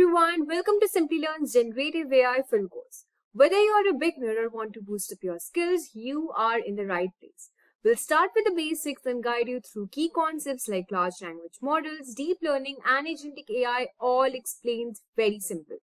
everyone, welcome to Simplilearn's Generative AI Full Course. Whether you're a beginner or want to boost up your skills, you are in the right place. We'll start with the basics and guide you through key concepts like large language models, deep learning, and agentic AI, all explained very simple.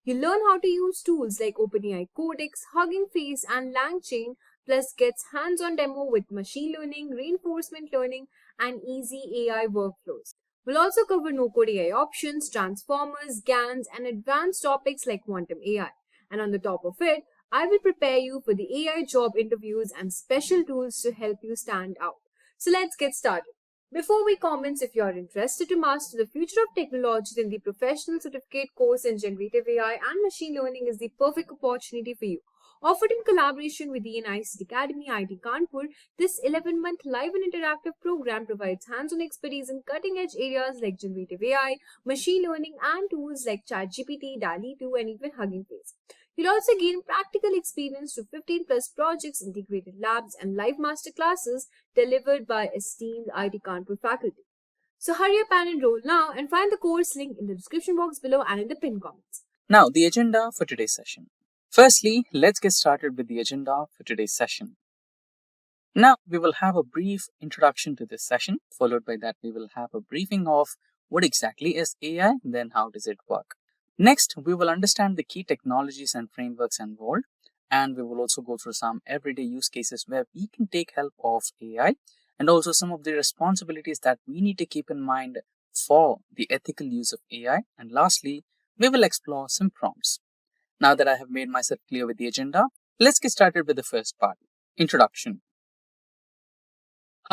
You'll learn how to use tools like OpenAI Codex, Hugging Face, and LangChain, plus gets hands-on demo with machine learning, reinforcement learning, and easy AI workflows. We'll also cover no-code AI options, transformers, GANs, and advanced topics like quantum AI. And on the top of it, I will prepare you for the AI job interviews and special tools to help you stand out. So let's get started. Before we commence, if you are interested to master the future of technology, then the professional certificate course in generative AI and machine learning is the perfect opportunity for you. Offered in collaboration with the ICT Academy, IT Kanpur, this 11-month live and interactive program provides hands-on expertise in cutting-edge areas like generative AI, machine learning, and tools like ChatGPT, DALL-E 2, and even Hugging Face. You'll also gain practical experience to 15 plus projects, integrated labs, and live master classes delivered by esteemed IT Kanpur faculty. So hurry up and enroll now and find the course link in the description box below and in the pinned comments. Now, the agenda for today's session. Firstly, let's get started with the agenda for today's session. Now, we will have a brief introduction to this session. Followed by that, we will have a briefing of what exactly is AI, then how does it work. Next, we will understand the key technologies and frameworks involved, and we will also go through some everyday use cases where we can take help of AI, and also some of the responsibilities that we need to keep in mind for the ethical use of AI. And lastly, we will explore some prompts. Now that I have made myself clear with the agenda, let's get started with the first part, introduction.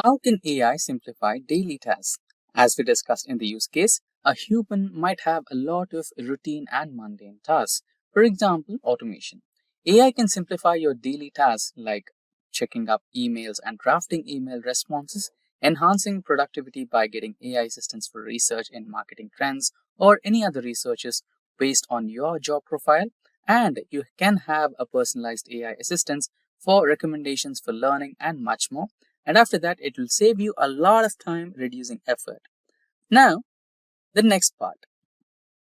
How can AI simplify daily tasks? As we discussed in the use case, a human might have a lot of routine and mundane tasks. For example, automation. AI can simplify your daily tasks like checking up emails and drafting email responses, enhancing productivity by getting AI assistance for research in marketing trends or any other researches based on your job profile. And you can have a personalized AI assistance for recommendations for learning and much more. And after that, it will save you a lot of time reducing effort. Now, the next part.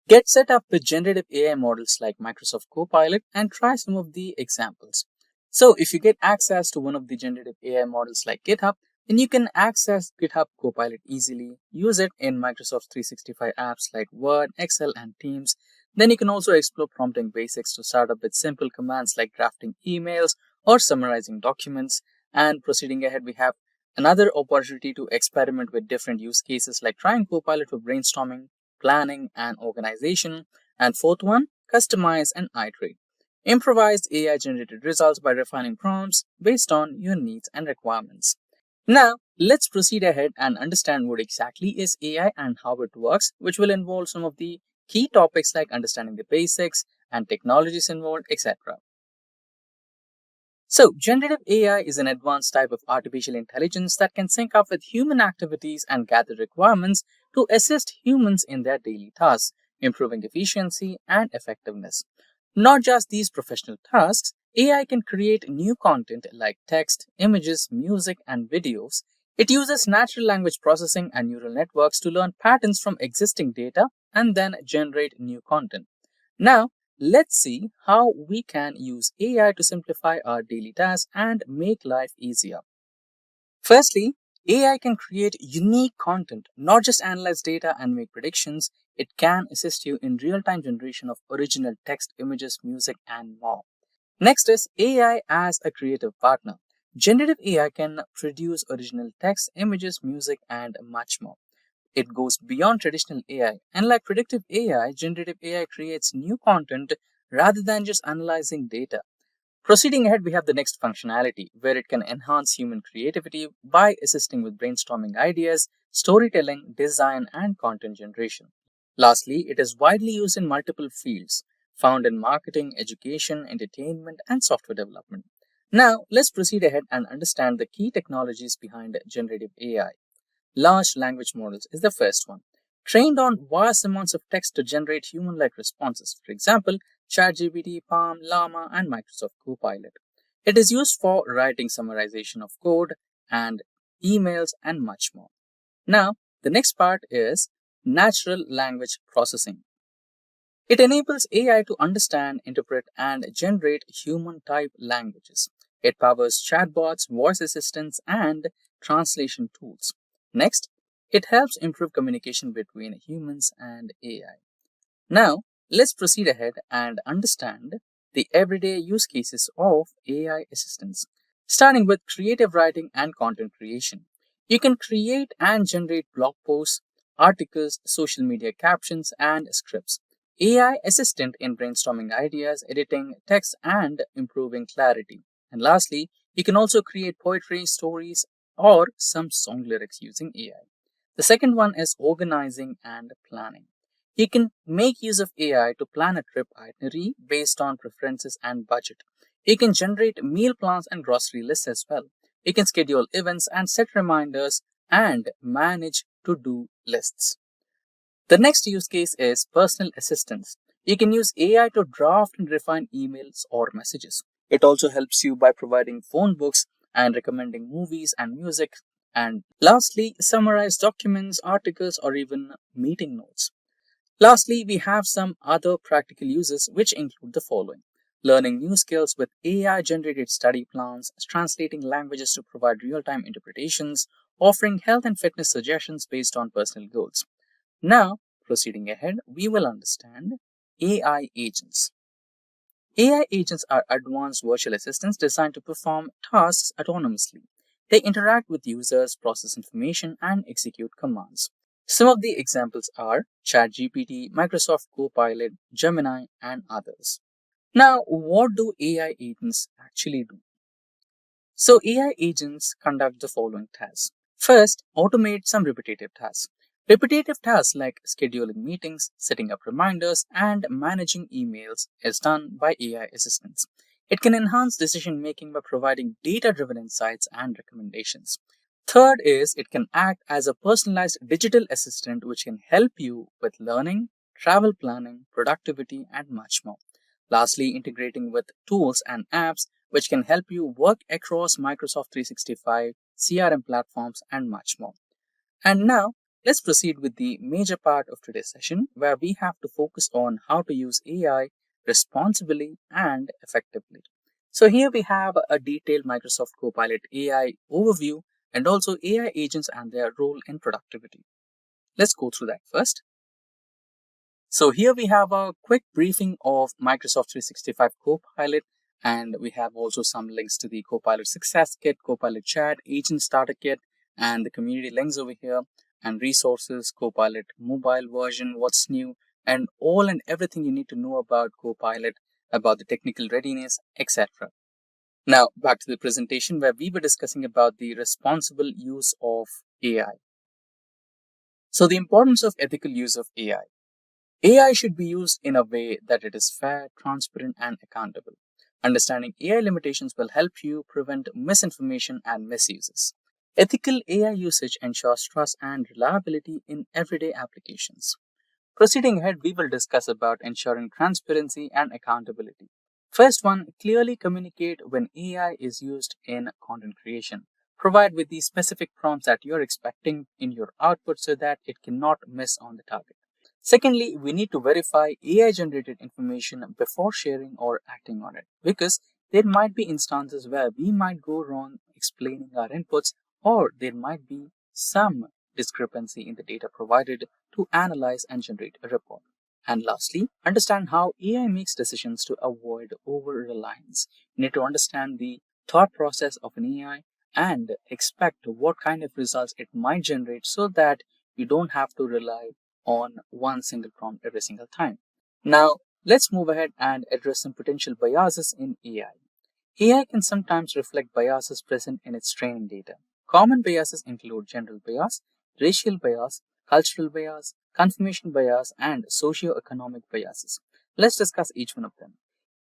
Get set up with generative AI models like Microsoft Copilot and try some of the examples. So if you get access to one of the generative AI models like GitHub, then you can access GitHub Copilot easily, use it in Microsoft 365 apps like Word, Excel, and Teams. Then you can also explore prompting basics to start up with simple commands like drafting emails or summarizing documents. And proceeding ahead, we have another opportunity to experiment with different use cases like trying Copilot for brainstorming, planning, and organization. And fourth one, customize and iterate. Improvise AI generated results by refining prompts based on your needs and requirements. Now, let's proceed ahead and understand what exactly is AI and how it works, which will involve some of the key topics like understanding the basics and technologies involved, etc. So, generative AI is an advanced type of artificial intelligence that can sync up with human activities and gather requirements to assist humans in their daily tasks, improving efficiency and effectiveness. Not just these professional tasks, AI can create new content like text, images, music, and videos. It uses natural language processing and neural networks to learn patterns from existing data and then generate new content. Now, let's see how we can use AI to simplify our daily tasks and make life easier. Firstly, AI can create unique content, not just analyze data and make predictions. It can assist you in real-time generation of original text, images, music, and more. Next is AI as a creative partner. Generative AI can produce original text, images, music, and much more. It goes beyond traditional AI. And like predictive AI, generative AI creates new content rather than just analyzing data. Proceeding ahead, we have the next functionality where it can enhance human creativity by assisting with brainstorming ideas, storytelling, design, and content generation. Lastly, it is widely used in multiple fields, found in marketing, education, entertainment, and software development. Now, let's proceed ahead and understand the key technologies behind generative AI. Large language models is the first one, trained on vast amounts of text to generate human-like responses. For example, ChatGPT, Palm, Llama, and Microsoft Copilot. It is used for writing summarization of code and emails and much more. Now, the next part is natural language processing. It enables AI to understand, interpret, and generate human-type languages. It powers chatbots, voice assistants, and translation tools. Next, it helps improve communication between humans and AI. Now, let's proceed ahead and understand the everyday use cases of AI assistants, starting with creative writing and content creation. You can create and generate blog posts, articles, social media captions, and scripts. AI assistant in brainstorming ideas, editing text, and improving clarity. And lastly, you can also create poetry, stories, or some song lyrics using AI. The second one is organizing and planning. You can make use of AI to plan a trip itinerary based on preferences and budget. You can generate meal plans and grocery lists as well. You can schedule events and set reminders and manage to-do lists. The next use case is personal assistance. You can use AI to draft and refine emails or messages. It also helps you by providing phone books and recommending movies and music. And lastly, summarize documents, articles, or even meeting notes. Lastly, we have some other practical uses which include the following: learning new skills with AI generated study plans, translating languages to provide real time interpretations, offering health and fitness suggestions based on personal goals. Now, proceeding ahead, we will understand AI agents. AI agents are advanced virtual assistants designed to perform tasks autonomously. They interact with users, process information, and execute commands. Some of the examples are ChatGPT, Microsoft Copilot, Gemini, and others. Now, what do AI agents actually do? So, AI agents conduct the following tasks. First, automate some repetitive tasks. Repetitive tasks like scheduling meetings, setting up reminders, and managing emails is done by AI assistants. It can enhance decision making by providing data driven insights and recommendations. Third is it can act as a personalized digital assistant which can help you with learning, travel planning, productivity, and much more. Lastly, integrating with tools and apps which can help you work across Microsoft 365, CRM platforms, and much more. And now, let's proceed with the major part of today's session where we have to focus on how to use AI responsibly and effectively. So, here we have a detailed Microsoft Copilot AI overview and also AI agents and their role in productivity. Let's go through that first. So here we have a quick briefing of Microsoft 365 Copilot, and we have also some links to the Copilot Success Kit, Copilot Chat, Agent Starter Kit, and the community links over here, and resources, Copilot mobile version, what's new, and all and everything you need to know about Copilot, about the technical readiness, etc. Now back to the presentation where we were discussing about the responsible use of AI. So the importance of ethical use of AI. AI should be used in a way that it is fair, transparent, and accountable. Understanding AI limitations will help you prevent misinformation and misuses. Ethical AI usage ensures trust and reliability in everyday applications. Proceeding ahead, we will discuss about ensuring transparency and accountability. First one, clearly communicate when AI is used in content creation. Provide with the specific prompts that you're expecting in your output so that it cannot miss on the target. Secondly, we need to verify AI generated information before sharing or acting on it because there might be instances where we might go wrong explaining our inputs, or there might be some discrepancy in the data provided to analyze and generate a report. And lastly, understand how AI makes decisions to avoid over reliance. You need to understand the thought process of an AI and expect what kind of results it might generate so that you don't have to rely on one single prompt every single time. Now, let's move ahead and address some potential biases in AI. AI can sometimes reflect biases present in its training data. Common biases include general bias, racial bias, cultural bias, confirmation bias, and socio-economic biases. Let's discuss each one of them.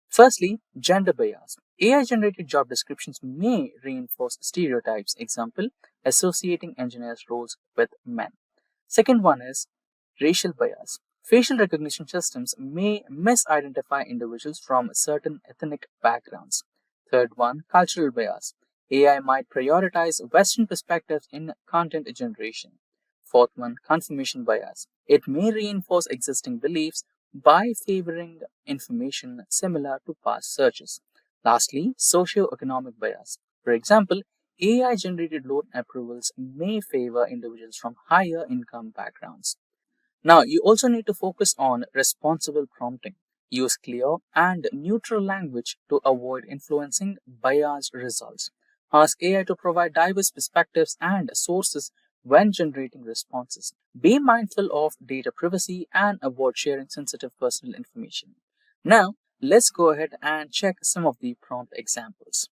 Firstly, gender bias. AI generated job descriptions may reinforce stereotypes, example, associating engineers' roles with men. Second one is racial bias. Facial recognition systems may misidentify individuals from certain ethnic backgrounds. Third one, cultural bias. AI might prioritize Western perspectives in content generation. Fourth one, confirmation bias. It may reinforce existing beliefs by favoring information similar to past searches. Lastly, socioeconomic bias. For example, AI generated loan approvals may favor individuals from higher income backgrounds. Now, you also need to focus on responsible prompting. Use clear and neutral language to avoid influencing biased results. Ask AI to provide diverse perspectives and sources when generating responses. Be mindful of data privacy and avoid sharing sensitive personal information. Now, let's go ahead and check some of the prompt examples.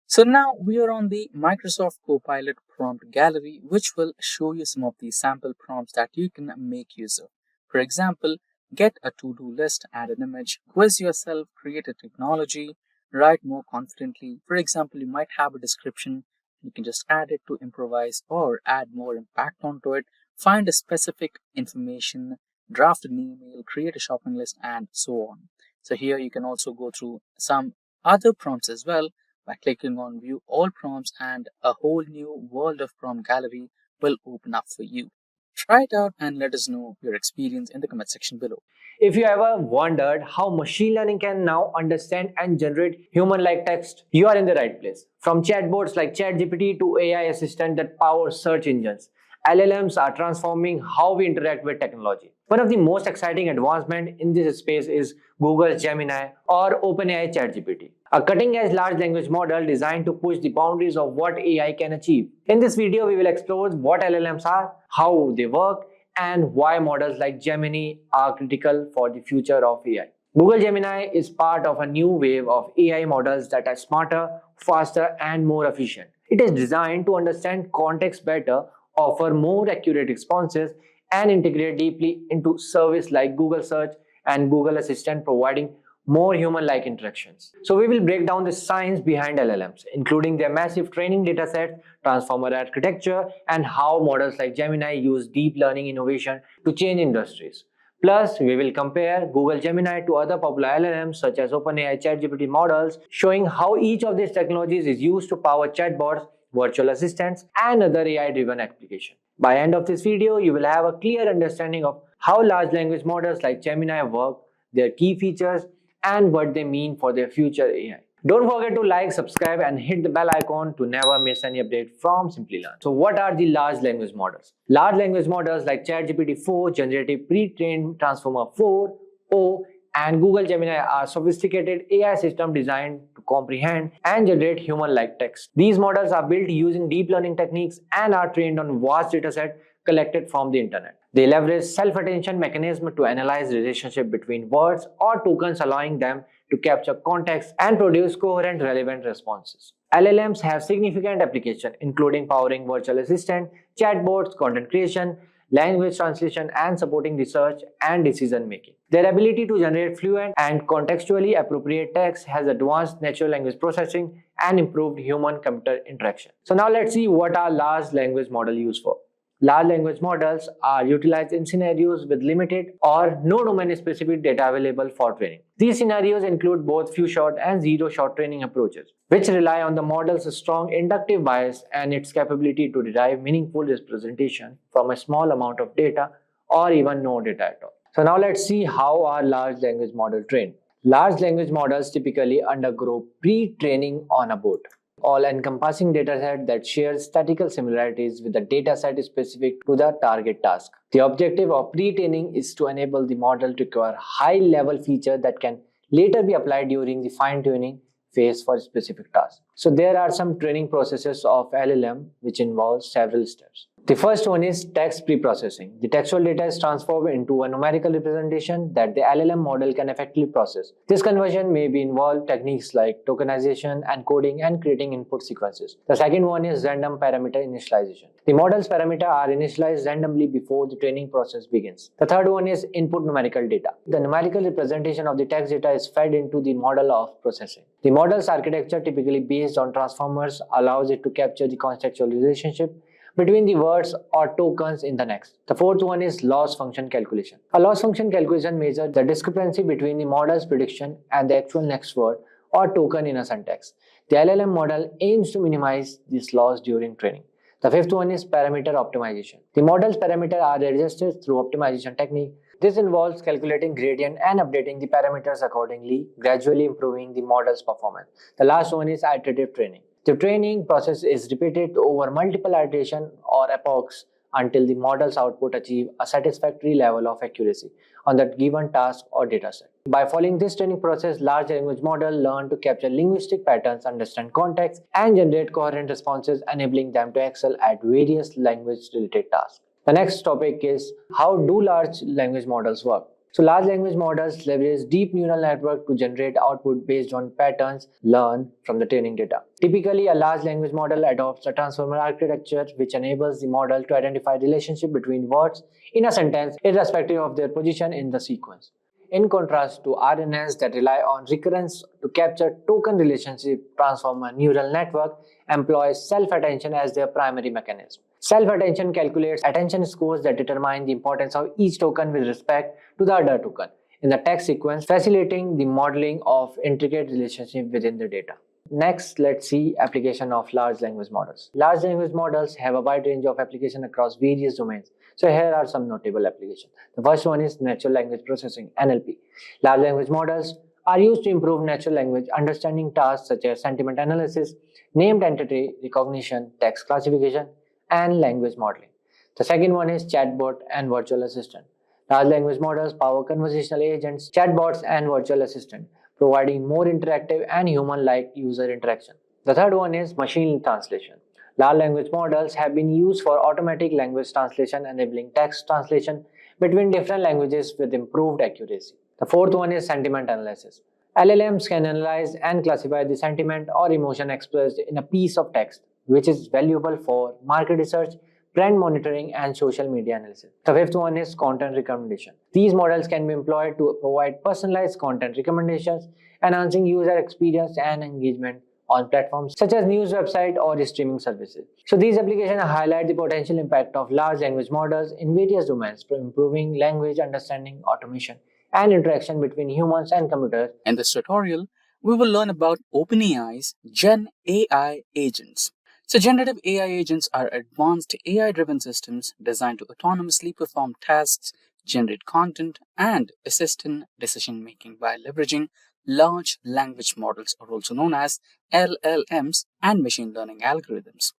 So now we are on the Microsoft Copilot prompt gallery, which will show you some of the sample prompts that you can make use of. For example, get a to-do list, add an image, quiz yourself, create a technology, write more confidently. For example, you might have a description. You can just add it to improvise or add more impact onto it. Find a specific information, draft an email, create a shopping list, and so on. So here you can also go through some other prompts as well by clicking on View All Prompts, and a whole new world of prompt gallery will open up for you. Try it out and let us know your experience in the comment section below. If you ever wondered how machine learning can now understand and generate human-like text, you are in the right place. From chatbots like ChatGPT to AI assistant that power search engines, LLMs are transforming how we interact with technology. One of the most exciting advancements in this space is Google's Gemini or OpenAI ChatGPT, a cutting-edge large language model designed to push the boundaries of what AI can achieve. In this video, we will explore what LLMs are, how they work, and why models like Gemini are critical for the future of AI. Google Gemini is part of a new wave of AI models that are smarter, faster, and more efficient. It is designed to understand context better, offer more accurate responses, and integrate deeply into services like Google Search and Google Assistant, providing more human-like interactions. So we will break down the science behind LLMs, including their massive training datasets, transformer architecture, and how models like Gemini use deep learning innovation to change industries. Plus, we will compare Google Gemini to other popular LLMs such as OpenAI ChatGPT models, showing how each of these technologies is used to power chatbots, virtual assistants, and other AI-driven applications. By the end of this video, you will have a clear understanding of how large language models like Gemini work, their key features, and what they mean for their future AI. Don't forget to like, subscribe, and hit the bell icon to never miss any update from Simplilearn. So what are the large language models? Large language models like ChatGPT 4, Generative Pre-trained Transformer 4, O, and Google Gemini are sophisticated AI systems designed to comprehend and generate human-like text. These models are built using deep learning techniques and are trained on vast datasets collected from the internet. They leverage self-attention mechanism to analyze the relationship between words or tokens, allowing them to capture context and produce coherent, relevant responses. LLMs have significant application, including powering virtual assistant, chatbots, content creation, language translation, and supporting research and decision making. Their ability to generate fluent and contextually appropriate text has advanced natural language processing and improved human-computer interaction. So now let's see what our large language model used for. Large language models are utilized in scenarios with limited or no domain-specific data available for training. These scenarios include both few-shot and zero-shot training approaches, which rely on the model's strong inductive bias and its capability to derive meaningful representation from a small amount of data or even no data at all. So now let's see how our large language model trained. Large language models typically undergo pre-training on a board, all-encompassing dataset that shares statistical similarities with the dataset specific to the target task. The objective of pre-training is to enable the model to acquire high-level features that can later be applied during the fine-tuning phase for specific tasks. So there are some training processes of LLM which involves several steps. The first one is text pre-processing. The textual data is transformed into a numerical representation that the LLM model can effectively process. This conversion may involve techniques like tokenization, encoding, and creating input sequences. The second one is random parameter initialization. The model's parameters are initialized randomly before the training process begins. The third one is input numerical data. The numerical representation of the text data is fed into the model of processing. The model's architecture, typically based on transformers, allows it to capture the contextual relationship between the words or tokens in the next. The fourth one is loss function calculation. A loss function calculation measures the discrepancy between the model's prediction and the actual next word or token in a syntax. The LLM model aims to minimize this loss during training. The fifth one is parameter optimization. The model's parameters are adjusted through optimization technique This involves calculating gradient and updating the parameters accordingly, gradually improving the model's performance. The last one is iterative training. The training process is repeated over multiple iteration or epochs until the model's output achieve a satisfactory level of accuracy on that given task or dataset. By following this training process, large language models learn to capture linguistic patterns, understand context, and generate coherent responses, enabling them to excel at various language-related tasks. The next topic is how do large language models work? So large language models leverage deep neural network to generate output based on patterns learned from the training data. Typically, a large language model adopts a transformer architecture which enables the model to identify relationship between words in a sentence irrespective of their position in the sequence. In contrast to RNNs that rely on recurrence to capture token relationship, transformer neural network employs self-attention as their primary mechanism. Self-attention calculates attention scores that determine the importance of each token with respect to the other token in the text sequence, facilitating the modeling of intricate relationships within the data. Next, let's see application of large language models. Large language models have a wide range of application across various domains. So here are some notable applications. The first one is natural language processing, NLP. Large language models are used to improve natural language understanding tasks such as sentiment analysis, named entity recognition, text classification, and language modeling. The second one is chatbot and virtual assistant. Large language models power conversational agents, chatbots, and virtual assistant, providing more interactive and human-like user interaction. The third one is machine translation. Large language models have been used for automatic language translation, enabling text translation between different languages with improved accuracy. The fourth one is sentiment analysis. LLMs can analyze and classify the sentiment or emotion expressed in a piece of text, which is valuable for market research, brand monitoring, and social media analysis. The fifth one is content recommendation. These models can be employed to provide personalized content recommendations, enhancing user experience and engagement on platforms such as news website or streaming services. So these applications highlight the potential impact of large language models in various domains, improving language understanding, automation, and interaction between humans and computers. In this tutorial, we will learn about OpenAI's Gen AI agents. So generative AI agents are advanced AI-driven systems designed to autonomously perform tasks, generate content, and assist in decision-making by leveraging large language models, or also known as LLMs, and machine learning algorithms.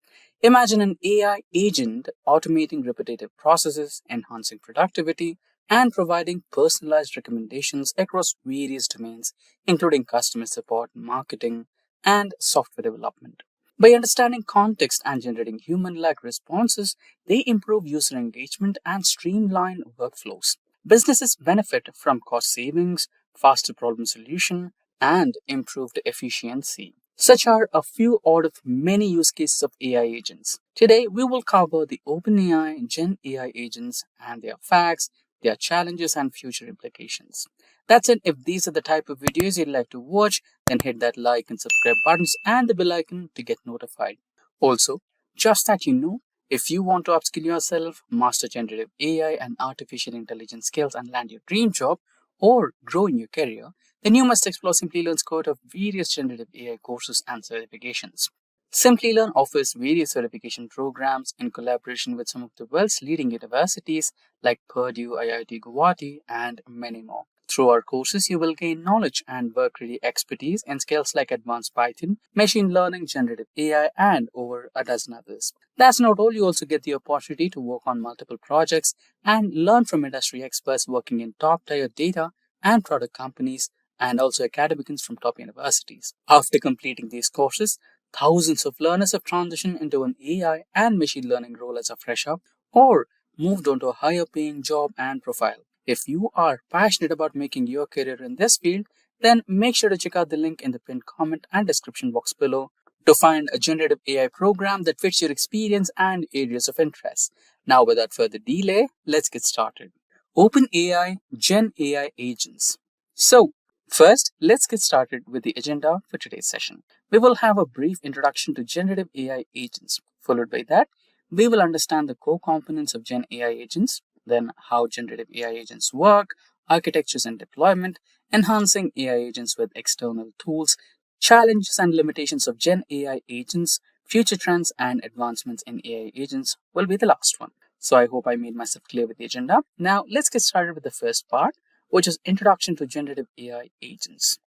Imagine an AI agent automating repetitive processes, enhancing productivity, and providing personalized recommendations across various domains, including customer support, marketing, and software development. By understanding context and generating human-like responses, they improve user engagement and streamline workflows. Businesses benefit from cost savings, faster problem solution, and improved efficiency. Such are a few out of many use cases of AI agents. Today, we will cover the OpenAI Gen AI agents and their facts, their challenges, and future implications. That's it. If these are the type of videos you'd like to watch, then hit that like and subscribe buttons and the bell icon to get notified. Also, just that you know, if you want to upskill yourself, master generative AI and artificial intelligence skills and land your dream job or grow in your career, then you must explore Simplilearn's cohort of various generative AI courses and certifications. Simplilearn offers various certification programs in collaboration with some of the world's leading universities like Purdue, IIT Guwahati, and many more. Through our courses, you will gain knowledge and work-ready expertise in skills like advanced Python, machine learning, generative AI, and over a dozen others. That's not all, you also get the opportunity to work on multiple projects and learn from industry experts working in top-tier data and product companies, and also academics from top universities. After completing these courses, thousands of learners have transitioned into an AI and machine learning role as a fresher or moved on to a higher paying job and profile. If you are passionate about making your career in this field, then make sure to check out the link in the pinned comment and description box below to find a generative AI program that fits your experience and areas of interest. Now, without further delay, let's get started. OpenAI Gen AI agents. So, first, let's get started with the agenda for today's session. We will have a brief introduction to generative AI agents. Followed by that, we will understand the core components of Gen AI agents, then how generative AI agents work, architectures and deployment, enhancing AI agents with external tools, challenges and limitations of Gen AI agents, future trends and advancements in AI agents will be the last one. So I hope I made myself clear with the agenda. Now let's get started with the first part, which is Introduction to Generative AI Agents.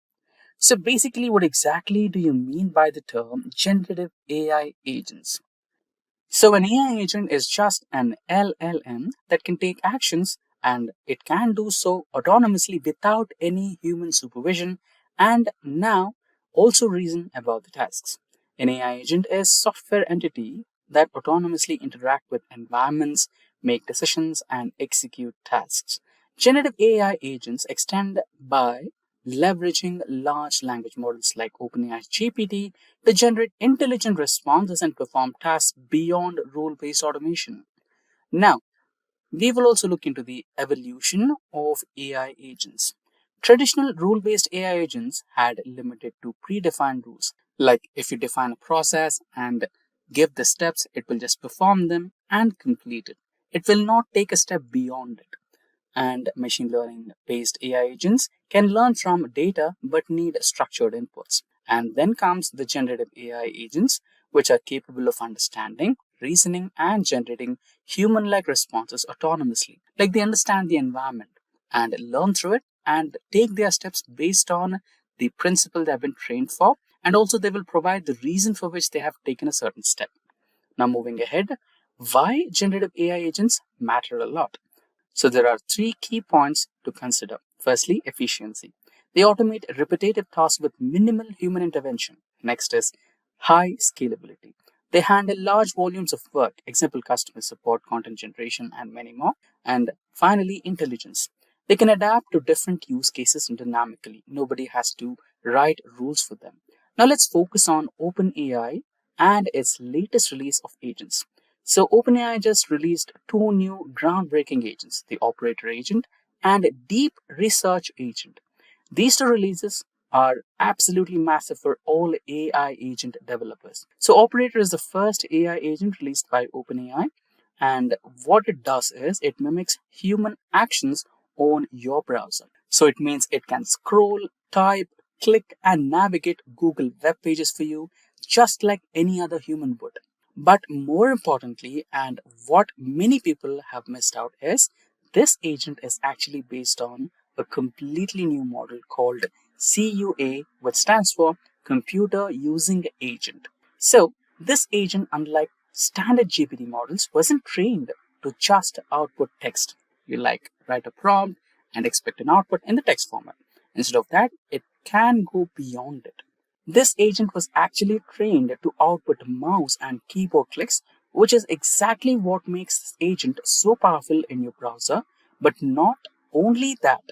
So basically, what exactly do you mean by the term generative AI agents? So an AI agent is just an LLM that can take actions, and it can do so autonomously without any human supervision, and now also reason about the tasks. An AI agent is software entity that autonomously interact with environments, make decisions, and execute tasks. Generative AI agents extend by leveraging large language models like OpenAI GPT to generate intelligent responses and perform tasks beyond rule based automation. Now, we will also look into the evolution of AI agents. Traditional rule based AI agents had limited to predefined rules. Like if you define a process and give the steps, it will just perform them and complete it. It will not take a step beyond it. And machine learning based AI agents can learn from data but need structured inputs. And then comes the generative AI agents, which are capable of understanding, reasoning, and generating human like responses autonomously. Like they understand the environment and learn through it and take their steps based on the principle they have been trained for. And also, they will provide the reason for which they have taken a certain step. Now, moving ahead, why generative AI agents matter a lot. So there are three key points to consider. Firstly, efficiency. They automate repetitive tasks with minimal human intervention. Next is high scalability. They handle large volumes of work, example customer support, content generation, and many more. And finally, intelligence. They can adapt to different use cases dynamically. Nobody has to write rules for them. Now let's focus on OpenAI and its latest release of agents. So OpenAI just released two new groundbreaking agents, the Operator Agent and Deep Research Agent. These two releases are absolutely massive for all AI agent developers. So Operator is the first AI agent released by OpenAI, and what it does is it mimics human actions on your browser. So it means it can scroll, type, click, and navigate Google web pages for you just like any other human would. But more importantly, and what many people have missed out is this agent is actually based on a completely new model called CUA, which stands for Computer Using Agent. So, this agent, unlike standard GPT models, wasn't trained to just output text. You like write a prompt and expect an output in the text format. Instead of that, it can go beyond it. This agent was actually trained to output mouse and keyboard clicks, which is exactly what makes this agent so powerful in your browser. But not only that,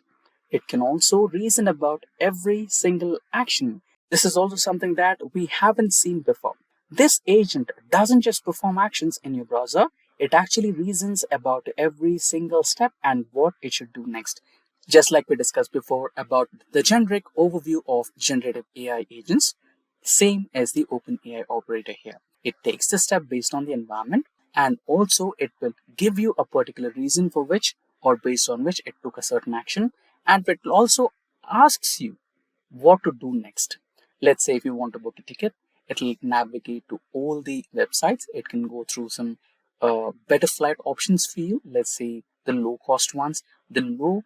it can also reason about every single action. This is also something that we haven't seen before. This agent doesn't just perform actions in your browser, it actually reasons about every single step and what it should do next. Just like we discussed before about the generic overview of generative AI agents, same as the OpenAI operator here. It takes the step based on the environment, and also it will give you a particular reason for which or based on which it took a certain action, and it will also asks you what to do next. Let's say if you want to book a ticket, it'll navigate to all the websites. It can go through some better flight options for you. Let's say the low cost ones, the low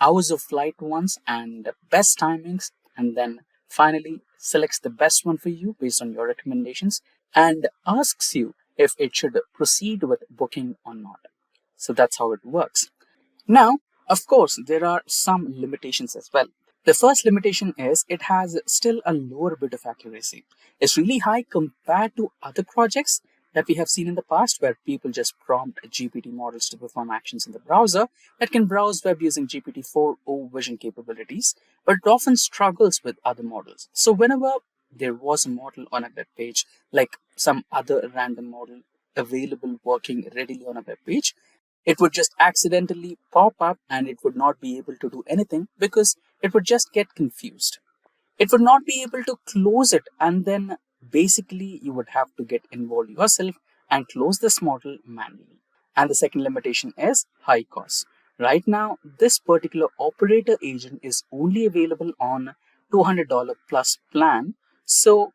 hours of flight ones, and best timings, and then finally selects the best one for you based on your recommendations and asks you if it should proceed with booking or not. So that's how it works. Now, of course, there are some limitations as well. The first limitation is it has still a lower bit of accuracy. It's really high compared to other projects that we have seen in the past where people just prompt GPT models to perform actions in the browser that can browse web using GPT-4o vision capabilities, but it often struggles with other models. So whenever there was a model on a web page, like some other random model available working readily on a web page, it would just accidentally pop up and it would not be able to do anything because it would just get confused. It would not be able to close it, and then basically you would have to get involved yourself and close this model manually. And the second limitation is high cost. Right now, this particular operator agent is only available on $200 plus plan. So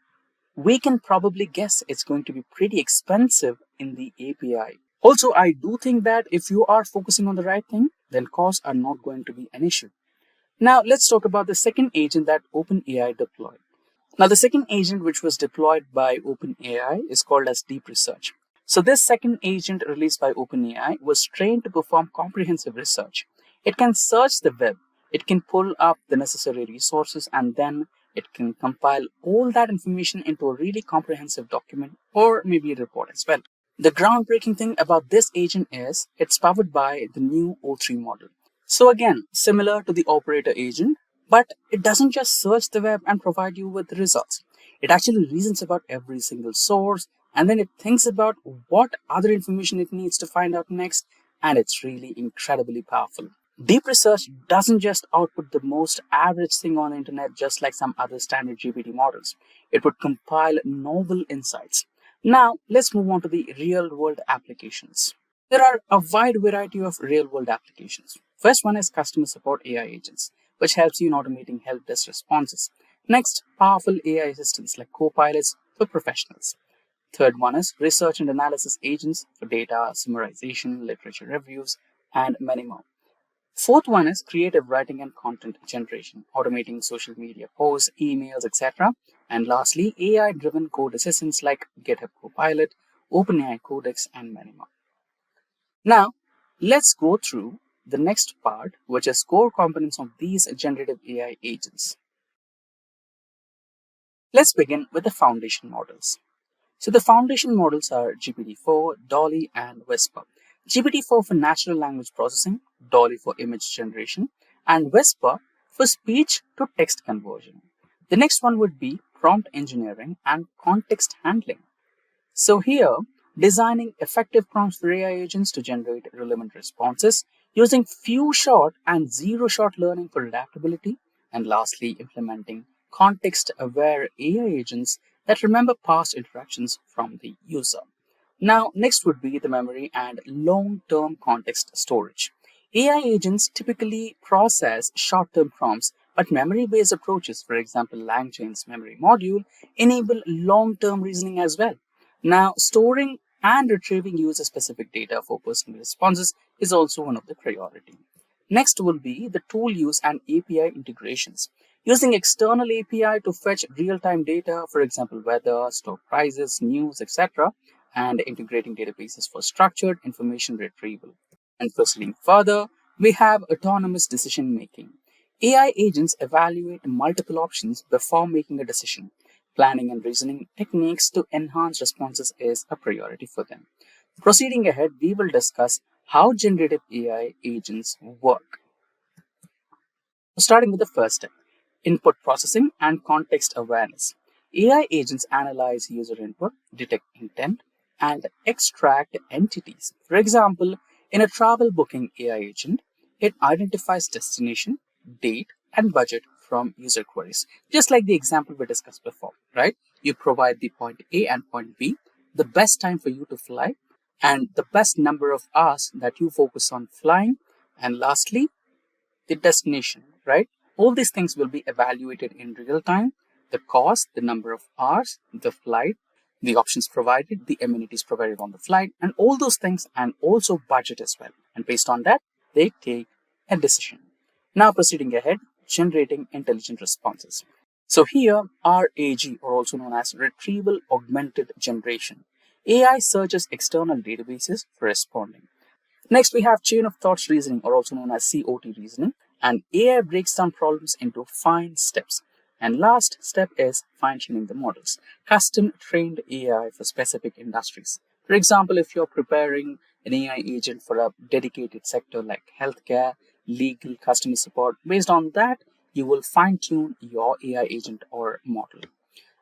we can probably guess it's going to be pretty expensive in the API. Also, I do think that if you are focusing on the right thing, then costs are not going to be an issue. Now, let's talk about the second agent that OpenAI deployed. Now, the second agent which was deployed by OpenAI is called as Deep Research. So, this second agent released by OpenAI was trained to perform comprehensive research. It can search the web, it can pull up the necessary resources, and then it can compile all that information into a really comprehensive document or maybe a report as well. The groundbreaking thing about this agent is it's powered by the new O3 model. So again, similar to the operator agent, but it doesn't just search the web and provide you with the results. It actually reasons about every single source and then it thinks about what other information it needs to find out next, and it's really incredibly powerful. Deep research doesn't just output the most average thing on the internet just like some other standard GPT models. It would compile novel insights. Now, let's move on to the real world applications. There are a wide variety of real world applications. First one is customer support AI agents, which helps you in automating help desk responses. Next, powerful AI assistants like copilots for professionals. Third one is research and analysis agents for data summarization, literature reviews, and many more. Fourth one is creative writing and content generation, automating social media posts, emails, etc. And lastly, AI-driven code assistants like GitHub Copilot, OpenAI Codex, and many more. Now, let's go through the next part, which is core components of these generative AI agents. Let's begin with the foundation models. So the foundation models are GPT-4, Dolly, and Whisper. GPT-4 for natural language processing, Dolly for image generation, and Whisper for speech to text conversion. The next one would be prompt engineering and context handling. So here, designing effective prompts for AI agents to generate relevant responses using few shot and zero shot learning for adaptability, and lastly, implementing context-aware AI agents that remember past interactions from the user. Now, next would be the memory and long-term context storage. AI agents typically process short-term prompts, but memory-based approaches, for example, LangChain's memory module, enable long-term reasoning as well. Now, storing and retrieving user-specific data for personal responses is also one of the priority. Next will be the tool use and API integrations. Using external API to fetch real-time data, for example, weather, stock prices, news, etc., and integrating databases for structured information retrieval. And proceeding further, we have autonomous decision making. AI agents evaluate multiple options before making a decision. Planning and reasoning techniques to enhance responses is a priority for them. Proceeding ahead, we will discuss how generative AI agents work. Starting with the first step, input processing and context awareness. AI agents analyze user input, detect intent, and extract entities. For example, in a travel booking AI agent, it identifies destination, date, and budget from user queries. Just like the example we discussed before, right? You provide the point A and point B, the best time for you to fly, and the best number of hours that you focus on flying, and lastly, the destination, right? All these things will be evaluated in real time. The cost, the number of hours, the flight, the options provided, the amenities provided on the flight, and all those things, and also budget as well. And based on that, they take a decision. Now proceeding ahead, generating intelligent responses. So here, RAG, or also known as Retrieval Augmented Generation. AI searches external databases for responding. Next, we have chain of thoughts reasoning, or also known as COT reasoning, and AI breaks down problems into fine steps. And last step is fine-tuning the models, custom trained AI for specific industries. For example, if you're preparing an AI agent for a dedicated sector like healthcare, legal, customer support, based on that, you will fine-tune your AI agent or model.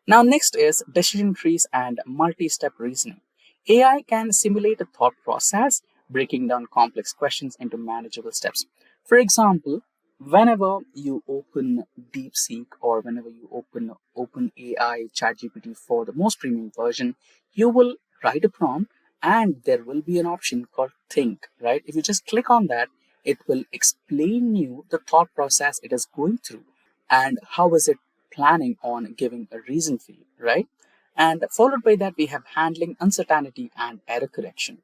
Now, next is decision trees and multi-step reasoning. AI can simulate a thought process, breaking down complex questions into manageable steps. For example, whenever you open DeepSeek or whenever you open OpenAI ChatGPT for the most premium version, you will write a prompt and there will be an option called Think, right? If you just click on that, it will explain you the thought process it is going through and how is it planning on giving a reason for you, right? And followed by that, we have handling uncertainty and error correction.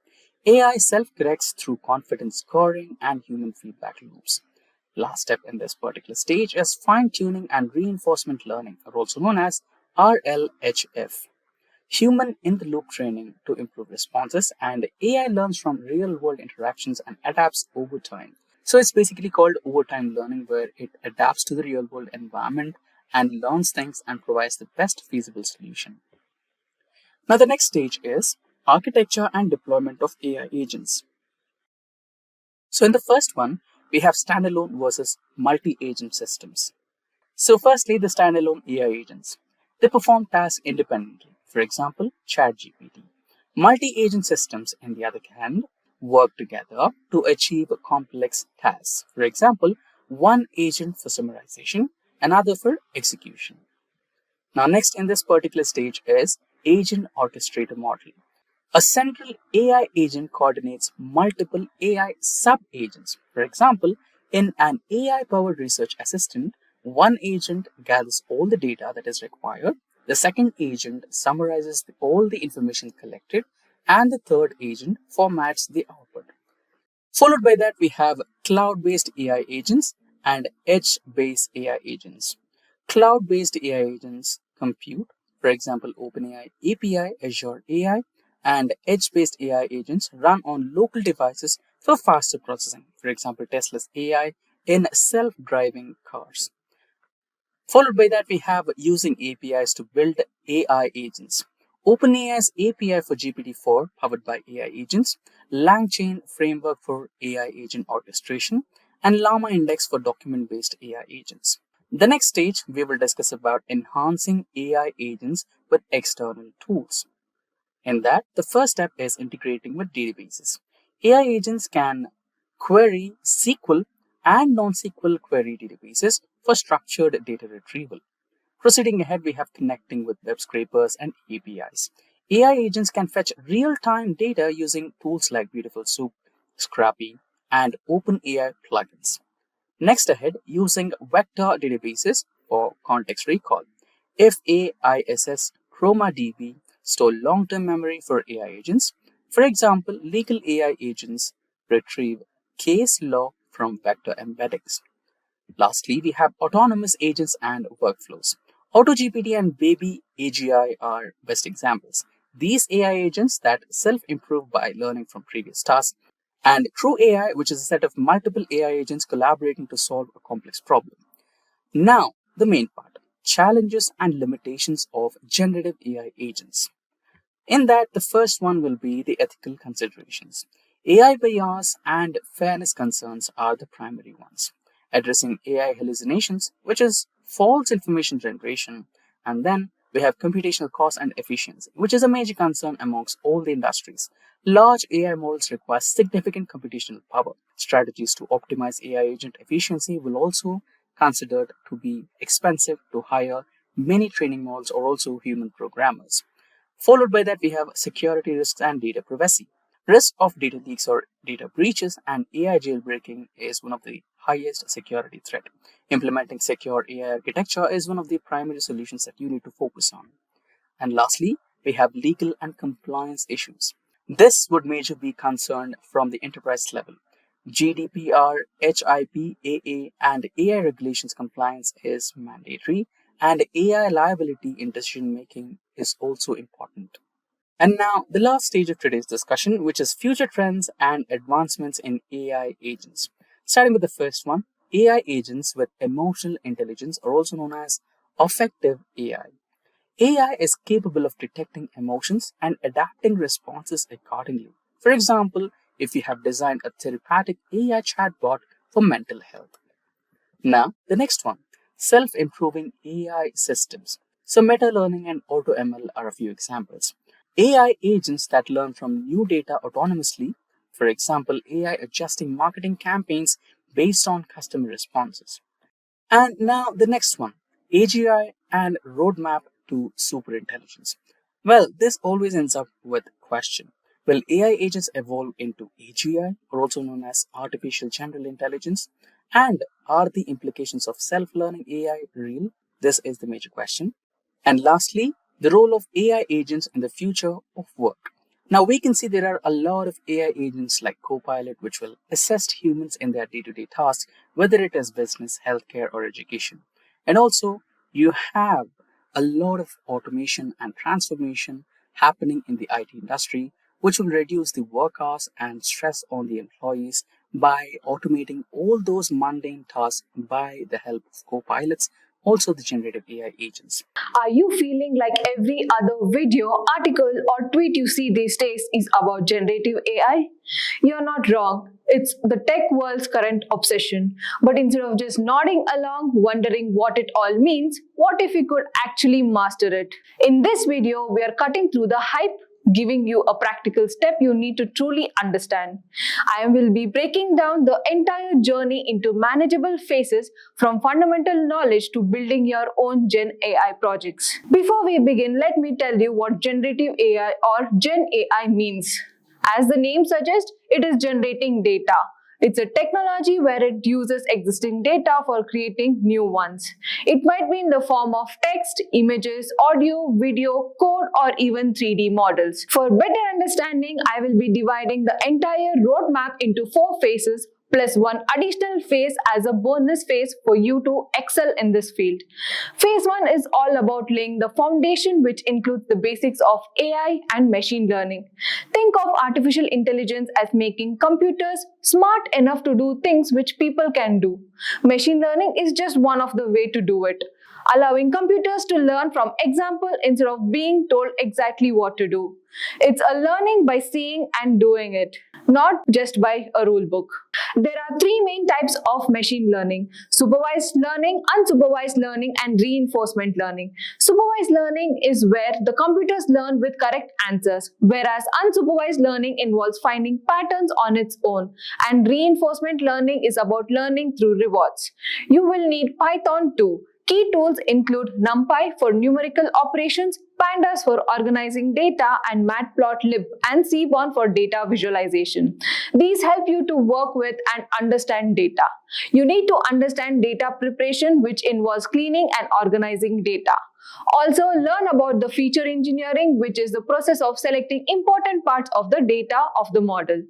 AI self-corrects through confidence scoring and human feedback loops. Last step in this particular stage is fine-tuning and reinforcement learning, or also known as RLHF. Human in the loop training to improve responses, and AI learns from real world interactions and adapts over time. So it's basically called overtime learning, where it adapts to the real world environment and learns things and provides the best feasible solution. Now, the next stage is architecture and deployment of AI agents. So, in the first one, we have standalone versus multi agent systems. So, firstly, the standalone AI agents. They perform tasks independently. For example, ChatGPT. Multi-agent systems, on the other hand, work together to achieve complex tasks. For example, one agent for summarization, another for execution. Now, next in this particular stage is agent orchestrator model. A central AI agent coordinates multiple AI sub-agents. For example, in an AI-powered research assistant, one agent gathers all the data that is required, the second agent summarizes all the information collected, and the third agent formats the output. Followed by that, we have cloud-based AI agents and edge-based AI agents. Cloud-based AI agents compute, for example, OpenAI API, Azure AI, and edge-based AI agents run on local devices for faster processing. For example, Tesla's AI in self-driving cars. Followed by that, we have using APIs to build AI agents. OpenAI's API for GPT-4 powered by AI agents, LangChain framework for AI agent orchestration, and Llama Index for document-based AI agents. The next stage, we will discuss about enhancing AI agents with external tools. In that, the first step is integrating with databases. AI agents can query SQL and non-SQL query databases for structured data retrieval. Proceeding ahead, we have connecting with web scrapers and APIs. AI agents can fetch real-time data using tools like Beautiful Soup, Scrappy, and OpenAI plugins. Next ahead, using vector databases for context recall. FAISS ChromaDB store long-term memory for AI agents. For example, legal AI agents retrieve case law from vector embeddings. Lastly, we have autonomous agents and workflows. AutoGPT and Baby AGI are best examples. These AI agents that self-improve by learning from previous tasks, and True AI, which is a set of multiple AI agents collaborating to solve a complex problem. Now, the main part, challenges and limitations of generative AI agents. In that, the first one will be the ethical considerations. AI bias and fairness concerns are the primary ones. Addressing AI hallucinations, which is false information generation, and then we have computational cost and efficiency, which is a major concern amongst all the industries. Large AI models require significant computational power. Strategies to optimize AI agent efficiency will also considered to be expensive to hire many training models or also human programmers. Followed by that, we have security risks and data privacy. Risk of data leaks or data breaches and AI jailbreaking is one of the highest security threat. Implementing secure AI architecture is one of the primary solutions that you need to focus on. And lastly, we have legal and compliance issues. This would majorly be concerned from the enterprise level. GDPR, HIPAA, and AI regulations compliance is mandatory, and AI liability in decision making is also important. And now, the last stage of today's discussion, which is future trends and advancements in AI agents. Starting with the first one, AI agents with emotional intelligence are also known as affective AI. AI is capable of detecting emotions and adapting responses accordingly. For example, if you have designed a therapeutic AI chatbot for mental health. Now, the next one, self-improving AI systems. So meta learning and auto ML are a few examples. AI agents that learn from new data autonomously, for example, AI adjusting marketing campaigns based on customer responses. And now the next one, AGI and roadmap to superintelligence. Well, this always ends up with question. Will AI agents evolve into AGI, or also known as artificial general intelligence? And are the implications of self-learning AI real? This is the major question. And lastly, the role of AI agents in the future of work. Now we can see there are a lot of AI agents like Copilot which will assist humans in their day-to-day tasks, whether it is business, healthcare, or education. And also, you have a lot of automation and transformation happening in the IT industry, which will reduce the work hours and stress on the employees by automating all those mundane tasks by the help of Copilots, also the generative AI agents. Are you feeling like every other video, article, or tweet you see these days is about generative AI? You're not wrong. It's the tech world's current obsession. But instead of just nodding along, wondering what it all means, what if we could actually master it? In this video, we are cutting through the hype, giving you a practical step you need to truly understand. I will be breaking down the entire journey into manageable phases from fundamental knowledge to building your own Gen AI projects. Before we begin, let me tell you what generative AI or Gen AI means. As the name suggests, it is generating data. It's a technology where it uses existing data for creating new ones. It might be in the form of text, images, audio, video, code, or even 3D models. For better understanding, I will be dividing the entire roadmap into 4 phases plus one additional phase as a bonus phase for you to excel in this field. Phase 1 is all about laying the foundation, which includes the basics of AI and machine learning. Think of artificial intelligence as making computers smart enough to do things which people can do. Machine learning is just one of the way to do it, allowing computers to learn from example instead of being told exactly what to do. It's a learning by seeing and doing it, not just by a rule book. There are 3 main types of machine learning: supervised learning, unsupervised learning, and reinforcement learning. Supervised learning is where the computers learn with correct answers, whereas unsupervised learning involves finding patterns on its own, and reinforcement learning is about learning through rewards. You will need Python too. Key tools include NumPy for numerical operations, Pandas for organizing data, and Matplotlib and Seaborn for data visualization. These help you to work with and understand data. You need to understand data preparation, which involves cleaning and organizing data. Also, learn about the feature engineering, which is the process of selecting important parts of the data of the model.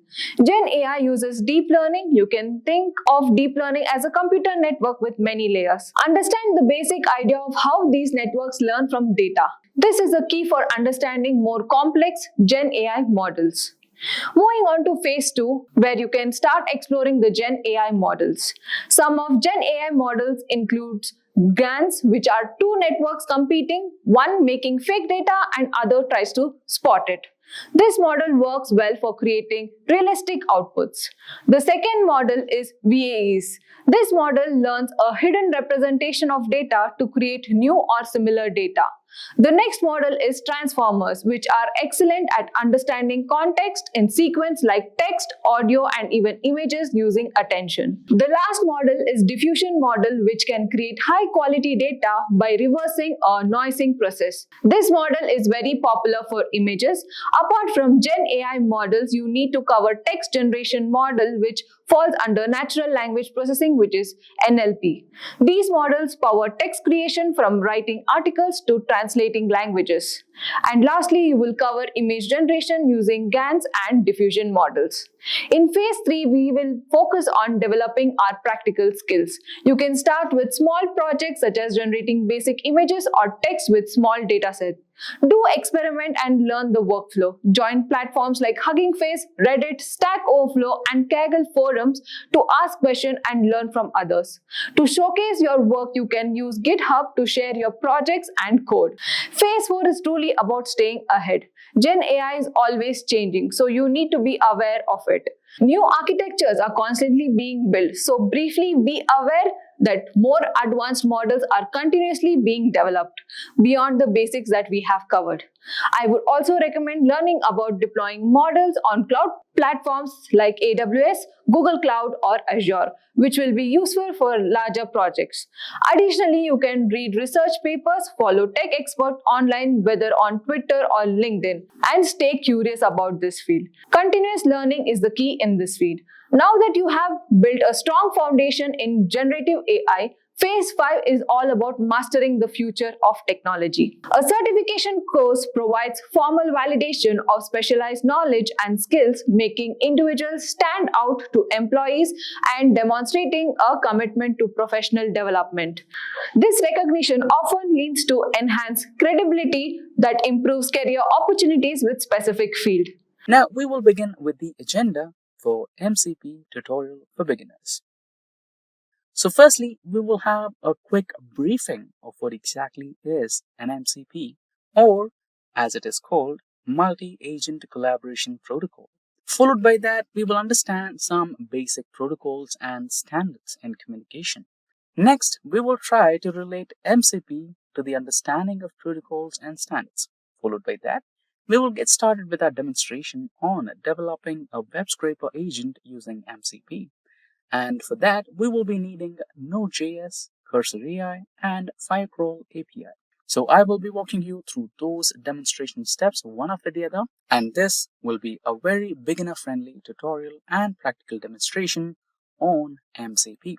Gen AI uses deep learning. You can think of deep learning as a computer network with many layers. Understand the basic idea of how these networks learn from data. This is a key for understanding more complex Gen AI models. Moving on to phase 2, where you can start exploring the Gen AI models. Some of Gen AI models include GANs, which are 2 networks competing, one making fake data and other tries to spot it. This model works well for creating realistic outputs. The second model is VAEs. This model learns a hidden representation of data to create new or similar data. The next model is transformers, which are excellent at understanding context in sequence like text, audio, and even images using attention. The last model is diffusion model, which can create high quality data by reversing a noising process. This model is very popular for images. Apart from Gen AI models, you need to cover text generation model, which falls under natural language processing, which is NLP. These models power text creation from writing articles to translating languages. And lastly, you will cover image generation using GANs and diffusion models. In phase 3, we will focus on developing our practical skills. You can start with small projects such as generating basic images or text with small datasets. Do experiment and learn the workflow. Join platforms like Hugging Face, Reddit, Stack Overflow, and Kaggle forums to ask questions and learn from others. To showcase your work, you can use GitHub to share your projects and code. Phase 4 is truly about staying ahead. Gen AI is always changing, so you need to be aware of it. New architectures are constantly being built, so briefly be aware that more advanced models are continuously being developed beyond the basics that we have covered. I would also recommend learning about deploying models on cloud platforms like AWS, Google Cloud, or Azure, which will be useful for larger projects. Additionally, you can read research papers, follow tech experts online, whether on Twitter or LinkedIn, and stay curious about this field. Continuous learning is the key in this field. Now that you have built a strong foundation in generative AI, Phase 5 is all about mastering the future of technology. A certification course provides formal validation of specialized knowledge and skills, making individuals stand out to employees and demonstrating a commitment to professional development. This recognition often leads to enhanced credibility that improves career opportunities with specific field. Now we will begin with the agenda for MCP tutorial for beginners. So firstly, we will have a quick briefing of what exactly is an MCP, or as it is called, Multi-Agent Collaboration Protocol. Followed by that, we will understand some basic protocols and standards in communication. Next, we will try to relate MCP to the understanding of protocols and standards. Followed by that, we will get started with our demonstration on developing a web scraper agent using MCP. And for that, we will be needing Node.js, Cursor AI, and Firecrawl API. So I will be walking you through those demonstration steps one after the other, and this will be a very beginner-friendly tutorial and practical demonstration on MCP.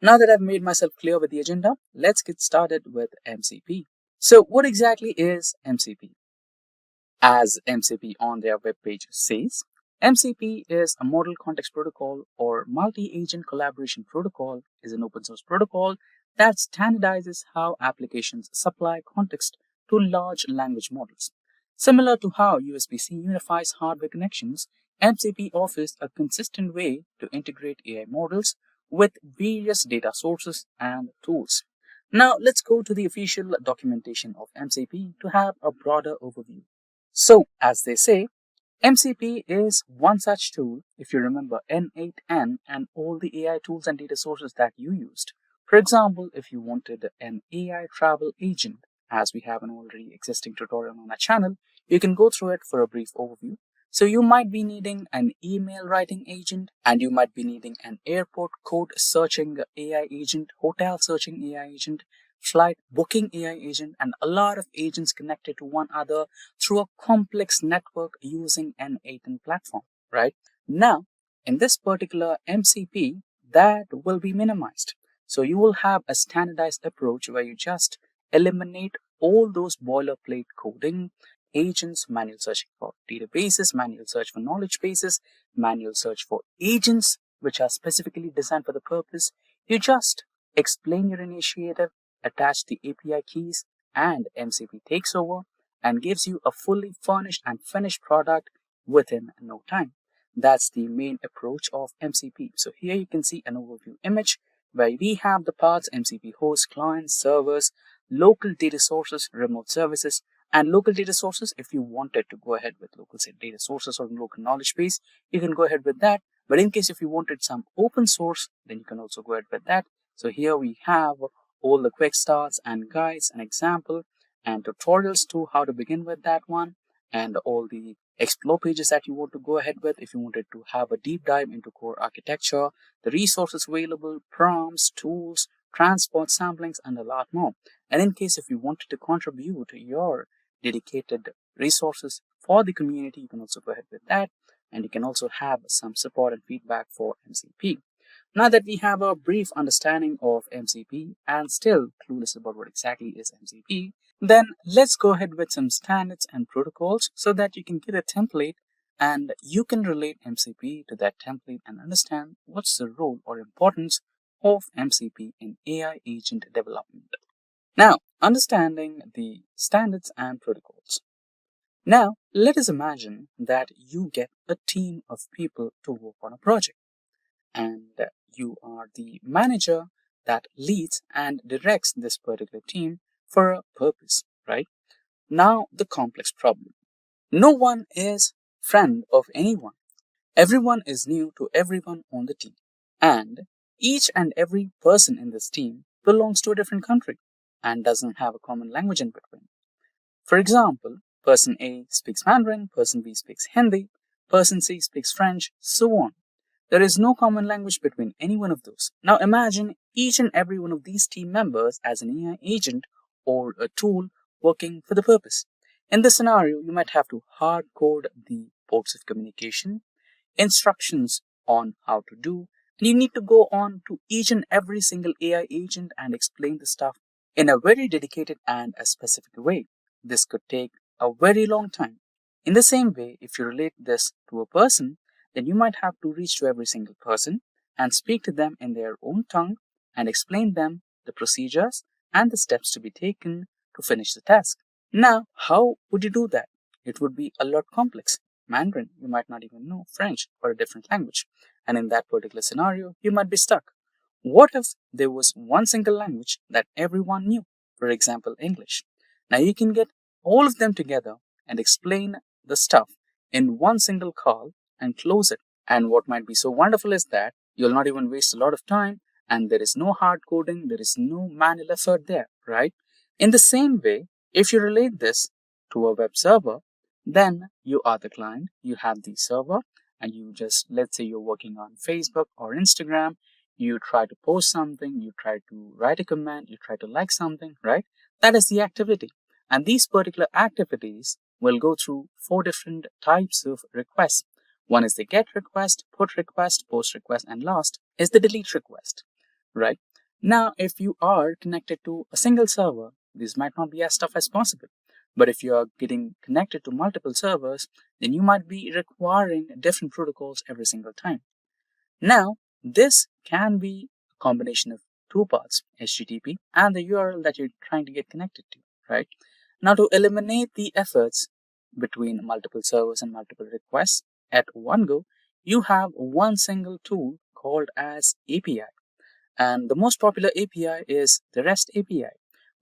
Now that I've made myself clear with the agenda, let's get started with MCP. So what exactly is MCP? As MCP on their webpage says, MCP is a Model Context Protocol or Multi-Agent Collaboration Protocol is an open source protocol that standardizes how applications supply context to large language models. Similar to how USB-C unifies hardware connections, MCP offers a consistent way to integrate AI models with various data sources and tools. Now let's go to the official documentation of MCP to have a broader overview. So, as they say, MCP is one such tool if you remember N8N and all the AI tools and data sources that you used. For example, if you wanted an AI travel agent, as we have an already existing tutorial on our channel, you can go through it for a brief overview. So you might be needing an email writing agent, and you might be needing an airport code searching AI agent, hotel searching AI agent, flight booking AI agent, and a lot of agents connected to one another through a complex network using an N8N platform, right? Now, in this particular MCP, that will be minimized. So you will have a standardized approach where you just eliminate all those boilerplate coding, agents, manual searching for databases, manual search for knowledge bases, manual search for agents, which are specifically designed for the purpose. You just explain your initiative, attach the API keys, and MCP takes over and gives you a fully furnished and finished product within no time. That's the main approach of MCP. So here you can see an overview image where we have the parts MCP host, clients, servers, local data sources, remote services, and local data sources. If you wanted to go ahead with local data sources or local knowledge base, you can go ahead with that. But in case if you wanted some open source, then you can also go ahead with that. So here we have all the quick starts and guides and example and tutorials to how to begin with that one, and all the explore pages that you want to go ahead with if you wanted to have a deep dive into core architecture, the resources available, prompts, tools, transport samplings, and a lot more. And in case if you wanted to contribute your dedicated resources for the community, you can also go ahead with that, and you can also have some support and feedback for MCP. Now that we have a brief understanding of MCP and still clueless about what exactly is MCP, then let's go ahead with some standards and protocols so that you can get a template and you can relate MCP to that template and understand what's the role or importance of MCP in AI agent development. Now, understanding the standards and protocols. Now, let us imagine that you get a team of people to work on a project, and you are the manager that leads and directs this particular team for a purpose, right? Now, the complex problem. No one is friend of anyone. Everyone is new to everyone on the team. And each and every person in this team belongs to a different country and doesn't have a common language in between. For example, person A speaks Mandarin, person B speaks Hindi, person C speaks French, so on. There is no common language between any one of those. Now imagine each and every one of these team members as an AI agent or a tool working for the purpose. In this scenario, you might have to hard code the ports of communication, instructions on how to do, And you need to go on to each and every single AI agent and explain the stuff in a very dedicated and a specific way. This could take a very long time. In the same way, if you relate this to a person, then you might have to reach to every single person and speak to them in their own tongue and explain them the procedures and the steps to be taken to finish the task. Now, how would you do that? It would be a lot complex. Mandarin, you might not even know French or a different language. And in that particular scenario, you might be stuck. What if there was one single language that everyone knew? For example, English. Now you can get all of them together and explain the stuff in one single call and close it. And what might be so wonderful is that you'll not even waste a lot of time and there is no hard coding, there is no manual effort there, right? In the same way, if you relate this to a web server, then you are the client, you have the server, and you just, let's say you're working on Facebook or Instagram, you try to post something, you try to write a comment, you try to like something, right? That is the activity. And these particular activities will go through 4 different types of requests. One is the get request, put request, post request, and last is the delete request, right? Now, if you are connected to a single server, this might not be as tough as possible. But if you are getting connected to multiple servers, then you might be requiring different protocols every single time. Now, this can be a combination of 2 parts, HTTP and the URL that you're trying to get connected to, right? Now, to eliminate the efforts between multiple servers and multiple requests at one go, you have one single tool called as API. And the most popular API is the REST API,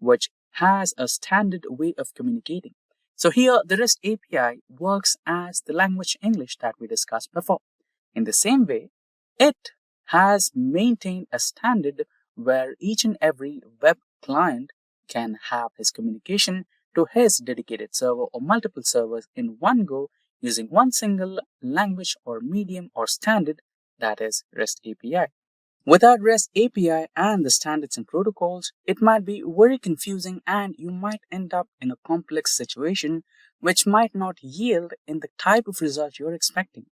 which has a standard way of communicating. So here, the REST API works as the language English that we discussed before. In the same way, it has maintained a standard where each and every web client can have his communication to his dedicated server or multiple servers in one go using one single language or medium or standard, that is REST API. Without REST API and the standards and protocols, it might be very confusing and you might end up in a complex situation which might not yield in the type of result you're expecting.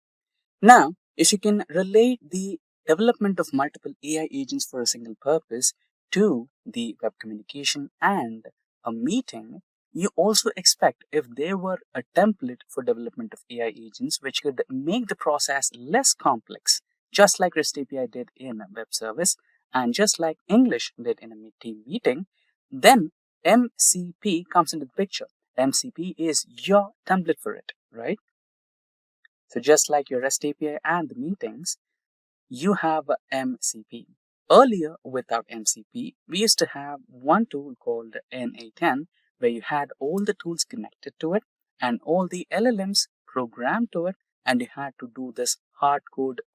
Now, if you can relate the development of multiple AI agents for a single purpose to the web communication and a meeting, you also expect if there were a template for development of AI agents which could make the process less complex, just like REST API did in a web service and just like English did in a team meeting, then MCP comes into the picture. MCP is your template for it, right? So just like your REST API and the meetings, you have a MCP. Earlier, without MCP, we used to have one tool called NA10, where you had all the tools connected to it and all the LLMs programmed to it, and you had to do this hard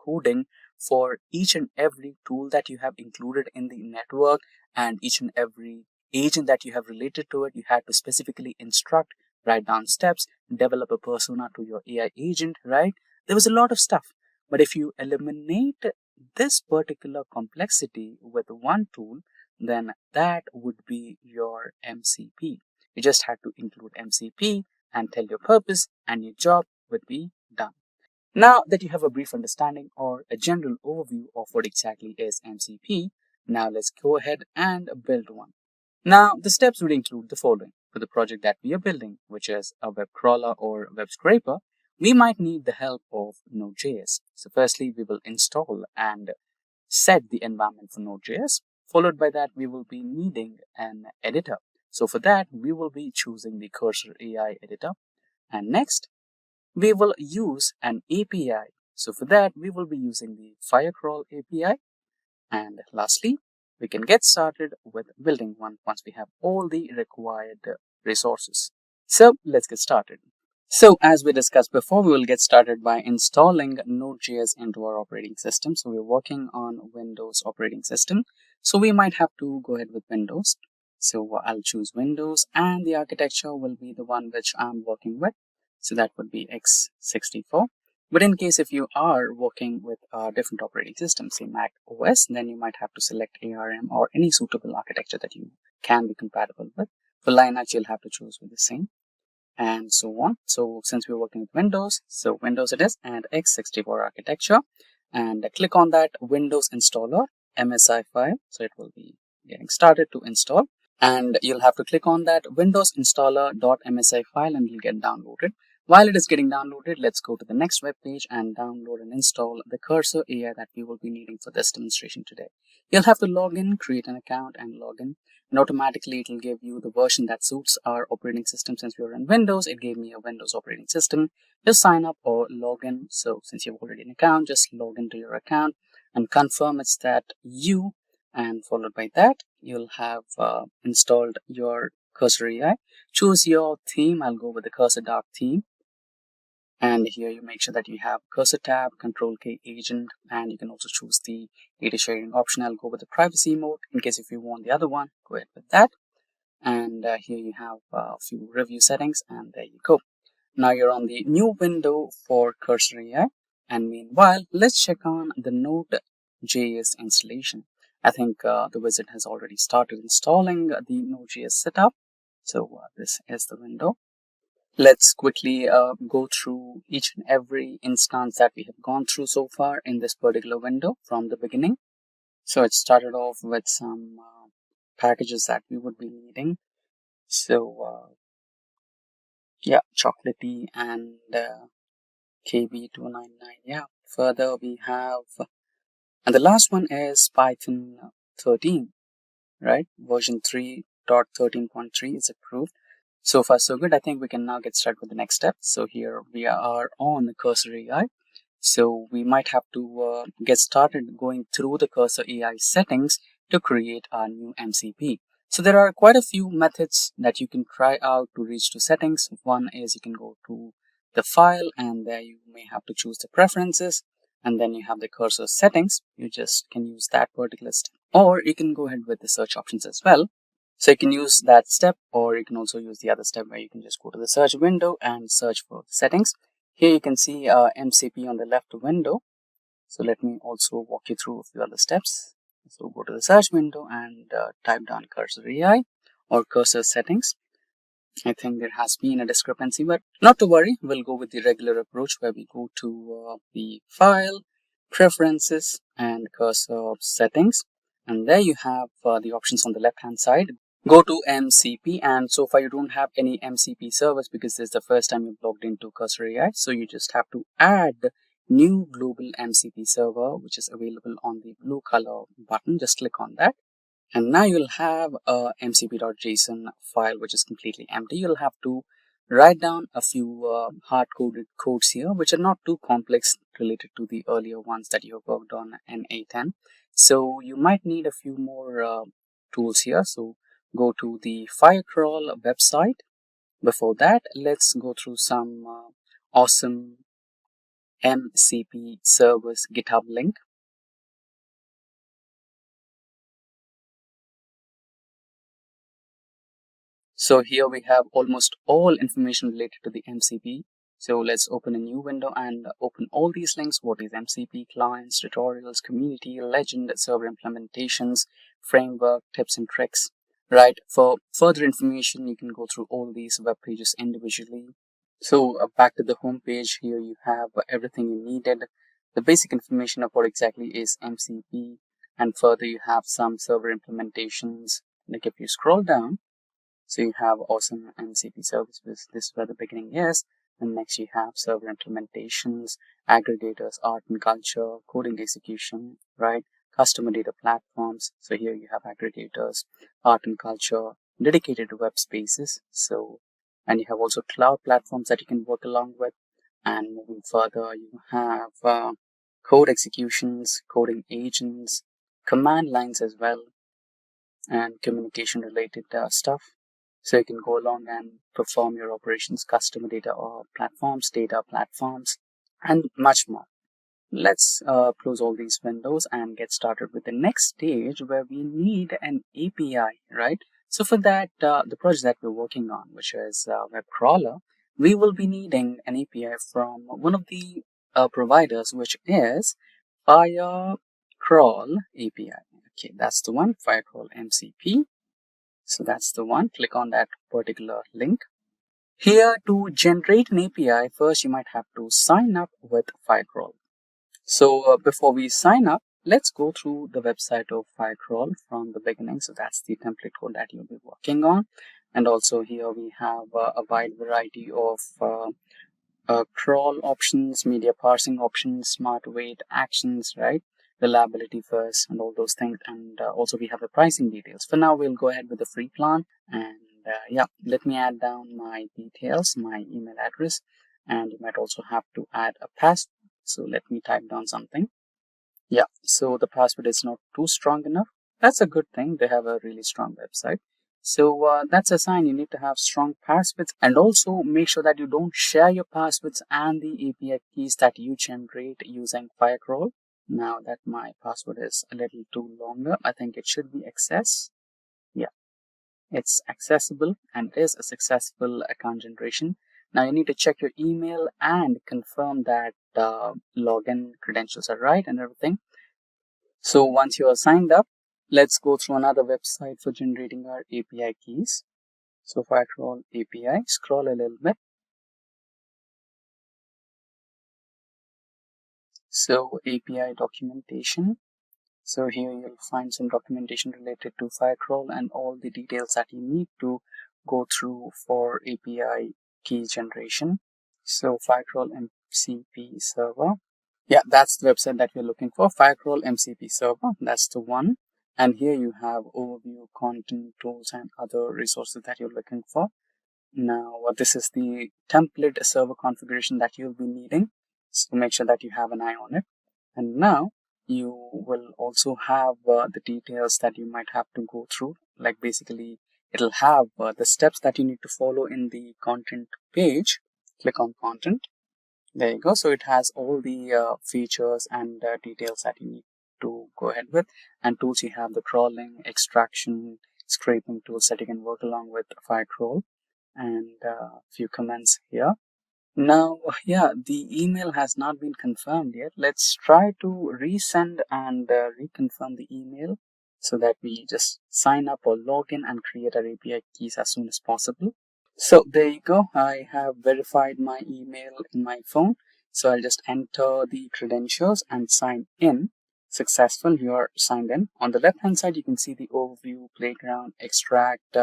coding for each and every tool that you have included in the network and each and every agent that you have related to it. You had to specifically instruct, write down steps, develop a persona to your AI agent, right? There was a lot of stuff. But if you eliminate this particular complexity with one tool, then that would be your MCP. You just had to include MCP and tell your purpose, and your job would be done. Now that you have a brief understanding or a general overview of what exactly is MCP, now let's go ahead and build one. Now, the steps would include the following. For the project that we are building, which is a web crawler or web scraper, we might need the help of Node.js. So firstly, we will install and set the environment for Node.js. Followed by that, we will be needing an editor. So for that, we will be choosing the Cursor AI editor. And next, we will use an API. So for that, we will be using the Firecrawl API. And lastly, we can get started with building one once we have all the required resources. So let's get started. So as we discussed before, we will get started by installing Node.js into our operating system. So we're working on Windows operating system. So we might have to go ahead with Windows. So I'll choose Windows and the architecture will be the one which I'm working with. So that would be x64. But in case if you are working with a different operating system, say Mac OS, then you might have to select ARM or any suitable architecture that you can be compatible with. For Linux, you'll have to choose with the same and so on. So since we're working with Windows, so Windows it is and x64 architecture. and click on that Windows installer MSI file. So it will be getting started to install, and you'll have to click on that Windows installer.msi file and it'll get downloaded. While it is getting downloaded, let's go to the next web page and download and install the Cursor AI that we will be needing for this demonstration today. You'll have to log in, create an account and log in, and automatically it will give you the version that suits our operating system. Since we are in Windows, it gave me a Windows operating system. Just sign up or log in. So since you have already an account, just log into your account and confirm it's that you, and followed by that you'll have installed your Cursor AI. Choose your theme. I'll go with the Cursor Dark theme, and here you make sure that you have Cursor tab, Control K agent, and you can also choose the data sharing option. I'll go with the privacy mode in case if you want the other one, go ahead with that. And here you have a few review settings, and there you go. Now you're on the new window for Cursor AI, and meanwhile let's check on the Node.js installation. I think the wizard has already started installing the Node.js setup. So this is the window. Let's quickly go through each and every instance that we have gone through so far in this particular window from the beginning. So it started off with some packages that we would be needing. So yeah, chocolatey and KB299. Yeah, further we have, and the last one is Python 13, right? Version 3.13.3 is approved. So far so good. I think we can now get started with the next step. So here we are on the Cursor AI. So we might have to get started going through the Cursor AI settings to create our new MCP. So there are quite a few methods that you can try out to reach to settings. One is you can go to the file, and there you may have to choose the preferences, and then you have the cursor settings. You just can use that particular step, or you can go ahead with the search options as well. So you can use that step, or you can also use the other step where you can just go to the search window and search for the settings. Here you can see MCP on the left window. So let me also walk you through a few other steps. So go to the search window and type down Cursor AI or cursor settings. I think there has been a discrepancy, but not to worry. We'll go with the regular approach where we go to the file, preferences, and cursor settings. And there you have the options on the left hand side. Go to MCP, and so far you don't have any MCP servers because this is the first time you've logged into Cursor AI. So you just have to add new global MCP server, which is available on the blue color button. Just click on that. And now you'll have a mcp.json file which is completely empty. You'll have to write down a few hard-coded codes here, which are not too complex related to the earlier ones that you have worked on in A10. So you might need a few more tools here. So go to the Firecrawl website. Before that, let's go through some awesome MCP servers GitHub link. So here we have almost all information related to the MCP. So let's open a new window and open all these links. What is MCP, clients, tutorials, community, legend, server implementations, framework, tips and tricks, right? For further information, you can go through all these web pages individually. So back to the home page, here you have everything you needed. The basic information of what exactly is MCP, and further you have some server implementations. Like if you scroll down, so you have awesome MCP services. This is where the beginning is. And next you have server implementations, aggregators, art and culture, coding execution, right? Customer data platforms. So here you have aggregators, art and culture, dedicated web spaces. So, and you have also cloud platforms that you can work along with. And moving further, you have code executions, coding agents, command lines as well, and communication related stuff. So you can go along and perform your operations, customer data or platforms, data platforms, and much more. Let's close all these windows and get started with the next stage where we need an API, right? So for that, the project that we're working on, which is web crawler, we will be needing an API from one of the providers, which is Firecrawl API. Okay, that's the one, Firecrawl MCP. So that's the one. Click on that particular link. Here, to generate an API, first you might have to sign up with Firecrawl. So before we sign up, let's go through the website of Firecrawl from the beginning. So that's the template code that you'll be working on. And also here we have a wide variety of crawl options, media parsing options, smart weight actions, right? Reliability first and all those things. And also we have the pricing details. For now, we'll go ahead with the free plan. And yeah, let me add down my details, my email address, and you might also have to add a password. So let me type down something. Yeah, so the password is not too strong enough. That's a good thing. They have a really strong website. So that's a sign you need to have strong passwords, and also make sure that you don't share your passwords and the API keys that you generate using Firecrawl. Now that my password is a little too longer, I think it should be access. Yeah, it's accessible and it is a successful account generation. Now you need to check your email and confirm that login credentials are right and everything. So once you are signed up, let's go through another website for generating our API keys. So Firecrawl API, scroll a little bit. So API documentation. So here you'll find some documentation related to Firecrawl and all the details that you need to go through for API key generation. So Firecrawl MCP server. Yeah, that's the website that we're looking for. Firecrawl MCP server. That's the one. And here you have overview, content, tools, and other resources that you're looking for. Now, this is the template server configuration that you'll be needing. So make sure that you have an eye on it. And now you will also have the details that you might have to go through. Like basically, it'll have the steps that you need to follow in the content page. Click on content. There you go. So it has all the features and details that you need to go ahead with. And tools, you have the crawling, extraction, scraping tools that you can work along with Firecrawl, and a few comments here. Now, yeah, the email has not been confirmed yet. Let's try to resend and reconfirm the email so that we just sign up or log in and create our API keys as soon as possible. So there you go. I have verified my email in my phone. So I'll just enter the credentials and sign in. Successful, you are signed in. On the left hand side, you can see the overview, playground, extract,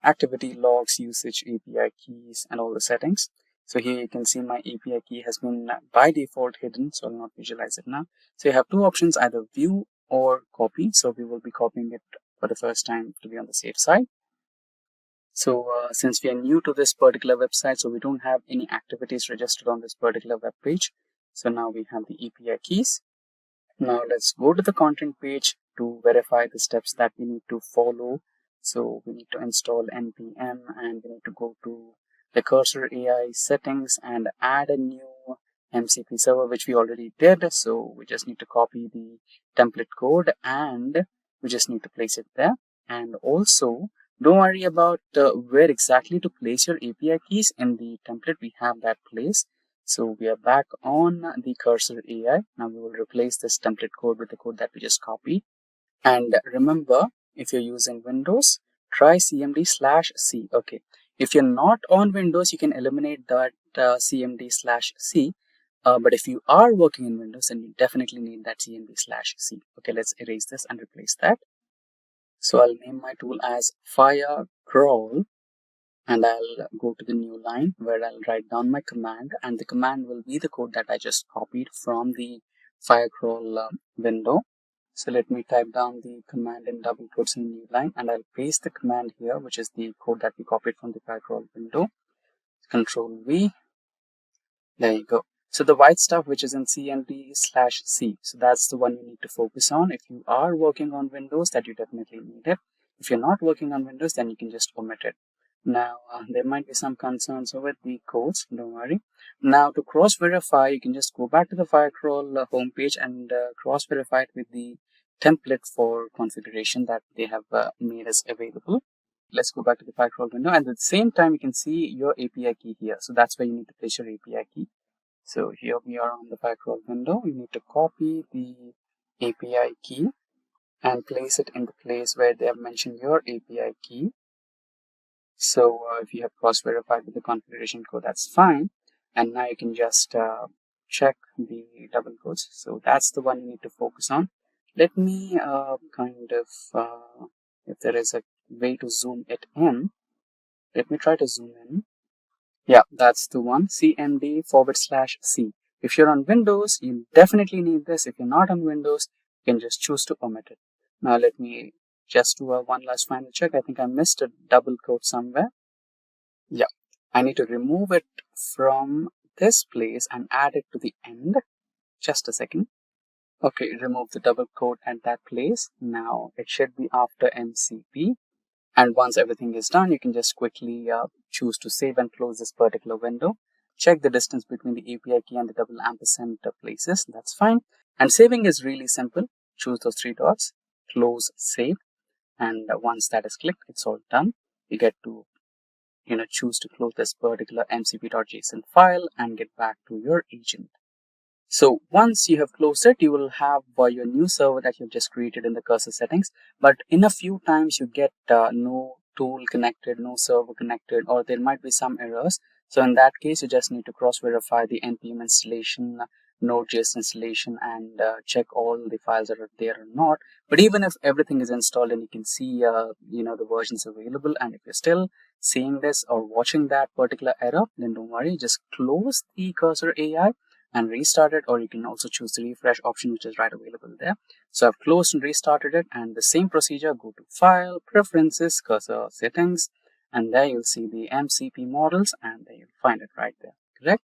activity logs, usage, API keys, and all the settings. So here you can see my API key has been by default hidden, so I'll not visualize it now. So you have two options, either view or copy. So we will be copying it for the first time to be on the safe side. So since we are new to this particular website, so we don't have any activities registered on this particular web page. So now we have the API keys. Now let's go to the content page to verify the steps that we need to follow. So we need to install npm and we need to go to the cursor AI settings and add a new MCP server, which we already did. So we just need to copy the template code and we just need to place it there. And also, don't worry about where exactly to place your API keys in the template. We have that place. So we are back on the cursor AI. Now we will replace this template code with the code that we just copied. And remember, if you're using Windows, try cmd/c. Okay. If you're not on Windows, you can eliminate that cmd/c. But if you are working in Windows, then you definitely need that cmd/c. Okay, let's erase this and replace that. So I'll name my tool as Firecrawl, and I'll go to the new line where I'll write down my command, and the command will be the code that I just copied from the Firecrawl window. So let me type down the command in double quotes in the new line, and I'll paste the command here, which is the code that we copied from the Firecrawl window. Control V. There you go. So the white stuff, which is in cmd/c, so that's the one you need to focus on. If you are working on Windows, that you definitely need it. If you're not working on Windows, then you can just omit it. Now, there might be some concerns with the codes, don't worry. Now, to cross-verify, you can just go back to the Firecrawl homepage and cross-verify it with the template for configuration that they have made us available. Let's go back to the Firecrawl window, and at the same time, you can see your API key here. So that's where you need to place your API key. So here we are on the Firecrawl window. You need to copy the API key and place it in the place where they have mentioned your API key. So if you have cross-verified with the configuration code, that's fine. And now you can just check the the double quotes. So that's the one you need to focus on. Let me if there is a way to zoom it in, let me try to zoom in. Yeah, that's the one, CMD/C. If you're on Windows, you definitely need this. If you're not on Windows, you can just choose to omit it. Now let me just do one last final check. I think I missed a double quote somewhere. Yeah, I need to remove it from this place and add it to the end. Just a second. Okay, remove the double quote at that place. Now it should be after MCP. And once everything is done, you can just quickly choose to save and close this particular window. Check the distance between the API key and the double ampersand places. That's fine. And saving is really simple. Choose those three dots, close, save. And once that is clicked, it's all done. You get to choose to close this particular mcp.json file and get back to your agent. So once you have closed it, you will have your new server that you've just created in the cursor settings. But in a few times you get no tool connected, no server connected, or there might be some errors. So in that case, you just need to cross-verify the npm installation, Node.js installation, and check all the files that are there or not. But even if everything is installed and you can see the versions available, and if you're still seeing this or watching that particular error, then don't worry, just close the cursor AI and restart it, or you can also choose the refresh option, which is right available there. So I've closed and restarted it, and the same procedure, go to File, Preferences, Cursor Settings, and there you'll see the MCP models, and there you'll find it right there, correct?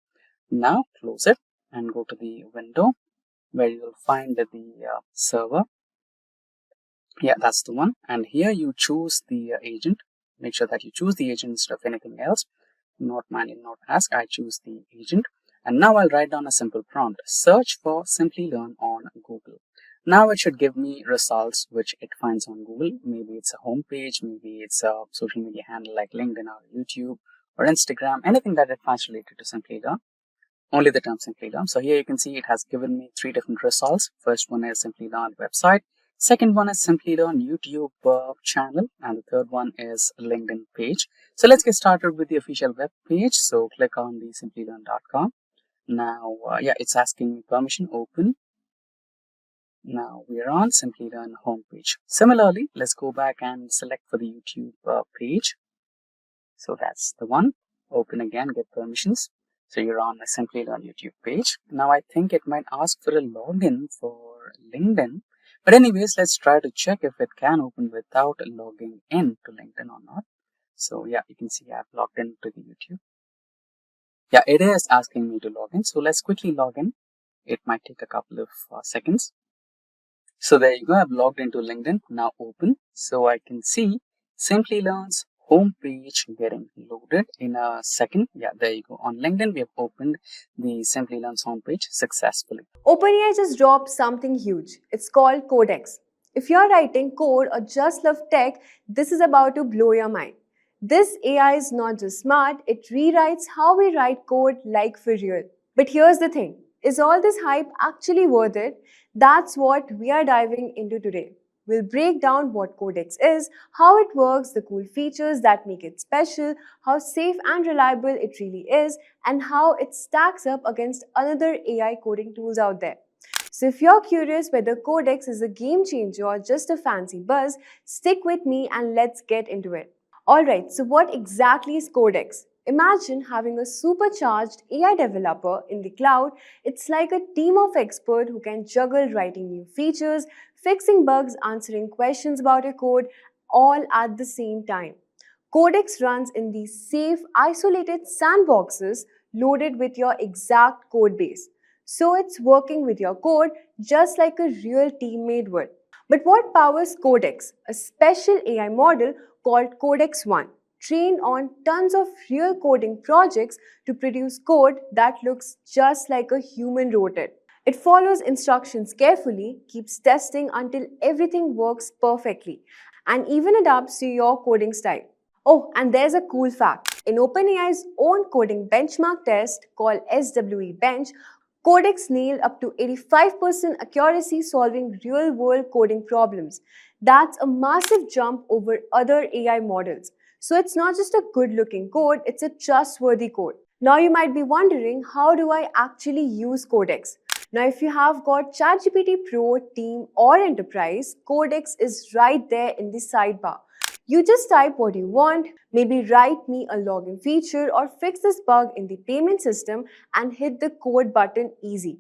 Now close it and go to the window where you'll find the server. Yeah, that's the one. And here you choose the agent. Make sure that you choose the agent instead of anything else. Not manual, not ask. I choose the agent. And now I'll write down a simple prompt. Search for Simplilearn on Google. Now it should give me results which it finds on Google. Maybe it's a home page, maybe it's a social media handle like LinkedIn or YouTube or Instagram, anything that it finds related to Simplilearn. Only the term Simplilearn. So here you can see it has given me 3 different results. First one is Simplilearn website. Second one is Simplilearn YouTube channel, and the third one is LinkedIn page. So let's get started with the official web page. So click on the simplilearn.com. Now, it's asking me permission, open. Now we are on Simplilearn homepage. Similarly, let's go back and select for the YouTube page. So that's the one. Open again, get permissions. So you're on the Simplilearn YouTube page. Now I think it might ask for a login for LinkedIn. But anyways, let's try to check if it can open without logging in to LinkedIn or not. So yeah, you can see I've logged into the YouTube. Yeah, it is asking me to log in. So let's quickly log in. It might take a couple of seconds. So there you go. I've logged into LinkedIn. Now open. So I can see Simplilearn's homepage getting loaded in a second. Yeah, there you go. On LinkedIn, we have opened the Simplilearn's homepage successfully. OpenAI just dropped something huge. It's called Codex. If you're writing code or just love tech, this is about to blow your mind. This AI is not just smart, it rewrites how we write code like for real. But here's the thing, is all this hype actually worth it? That's what we are diving into today. We'll break down what Codex is, how it works, the cool features that make it special, how safe and reliable it really is, and how it stacks up against other AI coding tools out there. So if you're curious whether Codex is a game changer or just a fancy buzz, stick with me and let's get into it. Alright, so what exactly is Codex? Imagine having a supercharged AI developer in the cloud. It's like a team of experts who can juggle writing new features, fixing bugs, answering questions about your code, all at the same time. Codex runs in these safe, isolated sandboxes loaded with your exact code base. So it's working with your code just like a real teammate would. But what powers Codex? A special AI model called Codex 1, trained on tons of real coding projects to produce code that looks just like a human wrote it. It follows instructions carefully, keeps testing until everything works perfectly, and even adapts to your coding style. Oh, and there's a cool fact. In OpenAI's own coding benchmark test called SWE Bench, Codex nailed up to 85% accuracy solving real-world coding problems. That's a massive jump over other AI models. So it's not just a good-looking code, it's a trustworthy code. Now you might be wondering, how do I actually use Codex? Now, if you have got ChatGPT Pro, Team or Enterprise, Codex is right there in the sidebar. You just type what you want, maybe write me a login feature or fix this bug in the payment system and hit the code button easy.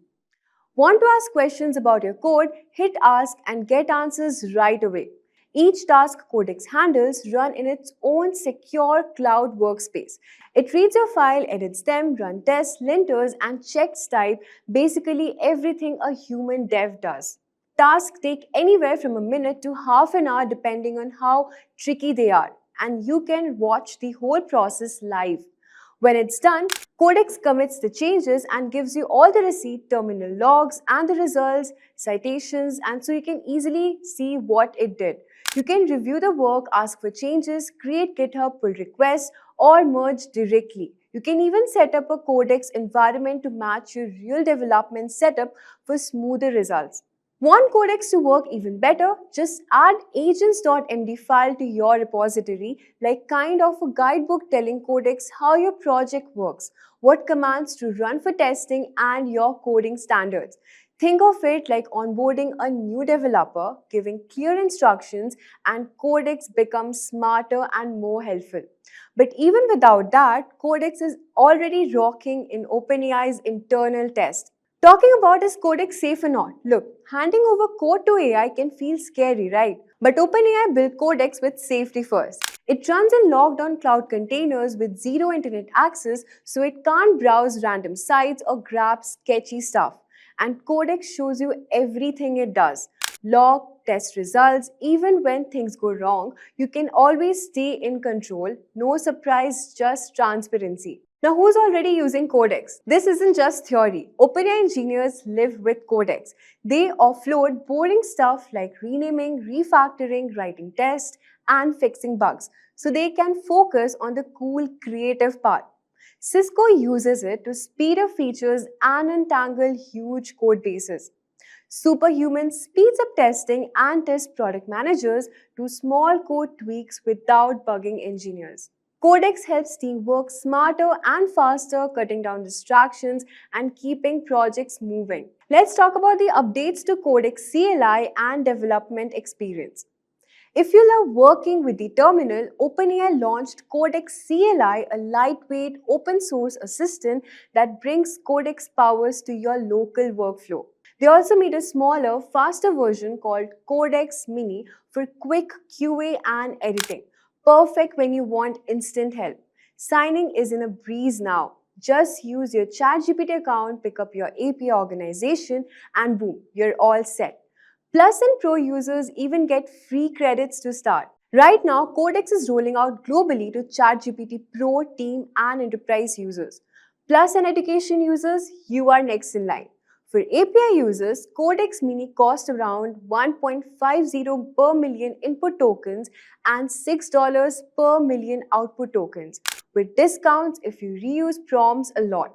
Want to ask questions about your code? Hit ask and get answers right away. Each task Codex handles run in its own secure cloud workspace. It reads your file, edits them, runs tests, linters, and checks type, basically everything a human dev does. Tasks take anywhere from a minute to half an hour depending on how tricky they are, and you can watch the whole process live. When it's done, Codex commits the changes and gives you all the receipt, terminal logs, and the results, citations, and so you can easily see what it did. You can review the work, ask for changes, create GitHub pull requests, or merge directly. You can even set up a Codex environment to match your real development setup for smoother results. Want Codex to work even better? Just add agents.md file to your repository, like kind of a guidebook telling Codex how your project works, what commands to run for testing, and your coding standards. Think of it like onboarding a new developer, giving clear instructions, and Codex becomes smarter and more helpful. But even without that, Codex is already rocking in OpenAI's internal test. Talking about is Codex safe or not? Look, handing over code to AI can feel scary, right? But OpenAI built Codex with safety first. It runs in locked down cloud containers with zero internet access, so it can't browse random sites or grab sketchy stuff. And Codex shows you everything it does. Log, test results, even when things go wrong, you can always stay in control. No surprise, just transparency. Now, who's already using Codex? This isn't just theory. OpenAI engineers live with Codex. They offload boring stuff like renaming, refactoring, writing tests, and fixing bugs, so they can focus on the cool, creative part. Cisco uses it to speed up features and untangle huge code bases. Superhuman speeds up testing and test product managers to small code tweaks without bugging engineers. Codex helps team work smarter and faster, cutting down distractions and keeping projects moving. Let's talk about the updates to Codex CLI and development experience. If you love working with the terminal, OpenAI launched Codex CLI, a lightweight open source assistant that brings Codex powers to your local workflow. They also made a smaller, faster version called Codex Mini for quick QA and editing. Perfect when you want instant help. Signing is in a breeze now. Just use your ChatGPT account, pick up your API organization, and boom, you're all set. Plus and Pro users even get free credits to start. Right now, Codex is rolling out globally to ChatGPT Pro, Team, and Enterprise users. Plus and Education users, you are next in line. For API users, Codex Mini costs around 1.50 per million input tokens and $6 per million output tokens, with discounts if you reuse prompts a lot.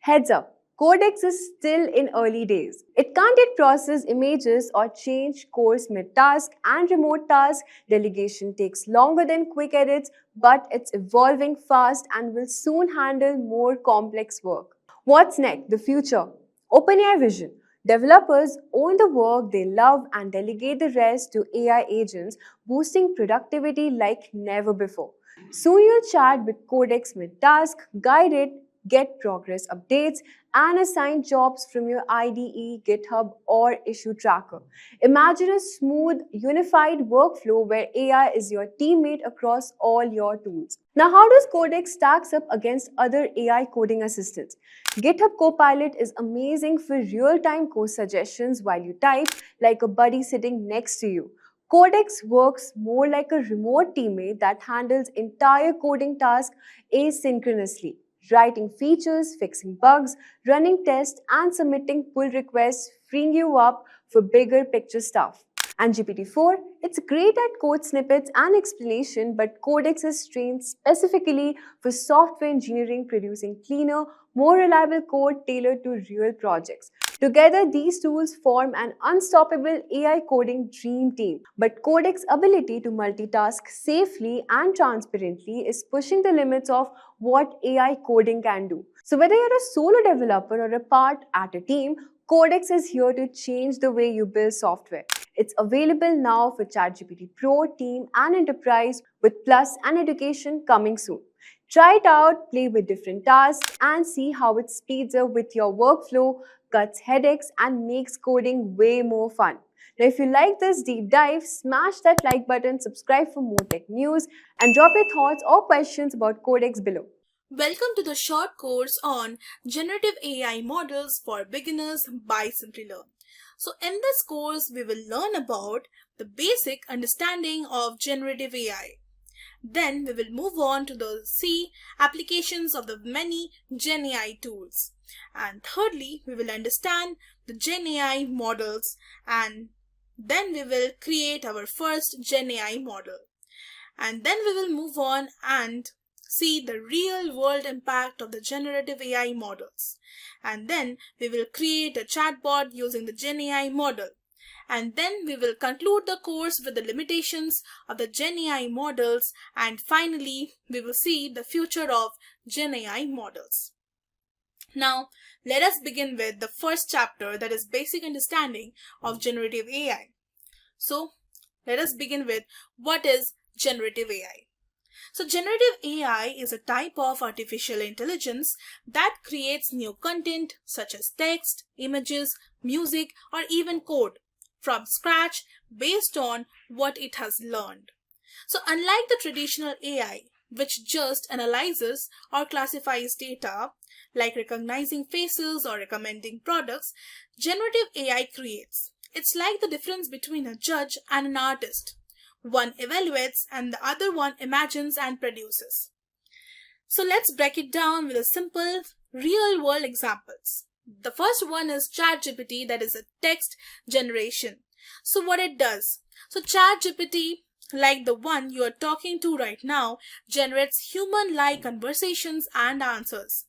Heads up, Codex is still in early days. It can't yet process images or change course mid-task, and remote task delegation takes longer than quick edits, but it's evolving fast and will soon handle more complex work. What's next? The future. OpenAI vision. Developers own the work they love and delegate the rest to AI agents, boosting productivity like never before. Soon you'll chat with Codex mid-task, guide it, get progress updates, and assign jobs from your IDE, GitHub, or issue tracker. Imagine a smooth, unified workflow where AI is your teammate across all your tools. Now, how does Codex stacks up against other AI coding assistants? GitHub Copilot is amazing for real-time code suggestions while you type, like a buddy sitting next to you. Codex works more like a remote teammate that handles entire coding tasks asynchronously, writing features, fixing bugs, running tests, and submitting pull requests, freeing you up for bigger picture stuff. And GPT-4, it's great at code snippets and explanation, but Codex is trained specifically for software engineering, producing cleaner, more reliable code tailored to real projects. Together, these tools form an unstoppable AI coding dream team. But Codex's ability to multitask safely and transparently is pushing the limits of what AI coding can do. So whether you're a solo developer or a part at a team, Codex is here to change the way you build software. It's available now for ChatGPT Pro, Team, and Enterprise, with Plus and Education coming soon. Try it out, play with different tasks, and see how it speeds up with your workflow, cuts headaches, and makes coding way more fun. Now, if you like this deep dive, smash that like button, subscribe for more tech news, and drop your thoughts or questions about Codex below. Welcome to the short course on Generative AI Models for Beginners by Simplilearn. So in this course, we will learn about the basic understanding of Generative AI. Then we will move on to the C applications of the many GenAI tools. And thirdly, we will understand the GenAI models, and then we will create our first GenAI model. And then we will move on and see the real world impact of the generative AI models. And then we will create a chatbot using the GenAI model. And then we will conclude the course with the limitations of the GenAI models, and finally we will see the future of GenAI models. Now let us begin with the first chapter, that is basic understanding of generative AI. So let us begin with what is generative AI. So generative AI is a type of artificial intelligence that creates new content such as text, images, music, or even code from scratch based on what it has learned. So unlike the traditional AI, which just analyzes or classifies data, like recognizing faces or recommending products, generative AI creates. It's like the difference between a judge and an artist. One evaluates and the other one imagines and produces. So let's break it down with a simple real world examples. The first one is ChatGPT, that is a text generation. So what it does? So ChatGPT, like the one you are talking to right now, generates human-like conversations and answers.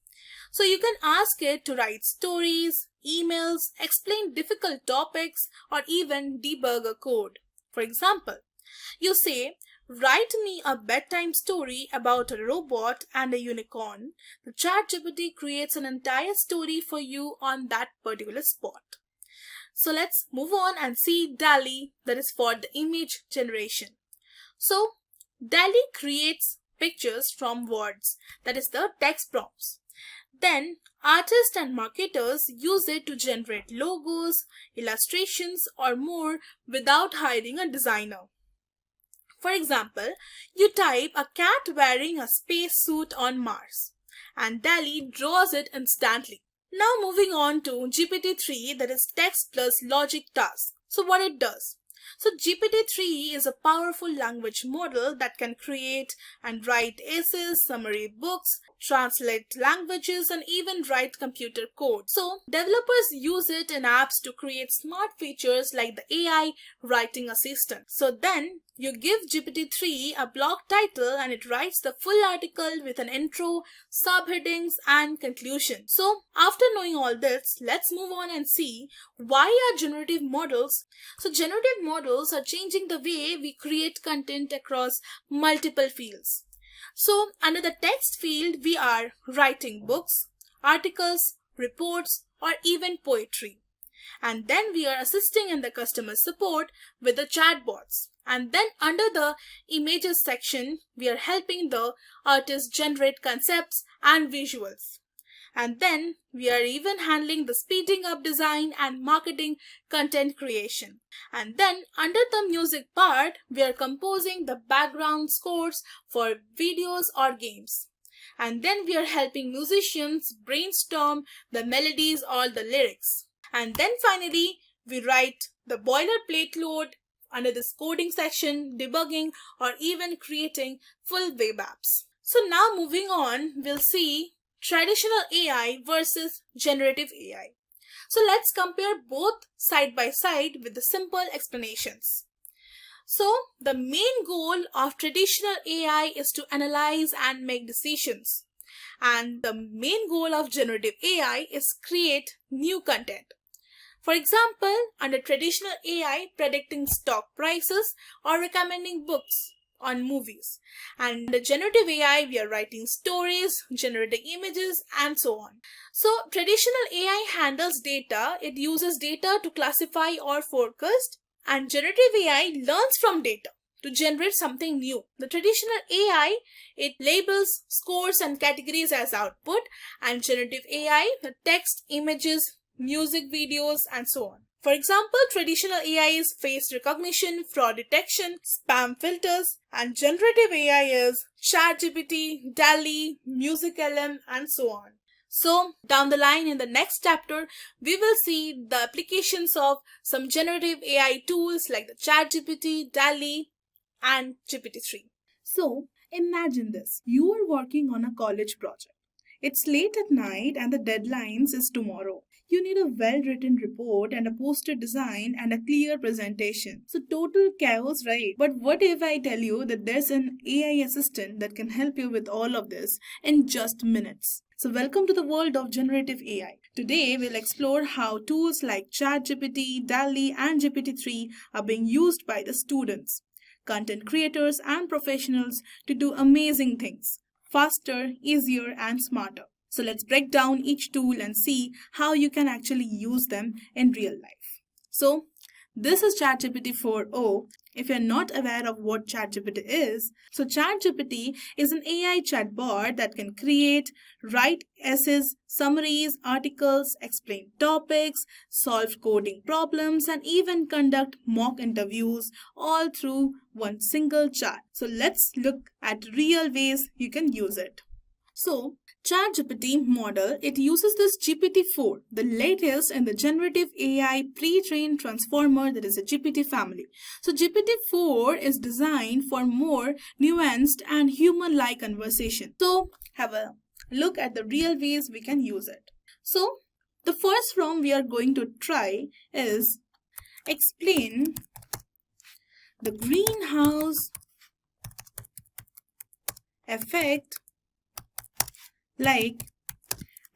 So you can ask it to write stories, emails, explain difficult topics, or even debug a code. For example, you say, write me a bedtime story about a robot and a unicorn. The ChatGPT creates an entire story for you on that particular spot. So let's move on and see DALL-E, that is for the image generation. So DALL-E creates pictures from words, that is the text prompts. Then artists and marketers use it to generate logos, illustrations, or more without hiring a designer. For example, you type a cat wearing a space suit on Mars, and DALL-E draws it instantly. Now moving on to GPT-3, that is text plus logic task. So what it does? So GPT-3 is a powerful language model that can create and write essays, summary books, translate languages, and even write computer code. So developers use it in apps to create smart features like the AI writing assistant. So then you give GPT-3 a blog title and it writes the full article with an intro, subheadings, and conclusion. So after knowing all this, let's move on and see why are generative models. So generative models are changing the way we create content across multiple fields. So under the text field, we are writing books, articles, reports, or even poetry. And then we are assisting in the customer support with the chatbots. And then under the images section, we are helping the artist generate concepts and visuals. And then we are even handling the speeding up design and marketing content creation. And then under the music part, we are composing the background scores for videos or games. And then we are helping musicians brainstorm the melodies or the lyrics. And then finally, we write the boilerplate code under this coding section, debugging, or even creating full web apps. So now moving on, we'll see traditional AI versus generative AI. So let's compare both side by side with the simple explanations. So the main goal of traditional AI is to analyze and make decisions. And the main goal of generative AI is create new content. For example, under traditional AI, predicting stock prices or recommending books. on movies. And the generative AI, we are writing stories, generating images, and so on. So traditional AI handles data. It uses data to classify or forecast, and generative AI learns from data to generate something new. The traditional AI, it labels, scores, and categories as output, and generative AI, the text, images, music videos, and so on. For example, traditional AI is face recognition, fraud detection, spam filters, and generative AI is ChatGPT, DALL-E, Music LM, and so on. So down the line in the next chapter, we will see the applications of some generative AI tools like the ChatGPT, DALL-E, and GPT-3. So imagine this. You are working on a college project. It's late at night and the deadlines is tomorrow. You need a well-written report and a poster design and a clear presentation. So total chaos, right? But what if I tell you that there's an AI assistant that can help you with all of this in just minutes? So welcome to the world of generative AI. Today we'll explore how tools like ChatGPT, DALL-E, and GPT-3 are being used by the students, content creators, and professionals to do amazing things faster, easier, and smarter. So let's break down each tool and see how you can actually use them in real life. So this is ChatGPT 4.0. If you're not aware of what ChatGPT is, so ChatGPT is an AI chatbot that can create, write essays, summaries, articles, explain topics, solve coding problems, and even conduct mock interviews all through one single chat. So let's look at real ways you can use it. So ChatGPT model, it uses this GPT-4, the latest in the generative AI pre-trained transformer that is a GPT family. So GPT-4 is designed for more nuanced and human-like conversation. So have a look at the real ways we can use it. So the first prompt we are going to try is explain the greenhouse effect like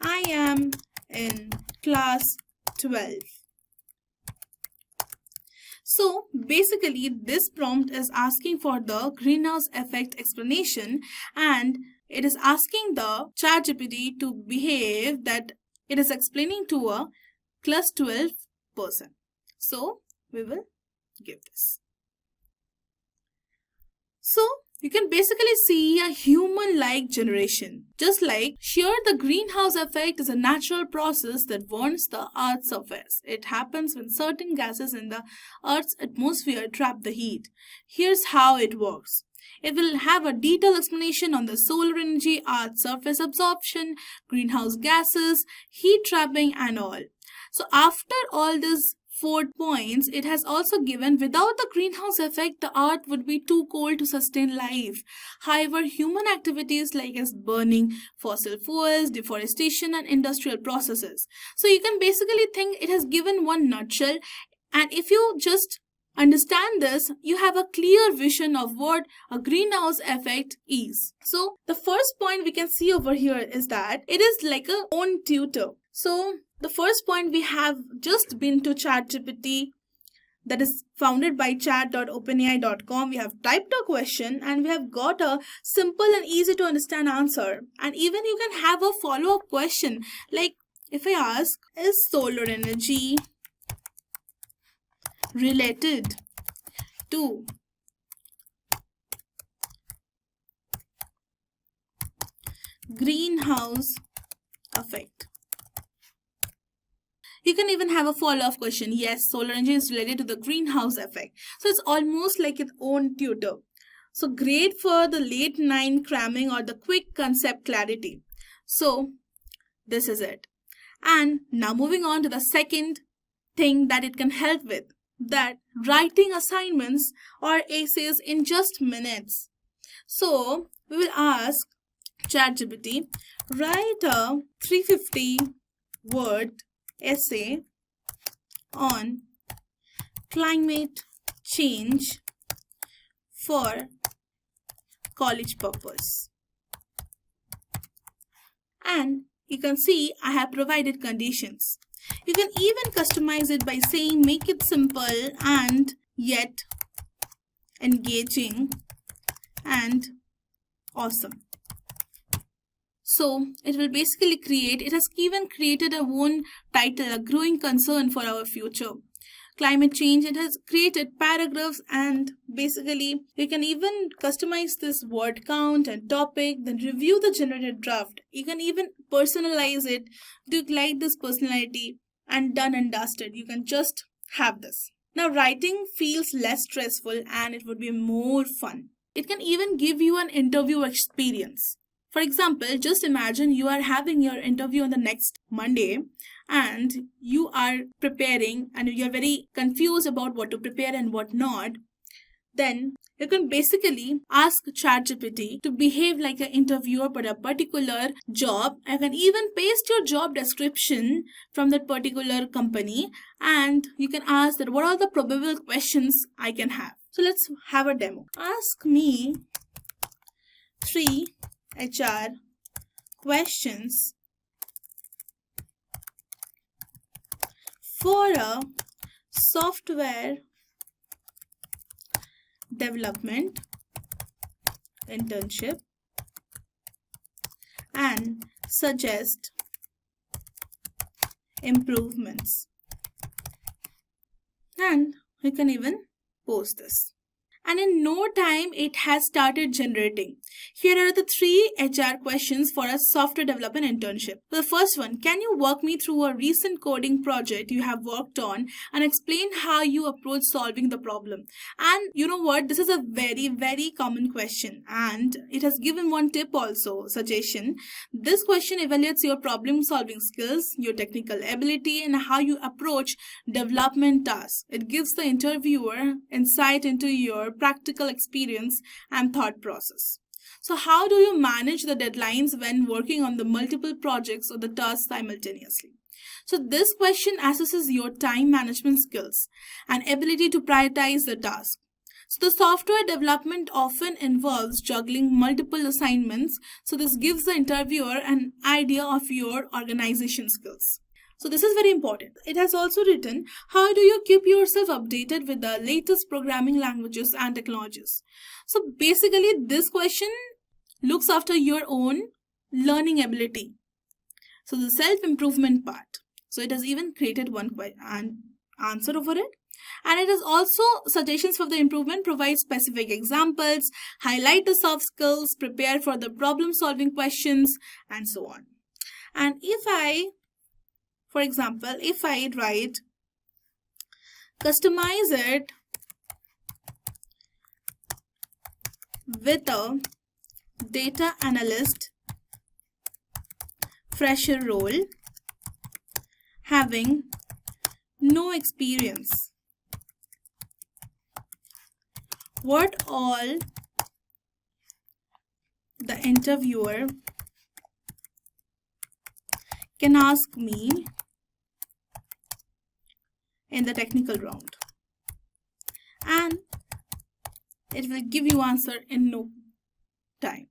I am in class 12. So basically this prompt is asking for the greenhouse effect explanation, and it is asking the ChatGPT to behave that it is explaining to a class 12 person. So we will give this. So you can basically see a human-like generation. Just like, sure, the greenhouse effect is a natural process that warms the Earth's surface. It happens when certain gases in the Earth's atmosphere trap the heat. Here's how it works. It will have a detailed explanation on the solar energy, Earth's surface absorption, greenhouse gases, heat trapping, and all. So after all this 4 points, it has also given without the greenhouse effect, the Earth would be too cold to sustain life. However, human activities like as burning fossil fuels, deforestation, and industrial processes. So you can basically think it has given one nutshell, and if you just understand this, you have a clear vision of what a greenhouse effect is. So the first point we can see over here is that it is like a own tutor. So the first point, we have just been to ChatGPT, that is founded by chat.openai.com. We have typed a question and we have got a simple and easy to understand answer. And even you can have a follow-up question. Like if I ask, is solar energy related to greenhouse effect? You can even have a follow-up question. Yes, solar energy is related to the greenhouse effect. So it's almost like its own tutor. So great for the late night cramming or the quick concept clarity. So this is it. And now moving on to the second thing that it can help with, that writing assignments or essays in just minutes. So we will ask ChatGPT, write a 350-word essay on climate change for college purpose. And you can see I have provided conditions. You can even customize it by saying make it simple and yet engaging and awesome. So it will basically it has even created a own title, a growing concern for our future. Climate change, it has created paragraphs, and basically you can even customize this word count and topic, then review the generated draft. You can even personalize it. Do you like this personality? And done and dusted. You can just have this. Now writing feels less stressful and it would be more fun. It can even give you an interview experience. For example, just imagine you are having your interview on the next Monday and you are preparing and you're very confused about what to prepare and what not. Then you can basically ask ChatGPT to behave like an interviewer for a particular job. You can even paste your job description from that particular company and you can ask that what are the probable questions I can have. So let's have a demo. Ask me 3 HR questions for a software development internship and suggest improvements. And we can even post this. And in no time, it has started generating. Here are the 3 HR questions for a software development internship. The first one, can you walk me through a recent coding project you have worked on and explain how you approach solving the problem? And you know what? This is a very, very common question. And it has given one tip also, suggestion. This question evaluates your problem solving skills, your technical ability, and how you approach development tasks. It gives the interviewer insight into your practical experience and thought process. So how do you manage the deadlines when working on the multiple projects or the tasks simultaneously? So this question assesses your time management skills and ability to prioritize the task. So the software development often involves juggling multiple assignments. So this gives the interviewer an idea of your organization skills. So this is very important. It has also written, how do you keep yourself updated with the latest programming languages and technologies? So basically this question looks after your own learning ability. So the self-improvement part. So it has even created one answer over it. And it has also suggestions for the improvement, provide specific examples, highlight the soft skills, prepare for the problem-solving questions, and so on. And for example, if I write, customize it with a data analyst fresher role, having no experience, what all the interviewer can ask me in the technical round, and it will give you answer in no time.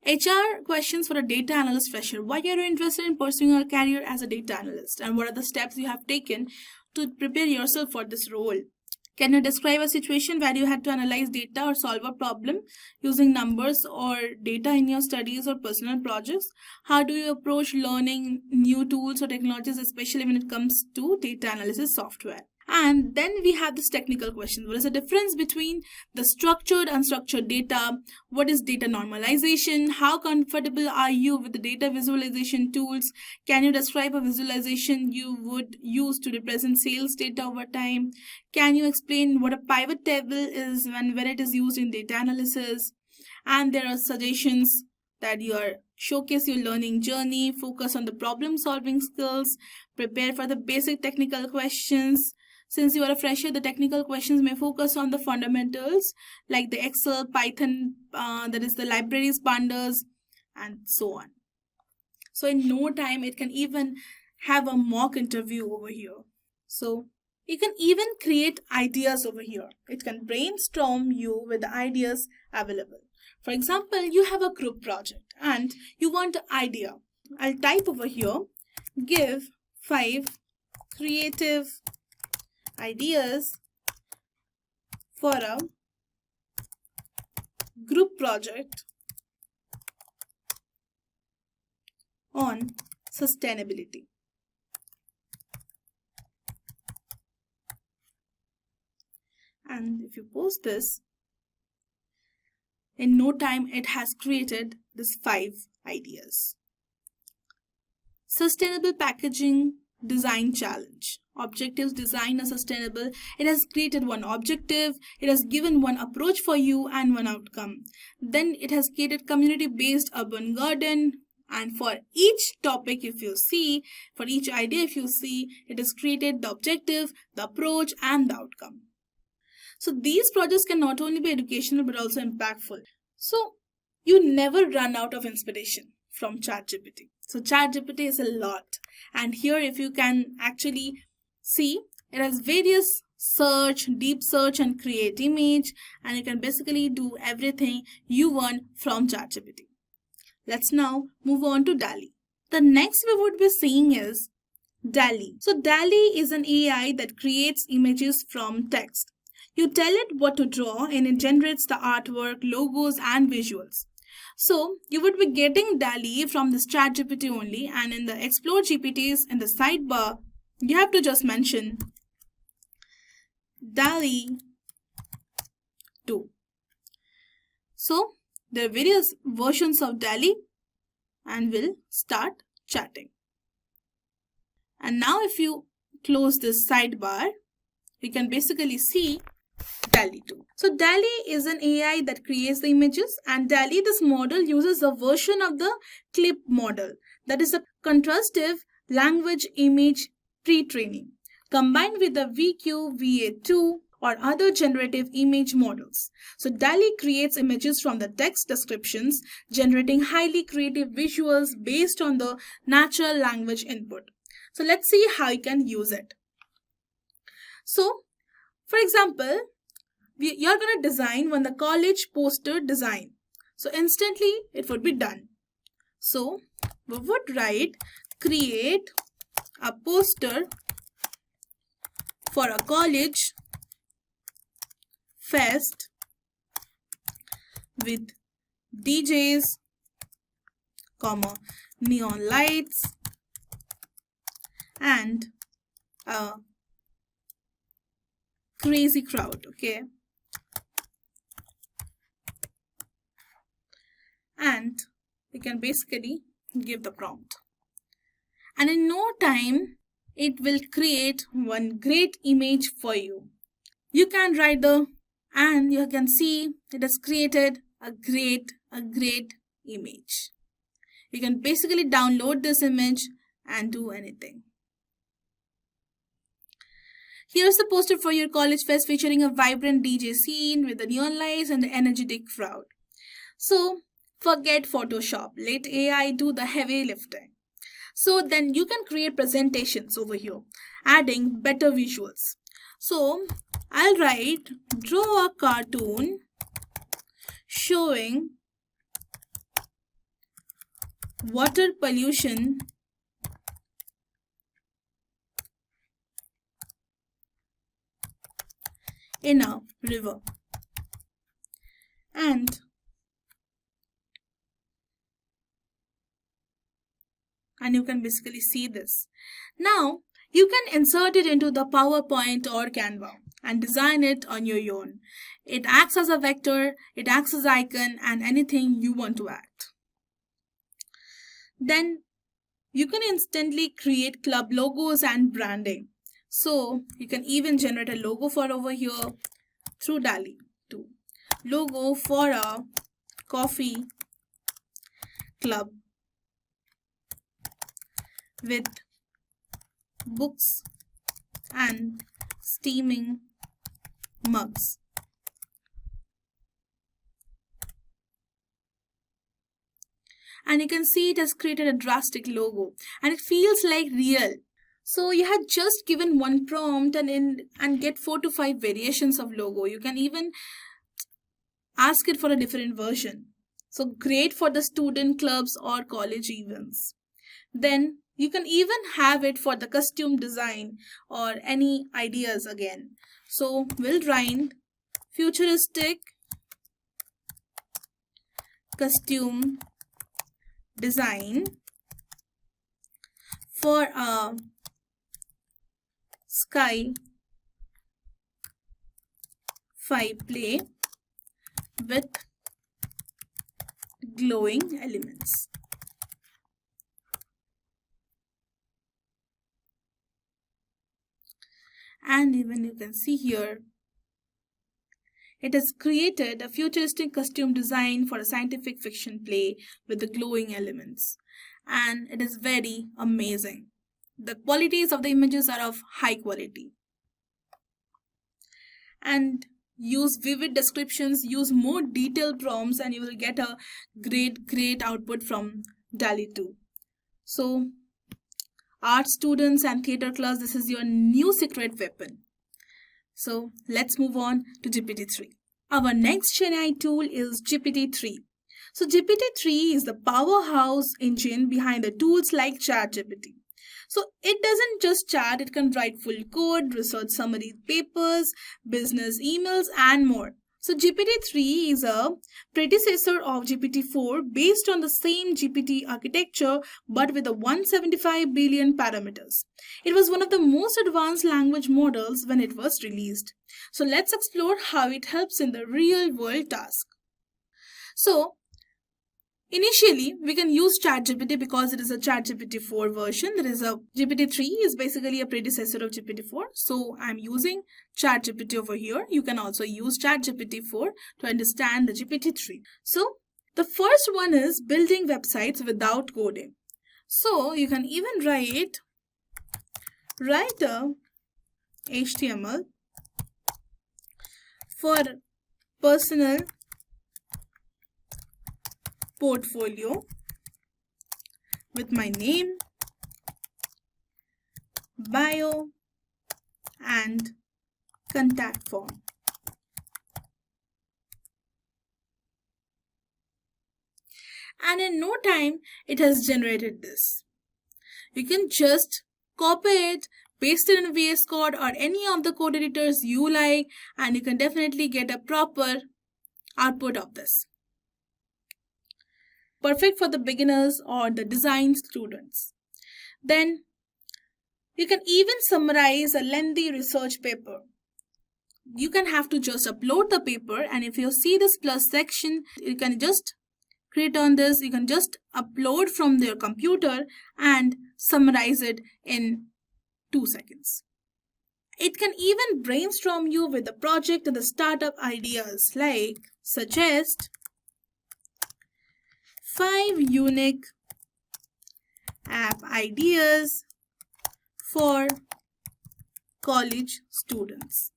HR questions for a data analyst fresher. Why are you interested in pursuing a career as a data analyst, and what are the steps you have taken to prepare yourself for this role? Can you describe a situation where you had to analyze data or solve a problem using numbers or data in your studies or personal projects? How do you approach learning new tools or technologies, especially when it comes to data analysis software? And then we have this technical question. What is the difference between the structured and unstructured data? What is data normalization? How comfortable are you with the data visualization tools? Can you describe a visualization you would use to represent sales data over time? Can you explain what a pivot table is when it is used in data analysis? And there are suggestions that you showcase your learning journey, focus on the problem solving skills, prepare for the basic technical questions. Since you are a fresher, the technical questions may focus on the fundamentals like the Excel, Python, that is the libraries, pandas, and so on. So in no time, it can even have a mock interview over here. So you can even create ideas over here. It can brainstorm you with the ideas available. For example, you have a group project and you want an idea. I'll type over here, give 5 creative ideas for a group project on sustainability. And if you post this, in no time it has created these 5 ideas. Sustainable packaging design challenge. Objectives: design a sustainable. It has created one objective, it has given one approach for you and one outcome. Then it has created community-based urban garden, and for each topic if you see, for each idea if you see, it has created the objective, the approach and the outcome. So these projects can not only be educational but also impactful. So you never run out of inspiration from ChatGPT. So ChatGPT is a lot, and here if you can actually see, it has various search, deep search and create image, and you can basically do everything you want from ChatGPT. Let's now move on to DALL-E. The next we would be seeing is DALL-E. So DALL-E is an AI that creates images from text. You tell it what to draw and it generates the artwork, logos and visuals. So you would be getting DALL-E from this ChatGPT only, and in the Explore GPTs in the sidebar, you have to just mention DALL-E 2. So there are various versions of DALL-E, and we'll start chatting. And now if you close this sidebar, you can basically see DALL-E 2. So DALL-E is an AI that creates the images, and DALL-E, this model, uses a version of the CLIP model, that is a contrastive language image pre-training, combined with the VQ-VA2 or other generative image models. So DALL-E creates images from the text descriptions, generating highly creative visuals based on the natural language input. So let's see how you can use it. So for example, you're going to design the college poster design. So instantly it would be done. So we would write create a poster for a college fest with DJs, neon lights and a crazy crowd, okay? And you can basically give the prompt. And in no time, it will create one great image for you. You can write and you can see it has created a great image. You can basically download this image and do anything. Here's the poster for your college fest featuring a vibrant DJ scene with the neon lights and the energetic crowd. So forget Photoshop, let AI do the heavy lifting. So then you can create presentations over here, adding better visuals. So I'll write, draw a cartoon showing water pollution in a river. And you can basically see this. Now you can insert it into the PowerPoint or Canva and design it on your own. It acts as a vector, it acts as an icon, and anything you want to add. Then you can instantly create club logos and branding. So you can even generate a logo for over here through DALL-E 2. Logo for a coffee club with books and steaming mugs. And you can see it has created a drastic logo and it feels like real. So you had just given one prompt and get 4 to 5 variations of logo. You can even ask it for a different version. So great for the student clubs or college events. Then you can even have it for the costume design or any ideas again. So we'll write futuristic costume design for a sci-fi play with glowing elements. And even you can see here, it has created a futuristic costume design for a scientific fiction play with the glowing elements. And it is very amazing. The qualities of the images are of high quality. And use vivid descriptions, use more detailed prompts, and you will get a great output from DALL-E 2. So, art students and theater class, this is your new secret weapon. So, let's move on to GPT-3. Our next genai tool is GPT-3. So, GPT-3 is the powerhouse engine behind the tools like ChatGPT. So it doesn't just chat, it can write full code, research summary papers, business emails, and more. So GPT-3 is a predecessor of GPT-4 based on the same GPT architecture but with a 175 billion parameters. It was one of the most advanced language models when it was released. So let's explore how it helps in the real world task. So initially, we can use ChatGPT because it is a ChatGPT 4 version. There is a GPT-3 is basically a predecessor of GPT-4. So I'm using ChatGPT over here. You can also use ChatGPT 4 to understand the GPT-3. So the first one is building websites without coding. So you can even write a HTML for personal portfolio with my name, bio, and contact form. And in no time, it has generated this. You can just copy it, paste it in VS Code or any of the code editors you like, and you can definitely get a proper output of this. Perfect for the beginners or the design students. Then you can even summarize a lengthy research paper. You can have to just upload the paper, and if you see this plus section, you can just click on this. You can just upload from your computer and summarize it in 2 seconds. It can even brainstorm you with the project and the startup ideas, like suggest 5 unique app ideas for college students.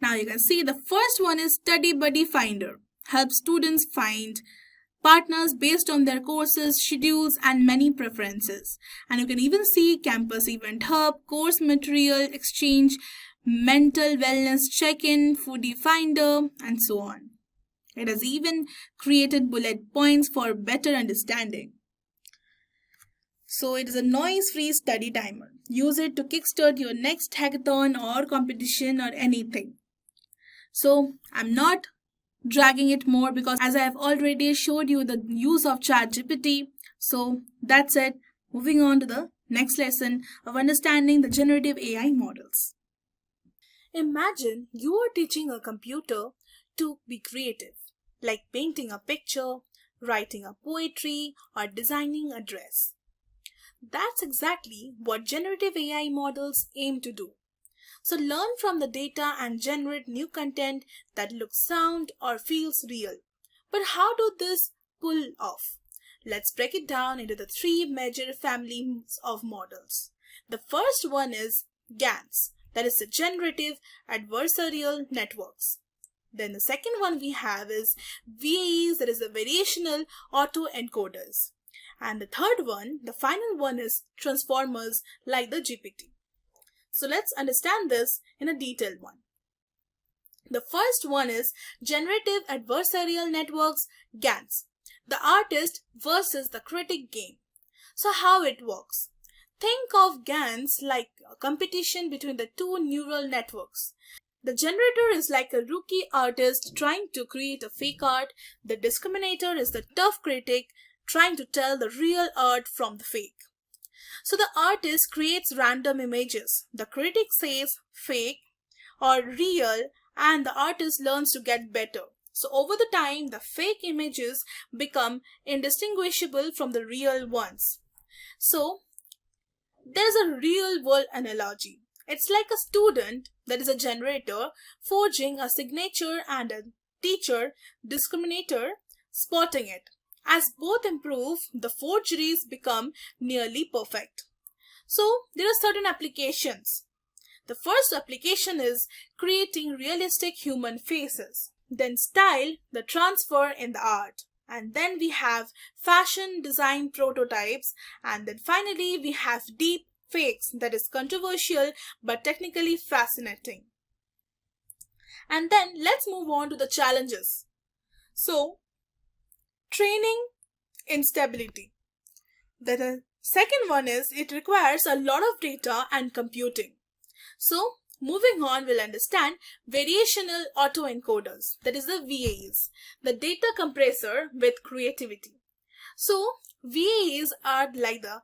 Now you can see the first one is Study Buddy Finder. Helps students find partners based on their courses, schedules, and many preferences. And you can even see Campus Event Hub, Course Material Exchange, Mental Wellness Check-in, Foodie Finder, and so on. It has even created bullet points for better understanding. So it is a noise-free study timer. Use it to kickstart your next hackathon or competition or anything. So I'm not dragging it more because as I have already showed you the use of ChatGPT. So that's it. Moving on to the next lesson of understanding the generative AI models. Imagine you are teaching a computer to be creative, like painting a picture, writing a poetry, or designing a dress. That's exactly what generative AI models aim to do. So learn from the data and generate new content that looks, sound, or feels real. But how do this pull off? Let's break it down into the 3 major families of models. The first one is GANs. That is the Generative Adversarial Networks. Then the second one we have is VAEs, that is the Variational Autoencoders. And the third one, the final one, is Transformers like the GPT. So let's understand this in a detailed one. The first one is Generative Adversarial Networks, GANs. The artist versus the critic game. So how it works? Think of GANs like a competition between the 2 neural networks. The generator is like a rookie artist trying to create a fake art. The discriminator is the tough critic trying to tell the real art from the fake. So the artist creates random images. The critic says fake or real, and the artist learns to get better. So over the time, the fake images become indistinguishable from the real ones. So there's a real world analogy. It's like a student, that is a generator, forging a signature and a teacher, discriminator, spotting it. As both improve, the forgeries become nearly perfect. So there are certain applications. The first application is creating realistic human faces. Then style, the transfer in the art. And then we have fashion design prototypes. And then finally we have deep fakes, that is controversial but technically fascinating. And then let's move on to the challenges. So, training instability. The second one is it requires a lot of data and computing. So, moving on, we'll understand variational autoencoders, that is the VAEs, the data compressor with creativity. So, VAEs are like the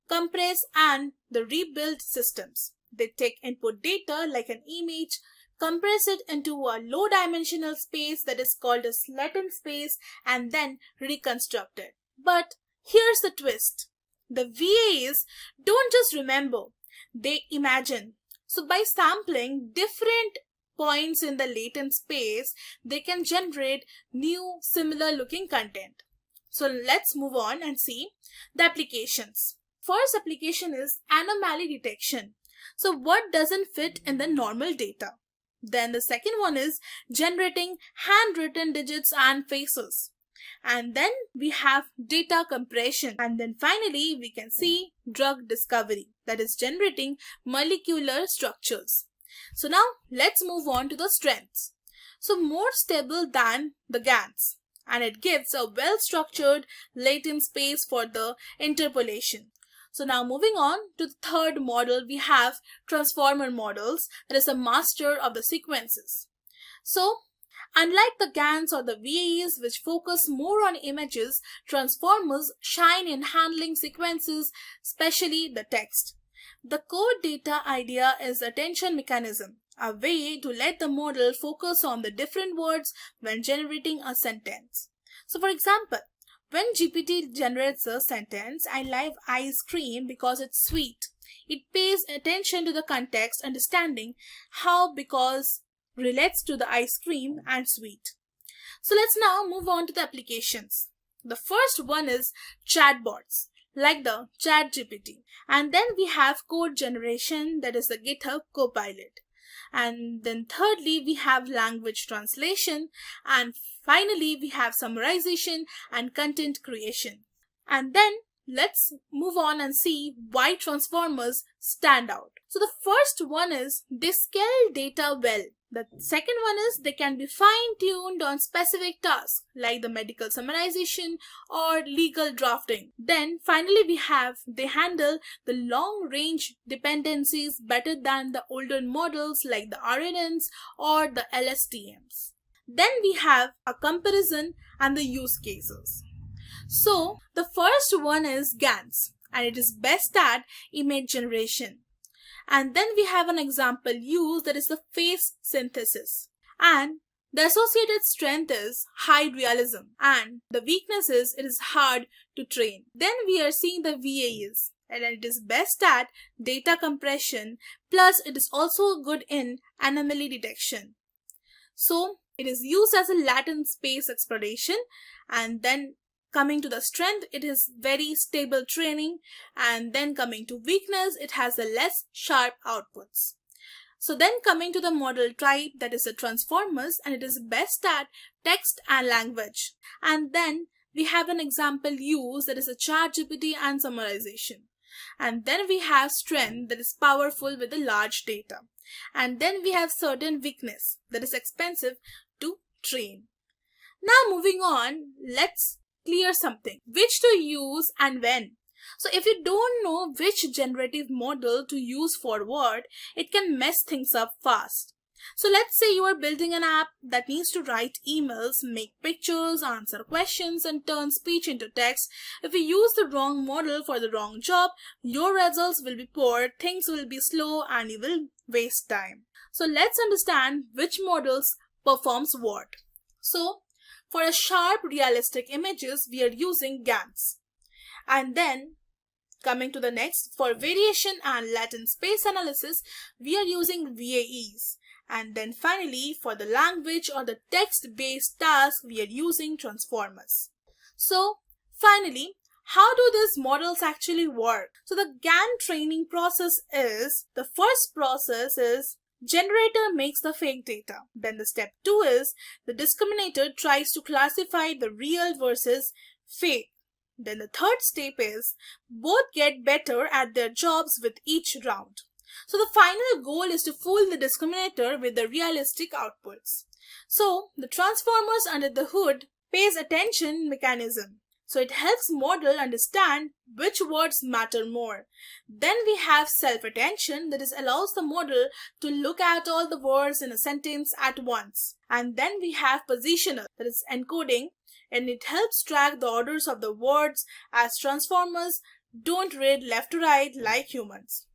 compress and the rebuild systems. They take input data like an image, compress it into a low dimensional space that is called a latent space, and then reconstruct it. But here's the twist. The VAs don't just remember, they imagine. So by sampling different points in the latent space, they can generate new similar looking content. So let's move on and see the applications. First application is anomaly detection. So what doesn't fit in the normal data? Then the second one is generating handwritten digits and faces. And then we have data compression. And then finally we can see drug discovery, that is generating molecular structures. So now let's move on to the strengths. So more stable than the GANs, and it gives a well-structured latent space for the interpolation. So now moving on to the third model, we have transformer models, that is a master of the sequences. So unlike the GANs or the VAEs, which focus more on images, transformers shine in handling sequences, especially the text. The code data idea is attention mechanism, a way to let the model focus on the different words when generating a sentence. So for example, when GPT generates a sentence, I like ice cream because it's sweet. It pays attention to the context, understanding how because relates to the ice cream and sweet. So let's now move on to the applications. The first one is chatbots, like the ChatGPT. And then we have code generation, that is the GitHub Copilot. And then thirdly, we have language translation. And finally, we have summarization and content creation. And then let's move on and see why transformers stand out. So the first one is they scale data well. The second one is they can be fine-tuned on specific tasks like the medical summarization or legal drafting. Then finally we have they handle the long-range dependencies better than the older models like the RNNs or the LSTMs. Then we have a comparison and the use cases. So the first one is GANs, and it is best at image generation. And then we have an example use, that is the face synthesis. And the associated strength is high realism, and the weakness is it is hard to train. Then we are seeing the VAEs, and it is best at data compression, plus it is also good in anomaly detection. So it is used as a latent space exploration. And then coming to the strength, it is very stable training, and then coming to weakness, it has a less sharp outputs. So then coming to the model type, that is the transformers, and it is best at text and language. And then we have an example use, that is a ChatGPT and summarization. And then we have strength, that is powerful with the large data. And then we have certain weakness, that is expensive to train. Now moving on, let's clear something, which to use and when. So if you don't know which generative model to use for what, it can mess things up fast. So let's say you are building an app that needs to write emails, make pictures, answer questions, and turn speech into text. If you use the wrong model for the wrong job, your results will be poor, things will be slow, and you will waste time. So let's understand which models performs what. So for a sharp, realistic images, we are using GANs. And then coming to the next, for variation and latent space analysis, we are using VAEs. And then finally, for the language or the text-based tasks, we are using transformers. So finally, how do these models actually work? So the GAN training process is, the first process is generator makes the fake data. Then the step 2 is the discriminator tries to classify the real versus fake. Then the third step is both get better at their jobs with each round. So the final goal is to fool the discriminator with the realistic outputs. So the transformers under the hood pays attention mechanism. So it helps model understand which words matter more. Then we have self-attention, that is allows the model to look at all the words in a sentence at once. And then we have positioner, that is encoding, and it helps track the orders of the words as transformers don't read left to right like humans.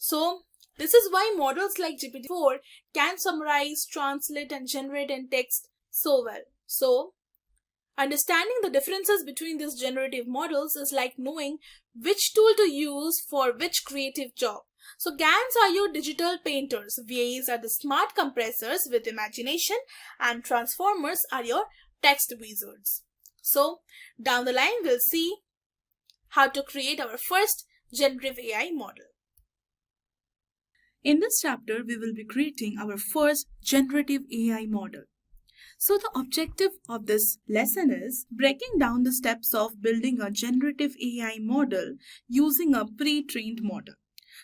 So this is why models like GPT-4 can summarize, translate, and generate in text so well. So understanding the differences between these generative models is like knowing which tool to use for which creative job. So GANs are your digital painters, VAs are the smart compressors with imagination, and transformers are your text wizards. So down the line we'll see how to create our first generative AI model. In this chapter, we will be creating our first generative AI model. So the objective of this lesson is breaking down the steps of building a generative AI model using a pre-trained model.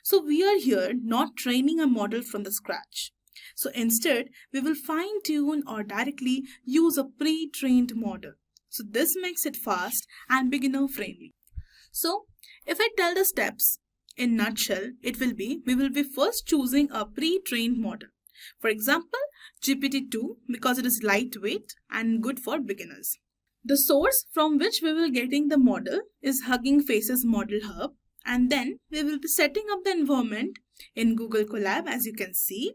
So we are here not training a model from the scratch. So instead, we will fine-tune or directly use a pre-trained model. So this makes it fast and beginner-friendly. So if I tell the steps in nutshell, we will be first choosing a pre-trained model. For example, GPT-2 because it is lightweight and good for beginners. The source from which we will getting the model is Hugging Face's Model Hub, and then we will be setting up the environment in Google Colab as you can see.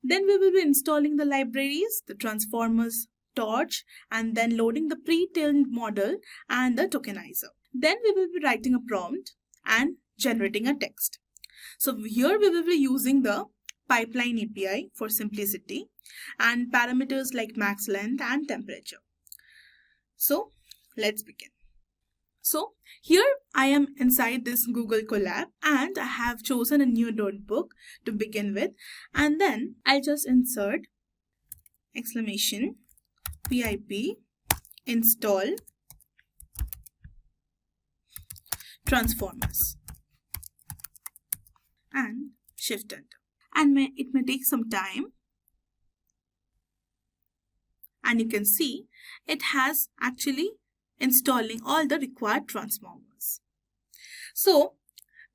Then we will be installing the libraries, the transformers, torch, and then loading the pre-trained model and the tokenizer. Then we will be writing a prompt and generating a text. So here we will be using the pipeline API for simplicity and parameters like max length and temperature. So let's begin. So here I am inside this Google Colab and I have chosen a new notebook to begin with, and then I'll just insert exclamation pip install transformers and shift enter. And it may take some time, and you can see it has actually installing all the required transformers. So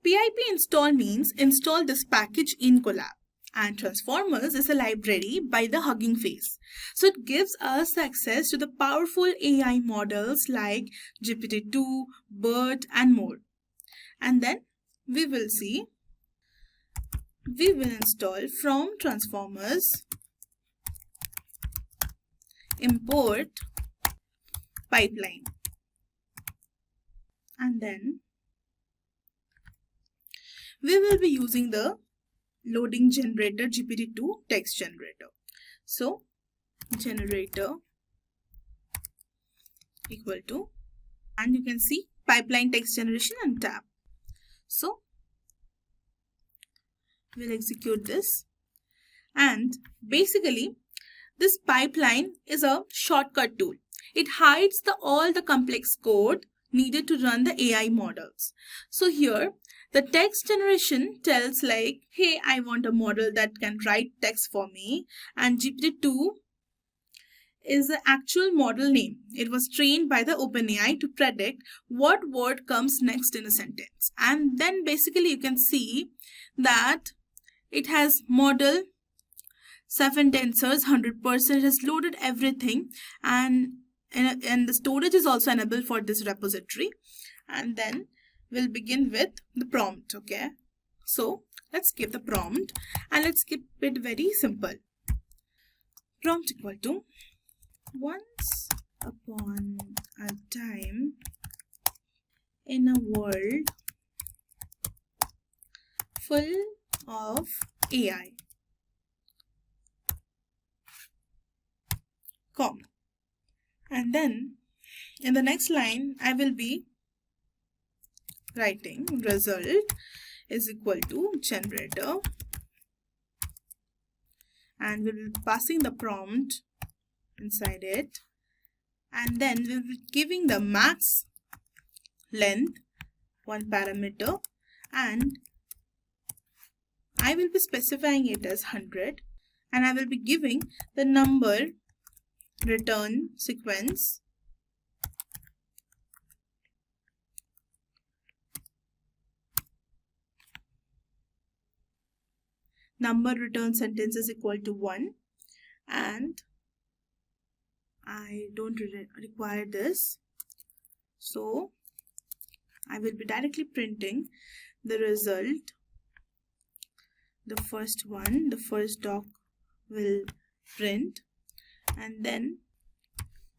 pip install means install this package in Colab, and transformers is a library by the Hugging Face. So it gives us access to the powerful AI models like GPT-2, BERT and more. And then we will install from transformers import pipeline, and then we will be using the loading generator GPT-2 text generator. So generator equal to, and you can see pipeline text generation and tab. So we'll execute this, and basically this pipeline is a shortcut tool. It hides all the complex code needed to run the AI models. So here the text generation tells like, hey, I want a model that can write text for me, and GPT-2 is the actual model name. It was trained by the OpenAI to predict what word comes next in a sentence. And then basically you can see that it has model 7 tensors, 100%, has loaded everything, and the storage is also enabled for this repository. And then we'll begin with the prompt. Okay, so let's give the prompt and let's keep it very simple. Prompt equal to once upon a time in a world full of AI, comma. And then in the next line I will be writing result is equal to generator, and we'll be passing the prompt inside it, and then we'll be giving the max length, one parameter, and I will be specifying it as 100, and I will be giving the number return sequence, number return sentence is equal to 1, and I don't require this, so I will be directly printing the result. The first one, the first doc will print, and then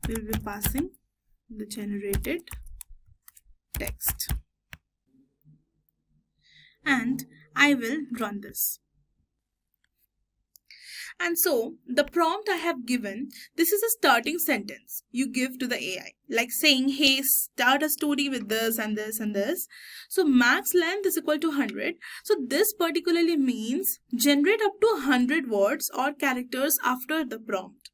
we will be passing the generated text, and I will run this. And so the prompt I have given, this is a starting sentence you give to the AI, like saying, hey, start a story with this and this and this. So max length is equal to 100. So this particularly means generate up to 100 words or characters after the prompt.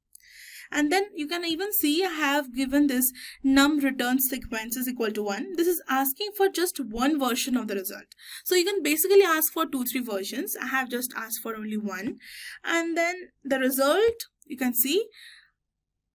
And then you can even see I have given this num return sequence is equal to 1. This is asking for just one version of the result. So you can basically ask for 2-3 versions. I have just asked for only one. And then the result you can see.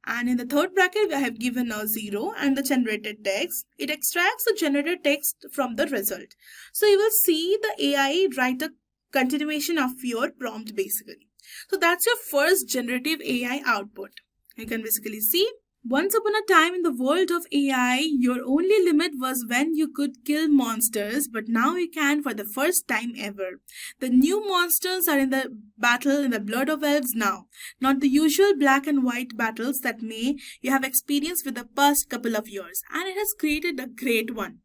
And in the third bracket, I have given a 0 and the generated text. It extracts the generated text from the result. So you will see the AI write a continuation of your prompt basically. So that's your first generative AI output. You can basically see, once upon a time in the world of AI, your only limit was when you could kill monsters, but now you can for the first time ever. The new monsters are in the battle in the blood of elves now, not the usual black and white battles that you have experienced with the past couple of years, and it has created a great one.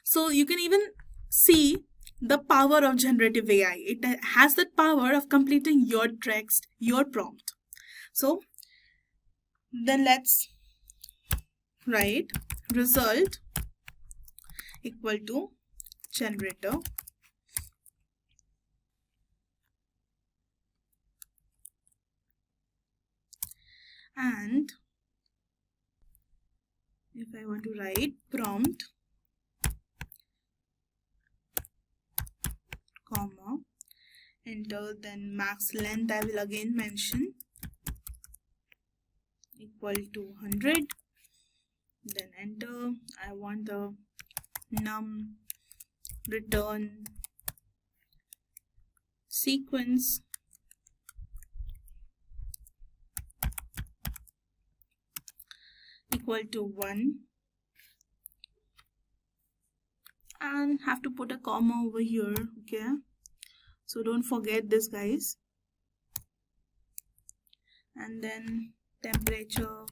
So you can even see the power of generative AI. It has that power of completing your text, your prompt. So then let's write result equal to generator and if I want to write prompt comma enter, then max length I will again mention equal to 100, then enter. I want the num return sequence equal to 1, and have to put a comma over here. Okay, so don't forget this, guys. And then temperature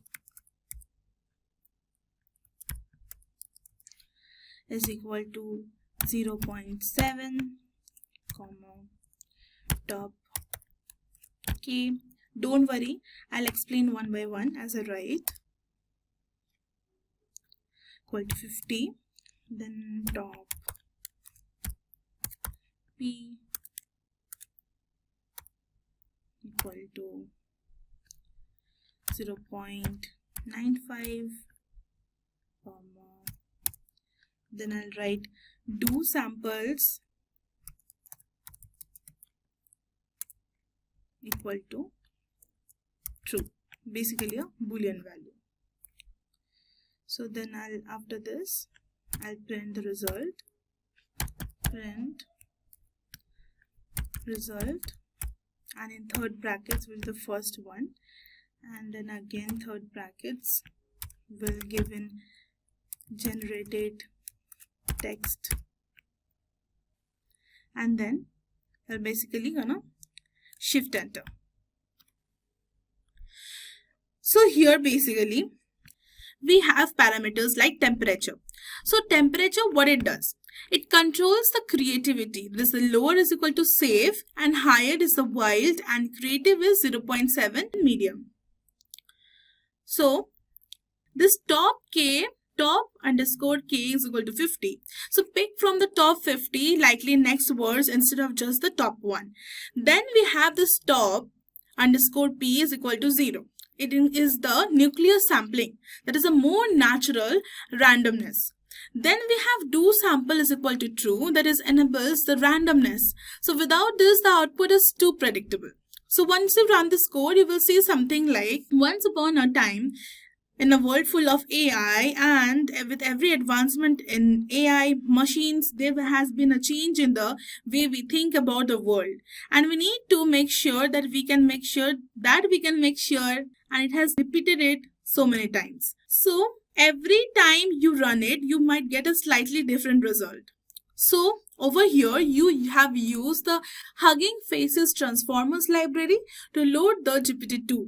is equal to 0.7 comma top. Okay, don't worry, I'll explain one by one as I write. Equal to 50, then top p equal to 0.95 comma, then I'll write do samples equal to true, basically a boolean value. So then after this I'll print the result, print result, and in third brackets will be the first one, and then again third brackets will give in generated text, and then we're basically gonna shift enter. So here basically we have parameters like temperature. So temperature, what it does, it controls the creativity. This the lower is equal to safe and higher is the wild, and creative is 0.7 medium. So this top underscore k is equal to 50. So pick from the top 50 likely next words instead of just the top one. Then we have this top underscore p is equal to 0. It is the nuclear sampling, that is a more natural randomness. Then we have do sample is equal to true, that is enables the randomness. So without this the output is too predictable. So once you run this code, you will see something like, once upon a time in a world full of AI, and with every advancement in AI machines, there has been a change in the way we think about the world, and we need to make sure that we can make sure, and it has repeated it so many times. So every time you run it, you might get a slightly different result. So over here, you have used the Hugging Faces Transformers library to load the GPT-2.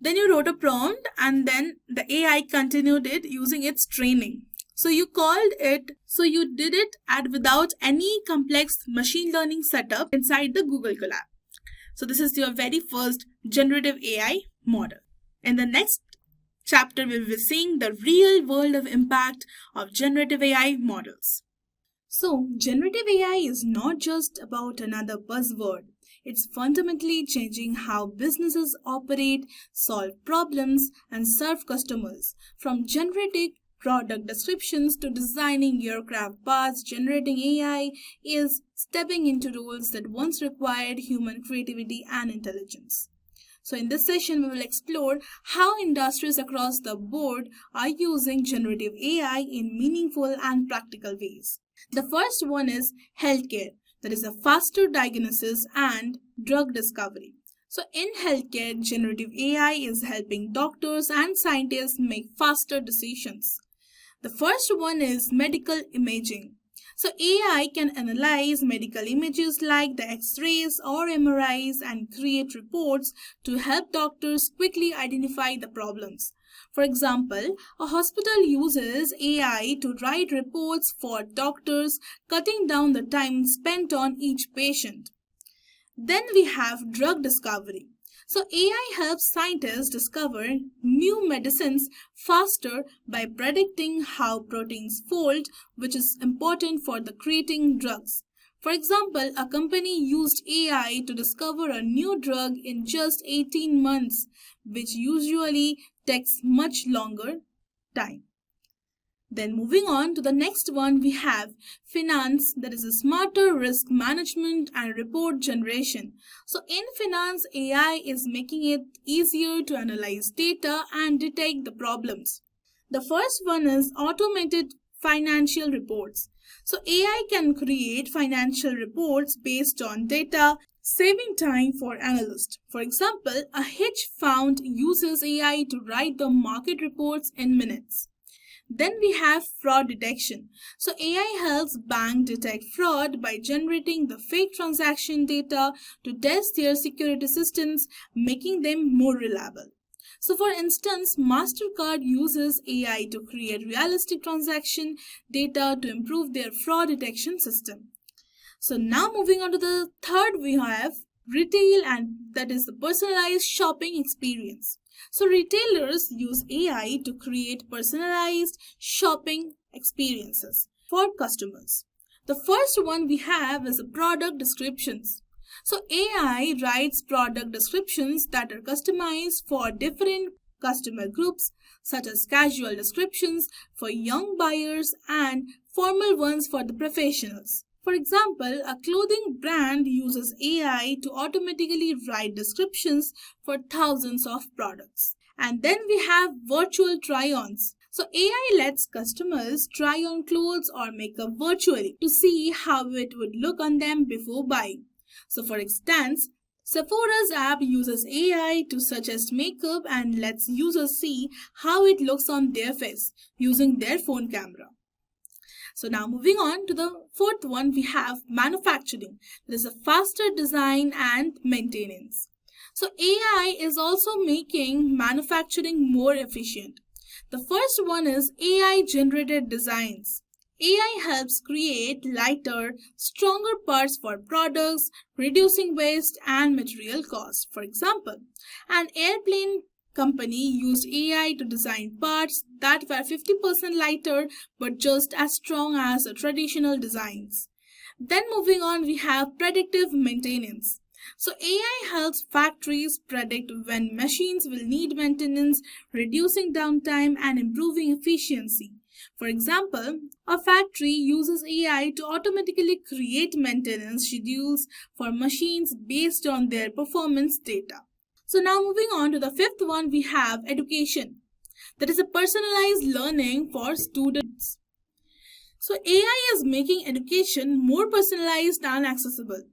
Then you wrote a prompt, and then the AI continued it using its training. So you did it without any complex machine learning setup inside the Google Colab. So this is your very first generative AI model. In the next chapter, we will be seeing the real world of impact of generative AI models. So generative AI is not just about another buzzword. It's fundamentally changing how businesses operate, solve problems, and serve customers. From generating product descriptions to designing aircraft parts, generating AI is stepping into roles that once required human creativity and intelligence. So in this session, we will explore how industries across the board are using generative AI in meaningful and practical ways. The first one is healthcare. That is a faster diagnosis and drug discovery. So in healthcare, generative AI is helping doctors and scientists make faster decisions. The first one is medical imaging. So AI can analyze medical images like the X-rays or MRIs and create reports to help doctors quickly identify the problems. For example, a hospital uses AI to write reports for doctors, cutting down the time spent on each patient. Then we have drug discovery. So AI helps scientists discover new medicines faster by predicting how proteins fold, which is important for the creating drugs. For example, a company used AI to discover a new drug in just 18 months, which usually takes much longer time. Then moving on to the next one, we have finance, that is a smarter risk management and report generation. So in finance, AI is making it easier to analyze data and detect the problems. The first one is automated financial reports. So AI can create financial reports based on data, saving time for analysts. For example, a hedge fund uses AI to write the market reports in minutes. Then we have fraud detection. So AI helps banks detect fraud by generating the fake transaction data to test their security systems, making them more reliable. So for instance, MasterCard uses AI to create realistic transaction data to improve their fraud detection system. So now moving on to the third, we have retail, and that is the personalized shopping experience. So retailers use AI to create personalized shopping experiences for customers. The first one we have is product descriptions. So AI writes product descriptions that are customized for different customer groups, such as casual descriptions for young buyers and formal ones for the professionals. For example, a clothing brand uses AI to automatically write descriptions for thousands of products. And then we have virtual try-ons. So AI lets customers try on clothes or makeup virtually to see how it would look on them before buying. So for instance, Sephora's app uses AI to suggest makeup and lets users see how it looks on their face using their phone camera. So now moving on to the fourth one, we have manufacturing. There is a faster design and maintenance. So AI is also making manufacturing more efficient. The first one is AI generated designs. AI helps create lighter, stronger parts for products, reducing waste and material costs. For example, an airplane company used AI to design parts that were 50% lighter but just as strong as the traditional designs. Then moving on, we have predictive maintenance. So AI helps factories predict when machines will need maintenance, reducing downtime and improving efficiency. For example, a factory uses AI to automatically create maintenance schedules for machines based on their performance data. So now moving on to the fifth one, we have education. That is a personalized learning for students. So AI is making education more personalized and accessible.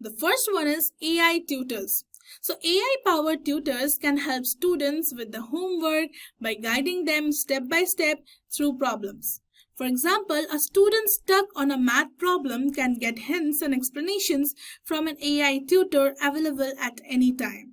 The first one is AI tutors. So AI-powered tutors can help students with the homework by guiding them step by step through problems. For example, a student stuck on a math problem can get hints and explanations from an AI tutor available at any time.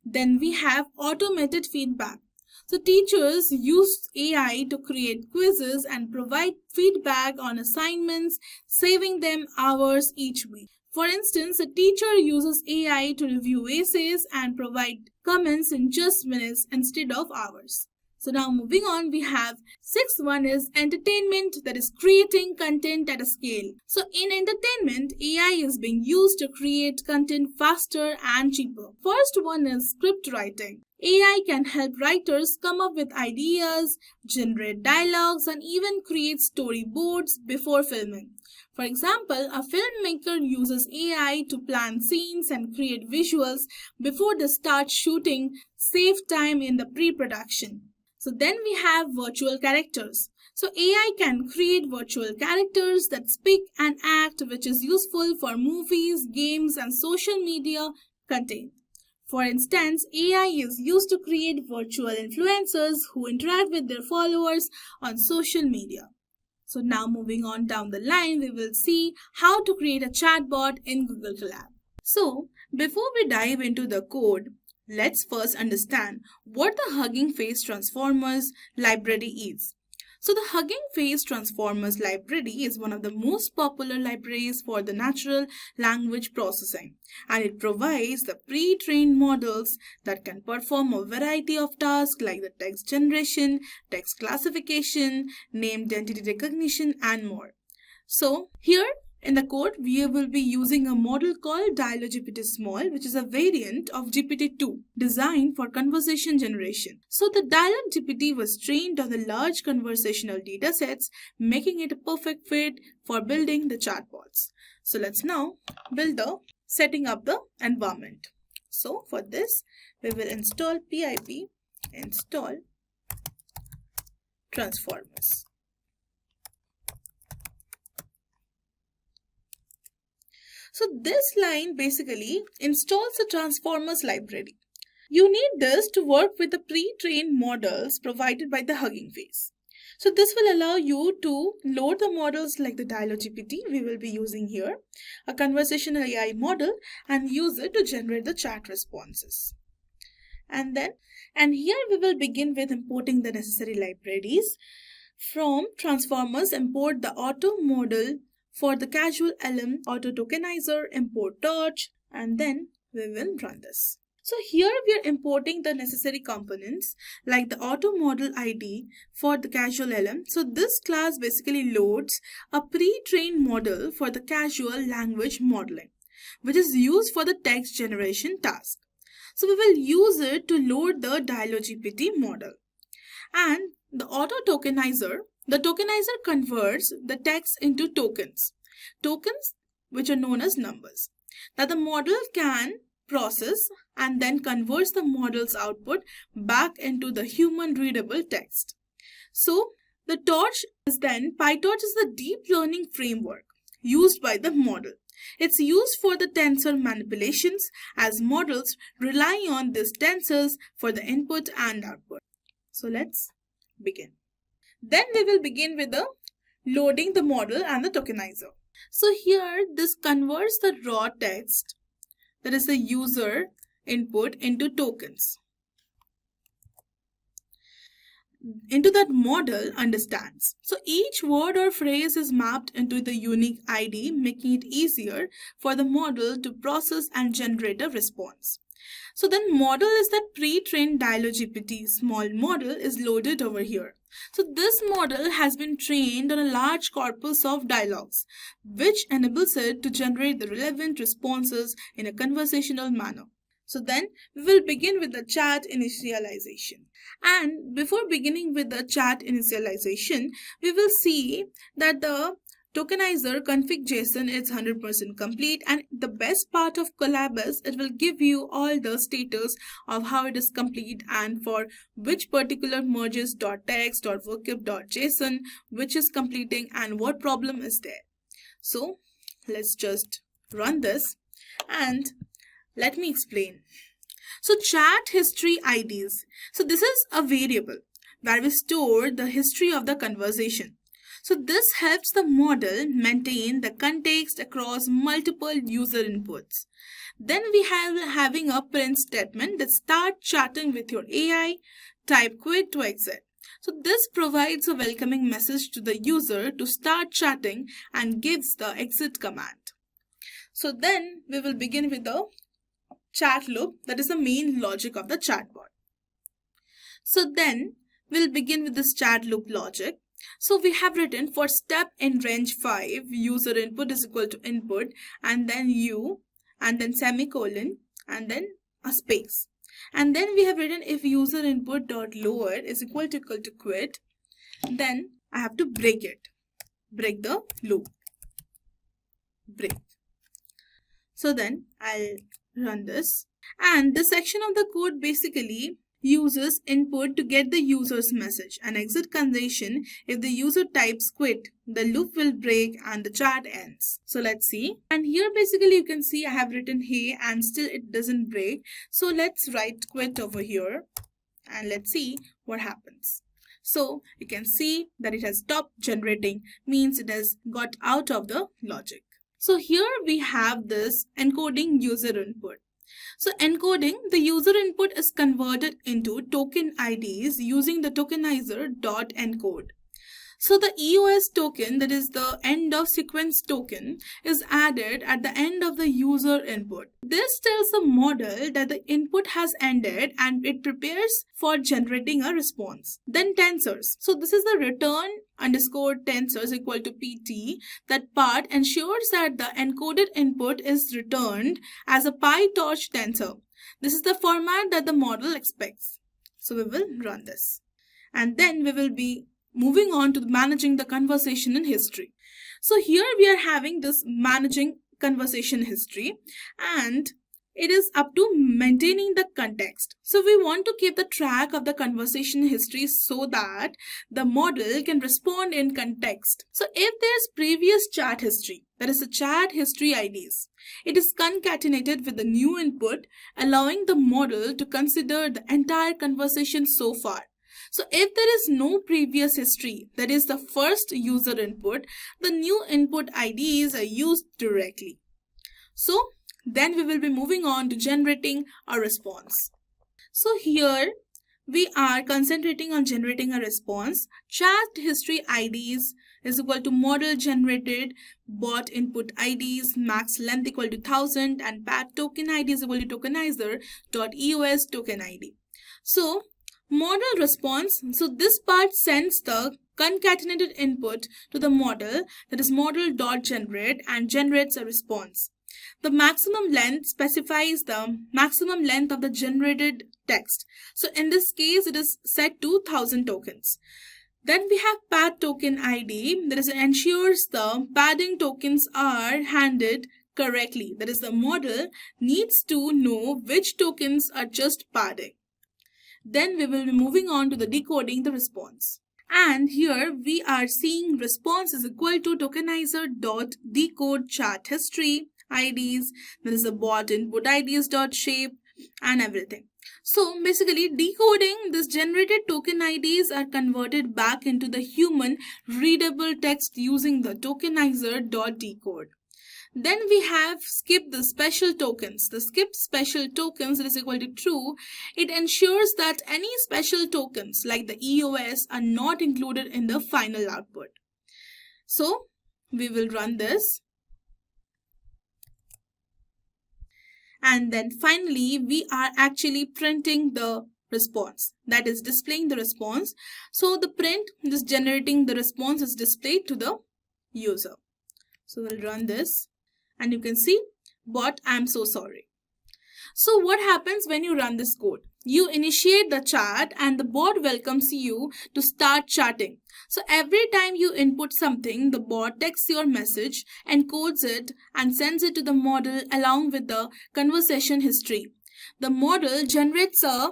Then we have automated feedback. So teachers use AI to create quizzes and provide feedback on assignments, saving them hours each week. For instance, a teacher uses AI to review essays and provide comments in just minutes instead of hours. So now moving on, we have sixth one is entertainment, that is creating content at a scale. So in entertainment, AI is being used to create content faster and cheaper. First one is script writing. AI can help writers come up with ideas, generate dialogues, and even create storyboards before filming. For example, a filmmaker uses AI to plan scenes and create visuals before they start shooting, save time in the pre-production. So then we have virtual characters. So AI can create virtual characters that speak and act, which is useful for movies, games, and social media content. For instance, AI is used to create virtual influencers who interact with their followers on social media. So now moving on down the line, we will see how to create a chatbot in Google Colab. So before we dive into the code, let's first understand what the Hugging Face Transformers library is. So the Hugging Face Transformers library is one of the most popular libraries for the natural language processing, and it provides the pre-trained models that can perform a variety of tasks like the text generation, text classification, named entity recognition, and more. So here in the code, we will be using a model called DialogGPT Small, which is a variant of GPT-2 designed for conversation generation. So the DialogGPT was trained on the large conversational datasets, making it a perfect fit for building the chatbots. So let's now build setting up the environment. So for this, we will install pip install transformers. So this line basically installs the transformers library. You need this to work with the pre-trained models provided by the Hugging Face. So this will allow you to load the models like the DialogGPT we will be using here, a conversational AI model, and use it to generate the chat responses. And here we will begin with importing the necessary libraries. From transformers, import the auto model. For the casual Llm auto tokenizer, import torch, and then we will run this. So here we are importing the necessary components like the auto model ID for the casual Llm. So this class basically loads a pre-trained model for the casual language modeling, which is used for the text generation task. So we will use it to load the DialogGPT model. And the auto tokenizer, the tokenizer converts the text into tokens which are known as numbers, that the model can process and then converts the model's output back into the human readable text. So the torch is then, PyTorch is the deep learning framework. used by the model. It's used for the tensor manipulations as models rely on these tensors for the input and output. So let's begin. Then we will begin with the loading the model and the tokenizer. So here this converts the raw text, that is the user input, into tokens. Into that model understands. So each word or phrase is mapped into the unique ID, making it easier for the model to process and generate a response. So then model is that pre-trained Dialog GPT small model is loaded over here. So this model has been trained on a large corpus of dialogues, which enables it to generate the relevant responses in a conversational manner. So then we will begin with the chat initialization. And before beginning with the chat initialization, we will see that the tokenizer config.json is 100% complete, and the best part of Collab is it will give you all the status of how it is complete and for which particular merges.text.vocab.json which is completing and what problem is there. So let's just run this and let me explain. So chat history IDs. So this is a variable where we store the history of the conversation. So this helps the model maintain the context across multiple user inputs. Then we have having a print statement that start chatting with your AI, type quit to exit. So this provides a welcoming message to the user to start chatting and gives the exit command. So then we will begin with the chat loop, that is the main logic of the chatbot. So then we'll begin with this chat loop logic. So we have written for step in range 5, user input is equal to input and then u and then semicolon and then a space. And then we have written if user input dot lower is equal to quit, then I have to break it. Break the loop. Break. So then I'll run this, and this section of the code basically uses input to get the user's message and exit condition. If the user types quit, the loop will break and the chat ends. So let's see, and here basically you can see I have written hey and still it doesn't break. So let's write quit over here and let's see what happens. So you can see that it has stopped generating, means it has got out of the logic. So here we have this encoding user input. So encoding the user input is converted into token IDs using the tokenizer dot encode. So the EOS token, that is the end of sequence token, is added at the end of the user input. This tells the model that the input has ended and it prepares for generating a response. Then tensors. So this is the return underscore tensors equal to PT. That part ensures that the encoded input is returned as a PyTorch tensor. This is the format that the model expects. So we will run this. And then we will be moving on to managing the conversation in history. So here we are having this managing conversation history, and it is up to maintaining the context. So we want to keep the track of the conversation history so that the model can respond in context. So if there's previous chat history, that is the chat history IDs, it is concatenated with the new input, allowing the model to consider the entire conversation so far. So if there is no previous history, that is the first user input, the new input IDs are used directly. So then we will be moving on to generating a response. So here we are concentrating on generating a response. Chat history IDs is equal to model generated bot input IDs, max length equal to 1000, and pat token ID is equal to tokenizer dot EOS token ID. So model response, so this part sends the concatenated input to the model, that is model.generate, and generates a response. The maximum length specifies the maximum length of the generated text. So in this case, it is set to 1000 tokens. Then we have pad token ID, that is ensures the padding tokens are handed correctly. That is the model needs to know which tokens are just padding. Then we will be moving on to the decoding the response. And here we are seeing response is equal to tokenizer.decode chat history, IDs, there is a bot input IDs.shape and everything. So basically decoding this generated token IDs are converted back into the human readable text using the tokenizer.decode. Then we have skip the special tokens. The skipped special tokens is equal to true. It ensures that any special tokens like the EOS are not included in the final output. So we will run this. And then finally, we are actually printing the response, that is displaying the response. So the print, this generating the response is displayed to the user. So we'll run this and you can see bot, I'm so sorry. So what happens when you run this code? You initiate the chat and the bot welcomes you to start chatting. So every time you input something, the bot takes your message, encodes it and sends it to the model along with the conversation history. The model generates a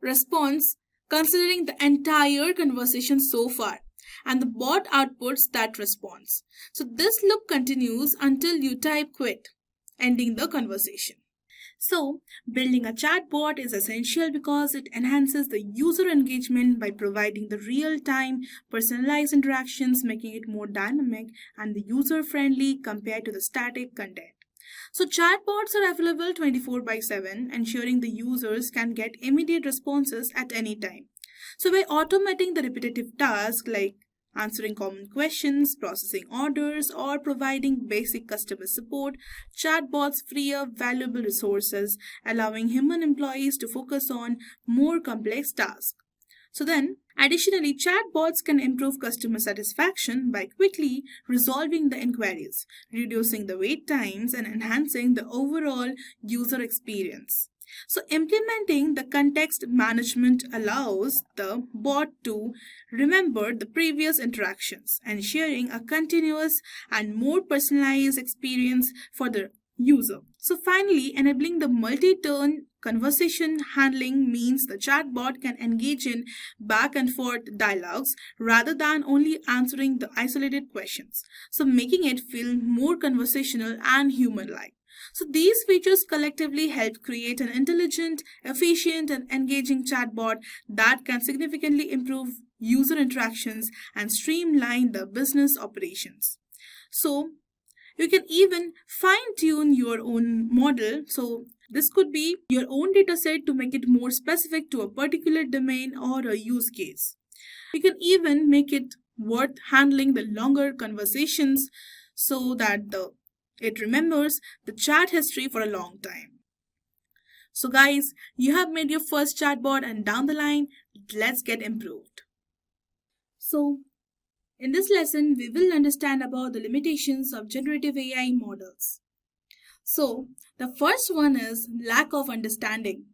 response considering the entire conversation so far, and the bot outputs that response. So this loop continues until you type quit, ending the conversation. So, building a chatbot is essential because it enhances the user engagement by providing the real-time, personalized interactions, making it more dynamic and the user-friendly compared to the static content. So, chatbots are available 24/7, ensuring the users can get immediate responses at any time. So, by automating the repetitive tasks like answering common questions, processing orders, or providing basic customer support, chatbots free up valuable resources, allowing human employees to focus on more complex tasks. So then, additionally, chatbots can improve customer satisfaction by quickly resolving the inquiries, reducing the wait times, and enhancing the overall user experience. So implementing the context management allows the bot to remember the previous interactions, ensuring a continuous and more personalized experience for the user. So finally, enabling the multi-turn conversation handling means the chatbot can engage in back and forth dialogues rather than only answering the isolated questions, so making it feel more conversational and human-like. So these features collectively help create an intelligent, efficient, and engaging chatbot that can significantly improve user interactions and streamline the business operations. So you can even fine-tune your own model. So this could be your own dataset to make it more specific to a particular domain or a use case. You can even make it worth handling the longer conversations so that it remembers the chat history for a long time. So guys, you have made your first chatbot and down the line, let's get improved. So in this lesson, we will understand about the limitations of generative AI models. So the first one is lack of understanding.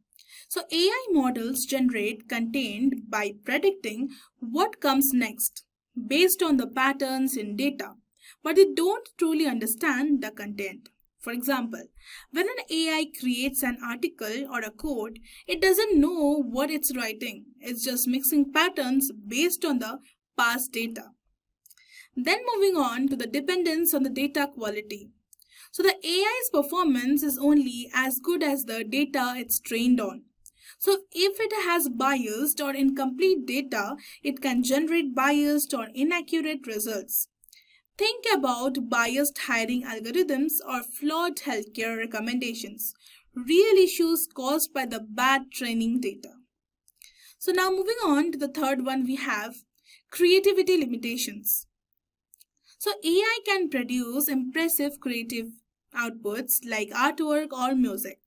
So AI models generate content by predicting what comes next based on the patterns in data, but they don't truly understand the content. For example, when an AI creates an article or a code, it doesn't know what it's writing. It's just mixing patterns based on the past data. Then moving on to the dependence on the data quality. So the AI's performance is only as good as the data it's trained on. So if it has biased or incomplete data, it can generate biased or inaccurate results. Think about biased hiring algorithms or flawed healthcare recommendations, real issues caused by the bad training data. So now moving on to the third one, we have creativity limitations. So AI can produce impressive creative outputs like artwork or music.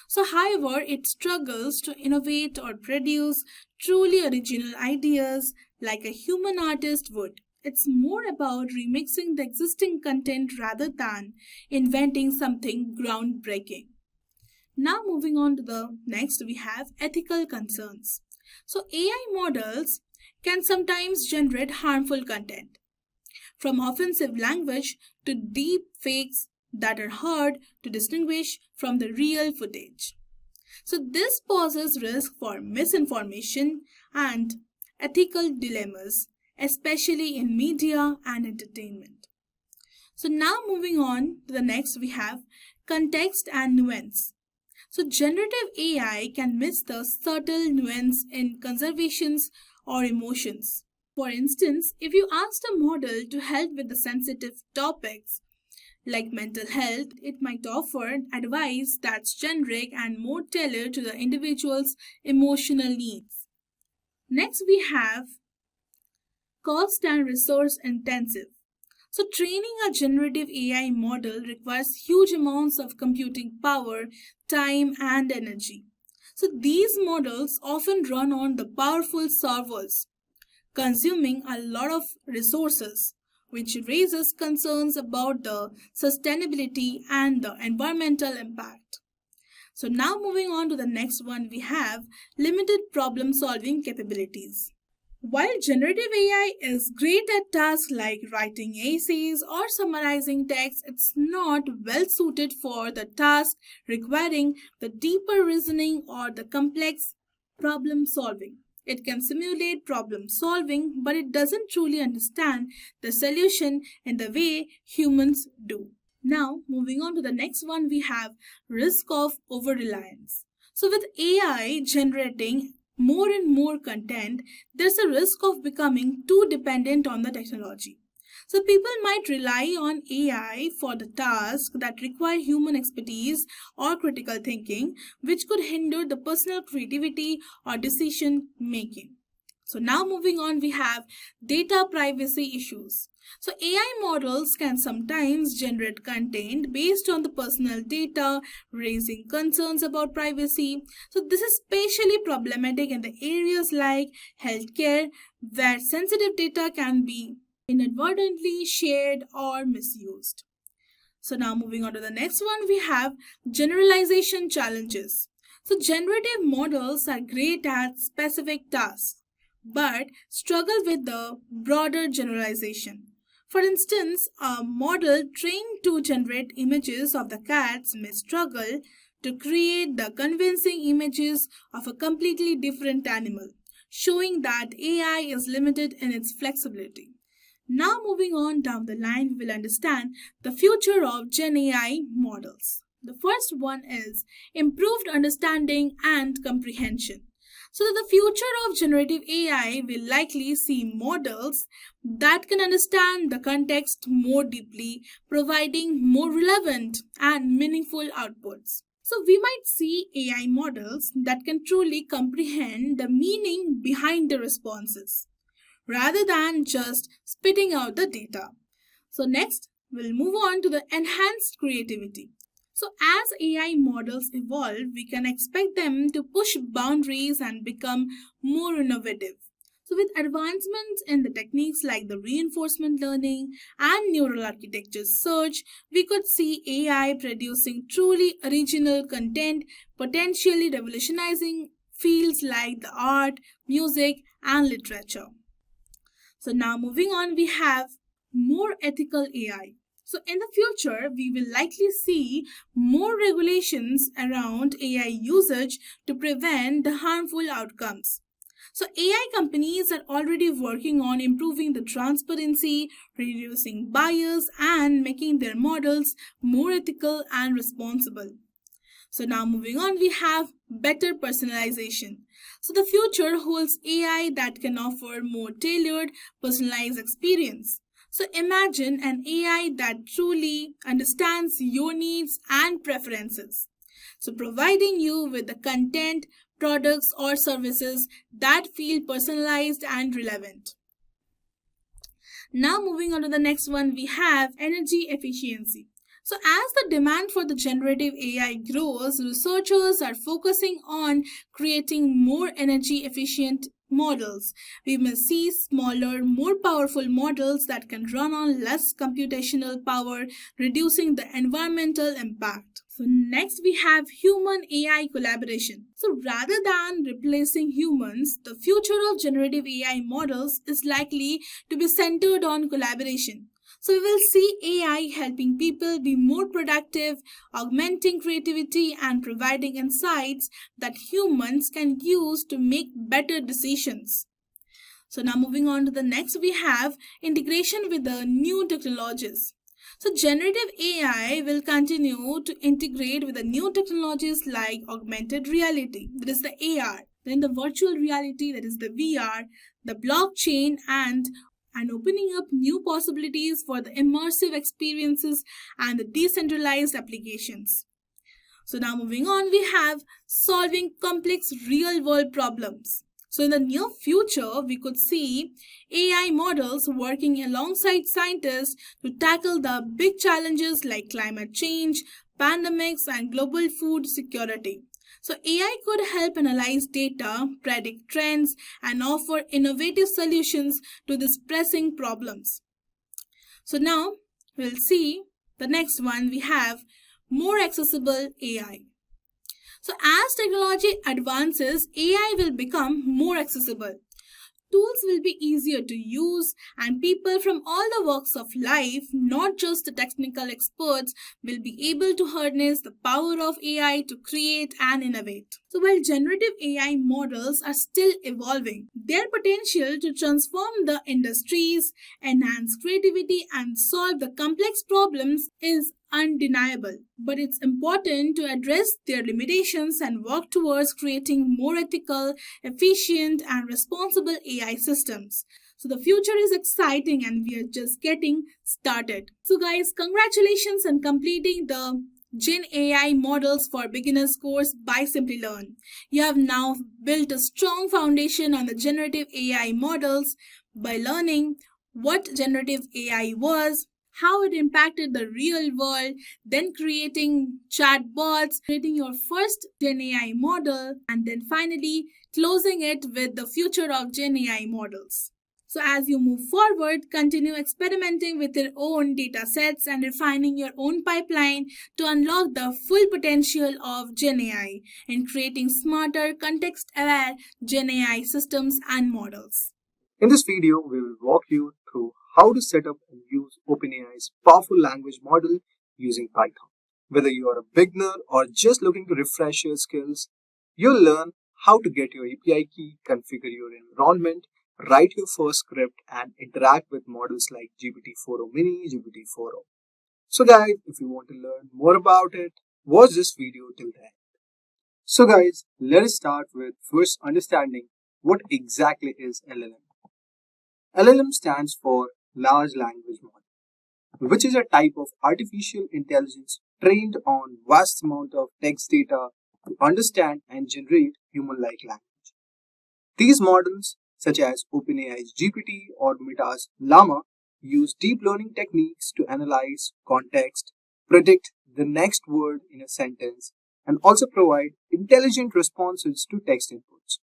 So however, it struggles to innovate or produce truly original ideas like a human artist would. It's more about remixing the existing content rather than inventing something groundbreaking. Now moving on to the next, we have ethical concerns. So AI models can sometimes generate harmful content, from offensive language to deep fakes that are hard to distinguish from the real footage. So this poses risk for misinformation and ethical dilemmas, especially in media and entertainment. So now moving on to the next, we have context and nuance. So generative AI can miss the subtle nuance in conservations or emotions. For instance, if you asked a model to help with the sensitive topics like mental health, it might offer advice that's generic and more tailored to the individual's emotional needs. Next, we have cost and resource intensive. So training a generative AI model requires huge amounts of computing power, time, and energy. So these models often run on the powerful servers, consuming a lot of resources, which raises concerns about the sustainability and the environmental impact. So now moving on to the next one, we have limited problem solving capabilities. While generative AI is great at tasks like writing essays or summarizing text, it's not well suited for the task requiring the deeper reasoning or the complex problem solving. It can simulate problem solving, but it doesn't truly understand the solution in the way humans do. Now, moving on to the next one, we have risk of over-reliance. So with AI generating more and more content, there's a risk of becoming too dependent on the technology. So people might rely on AI for the tasks that require human expertise or critical thinking, which could hinder the personal creativity or decision making. So now moving on, we have data privacy issues. So AI models can sometimes generate content based on the personal data, raising concerns about privacy. So this is especially problematic in the areas like healthcare, where sensitive data can be inadvertently shared or misused. So now moving on to the next one, we have generalization challenges. So generative models are great at specific tasks, but struggle with the broader generalization. For instance, a model trained to generate images of the cats may struggle to create the convincing images of a completely different animal, showing that AI is limited in its flexibility. Now moving on down the line, we will understand the future of Gen AI models. The first one is improved understanding and comprehension. So that the future of generative AI will likely see models that can understand the context more deeply, providing more relevant and meaningful outputs. So we might see AI models that can truly comprehend the meaning behind the responses, rather than just spitting out the data. So next, we'll move on to the enhanced creativity. So as AI models evolve, we can expect them to push boundaries and become more innovative. So with advancements in the techniques like the reinforcement learning and neural architecture search, we could see AI producing truly original content, potentially revolutionizing fields like the art, music, and literature. So now moving on, we have more ethical AI. So in the future, we will likely see more regulations around AI usage to prevent the harmful outcomes. So AI companies are already working on improving the transparency, reducing bias, and making their models more ethical and responsible. So now moving on, we have better personalization. So the future holds AI that can offer more tailored, personalized experience. So imagine an AI that truly understands your needs and preferences. So providing you with the content, products, or services that feel personalized and relevant. Now moving on to the next one, we have energy efficiency. So as the demand for the generative AI grows, researchers are focusing on creating more energy efficient models. We may see smaller, more powerful models that can run on less computational power, reducing the environmental impact. So next we have human AI collaboration. So rather than replacing humans, the future of generative AI models is likely to be centered on collaboration. So we will see AI helping people be more productive, augmenting creativity, and providing insights that humans can use to make better decisions. So now moving on to the next, we have integration with the new technologies. So generative AI will continue to integrate with the new technologies like augmented reality, that is the AR, then the virtual reality, that is the VR, the blockchain, and opening up new possibilities for the immersive experiences and the decentralized applications. So now moving on, we have solving complex real world problems. So in the near future, we could see AI models working alongside scientists to tackle the big challenges like climate change, pandemics, and global food security. So AI could help analyze data, predict trends, and offer innovative solutions to these pressing problems. So now we'll see the next one. We have more accessible AI. So as technology advances, AI will become more accessible. Tools will be easier to use, and people from all the walks of life, not just the technical experts, will be able to harness the power of AI to create and innovate. So while generative AI models are still evolving, their potential to transform the industries, enhance creativity, and solve the complex problems is undeniable. But it's important to address their limitations and work towards creating more ethical, efficient, and responsible AI systems. So the future is exciting and we are just getting started. So guys, congratulations on completing the Gen AI Models for Beginners course by Simplilearn. You have now built a strong foundation on the generative AI models by learning what generative AI was, how it impacted the real world, then creating chatbots, creating your first Gen AI model, and then finally closing it with the future of Gen AI models. So as you move forward, continue experimenting with your own data sets and refining your own pipeline to unlock the full potential of Gen AI and creating smarter, context-aware Gen AI systems and models. In this video, we will walk you through how to set up and use OpenAI's powerful language model using Python. Whether you are a beginner or just looking to refresh your skills, you'll learn how to get your API key, configure your environment, write your first script, and interact with models like GPT-4o Mini, GPT-4o. So guys, if you want to learn more about it, watch this video till the end. So guys, let us start with first understanding what exactly is LLM. LLM stands for Large Language Model, which is a type of artificial intelligence trained on vast amount of text data to understand and generate human-like language. These models, such as OpenAI's GPT or Meta's Llama, use deep learning techniques to analyze context, predict the next word in a sentence, and also provide intelligent responses to text inputs.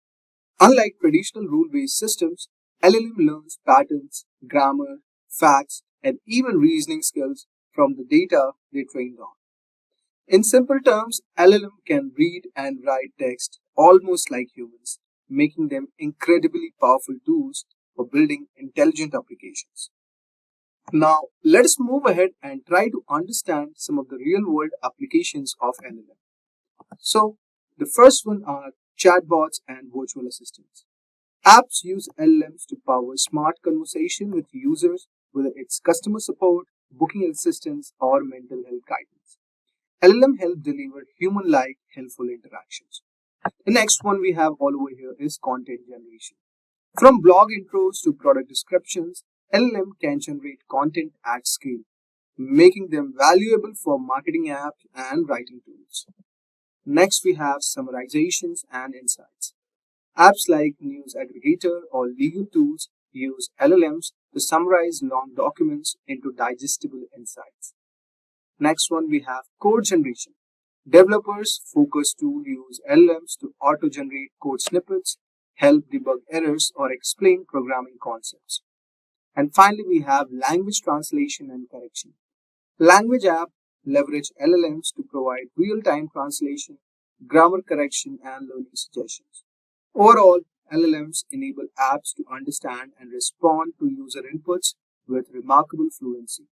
Unlike traditional rule-based systems, LLM learns patterns, grammar, facts, and even reasoning skills from the data they trained on. In simple terms, LLM can read and write text almost like humans, making them incredibly powerful tools for building intelligent applications. Now, let us move ahead and try to understand some of the real-world applications of LLM. So, the first one are chatbots and virtual assistants. Apps use LLMs to power smart conversation with users, whether it's customer support, booking assistance, or mental health guidance. LLM help deliver human-like, helpful interactions. The next one we have all over here is content generation. From blog intros to product descriptions, LLM can generate content at scale, making them valuable for marketing apps and writing tools. Next, we have summarizations and insights. Apps like news aggregator or legal tools use LLMs to summarize long documents into digestible insights. Next one, we have code generation. Developers focus to use LLMs to auto-generate code snippets, help debug errors, or explain programming concepts. And finally, we have language translation and correction. Language apps leverage LLMs to provide real-time translation, grammar correction, and learning suggestions. Overall, LLMs enable apps to understand and respond to user inputs with remarkable fluency,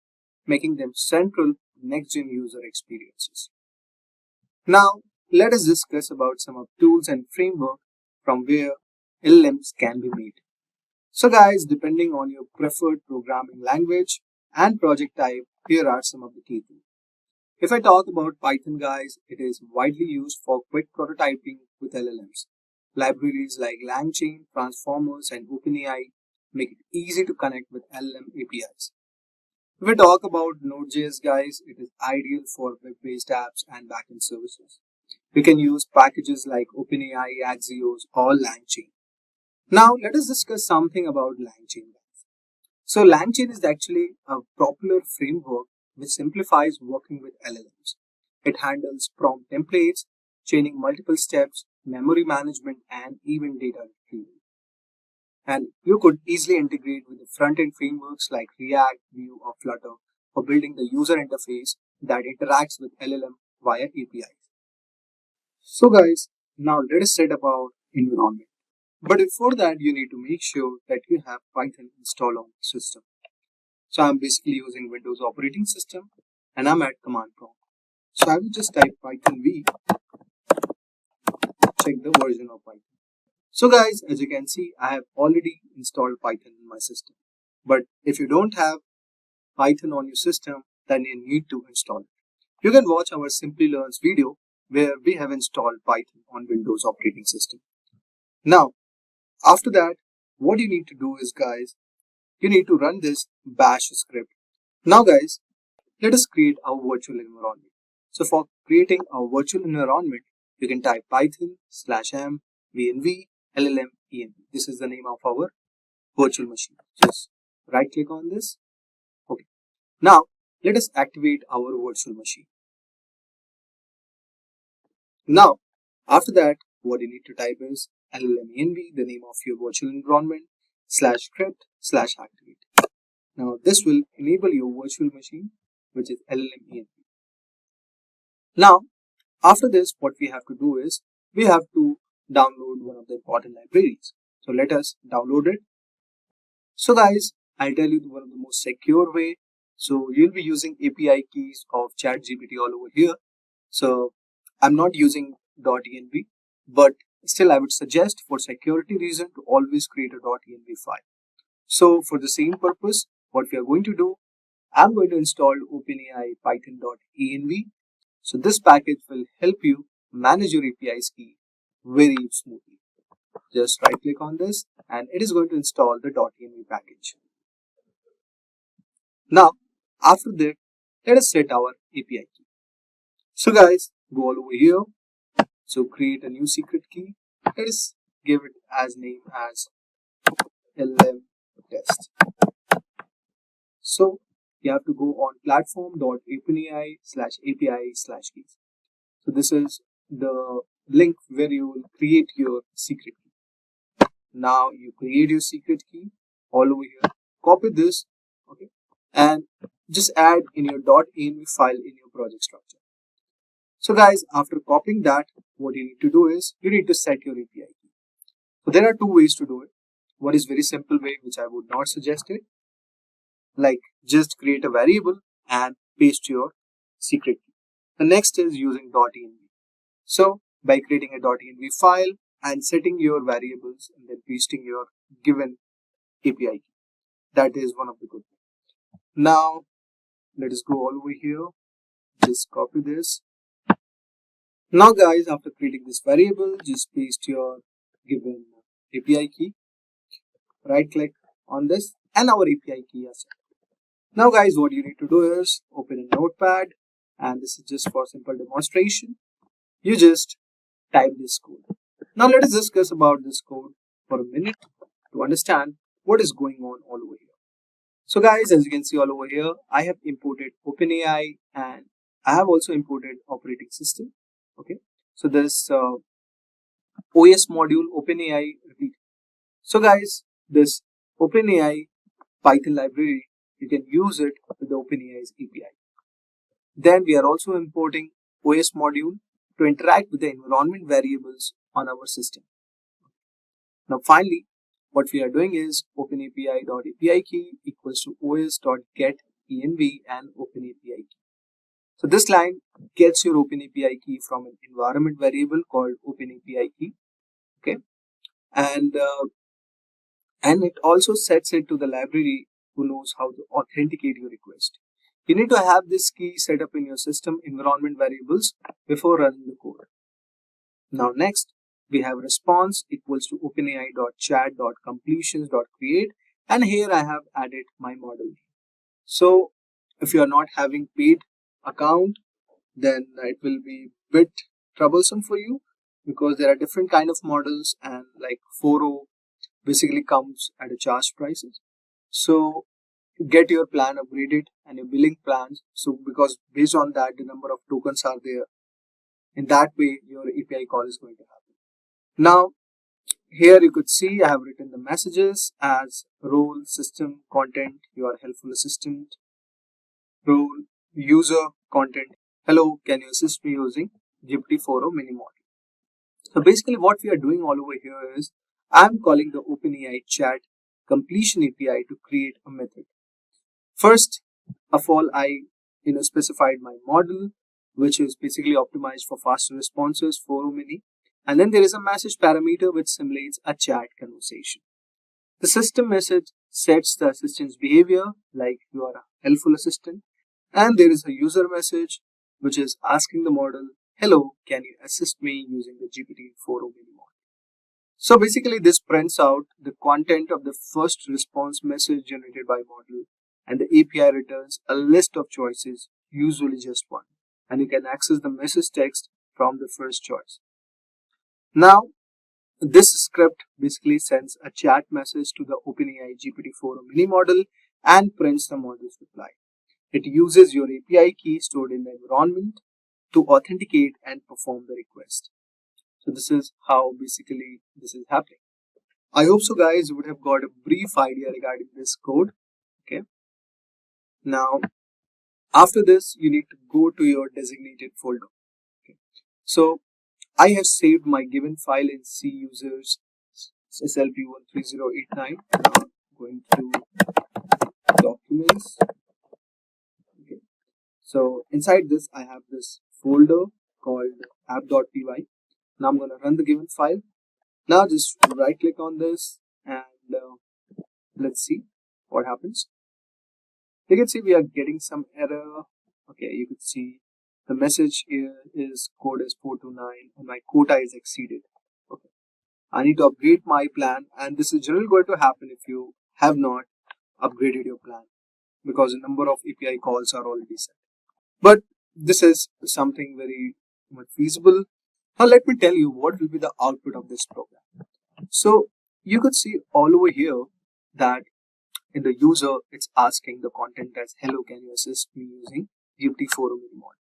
making them central to next-gen user experiences. Now, let us discuss about some of tools and framework from where LLMs can be made. So guys, depending on your preferred programming language and project type, here are some of the key things. If I talk about Python guys, it is widely used for quick prototyping with LLMs. Libraries like LangChain, Transformers and OpenAI make it easy to connect with LLM APIs. If we talk about Node.js guys, it is ideal for web-based apps and backend services. We can use packages like OpenAI, Axios or LangChain. Now let us discuss something about LangChain. So LangChain is actually a popular framework which simplifies working with LLMs. It handles prompt templates, chaining multiple steps, memory management and even data retrieval. And you could easily integrate with the front-end frameworks like React, Vue or Flutter for building the user interface that interacts with LLM via APIs. So guys, now let us set up our environment. But before that, you need to make sure that you have Python installed on the system. So I'm basically using Windows operating system and I'm at command prompt. So I will just type Python V, check the version of Python. So guys, as you can see, I have already installed Python in my system. But if you don't have Python on your system, then you need to install it. You can watch our Simplilearn's video where we have installed Python on Windows operating system. Now, after that, what you need to do is guys, you need to run this bash script. Now guys, let us create our virtual environment. So for creating our virtual environment, you can type python /m vnv llm env. This is the name of our virtual machine. Just right click on this. Okay. Now let us activate our virtual machine. Now after that, what you need to type is llm env, the name of your virtual environment, /script /activate. Now this will enable your virtual machine, which is llm env. Now after this, what we have to do is we have to download one of the important libraries. So let us download it. So guys, I'll tell you one of the most secure way. So you'll be using API keys of ChatGPT all over here. So I'm not using .env, but still I would suggest for security reason to always create a .env file. So for the same purpose, what we are going to do, I'm going to install OpenAI python.env. So this package will help you manage your APIs key very smoothly. Just right click on this and it is going to install the .env package. Now after that, let us set our API key. So guys, go all over here. So create a new secret key. Let us give it as name as LLM test. So you have to go on platform.openai/API/keys. So this is the link where you will create your secret key. Now you create your secret key all over here. Copy this, okay, and just add in your .env file in your project structure. So guys, after copying that, what you need to do is you need to set your API key. So there are two ways to do it. One is very simple way, which I would not suggest it. Like just create a variable and paste your secret key. The next is using .env. So by creating a .env file and setting your variables and then pasting your given API key. That is one of the good things. Now let us go all over here. Just copy this. Now guys, after creating this variable, just paste your given API key. Right click on this and our API key is set. Now guys, what you need to do is open a notepad and this is just for simple demonstration. You just type this code. Now let us discuss about this code for a minute to understand what is going on all over here. So guys, as you can see all over here, I have imported OpenAI and I have also imported operating system. Okay, so this OS module OpenAI repeat. So guys, this OpenAI Python library, you can use it with the OpenAI's API. Then we are also importing OS module to interact with the environment variables on our system. Now finally, what we are doing is OpenAPI.API key equals to os.getEnv and OpenAPI key. So this line gets your OpenAPI key from an environment variable called OpenAPI key. Okay, and and it also sets it to the library who knows how to authenticate your request. You need to have this key set up in your system environment variables before running the code. Now next, we have response equals to openai.chat.completions.create, and here I have added my model. So if you are not having paid account, then it will be bit troublesome for you, because there are different kind of models, and like 4.0 basically comes at a charged prices. So get your plan upgraded and your billing plans, so because based on that the number of tokens are there. In that way your API call is going to happen. Now here you could see I have written the messages as role, system, content, your helpful assistant, role, user, content, hello, can you assist me using GPT-4o mini model. So basically what we are doing all over here is I'm calling the OpenAI chat completion API to create a method. First of all, I specified my model, which is basically optimized for faster responses for mini, and then there is a message parameter which simulates a chat conversation. The system message sets the assistant's behavior, like you are a helpful assistant, and there is a user message which is asking the model, hello, can you assist me using the GPT-4o mini model. So basically this prints out the content of the first response message generated by model, and the API returns a list of choices, usually just one, and you can access the message text from the first choice. Now this script basically sends a chat message to the OpenAI GPT-4o mini model and prints the model's reply. It uses your API key stored in the environment to authenticate and perform the request. So this is how basically this is happening. I hope so guys you would have got a brief idea regarding this code. Okay. Now after this you need to go to your designated folder. Okay. So I have saved my given file in C users SLP13089. Now going to documents. Okay. So inside this I have this folder called app.py. Now I'm going to run the given file. Now just right click on this and let's see what happens. You can see we are getting some error. Okay, you could see the message here is code is 429 and my quota is exceeded. Okay, I need to upgrade my plan, and this is generally going to happen if you have not upgraded your plan, because a number of API calls are already set. But this is something very much feasible. Now let me tell you what will be the output of this program. So you could see all over here that in the user it's asking the content as hello, can you assist me using GPT-4o mini model.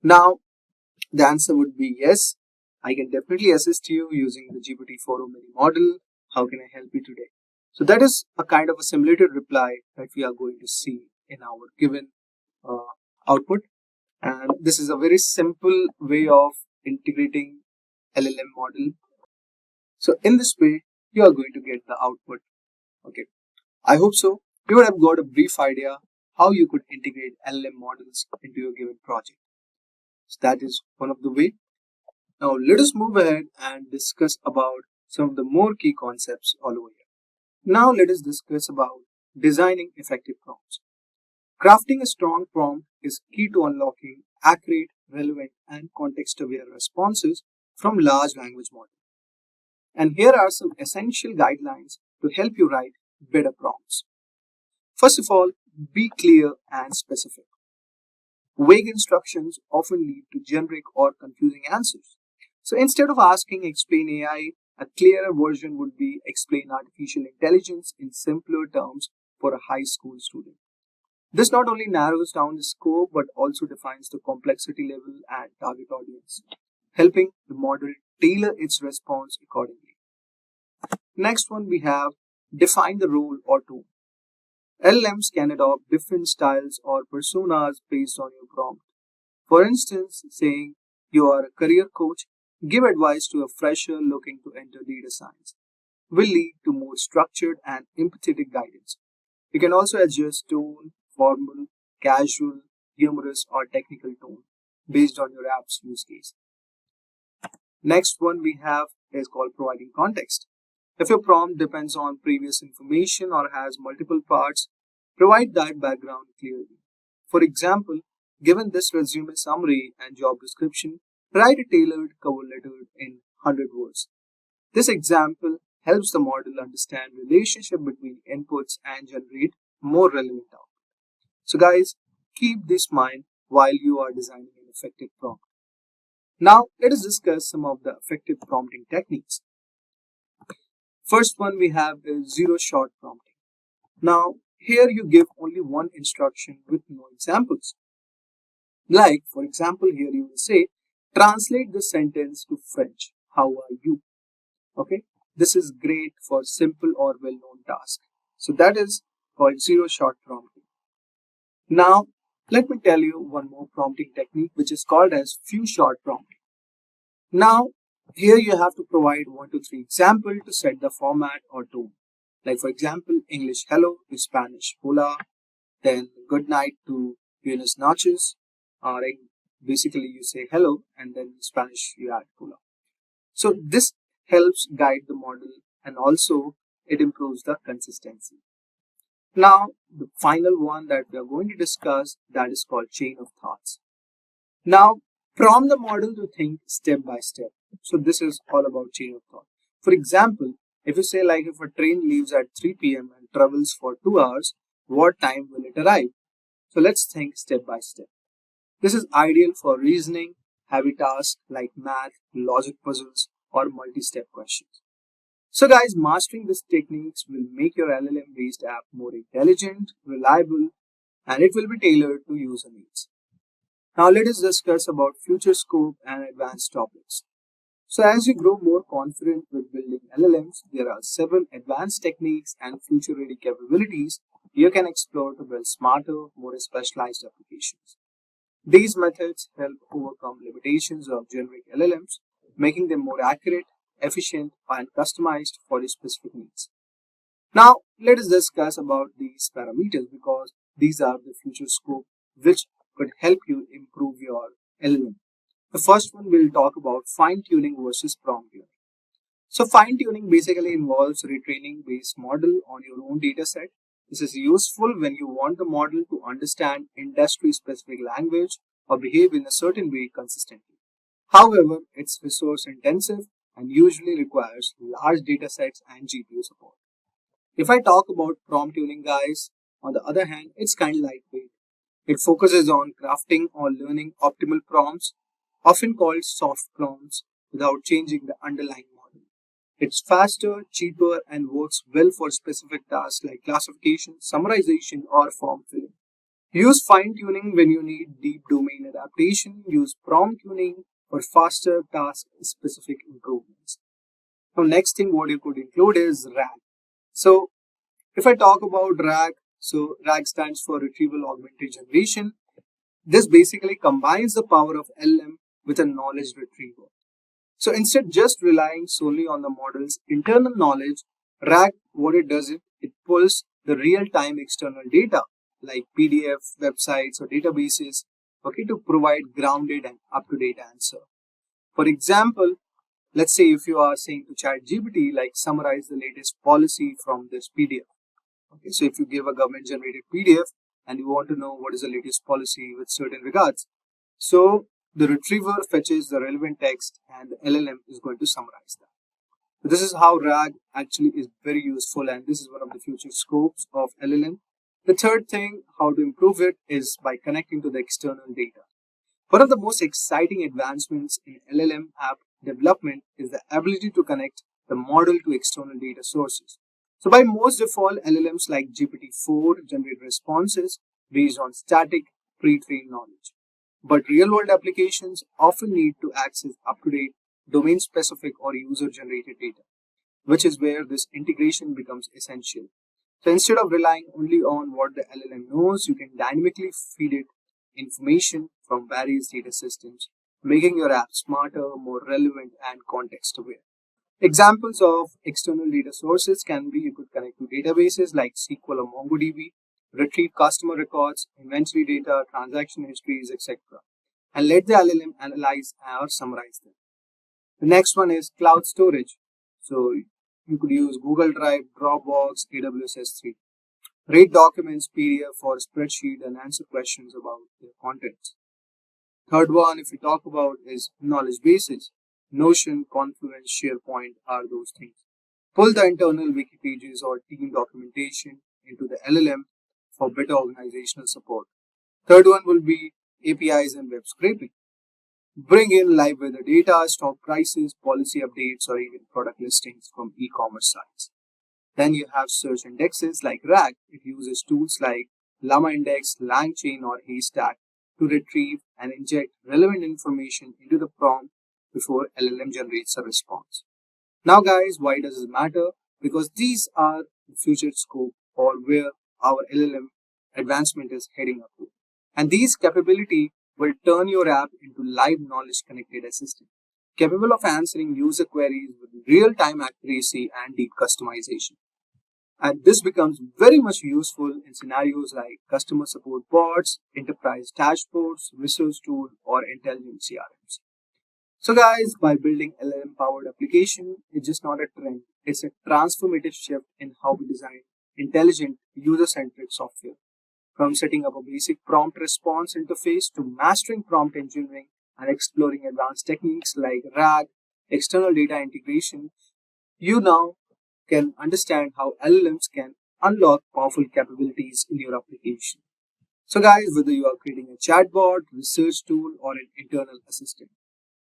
Now the answer would be yes, I can definitely assist you using the GPT-4o mini model. How can I help you today? So that is a kind of a simulated reply that we are going to see in our given output, and this is a very simple way of integrating LLM model. So in this way you are going to get the output. Okay, I hope so you would have got a brief idea how you could integrate LLM models into your given project. So that is one of the way. Now let us move ahead and discuss about some of the more key concepts all over here. Now let us discuss about designing effective prompts. Crafting a strong prompt is key to unlocking accurate, relevant, and context-aware responses from large language models. And here are some essential guidelines to help you write better prompts. First of all, be clear and specific. Vague instructions often lead to generic or confusing answers. So instead of asking explain AI, a clearer version would be explain artificial intelligence in simpler terms for a high school student. This not only narrows down the scope but also defines the complexity level and target audience, helping the model tailor its response accordingly. Next one we have define the role or tone. LLMs can adopt different styles or personas based on your prompt. For instance, saying you are a career coach, give advice to a fresher looking to enter data science will lead to more structured and empathetic guidance. You can also adjust tone, formal, casual, humorous, or technical tone based on your app's use case. Next one we have is called providing context. If your prompt depends on previous information or has multiple parts, provide that background clearly. For example, given this resume summary and job description, write a tailored cover letter in 100 words. This example helps the model understand relationship between inputs and generate more relevant output. So guys, keep this in mind while you are designing an effective prompt. Now, let us discuss some of the effective prompting techniques. First one we have is zero-shot prompting. Now, here you give only one instruction with no examples. Like, for example, here you will say, translate the sentence to French. How are you? Okay, this is great for simple or well-known tasks. So that is called zero-shot prompting. Now, let me tell you one more prompting technique which is called as few-shot prompting. Now, here you have to provide 1 to 3 examples to set the format or tone. Like for example, English hello to Spanish hola, then good night to buenas noches, or basically you say hello and then in Spanish you add hola. So this helps guide the model and also it improves the consistency. Now, the final one that we are going to discuss, that is called chain of thoughts. Now, prompt the model to think step by step. So this is all about chain of thought. For example, if you say like if a train leaves at 3 p.m. and travels for 2 hours, what time will it arrive? So let's think step by step. This is ideal for reasoning, heavy tasks like math, logic puzzles, or multi-step questions. So guys, mastering these techniques will make your LLM-based app more intelligent, reliable, and it will be tailored to user needs. Now let us discuss about future scope and advanced topics. So as you grow more confident with building LLMs, there are several advanced techniques and future-ready capabilities you can explore to build smarter, more specialized applications. These methods help overcome limitations of generic LLMs, making them more accurate, efficient, and customized for your specific needs. Now, let us discuss about these parameters because these are the future scope which could help you improve your LLM. The first one we'll talk about fine-tuning versus prompt tuning. So fine-tuning basically involves retraining base model on your own dataset. This is useful when you want the model to understand industry-specific language or behave in a certain way consistently. However, it's resource intensive and usually requires large datasets and GPU support. If I talk about prompt tuning, guys, on the other hand, it's kind of lightweight. It focuses on crafting or learning optimal prompts, often called soft prompts, without changing the underlying model. It's faster, cheaper, and works well for specific tasks like classification, summarization, or form filling. Use fine-tuning when you need deep domain adaptation. Use prompt tuning for faster task-specific improvements. Now, next thing what you could include is RAG. So, if I talk about RAG, so RAG stands for Retrieval Augmented Generation. This basically combines the power of LM with a knowledge retrieval. So instead just relying solely on the model's internal knowledge, RAG, what it does, it pulls the real-time external data like PDF, websites, or databases, okay, to provide grounded and up-to-date answer. For example, let's say if you are saying to ChatGPT, like summarize the latest policy from this PDF. Okay, so if you give a government-generated PDF and you want to know what is the latest policy with certain regards, so the retriever fetches the relevant text and the LLM is going to summarize that. So this is how RAG actually is very useful, and this is one of the future scopes of LLM. The third thing, how to improve it, is by connecting to the external data. One of the most exciting advancements in LLM app development is the ability to connect the model to external data sources. So by most default, LLMs like GPT-4 generate responses based on static pre-trained knowledge. But real-world applications often need to access up-to-date, domain-specific or user-generated data, which is where this integration becomes essential. So instead of relying only on what the LLM knows, you can dynamically feed it information from various data systems, making your app smarter, more relevant, and context-aware. Examples of external data sources can be you could connect to databases like SQL or MongoDB, retrieve customer records, inventory data, transaction histories, etc. and let the LLM analyze or summarize them. The next one is cloud storage. So you could use Google Drive, Dropbox, AWS S3. Rate documents, PDF, or spreadsheet and answer questions about their contents. Third one, if we talk about, is knowledge bases. Notion, Confluence, SharePoint are those things. Pull the internal wiki pages or team documentation into the LLM for better organizational support. Third one will be APIs and web scraping. Bring in live weather data, stock prices, policy updates, or even product listings from e-commerce sites. Then you have search indexes like RAG. It uses tools like Llama Index, LangChain, or Haystack to retrieve and inject relevant information into the prompt before LLM generates a response. Now guys, why does it matter? Because these are the future scope or where our LLM advancement is heading up to. And these capability will turn your app into live knowledge connected assistant, capable of answering user queries with real-time accuracy and deep customization. And this becomes very much useful in scenarios like customer support bots, enterprise dashboards, research tools, or intelligent CRMs. So guys, by building LLM powered application, it's just not a trend. It's a transformative shift in how we design intelligent user-centric software. From setting up a basic prompt response interface to mastering prompt engineering and exploring advanced techniques like RAG, external data integration, you now can understand how LLMs can unlock powerful capabilities in your application. So guys, whether you are creating a chatbot, research tool, or an internal assistant,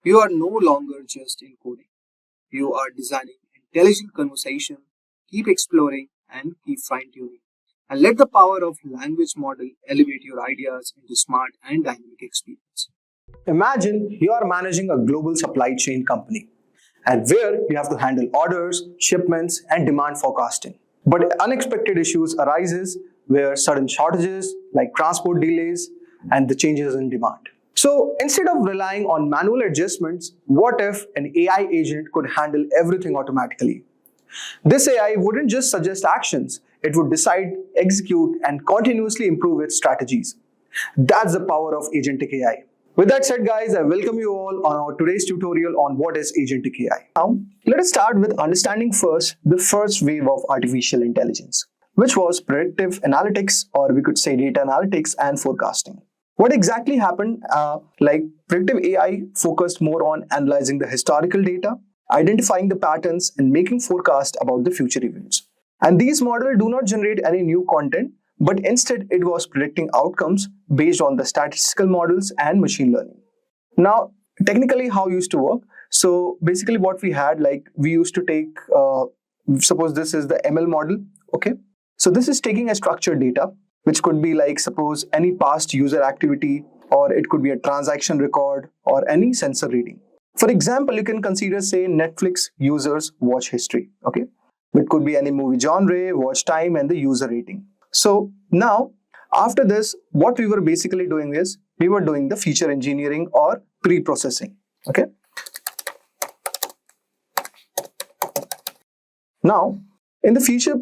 you are no longer just encoding. You are designing intelligent conversation. Keep exploring and keep fine-tuning. And let the power of language model elevate your ideas into smart and dynamic experience. Imagine you are managing a global supply chain company, and where you have to handle orders, shipments, and demand forecasting. But unexpected issues arises where sudden shortages like transport delays and the changes in demand. So instead of relying on manual adjustments, what if an AI agent could handle everything automatically? This AI wouldn't just suggest actions, it would decide, execute, and continuously improve its strategies. That's the power of Agentic AI. With that said guys, I welcome you all on our today's tutorial on what is Agentic AI. Now, let us start with understanding first the first wave of artificial intelligence, which was predictive analytics, or we could say data analytics and forecasting. What exactly happened? Predictive AI focused more on analyzing the historical data, identifying the patterns, and making forecasts about the future events. And these models do not generate any new content, but instead it was predicting outcomes based on the statistical models and machine learning. Now, technically how it used to work? So basically what we had, we used to take, suppose this is the ML model, okay? So this is taking a structured data, which could be suppose any past user activity, or it could be a transaction record, or any sensor reading. For example, you can consider, say, Netflix users' watch history, okay? It could be any movie genre, watch time, and the user rating. So now, after this, what we were basically doing is, we were doing the feature engineering or pre-processing, okay? Now, in the feature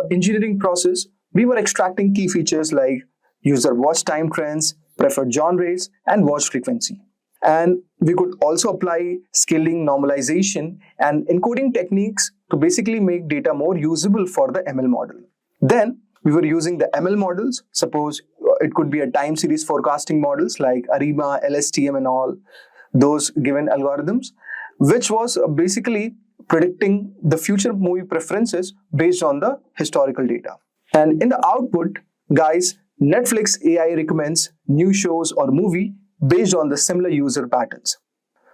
engineering process, we were extracting key features like user watch time trends, preferred genres, and watch frequency. And we could also apply scaling, normalization, and encoding techniques to basically make data more usable for the ML model. Then we were using the ML models. Suppose it could be a time series forecasting models like ARIMA, LSTM, and all those given algorithms, which was basically predicting the future movie preferences based on the historical data. And in the output, guys, Netflix AI recommends new shows or movie based on the similar user patterns.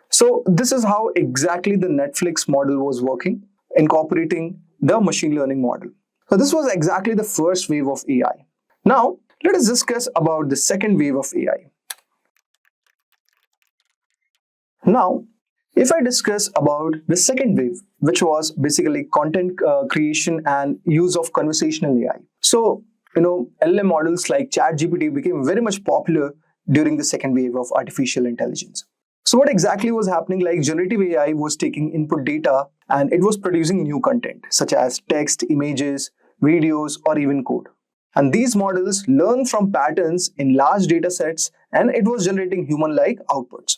So this is how exactly the Netflix model was working, incorporating the machine learning model. So this was exactly the first wave of AI. Now, let us discuss about the second wave of AI. Now, if I discuss about the second wave, which was basically content creation and use of conversational AI. So, LLM models like ChatGPT became very much popular during the second wave of artificial intelligence. So what exactly was happening? Generative AI was taking input data and it was producing new content such as text, images, videos, or even code. And these models learn from patterns in large data sets, and it was generating human-like outputs.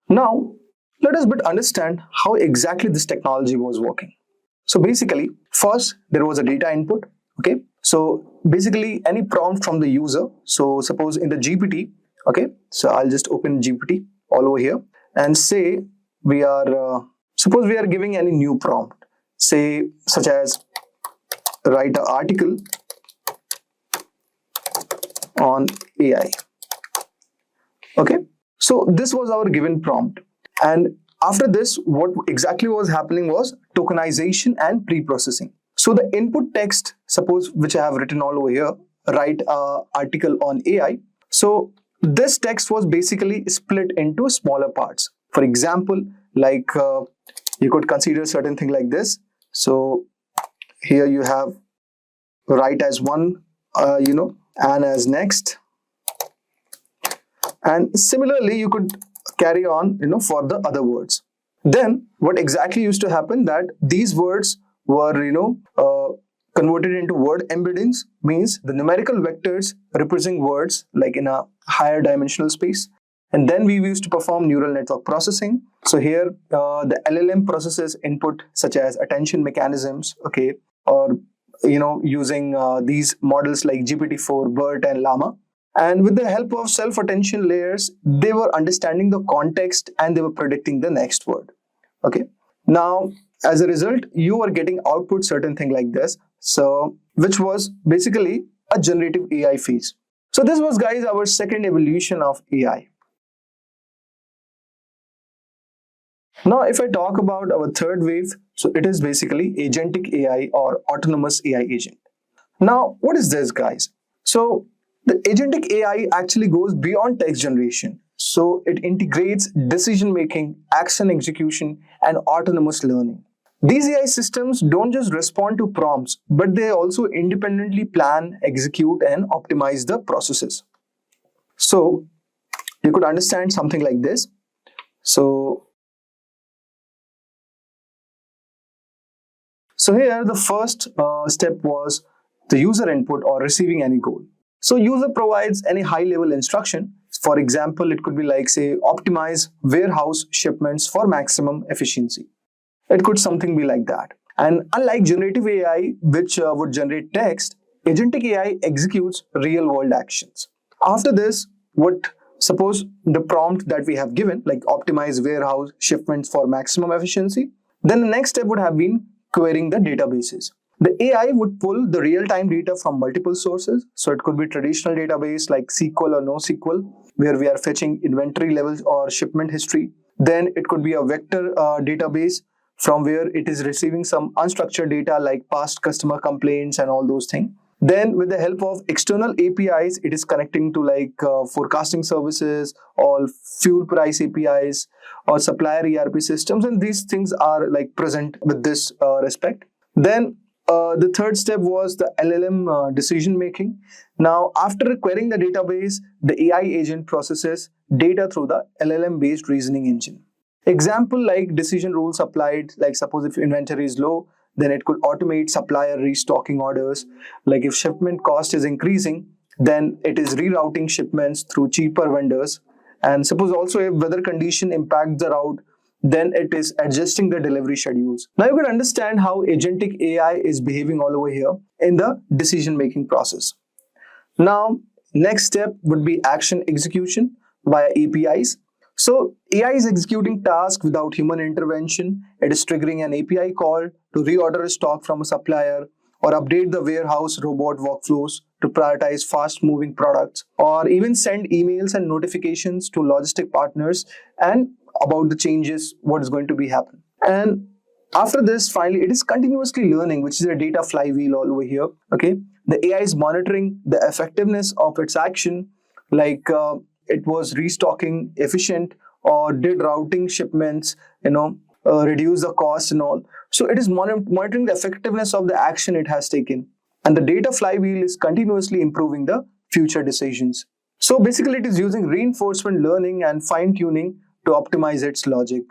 Now, let us understand how exactly this technology was working. So basically, first there was a data input. Okay, so basically any prompt from the user. So suppose in the GPT, okay, so I'll just open GPT all over here and say we are suppose we are giving any new prompt, say such as write an article on AI. Okay, so this was our given prompt, and after this what exactly was happening was tokenization and pre-processing. So the input text, suppose which I have written all over here, write an article on AI. So this text was basically split into smaller parts. For example, like you could consider certain thing like this. So here you have write as one, and as next, and similarly you could carry on for the other words. Then what exactly used to happen, that these words were converted into word embeddings, means the numerical vectors representing words like in a higher dimensional space, and then we used to perform neural network processing. So here the LLM processes input such as attention mechanisms, okay, or using these models like GPT-4, BERT and Llama. And with the help of self-attention layers, they were understanding the context and they were predicting the next word. Okay. Now, as a result, you are getting output certain thing like this. So, which was basically a generative AI phase. So this was, guys, our second evolution of AI. Now, if I talk about our third wave, so it is basically agentic AI or autonomous AI agent. Now, what is this, guys? So the agentic AI actually goes beyond text generation. So it integrates decision making, action execution, and autonomous learning. These AI systems don't just respond to prompts, but they also independently plan, execute, and optimize the processes. So you could understand something like this. So here the first step was the user input or receiving any goal. So user provides any high-level instruction. For example, it could be like, say, optimize warehouse shipments for maximum efficiency. It could something be like that. And unlike generative AI, which would generate text, agentic AI executes real-world actions. After this, suppose the prompt that we have given, like optimize warehouse shipments for maximum efficiency, then the next step would have been querying the databases. The AI would pull the real-time data from multiple sources. So it could be traditional database like SQL or NoSQL, where we are fetching inventory levels or shipment history. Then it could be a vector database from where it is receiving some unstructured data like past customer complaints and all those things. Then with the help of external APIs, it is connecting to like forecasting services or fuel price APIs or supplier ERP systems, and these things are like present with this respect. Then the third step was the LLM decision making. Now, after querying the database, the AI agent processes data through the LLM based reasoning engine. Example like decision rules applied, like suppose if inventory is low, then it could automate supplier restocking orders. Like if shipment cost is increasing, then it is rerouting shipments through cheaper vendors. And suppose also if weather condition impacts the route, then it is adjusting the delivery schedules. Now you can understand how agentic AI is behaving all over here in the decision-making process. Now, next step would be action execution via APIs. So AI is executing tasks without human intervention. It is triggering an API call to reorder a stock from a supplier or update the warehouse robot workflows to prioritize fast-moving products, or even send emails and notifications to logistic partners and about the changes, what is going to be happen. And after this, finally, it is continuously learning, which is a data flywheel all over here. Okay, the AI is monitoring the effectiveness of its action, like it was restocking efficient or did routing shipments, reduce the cost and all. So it is monitoring the effectiveness of the action it has taken. And the data flywheel is continuously improving the future decisions. So basically it is using reinforcement learning and fine-tuning to optimize its logic.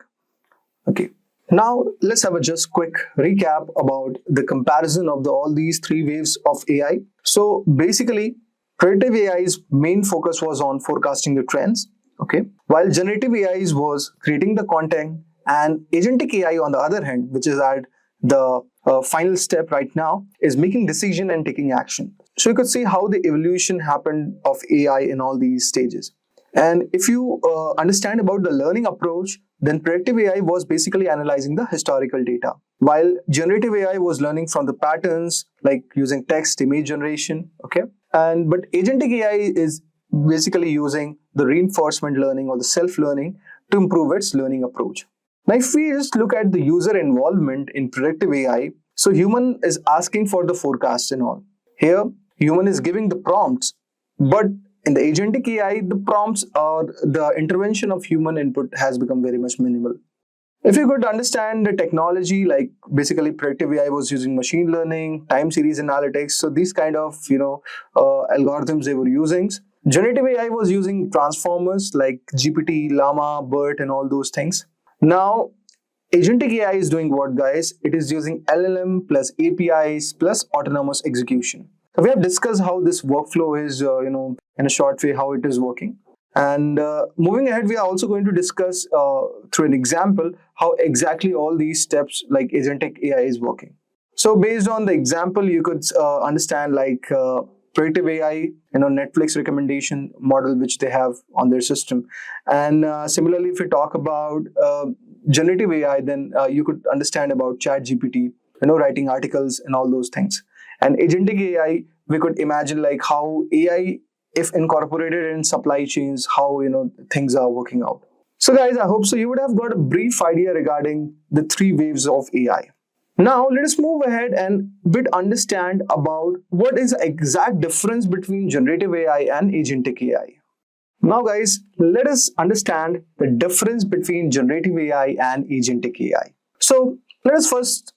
Okay. Now let's have a just quick recap about the comparison of all these three waves of AI. So basically, predictive AI's main focus was on forecasting the trends. Okay. while generative AI was creating the content, and agentic AI on the other hand, which is at the final step right now, is making decision and taking action. So you could see how the evolution happened of AI in all these stages. And if you understand about the learning approach, then predictive AI was basically analyzing the historical data, while generative AI was learning from the patterns like using text, image generation, okay? And but agentic AI is basically using the reinforcement learning or the self-learning to improve its learning approach. Now, if we just look at the user involvement in predictive AI, so human is asking for the forecast and all. Here, human is giving the prompts, but in the agentic AI, the prompts or the intervention of human input has become very much minimal. If you could understand the technology, like basically predictive AI was using machine learning, time series analytics, so these kind of algorithms they were using. Generative AI was using transformers like GPT, Llama, BERT, and all those things. Now, agentic AI is doing what, guys? It is using LLM plus APIs plus autonomous execution. So we have discussed how this workflow is, in a short way, how it is working. And moving ahead, we are also going to discuss through an example how exactly all these steps like agentic AI is working. So based on the example, you could understand like predictive AI, Netflix recommendation model which they have on their system. And similarly, if we talk about generative AI, then you could understand about ChatGPT, writing articles and all those things. And agentic AI, we could imagine like how AI, if incorporated in supply chains, how things are working out. So guys, I hope so you would have got a brief idea regarding the three waves of AI. Now let us move ahead and bit understand about what is the exact difference between generative AI and agentic AI. Now guys, let us understand the difference between generative AI and agentic AI. So let us first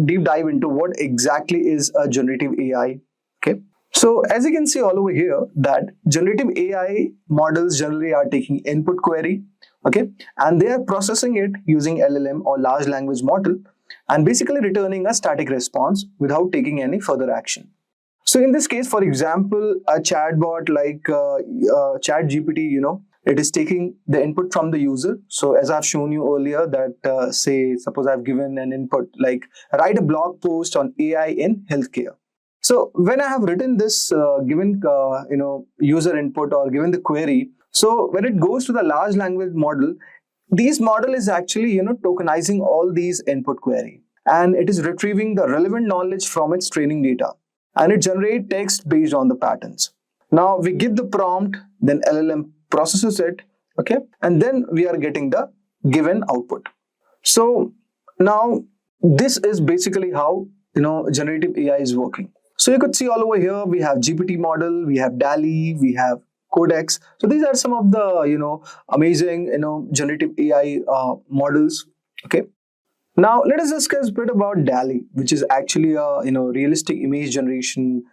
deep dive into what exactly is a generative AI. Okay. So as you can see all over here that generative AI models generally are taking input query, okay, and they are processing it using LLM or large language model and basically returning a static response without taking any further action. So in this case, for example, a chatbot like ChatGPT, it is taking the input from the user. So as I've shown you earlier that suppose I've given an input like write a blog post on AI in healthcare. So when I have written this given user input or given the query, so when it goes to the large language model, this model is actually tokenizing all these input query, and it is retrieving the relevant knowledge from its training data, and it generates text based on the patterns. Now we give the prompt, then LLM processes it, okay, and then we are getting the given output. So now this is basically how generative AI is working. So you could see all over here, we have GPT model, we have DALI, we have Codex. So these are some of the, amazing, generative AI models. Okay. Now let us discuss a bit about DALI, which is actually a, realistic image generation,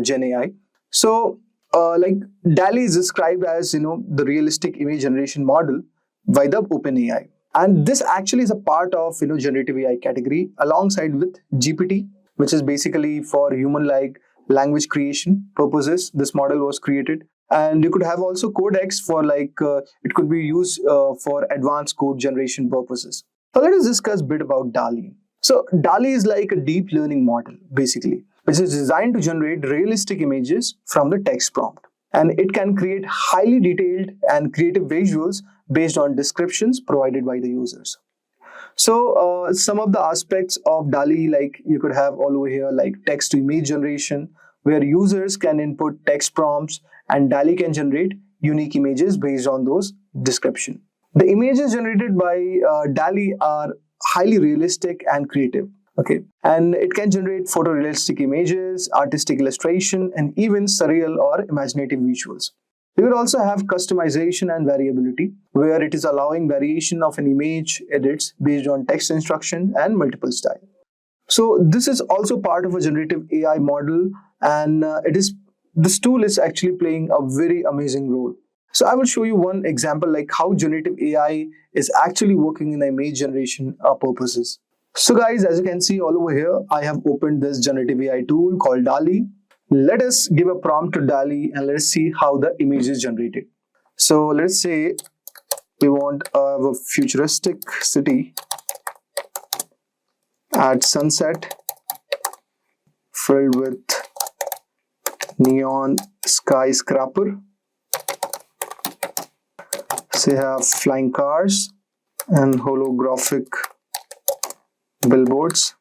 Gen AI. So like DALI is described as, the realistic image generation model by the OpenAI. And this actually is a part of, generative AI category alongside with GPT, which is basically for human-like language creation purposes. This model was created. And you could have also Codex for like, it could be used for advanced code generation purposes. So let us discuss a bit about DALI. So DALI is like a deep learning model, basically, which is designed to generate realistic images from the text prompt. And it can create highly detailed and creative visuals based on descriptions provided by the users. So some of the aspects of DALI, like you could have all over here, like text to image generation, where users can input text prompts and DALI can generate unique images based on those descriptions. The images generated by DALI are highly realistic and creative. Okay, and it can generate photorealistic images, artistic illustration, and even surreal or imaginative visuals. We will also have customization and variability, where it is allowing variation of an image edits based on text instruction and multiple styles. So this is also part of a generative AI model, and this tool is actually playing a very amazing role. So I will show you one example like how generative AI is actually working in the image generation purposes. So guys, as you can see all over here, I have opened this generative AI tool called DALI. Let us give a prompt to DALI and let's see how the image is generated. So let's say we want a futuristic city at sunset filled with neon skyscraper. Say have flying cars and holographic billboards.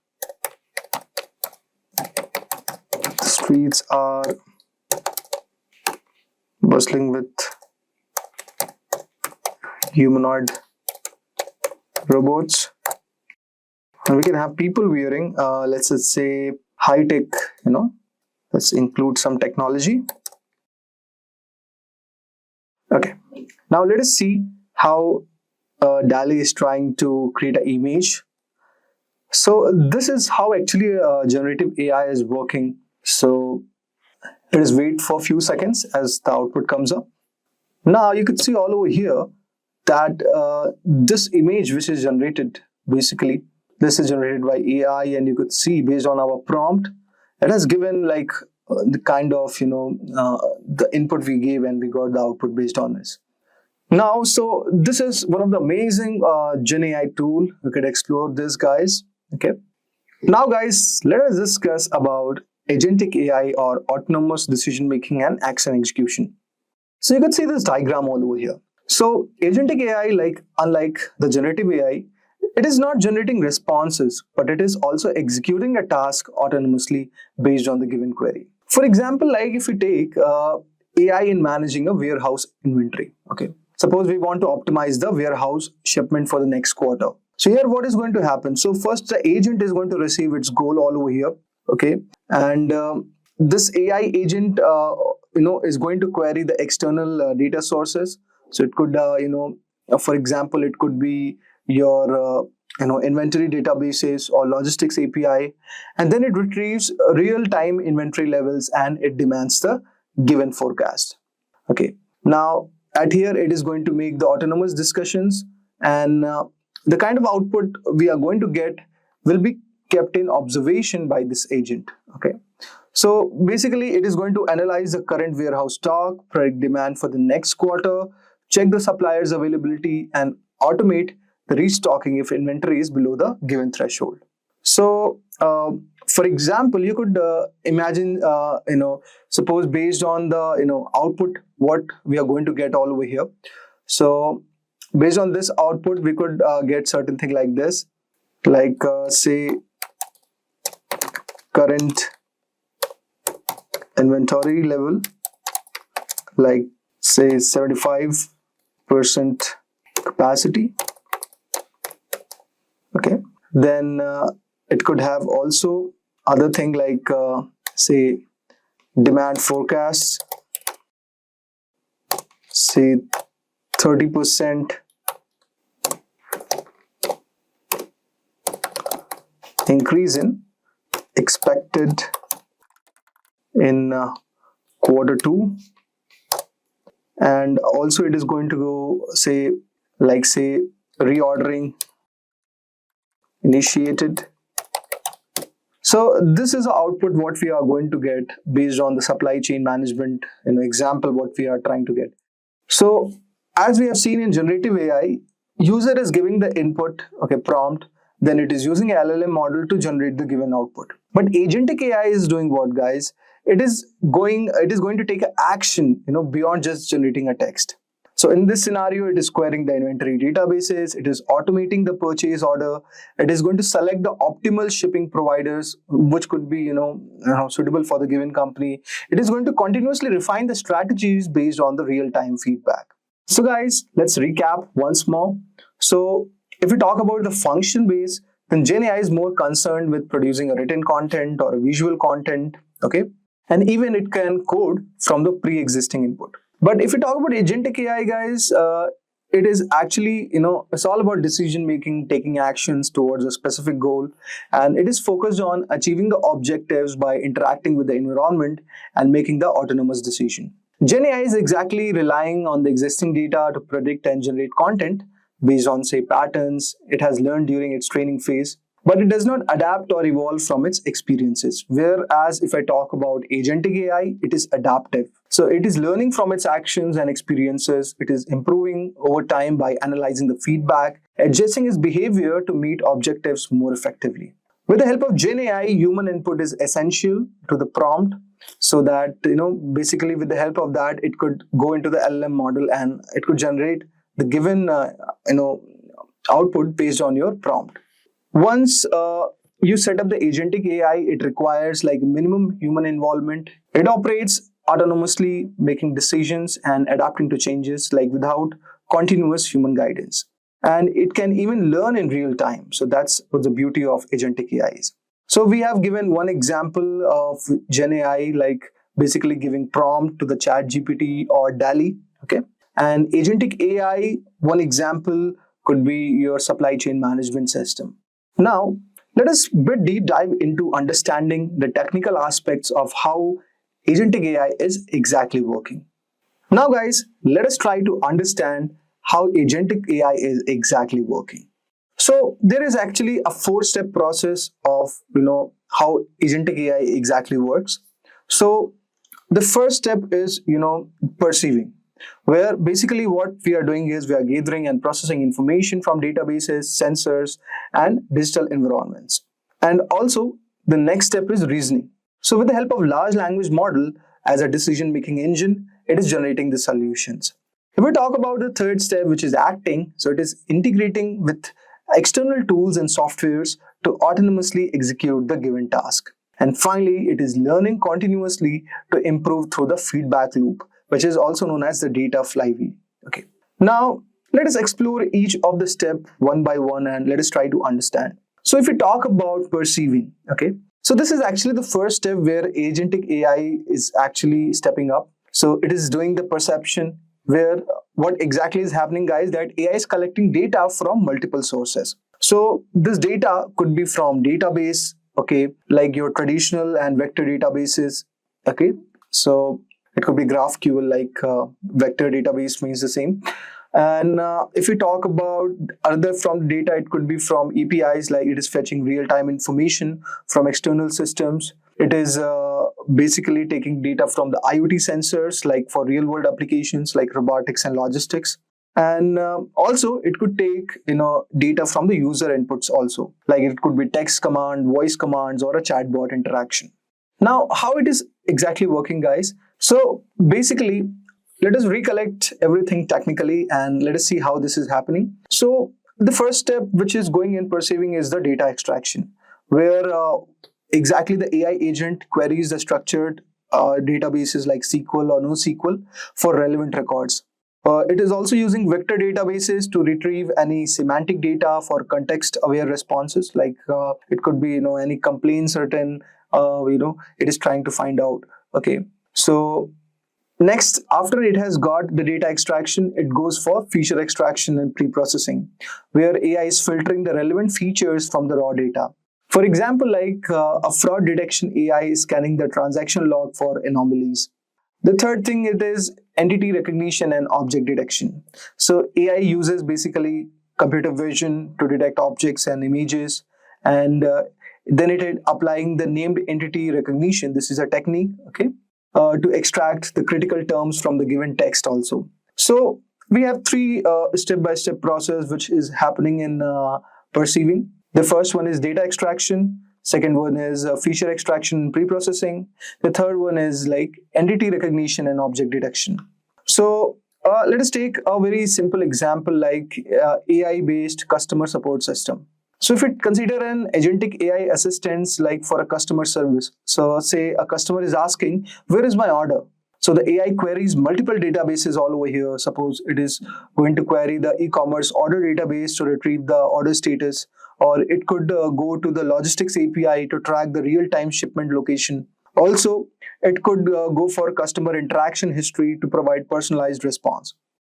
The streets are bustling with humanoid robots, and we can have people wearing let's just say high-tech, let's include some technology. Okay, now let us see how DALL-E is trying to create an image. So this is how actually generative AI is working. So let us wait for a few seconds as the output comes up. Now you can see all over here that this image which is generated, basically this is generated by AI, and you could see based on our prompt, it has given like the kind of the input we gave, and we got the output based on this. Now, so this is one of the amazing Gen AI tool. We could explore this, guys. Okay. Now, guys, let us discuss about agentic AI, or autonomous decision making and action execution. So you can see this diagram all over here. So agentic AI, unlike the generative AI, it is not generating responses, but it is also executing a task autonomously based on the given query. For example, like if you take AI in managing a warehouse inventory. Okay. Suppose we want to optimize the warehouse shipment for the next quarter. So here what is going to happen? So first the agent is going to receive its goal all over here. Okay. And this AI agent is going to query the external data sources. So it could for example, it could be your inventory databases or logistics API, and then it retrieves real-time inventory levels and it demands the given forecast. Okay. Now at here it is going to make the autonomous discussions, and the kind of output we are going to get will be kept in observation by this agent. Okay. So basically it is going to analyze the current warehouse stock, predict demand for the next quarter, check the supplier's availability, and automate the restocking if inventory is below the given threshold. So for example, you could imagine suppose based on the output what we are going to get all over here. So based on this output we could get certain thing like this, like say current inventory level, like say 75% capacity. Okay. Then it could have also other thing like say demand forecast, say 30% increase in expected in quarter 2, and also it is going to go say reordering initiated. So this is the output what we are going to get based on the supply chain management example what we are trying to get. So as we have seen in generative AI, user is giving the input, okay, prompt, then it is using a LLM model to generate the given output. But agentic AI is doing what, guys? It is going to take an action beyond just generating a text. So in this scenario, it is querying the inventory databases, it is automating the purchase order, it is going to select the optimal shipping providers, which could be suitable for the given company. It is going to continuously refine the strategies based on the real-time feedback. So guys, let's recap once more. So if we talk about the function base, then Gen AI is more concerned with producing a written content or a visual content, okay? And even it can code from the pre-existing input. But if we talk about agentic AI, guys, it is actually, it's all about decision making, taking actions towards a specific goal, and it is focused on achieving the objectives by interacting with the environment and making the autonomous decision. Gen AI is exactly relying on the existing data to predict and generate content based on, say, patterns it has learned during its training phase, but it does not adapt or evolve from its experiences. Whereas if I talk about agentic AI, it is adaptive. So it is learning from its actions and experiences. It is improving over time by analyzing the feedback, adjusting its behavior to meet objectives more effectively. With the help of GenAI, human input is essential to the prompt, so that basically with the help of that, it could go into the LLM model and it could generate the given output based on your prompt. Once you set up the agentic AI, it requires like minimum human involvement. It operates autonomously, making decisions and adapting to changes like without continuous human guidance. And it can even learn in real time. So that's what the beauty of agentic AI is. So we have given one example of Gen AI, like basically giving prompt to the ChatGPT or DALI. Okay. And agentic AI, one example could be your supply chain management system. Now, let us deep dive into understanding the technical aspects of how agentic AI is exactly working. Now, guys, let us try to understand how agentic AI is exactly working. So there is actually a 4-step process of how agentic AI exactly works. So the first step is perceiving, where basically what we are doing is we are gathering and processing information from databases, sensors, and digital environments. And also the next step is reasoning. So with the help of large language model as a decision-making engine, it is generating the solutions. If we talk about the third step, which is acting, so it is integrating with external tools and softwares to autonomously execute the given task. And finally, it is learning continuously to improve through the feedback loop, which is also known as the data flywheel. Okay. Now, let us explore each of the steps one by one and let us try to understand. So if we talk about perceiving, okay, so this is actually the first step where agentic AI is actually stepping up. So it is doing the perception, where what exactly is happening, guys, that AI is collecting data from multiple sources. So this data could be from database, okay, like your traditional and vector databases, okay. So it could be GraphQL, like vector database means the same. And if we talk about other from data, it could be from APIs, like it is fetching real-time information from external systems. It is basically taking data from the IoT sensors, like for real-world applications like robotics and logistics. And also it could take data from the user inputs also, like it could be text command, voice commands, or a chatbot interaction. Now, how it is exactly working, guys? So basically, let us recollect everything technically and let us see how this is happening. So the first step, which is going in perceiving, is the data extraction, where exactly the AI agent queries the structured databases like SQL or NoSQL for relevant records. It is also using vector databases to retrieve any semantic data for context-aware responses, like it could be any complaint certain it is trying to find out. Okay, so next, after it has got the data extraction, it goes for feature extraction and pre-processing, where AI is filtering the relevant features from the raw data. For example, like a fraud detection AI is scanning the transaction log for anomalies. The third thing, it is entity recognition and object detection. So AI uses basically computer vision to detect objects and images, and then it is applying the named entity recognition. This is a technique, okay, to extract the critical terms from the given text also. So we have 3 step-by-step process which is happening in perceiving. The first one is data extraction. Second one is feature extraction and pre-processing. The third one is like entity recognition and object detection. So let us take a very simple example, like AI-based customer support system. So if we consider an agentic AI assistant like for a customer service, so say a customer is asking, where is my order? So the AI queries multiple databases all over here. Suppose it is going to query the e-commerce order database to retrieve the order status, or it could go to the logistics API to track the real-time shipment location. Also, it could go for customer interaction history to provide personalized response.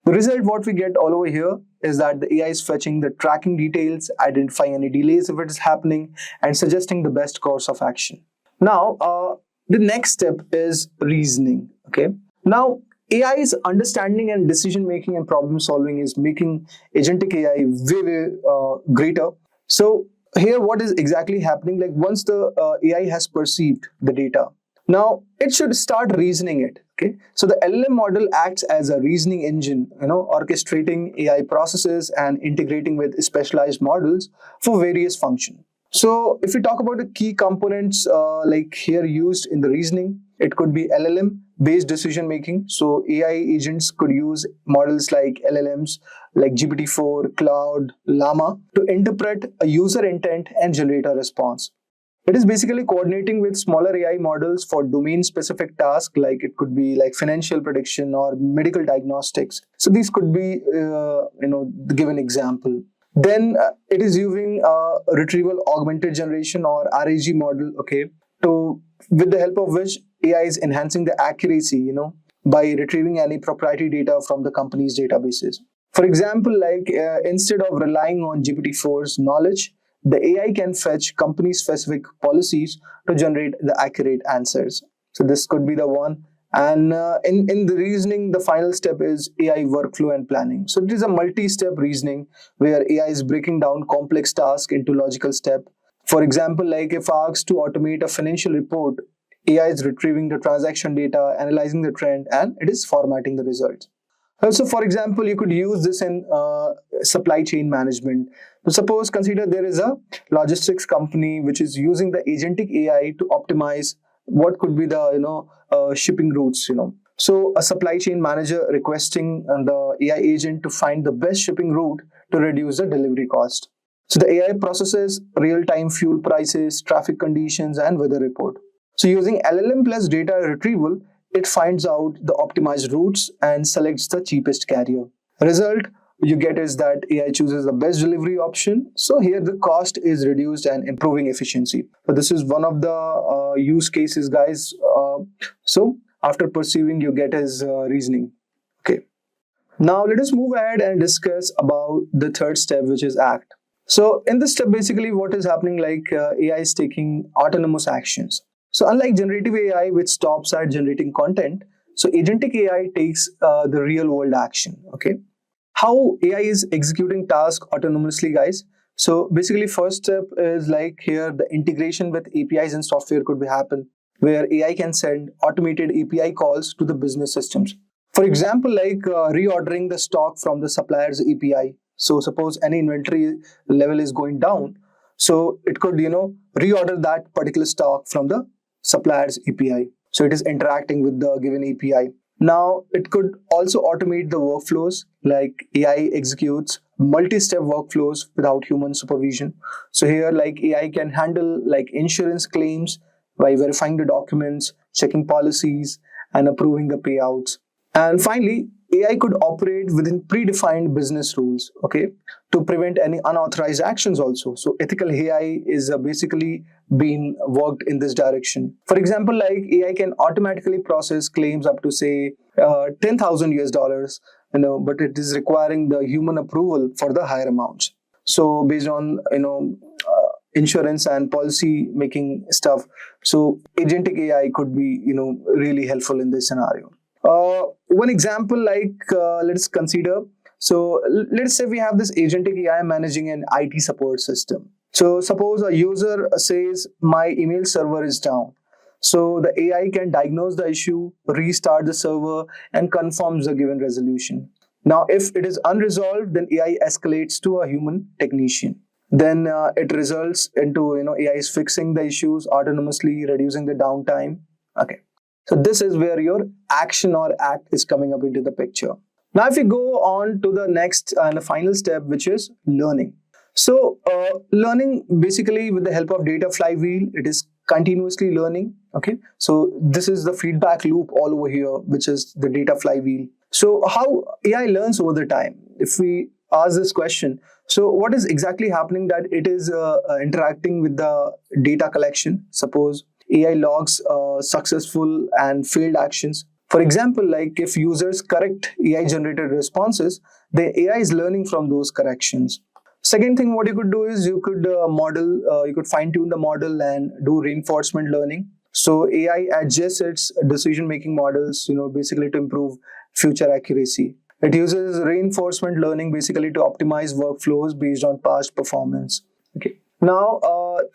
The result what we get all over here is that the AI is fetching the tracking details, identifying any delays if it is happening, and suggesting the best course of action. Now, the next step is reasoning. Okay. Now, AI's understanding and decision making and problem solving is making agentic AI way greater. So here, what is exactly happening? Like once the AI has perceived the data, now it should start reasoning it. Okay, so the LLM model acts as a reasoning engine, orchestrating AI processes and integrating with specialized models for various functions. So if we talk about the key components like here used in the reasoning, it could be LLM based decision making. So AI agents could use models like LLMs like GPT-4, Claude, Llama to interpret a user intent and generate a response. It is basically coordinating with smaller AI models for domain specific tasks, like it could be like financial prediction or medical diagnostics. So these could be, the given example. Then it is using retrieval augmented generation or RAG model, okay, to with the help of which AI is enhancing the accuracy, by retrieving any proprietary data from the company's databases. For example, like instead of relying on GPT-4's knowledge, the AI can fetch company-specific policies to generate the accurate answers. So this could be the one. And in the reasoning, the final step is AI workflow and planning. So it is a multi-step reasoning where AI is breaking down complex tasks into logical steps. For example, like if asked to automate a financial report, AI is retrieving the transaction data, analyzing the trend, and it is formatting the results. Also, for example, you could use this in supply chain management. So suppose consider there is a logistics company which is using the agentic AI to optimize what could be the shipping routes. So a supply chain manager requesting the AI agent to find the best shipping route to reduce the delivery cost. So the AI processes real-time fuel prices, traffic conditions, and weather report. So using LLM plus data retrieval, it finds out the optimized routes and selects the cheapest carrier. Result you get is that AI chooses the best delivery option. So here the cost is reduced and improving efficiency. So this is one of the use cases, guys. So after perceiving, you get is reasoning. Okay. Now let us move ahead and discuss about the third step, which is act. So in this step, basically what is happening, like AI is taking autonomous actions. So unlike generative AI, which stops at generating content, so agentic AI takes the real world action. Okay. How AI is executing tasks autonomously, guys? So basically first step is like here the integration with APIs and software could be happen, where AI can send automated API calls to the business systems. For example, like reordering the stock from the supplier's API. So suppose any inventory level is going down, so it could reorder that particular stock from the supplier's API. So it is interacting with the given API. Now it could also automate the workflows, like AI executes multi-step workflows without human supervision. So here like AI can handle like insurance claims by verifying the documents, checking policies, and approving the payouts. And finally, AI could operate within predefined business rules, okay, to prevent any unauthorized actions also. So ethical AI is basically being worked in this direction. For example, like AI can automatically process claims up to say 10,000 US dollars, but it is requiring the human approval for the higher amounts. So based on insurance and policy making stuff, so agentic AI could be really helpful in this scenario. One example, like let's consider. So let's say we have this agentic AI managing an IT support system. So suppose a user says my email server is down. So the AI can diagnose the issue, restart the server, and confirms the given resolution. Now, if it is unresolved, then AI escalates to a human technician. Then it results into AI is fixing the issues autonomously, reducing the downtime. Okay. So this is where your action or act is coming up into the picture. Now, if we go on to the next and the final step, which is learning. So learning basically with the help of data flywheel, it is continuously learning. Okay. So this is the feedback loop all over here, which is the data flywheel. So how AI learns over the time? If we ask this question, so what is exactly happening that it is interacting with the data collection. Suppose AI logs successful and failed actions. For example, like if users correct AI generated responses, the AI is learning from those corrections. Second thing, what you could do is you could you could fine tune the model and do reinforcement learning. So AI adjusts its decision making models, basically to improve future accuracy. It uses reinforcement learning basically to optimize workflows based on past performance. Okay. Now,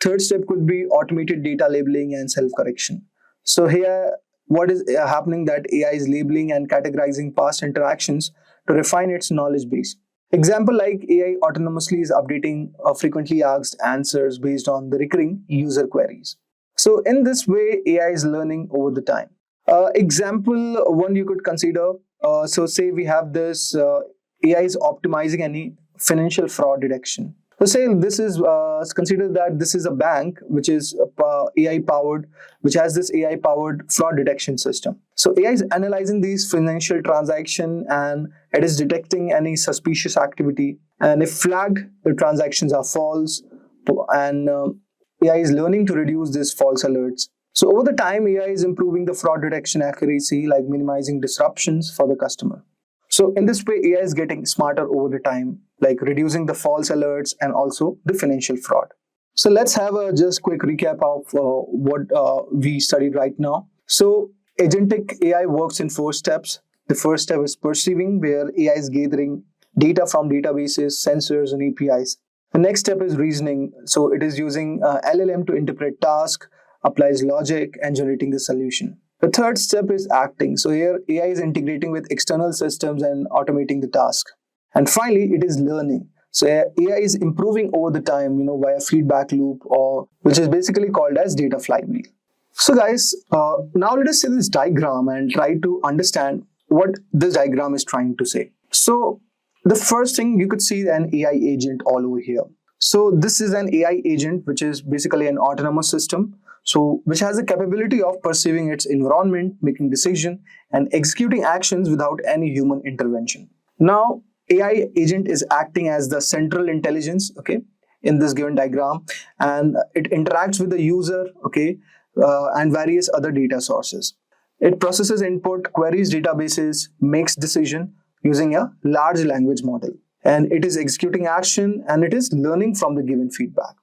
third step could be automated data labeling and self-correction. So here, what is happening that AI is labeling and categorizing past interactions to refine its knowledge base. Example like AI autonomously is updating frequently asked answers based on the recurring user queries. So in this way, AI is learning over the time. Example one you could consider. So say we have this AI is optimizing any financial fraud detection. So say this is consider that this is a bank which is AI powered, which has this AI powered fraud detection system. So AI is analyzing these financial transaction and it is detecting any suspicious activity. And if flagged, the transactions are false, and AI is learning to reduce these false alerts. So over the time, AI is improving the fraud detection accuracy, like minimizing disruptions for the customer. So in this way, AI is getting smarter over the time, like reducing the false alerts and also the financial fraud. So let's have a just quick recap of what we studied right now. So agentic AI works in 4 steps. The first step is perceiving, where AI is gathering data from databases, sensors, and APIs. The next step is reasoning. So it is using LLM to interpret tasks, applies logic, and generating the solution. The third step is acting. So here AI is integrating with external systems and automating the task. And finally, it is learning. So AI is improving over the time, via feedback loop, or which is basically called as data flywheel. So guys, now let us see this diagram and try to understand what this diagram is trying to say. So the first thing, you could see an AI agent all over here. So this is an AI agent, which is basically an autonomous system. So which has the capability of perceiving its environment, making decisions, and executing actions without any human intervention. Now, AI agent is acting as the central intelligence, okay, in this given diagram, and it interacts with the user, okay, and various other data sources. It processes input, queries databases, makes decision using a large language model, and it is executing action, and it is learning from the given feedback.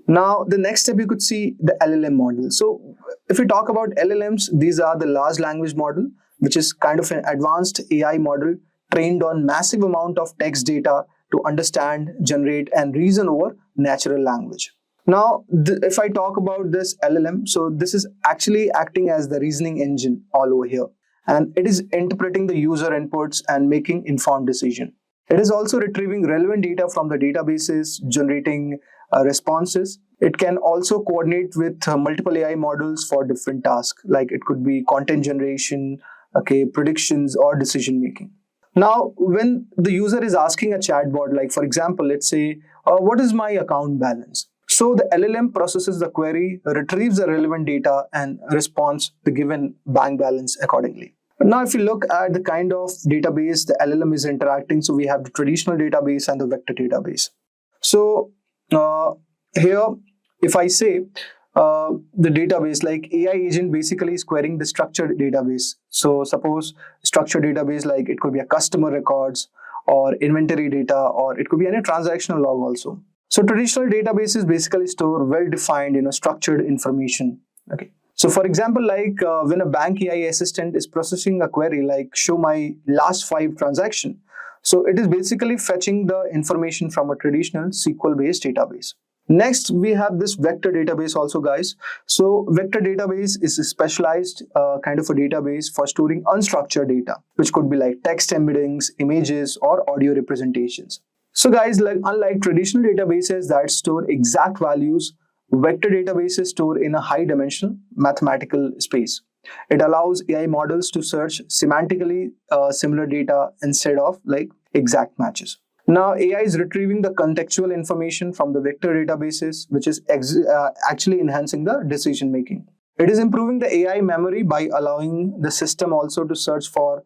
Now, the next step, you could see the LLM model. So if we talk about LLMs, these are the large language model, which is kind of an advanced AI model trained on massive amount of text data to understand, generate, and reason over natural language. Now, if I talk about this LLM, so this is actually acting as the reasoning engine all over here. And it is interpreting the user inputs and making informed decision. It is also retrieving relevant data from the databases, generating responses. It can also coordinate with multiple AI models for different tasks, like it could be content generation, okay, predictions, or decision making. Now, when the user is asking a chatbot, like for example, let's say, what is my account balance? So the LLM processes the query, retrieves the relevant data, and responds the given bank balance accordingly. But now, if you look at the kind of database the LLM is interacting, so we have the traditional database and the vector database. So here, if I say the database, like AI agent basically is querying the structured database. So suppose structured database, like it could be a customer records or inventory data, or it could be any transactional log also. So traditional databases basically store well-defined, structured information. Okay. So for example, like when a bank AI assistant is processing a query, like show my last 5 transactions, so it is basically fetching the information from a traditional SQL-based database. Next, we have this vector database also, guys. So vector database is a specialized kind of a database for storing unstructured data, which could be like text embeddings, images, or audio representations. So guys, like unlike traditional databases that store exact values, vector databases store in a high-dimensional mathematical space. It allows AI models to search semantically similar data instead of like exact matches. Now, AI is retrieving the contextual information from the vector databases, which is actually enhancing the decision making. It is improving the AI memory by allowing the system also to search for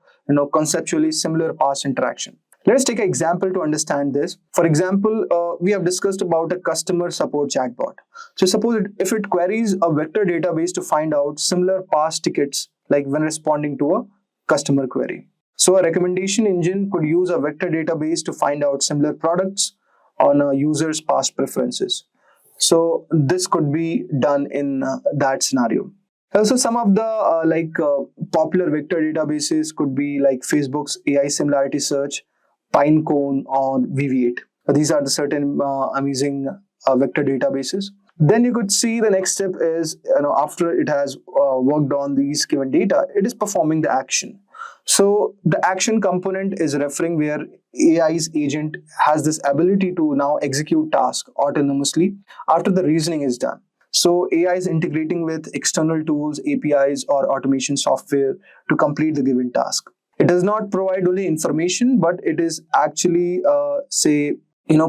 conceptually similar past interaction. Let's take an example to understand this. For example, we have discussed about a customer support chatbot. So suppose if it queries a vector database to find out similar past tickets, like when responding to a customer query. So a recommendation engine could use a vector database to find out similar products on a user's past preferences. So this could be done in that scenario. Also, some of the popular vector databases could be like Facebook's AI similarity search, Pinecone, or VV8. These are the certain amazing vector databases. Then you could see the next step is, after it has worked on these given data, it is performing the action. So the action component is referring where AI's agent has this ability to now execute tasks autonomously after the reasoning is done. So AI is integrating with external tools, APIs, or automation software to complete the given task. It does not provide only information, but it is actually,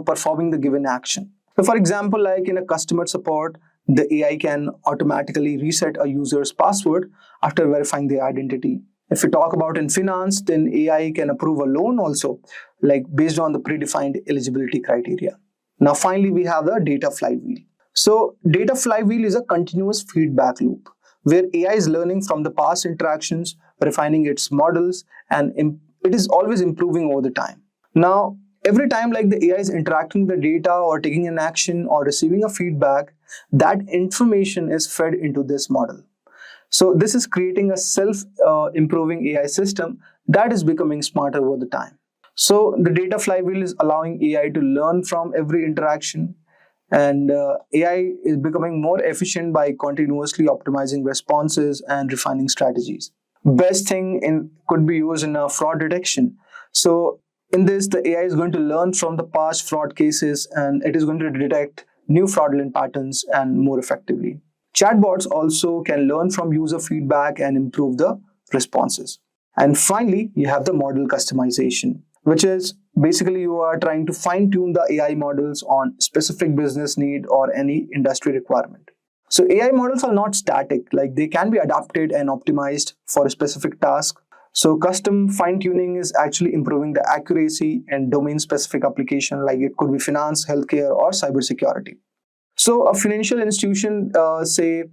performing the given action. So for example, like in a customer support, the AI can automatically reset a user's password after verifying their identity. If we talk about in finance, then AI can approve a loan also, like based on the predefined eligibility criteria. Now, finally, we have the data flywheel. So, data flywheel is a continuous feedback loop where AI is learning from the past interactions, refining its models, and it is always improving over the time. Now, every time like the AI is interacting with the data or taking an action or receiving a feedback, that information is fed into this model. So this is creating a self-improving AI system that is becoming smarter over the time. So the data flywheel is allowing AI to learn from every interaction, and AI is becoming more efficient by continuously optimizing responses and refining strategies. Best thing could be used in a fraud detection. So in this, the AI is going to learn from the past fraud cases and it is going to detect new fraudulent patterns and more effectively. Chatbots also can learn from user feedback and improve the responses. And finally, you have the model customization, which is basically you are trying to fine tune the AI models on specific business need or any industry requirement. So AI models are not static, like they can be adapted and optimized for a specific task. So custom fine tuning is actually improving the accuracy and domain specific application, like it could be finance, healthcare, or cybersecurity. So a financial institution, say,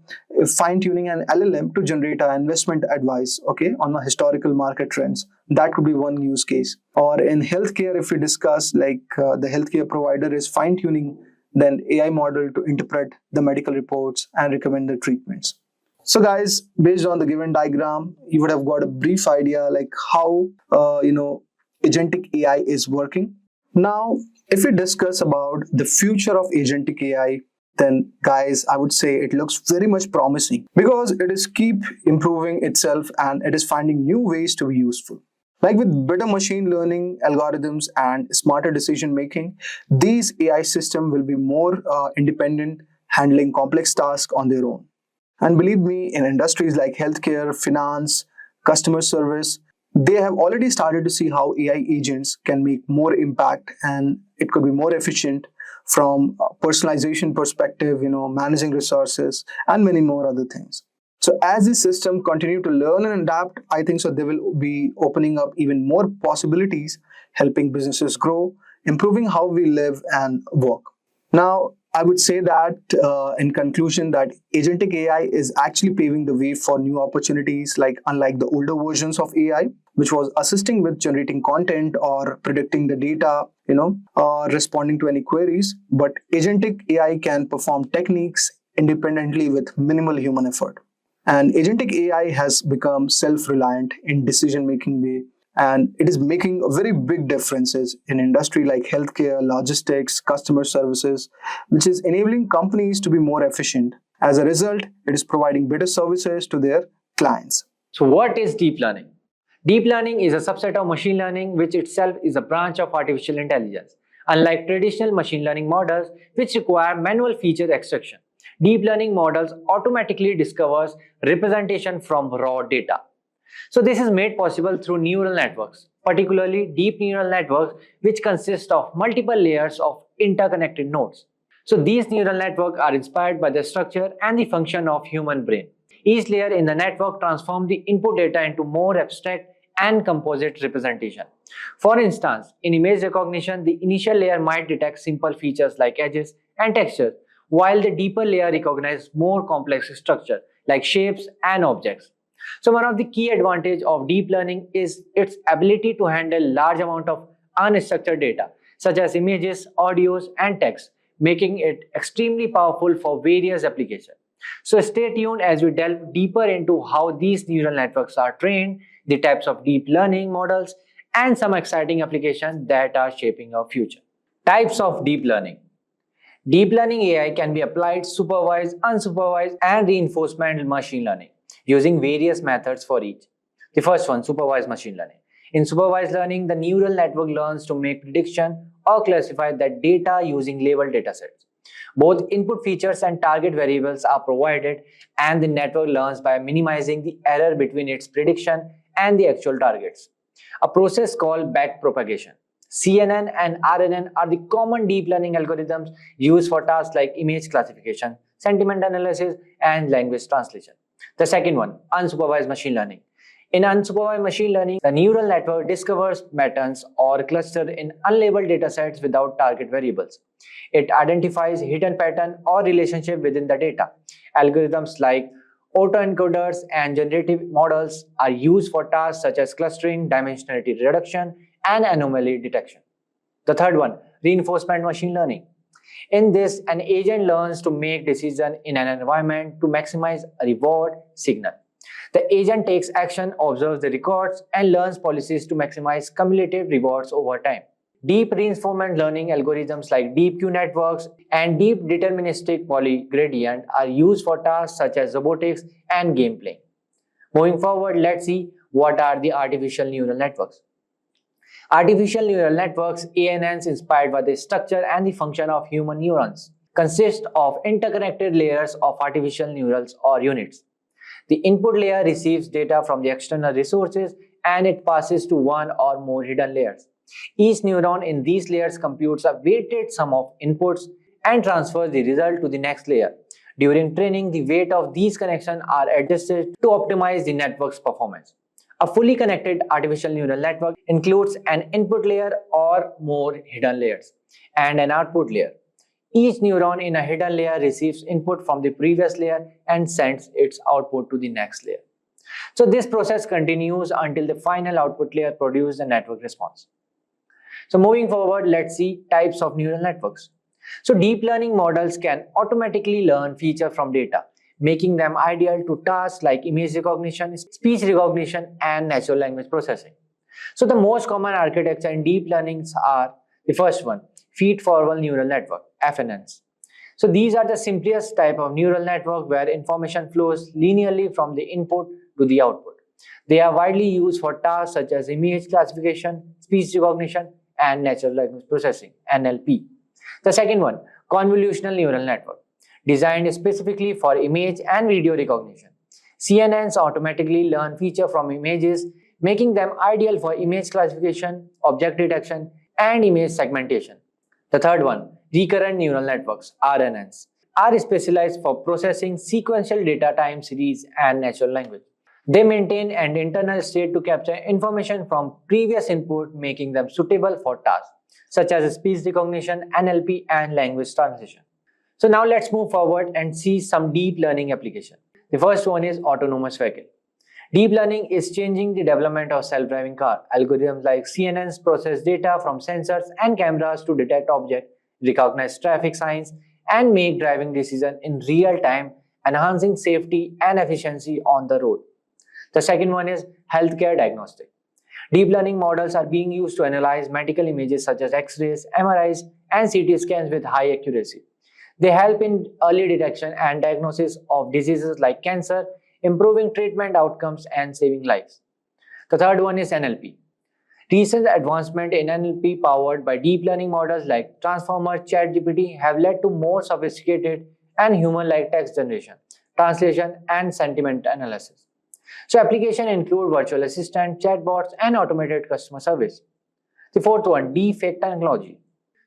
fine-tuning an LLM to generate an investment advice, okay, on the historical market trends. That could be one use case. Or in healthcare, if we discuss, like the healthcare provider is fine-tuning then AI model to interpret the medical reports and recommend the treatments. So guys, based on the given diagram, you would have got a brief idea like how, agentic AI is working. Now, if we discuss about the future of agentic AI, then guys, I would say it looks very much promising because it is keep improving itself and it is finding new ways to be useful. Like with better machine learning algorithms and smarter decision making, these AI systems will be more independent, handling complex tasks on their own. And believe me, in industries like healthcare, finance, customer service, they have already started to see how AI agents can make more impact and it could be more efficient from a personalization perspective, managing resources and many more other things. So as this system continue to learn and adapt, I think so they will be opening up even more possibilities, helping businesses grow, improving how we live and work. Now, I would say that in conclusion that agentic AI is actually paving the way for new opportunities, like unlike the older versions of AI, which was assisting with generating content or predicting the data, or responding to any queries. But agentic AI can perform techniques independently with minimal human effort. And agentic AI has become self-reliant in decision-making way, and it is making very big differences in industry like healthcare, logistics, customer services, which is enabling companies to be more efficient. As a result, it is providing better services to their clients. So what is deep learning? Deep learning is a subset of machine learning, which itself is a branch of artificial intelligence. Unlike traditional machine learning models, which require manual feature extraction, deep learning models automatically discovers representation from raw data. So this is made possible through neural networks, particularly deep neural networks, which consist of multiple layers of interconnected nodes. So these neural networks are inspired by the structure and the function of human brain. Each layer in the network transforms the input data into more abstract and composite representation. For instance, in image recognition, the initial layer might detect simple features like edges and textures, while the deeper layer recognizes more complex structure like shapes and objects. So one of the key advantages of deep learning is its ability to handle large amount of unstructured data, such as images, audios, and text, making it extremely powerful for various applications. So stay tuned as we delve deeper into how these neural networks are trained, the types of deep learning models, and some exciting applications that are shaping our future. Types of deep learning. Deep learning AI can be applied supervised, unsupervised, and reinforcement machine learning using various methods for each. The first one, supervised machine learning. In supervised learning, the neural network learns to make prediction or classify that data using labeled datasets. Both input features and target variables are provided, and the network learns by minimizing the error between its prediction and the actual targets. A process called backpropagation. CNN and RNN are the common deep learning algorithms used for tasks like image classification, sentiment analysis, and language translation. The second one, unsupervised machine learning. In unsupervised machine learning, the neural network discovers patterns or clusters in unlabeled datasets without target variables. It identifies hidden pattern or relationship within the data. Algorithms like autoencoders and generative models are used for tasks such as clustering, dimensionality reduction, and anomaly detection. The third one, reinforcement machine learning. In this, an agent learns to make decisions in an environment to maximize a reward signal. The agent takes action, observes the records, and learns policies to maximize cumulative rewards over time. Deep reinforcement learning algorithms like deep Q networks and deep deterministic polygradient are used for tasks such as robotics and gameplay. Moving forward, let's see what are the artificial neural networks. Artificial neural networks, ANNs, inspired by the structure and the function of human neurons, consist of interconnected layers of artificial neurals or units. The input layer receives data from the external resources and it passes to one or more hidden layers. Each neuron in these layers computes a weighted sum of inputs and transfers the result to the next layer. During training, the weight of these connections are adjusted to optimize the network's performance. A fully connected artificial neural network includes an input layer or more hidden layers and an output layer. Each neuron in a hidden layer receives input from the previous layer and sends its output to the next layer. So this process continues until the final output layer produces a network response. So moving forward, let's see types of neural networks. So deep learning models can automatically learn features from data, making them ideal to tasks like image recognition, speech recognition, and natural language processing. So the most common architecture in deep learnings are the first one, feed-forward neural network, FNNs. So these are the simplest type of neural network where information flows linearly from the input to the output. They are widely used for tasks such as image classification, speech recognition, and natural language processing, NLP. The second one, convolutional neural network, designed specifically for image and video recognition. CNNs automatically learn features from images, making them ideal for image classification, object detection, and image segmentation. The third one, recurrent neural networks, RNNs, are specialized for processing sequential data time series and natural language. They maintain an internal state to capture information from previous input, making them suitable for tasks such as speech recognition, NLP, and language translation. So now let's move forward and see some deep learning application. The first one is autonomous vehicle. Deep learning is changing the development of self-driving car. Algorithms like CNNs process data from sensors and cameras to detect objects, recognize traffic signs, and make driving decisions in real time, enhancing safety and efficiency on the road. The second one is healthcare diagnostic. Deep learning models are being used to analyze medical images such as X-rays, MRIs, and CT scans with high accuracy. They help in early detection and diagnosis of diseases like cancer, improving treatment outcomes and saving lives. The third one is NLP. Recent advancement in NLP powered by deep learning models like Transformer, ChatGPT have led to more sophisticated and human-like text generation, translation, and sentiment analysis. So applications include virtual assistant, chatbots, and automated customer service. The fourth one, deepfake technology.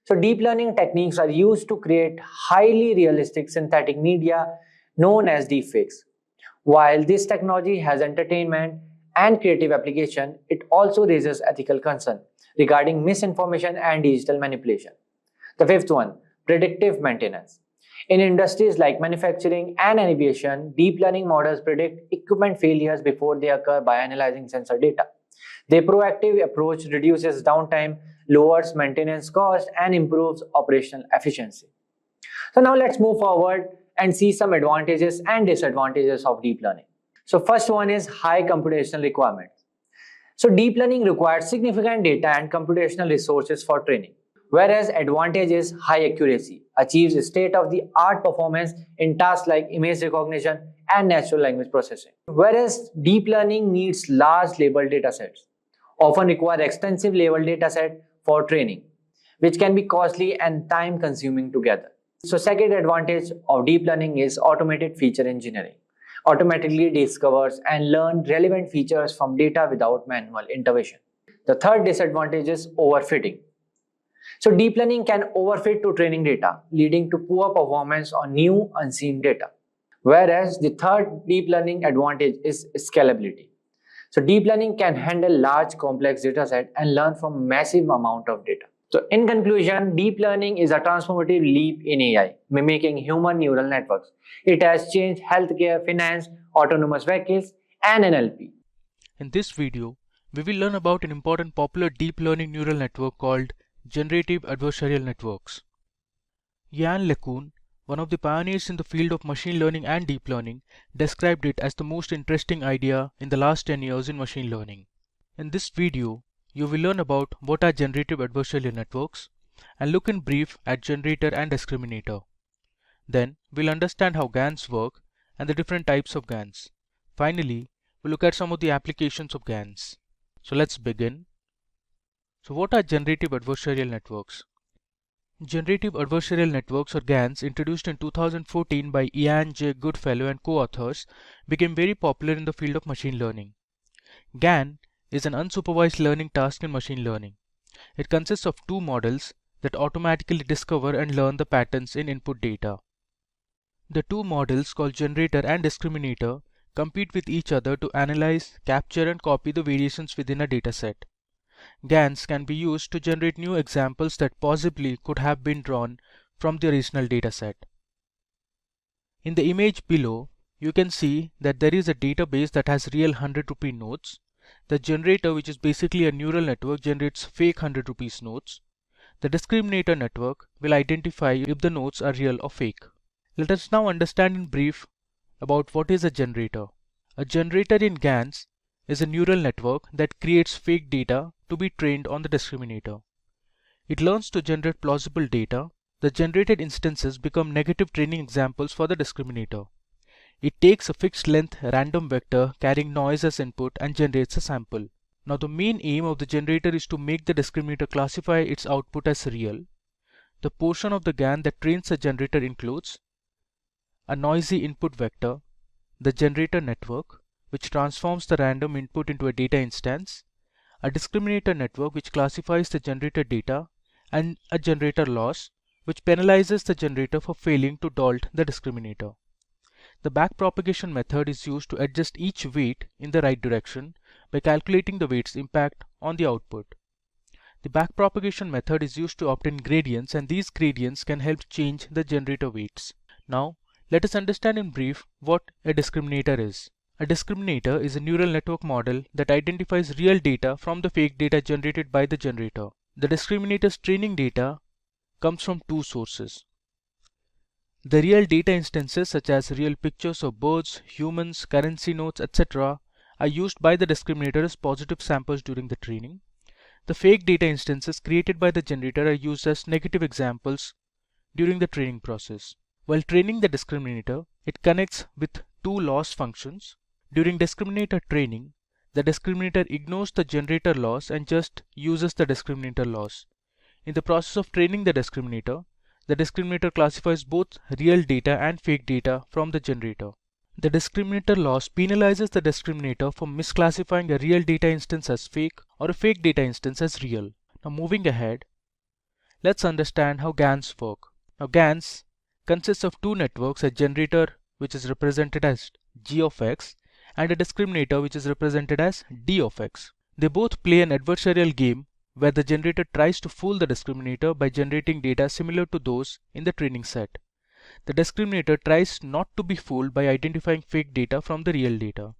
So deep learning techniques are used to create highly realistic synthetic media known as deepfakes. While this technology has entertainment and creative application, it also raises ethical concern regarding misinformation and digital manipulation. The fifth one, predictive maintenance. In industries like manufacturing and aviation, deep learning models predict equipment failures before they occur by analyzing sensor data. Their proactive approach reduces downtime, lowers maintenance costs, and improves operational efficiency. So now let's move forward and see some advantages and disadvantages of deep learning. So first one is high computational requirements. So deep learning requires significant data and computational resources for training. Whereas advantage is high accuracy. achieves state-of-the-art performance in tasks like image recognition and natural language processing. Whereas deep learning needs large label datasets, often require extensive label dataset for training, which can be costly and time-consuming together. So second advantage of deep learning is automated feature engineering. Automatically discovers and learn relevant features from data without manual intervention. The third disadvantage is overfitting. So deep learning can overfit to training data, leading to poor performance on new unseen data. Whereas the third deep learning advantage is scalability. So deep learning can handle large complex dataset and learn from massive amount of data. So in conclusion, deep learning is a transformative leap in AI, mimicking human neural networks. It has changed healthcare, finance, autonomous vehicles, and NLP. In this video, we will learn about an important popular deep learning neural network called Generative Adversarial Networks. Yann LeCun, one of the pioneers in the field of machine learning and deep learning, described it as the most interesting idea in the last 10 years in machine learning. In this video, you will learn about what are generative adversarial networks and look in brief at generator and discriminator. Then, we'll understand how GANs work and the different types of GANs. Finally, we'll look at some of the applications of GANs. So let's begin. So what are generative adversarial networks? Generative Adversarial Networks or GANs, introduced in 2014 by Ian J. Goodfellow and co-authors, became very popular in the field of machine learning. GAN is an unsupervised learning task in machine learning. It consists of two models that automatically discover and learn the patterns in input data. The two models, called generator and discriminator, compete with each other to analyze, capture and copy the variations within a dataset. GANs can be used to generate new examples that possibly could have been drawn from the original dataset. In the image below, you can see that there is a database that has real 100 rupee notes. The generator, which is basically a neural network, generates fake 100 rupees notes. The discriminator network will identify if the notes are real or fake. Let us now understand in brief about what is a generator. A generator in GANs is a neural network that creates fake data to be trained on the discriminator. It learns to generate plausible data. The generated instances become negative training examples for the discriminator. It takes a fixed length random vector carrying noise as input and generates a sample. Now the main aim of the generator is to make the discriminator classify its output as real. The portion of the GAN that trains the generator includes a noisy input vector, the generator network, which transforms the random input into a data instance, a discriminator network which classifies the generated data, and a generator loss, which penalizes the generator for failing to dolt the discriminator. The backpropagation method is used to adjust each weight in the right direction by calculating the weight's impact on the output. The backpropagation method is used to obtain gradients, and these gradients can help change the generator weights. Now, let us understand in brief what a discriminator is. A discriminator is a neural network model that identifies real data from the fake data generated by the generator. The discriminator's training data comes from two sources. The real data instances, such as real pictures of birds, humans, currency notes, etc., are used by the discriminator as positive samples during the training. The fake data instances created by the generator are used as negative examples during the training process. While training the discriminator, it connects with two loss functions. During discriminator training, the discriminator ignores the generator loss and just uses the discriminator loss. In the process of training the discriminator classifies both real data and fake data from the generator. The discriminator loss penalizes the discriminator for misclassifying a real data instance as fake or a fake data instance as real. Now moving ahead, let's understand how GANs work. Now GANs consists of two networks, a generator which is represented as G of X and a discriminator which is represented as D of X. They both play an adversarial game where the generator tries to fool the discriminator by generating data similar to those in the training set. The discriminator tries not to be fooled by identifying fake data from the real data.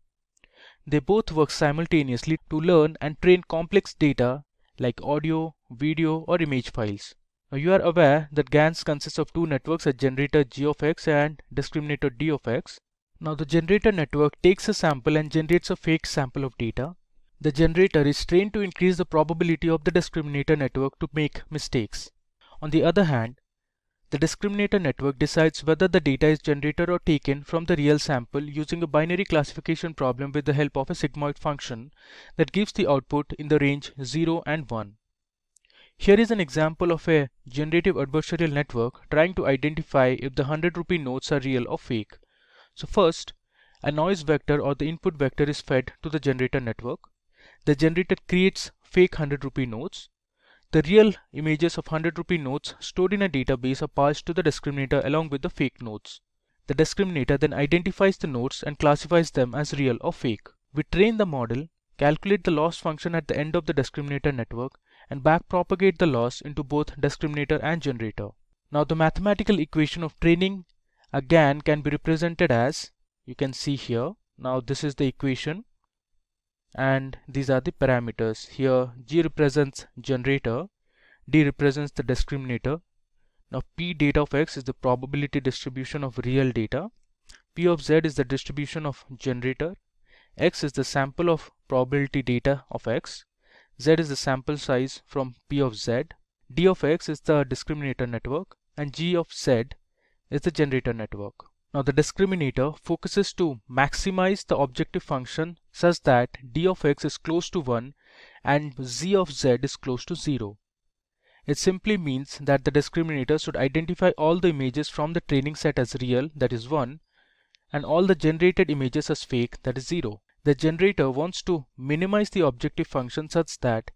They both work simultaneously to learn and train complex data like audio, video or image files. Now you are aware that GANs consists of two networks, a generator G of X and discriminator D of X. Now the generator network takes a sample and generates a fake sample of data. The generator is trained to increase the probability of the discriminator network to make mistakes. On the other hand, The discriminator network decides whether the data is generated or taken from the real sample using a binary classification problem with the help of a sigmoid function that gives the output in the range 0 and 1. Here is an example of a generative adversarial network trying to identify if the 100 rupee notes are real or fake. So first, a noise vector or the input vector is fed to the generator network. The generator creates fake 100 rupee notes. The real images of 100 rupee notes stored in a database are passed to the discriminator along with the fake notes. The discriminator then identifies the notes and classifies them as real or fake. We train the model, calculate the loss function at the end of the discriminator network, and backpropagate the loss into both discriminator and generator. Now the mathematical equation of training a GAN can be represented as, you can see here. Now this is the equation, and these are the parameters. Here G represents generator, D represents the discriminator. Now P data of X is the probability distribution of real data, P of Z is the distribution of generator, X is the sample of probability data of X, Z is the sample size from P of Z, D of X is the discriminator network, and G of Z is the generator network. Now the discriminator focuses to maximize the objective function such that D of X is close to 1 and Z of Z is close to 0. It simply means that the discriminator should identify all the images from the training set as real, that is 1, and all the generated images as fake, that is 0. The generator wants to minimize the objective function such that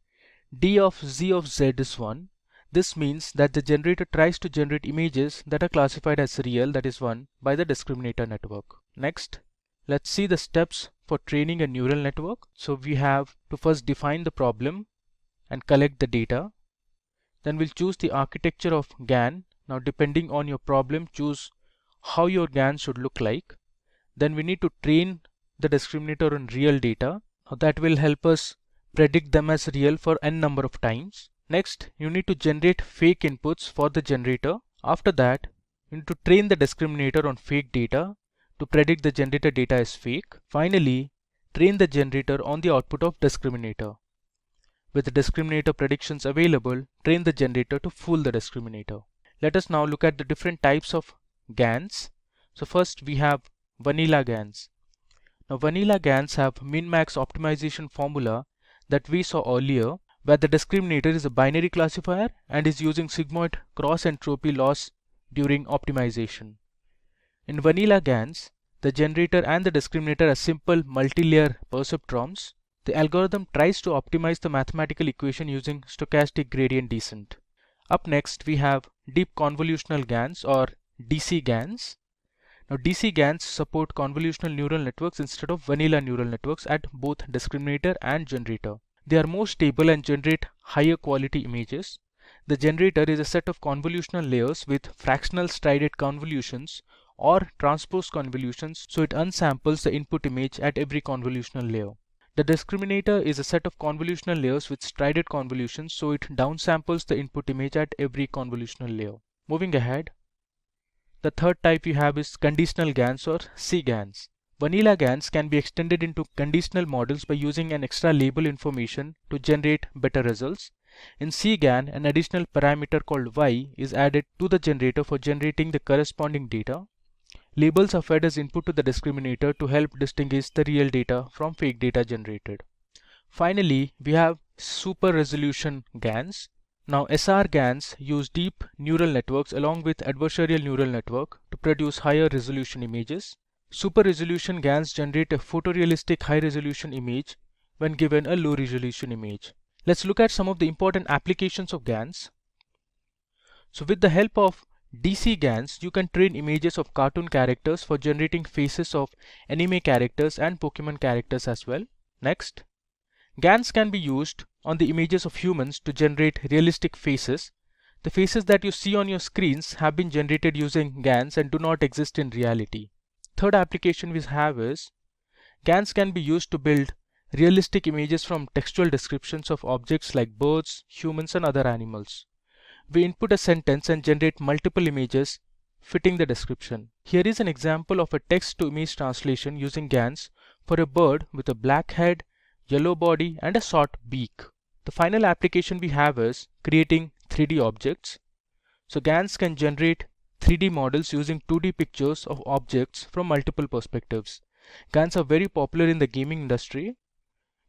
D of Z of Z is 1. This means that the generator tries to generate images that are classified as real, that is 1, by the discriminator network. Next, let's see the steps for training a neural network. So we have to first define the problem and collect the data. Then we'll choose the architecture of GAN. Now depending on your problem, choose how your GAN should look like. Then we need to train the discriminator on real data. That will help us predict them as real for n number of times. Next, you need to generate fake inputs for the generator. After that, you need to train the discriminator on fake data to predict the generated data as fake. Finally, train the generator on the output of discriminator. With the discriminator predictions available, train the generator to fool the discriminator. Let us now look at the different types of GANs. So first we have vanilla GANs. Now vanilla GANs have min-max optimization formula that we saw earlier, where the discriminator is a binary classifier and is using sigmoid cross entropy loss during optimization. In vanilla GANs, the generator and the discriminator are simple multi-layer perceptrons. The algorithm tries to optimize the mathematical equation using stochastic gradient descent. Up next, we have deep convolutional GANs or DC GANs. Now DC GANs support convolutional neural networks instead of vanilla neural networks at both discriminator and generator. They are more stable and generate higher quality images. The generator is a set of convolutional layers with fractional strided convolutions or transpose convolutions, so it unsamples the input image at every convolutional layer. The discriminator is a set of convolutional layers with strided convolutions, so it downsamples the input image at every convolutional layer. Moving ahead, the third type we have is conditional GANs or CGANs. Vanilla GANs can be extended into conditional models by using an extra label information to generate better results. In CGAN, an additional parameter called Y is added to the generator for generating the corresponding data. Labels are fed as input to the discriminator to help distinguish the real data from fake data generated. Finally, we have super resolution GANs. Now SR GANs use deep neural networks along with adversarial neural network to produce higher resolution images. Super resolution GANs generate a photorealistic high resolution image when given a low resolution image. Let's look at some of the important applications of GANs. So with the help of DC GANs, you can train images of cartoon characters for generating faces of anime characters and Pokemon characters as well. Next, GANs can be used on the images of humans to generate realistic faces. The faces that you see on your screens have been generated using GANs and do not exist in reality. Third application we have is GANs can be used to build realistic images from textual descriptions of objects like birds, humans, and other animals. We input a sentence and generate multiple images fitting the description. Here is an example of a text-to-image translation using GANs for a bird with a black head, yellow body, and a short beak. The final application we have is creating 3D objects. So GANs can generate 3D models using 2D pictures of objects from multiple perspectives. GANs are very popular in the gaming industry.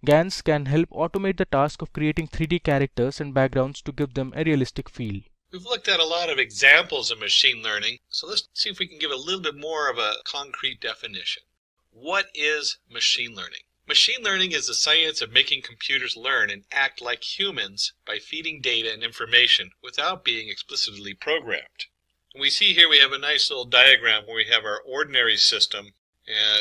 GANs can help automate the task of creating 3D characters and backgrounds to give them a realistic feel. We've looked at a lot of examples of machine learning, so let's see if we can give a little bit more of a concrete definition. What is machine learning? Machine learning is the science of making computers learn and act like humans by feeding data and information without being explicitly programmed. And we see here we have a nice little diagram where we have our ordinary system.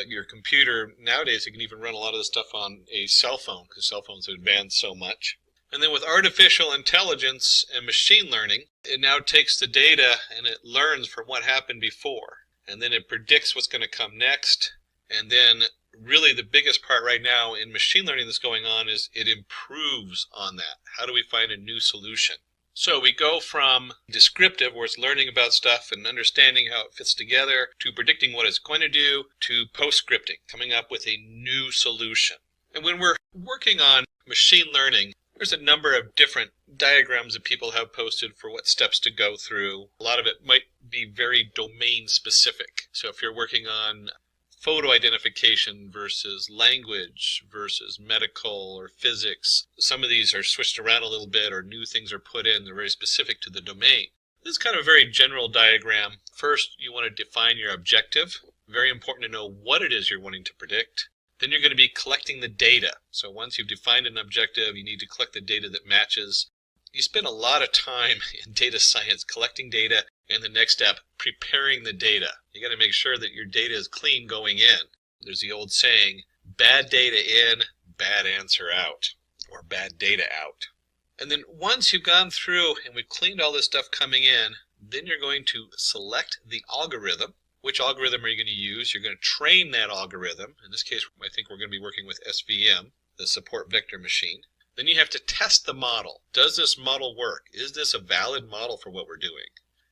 Your computer, nowadays you can even run a lot of this stuff on a cell phone because cell phones have advanced so much. And then with artificial intelligence and machine learning, it now takes the data and it learns from what happened before. And then it predicts what's going to come next. And then really the biggest part right now in machine learning that's going on is it improves on that. How do we find a new solution? So we go from descriptive, where it's learning about stuff and understanding how it fits together, to predicting what it's going to do, to post-scripting, coming up with a new solution. And when we're working on machine learning, there's a number of different diagrams that people have posted for what steps to go through. A lot of it might be very domain specific. So if you're working on photo identification versus language versus medical or physics, some of these are switched around a little bit or new things are put in. They're very specific to the domain. This is kind of a very general diagram. First, you want to define your objective. Very important to know what it is you're wanting to predict. Then you're going to be collecting the data. So once you've defined an objective, you need to collect the data that matches. You spend a lot of time in data science collecting data, and the next step, preparing the data. You got to make sure that your data is clean going in. There's the old saying, bad data in, bad answer out, or bad data out. And then once you've gone through and we've cleaned all this stuff coming in, then you're going to select the algorithm. Which algorithm are you going to use? You're going to train that algorithm. In this case, I think we're going to be working with SVM, the support vector machine. Then you have to test the model. Does this model work? Is this a valid model for what we're doing?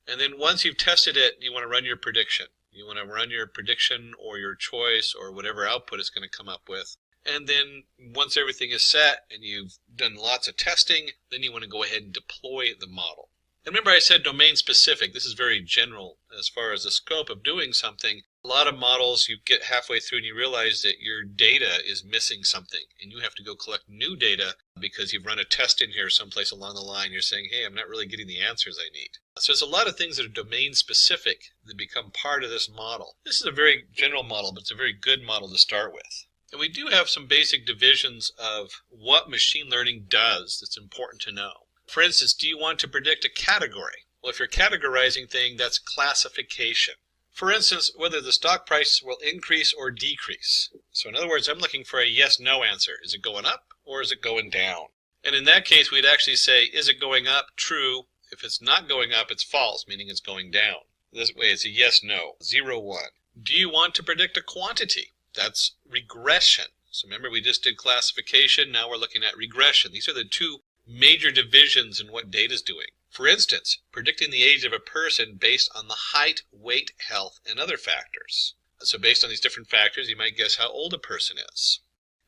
And then once you've tested it, you want to run your prediction. You want to run your prediction or your choice or whatever output it's going to come up with. And then once everything is set and you've done lots of testing, then you want to go ahead and deploy the model. And remember I said domain specific. This is very general as far as the scope of doing something. A lot of models, you get halfway through and you realize that your data is missing something and you have to go collect new data because you've run a test in here someplace along the line. You're saying, hey, I'm not really getting the answers I need. So there's a lot of things that are domain specific that become part of this model. This is a very general model, but it's a very good model to start with. And we do have some basic divisions of what machine learning does that's important to know. For instance, do you want to predict a category? Well, if you're categorizing things, that's classification. For instance, whether the stock price will increase or decrease. So in other words, I'm looking for a yes-no answer. Is it going up or is it going down? And in that case, we'd actually say, is it going up? True. If it's not going up, it's false, meaning it's going down. This way, it's a yes-no, 0, 1. Do you want to predict a quantity? That's regression. So remember, we just did classification. Now we're looking at regression. These are the two major divisions in what data is doing. For instance, predicting the age of a person based on the height, weight, health, and other factors. So based on these different factors, you might guess how old a person is.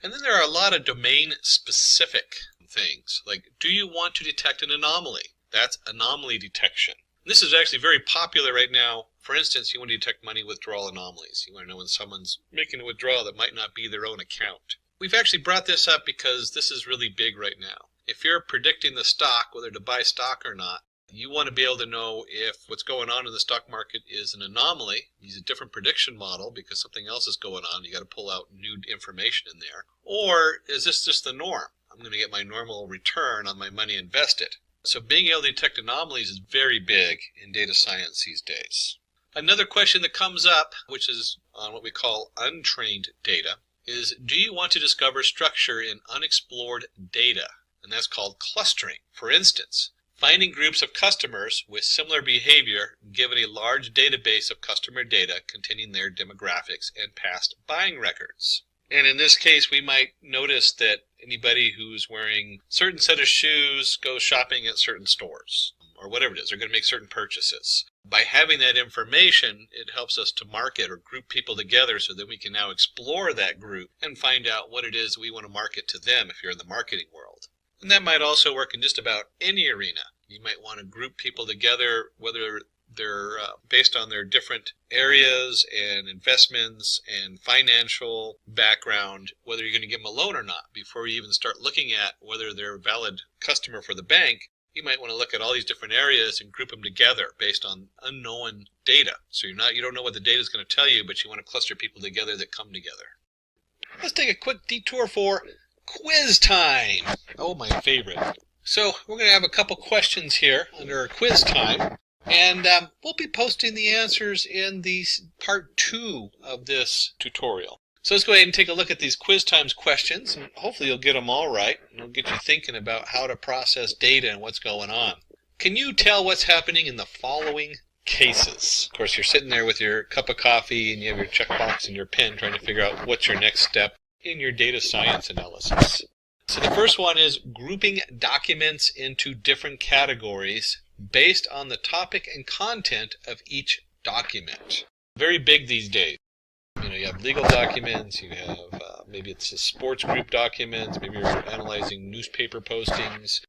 And then there are a lot of domain-specific things, like do you want to detect an anomaly? That's anomaly detection. This is actually very popular right now. For instance, you want to detect money withdrawal anomalies. You want to know when someone's making a withdrawal that might not be their own account. We've actually brought this up because this is really big right now. If you're predicting the stock, whether to buy stock or not, you want to be able to know if what's going on in the stock market is an anomaly. Use a different prediction model because something else is going on. You got to pull out new information in there. Or is this just the norm? I'm going to get my normal return on my money invested. So being able to detect anomalies is very big in data science these days. Another question that comes up, which is on what we call untrained data, is do you want to discover structure in unexplored data? And that's called clustering. For instance, finding groups of customers with similar behavior given a large database of customer data containing their demographics and past buying records. And in this case, we might notice that anybody who's wearing a certain set of shoes goes shopping at certain stores, or whatever it is, they're going to make certain purchases. By having that information, it helps us to market or group people together so that we can now explore that group and find out what it is we want to market to them if you're in the marketing world. And that might also work in just about any arena. You might want to group people together, whether they're based on their different areas and investments and financial background, whether you're going to give them a loan or not. Before you even start looking at whether they're a valid customer for the bank, you might want to look at all these different areas and group them together based on unknown data. So you don't know what the data is going to tell you, but you want to cluster people together that come together. Let's take a quick detour for quiz time. Oh, my favorite. So we're going to have a couple questions here under quiz time. And we'll be posting the answers in the part 2 of this tutorial. So let's go ahead and take a look at these quiz times questions, and hopefully you'll get them all right, and it'll get you thinking about how to process data and what's going on. Can you tell what's happening in the following cases? Of course, you're sitting there with your cup of coffee and you have your checkbox and your pen trying to figure out what's your next step in your data science analysis. So the first one is grouping documents into different categories based on the topic and content of each document. Very big these days. You have legal documents, you have maybe it's a sports group documents, maybe you're analyzing newspaper postings,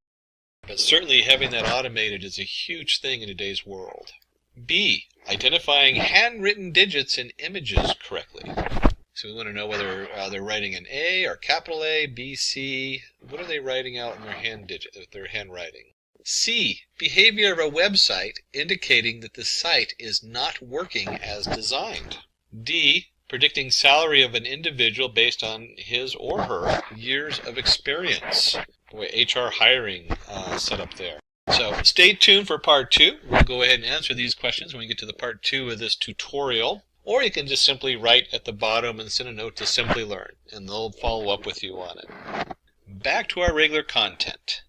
but certainly having that automated is a huge thing in today's world. B, identifying handwritten digits in images correctly. So we want to know whether they're writing an A or capital A, B, C. What are they writing out in their handwriting? C, behavior of a website indicating that the site is not working as designed. D, predicting salary of an individual based on his or her years of experience. Boy, HR hiring setup there. So stay tuned for part 2. We'll go ahead and answer these questions when we get to the part 2 of this tutorial. Or you can just simply write at the bottom and send a note to Simplilearn, and they'll follow up with you on it. Back to our regular content.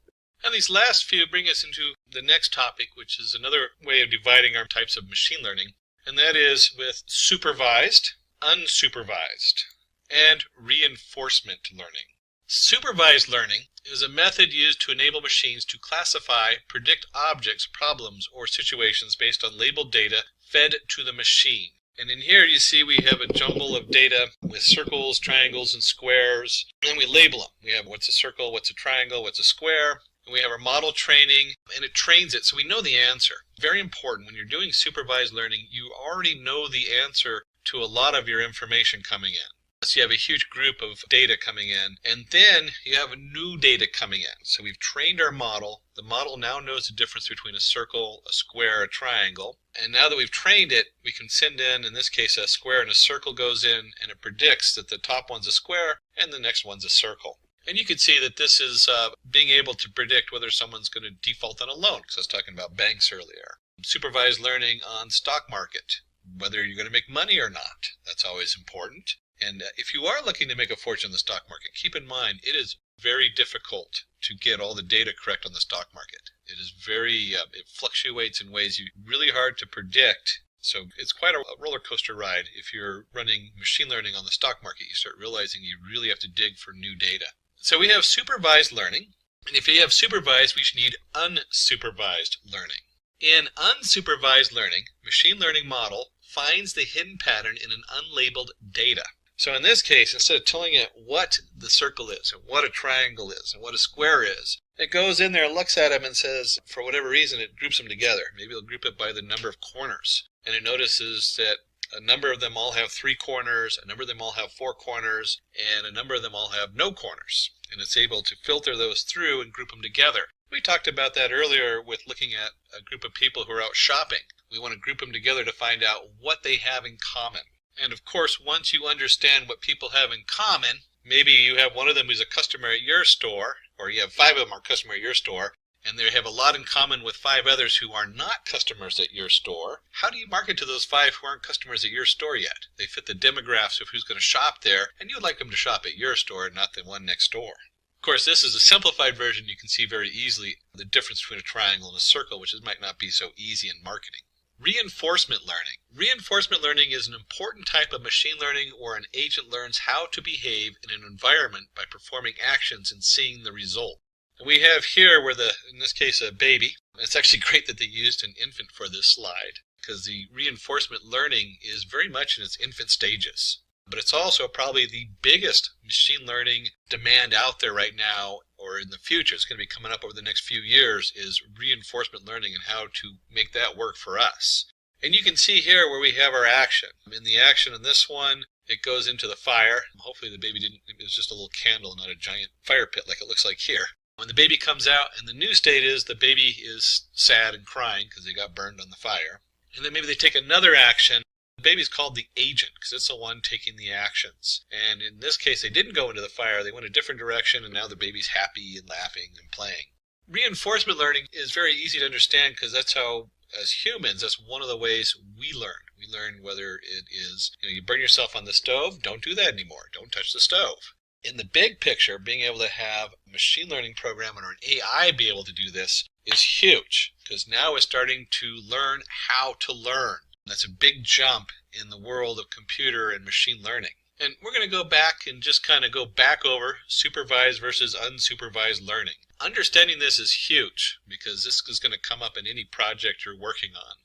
And these last few bring us into the next topic, which is another way of dividing our types of machine learning, and that is with supervised, unsupervised, and reinforcement learning. Supervised learning is a method used to enable machines to classify, predict objects, problems, or situations based on labeled data fed to the machine. And in here you see we have a jumble of data with circles, triangles, and squares, and we label them. We have what's a circle, what's a triangle, what's a square, and we have our model training, and it trains it so we know the answer. Very important, when you're doing supervised learning, you already know the answer to a lot of your information coming in. So you have a huge group of data coming in, and then you have new data coming in. So we've trained our model. The model now knows the difference between a circle, a square, a triangle. And now that we've trained it, we can send in this case, a square and a circle goes in, and it predicts that the top one's a square and the next one's a circle. And you can see that this is being able to predict whether someone's going to default on a loan, because I was talking about banks earlier. Supervised learning on stock market, whether you're going to make money or not. That's always important. And if you are looking to make a fortune in the stock market, keep in mind it is very difficult to get all the data correct on the stock market. It is it fluctuates in ways really hard to predict. So it's quite a roller coaster ride. If you're running machine learning on the stock market, you start realizing you really have to dig for new data. So we have supervised learning, and if you have supervised, we should need unsupervised learning. In unsupervised learning, machine learning model finds the hidden pattern in an unlabeled data. So in this case, instead of telling it what the circle is, and what a triangle is, and what a square is, it goes in there, looks at them, and says, for whatever reason, it groups them together. Maybe it'll group it by the number of corners. And it notices that a number of them all have 3 corners, a number of them all have 4 corners, and a number of them all have no corners. And it's able to filter those through and group them together. We talked about that earlier with looking at a group of people who are out shopping. We want to group them together to find out what they have in common. And of course, once you understand what people have in common, maybe you have one of them who's a customer at your store, or you have 5 of them are customer at your store, and they have a lot in common with 5 others who are not customers at your store. How do you market to those 5 who aren't customers at your store yet? They fit the demographics of who's going to shop there, and you'd like them to shop at your store, not the one next door. Of course, this is a simplified version. You can see very easily the difference between a triangle and a circle, which might not be so easy in marketing. Reinforcement learning. Reinforcement learning is an important type of machine learning where an agent learns how to behave in an environment by performing actions and seeing the result. And we have here where in this case, a baby. It's actually great that they used an infant for this slide because the reinforcement learning is very much in its infant stages. But it's also probably the biggest machine learning demand out there right now, or in the future, it's going to be coming up over the next few years, is reinforcement learning and how to make that work for us. And you can see here where we have our action. In the action in this one, it goes into the fire. Hopefully the baby didn't, it was just a little candle, not a giant fire pit like it looks like here. When the baby comes out, and the new state is the baby is sad and crying because they got burned on the fire. And then maybe they take another action. The baby's called the agent because it's the one taking the actions. And in this case, they didn't go into the fire. They went a different direction, and now the baby's happy and laughing and playing. Reinforcement learning is very easy to understand because that's how, as humans, that's one of the ways we learn. We learn whether it is, you burn yourself on the stove, don't do that anymore. Don't touch the stove. In the big picture, being able to have a machine learning program or an AI be able to do this is huge because now we're starting to learn how to learn. That's a big jump in the world of computer and machine learning. And we're going to go back and just kind of go back over supervised versus unsupervised learning. Understanding this is huge because this is going to come up in any project you're working on.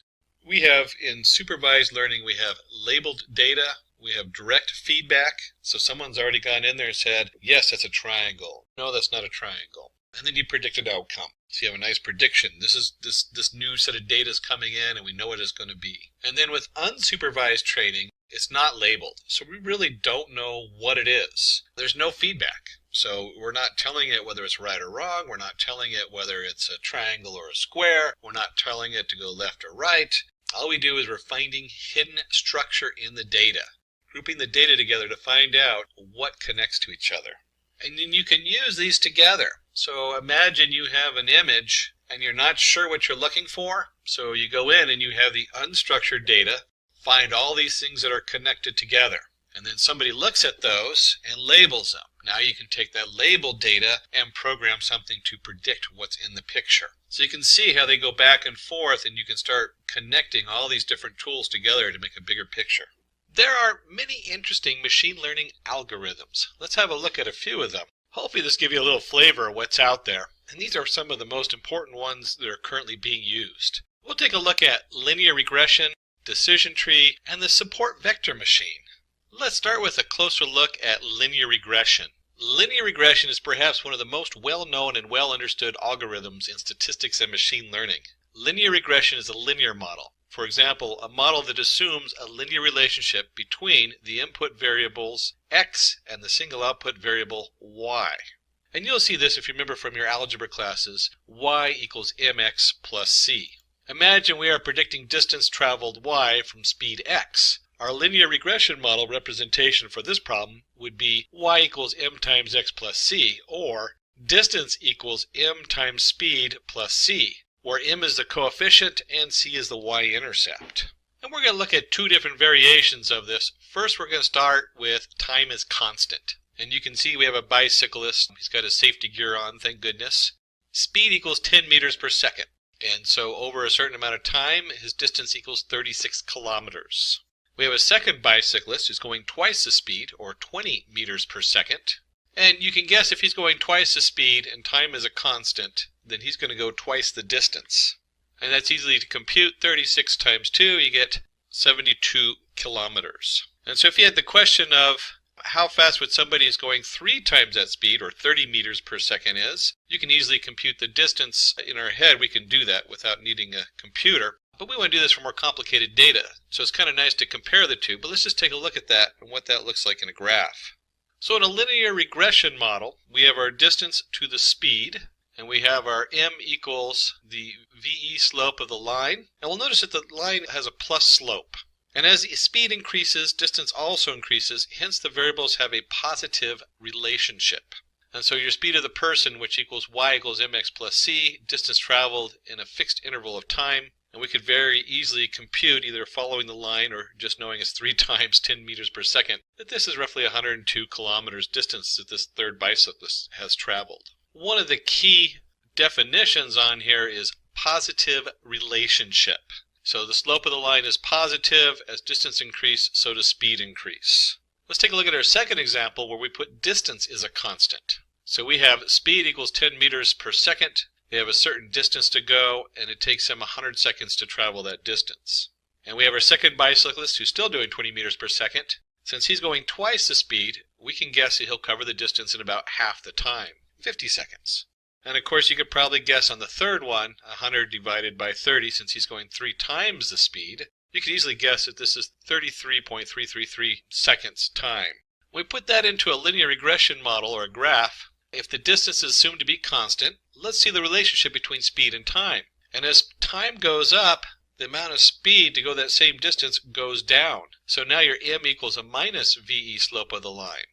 We have in supervised learning, we have labeled data. We have direct feedback, so someone's already gone in there and said, yes, that's a triangle. No, that's not a triangle. And then you predict an outcome. So you have a nice prediction. This new set of data is coming in, and we know what it's going to be. And then with unsupervised training, it's not labeled. So we really don't know what it is. There's no feedback. So we're not telling it whether it's right or wrong. We're not telling it whether it's a triangle or a square. We're not telling it to go left or right. All we do is we're finding hidden structure in the data, grouping the data together to find out what connects to each other. And then you can use these together. So imagine you have an image and you're not sure what you're looking for. So you go in and you have the unstructured data, find all these things that are connected together. And then somebody looks at those and labels them. Now you can take that labeled data and program something to predict what's in the picture. So you can see how they go back and forth, and you can start connecting all these different tools together to make a bigger picture. There are many interesting machine learning algorithms. Let's have a look at a few of them. Hopefully this gives you a little flavor of what's out there. And these are some of the most important ones that are currently being used. We'll take a look at linear regression, decision tree, and the support vector machine. Let's start with a closer look at linear regression. Linear regression is perhaps one of the most well-known and well-understood algorithms in statistics and machine learning. Linear regression is a linear model. For example, a model that assumes a linear relationship between the input variables x and the single output variable y. And you'll see this if you remember from your algebra classes, y equals mx plus c. Imagine we are predicting distance traveled y from speed x. Our linear regression model representation for this problem would be y equals m times x plus c, or distance equals m times speed plus c, where m is the coefficient and c is the y-intercept. And we're going to look at two different variations of this. First, we're going to start with time is constant. And you can see we have a bicyclist. He's got his safety gear on, thank goodness. Speed equals 10 meters per second. And so over a certain amount of time, his distance equals 36 kilometers. We have a second bicyclist who's going twice the speed, or 20 meters per second. And you can guess if he's going twice the speed and time is a constant, then he's going to go twice the distance. And that's easily to compute. 36 times 2, you get 72 kilometers. And so if you had the question of how fast would somebody who's going 3 times that speed, or 30 meters per second is, you can easily compute the distance in our head. We can do that without needing a computer. But we want to do this for more complicated data. So it's kind of nice to compare the two, but let's just take a look at that and what that looks like in a graph. So in a linear regression model, we have our distance to the speed, and we have our m equals the VE slope of the line. And we'll notice that the line has a plus slope. And as the speed increases, distance also increases, hence the variables have a positive relationship. And so your speed of the person, which equals y equals mx plus c, distance traveled in a fixed interval of time, and we could very easily compute, either following the line or just knowing it's 3 times 10 meters per second, that this is roughly 102 kilometers distance that this third bicyclist has traveled. One of the key definitions on here is positive relationship. So the slope of the line is positive. As distance increase, so does speed increase. Let's take a look at our second example where we put distance is a constant. So we have speed equals 10 meters per second. They have a certain distance to go, and it takes them 100 seconds to travel that distance. And we have our second bicyclist who's still doing 20 meters per second. Since he's going twice the speed, we can guess that he'll cover the distance in about half the time. 50 seconds. And of course you could probably guess on the third one, 100 divided by 30, since he's going 3 times the speed. You could easily guess that this is 33.333 seconds time. When we put that into a linear regression model or a graph, if the distance is assumed to be constant, let's see the relationship between speed and time. And as time goes up, the amount of speed to go that same distance goes down. So now your m equals a minus VE slope of the line.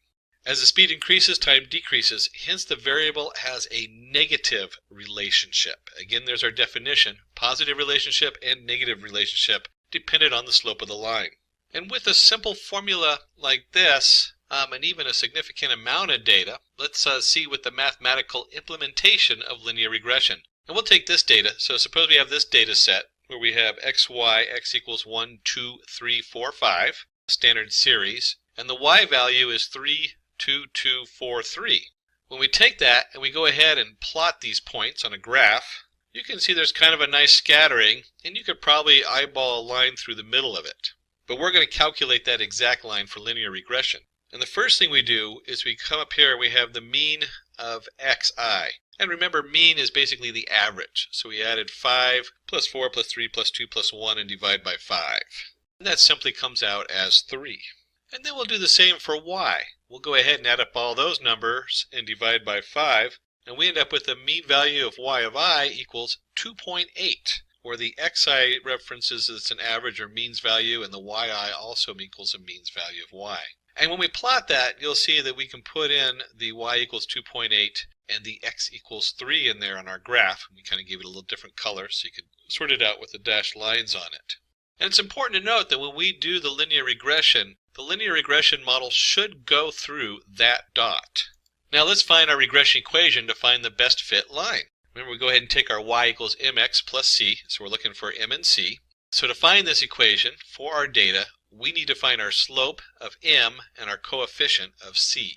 As the speed increases, time decreases, hence the variable has a negative relationship. Again, there's our definition, positive relationship and negative relationship dependent on the slope of the line. And with a simple formula like this, and even a significant amount of data, let's see with the mathematical implementation of linear regression. And we'll take this data. So suppose we have this data set where we have x, y, x equals 1, 2, 3, 4, 5, standard series, and the y value is 3, 2, 2, 4, 3. When we take that and we go ahead and plot these points on a graph, you can see there's kind of a nice scattering, and you could probably eyeball a line through the middle of it. But we're going to calculate that exact line for linear regression. And the first thing we do is we come up here and we have the mean of xi. And remember, mean is basically the average. So we added 5 plus 4 plus 3 plus 2 plus 1 and divide by 5. And that simply comes out as 3. And then we'll do the same for y. We'll go ahead and add up all those numbers and divide by 5. And we end up with the mean value of y of I equals 2.8. Where the xi references it's an average or means value, and the yi also equals a means value of y. And when we plot that, you'll see that we can put in the y equals 2.8 and the x equals 3 in there on our graph. We kind of gave it a little different color so you could sort it out with the dashed lines on it. And it's important to note that when we do the linear regression model should go through that dot. Now let's find our regression equation to find the best fit line. Remember, we go ahead and take our y equals mx plus c, so we're looking for m and c. So to find this equation for our data, we need to find our slope of m and our coefficient of c.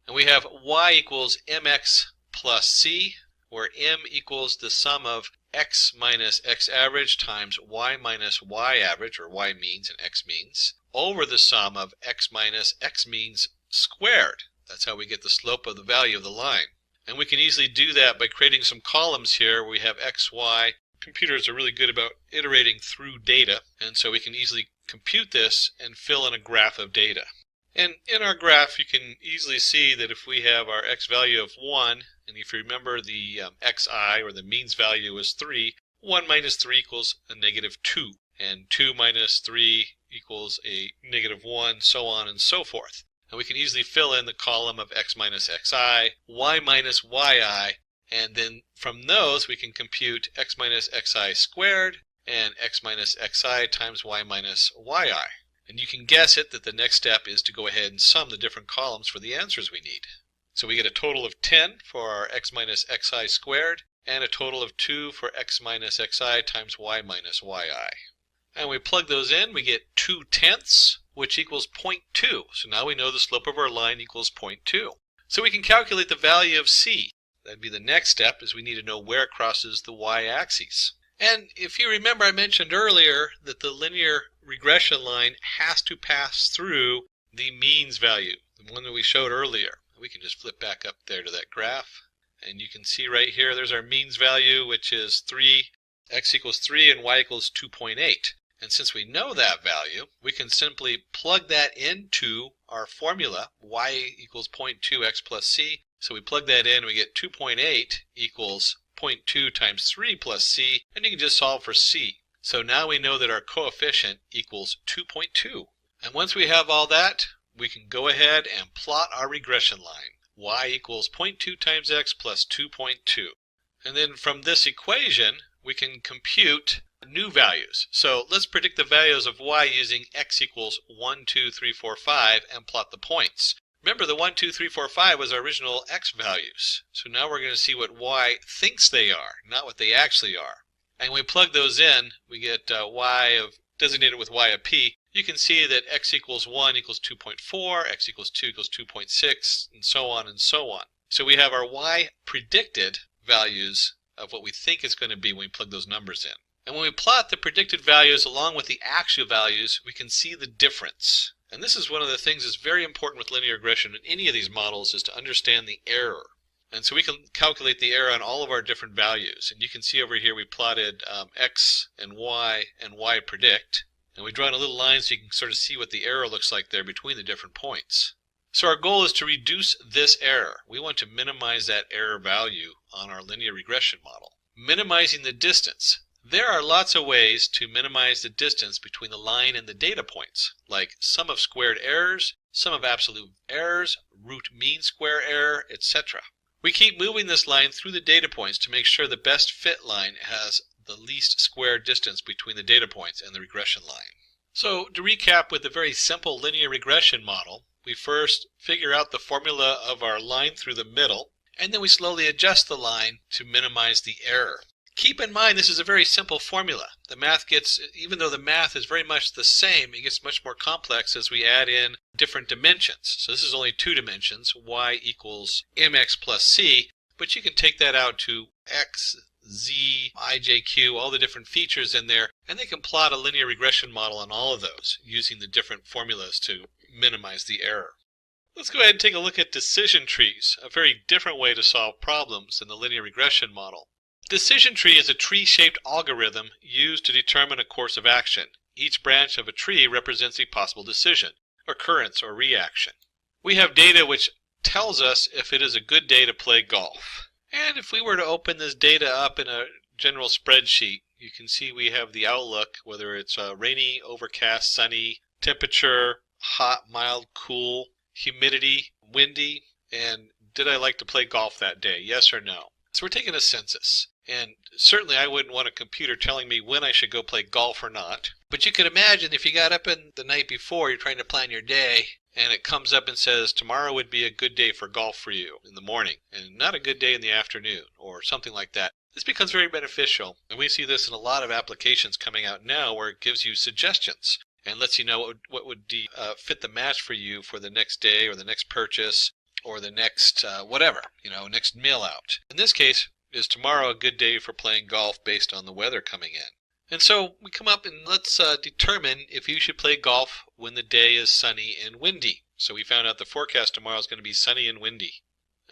And we have y equals mx plus c, where m equals the sum of x minus x average times y minus y average, or y means and x means, over the sum of x minus x means squared. That's how we get the slope of the value of the line. And we can easily do that by creating some columns here where we have x, y. Computers are really good about iterating through data, and so we can easily compute this and fill in a graph of data. And in our graph, you can easily see that if we have our x value of 1, and if you remember the xi, or the means value, is 3, 1 minus 3 equals a negative 2, and 2 minus 3 equals a negative 1, so on and so forth. And we can easily fill in the column of x minus xi, y minus yi, and then from those we can compute x minus xi squared and x minus xi times y minus yi. And you can guess it that the next step is to go ahead and sum the different columns for the answers we need. So we get a total of 10 for our x minus xi squared, and a total of 2 for x minus xi times y minus yi. And we plug those in, we get 2/10, which equals 0.2. So now we know the slope of our line equals 0.2. So we can calculate the value of c. That'd be the next step, is we need to know where it crosses the y-axis. And if you remember, I mentioned earlier that the linear regression line has to pass through the means value, the one that we showed earlier. We can just flip back up there to that graph, and you can see right here there's our means value, which is 3, x equals 3 and y equals 2.8. And since we know that value, we can simply plug that into our formula, y equals 0.2x plus c. So we plug that in, and we get 2.8 equals 0.2 times 3 plus c, and you can just solve for c. So now we know that our coefficient equals 2.2. And once we have all that, we can go ahead and plot our regression line. Y equals 0.2 times x plus 2.2. And then from this equation, we can compute new values. So let's predict the values of y using x equals 1, 2, 3, 4, 5 and plot the points. Remember, the 1, 2, 3, 4, 5 was our original x values. So now we're going to see what y thinks they are, not what they actually are. And when we plug those in, we get y of designated with y of p. You can see that x equals 1 equals 2.4, x equals 2 equals 2.6, and so on and so on. So we have our y predicted values of what we think it's going to be when we plug those numbers in. And when we plot the predicted values along with the actual values, we can see the difference. And this is one of the things that's very important with linear regression in any of these models, is to understand the error. And so we can calculate the error on all of our different values. And you can see over here we plotted x and y predict. And we drawn a little line so you can sort of see what the error looks like there between the different points. So our goal is to reduce this error. We want to minimize that error value on our linear regression model. Minimizing the distance. There are lots of ways to minimize the distance between the line and the data points, like sum of squared errors, sum of absolute errors, root mean square error, etc. We keep moving this line through the data points to make sure the best fit line has the least square distance between the data points and the regression line. So to recap with a very simple linear regression model, we first figure out the formula of our line through the middle, and then we slowly adjust the line to minimize the error. Keep in mind this is a very simple formula. The math gets, even though the math is very much the same, it gets much more complex as we add in different dimensions. So this is only 2 dimensions, y equals mx plus c, but you can take that out to x, z, ijq, all the different features in there, and they can plot a linear regression model on all of those using the different formulas to minimize the error. Let's go ahead and take a look at decision trees, a very different way to solve problems than the linear regression model. Decision tree is a tree-shaped algorithm used to determine a course of action. Each branch of a tree represents a possible decision, occurrence, or reaction. We have data which tells us if it is a good day to play golf. And if we were to open this data up in a general spreadsheet, you can see we have the outlook, whether it's rainy, overcast, sunny, temperature, hot, mild, cool, humidity, windy, and did I like to play golf that day, yes or no? So we're taking a census. And certainly I wouldn't want a computer telling me when I should go play golf or not. But you could imagine if you got up in the night before, you're trying to plan your day, and it comes up and says tomorrow would be a good day for golf for you in the morning, and not a good day in the afternoon, or something like that. This becomes very beneficial, and we see this in a lot of applications coming out now where it gives you suggestions and lets you know what would fit the match for you for the next day or the next purchase or the next whatever, next meal out. In this case, is tomorrow a good day for playing golf based on the weather coming in? And so we come up and let's determine if you should play golf when the day is sunny and windy. So we found out the forecast tomorrow is going to be sunny and windy.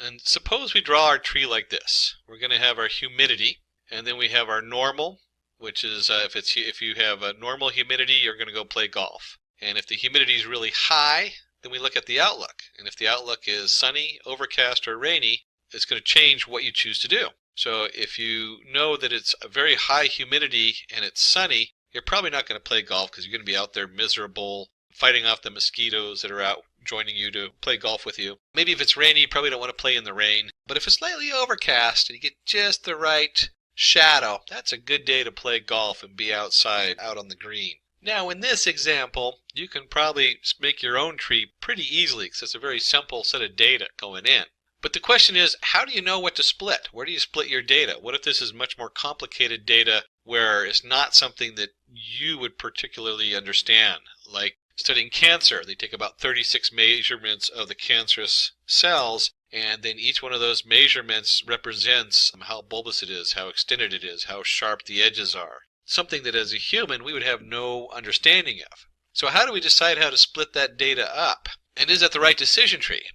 And suppose we draw our tree like this. We're going to have our humidity, and then we have our normal, which is if you have a normal humidity, you're going to go play golf. And if the humidity is really high, then we look at the outlook. And if the outlook is sunny, overcast, or rainy, it's going to change what you choose to do. So if you know that it's a very high humidity and it's sunny, you're probably not going to play golf because you're going to be out there miserable, fighting off the mosquitoes that are out joining you to play golf with you. Maybe if it's rainy, you probably don't want to play in the rain. But if it's slightly overcast and you get just the right shadow, that's a good day to play golf and be outside, out on the green. Now in this example, you can probably make your own tree pretty easily because it's a very simple set of data going in. But the question is, how do you know what to split? Where do you split your data? What if this is much more complicated data where it's not something that you would particularly understand? Like studying cancer, they take about 36 measurements of the cancerous cells, and then each one of those measurements represents how bulbous it is, how extended it is, how sharp the edges are. Something that as a human we would have no understanding of. So how do we decide how to split that data up? And is that the right decision tree?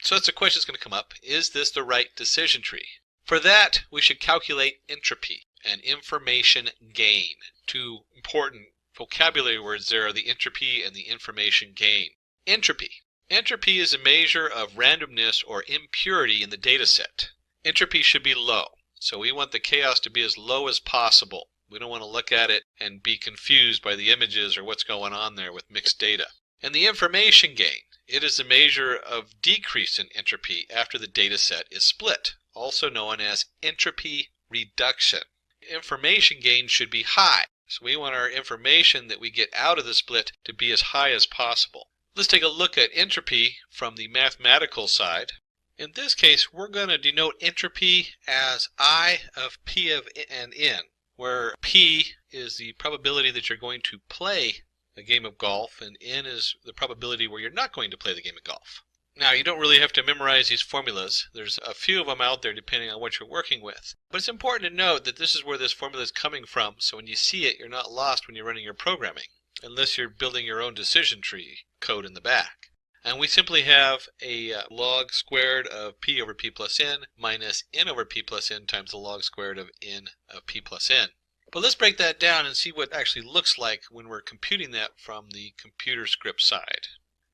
So that's a question that's going to come up. Is this the right decision tree? For that, we should calculate entropy and information gain. 2 important vocabulary words there are the entropy and the information gain. Entropy. Entropy is a measure of randomness or impurity in the data set. Entropy should be low. So we want the chaos to be as low as possible. We don't want to look at it and be confused by the images or what's going on there with mixed data. And the information gain. It is a measure of decrease in entropy after the data set is split, also known as entropy reduction. Information gain should be high, so we want our information that we get out of the split to be as high as possible. Let's take a look at entropy from the mathematical side. In this case, we're going to denote entropy as I of P of and N, where P is the probability that you're going to play a game of golf, and N is the probability where you're not going to play the game of golf. Now, you don't really have to memorize these formulas. There's a few of them out there depending on what you're working with. But it's important to note that this is where this formula is coming from, so when you see it, you're not lost when you're running your programming, unless you're building your own decision tree code in the back. And we simply have a log squared of p over p plus n minus n over p plus n times the log squared of n of p plus n. But let's break that down and see what it actually looks like when we're computing that from the computer script side.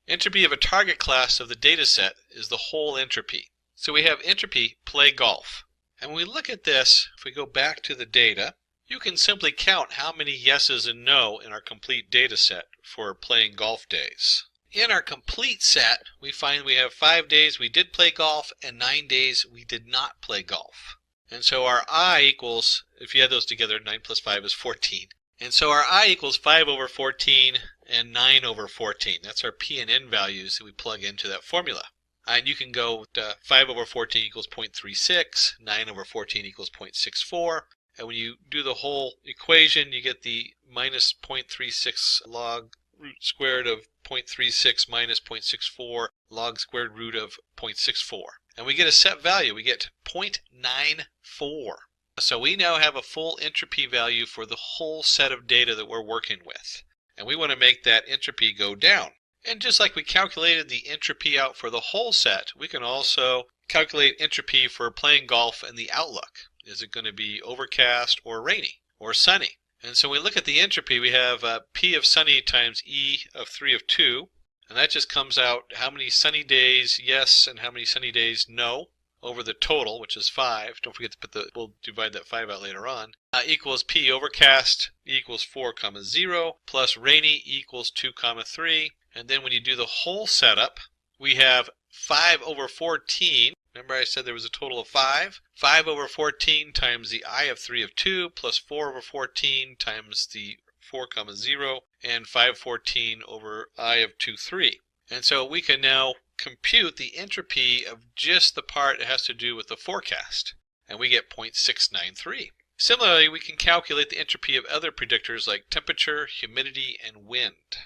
Entropy of a target class of the data set is the whole entropy. So we have entropy play golf. And when we look at this, if we go back to the data, you can simply count how many yeses and no in our complete data set for playing golf days. In our complete set, we find we have 5 days we did play golf and 9 days we did not play golf. And so our I equals, if you add those together, 9 plus 5 is 14. And so our I equals 5 over 14 and 9 over 14. That's our P and N values that we plug into that formula. And you can go to 5 over 14 equals 0.36, 9 over 14 equals 0.64. And when you do the whole equation, you get the minus 0.36 log root squared of 0.36 minus 0.64 log squared root of 0.64. And we get a set value. We get 0.94. So we now have a full entropy value for the whole set of data that we're working with. And we want to make that entropy go down. And just like we calculated the entropy out for the whole set, we can also calculate entropy for playing golf and the outlook. Is it going to be overcast or rainy or sunny? And so when we look at the entropy, we have P of sunny times E of 3 of 2. And that just comes out how many sunny days yes and how many sunny days no over the total, which is 5. Don't forget to put we'll divide that 5 out later on. Equals P overcast equals 4 comma 0 plus rainy equals 2 comma 3. And then when you do the whole setup, we have 5 over 14. Remember I said there was a total of 5? 5 over 14 times the I of 3 of 2 plus 4 over 14 times the 4 comma 0 and 514 over I of 2, 3. And so we can now compute the entropy of just the part that has to do with the forecast. And we get 0.693. Similarly, we can calculate the entropy of other predictors like temperature, humidity, and wind.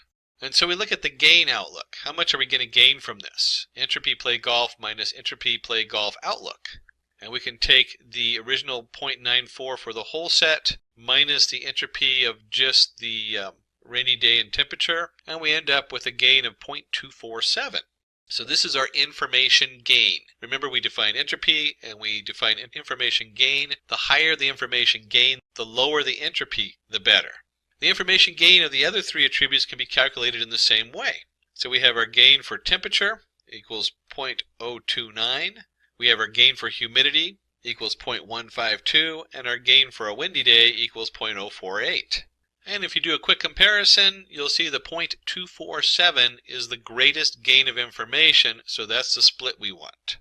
And so we look at the gain outlook. How much are we going to gain from this? Entropy play golf minus entropy play golf outlook. And we can take the original 0.94 for the whole set minus the entropy of just the rainy day and temperature, and we end up with a gain of 0.247. So this is our information gain. Remember, we define entropy and we define information gain. The higher the information gain, the lower the entropy, the better. The information gain of the other 3 attributes can be calculated in the same way. So we have our gain for temperature equals 0.029. We have our gain for humidity equals 0.152. And our gain for a windy day equals 0.048. And if you do a quick comparison, you'll see the 0.247 is the greatest gain of information, so that's the split we want.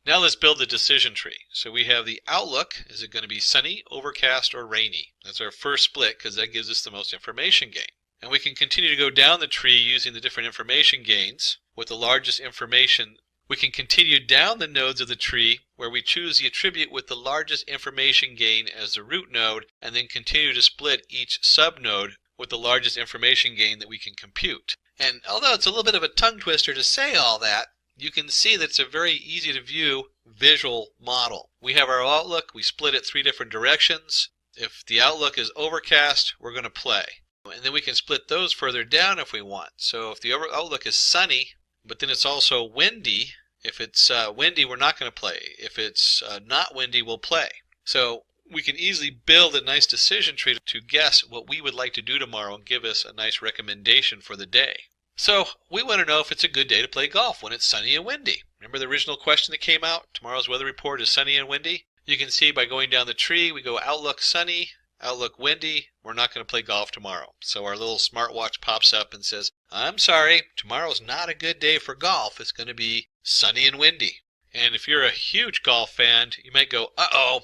Now let's build the decision tree. So we have the outlook. Is it going to be sunny, overcast, or rainy? That's our first split because that gives us the most information gain. And we can continue to go down the tree using the different information gains with the largest information. We can continue down the nodes of the tree where we choose the attribute with the largest information gain as the root node and then continue to split each subnode with the largest information gain that we can compute. And although it's a little bit of a tongue twister to say all that, you can see that it's a very easy to view visual model. We have our outlook, we split it 3 different directions. If the outlook is overcast, we're going to play. And then we can split those further down if we want. So if the outlook is sunny, but then it's also windy, if it's windy, we're not going to play. If it's not windy, we'll play. So we can easily build a nice decision tree to guess what we would like to do tomorrow and give us a nice recommendation for the day. So we want to know if it's a good day to play golf when it's sunny and windy. Remember the original question that came out? Tomorrow's weather report is sunny and windy. You can see by going down the tree, we go outlook sunny, outlook windy. We're not going to play golf tomorrow. So our little smartwatch pops up and says, I'm sorry, tomorrow's not a good day for golf. It's going to be sunny and windy. And if you're a huge golf fan, you might go, uh-oh,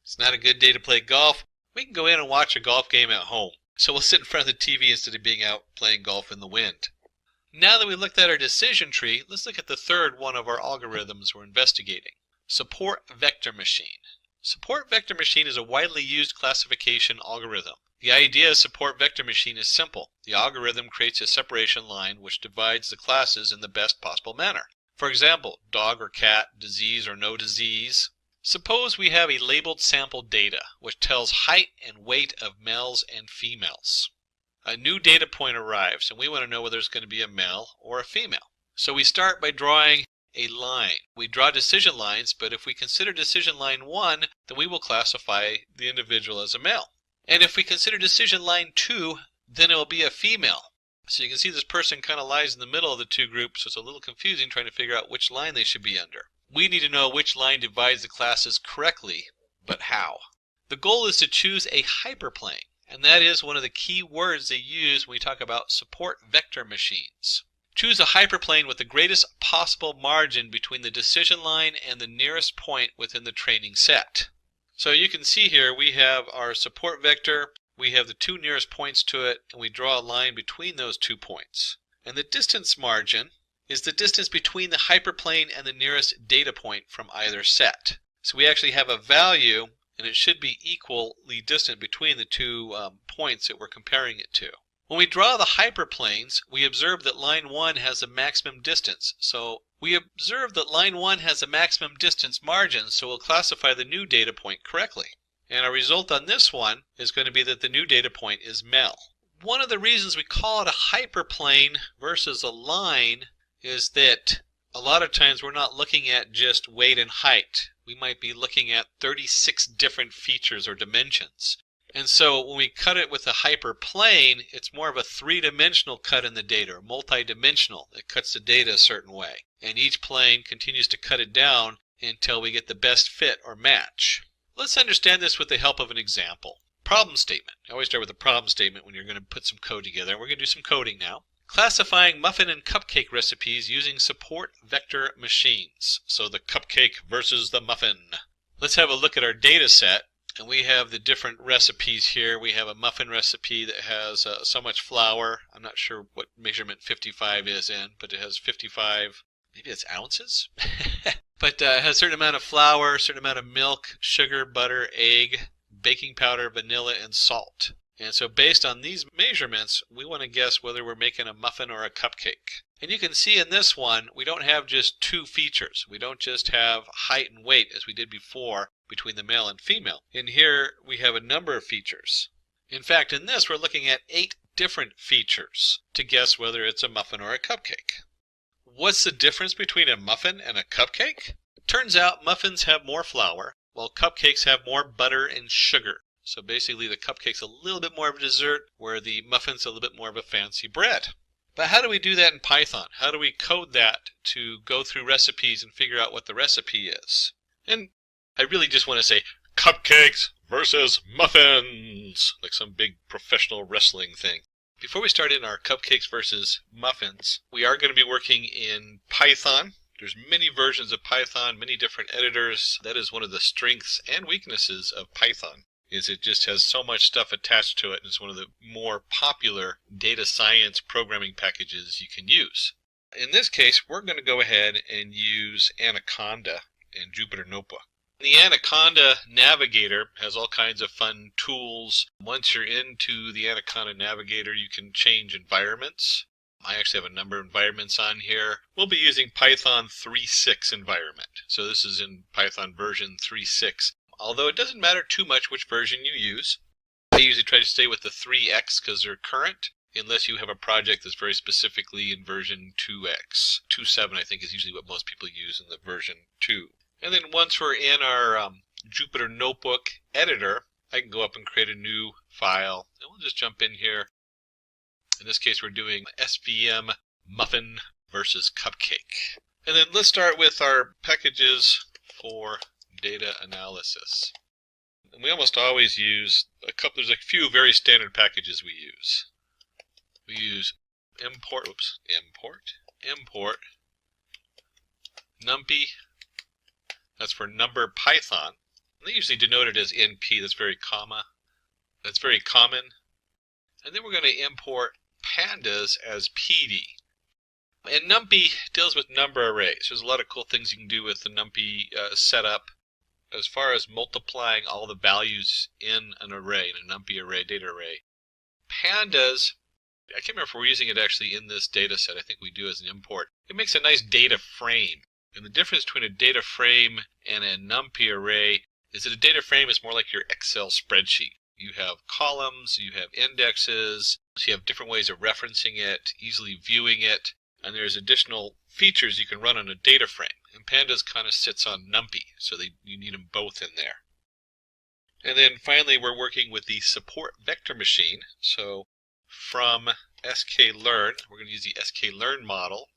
it's not a good day to play golf. We can go in and watch a golf game at home. So we'll sit in front of the TV instead of being out playing golf in the wind. Now that we looked at our decision tree, let's look at the third one of our algorithms we're investigating. Support vector machine. Support vector machine is a widely used classification algorithm. The idea of support vector machine is simple. The algorithm creates a separation line which divides the classes in the best possible manner. For example, dog or cat, disease or no disease. Suppose we have a labeled sample data which tells height and weight of males and females. A new data point arrives and we want to know whether it's going to be a male or a female. So we start by drawing a line. We draw decision lines, but if we consider decision line 1, then we will classify the individual as a male. And if we consider decision line 2, then it will be a female. So you can see this person kind of lies in the middle of the two groups, so it's a little confusing trying to figure out which line they should be under. We need to know which line divides the classes correctly, but how? The goal is to choose a hyperplane, and that is one of the key words they use when we talk about support vector machines. Choose a hyperplane with the greatest possible margin between the decision line and the nearest point within the training set. So you can see here we have our support vector, we have the two nearest points to it, and we draw a line between those 2 points. And the distance margin is the distance between the hyperplane and the nearest data point from either set. So we actually have a value, and it should be equally distant between the 2 points that we're comparing it to. When we draw the hyperplanes, we observe that line 1 has a maximum distance. So we observe that line 1 has a maximum distance margin, so we'll classify the new data point correctly. And our result on this one is going to be that the new data point is male. One of the reasons we call it a hyperplane versus a line is that a lot of times we're not looking at just weight and height. We might be looking at 36 different features or dimensions. And so when we cut it with a hyperplane, it's more of a three-dimensional cut in the data, or multi-dimensional. It cuts the data a certain way. And each plane continues to cut it down until we get the best fit or match. Let's understand this with the help of an example. Problem statement. I always start with a problem statement when you're going to put some code together. We're going to do some coding now. Classifying muffin and cupcake recipes using support vector machines. So the cupcake versus the muffin. Let's have a look at our data set. And we have the different recipes here. We have a muffin recipe that has so much flour. I'm not sure what measurement 55 is in, but it has 55, maybe it's ounces? But it has a certain amount of flour, a certain amount of milk, sugar, butter, egg, baking powder, vanilla, and salt. And so based on these measurements, we want to guess whether we're making a muffin or a cupcake. And you can see in this one, we don't have just 2 features. We don't just have height and weight as we did before between the male and female. In here, we have a number of features. In fact, in this, we're looking at 8 different features to guess whether it's a muffin or a cupcake. What's the difference between a muffin and a cupcake? Turns out muffins have more flour, while cupcakes have more butter and sugar. So basically the cupcake's a little bit more of a dessert, where the muffin's a little bit more of a fancy bread. But how do we do that in Python? How do we code that to go through recipes and figure out what the recipe is? And I really just want to say cupcakes versus muffins, like some big professional wrestling thing. Before we start in our cupcakes versus muffins, we are going to be working in Python. There's many versions of Python, many different editors. That is one of the strengths and weaknesses of Python, is it just has so much stuff attached to it, and it's one of the more popular data science programming packages you can use. In this case, we're going to go ahead and use Anaconda and Jupyter Notebook. The Anaconda Navigator has all kinds of fun tools. Once you're into the Anaconda Navigator, you can change environments. I actually have a number of environments on here. We'll be using Python 3.6 environment. So this is in Python version 3.6. Although it doesn't matter too much which version you use. I usually try to stay with the 3x because they're current, unless you have a project that's very specifically in version 2x. 2.7 I think is usually what most people use in the version 2. And then once we're in our Jupyter Notebook editor, I can go up and create a new file. And we'll just jump in here. In this case, we're doing SVM muffin versus cupcake. And then let's start with our packages for data analysis. And we almost always use there's a few very standard packages we use. We use import numpy. That's for number Python. And they usually denote it as NP. That's very common. And then we're going to import pandas as PD. And NumPy deals with number arrays. There's a lot of cool things you can do with the NumPy setup as far as multiplying all the values in an array, in a NumPy array, data array. Pandas, I can't remember if we're using it actually in this data set. I think we do as an import. It makes a nice data frame. And the difference between a data frame and a NumPy array is that a data frame is more like your Excel spreadsheet. You have columns, you have indexes, so you have different ways of referencing it, easily viewing it. And there's additional features you can run on a data frame. And Pandas kind of sits on NumPy, so you need them both in there. And then finally, we're working with the support vector machine. So from sklearn, we're going to use the sklearn model,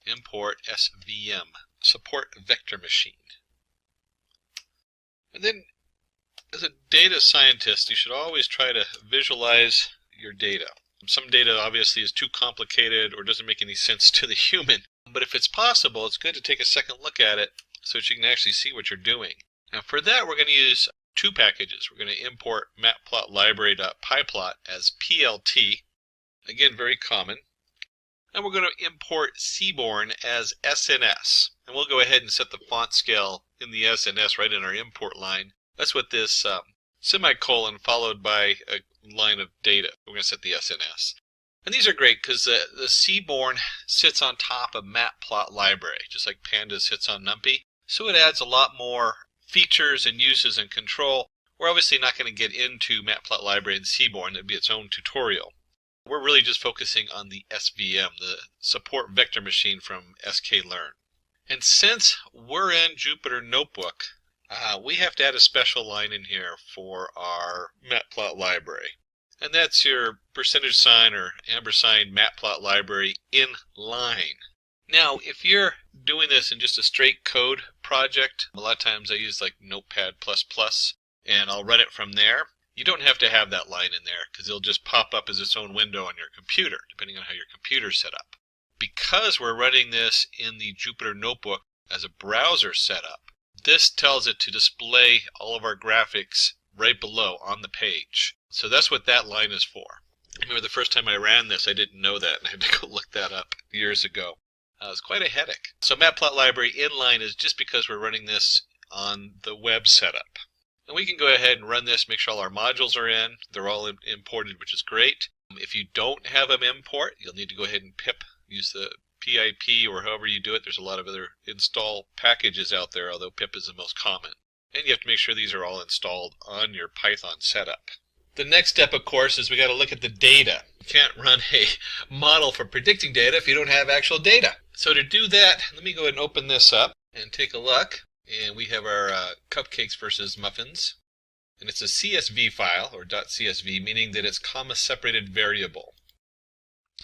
import svm, support vector machine. And then as a data scientist, you should always try to visualize your data. Some data obviously is too complicated or doesn't make any sense to the human. But if it's possible, it's good to take a second look at it so that you can actually see what you're doing. Now for that, we're going to use two packages. We're going to import matplotlibary.pyplot as PLT, again very common, and we're going to import Seaborn as SNS. And we'll go ahead and set the font scale in the SNS right in our import line. That's what this semicolon followed by a line of data. We're going to set the SNS. And these are great because the Seaborn sits on top of matplotlibary, just like Pandas sits on NumPy. So it adds a lot more features and uses and control. We're obviously not going to get into matplotlibary and Seaborn. That'd be its own tutorial. We're really just focusing on the SVM, the support vector machine from sklearn. And since we're in Jupyter Notebook, we have to add a special line in here for our matplotlibary. And that's your %sign or ampersand matplotlibary in line. Now, if you're doing this in just a straight code project, a lot of times I use like Notepad++, and I'll run it from there. You don't have to have that line in there because it'll just pop up as its own window on your computer, depending on how your computer's set up. Because we're running this in the Jupyter Notebook as a browser setup, this tells it to display all of our graphics right below on the page. So that's what that line is for. I remember the first time I ran this, I didn't know that, and I had to go look that up years ago. It was quite a headache. So matplotlibary inline is just because we're running this on the web setup. And we can go ahead and run this, make sure all our modules are in. They're all imported, which is great. If you don't have them import, you'll need to go ahead and pip, use the PIP or however you do it. There's a lot of other install packages out there, although pip is the most common. And you have to make sure these are all installed on your Python setup. The next step, of course, is we got to look at the data. You can't run a model for predicting data if you don't have actual data. So to do that, let me go ahead and open this up and take a look. And we have our cupcakes versus muffins. And it's a CSV file, or .csv, meaning that it's comma-separated variable.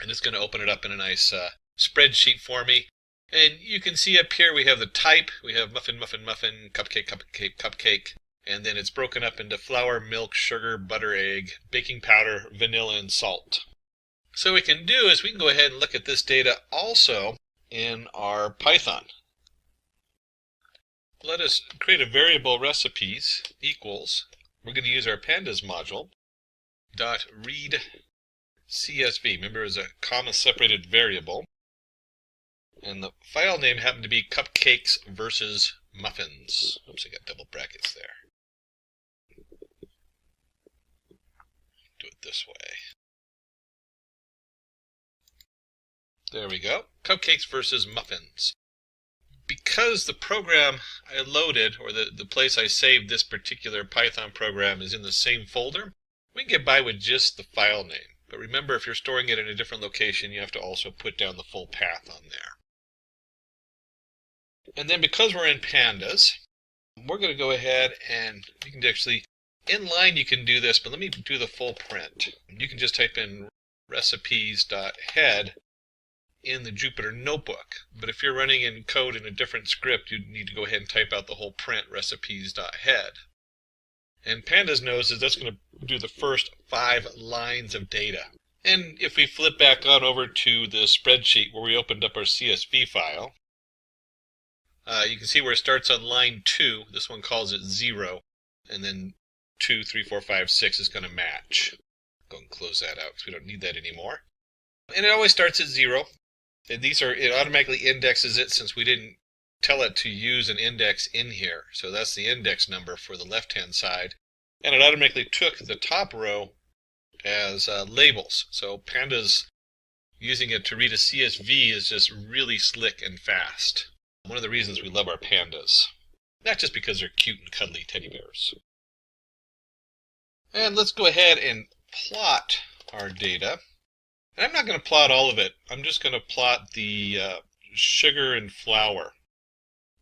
And it's going to open it up in a nice spreadsheet for me. And you can see up here we have the type. We have muffin, muffin, muffin, cupcake, cupcake, cupcake. And then it's broken up into flour, milk, sugar, butter, egg, baking powder, vanilla, and salt. So what we can do is we can go ahead and look at this data also in our Python. Let us create a variable recipes equals, we're going to use our pandas module, .read CSV. Remember, it's a comma-separated variable. And the file name happened to be cupcakes versus muffins. Oops, I got double brackets there. Do it this way. There we go. Cupcakes versus muffins. Because the program I loaded, or the place I saved this particular Python program is in the same folder, we can get by with just the file name. But remember, if you're storing it in a different location, you have to also put down the full path on there. And then because we're in pandas, we're going to go ahead and you can actually, inline you can do this, but let me do the full print. You can just type in recipes.head in the Jupyter Notebook. But if you're running in code in a different script, you need to go ahead and type out the whole print recipes.head. And pandas knows that that's going to do the first 5 lines of data. And if we flip back on over to the spreadsheet where we opened up our CSV file, you can see where it starts on line 2. This one calls it 0, and then 2, 3, 4, 5, 6 is going to match. Go and close that out because we don't need that anymore. And it always starts at 0. And it automatically indexes it since we didn't tell it to use an index in here. So that's the index number for the left-hand side. And it automatically took the top row as labels. So pandas using it to read a CSV is just really slick and fast. One of the reasons we love our pandas. Not just because they're cute and cuddly teddy bears. And let's go ahead and plot our data. And I'm not going to plot all of it. I'm just going to plot the sugar and flour.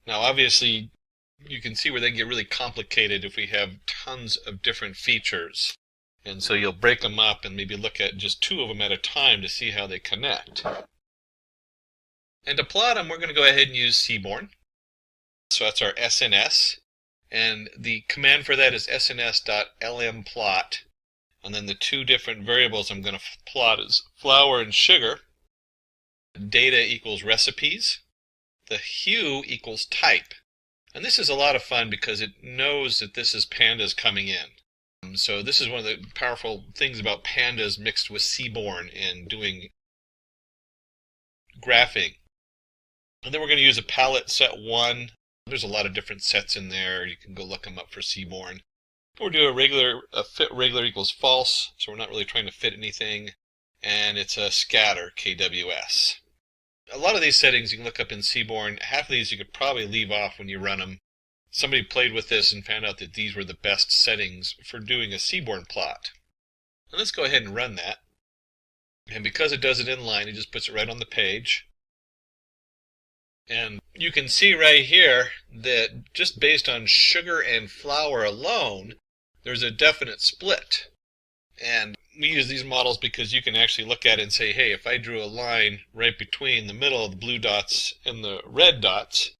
Now, obviously, you can see where they get really complicated if we have tons of different features. And so you'll break them up and maybe look at just 2 of them at a time to see how they connect. And to plot them, we're going to go ahead and use Seaborn. So that's our SNS. And the command for that is sns.lmplot. And then the 2 different variables I'm going to plot is flour and sugar. Data equals recipes. The hue equals type. And this is a lot of fun because it knows that this is pandas coming in. So this is one of the powerful things about pandas mixed with Seaborn and doing graphing. And then we're going to use a palette set 1. There's a lot of different sets in there. You can go look them up for Seaborn. We'll do a fit regular equals false, so we're not really trying to fit anything. And it's a scatter, KWS. A lot of these settings you can look up in Seaborn. Half of these you could probably leave off when you run them. Somebody played with this and found out that these were the best settings for doing a Seaborn plot. And let's go ahead and run that. And because it does it inline, it just puts it right on the page. And you can see right here that just based on sugar and flour alone, there's a definite split. And we use these models because you can actually look at it and say, hey, if I drew a line right between the middle of the blue dots and the red dots,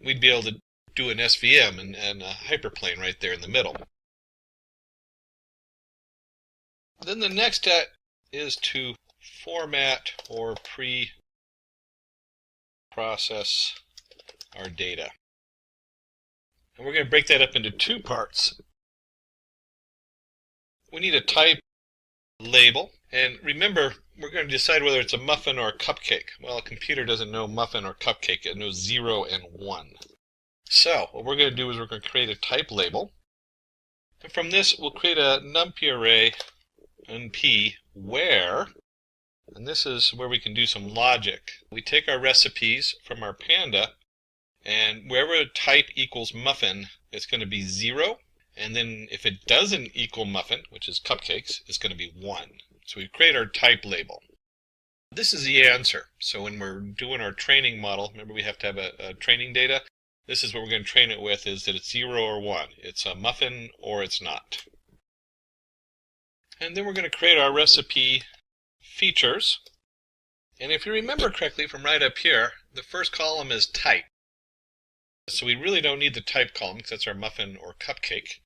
we'd be able to do an SVM and a hyperplane right there in the middle. Then the next step is to format or pre-process our data. And we're going to break that up into 2 parts. We need a type label, and remember, we're going to decide whether it's a muffin or a cupcake. Well, a computer doesn't know muffin or cupcake. It knows 0 and 1. So what we're going to do is we're going to create a type label. And from this, we'll create a numpy array, np, where, and this is where we can do some logic. We take our recipes from our panda, and wherever type equals muffin, it's going to be 0. And then if it doesn't equal muffin, which is cupcakes, it's going to be 1. So we create our type label. This is the answer. So when we're doing our training model, remember we have to have a training data. This is what we're going to train it with, is that it's 0 or 1. It's a muffin or it's not. And then we're going to create our recipe features. And if you remember correctly from right up here, the first column is type. So we really don't need the type column because that's our muffin or cupcake.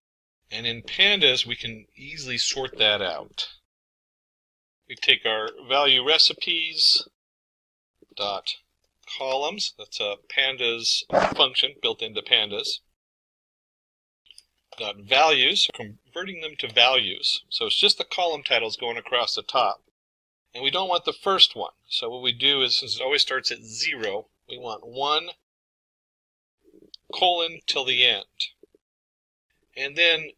And in pandas, we can easily sort that out. We take our value recipes dot columns. That's a pandas function built into pandas. Dot values, converting them to values. So it's just the column titles going across the top. And we don't want the first one. So what we do is, since it always starts at 0, we want 1 colon till the end. And then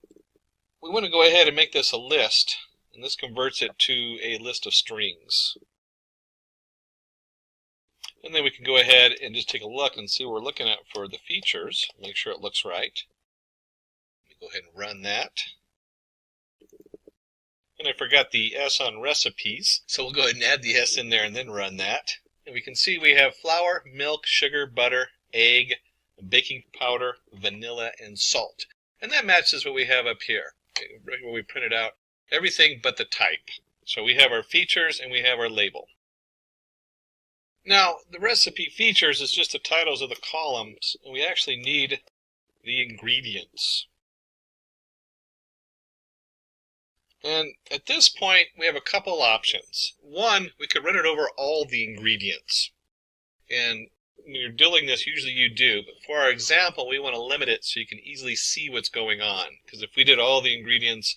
we want to go ahead and make this a list, and this converts it to a list of strings. And then we can go ahead and just take a look and see what we're looking at for the features, make sure it looks right. Let me go ahead and run that. And I forgot the S on recipes, so we'll go ahead and add the S in there and then run that. And we can see we have flour, milk, sugar, butter, egg, baking powder, vanilla, and salt. And that matches what we have up here, right where we printed out everything but the type. So we have our features and we have our label. Now, the recipe features is just the titles of the columns, and we actually need the ingredients. And at this point, we have a couple options. One, we could run it over all the ingredients. And when you're doing this, usually you do. But for our example, we want to limit it so you can easily see what's going on. Because if we did all the ingredients,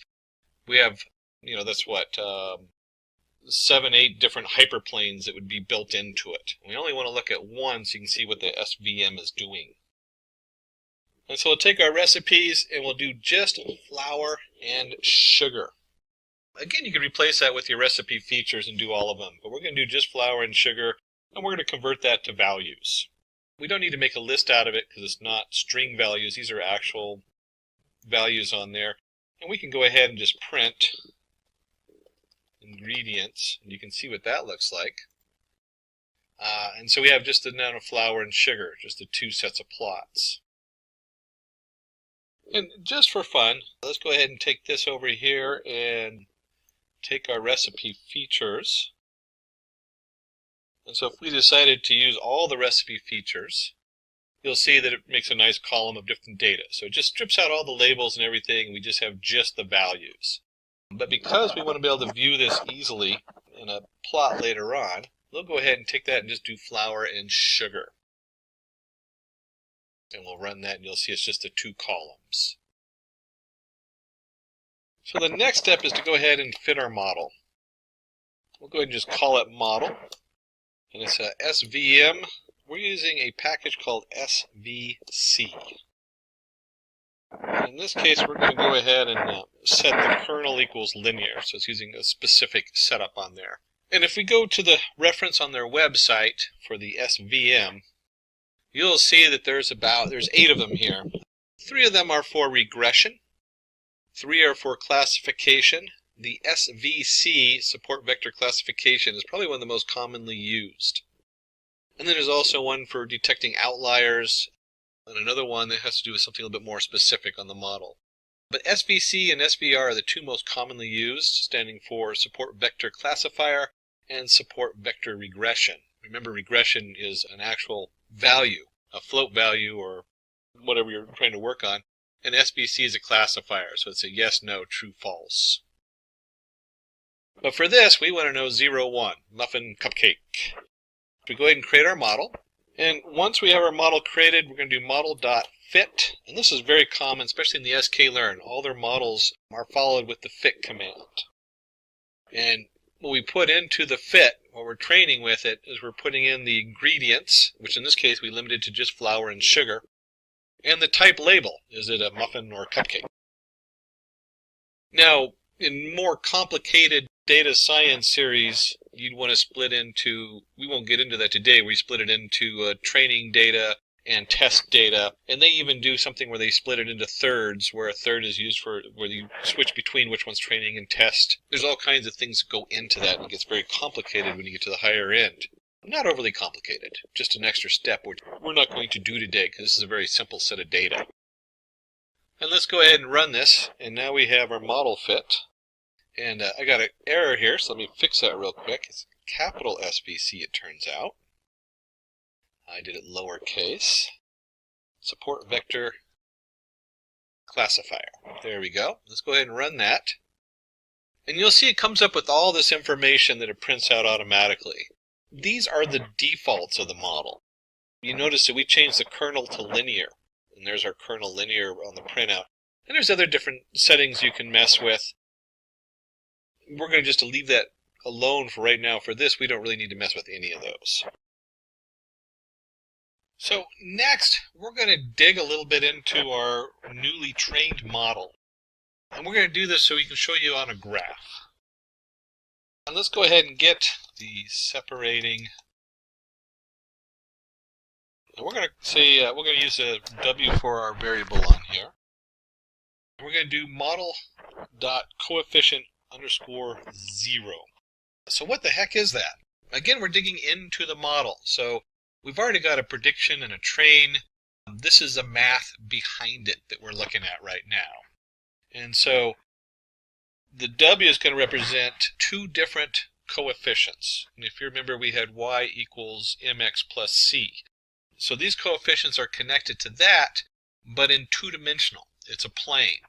we have, that's what, 7, 8 different hyperplanes that would be built into it. We only want to look at one so you can see what the SVM is doing. And so we'll take our recipes and we'll do just flour and sugar. Again, you could replace that with your recipe features and do all of them, but we're going to do just flour and sugar, and we're going to convert that to values. We don't need to make a list out of it because it's not string values. These are actual values on there. And we can go ahead and just print ingredients. ingredients, and you can see what that looks like. And so we have just the amount of flour and sugar, just the two sets of plots. And just for fun, let's go ahead and take this over here and take our recipe features. And so if we decided to use all the recipe features, you'll see that it makes a nice column of different data. So it just strips out all the labels and everything. We just have just the values. But because we want to be able to view this easily in a plot later on, we'll go ahead and take that and just do flour and sugar. And we'll run that and you'll see it's just the two columns. So the next step is to go ahead and fit our model. We'll go ahead and just call it model. And it's a SVM. We're using a package called SVC. In this case, we're going to go ahead and set the kernel equals linear. So it's using a specific setup on there. And if we go to the reference on their website for the SVM, you'll see that there's 8 of them here. 3 of them are for regression. 3 are for classification. The SVC, support vector classification, is probably one of the most commonly used. And then there's also one for detecting outliers, and another one that has to do with something a little bit more specific on the model. But SVC and SVR are the 2 most commonly used, standing for support vector classifier and support vector regression. Remember, regression is an actual value, a float value or whatever you're trying to work on. And SVC is a classifier, so it's a yes, no, true, false. But for this, we want to know 0, 1, muffin, cupcake. We go ahead and create our model. And once we have our model created, we're going to do model.fit. And this is very common, especially in the sklearn. All their models are followed with the fit command. And what we put into the fit, what we're training with it, is we're putting in the ingredients, which in this case we limited to just flour and sugar. And the type label, is it a muffin or a cupcake? Now, in more complicated data science series, you'd want to split into, we won't get into that today, we split it into training data and test data, and they even do something where they split it into thirds, where a third is used for, where you switch between which one's training and test. There's all kinds of things that go into that, and it gets very complicated when you get to the higher end. Not overly complicated, just an extra step which we're not going to do today because this is a very simple set of data. And let's go ahead and run this, and now we have our model fit. And I got an error here, so let me fix that real quick. It's capital SVC, it turns out. I did it lowercase. Support vector classifier. There we go. Let's go ahead and run that. And you'll see it comes up with all this information that it prints out automatically. These are the defaults of the model. You notice that we changed the kernel to linear. And there's our kernel linear on the printout. And there's other different settings you can mess with. We're going to just leave that alone for right now. For this, we don't really need to mess with any of those. So next, we're going to dig a little bit into our newly trained model. And we're going to do this so we can show you on a graph. And let's go ahead and get the separating. And we're going to say, we're going to use a W for our variable on here. We're going to do model.coefficient_0. So what the heck is that? Again, we're digging into the model. So we've already got a prediction and a train. This is the math behind it that we're looking at right now. And so the W is going to represent 2 different coefficients. And if you remember, we had y equals mx plus c. So these coefficients are connected to that, but in 2-dimensional. It's a plane.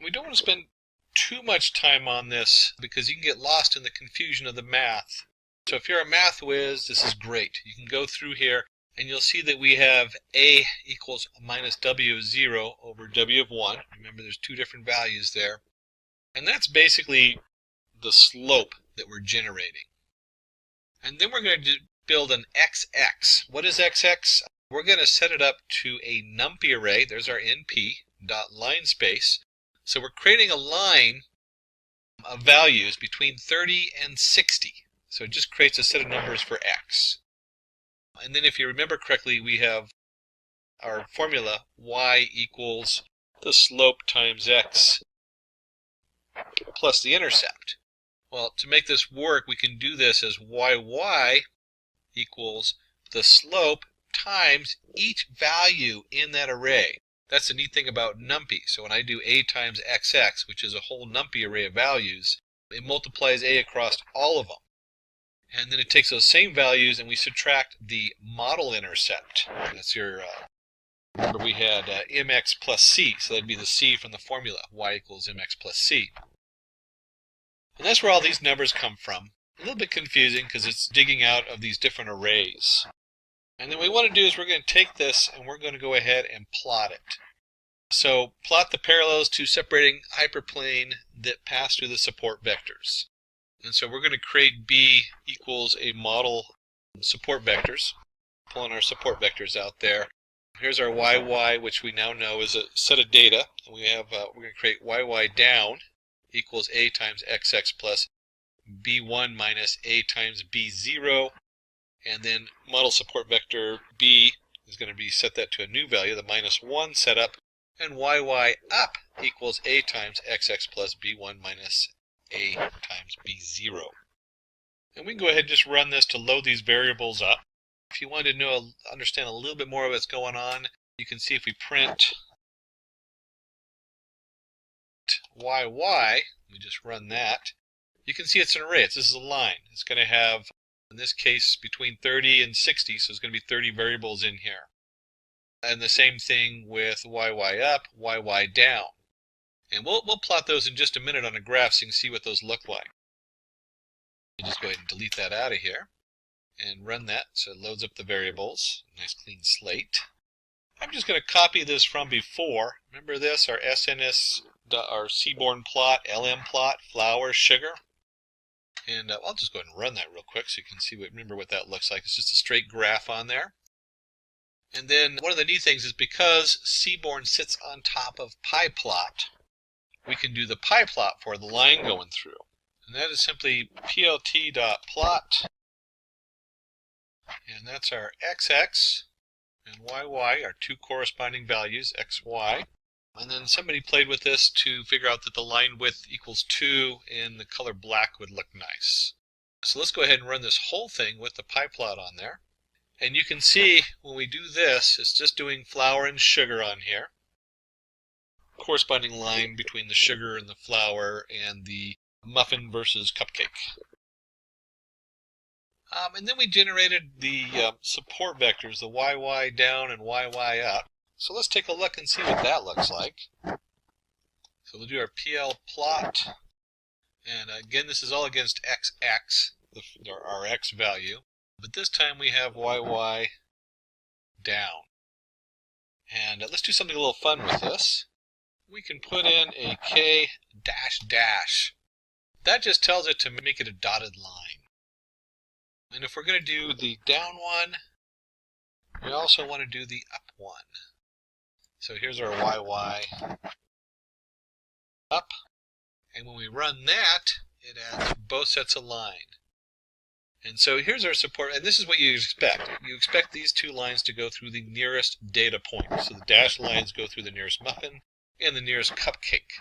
We don't want to spend too much time on this because you can get lost in the confusion of the math. So if you're a math whiz, this is great. You can go through here and you'll see that we have a equals minus w of 0 over w of 1. Remember, there's 2 different values there. And that's basically the slope that we're generating. And then we're going to build an XX. What is XX? We're going to set it up to a numpy array. There's our np dot line space. So we're creating a line of values between 30 and 60. So it just creates a set of numbers for x. And then if you remember correctly, we have our formula, y equals the slope times x plus the intercept. Well, to make this work, we can do this as yy equals the slope times each value in that array. That's the neat thing about NumPy. So when I do a times xx, which is a whole NumPy array of values, it multiplies a across all of them. And then it takes those same values and we subtract the model intercept. That's your, remember we had mx plus c, so that'd be the c from the formula, y equals mx plus c. And that's where all these numbers come from. A little bit confusing because it's digging out of these different arrays. And then what we want to do is we're going to take this and we're going to go ahead and plot it. So plot the parallels to separating hyperplane that pass through the support vectors. And so we're going to create B equals a model support vectors. Pulling our support vectors out there. Here's our YY, which we now know is a set of data. And we have we're going to create YY down equals A times XX plus B1 minus A times B0. And then model support vector B is going to be set that to a new value, the -1 setup. And YY up equals A times XX plus B1 minus A times B0. And we can go ahead and just run this to load these variables up. If you wanted to understand a little bit more of what's going on, you can see if we print YY, we just run that, you can see it's an array. This is a line. It's going to have, in this case, between 30 and 60, so it's going to be 30 variables in here. And the same thing with YY up, YY down. And we'll plot those in just a minute on a graph so you can see what those look like. You just go ahead and delete that out of here and run that so it loads up the variables. Nice clean slate. I'm just going to copy this from before. Remember this, our SNS, our seaborn plot, LM plot, flour, sugar. And I'll just go ahead and run that real quick so you can see remember what that looks like. It's just a straight graph on there. And then one of the neat things is because seaborn sits on top of pyplot, we can do the pyplot for the line going through. And that is simply plt.plot. And that's our XX and YY, our two corresponding values, XY. And then somebody played with this to figure out that the line width equals 2 and the color black would look nice. So let's go ahead and run this whole thing with the pyplot on there. And you can see when we do this, it's just doing flour and sugar on here. Corresponding line between the sugar and the flour and the muffin versus cupcake. And then we generated the support vectors, the YY down and YY up. So let's take a look and see what that looks like. So we'll do our PL plot. And again, this is all against XX, our X value. But this time we have YY down. And let's do something a little fun with this. We can put in a K dash dash. That just tells it to make it a dotted line. And if we're going to do the down one, we also want to do the up one. So here's our YY up. And when we run that, it adds both sets of line. And so here's our support, and this is what you expect. You expect these two lines to go through the nearest data point. So the dashed lines go through the nearest muffin and the nearest cupcake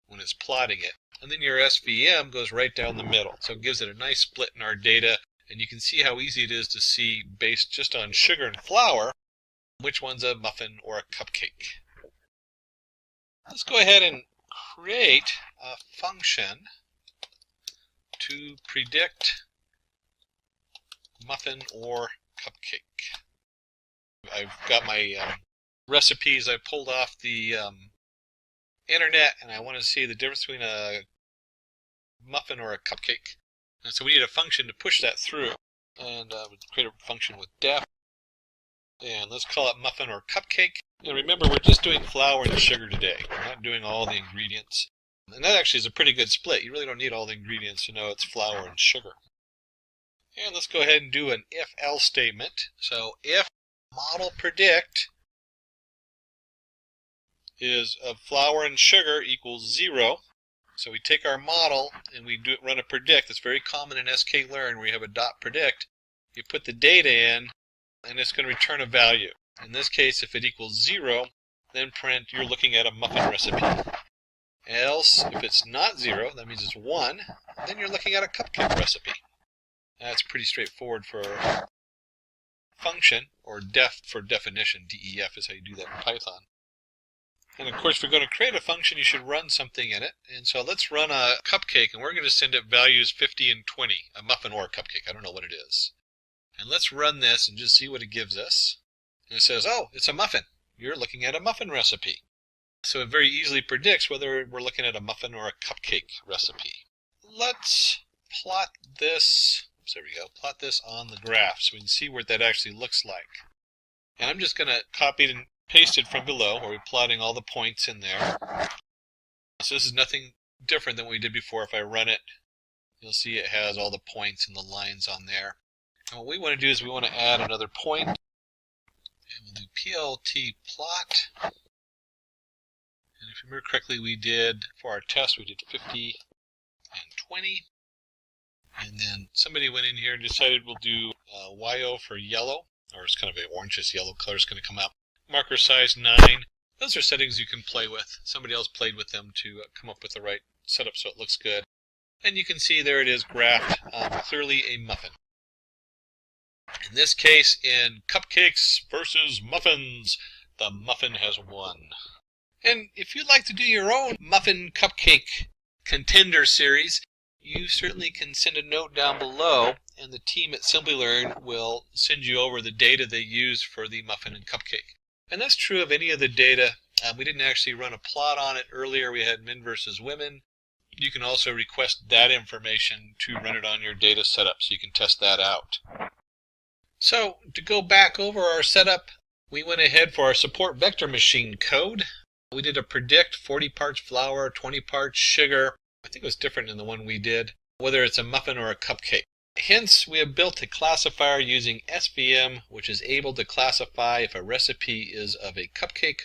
when it's plotting it. And then your SVM goes right down the middle. So it gives it a nice split in our data. And you can see how easy it is to see, based just on sugar and flour, which one's a muffin or a cupcake. Let's go ahead and create a function to predict muffin or cupcake. I've got my recipes I pulled off the internet, and I want to see the difference between a muffin or a cupcake. And so we need a function to push that through. And we'll create a function with def. And let's call it muffin or cupcake. And remember, we're just doing flour and sugar today. We're not doing all the ingredients. And that actually is a pretty good split. You really don't need all the ingredients to know it's flour and sugar. And let's go ahead and do an if-else statement. So if model predict is of flour and sugar equals 0. So we take our model and we run a predict. It's very common in sklearn where you have a dot predict. You put the data in and it's going to return a value. In this case, if it equals 0, then print you're looking at a muffin recipe. Else, if it's not 0, that means it's 1, then you're looking at a cupcake recipe. That's pretty straightforward for a function, or def for definition. DEF is how you do that in Python. And of course, if you're going to create a function, you should run something in it. And so let's run a cupcake, and we're going to send it values 50 and 20, a muffin or a cupcake. I don't know what it is. And let's run this and just see what it gives us. And it says, oh, it's a muffin. You're looking at a muffin recipe. So it very easily predicts whether we're looking at a muffin or a cupcake recipe. Let's plot this. Oops, there we go. Plot this on the graph so we can see what that actually looks like. And I'm just going to copy it and paste it from below, where we're plotting all the points in there. So this is nothing different than what we did before. If I run it, you'll see it has all the points and the lines on there. And what we want to do is we want to add another point. And we'll do plt plot. And if you remember correctly, we did, for our test, we did 50 and 20. And then somebody went in here and decided we'll do YO for yellow, or it's kind of an orangish yellow color is going to come out. Marker size 9. Those are settings you can play with. Somebody else played with them to come up with the right setup so it looks good. And you can see there it is graphed, clearly a muffin. In this case, in cupcakes versus muffins, the muffin has won. And if you'd like to do your own muffin cupcake contender series, you certainly can send a note down below, and the team at Simplilearn will send you over the data they use for the muffin and cupcake. And that's true of any of the data. We didn't actually run a plot on it earlier. We had men versus women. You can also request that information to run it on your data setup so you can test that out. So to go back over our setup, we went ahead for our support vector machine code. We did a predict 40 parts flour, 20 parts sugar. I think it was different than the one we did, whether it's a muffin or a cupcake. Hence, we have built a classifier using SVM, which is able to classify if a recipe is of a cupcake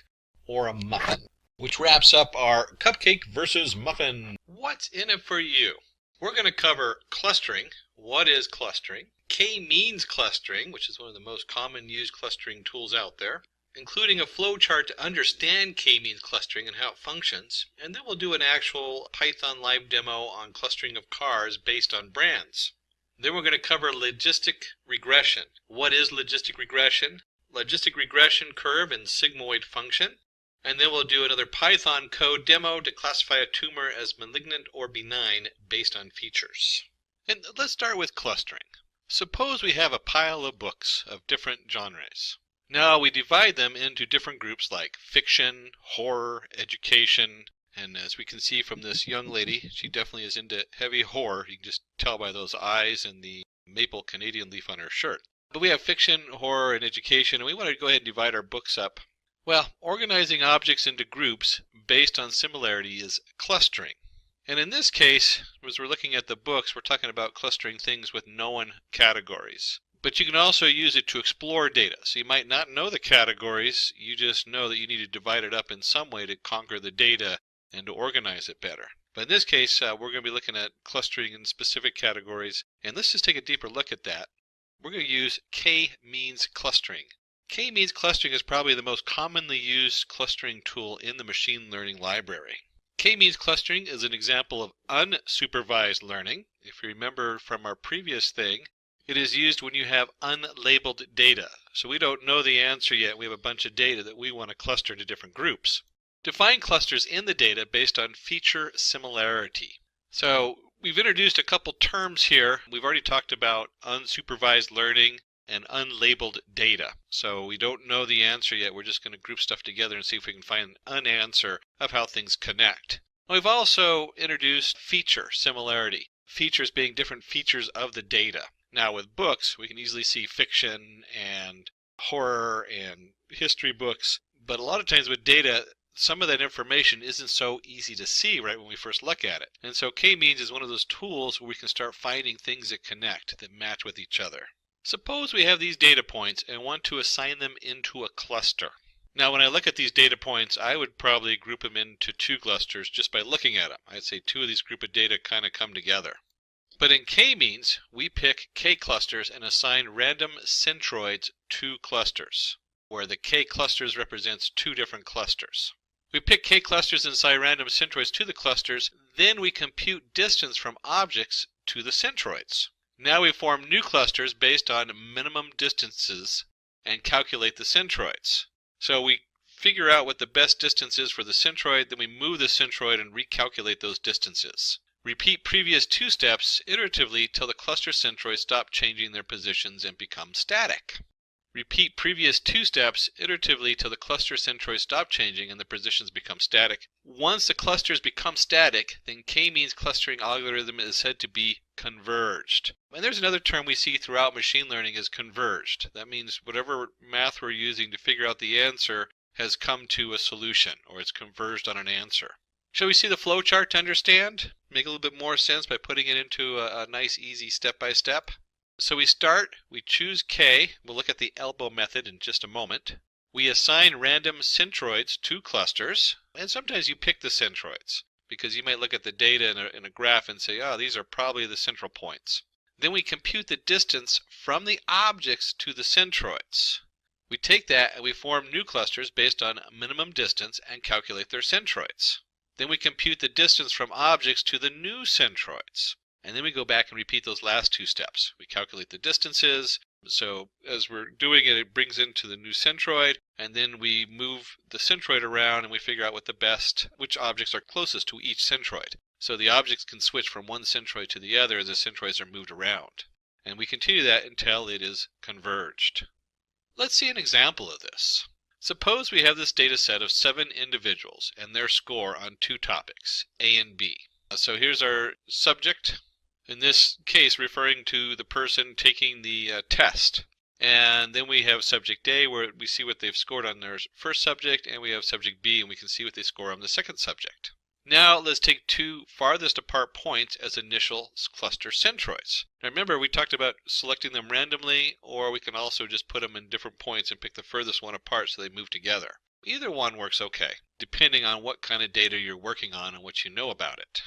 or a muffin, which wraps up our cupcake versus muffin. What's in it for you? We're going to cover clustering. What is clustering? K-means clustering, which is one of the most common used clustering tools out there, including a flowchart to understand K-means clustering and how it functions. And then we'll do an actual Python live demo on clustering of cars based on brands. Then we're going to cover logistic regression. What is logistic regression? Logistic regression curve and sigmoid function. And then we'll do another Python code demo to classify a tumor as malignant or benign based on features. And let's start with clustering. Suppose we have a pile of books of different genres. Now we divide them into different groups like fiction, horror, education, and as we can see from this young lady, she definitely is into heavy horror. You can just tell by those eyes and the maple Canadian leaf on her shirt. But we have fiction, horror, and education, and we want to go ahead and divide our books up. Well, organizing objects into groups based on similarity is clustering. And in this case, as we're looking at the books, we're talking about clustering things with known categories. But you can also use it to explore data. So you might not know the categories, you just know that you need to divide it up in some way to conquer the data and to organize it better. But in this case, we're going to be looking at clustering in specific categories. And let's just take a deeper look at that. We're going to use K-means clustering. K-means clustering is probably the most commonly used clustering tool in the machine learning library. K-means clustering is an example of unsupervised learning. If you remember from our previous thing, it is used when you have unlabeled data. So we don't know the answer yet. We have a bunch of data that we want to cluster into different groups. Define clusters in the data based on feature similarity. So we've introduced a couple terms here. We've already talked about unsupervised learning and unlabeled data. So we don't know the answer yet. We're just going to group stuff together and see if we can find an answer of how things connect. We've also introduced feature similarity. Features being different features of the data. Now with books, we can easily see fiction and horror and history books. But a lot of times with data, some of that information isn't so easy to see right when we first look at it. And so K-means is one of those tools where we can start finding things that connect, that match with each other. Suppose we have these data points and want to assign them into a cluster. Now when I look at these data points, I would probably group them into two clusters just by looking at them. I'd say two of these group of data kind of come together. But in K-means, we pick K clusters and assign random centroids to clusters, where the K clusters represents two different clusters. We pick k clusters and assign random centroids to the clusters, then we compute distance from objects to the centroids. Now we form new clusters based on minimum distances and calculate the centroids. So we figure out what the best distance is for the centroid, then we move the centroid and recalculate those distances. Repeat previous two steps iteratively till the cluster centroids stop changing their positions and become static. Repeat previous two steps iteratively till the cluster centroids stop changing and the positions become static. Once the clusters become static, then k-means clustering algorithm is said to be converged. And there's another term we see throughout machine learning is converged. That means whatever math we're using to figure out the answer has come to a solution, or it's converged on an answer. Shall we see the flow chart to understand? Make a little bit more sense by putting it into a nice easy step-by-step. So we start, we choose k, we'll look at the elbow method in just a moment. We assign random centroids to clusters, and sometimes you pick the centroids, because you might look at the data in a graph and say, oh, these are probably the central points. Then we compute the distance from the objects to the centroids. We take that and we form new clusters based on minimum distance and calculate their centroids. Then we compute the distance from objects to the new centroids. And then we go back and repeat those last two steps. We calculate the distances. So as we're doing it, it brings into the new centroid, and then we move the centroid around and we figure out which objects are closest to each centroid. So the objects can switch from one centroid to the other as the centroids are moved around. And we continue that until it is converged. Let's see an example of this. Suppose we have this data set of 7 individuals and their score on 2 topics, A and B. So here's our subject. In this case, referring to the person taking the test. And then we have subject A, where we see what they've scored on their first subject, and we have subject B, and we can see what they score on the second subject. Now let's take 2 farthest apart points as initial cluster centroids. Now remember, we talked about selecting them randomly, or we can also just put them in different points and pick the furthest one apart so they move together. Either one works okay, depending on what kind of data you're working on and what you know about it.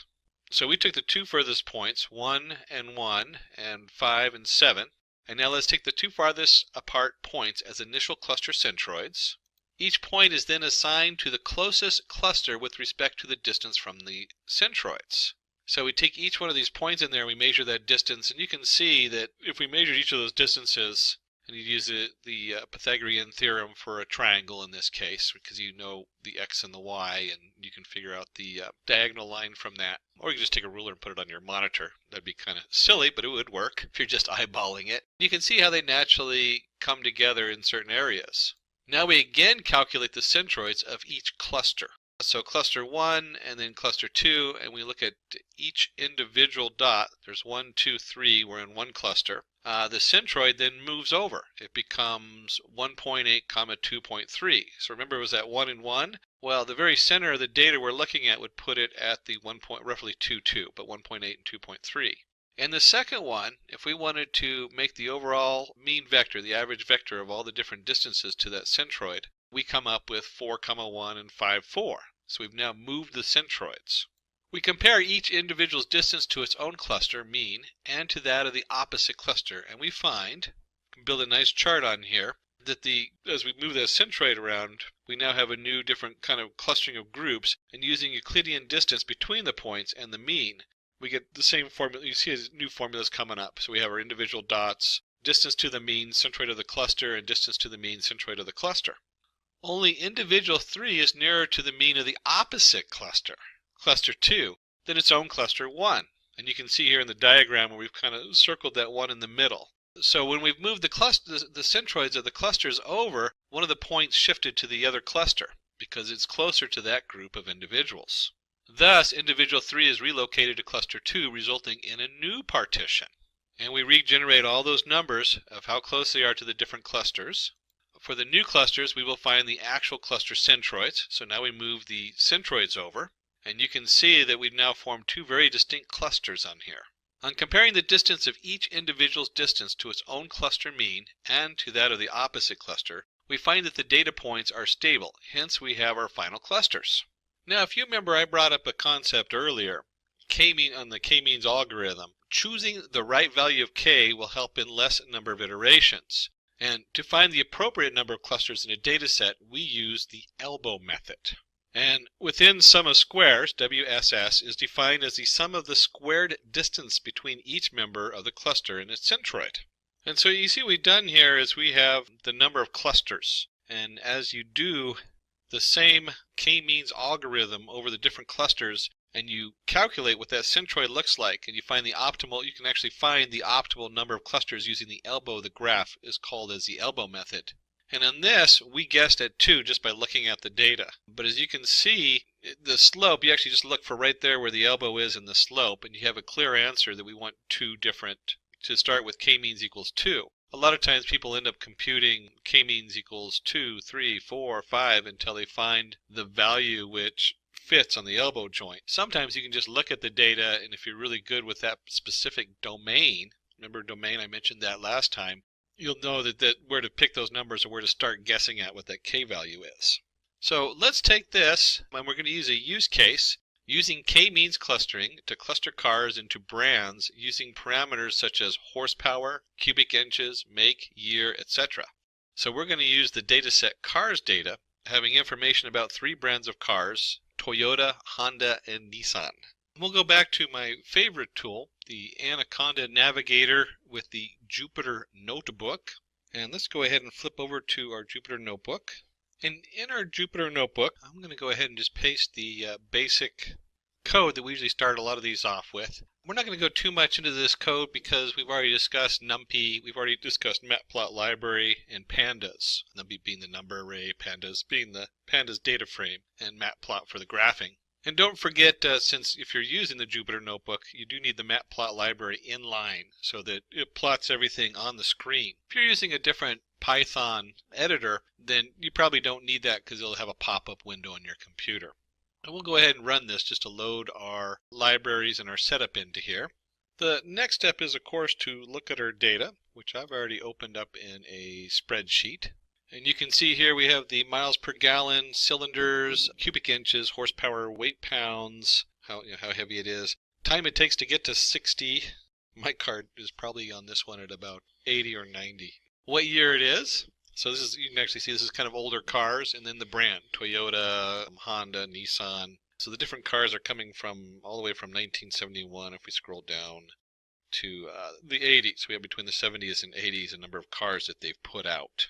So we took the 2 furthest points, 1 and 1, and 5 and 7. And now let's take the 2 farthest apart points as initial cluster centroids. Each point is then assigned to the closest cluster with respect to the distance from the centroids. So we take each one of these points in there, we measure that distance, and you can see that if we measured each of those distances, and you use the Pythagorean theorem for a triangle in this case, because you know the x and the y, and you can figure out the diagonal line from that. Or you can just take a ruler and put it on your monitor. That'd be kind of silly, but it would work if you're just eyeballing it. You can see how they naturally come together in certain areas. Now we again calculate the centroids of each cluster. So cluster 1 and then cluster 2, and we look at each individual dot. There's 1, 2, 3, we're in one cluster. The centroid then moves over. It becomes 1.8, 2.3. So remember it was at 1 and 1? Well, the very center of the data we're looking at would put it at the roughly 2, 2, but 1.8 and 2.3. And the second one, if we wanted to make the overall mean vector, the average vector of all the different distances to that centroid, we come up with 4, 1 and 5, 4. So we've now moved the centroids. We compare each individual's distance to its own cluster, mean, and to that of the opposite cluster, and we find, we can build a nice chart on here, that as we move that centroid around, we now have a new different kind of clustering of groups, and using Euclidean distance between the points and the mean, we get the same formula. You see new formulas coming up. So we have our individual dots, distance to the mean centroid of the cluster, and distance to the mean centroid of the cluster. Only individual 3 is nearer to the mean of the opposite cluster, cluster 2, than its own cluster 1. And you can see here in the diagram where we've kind of circled that one in the middle. So when we've moved the centroids of the clusters over, one of the points shifted to the other cluster because it's closer to that group of individuals. Thus, individual 3 is relocated to cluster 2, resulting in a new partition. And we regenerate all those numbers of how close they are to the different clusters. For the new clusters, we will find the actual cluster centroids. So now we move the centroids over. And you can see that we've now formed 2 very distinct clusters on here. On comparing the distance of each individual's distance to its own cluster mean and to that of the opposite cluster, we find that the data points are stable. Hence, we have our final clusters. Now, if you remember, I brought up a concept earlier, on the k-means algorithm. Choosing the right value of k will help in less number of iterations. And to find the appropriate number of clusters in a data set, we use the elbow method. And within sum of squares, WSS, is defined as the sum of the squared distance between each member of the cluster and its centroid. And so you see what we've done here is we have the number of clusters. And as you do the same k-means algorithm over the different clusters, and you calculate what that centroid looks like, and you find the optimal, you can actually find the optimal number of clusters using the elbow of the graph, is called as the elbow method. And on this, we guessed at 2 just by looking at the data. But as you can see, the slope, you actually just look for right there where the elbow is in the slope, and you have a clear answer that we want 2 different, to start with k-means equals 2. A lot of times people end up computing k-means equals 2, 3, 4, 5 until they find the value which fits on the elbow joint. Sometimes you can just look at the data, and if you're really good with that specific domain, remember domain, I mentioned that last time, you'll know that where to pick those numbers or where to start guessing at what that k value is. So let's take this, and we're going to use a use case using k-means clustering to cluster cars into brands using parameters such as horsepower, cubic inches, make, year, etc. So we're going to use the dataset cars data, having information about 3 brands of cars, Toyota, Honda, and Nissan. We'll go back to my favorite tool, the Anaconda Navigator with the Jupyter Notebook. And let's go ahead and flip over to our Jupyter Notebook. And in our Jupyter Notebook, I'm going to go ahead and just paste the basic code that we usually start a lot of these off with. We're not going to go too much into this code because we've already discussed NumPy, we've already discussed Matplotlib, and pandas. NumPy being the number array, pandas being the pandas data frame, and Matplot for the graphing. And don't forget, since if you're using the Jupyter Notebook, you do need the Matplotlib inline so that it plots everything on the screen. If you're using a different Python editor, then you probably don't need that because it'll have a pop-up window on your computer. And we'll go ahead and run this just to load our libraries and our setup into here. The next step is, of course, to look at our data, which I've already opened up in a spreadsheet. And you can see here we have the miles per gallon, cylinders, cubic inches, horsepower, weight pounds, how heavy it is, time it takes to get to 60. My card is probably on this one at about 80 or 90. What year it is. So this is, you can actually see this is kind of older cars, and then the brand, Toyota, Honda, Nissan. So the different cars are coming from all the way from 1971, if we scroll down, to the 80s. We have between the 70s and 80s a number of cars that they've put out.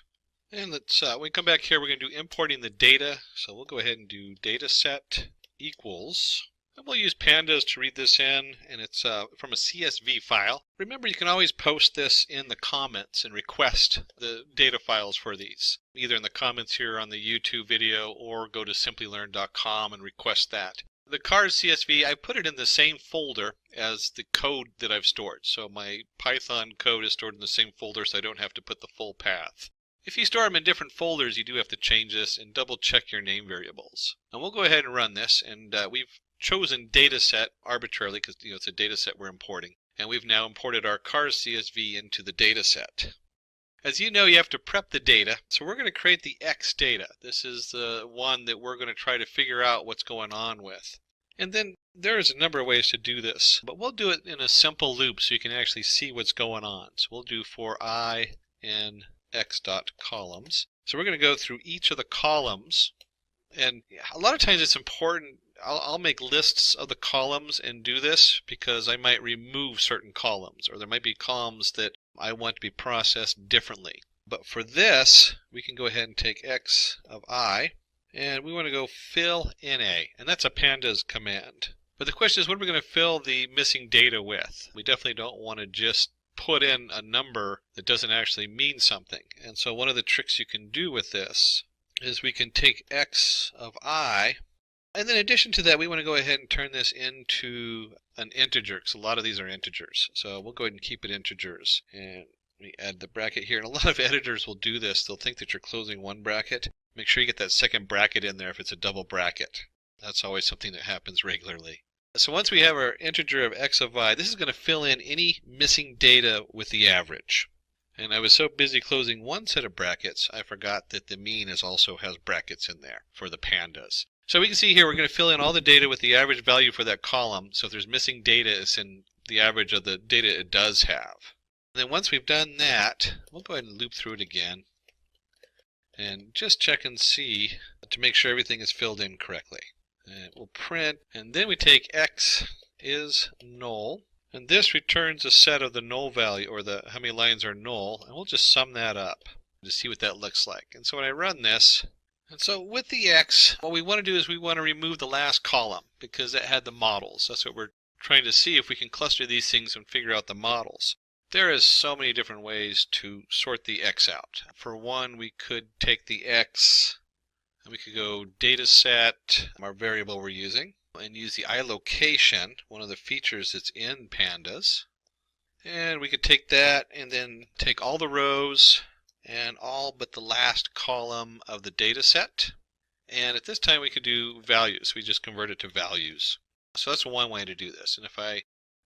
And let's, when we come back here, we're going to do importing the data. So we'll go ahead and do dataset equals. And we'll use pandas to read this in, and it's from a CSV file. Remember, you can always post this in the comments and request the data files for these, either in the comments here on the YouTube video or go to Simplilearn.com and request that. The cars CSV, I put it in the same folder as the code that I've stored. So my Python code is stored in the same folder, so I don't have to put the full path. If you store them in different folders, you do have to change this and double check your name variables. And we'll go ahead and run this, and we've chosen dataset arbitrarily because it's a dataset we're importing, and we've now imported our cars CSV into the dataset. As you know, you have to prep the data, so we're going to create the X data. This is the one that we're going to try to figure out what's going on with. And then there's a number of ways to do this, but we'll do it in a simple loop so you can actually see what's going on. So we'll do for I in X dot columns. So we're going to go through each of the columns, and a lot of times it's important. I'll make lists of the columns and do this because I might remove certain columns, or there might be columns that I want to be processed differently. But for this, we can go ahead and take X of I, and we want to go fill NA, and that's a pandas command. But the question is, what are we going to fill the missing data with? We definitely don't want to just put in a number that doesn't actually mean something. And so one of the tricks you can do with this is we can take X of I, and then in addition to that, we want to go ahead and turn this into an integer, because a lot of these are integers. So we'll go ahead and keep it integers. And we add the bracket here. And a lot of editors will do this. They'll think that you're closing one bracket. Make sure you get that second bracket in there if it's a double bracket. That's always something that happens regularly. So once we have our integer of X of I, this is going to fill in any missing data with the average. And I was so busy closing one set of brackets, I forgot that the mean also has brackets in there for the pandas. So we can see here we're going to fill in all the data with the average value for that column. So if there's missing data, it's in the average of the data it does have. And then once we've done that, we'll go ahead and loop through it again. and just check and see to make sure everything is filled in correctly. And we'll print, and then we take x is null, and this returns a set of the null value, or the how many lines are null, and we'll just sum that up to see what that looks like. And so when I run this, and so with the x, what we want to do is we want to remove the last column because that had the models. That's what we're trying to see, if we can cluster these things and figure out the models. There is so many different ways to sort the x out. For one, we could take the x and we could go data set, our variable we're using, and use the iLocation, one of the features that's in pandas. And we could take that and then take all the rows and all but the last column of the data set. And at this time we could do values. We just convert it to values. So that's one way to do this. And if let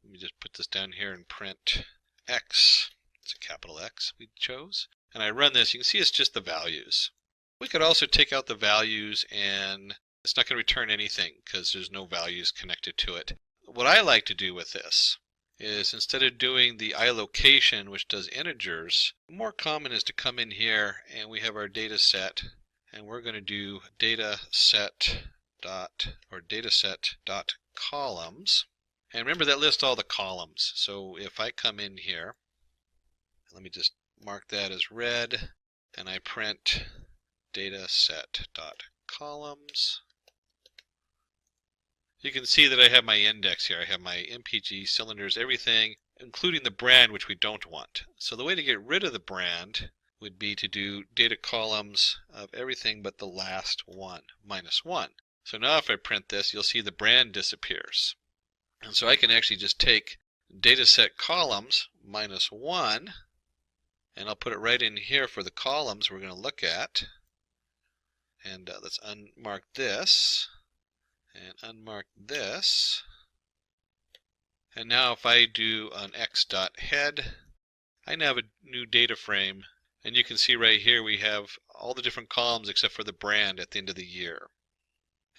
me just put this down here and print x, it's a capital X we chose, and I run this, you can see it's just the values. We could also take out the values and it's not going to return anything because there's no values connected to it. What I like to do with this is, instead of doing the iLocation, which does integers, more common is to come in here and we have our data set, and we're going to do dataset dot columns. And remember, that lists all the columns. So if I come in here, let me just mark that as red, and I print dataset dot columns. You can see that I have my index here. I have my MPG, cylinders, everything, including the brand, which we don't want. So the way to get rid of the brand would be to do data columns of everything but the last one, -1. So now if I print this, you'll see the brand disappears. And so I can actually just take dataset columns -1, and I'll put it right in here for the columns we're going to look at. And let's unmark this and unmark this. And now if I do an x.head, I now have a new data frame, and you can see right here we have all the different columns except for the brand at the end of the year.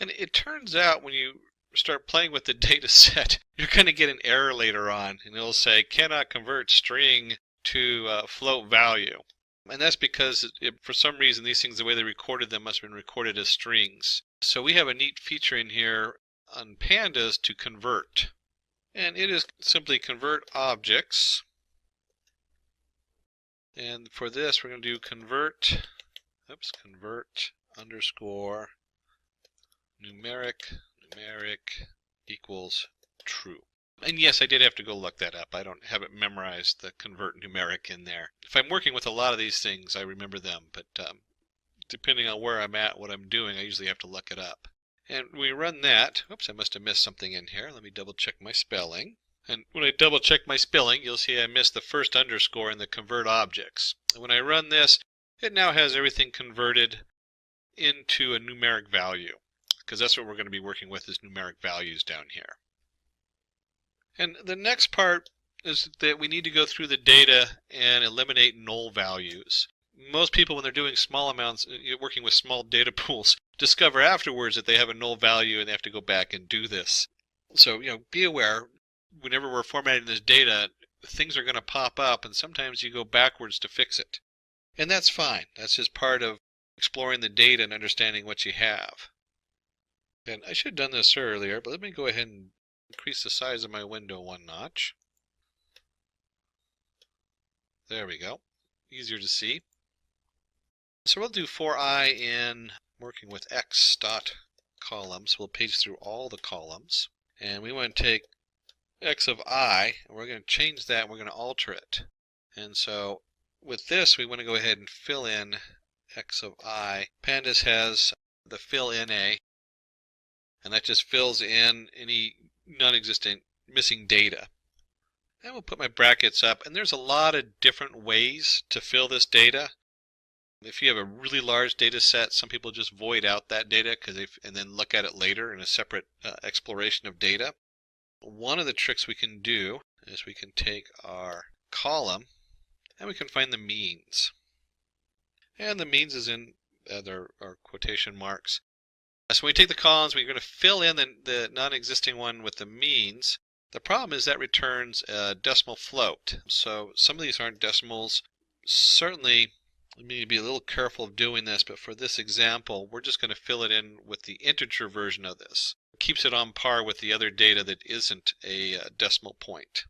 And it turns out when you start playing with the data set, you're going to get an error later on, and it'll say cannot convert string to float value. And that's because for some reason these things, the way they recorded them, must have been recorded as strings. So we have a neat feature in here on pandas to convert. And it is simply convert objects. And for this we're going to do convert underscore numeric equals true. And yes, I did have to go look that up. I don't have it memorized, the convert numeric in there. If I'm working with a lot of these things, I remember them, but depending on where I'm at, what I'm doing, I usually have to look it up. And we run that. Oops, I must have missed something in here. Let me double check my spelling. And when I double check my spelling, you'll see I missed the first underscore in the convert objects. And when I run this, it now has everything converted into a numeric value, because that's what we're going to be working with, is numeric values down here. And the next part is that we need to go through the data and eliminate null values. Most people, when they're doing small amounts, working with small data pools, discover afterwards that they have a null value and they have to go back and do this. So, be aware, whenever we're formatting this data, things are going to pop up, and sometimes you go backwards to fix it. And that's fine. That's just part of exploring the data and understanding what you have. And I should have done this earlier, but let me go ahead and increase the size of my window one notch. There we go. Easier to see. So we'll do for I in working with x dot columns. We'll page through all the columns. And we want to take x of I, and we're going to change that, and we're going to alter it. And so with this, we want to go ahead and fill in x of I. Pandas has the fill in a, and that just fills in any non-existent missing data. And we'll put my brackets up, and there's a lot of different ways to fill this data. If you have a really large data set, some people just void out that data and then look at it later in a separate exploration of data. One of the tricks we can do is we can take our column and we can find the means. And the means is in our quotation marks. So when we take the columns, we're going to fill in the non-existing one with the means. The problem is that returns a decimal float. So some of these aren't decimals. Certainly Let me be a little careful of doing this, but for this example, we're just going to fill it in with the integer version of this. It keeps it on par with the other data that isn't a decimal point.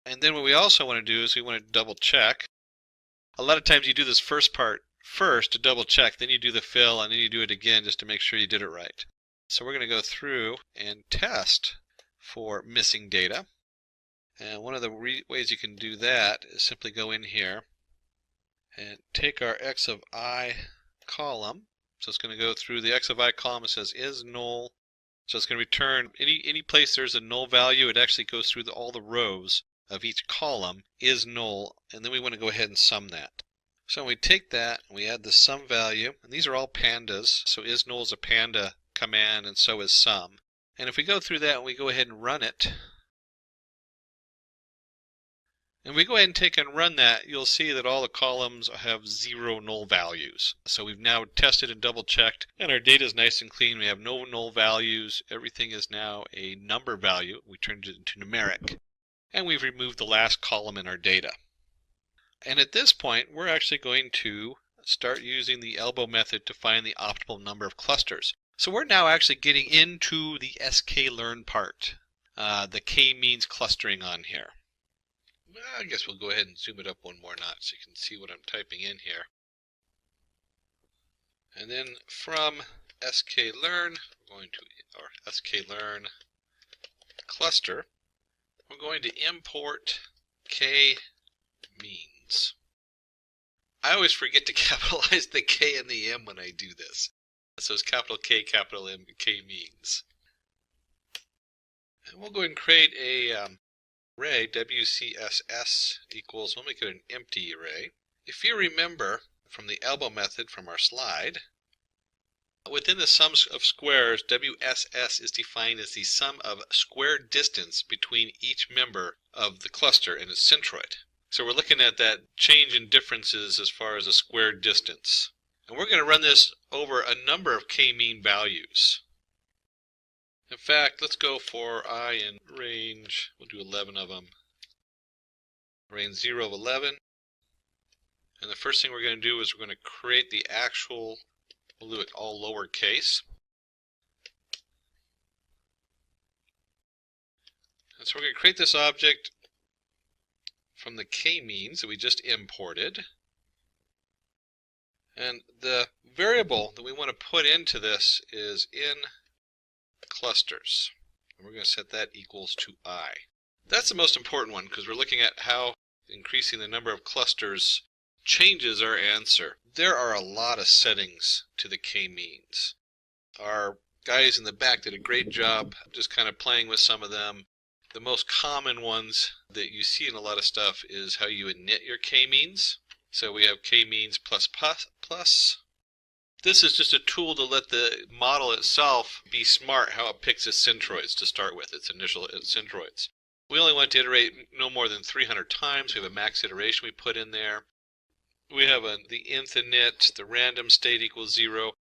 And then what we also want to do is we want to double check. A lot of times you do this first part first to double check, then you do the fill, and then you do it again just to make sure you did it right. So we're going to go through and test for missing data. And one of the ways you can do that is simply go in here and take our x of I column. So it's going to go through the x of I column. It says is null. So it's going to return any place there's a null value. It actually goes through all the rows of each column is null, and then we want to go ahead and sum that. So we take that and we add the sum value, and these are all pandas. So is null is a panda command, and so is sum. And if we go through that and we go ahead and run it, and we go ahead and take and run that, you'll see that all the columns have 0 null values. So we've now tested and double checked, and our data is nice and clean. We have no null values. Everything is now a number value. We turned it into numeric. And we've removed the last column in our data. And at this point, we're actually going to start using the elbow method to find the optimal number of clusters. So we're now actually getting into the sklearn part, the k-means clustering on here. I guess we'll go ahead and zoom it up one more notch so you can see what I'm typing in here. And then from sklearn, we're going to our sklearn cluster, we're going to import k-means. I always forget to capitalize the k and the m when I do this. So it's capital K, capital M, k-means. And we'll go ahead and create a array, WCSS equals, we'll make it an empty array. If you remember from the elbow method from our slide, within the sum of squares, WSS is defined as the sum of square distance between each member of the cluster and its centroid. So we're looking at that change in differences as far as a square distance. And we're going to run this over a number of k-mean values. In fact, let's go for I in range, we'll do 11 of them. Range 0 of 11. And the first thing we're going to do is we're going to create the actual, we'll do it all lowercase. And so we're going to create this object from the k-means that we just imported. And the variable that we want to put into this is in clusters. And we're going to set that equals to I. That's the most important one because we're looking at how increasing the number of clusters changes our answer. There are a lot of settings to the k-means. Our guys in the back did a great job just kind of playing with some of them. The most common ones that you see in a lot of stuff is how you init your k-means. So we have k-means plus plus. This is just a tool to let the model itself be smart how it picks its centroids to start with, its initial centroids. We only want to iterate no more than 300 times. We have a max iteration we put in there. We have the nth init, the random state equals 0.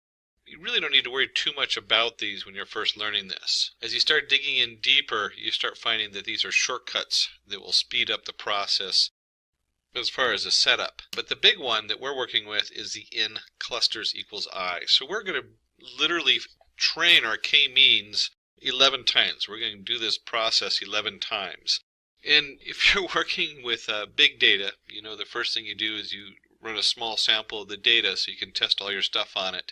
You really don't need to worry too much about these when you're first learning this. As you start digging in deeper, you start finding that these are shortcuts that will speed up the process as far as the setup. But the big one that we're working with is the in clusters equals I. So we're going to literally train our k-means 11 times. We're going to do this process 11 times. And if you're working with big data, you know the first thing you do is you run a small sample of the data so you can test all your stuff on it.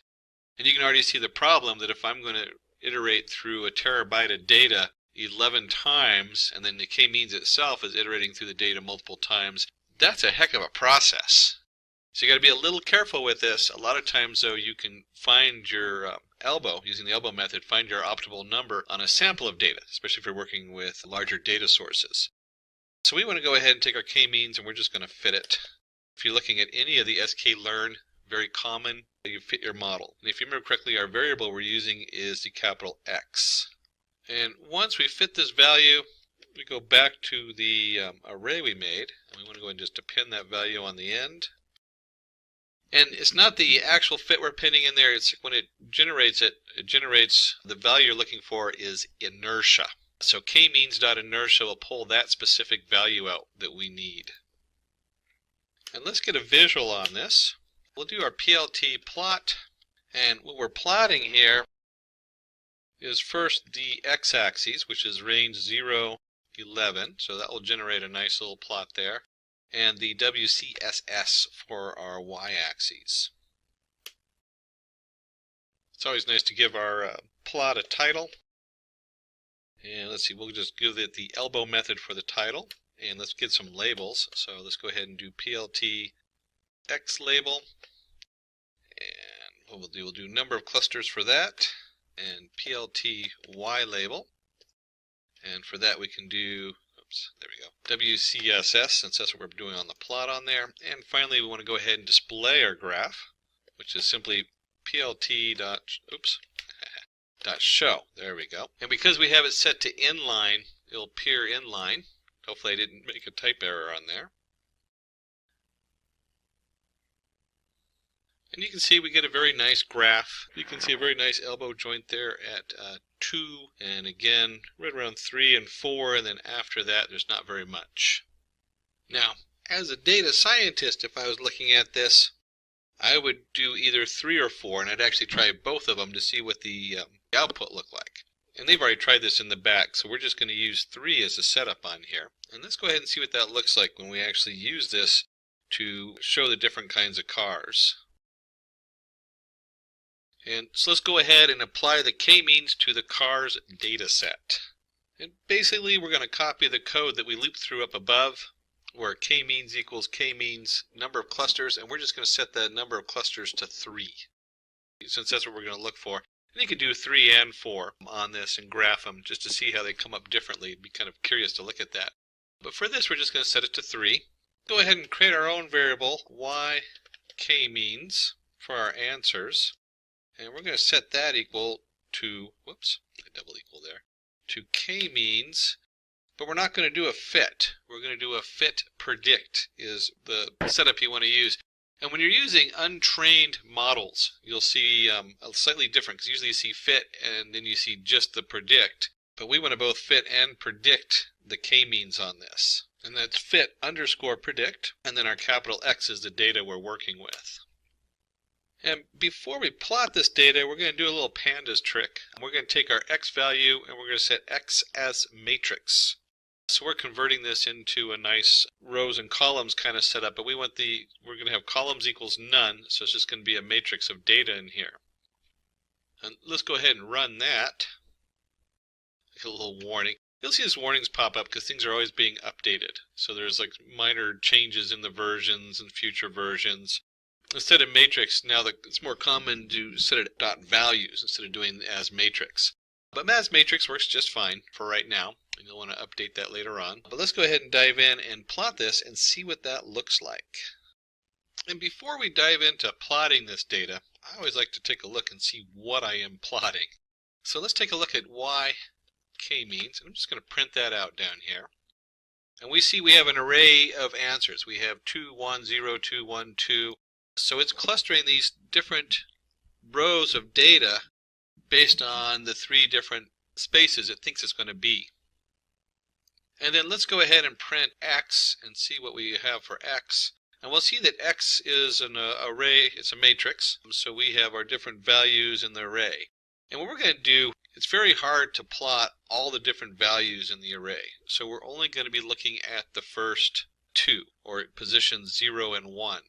And you can already see the problem that if I'm going to iterate through a terabyte of data 11 times, and then the k-means itself is iterating through the data multiple times, that's a heck of a process. So you got to be a little careful with this. A lot of times, though, you can find your elbow, using the elbow method, find your optimal number on a sample of data, especially if you're working with larger data sources. So we want to go ahead and take our k-means, and we're just going to fit it. If you're looking at any of the sklearn, very common, you fit your model. And if you remember correctly, our variable we're using is the capital X. And once we fit this value, we go back to the array we made, and we want to go ahead and just append that value on the end. And it's not the actual fit we're pinning in there, it's when it generates the value you're looking for is inertia. So k-means.inertia will pull that specific value out that we need. And let's get a visual on this. We'll do our PLT plot, and what we're plotting here is first the x-axis, which is range 0, 11, so that will generate a nice little plot there, and the WCSS for our y-axis. It's always nice to give our plot a title, and let's see, we'll just give it the elbow method for the title, and let's get some labels. So let's go ahead and do PLT X label, and what we'll do number of clusters for that, and PLT Y label, and for that we can do, oops, there we go, WCSS, since that's what we're doing on the plot on there. And finally we want to go ahead and display our graph, which is simply PLT dot show. There we go. And because we have it set to inline, it'll appear inline. Hopefully I didn't make a type error on there. And you can see we get a very nice graph. You can see a very nice elbow joint there at 2, and again right around 3 and 4, and then after that there's not very much. Now, as a data scientist, if I was looking at this, I would do either 3 or 4, and I'd actually try both of them to see what the output looked like. And they've already tried this in the back, so we're just going to use 3 as a setup on here. And let's go ahead and see what that looks like when we actually use this to show the different kinds of cars. And so let's go ahead and apply the k-means to the cars data set. And basically we're going to copy the code that we looped through up above, where k-means equals k-means number of clusters, and we're just going to set the number of clusters to 3, since that's what we're going to look for. And you could do 3 and 4 on this and graph them just to see how they come up differently. It'd be kind of curious to look at that. But for this we're just going to set it to 3. Go ahead and create our own variable y k-means for our answers. And we're going to set that equal to, whoops, a double equal there, to k-means, but we're not going to do a fit. We're going to do a fit predict is the setup you want to use. And when you're using untrained models, you'll see a slightly different, because usually you see fit and then you see just the predict. But we want to both fit and predict the k-means on this. And that's fit underscore predict, and then our capital X is the data we're working with. And before we plot this data, we're going to do a little pandas trick. We're going to take our x value and we're going to set x as matrix. So we're converting this into a nice rows and columns kind of setup, but we're going to have columns equals none, so it's just going to be a matrix of data in here. And let's go ahead and run that. Like a little warning. You'll see these warnings pop up because things are always being updated. So there's like minor changes in the versions and future versions. Instead of matrix, now it's more common to set it dot values instead of doing as matrix. But as matrix works just fine for right now, and you'll want to update that later on. But let's go ahead and dive in and plot this and see what that looks like. And before we dive into plotting this data, I always like to take a look and see what I am plotting. So let's take a look at y k-means, and I'm just going to print that out down here. And we see we have an array of answers. We have 2, 1, 0, 2, 1, 2. So it's clustering these different rows of data based on the 3 different spaces it thinks it's going to be. And then let's go ahead and print x and see what we have for x. And we'll see that x is an array, it's a matrix, so we have our different values in the array. And what we're going to do, it's very hard to plot all the different values in the array. So we're only going to be looking at the first 2, or positions 0 and 1.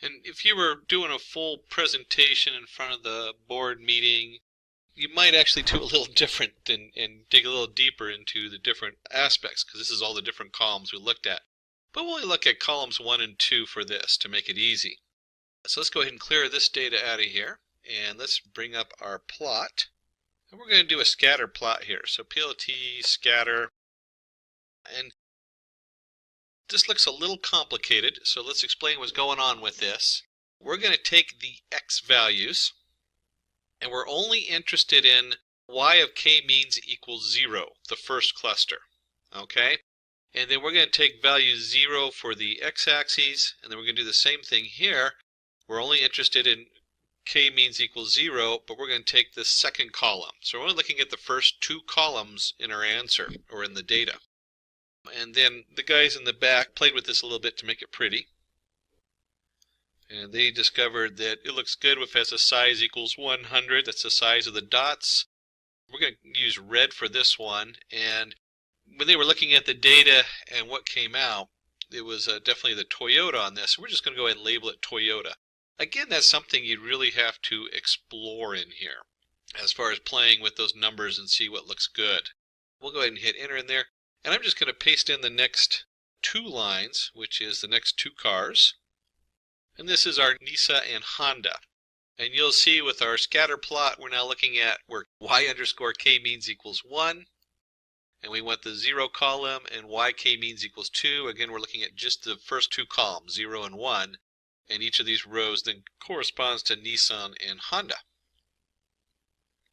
And if you were doing a full presentation in front of the board meeting, you might actually do a little different and dig a little deeper into the different aspects, because this is all the different columns we looked at. But we'll only look at columns 1 and 2 for this to make it easy. So let's go ahead and clear this data out of here, and let's bring up our plot. And we're going to do a scatter plot here. So PLT scatter, and this looks a little complicated, so let's explain what's going on with this. We're going to take the x values, and we're only interested in y of k-means equals 0, the first cluster. Okay? And then we're going to take value 0 for the x-axis, and then we're going to do the same thing here. We're only interested in k-means equals 0, but we're going to take the second column. So we're only looking at the first 2 columns in our answer, or in the data. And then the guys in the back played with this a little bit to make it pretty. And they discovered that it looks good if it has a size equals 100. That's the size of the dots. We're going to use red for this one. And when they were looking at the data and what came out, it was definitely the Toyota on this. We're just going to go ahead and label it Toyota. Again, that's something you really have to explore in here as far as playing with those numbers and see what looks good. We'll go ahead and hit enter in there. And I'm just going to paste in the next 2 lines, which is the next 2 cars. And this is our Nissan and Honda. And you'll see with our scatter plot, we're now looking at where y_k means equals 1. And we want the 0 column and yk means equals 2. Again, we're looking at just the first 2 columns, 0 and 1. And each of these rows then corresponds to Nissan and Honda.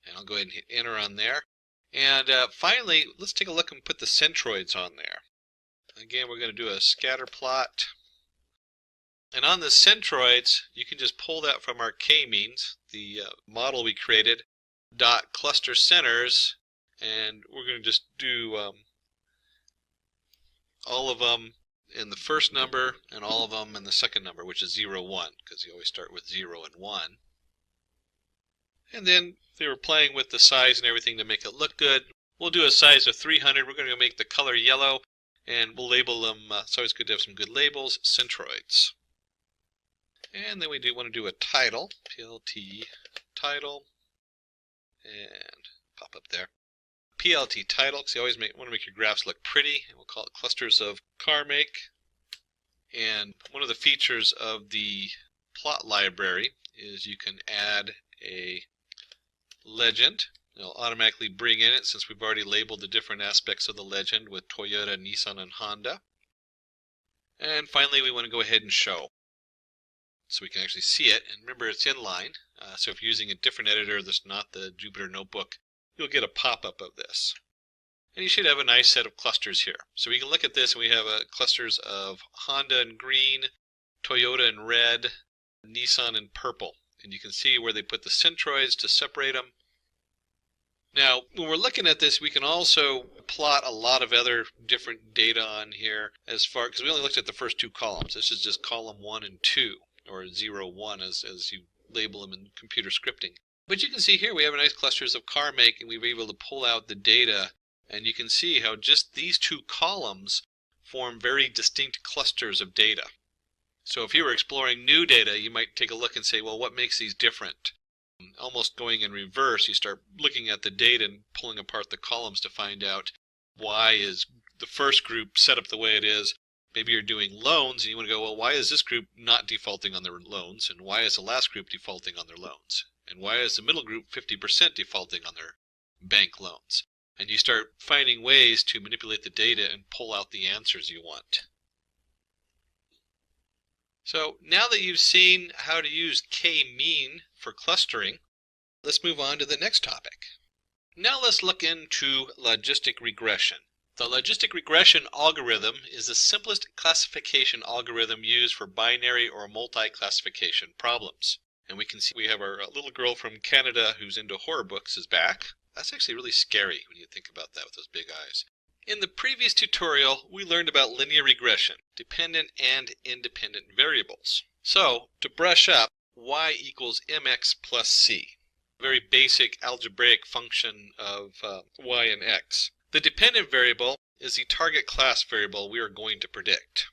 And I'll go ahead and hit enter on there. And finally, let's take a look and put the centroids on there. Again, we're going to do a scatter plot. And on the centroids, you can just pull that from our k-means, the model we created, dot cluster centers, and we're going to just do all of them in the first number and all of them in the second number, which is 0, 1, because you always start with 0 and 1. And then they were playing with the size and everything to make it look good. We'll do a size of 300. We're going to make the color yellow, and we'll label them. It's always good to have some good labels, centroids. And then we do want to do a title, PLT title, and pop up there. PLT title, because you always want to make your graphs look pretty, and we'll call it clusters of car make. And one of the features of the plot library is you can add a legend. It'll automatically bring in it since we've already labeled the different aspects of the legend with Toyota, Nissan, and Honda. And finally, we want to go ahead and show, so we can actually see it. And remember, it's inline, so if you're using a different editor that's not the Jupyter Notebook, you'll get a pop-up of this. And you should have a nice set of clusters here. So we can look at this, and we have clusters of Honda in green, Toyota in red, Nissan in purple. And you can see where they put the centroids to separate them. Now, when we're looking at this, we can also plot a lot of other different data on here because we only looked at the first 2 columns. This is just column 1 and 2. Or 0, 1 as you label them in computer scripting. But you can see here we have nice clusters of car make, and we were able to pull out the data, and you can see how just these 2 columns form very distinct clusters of data. So if you were exploring new data, you might take a look and say, well, what makes these different? Almost going in reverse, you start looking at the data and pulling apart the columns to find out why is the first group set up the way it is. Maybe you're doing loans and you want to go, well, why is this group not defaulting on their loans? And why is the last group defaulting on their loans? And why is the middle group 50% defaulting on their bank loans? And you start finding ways to manipulate the data and pull out the answers you want. So now that you've seen how to use k-mean for clustering, let's move on to the next topic. Now let's look into logistic regression. The logistic regression algorithm is the simplest classification algorithm used for binary or multi-classification problems. And we can see we have our little girl from Canada who's into horror books is back. That's actually really scary when you think about that with those big eyes. In the previous tutorial, we learned about linear regression, dependent and independent variables. So, to brush up, y equals mx plus c. A very basic algebraic function of y and x. The dependent variable is the target class variable we are going to predict.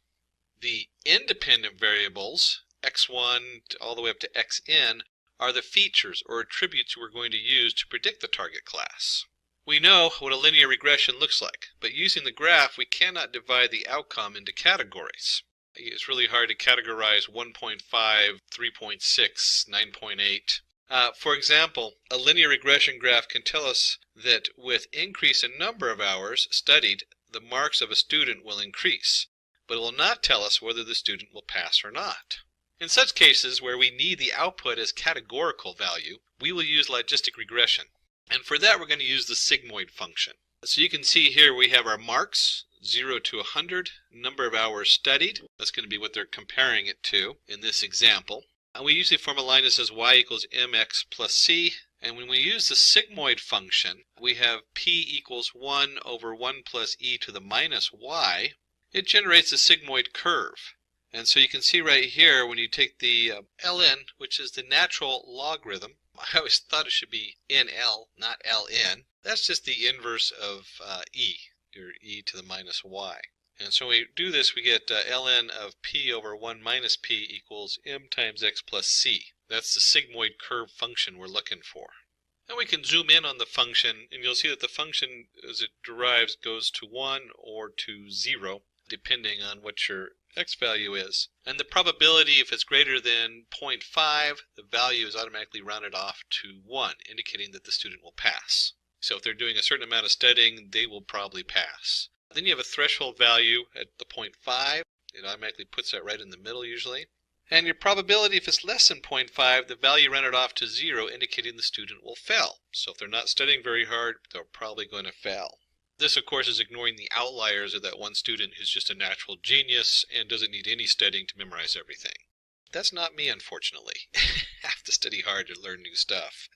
The independent variables, x1 all the way up to xn, are the features or attributes we're going to use to predict the target class. We know what a linear regression looks like, but using the graph we cannot divide the outcome into categories. It's really hard to categorize 1.5, 3.6, 9.8. For example, a linear regression graph can tell us that with increase in number of hours studied, the marks of a student will increase, but it will not tell us whether the student will pass or not. In such cases where we need the output as categorical value, we will use logistic regression. And for that we're going to use the sigmoid function. So you can see here we have our marks, 0 to 100, number of hours studied. That's going to be what they're comparing it to in this example. And we usually form a line that says y equals mx plus c. And when we use the sigmoid function, we have p equals 1 over 1 plus e to the minus y. It generates a sigmoid curve. And so you can see right here, when you take the ln, which is the natural logarithm, I always thought it should be nl, not ln. That's just the inverse of e, or e to the minus y. And so when we do this, we get ln of p over 1 minus p equals m times x plus c. That's the sigmoid curve function we're looking for. And we can zoom in on the function, and you'll see that the function, as it derives, goes to 1 or to 0, depending on what your x value is. And the probability, if it's greater than 0.5, the value is automatically rounded off to 1, indicating that the student will pass. So if they're doing a certain amount of studying, they will probably pass. Then you have a threshold value at the 0.5. It automatically puts that right in the middle usually. And your probability, if it's less than 0.5, the value rounded off to 0, indicating the student will fail. So if they're not studying very hard, they're probably going to fail. This, of course, is ignoring the outliers of that one student who's just a natural genius and doesn't need any studying to memorize everything. That's not me, unfortunately. I have to study hard to learn new stuff.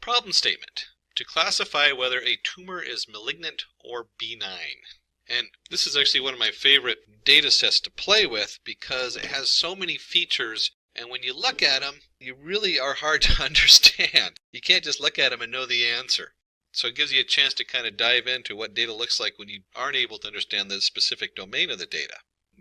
Problem statement. To classify whether a tumor is malignant or benign. And this is actually one of my favorite data sets to play with because it has so many features, and when you look at them, you really are hard to understand. You can't just look at them and know the answer. So it gives you a chance to kind of dive into what data looks like when you aren't able to understand the specific domain of the data.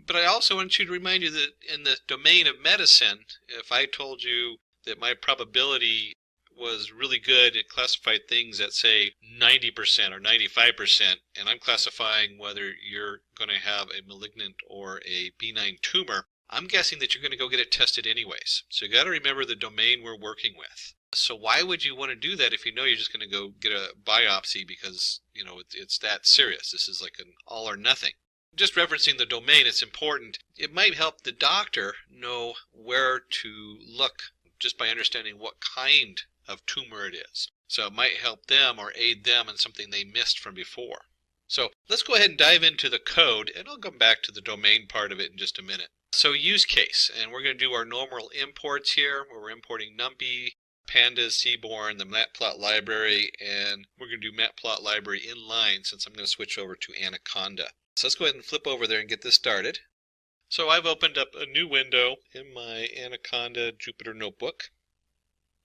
But I also want you to remind you that in the domain of medicine, if I told you that my probability was really good at classified things at, say, 90% or 95%, and I'm classifying whether you're going to have a malignant or a benign tumor, I'm guessing that you're going to go get it tested anyways. So you got to remember the domain we're working with. So why would you want to do that if you know you're just going to go get a biopsy because, you know, it's that serious? This is like an all or nothing. Just referencing the domain, it's important. It might help the doctor know where to look just by understanding what kind of tumor it is. So it might help them or aid them in something they missed from before. So let's go ahead and dive into the code, and I'll come back to the domain part of it in just a minute. So use case, and we're going to do our normal imports here, where we're importing NumPy, Pandas, Seaborn, the Matplot library, and we're going to do Matplot library inline since I'm going to switch over to Anaconda. So let's go ahead and flip over there and get this started. So I've opened up a new window in my Anaconda Jupyter Notebook.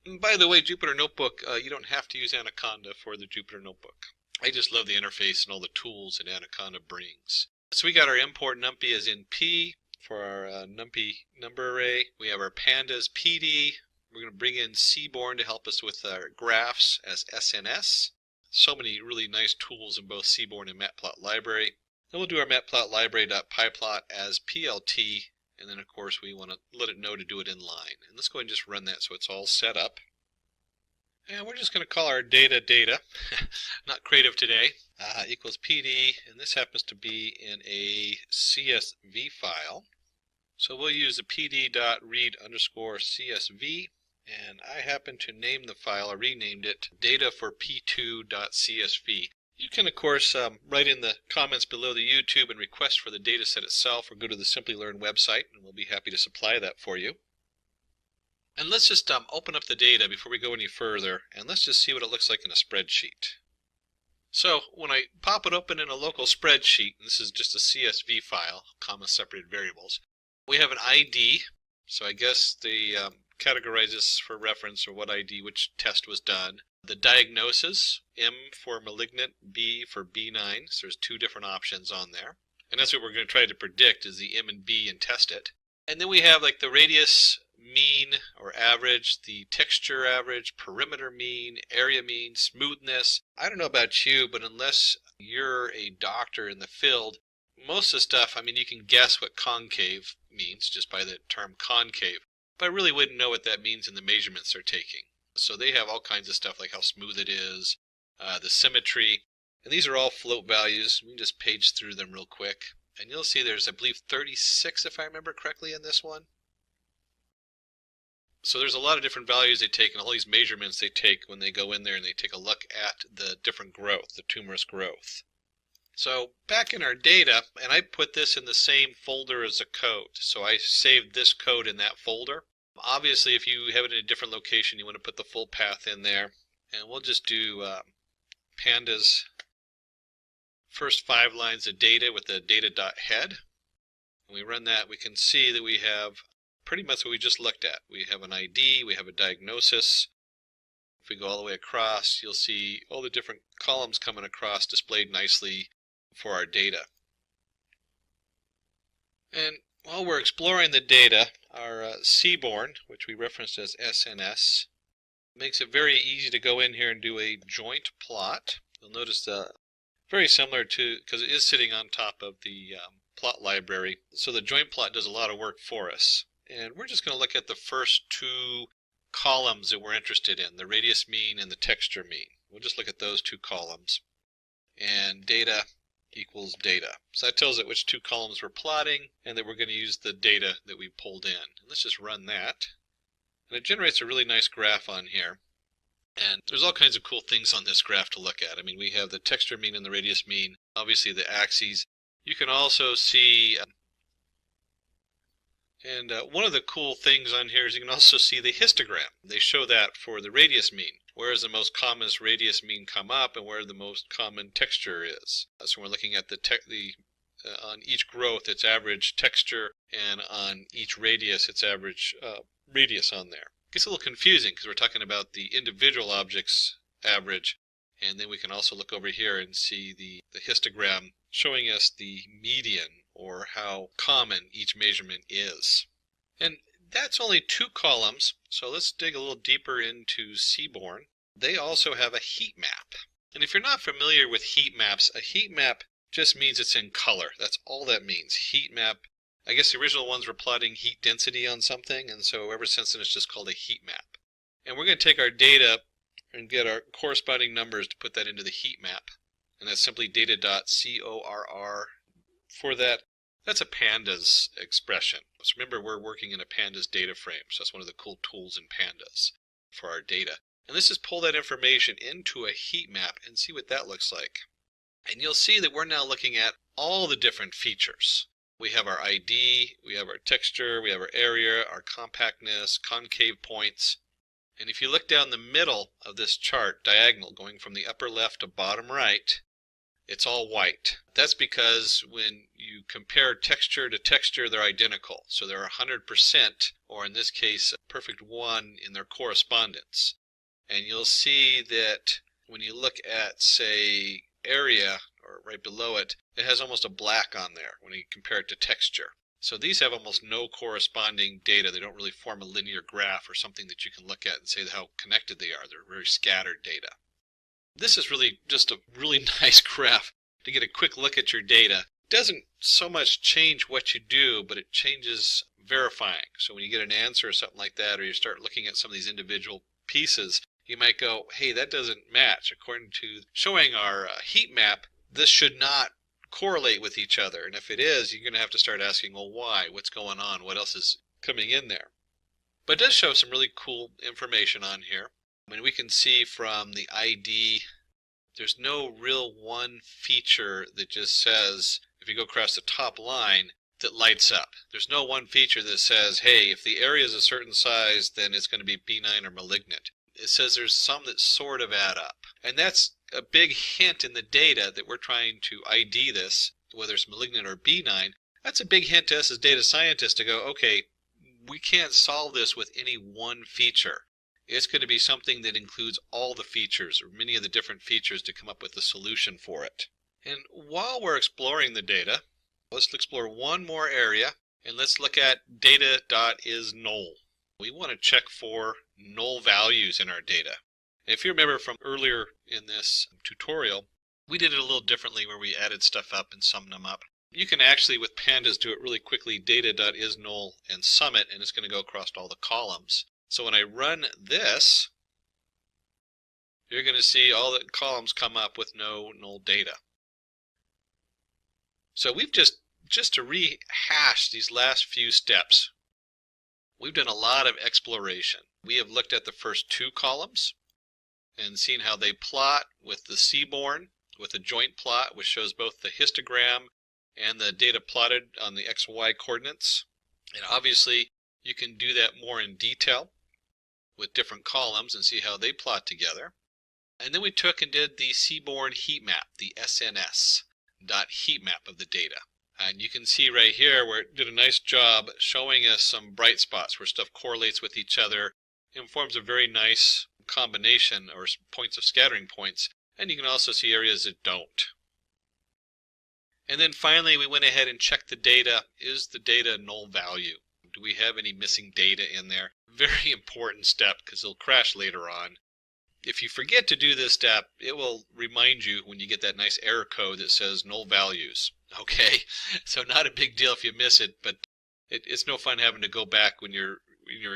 And by the way, Jupyter Notebook, you don't have to use Anaconda for the Jupyter Notebook. I just love the interface and all the tools that Anaconda brings. So we got our import NumPy as in P for our NumPy number array. We have our Pandas PD. We're going to bring in Seaborn to help us with our graphs as SNS. So many really nice tools in both Seaborn and Matplot library. Then we'll do our Matplot library.pyplot as PLT. And then, of course, we want to let it know to do it in line. And let's go ahead and just run that so it's all set up. And we're just going to call our data, not creative today, equals PD. And this happens to be in a CSV file. So we'll use the pd.read_CSV. And I happen to name the file, I renamed it, data for p2.csv. You can, of course, write in the comments below the YouTube and request for the data set itself, or go to the Simplilearn website, and we'll be happy to supply that for you. And let's just open up the data before we go any further, and let's just see what it looks like in a spreadsheet. So when I pop it open in a local spreadsheet, and this is just a CSV file, comma separated variables, we have an ID, so I guess they categorize this for reference or what ID, which test was done. The diagnosis, M for malignant, B for benign, so there's two different options on there. And that's what we're going to try to predict is the M and B and test it. And then we have like the radius mean or average, the texture average, perimeter mean, area mean, smoothness. I don't know about you, but unless you're a doctor in the field, most of the stuff, I mean, you can guess what concave means just by the term concave, but I really wouldn't know what that means in the measurements they're taking. So they have all kinds of stuff like how smooth it is, the symmetry, and these are all float values. We can just page through them real quick, and you'll see there's, I believe, 36 if I remember correctly in this one. So there's a lot of different values they take and all these measurements they take when they go in there and they take a look at the different growth, the tumorous growth. So back in our data, and I put this in the same folder as the code, so I saved this code in that folder. Obviously, if you have it in a different location, you want to put the full path in there. And we'll just do pandas first 5 lines of data with the data.head. When we run that, we can see that we have pretty much what we just looked at. We have an ID, we have a diagnosis. If we go all the way across, you'll see all the different columns coming across displayed nicely for our data. And while we're exploring the data, our Seaborn, which we referenced as SNS, makes it very easy to go in here and do a joint plot. You'll notice very similar to, because it is sitting on top of the plot library, so the joint plot does a lot of work for us. And we're just going to look at the first two columns that we're interested in, the radius mean and the texture mean. We'll just look at those two columns. And data equals data. So that tells it which two columns we're plotting and that we're going to use the data that we pulled in. And let's just run that. And it generates a really nice graph on here. And there's all kinds of cool things on this graph to look at. I mean, we have the texture mean and the radius mean, obviously the axes. You can also see, one of the cool things on here is you can also see the histogram. They show that for the radius mean. Where is the most common radius mean come up and where the most common texture is. So we're looking at on each growth its average texture, and on each radius its average radius on there. It gets a little confusing because we're talking about the individual object's average, and then we can also look over here and see the histogram showing us the median, or how common each measurement is. And that's only two columns, so let's dig a little deeper into Seaborn. They also have a heat map. And if you're not familiar with heat maps, a heat map just means it's in color. That's all that means. Heat map, I guess the original ones were plotting heat density on something, and so ever since then it's just called a heat map. And we're going to take our data and get our corresponding numbers to put that into the heat map. And that's simply data.corr. For that, that's a pandas expression. So remember, we're working in a pandas data frame, so that's one of the cool tools in pandas for our data. And let's just pull that information into a heat map and see what that looks like. And you'll see that we're now looking at all the different features. We have our ID, we have our texture, we have our area, our compactness, concave points. And if you look down the middle of this chart, diagonal, going from the upper left to bottom right, it's all white. That's because when you compare texture to texture, they're identical. So they're 100%, or in this case, a perfect 1 in their correspondence. And you'll see that when you look at, say, area, or right below it, it has almost a black on there when you compare it to texture. So these have almost no corresponding data. They don't really form a linear graph or something that you can look at and say how connected they are. They're very scattered data. This is really just a really nice graph to get a quick look at your data. It doesn't so much change what you do, but it changes verifying. So when you get an answer or something like that, or you start looking at some of these individual pieces, you might go, hey, that doesn't match. According to showing our heat map, this should not correlate with each other. And if it is, you're going to have to start asking, well, why? What's going on? What else is coming in there? But it does show some really cool information on here. I mean, we can see from the ID, there's no real one feature that just says, if you go across the top line, that lights up. There's no one feature that says, hey, if the area is a certain size, then it's going to be benign or malignant. It says there's some that sort of add up. And that's a big hint in the data that we're trying to ID this, whether it's malignant or benign. That's a big hint to us as data scientists to go, okay, we can't solve this with any one feature. It's going to be something that includes all the features, or many of the different features, to come up with a solution for it. And while we're exploring the data, let's explore one more area, and let's look at data.isNull. We want to check for null values in our data. If you remember from earlier in this tutorial, we did it a little differently where we added stuff up and summed them up. You can actually, with pandas, do it really quickly, data.isNull and sum it, and it's going to go across all the columns. So when I run this, you're going to see all the columns come up with no null data. So we've just to rehash these last few steps, we've done a lot of exploration. We have looked at the first two columns and seen how they plot with the Seaborn, with a joint plot, which shows both the histogram and the data plotted on the XY coordinates. And obviously, you can do that more in detail with different columns and see how they plot together. And then we took and did the Seaborn heat map, the SNS heat map of the data. And you can see right here where it did a nice job showing us some bright spots where stuff correlates with each other and forms a very nice combination or points of scattering points. And you can also see areas that don't. And then finally, we went ahead and checked the data. Is the data null value? Do we have any missing data in there? Very important step because it'll crash later on. If you forget to do this step, it will remind you when you get that nice error code that says null values. Okay, so not a big deal if you miss it, but it's no fun having to go back when you're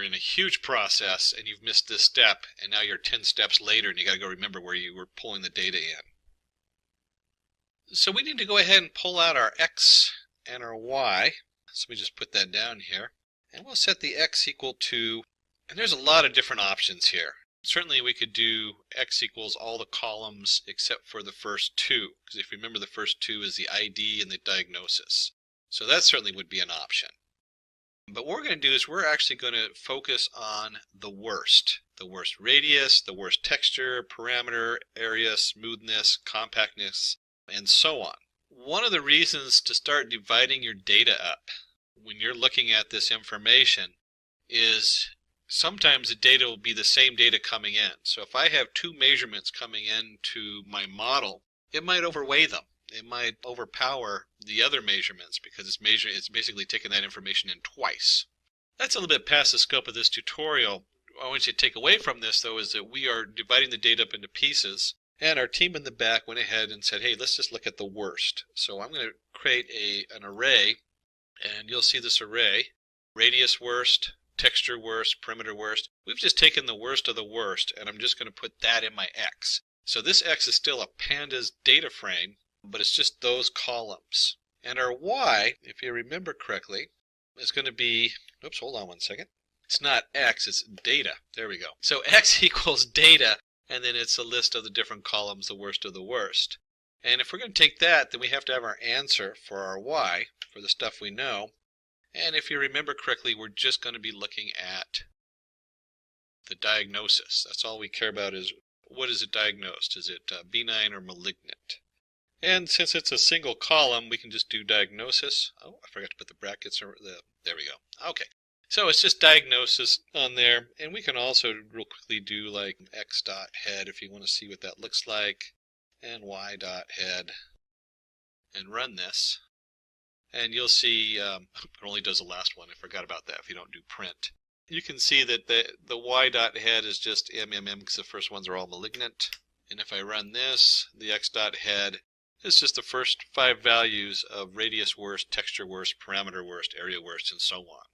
in a huge process and you've missed this step, and now you're 10 steps later and you got to go remember where you were pulling the data in. So we need to go ahead and pull out our x and our y. So we just put that down here, and we'll set the x equal to, and there's a lot of different options here. Certainly we could do x equals all the columns except for the first two, because if you remember, the first two is the ID and the diagnosis. So that certainly would be an option. But what we're going to do is we're actually going to focus on the worst radius, the worst texture, parameter, area, smoothness, compactness, and so on. One of the reasons to start dividing your data up when you're looking at this information is sometimes the data will be the same data coming in. So if I have two measurements coming into my model, it might overweigh them. It might overpower the other measurements because it's basically taking that information in twice. That's a little bit past the scope of this tutorial. What I want you to take away from this, though, is that we are dividing the data up into pieces, and our team in the back went ahead and said, hey, let's just look at the worst. So I'm going to create an array, and you'll see this array: radius worst, texture worst, perimeter worst. We've just taken the worst of the worst, and I'm just going to put that in my X. So this X is still a pandas data frame, but it's just those columns. And our Y, if you remember correctly, is going to be, oops, hold on one second. It's not X, it's data. There we go. So X equals data, and then it's a list of the different columns, the worst of the worst. And if we're going to take that, then we have to have our answer for our Y, for the stuff we know. And if you remember correctly, we're just going to be looking at the diagnosis. That's all we care about, is what is it diagnosed? Is it benign or malignant? And since it's a single column, we can just do diagnosis. Oh, I forgot to put the brackets. There we go. Okay. So it's just diagnosis on there. And we can also real quickly do like x.head if you want to see what that looks like, and y.head, and run this. And you'll see it only does the last one. I forgot about that if you don't do print. You can see that the y.head is just MMM because the first ones are all malignant. And if I run this, the x.head is just the first 5 values of radius worst, texture worst, parameter worst, area worst, and so on.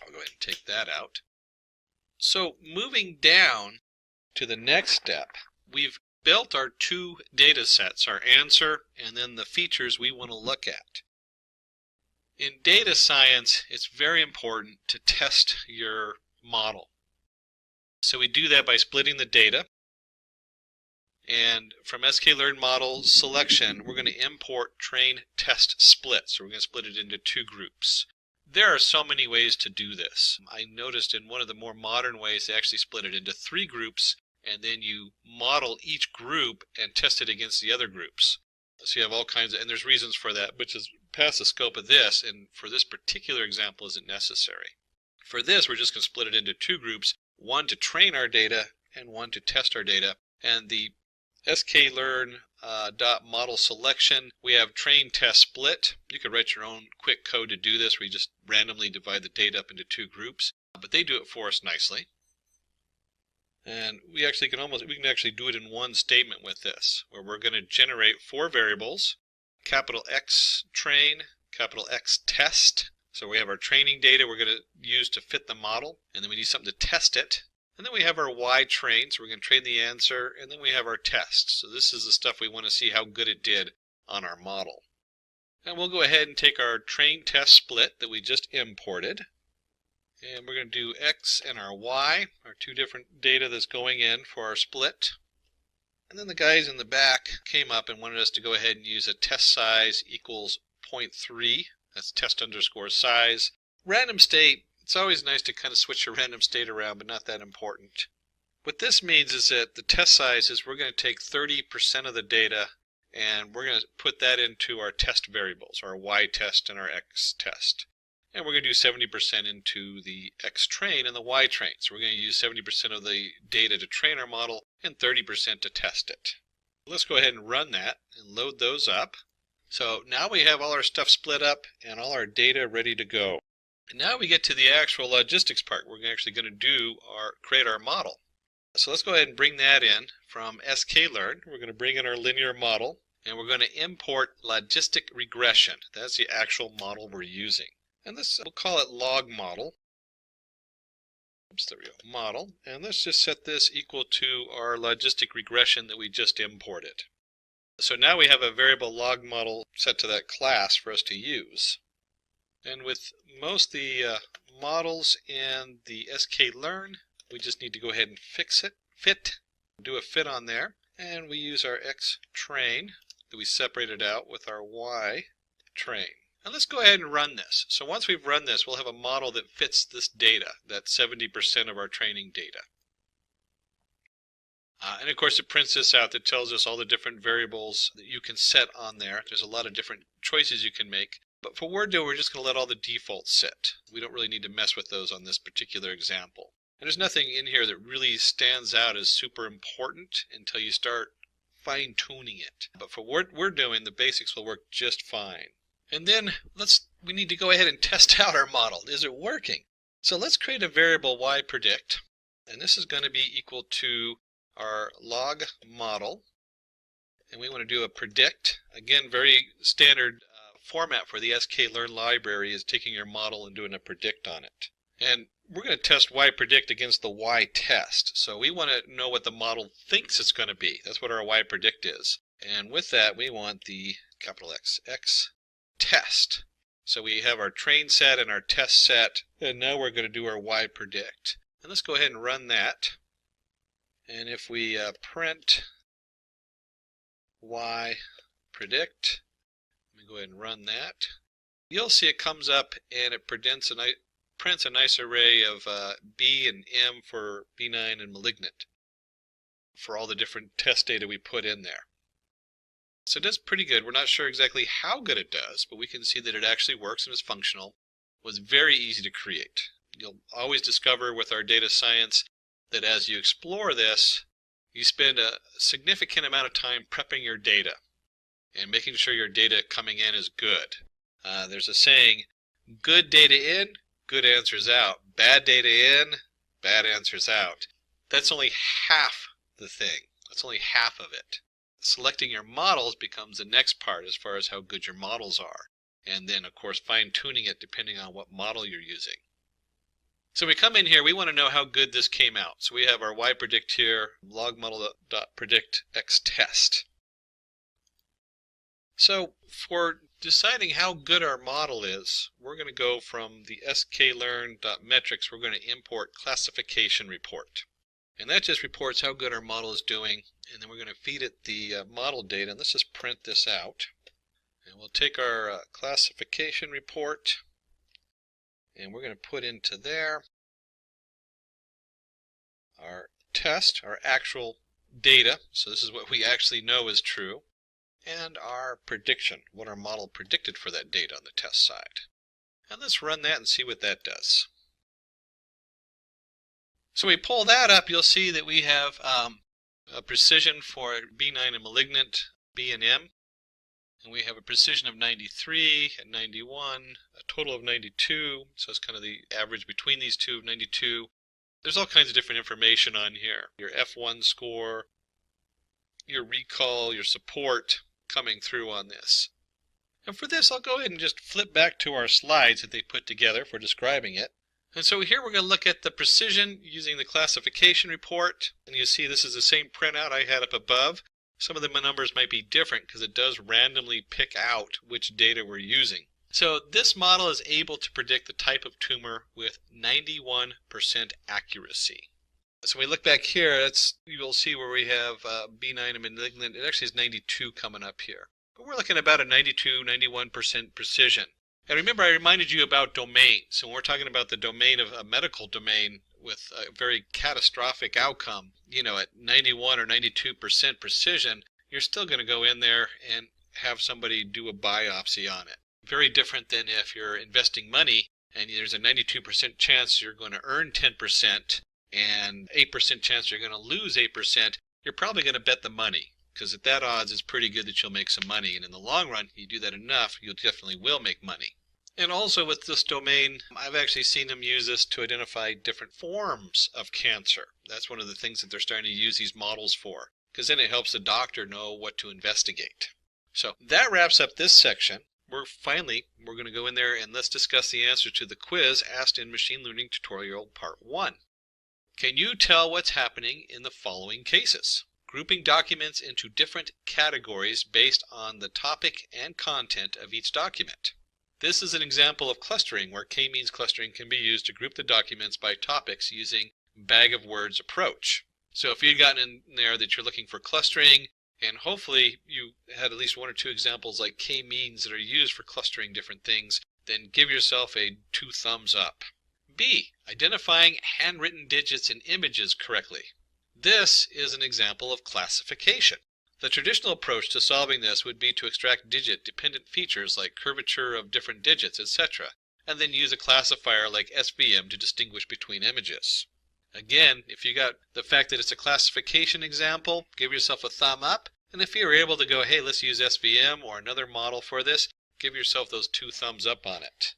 I'll go ahead and take that out. So moving down to the next step, we've built our two data sets, our answer and then the features we want to look at. In data science, it's very important to test your model. So we do that by splitting the data. And from sklearn model selection, we're going to import train test split. So we're going to split it into 2 groups. There are so many ways to do this. I noticed in one of the more modern ways, they actually split it into 3 groups, and then you model each group and test it against the other groups. So you have all kinds of, and there's reasons for that, which is past the scope of this, and for this particular example isn't necessary. For this, we're just going to split it into 2 groups, one to train our data and one to test our data. And the sklearn model selection, we have train test split. You could write your own quick code to do this where you just randomly divide the data up into 2 groups, but they do it for us nicely. And we can actually do it in one statement with this, where we're going to generate 4 variables: capital X train, capital X test. So we have our training data we're going to use to fit the model, and then we need something to test it. And then we have our Y train, so we're going to train the answer, and then we have our test. So this is the stuff we want to see how good it did on our model. And we'll go ahead and take our train test split that we just imported, and we're going to do X and our Y, our 2 different data that's going in for our split. And then the guys in the back came up and wanted us to go ahead and use a test size equals 0.3. That's test underscore size. Random state. It's always nice to kind of switch your random state around, but not that important. What this means is that the test size is we're going to take 30% of the data and we're going to put that into our test variables, our y test and our x test. And we're going to do 70% into the x train and the y train. So we're going to use 70% of the data to train our model and 30% to test it. Let's go ahead and run that and load those up. So now we have all our stuff split up and all our data ready to go. And now we get to the actual logistics part. We're actually going to create our model. So let's go ahead and bring that in from sklearn. We're going to bring in our linear model, and we're going to import logistic regression. That's the actual model we're using. And we'll call it log model. Oops, there we go, model. And let's just set this equal to our logistic regression that we just imported. So now we have a variable log model set to that class for us to use. And with most of the models in the sklearn, we just need to go ahead and do a fit on there. And we use our x train that we separated out with our y train. Now let's go ahead and run this. So once we've run this, we'll have a model that fits this data, that's 70% of our training data. And of course it prints this out that tells us all the different variables that you can set on there. There's a lot of different choices you can make. But for what we're just going to let all the defaults sit. We don't really need to mess with those on this particular example. And there's nothing in here that really stands out as super important until you start fine-tuning it. But for what we're doing, the basics will work just fine. And then we need to go ahead and test out our model. Is it working? So let's create a variable yPredict. And this is going to be equal to our log model. And we want to do a predict. Again, very standard format for the sklearn library is taking your model and doing a predict on it. And we're going to test yPredict against the y test. So we want to know what the model thinks it's going to be. That's what our yPredict is. And with that, we want the capital X test. So we have our train set and our test set, and now we're going to do our yPredict. And let's go ahead and run that. And if we print yPredict, let me go ahead and run that, you'll see it comes up and it prints a nice array of B and M for benign and malignant for all the different test data we put in there. So it does pretty good. We're not sure exactly how good it does, but we can see that it actually works and is functional. It was very easy to create. You'll always discover with our data science that as you explore this, you spend a significant amount of time prepping your data and making sure your data coming in is good. There's a saying, good data in, good answers out. Bad data in, bad answers out. That's only half the thing. That's only half of it. Selecting your models becomes the next part as far as how good your models are. And then, of course, fine-tuning it depending on what model you're using. So we come in here, we want to know how good this came out. So we have our yPredict here, logModel.predict x test. So for deciding how good our model is, we're going to go from the sklearn.metrics, we're going to import classification report. And that just reports how good our model is doing, and then we're going to feed it the model data. And let's just print this out. And we'll take our classification report, and we're going to put into there our test, our actual data. So this is what we actually know is true. And our prediction, what our model predicted for that data on the test side. And let's run that and see what that does. So we pull that up, you'll see that we have a precision for benign and malignant, B and M. And we have a precision of 93 and 91, a total of 92. So it's kind of the average between these two of 92. There's all kinds of different information on here. Your F1 score, your recall, your support coming through on this. And for this, I'll go ahead and just flip back to our slides that they put together for describing it. And so here we're going to look at the precision using the classification report. And you see this is the same printout I had up above. Some of the numbers might be different because it does randomly pick out which data we're using. So this model is able to predict the type of tumor with 91% accuracy. So we look back here, you'll see where we have benign and malignant. It actually is 92 coming up here. But we're looking at about a 92, 91% precision. And remember, I reminded you about domains. So when we're talking about the domain of a medical domain with a very catastrophic outcome, at 91 or 92% precision, you're still going to go in there and have somebody do a biopsy on it. Very different than if you're investing money and there's a 92% chance you're going to earn 10% and 8% chance you're going to lose 8%. You're probably going to bet the money, because at that odds it's pretty good that you'll make some money, and in the long run, you do that enough, you definitely will make money. And also with this domain, I've actually seen them use this to identify different forms of cancer. That's one of the things that they're starting to use these models for, because then it helps the doctor know what to investigate. So that wraps up this section. We're going to go in there and let's discuss the answer to the quiz asked in Machine Learning Tutorial Part 1. Can you tell what's happening in the following cases? Grouping documents into different categories based on the topic and content of each document. This is an example of clustering where k-means clustering can be used to group the documents by topics using bag of words approach. So if you've gotten in there that you're looking for clustering, and hopefully you had at least one or two examples like k-means that are used for clustering different things, then give yourself a 2 thumbs up. B. Identifying handwritten digits in images correctly. This is an example of classification. The traditional approach to solving this would be to extract digit-dependent features like curvature of different digits, etc., and then use a classifier like SVM to distinguish between images. Again, if you got the fact that it's a classification example, give yourself a thumb up, and if you're able to go, hey, let's use SVM or another model for this, give yourself those 2 thumbs up on it.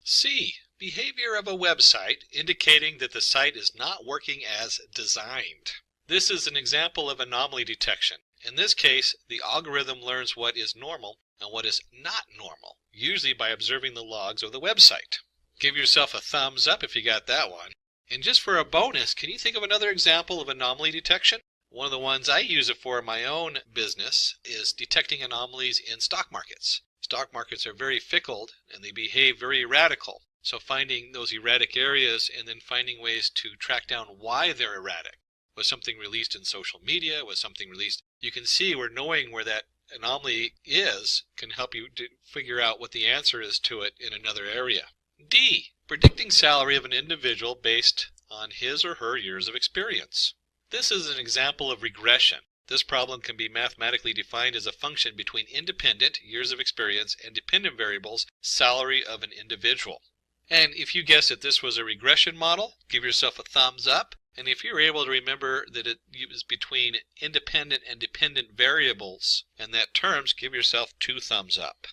C. Behavior of a website indicating that the site is not working as designed. This is an example of anomaly detection. In this case, the algorithm learns what is normal and what is not normal, usually by observing the logs of the website. Give yourself a thumbs up if you got that one. And just for a bonus, can you think of another example of anomaly detection? One of the ones I use it for in my own business is detecting anomalies in stock markets. Stock markets are very fickle and they behave very erratic. So finding those erratic areas and then finding ways to track down why they're erratic. Was something released in social media? Was something released? You can see where knowing where that anomaly is can help you to figure out what the answer is to it in another area. D. Predicting salary of an individual based on his or her years of experience. This is an example of regression. This problem can be mathematically defined as a function between independent, years of experience, and dependent variables, salary of an individual. And if you guessed that this was a regression model, give yourself a thumbs up. And if you're able to remember that it is between independent and dependent variables and that terms, give yourself 2 thumbs up.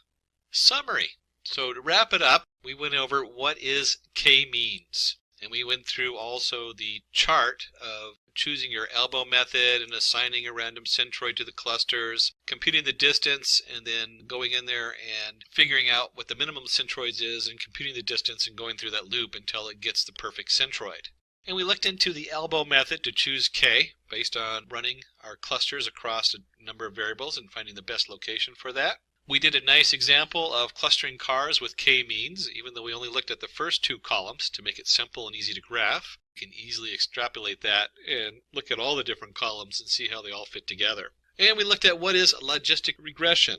Summary. So to wrap it up, we went over what is k-means. And we went through also the chart of choosing your elbow method and assigning a random centroid to the clusters, computing the distance, and then going in there and figuring out what the minimum centroids is and computing the distance and going through that loop until it gets the perfect centroid. And we looked into the elbow method to choose k based on running our clusters across a number of variables and finding the best location for that. We did a nice example of clustering cars with k-means, even though we only looked at the first 2 columns to make it simple and easy to graph. You can easily extrapolate that and look at all the different columns and see how they all fit together. And we looked at what is logistic regression.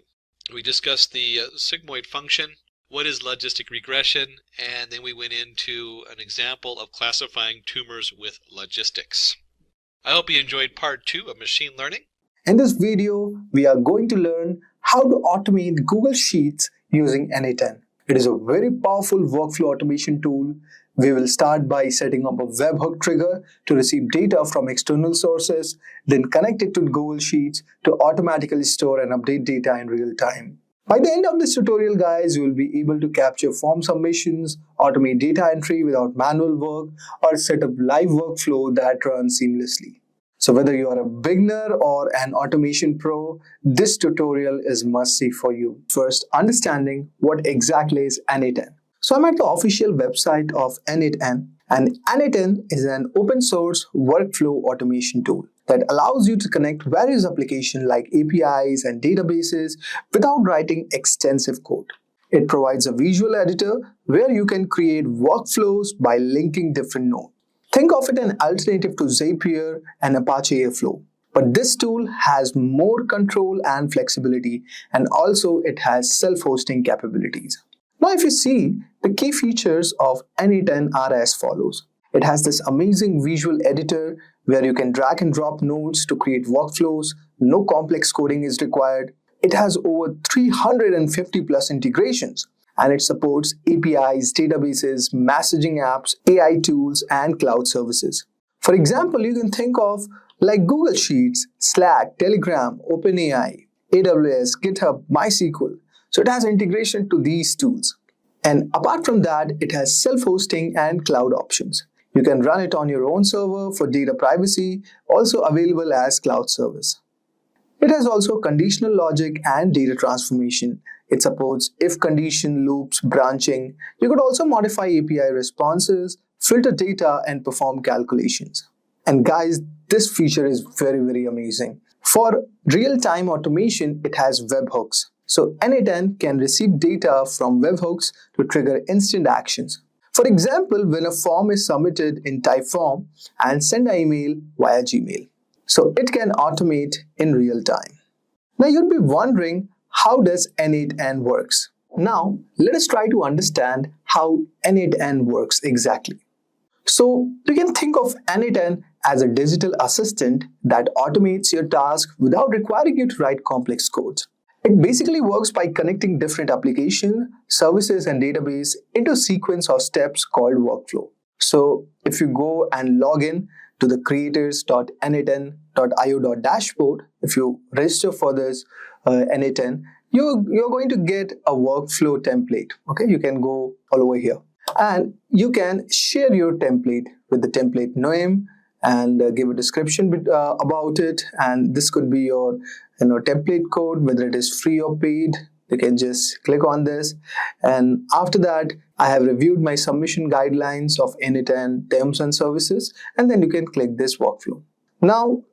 We discussed the sigmoid function, what is logistic regression, and then we went into an example of classifying tumors with logistics. I hope you enjoyed part 2 of machine learning. In this video, we are going to learn how to automate Google Sheets using n8n. It is a very powerful workflow automation tool. We will start by setting up a webhook trigger to receive data from external sources, then connect it to Google Sheets to automatically store and update data in real time. By the end of this tutorial, guys, you will be able to capture form submissions, automate data entry without manual work, or set up live workflow that runs seamlessly. So whether you are a beginner or an automation pro, this tutorial is must-see for you. First, understanding what exactly is n8n. So I'm at the official website of n8n, and n8n is an open source workflow automation tool that allows you to connect various applications like APIs and databases without writing extensive code. It provides a visual editor where you can create workflows by linking different nodes. Think of it an alternative to Zapier and Apache Airflow. But this tool has more control and flexibility, and also it has self-hosting capabilities. Now if you see, the key features of n8n are as follows. It has this amazing visual editor where you can drag and drop nodes to create workflows no complex coding is required. It has over 350 plus integrations, and it supports APIs, databases, messaging apps, AI tools, and cloud services. For example, you can think of like Google Sheets, Slack, Telegram, OpenAI, AWS, GitHub, MySQL. So it has integration to these tools. And apart from that, it has self-hosting and cloud options. You can run it on your own server for data privacy, also available as cloud service. It has also conditional logic and data transformation. It supports if condition loops, branching. You could also modify API responses, filter data, and perform calculations. And guys, this feature is very amazing. For real-time automation, it has webhooks. So n8n can receive data from webhooks to trigger instant actions. For example, when a form is submitted in Typeform and send an email via Gmail. So it can automate in real time. Now you'd be wondering, how does n8n works? Now let us try to understand how n8n works exactly. So you can think of n8n as a digital assistant that automates your task without requiring you to write complex codes. It basically works by connecting different applications, services, and database into a sequence of steps called workflow. So if you go and log in to the creators.n8n.io.dashboard, if you register for this n8n, you're going to get a workflow template. Okay, you can go all over here. And you can share your template with the template name and give a description about it. And this could be your template code, whether it is free or paid. You can just click on this. And after that, I have reviewed my submission guidelines of n8n terms and services. And then you can click this workflow. Now,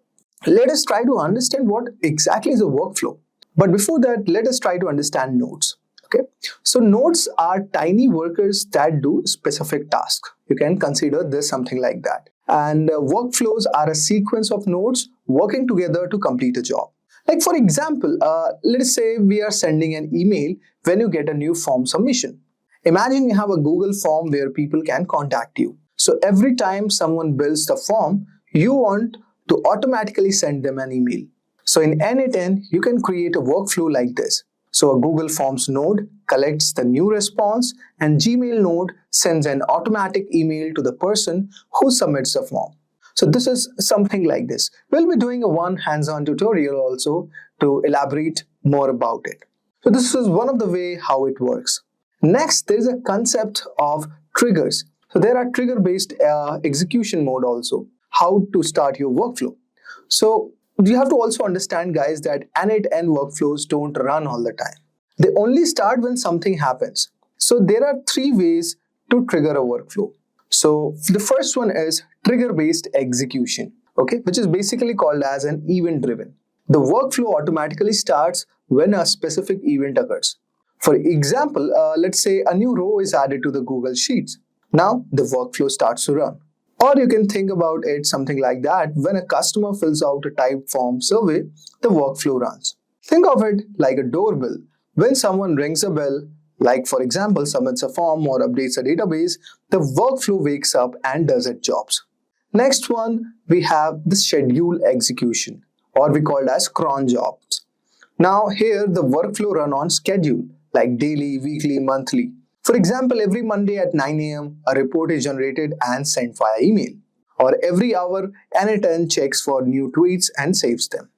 let us try to understand what exactly is a workflow. But before that, let us try to understand nodes. Okay, so nodes are tiny workers that do specific tasks. You can consider this something like that. And workflows are a sequence of nodes working together to complete a job. Like for example, let's say we are sending an email when you get a new form submission. Imagine you have a Google form where people can contact you. So every time someone builds the form, you want to automatically send them an email. So in n8n, you can create a workflow like this. So a Google Forms node collects the new response, and Gmail node sends an automatic email to the person who submits the form. So this is something like this. We'll be doing a one hands-on tutorial also to elaborate more about it. So this is one of the way how it works. Next, there is a concept of triggers. So there are trigger-based execution mode also, how to start your workflow. So you have to also understand, guys, that n8n workflows don't run all the time. They only start when something happens. So there are three ways to trigger a workflow. So the first one is trigger-based execution, okay, which is basically called as an event-driven. The workflow automatically starts when a specific event occurs. For example, let's say a new row is added to the Google Sheets. Now the workflow starts to run. Or you can think about it something like that. When a customer fills out a type form survey, the workflow runs. Think of it like a doorbell. When someone rings a bell, like for example, submits a form or updates a database, the workflow wakes up and does its jobs. Next one, we have the schedule execution, or we call it as cron jobs. Now here the workflow run on schedule, like daily, weekly, monthly. For example, every Monday at 9 a.m., a report is generated and sent via email. Or every hour, n8n checks for new tweets and saves them.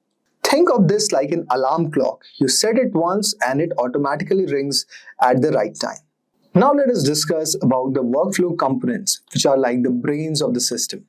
Think of this like an alarm clock. You set it once and it automatically rings at the right time. Now let us discuss about the workflow components, which are like the brains of the system.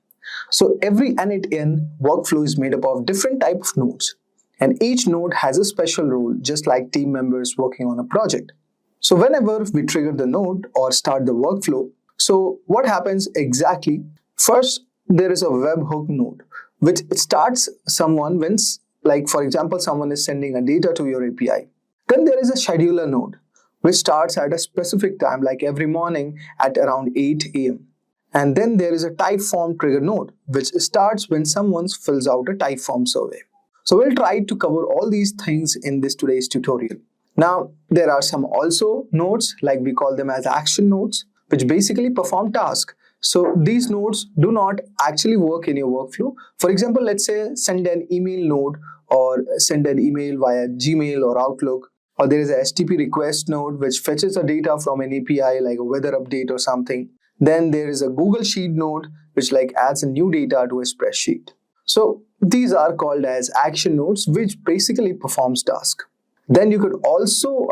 So every n8n workflow is made up of different types of nodes. And each node has a special role, just like team members working on a project. So whenever we trigger the node or start the workflow, so what happens exactly? First, there is a webhook node, which starts someone when, like for example, someone is sending a data to your API. Then there is a scheduler node, which starts at a specific time, like every morning at around 8 a.m. And then there is a type form trigger node, which starts when someone fills out a type form survey. So we'll try to cover all these things in this today's tutorial. Now, there are some also nodes, like we call them as action nodes, which basically perform tasks. So these nodes do not actually work in your workflow. For example, let's say send an email node or send an email via Gmail or Outlook. Or there is a HTTP request node which fetches the data from an API like a weather update or something. Then there is a Google Sheet node which like adds a new data to a spreadsheet. So these are called as action nodes, which basically performs task. Then you could also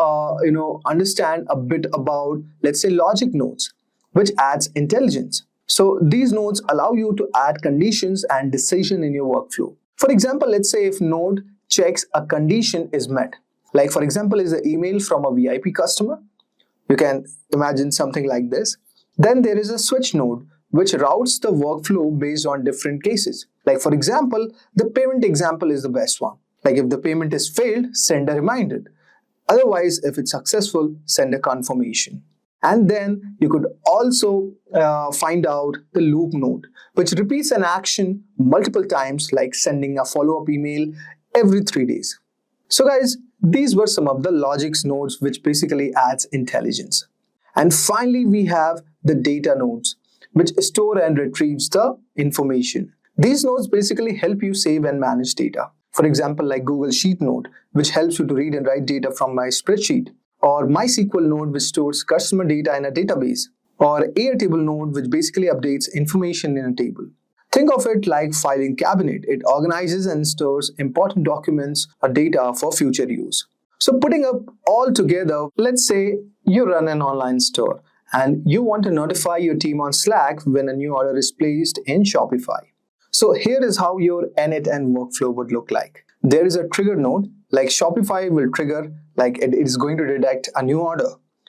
understand a bit about, let's say, logic nodes, which adds intelligence. So these nodes allow you to add conditions and decision in your workflow. For example, let's say if node checks a condition is met, like for example is an email from a VIP customer. You can imagine something like this. Then there is a switch node which routes the workflow based on different cases. Like for example, the payment example is the best one. Like if the payment is failed, send a reminder. Otherwise, if it's successful, send a confirmation. And then you could also find out the loop node, which repeats an action multiple times, like sending a follow-up email every 3 days. So guys, these were some of the logics nodes which basically adds intelligence. And finally, we have the data nodes, which store and retrieves the information. These nodes basically help you save and manage data. For example, like Google Sheet node, which helps you to read and write data from my spreadsheet, or MySQL node, which stores customer data in a database, or Airtable node, which basically updates information in a table. Think of it like filing cabinet. It organizes and stores important documents or data for future use. So putting up all together, let's say you run an online store and you want to notify your team on Slack when a new order is placed in Shopify. So here is how your init and workflow would look like. There is a trigger node, like Shopify will trigger, like it is going to detect a new order.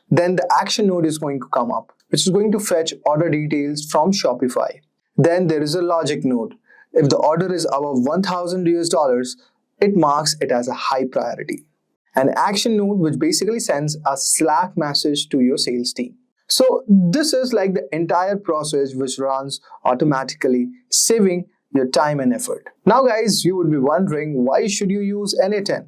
Then the action node is going to come up, which is going to fetch order details from Shopify. Then there is a logic node. If the order is above $1,000, it marks it as a high priority. An action node which basically sends a Slack message to your sales team. So this is like the entire process which runs automatically, saving your time and effort. Now guys, you would be wondering, why should you use n8n?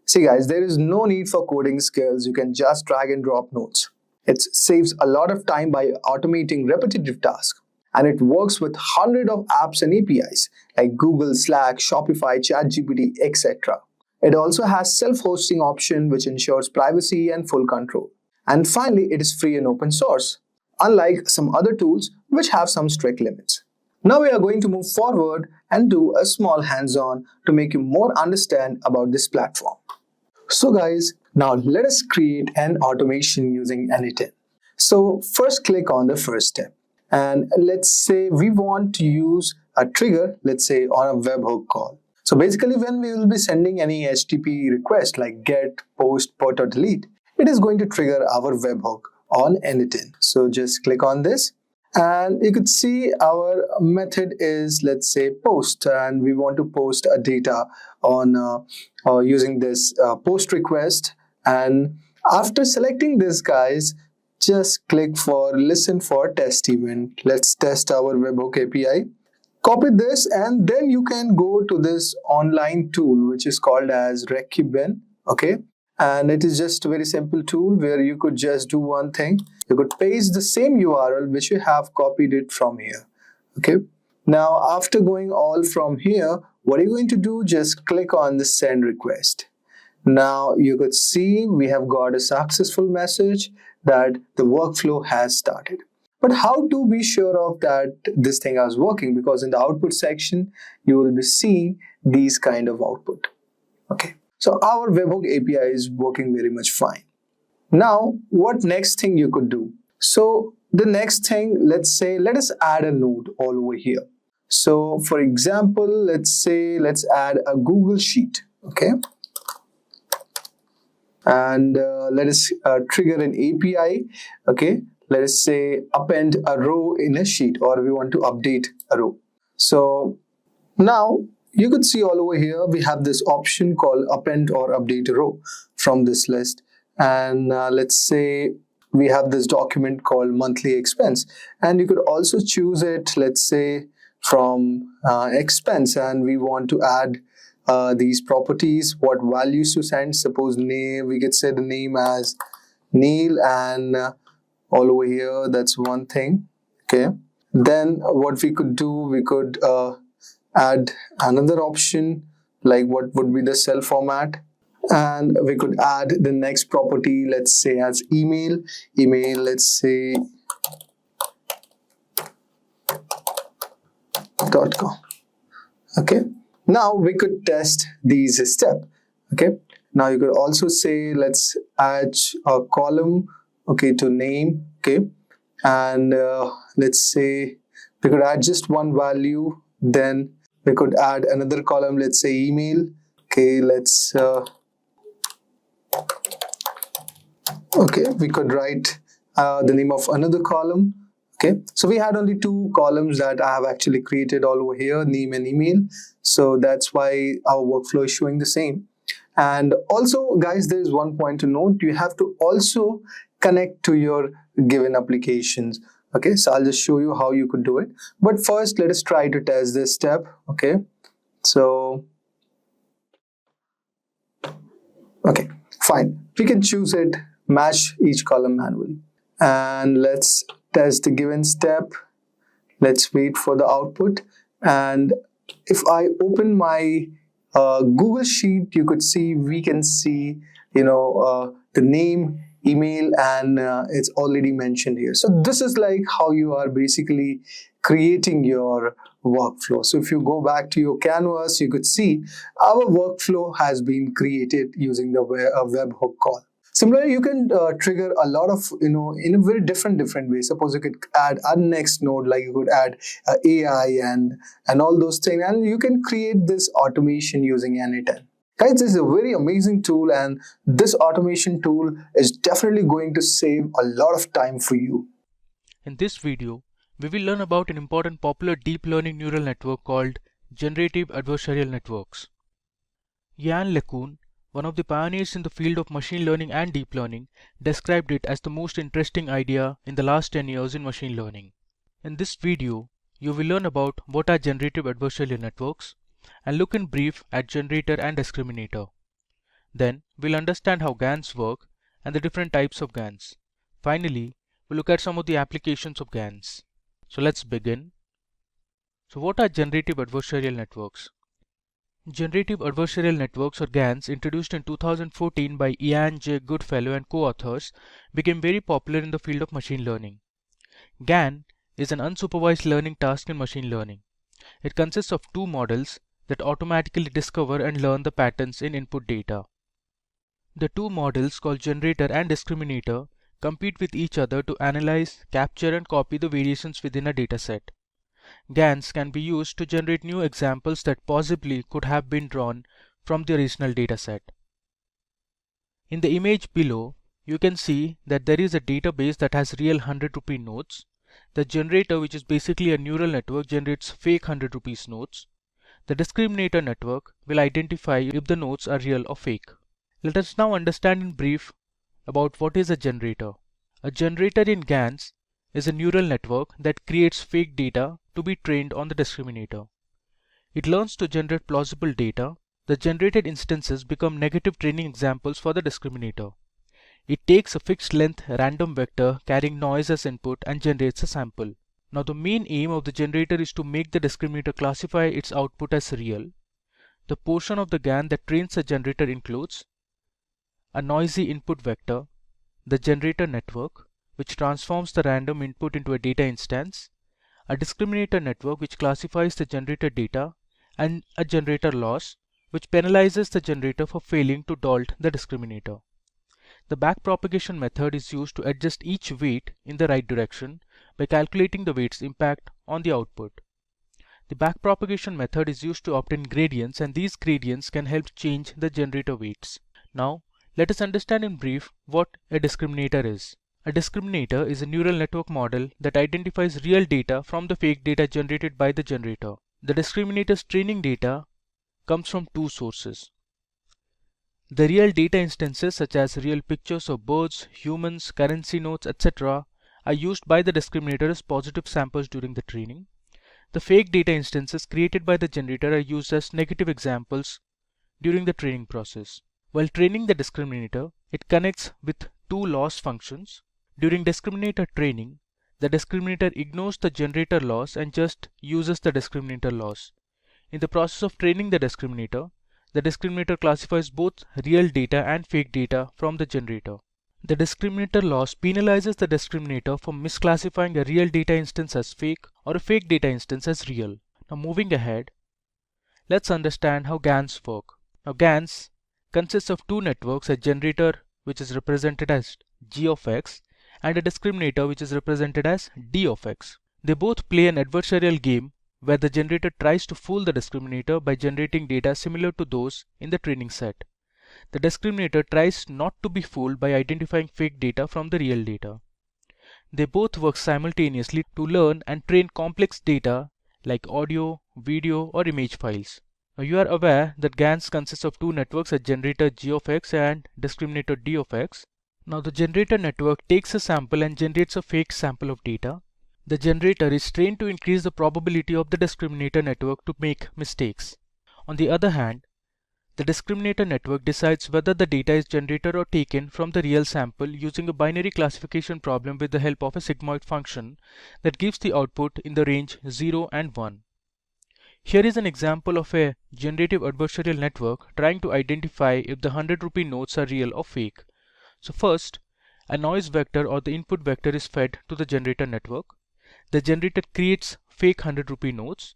See guys, there is no need for coding skills. You can just drag and drop nodes. It saves a lot of time by automating repetitive tasks. And it works with hundreds of apps and APIs like Google, Slack, Shopify, ChatGPT, etc. It also has self-hosting option which ensures privacy and full control. And finally, it is free and open source, unlike some other tools which have some strict limits. Now we are going to move forward and do a small hands-on to make you more understand about this platform. So guys, now let us create an automation using n8n. So first click on the first step. And let's say we want to use a trigger, let's say on a webhook call. So basically when we will be sending any HTTP request like get, post, put or delete, it is going to trigger our webhook on n8n. So just click on this and you could see our method is, let's say, post, and we want to post a data on using this post request. And after selecting this, guys, just click for listen for test event. Let's test our webhook API. Copy this and then you can go to this online tool which is called as Recuben. Okay. And it is just a very simple tool where you could just do one thing. You could paste the same URL which you have copied it from here. Okay. Now, after going all from here, what are you going to do? Just click on the send request. Now, you could see we have got a successful message that the workflow has started. But how to be sure of that this thing is working? Because in the output section, you will be seeing these kind of output. Okay. So our webhook API is working very much fine. Now, what next thing you could do? So the next thing, let's say, let us add a node all over here. So for example, let's add a Google Sheet. Okay. And let us trigger an API. Okay. Let us say append a row in a sheet, or we want to update a row. So now you could see all over here, we have this option called append or update a row from this list. And let's say we have this document called monthly expense. And you could also choose it, let's say from expense, and we want to add these properties, what values to send. Suppose name, we could say the name as Neil, and all over here, that's one thing. Okay. Then what we could do, we could add another option like what would be the cell format. And we could add the next property, let's say as email, let's say .com. Okay, now we could test these steps. Okay, now you could also say let's add a column, okay, to name. Okay, and let's say we could add just one value, then we could add another column, let's say email. Okay, let's okay, we could write the name of another column. Okay, so we had only two columns that I have actually created all over here, name and email. So that's why our workflow is showing the same. And also, guys, there is one point to note. You have to also connect to your given applications. Okay, so I'll just show you how you could do it. But first, let us try to test this step. Okay, so okay, fine. We can choose it, match each column manually. And let's test the given step. Let's wait for the output. And if I open my Google Sheet, you could see, we can see, the name, email, and it's already mentioned here. So this is like how you are basically creating your workflow. So if you go back to your canvas, you could see our workflow has been created using the webhook call. Similarly, you can trigger a lot of, in a very different ways. Suppose you could add a next node, like you could add AI and all those things, and you can create this automation using N8N. Guys, this is a very amazing tool, and this automation tool is definitely going to save a lot of time for you. In this video, we will learn about an important popular deep learning neural network called Generative Adversarial Networks. Llm LeCun, one of the pioneers in the field of machine learning and deep learning, described it as the most interesting idea in the last 10 years in machine learning. In this video, you will learn about what are generative adversarial networks and look in brief at generator and discriminator. Then, we'll understand how GANs work and the different types of GANs. Finally, we'll look at some of the applications of GANs. So let's begin. So what are generative adversarial networks? Generative Adversarial Networks, or GANs, introduced in 2014 by Ian J. Goodfellow and co-authors, became very popular in the field of machine learning. GAN is an unsupervised learning task in machine learning. It consists of two models that automatically discover and learn the patterns in input data. The two models, called generator and discriminator, compete with each other to analyze, capture, and copy the variations within a dataset. GANs can be used to generate new examples that possibly could have been drawn from the original dataset. In the image below, you can see that there is a database that has real 100 rupee notes. The generator, which is basically a neural network, generates fake 100 rupees notes. The discriminator network will identify if the notes are real or fake. Let us now understand in brief about what is a generator. A generator in GANs is a neural network that creates fake data to be trained on the discriminator. It learns to generate plausible data. The generated instances become negative training examples for the discriminator. It takes a fixed length random vector carrying noise as input and generates a sample. Now the main aim of the generator is to make the discriminator classify its output as real. The portion of the GAN that trains the generator includes a noisy input vector, the generator network, which transforms the random input into a data instance, a discriminator network which classifies the generated data, and a generator loss, which penalizes the generator for failing to dolt the discriminator. The backpropagation method is used to adjust each weight in the right direction by calculating the weight's impact on the output. The backpropagation method is used to obtain gradients, and these gradients can help change the generator weights. Now, let us understand in brief what a discriminator is. A discriminator is a neural network model that identifies real data from the fake data generated by the generator. The discriminator's training data comes from two sources. The real data instances, such as real pictures of birds, humans, currency notes, etc., are used by the discriminator as positive samples during the training. The fake data instances created by the generator are used as negative examples during the training process. While training the discriminator, it connects with two loss functions. During discriminator training, the discriminator ignores the generator loss and just uses the discriminator loss. In the process of training the discriminator, the discriminator classifies both real data and fake data from the generator. The discriminator loss penalizes the discriminator for misclassifying a real data instance as fake or a fake data instance as real. Now moving ahead, let's understand how GANs work. Now GANs consists of two networks, a generator which is represented as G of X and a discriminator which is represented as D of X. They both play an adversarial game where the generator tries to fool the discriminator by generating data similar to those in the training set. The discriminator tries not to be fooled by identifying fake data from the real data. They both work simultaneously to learn and train complex data like audio, video, or image files. Now you are aware that GANs consists of two networks, a generator G of X and discriminator D of X. Now the generator network takes a sample and generates a fake sample of data. The generator is trained to increase the probability of the discriminator network to make mistakes. On the other hand, the discriminator network decides whether the data is generated or taken from the real sample using a binary classification problem with the help of a sigmoid function that gives the output in the range 0 and 1. Here is an example of a generative adversarial network trying to identify if the 100 rupee notes are real or fake. So first, a noise vector or the input vector is fed to the generator network. The generator creates fake 100 rupee notes.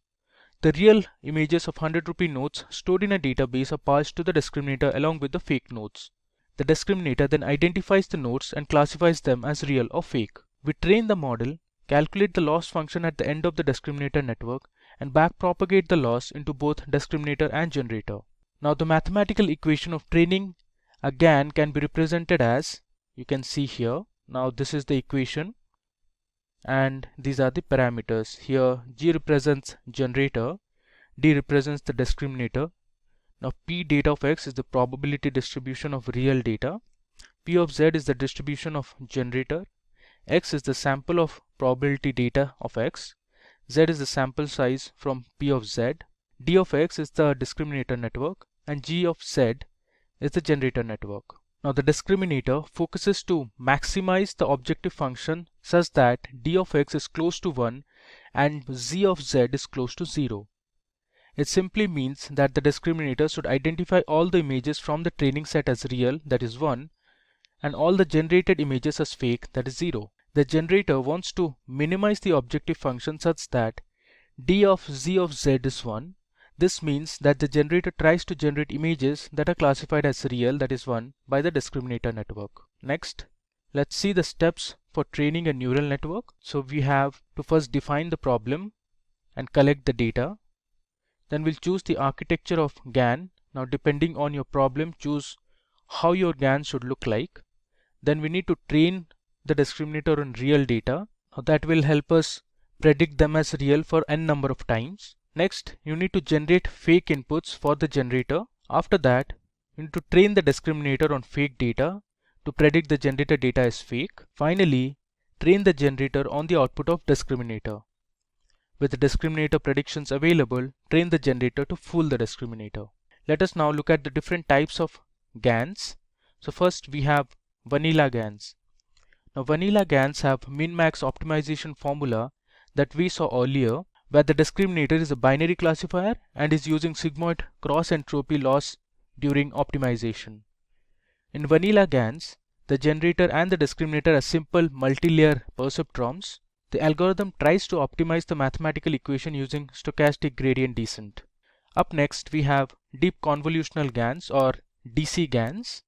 The real images of 100 rupee notes stored in a database are passed to the discriminator along with the fake notes. The discriminator then identifies the notes and classifies them as real or fake. We train the model, calculate the loss function at the end of the discriminator network, and backpropagate the loss into both discriminator and generator. Now the mathematical equation of training a GAN can be represented as, you can see here. Now this is the equation and these are the parameters. Here G represents generator, D represents the discriminator. Now P data of X is the probability distribution of real data, P of Z is the distribution of generator, X is the sample of probability data of X, Z is the sample size from P of Z, D of X is the discriminator network, and G of Z is the generator network. Now the discriminator focuses to maximize the objective function such that D of X is close to 1 and Z of Z is close to 0. It simply means that the discriminator should identify all the images from the training set as real, that is 1, and all the generated images as fake, that is 0. The generator wants to minimize the objective function such that D of Z of Z is 1. This means that the generator tries to generate images that are classified as real, that is 1, by the discriminator network. Next, let's see the steps for training a neural network. So we have to first define the problem and collect the data. Then we'll choose the architecture of GAN. Now depending on your problem, choose how your GAN should look like. Then we need to train the discriminator on real data. Now that will help us predict them as real for n number of times. Next, you need to generate fake inputs for the generator. After that, you need to train the discriminator on fake data to predict the generated data as fake. Finally, train the generator on the output of discriminator. With the discriminator predictions available, train the generator to fool the discriminator. Let us now look at the different types of GANs. So first we have vanilla GANs. Now vanilla GANs have min-max optimization formula that we saw earlier, where the discriminator is a binary classifier and is using sigmoid cross entropy loss during optimization. In vanilla GANs, the generator and the discriminator are simple multi-layer perceptrons. The algorithm tries to optimize the mathematical equation using stochastic gradient descent. Up next, we have deep convolutional GANs or DC GANs.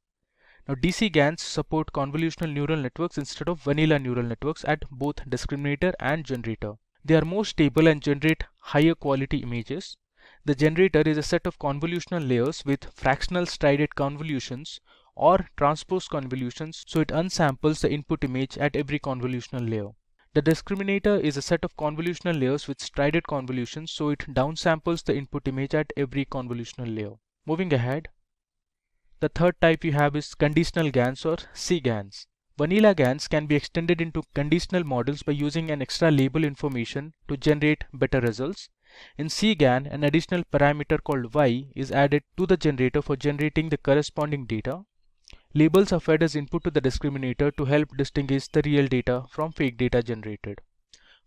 Now DC GANs support convolutional neural networks instead of vanilla neural networks at both discriminator and generator. They are more stable and generate higher quality images. The generator is a set of convolutional layers with fractional strided convolutions or transpose convolutions, so it unsamples the input image at every convolutional layer. The discriminator is a set of convolutional layers with strided convolutions, so it downsamples the input image at every convolutional layer. Moving ahead, the third type we have is conditional GANs or CGANs. Vanilla GANs can be extended into conditional models by using an extra label information to generate better results. In CGAN, an additional parameter called Y is added to the generator for generating the corresponding data. Labels are fed as input to the discriminator to help distinguish the real data from fake data generated.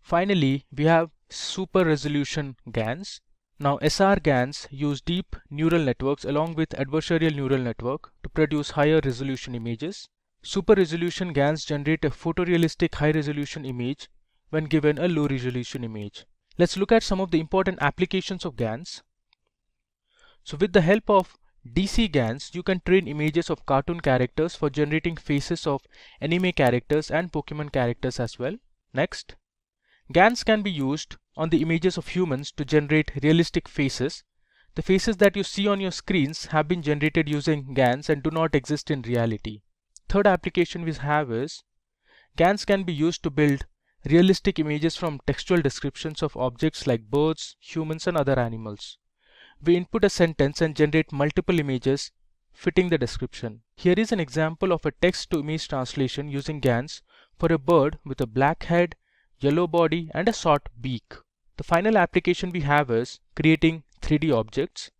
Finally, we have super resolution GANs. Now, SR GANs use deep neural networks along with adversarial neural network to produce higher resolution images. Super resolution GANs generate a photorealistic high resolution image when given a low resolution image. Let's look at some of the important applications of GANs. So with the help of DC GANs, you can train images of cartoon characters for generating faces of anime characters and Pokemon characters as well. Next, GANs can be used on the images of humans to generate realistic faces. The faces that you see on your screens have been generated using GANs and do not exist in reality. Third application we have is GANs can be used to build realistic images from textual descriptions of objects like birds, humans, and other animals. We input a sentence and generate multiple images fitting the description. Here is an example of a text-to-image translation using GANs for a bird with a black head, yellow body, and a short beak. The final application we have is creating 3D objects.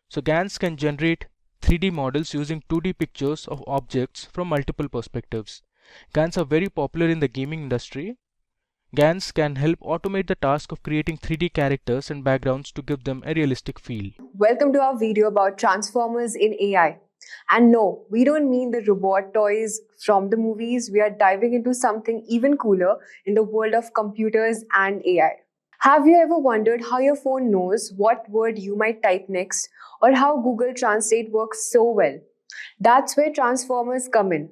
So GANs can generate 3D models using 2D pictures of objects from multiple perspectives. GANs are very popular in the gaming industry. GANs can help automate the task of creating 3D characters and backgrounds to give them a realistic feel. Welcome to our video about transformers in AI. And no, we don't mean the robot toys from the movies. We are diving into something even cooler in the world of computers and AI. Have you ever wondered how your phone knows what word you might type next, or how Google Translate works so well? That's where transformers come in.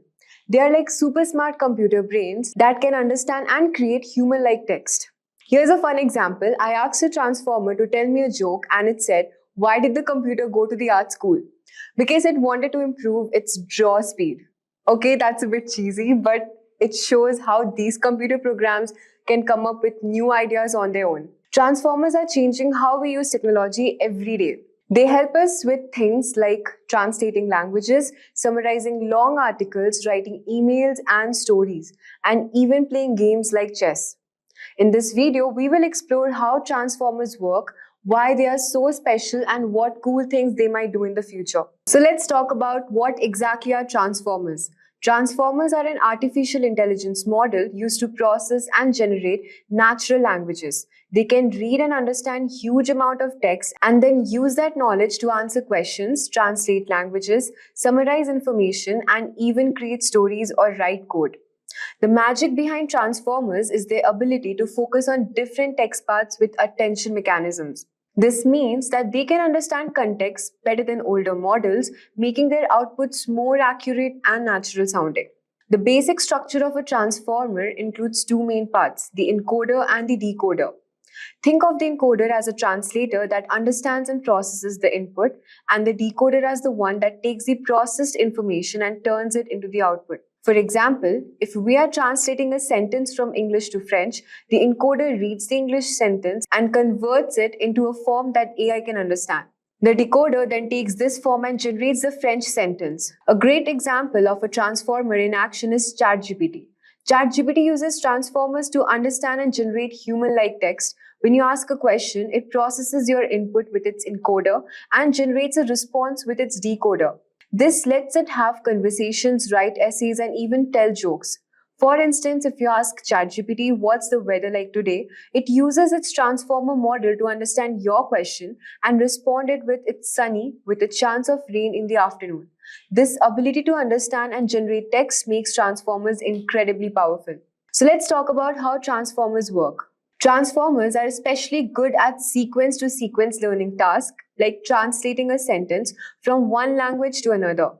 They are like super smart computer brains that can understand and create human-like text. Here's a fun example. I asked a transformer to tell me a joke and it said, "Why did the computer go to the art school?" Because it wanted to improve its draw speed. Okay, that's a bit cheesy, but it shows how these computer programs can come up with new ideas on their own. Transformers are changing how we use technology every day. They help us with things like translating languages, summarizing long articles, writing emails and stories, and even playing games like chess. In this video, we will explore how transformers work, why they are so special, and what cool things they might do in the future. So let's talk about what exactly are transformers. Transformers are an artificial intelligence model used to process and generate natural languages. They can read and understand huge amount of text and then use that knowledge to answer questions, translate languages, summarize information, and even create stories or write code. The magic behind transformers is their ability to focus on different text paths with attention mechanisms. This means that they can understand context better than older models, making their outputs more accurate and natural sounding. The basic structure of a transformer includes two main parts, the encoder and the decoder. Think of the encoder as a translator that understands and processes the input, and the decoder as the one that takes the processed information and turns it into the output. For example, if we are translating a sentence from English to French, the encoder reads the English sentence and converts it into a form that AI can understand. The decoder then takes this form and generates the French sentence. A great example of a transformer in action is ChatGPT. ChatGPT uses transformers to understand and generate human-like text. When you ask a question, it processes your input with its encoder and generates a response with its decoder. This lets it have conversations, write essays, and even tell jokes. For instance, if you ask ChatGPT what's the weather like today, it uses its transformer model to understand your question and respond it with it's sunny with a chance of rain in the afternoon. This ability to understand and generate text makes transformers incredibly powerful. So let's talk about how transformers work. Transformers are especially good at sequence-to-sequence learning tasks, like translating a sentence from one language to another.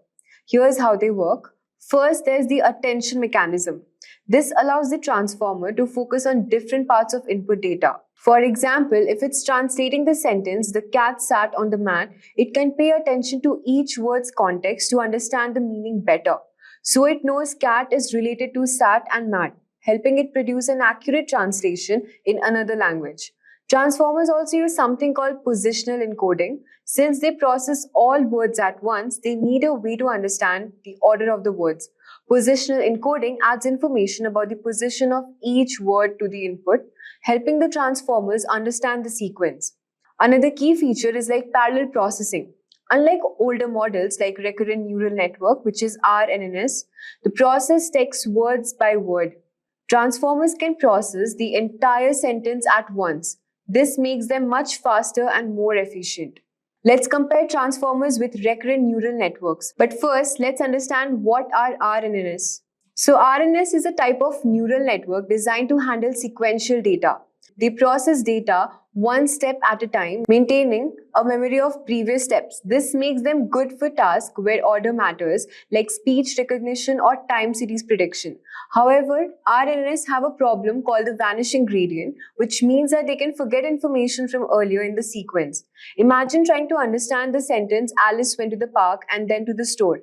Here's how they work. First, there's the attention mechanism. This allows the transformer to focus on different parts of input data. For example, if it's translating the sentence, "the cat sat on the mat," it can pay attention to each word's context to understand the meaning better. So it knows cat is related to sat and mat, helping it produce an accurate translation in another language. Transformers also use something called positional encoding. Since they process all words at once, they need a way to understand the order of the words. Positional encoding adds information about the position of each word to the input, helping the transformers understand the sequence. Another key feature is like parallel processing. Unlike older models like recurrent neural network, which is RNNs, the process text words by word. Transformers can process the entire sentence at once. This makes them much faster and more efficient. Let's compare transformers with recurrent neural networks. But first, let's understand what are RNNs. So RNNs is a type of neural network designed to handle sequential data. They process data one step at a time, maintaining a memory of previous steps. This makes them good for tasks where order matters, like speech recognition or time series prediction. However, RNNs have a problem called the vanishing gradient, which means that they can forget information from earlier in the sequence. Imagine trying to understand the sentence, Alice went to the park and then to the store.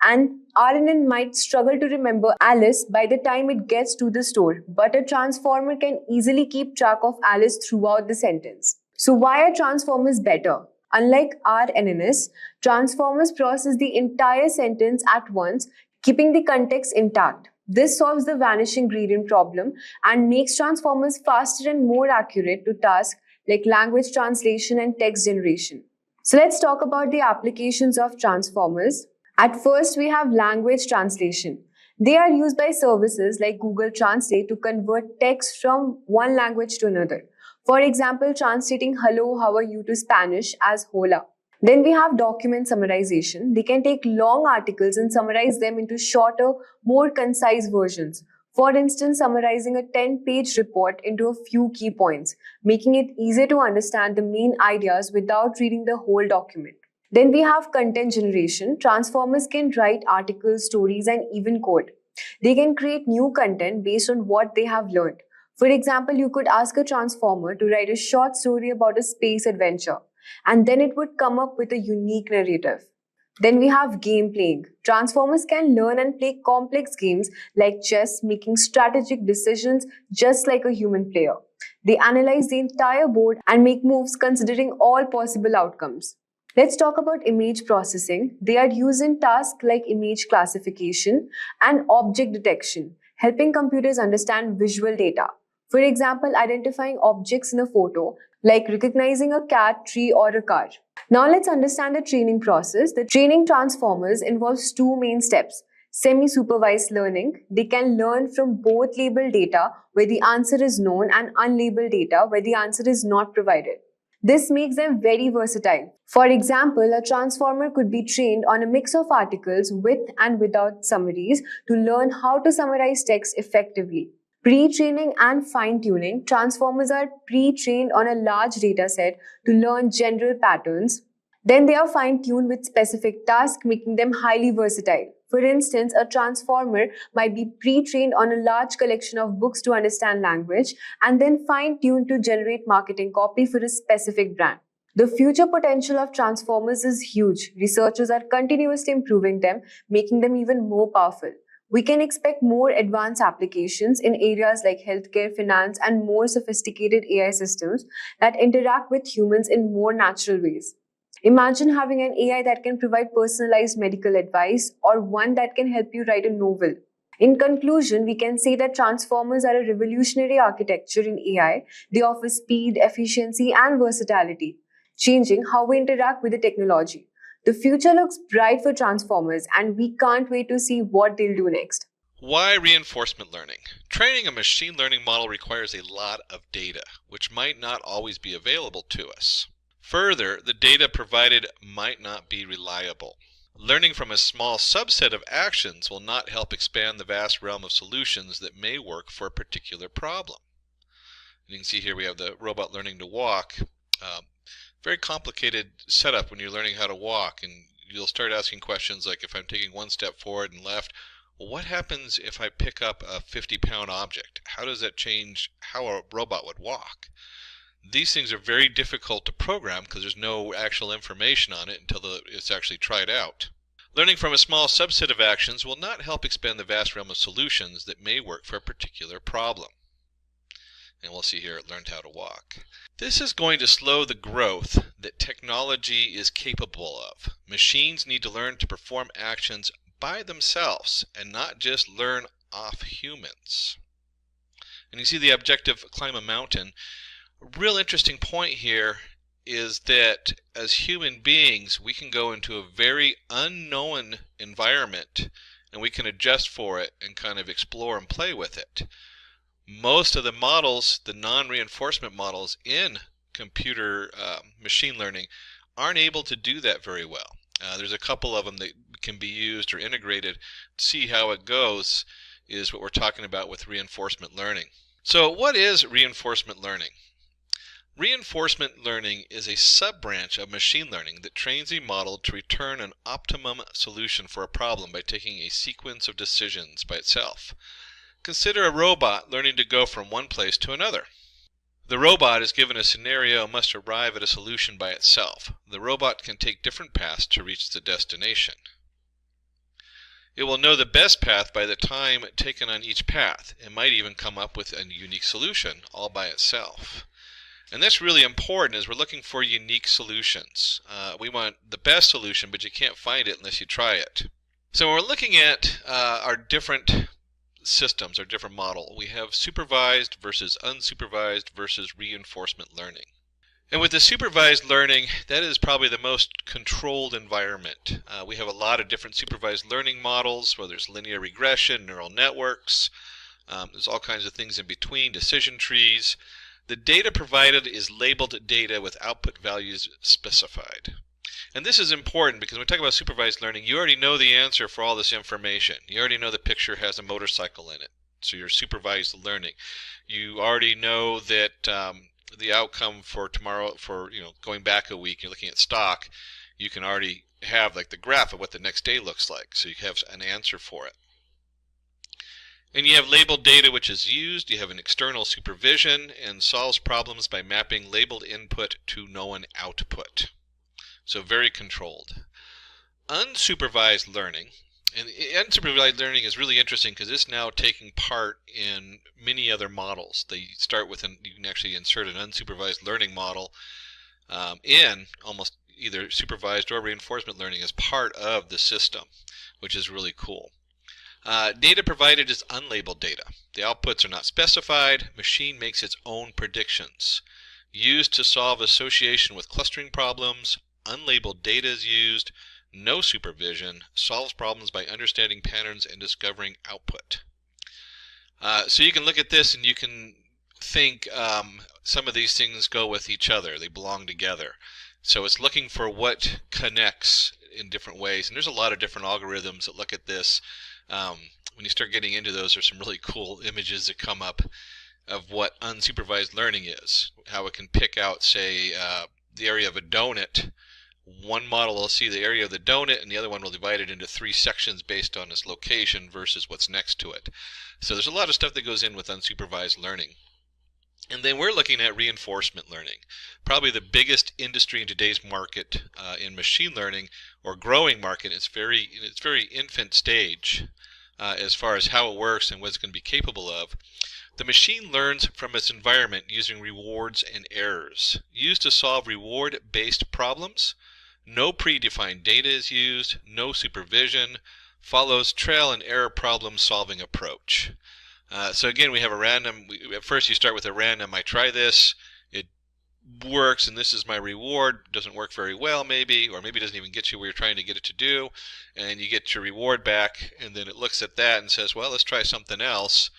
And RNN might struggle to remember Alice by the time it gets to the store, but a transformer can easily keep track of Alice throughout the sentence. So why are transformers better? Unlike RNNs, transformers process the entire sentence at once, keeping the context intact. This solves the vanishing gradient problem and makes transformers faster and more accurate to tasks like language translation and text generation. So let's talk about the applications of transformers. At first, we have language translation. They are used by services like Google Translate to convert text from one language to another. For example, translating hello, how are you to Spanish as hola. Then we have document summarization. They can take long articles and summarize them into shorter, more concise versions. For instance, summarizing a 10-page report into a few key points, making it easier to understand the main ideas without reading the whole document. Then we have content generation. Transformers can write articles, stories, and even code. They can create new content based on what they have learned. For example, you could ask a transformer to write a short story about a space adventure, and then it would come up with a unique narrative. Then we have game playing. Transformers can learn and play complex games like chess, making strategic decisions just like a human player. They analyze the entire board and make moves considering all possible outcomes. Let's talk about image processing. They are used in tasks like image classification and object detection, helping computers understand visual data. For example, identifying objects in a photo, like recognizing a cat, tree, or a car. Now let's understand the training process. The training transformers involves two main steps. Semi-supervised learning. They can learn from both labeled data where the answer is known and unlabeled data where the answer is not provided. This makes them very versatile. For example, a transformer could be trained on a mix of articles with and without summaries to learn how to summarize text effectively. Pre-training and fine-tuning. Transformers are pre-trained on a large data set to learn general patterns. Then they are fine-tuned with specific tasks, making them highly versatile. For instance, a transformer might be pre-trained on a large collection of books to understand language and then fine-tuned to generate marketing copy for a specific brand. The future potential of transformers is huge. Researchers are continuously improving them, making them even more powerful. We can expect more advanced applications in areas like healthcare, finance, and more sophisticated AI systems that interact with humans in more natural ways. Imagine having an AI that can provide personalized medical advice or one that can help you write a novel. In conclusion, we can say that transformers are a revolutionary architecture in AI. They offer speed, efficiency, and versatility, changing how we interact with the technology. The future looks bright for transformers, and we can't wait to see what they'll do next. Why reinforcement learning? Training a machine learning model requires a lot of data, which might not always be available to us. Further, the data provided might not be reliable. Learning from a small subset of actions will not help expand the vast realm of solutions that may work for a particular problem. You can see here we have the robot learning to walk. Very complicated setup when you're learning how to walk, and you'll start asking questions like, if I'm taking one step forward and left, well, what happens if I pick up a 50-pound object? How does that change how a robot would walk? These things are very difficult to program because there's no actual information on it until it's actually tried out. Learning from a small subset of actions will not help expand the vast realm of solutions that may work for a particular problem. And we'll see here it learned how to walk. This is going to slow the growth that technology is capable of. Machines need to learn to perform actions by themselves and not just learn off humans. And you see the objective climb a mountain. A real interesting point here is that as human beings we can go into a very unknown environment and we can adjust for it and kind of explore and play with it. Most of the models, the non-reinforcement models in computer machine learning aren't able to do that very well. There's a couple of them that can be used or integrated. To see how it goes is what we're talking about with reinforcement learning. So what is reinforcement learning? Reinforcement learning is a sub-branch of machine learning that trains a model to return an optimum solution for a problem by taking a sequence of decisions by itself. Consider a robot learning to go from one place to another. The robot is given a scenario and must arrive at a solution by itself. The robot can take different paths to reach the destination. It will know the best path by the time taken on each path. It might even come up with a unique solution all by itself. And that's really important, as we're looking for unique solutions. We want the best solution, but you can't find it unless you try it. So when we're looking at our different systems, our different model, we have supervised versus unsupervised versus reinforcement learning. And with the supervised learning, that is probably the most controlled environment. We have a lot of different supervised learning models, whether it's linear regression, neural networks, there's all kinds of things in between, decision trees. The data provided is labeled data with output values specified. And this is important because when we talk about supervised learning, you already know the answer for all this information. You already know the picture has a motorcycle in it, so you're supervised learning. You already know that the outcome for tomorrow, for going back a week, you're looking at stock, you can already have like the graph of what the next day looks like, so you have an answer for it. And you have labeled data which is used, you have an external supervision, and solves problems by mapping labeled input to known output. So very controlled. Unsupervised learning, and unsupervised learning is really interesting because it's now taking part in many other models. They start with, you can actually insert an unsupervised learning model in almost either supervised or reinforcement learning as part of the system, which is really cool. Data provided is unlabeled data. The outputs are not specified. Machine makes its own predictions. Used to solve association with clustering problems. Unlabeled data is used. No supervision. Solves problems by understanding patterns and discovering output. So you can look at this and you can think some of these things go with each other. They belong together. So it's looking for what connects in different ways. And there's a lot of different algorithms that look at this. When you start getting into those, there's some really cool images that come up of what unsupervised learning is. How it can pick out, say, the area of a donut. One model will see the area of the donut, and the other one will divide it into 3 sections based on its location versus what's next to it. So there's a lot of stuff that goes in with unsupervised learning. And then we're looking at reinforcement learning. Probably the biggest industry in today's market in machine learning, or growing market. It's very infant stage as far as how it works and what it's going to be capable of. The machine learns from its environment using rewards and errors. Used to solve reward-based problems. No predefined data is used. No supervision. Follows trial and error problem solving approach. So again, we have a random, at first you start with a random, I try this, it works and this is my reward, doesn't work very well maybe, or maybe it doesn't even get you where you're trying to get it to do, and you get your reward back, and then it looks at that and says, well, let's try something else,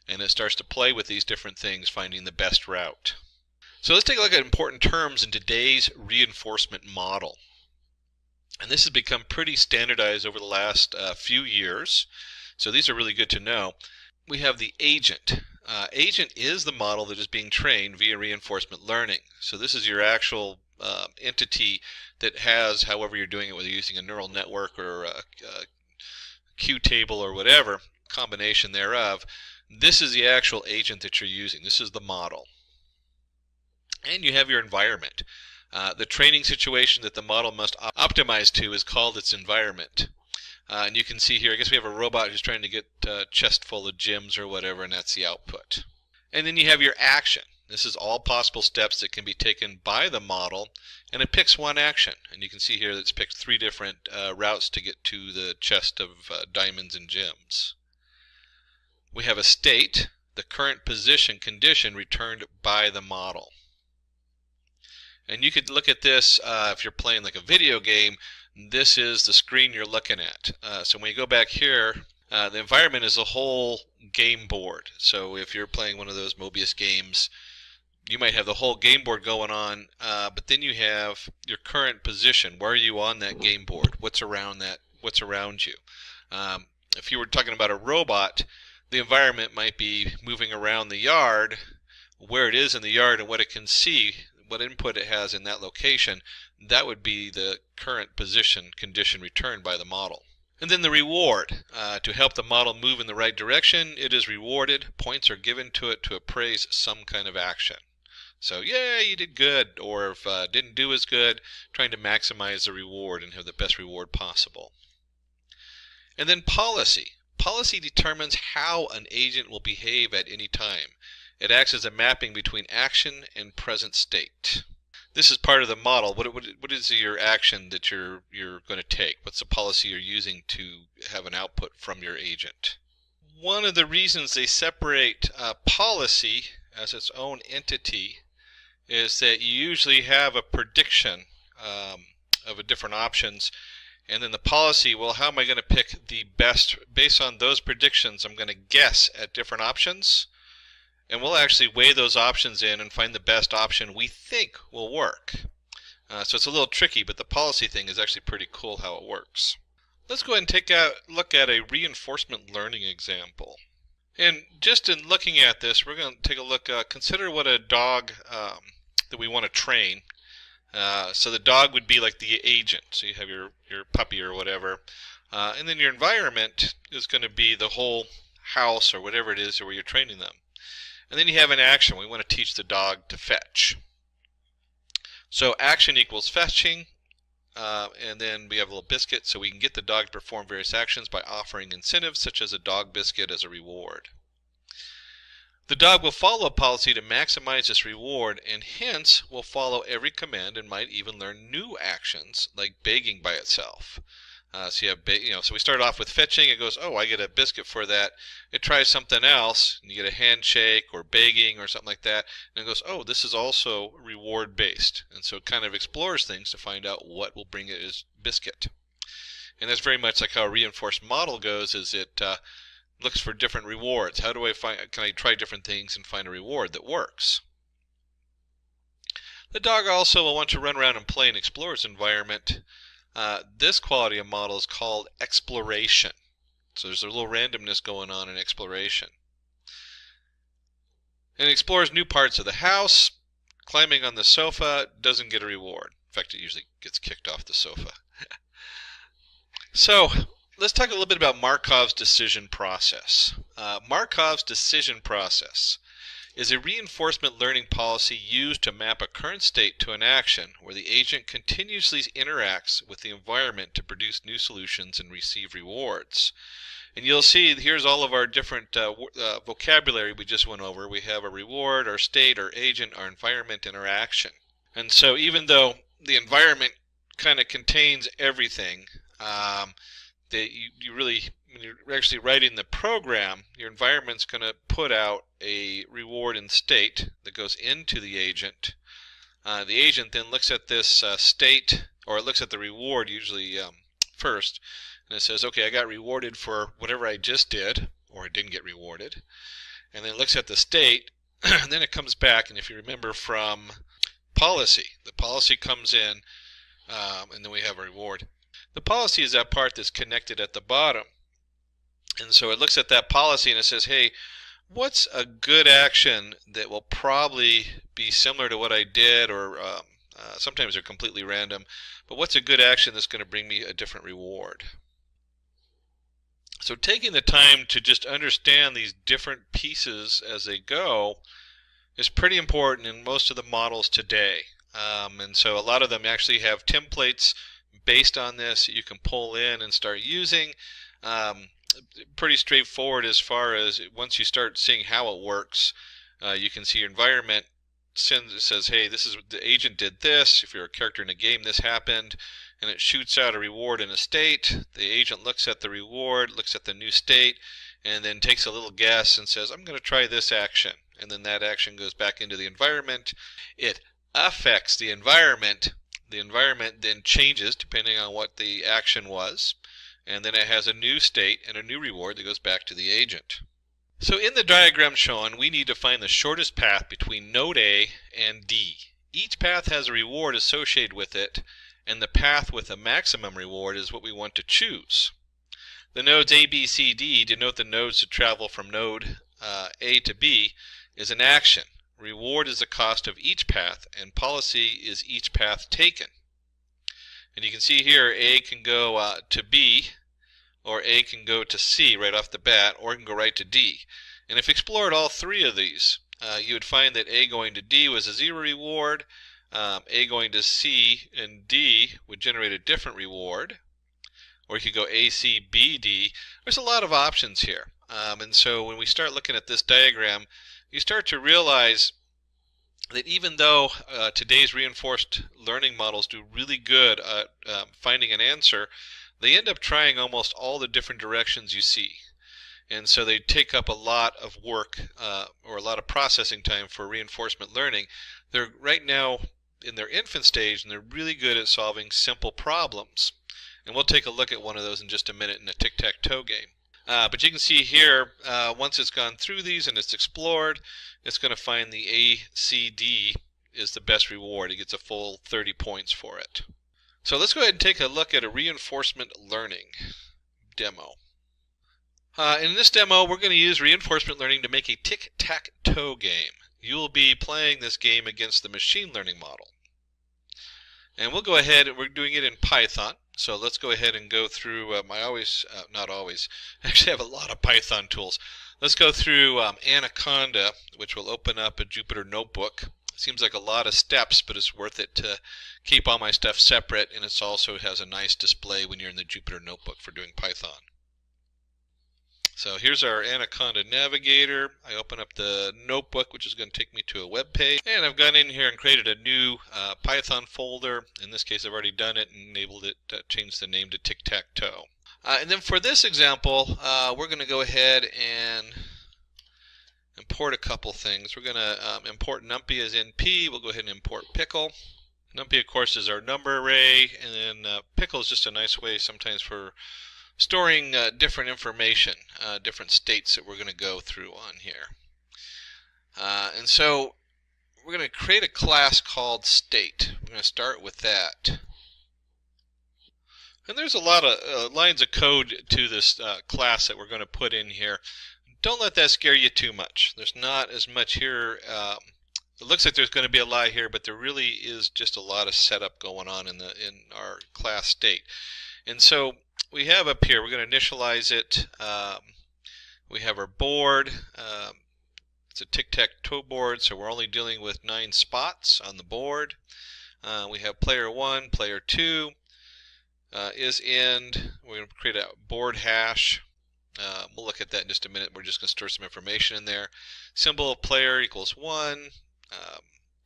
and it starts to play with these different things, finding the best route. So let's take a look at important terms in today's reinforcement model. And this has become pretty standardized over the last few years, so these are really good to know. We have the agent. Agent is the model that is being trained via reinforcement learning. So this is your actual entity that has, however you're doing it, whether you're using a neural network or a Q table or whatever, combination thereof. This is the actual agent that you're using. This is the model. And you have your environment. The training situation that the model must optimize to is called its environment. And you can see here, I guess we have a robot who's trying to get a chest full of gems or whatever, and that's the output. And then you have your action. This is all possible steps that can be taken by the model, and it picks one action. And you can see here that it's picked 3 different routes to get to the chest of diamonds and gems. We have a state, the current position condition returned by the model. And you could look at this if you're playing like a video game. This is the screen you're looking at. So when you go back here, the environment is a whole game board. So if you're playing one of those Mobius games, you might have the whole game board going on, but then you have your current position. Where are you on that game board? What's around that? What's around you? If you were talking about a robot, the environment might be moving around the yard, where it is in the yard and what it can see, what input it has in that location. That would be the current position condition returned by the model. And then the reward. To help the model move in the right direction, it is rewarded. Points are given to it to appraise some kind of action. So, yeah, you did good, or if didn't do as good, trying to maximize the reward and have the best reward possible. And then policy. Policy determines how an agent will behave at any time. It acts as a mapping between action and present state. This is part of the model. What is your action that you're going to take? What's the policy you're using to have an output from your agent? One of the reasons they separate policy as its own entity is that you usually have a prediction of different options, and then the policy, well, how am I going to pick the best? Based on those predictions, I'm going to guess at different options, and we'll actually weigh those options in and find the best option we think will work. So it's a little tricky, but the policy thing is actually pretty cool how it works. Let's go ahead and take a look at a reinforcement learning example. And just in looking at this, we're going to take a look, consider what a dog that we want to train. So the dog would be like the agent. So you have your puppy or whatever. And then your environment is going to be the whole house or whatever it is where you're training them. And then you have an action. We want to teach the dog to fetch. So action equals fetching. And then we have a little biscuit. So we can get the dog to perform various actions by offering incentives such as a dog biscuit as a reward. The dog will follow a policy to maximize this reward, and hence will follow every command and might even learn new actions like begging by itself. So you have, so we start off with fetching. It goes, oh, I get a biscuit for that. It tries something else, and you get a handshake or begging or something like that, and it goes, oh, this is also reward based, and so it kind of explores things to find out what will bring it as biscuit. And that's very much like how a reinforced model goes. Is it looks for different rewards. How do I find? Can I try different things and find a reward that works? The dog also will want to run around and play and explore its environment. This quality of model is called exploration. So there's a little randomness going on in exploration. And it explores new parts of the house. Climbing on the sofa doesn't get a reward. In fact, it usually gets kicked off the sofa. So let's talk a little bit about Markov's decision process. Markov's decision process is a reinforcement learning policy used to map a current state to an action where the agent continuously interacts with the environment to produce new solutions and receive rewards. And you'll see here's all of our different vocabulary we just went over. We have a reward, our state, our agent, our environment, and our action. And so even though the environment kind of contains everything, that you really, when you're actually writing the program, your environment's going to put out a reward and state that goes into the agent. The agent then looks at this state, or it looks at the reward usually first, and it says, okay, I got rewarded for whatever I just did, or I didn't get rewarded. And then it looks at the state, and then it comes back, and if you remember from policy, the policy comes in, and then we have a reward. The policy is that part that's connected at the bottom. And so it looks at that policy and it says, hey, what's a good action that will probably be similar to what I did, or sometimes they're completely random, but what's a good action that's going to bring me a different reward? So taking the time to just understand these different pieces as they go is pretty important in most of the models today. And so a lot of them actually have templates based on this that you can pull in and start using. Pretty straightforward as far as once you start seeing how it works, you can see your environment says, hey, this is the agent did this. If you're a character in a game, this happened, and it shoots out a reward in a state. The agent looks at the reward, looks at the new state, and then takes a little guess and says, I'm going to try this action. And then that action goes back into the environment. It affects the environment. The environment then changes depending on what the action was, and then it has a new state and a new reward that goes back to the agent. So in the diagram shown, we need to find the shortest path between node A and D. Each path has a reward associated with it, and the path with a maximum reward is what we want to choose. The nodes A, B, C, D denote the nodes to travel from node A to B is an action. Reward is the cost of each path, and policy is each path taken. And you can see here A can go to B, or A can go to C right off the bat, or it can go right to D. And if you explored all three of these, you would find that A going to D was a 0 reward, A going to C and D would generate a different reward, or you could go A, C, B, D. There's a lot of options here. And so when we start looking at this diagram, you start to realize that even though today's reinforced learning models do really good at finding an answer, they end up trying almost all the different directions you see. And so they take up a lot of work or a lot of processing time for reinforcement learning. They're right now in their infant stage, and they're really good at solving simple problems. And we'll take a look at one of those in just a minute in a tic-tac-toe game. But you can see here, once it's gone through these and it's explored, it's going to find the A, C, D is the best reward. It gets a full 30 points for it. So let's go ahead and take a look at a reinforcement learning demo. In this demo, we're going to use reinforcement learning to make a tic-tac-toe game. You will be playing this game against the machine learning model. And we'll go ahead, and we're doing it in Python. So let's go ahead and go through not always, I actually have a lot of Python tools. Let's go through Anaconda, which will open up a Jupyter notebook. Seems like a lot of steps, but it's worth it to keep all my stuff separate, and it also has a nice display when you're in the Jupyter notebook for doing Python. So here's our Anaconda navigator. I open up the notebook, which is going to take me to a web page, and I've gone in here and created a new Python folder. In this case, I've already done it and enabled it to change the name to tic-tac-toe. And then for this example, we're going to go ahead and import a couple things. We're going to import numpy as np. We'll go ahead and import pickle. Numpy, of course, is our number array, and then pickle is just a nice way sometimes for storing different information, different states that we're going to go through on here. And so we're going to create a class called state. We're going to start with that. And there's a lot of lines of code to this class that we're going to put in here. Don't let that scare you too much. There's not as much here. It looks like there's going to be a lot here, but there really is just a lot of setup going on in our class state. And so we have up here, we're going to initialize it. We have our board. It's a tic-tac-toe board, so we're only dealing with 9 spots on the board. We have player 1, player 2 is end. We're going to create a board hash. We'll look at that in just a minute. We're just going to store some information in there. Symbol of player equals 1.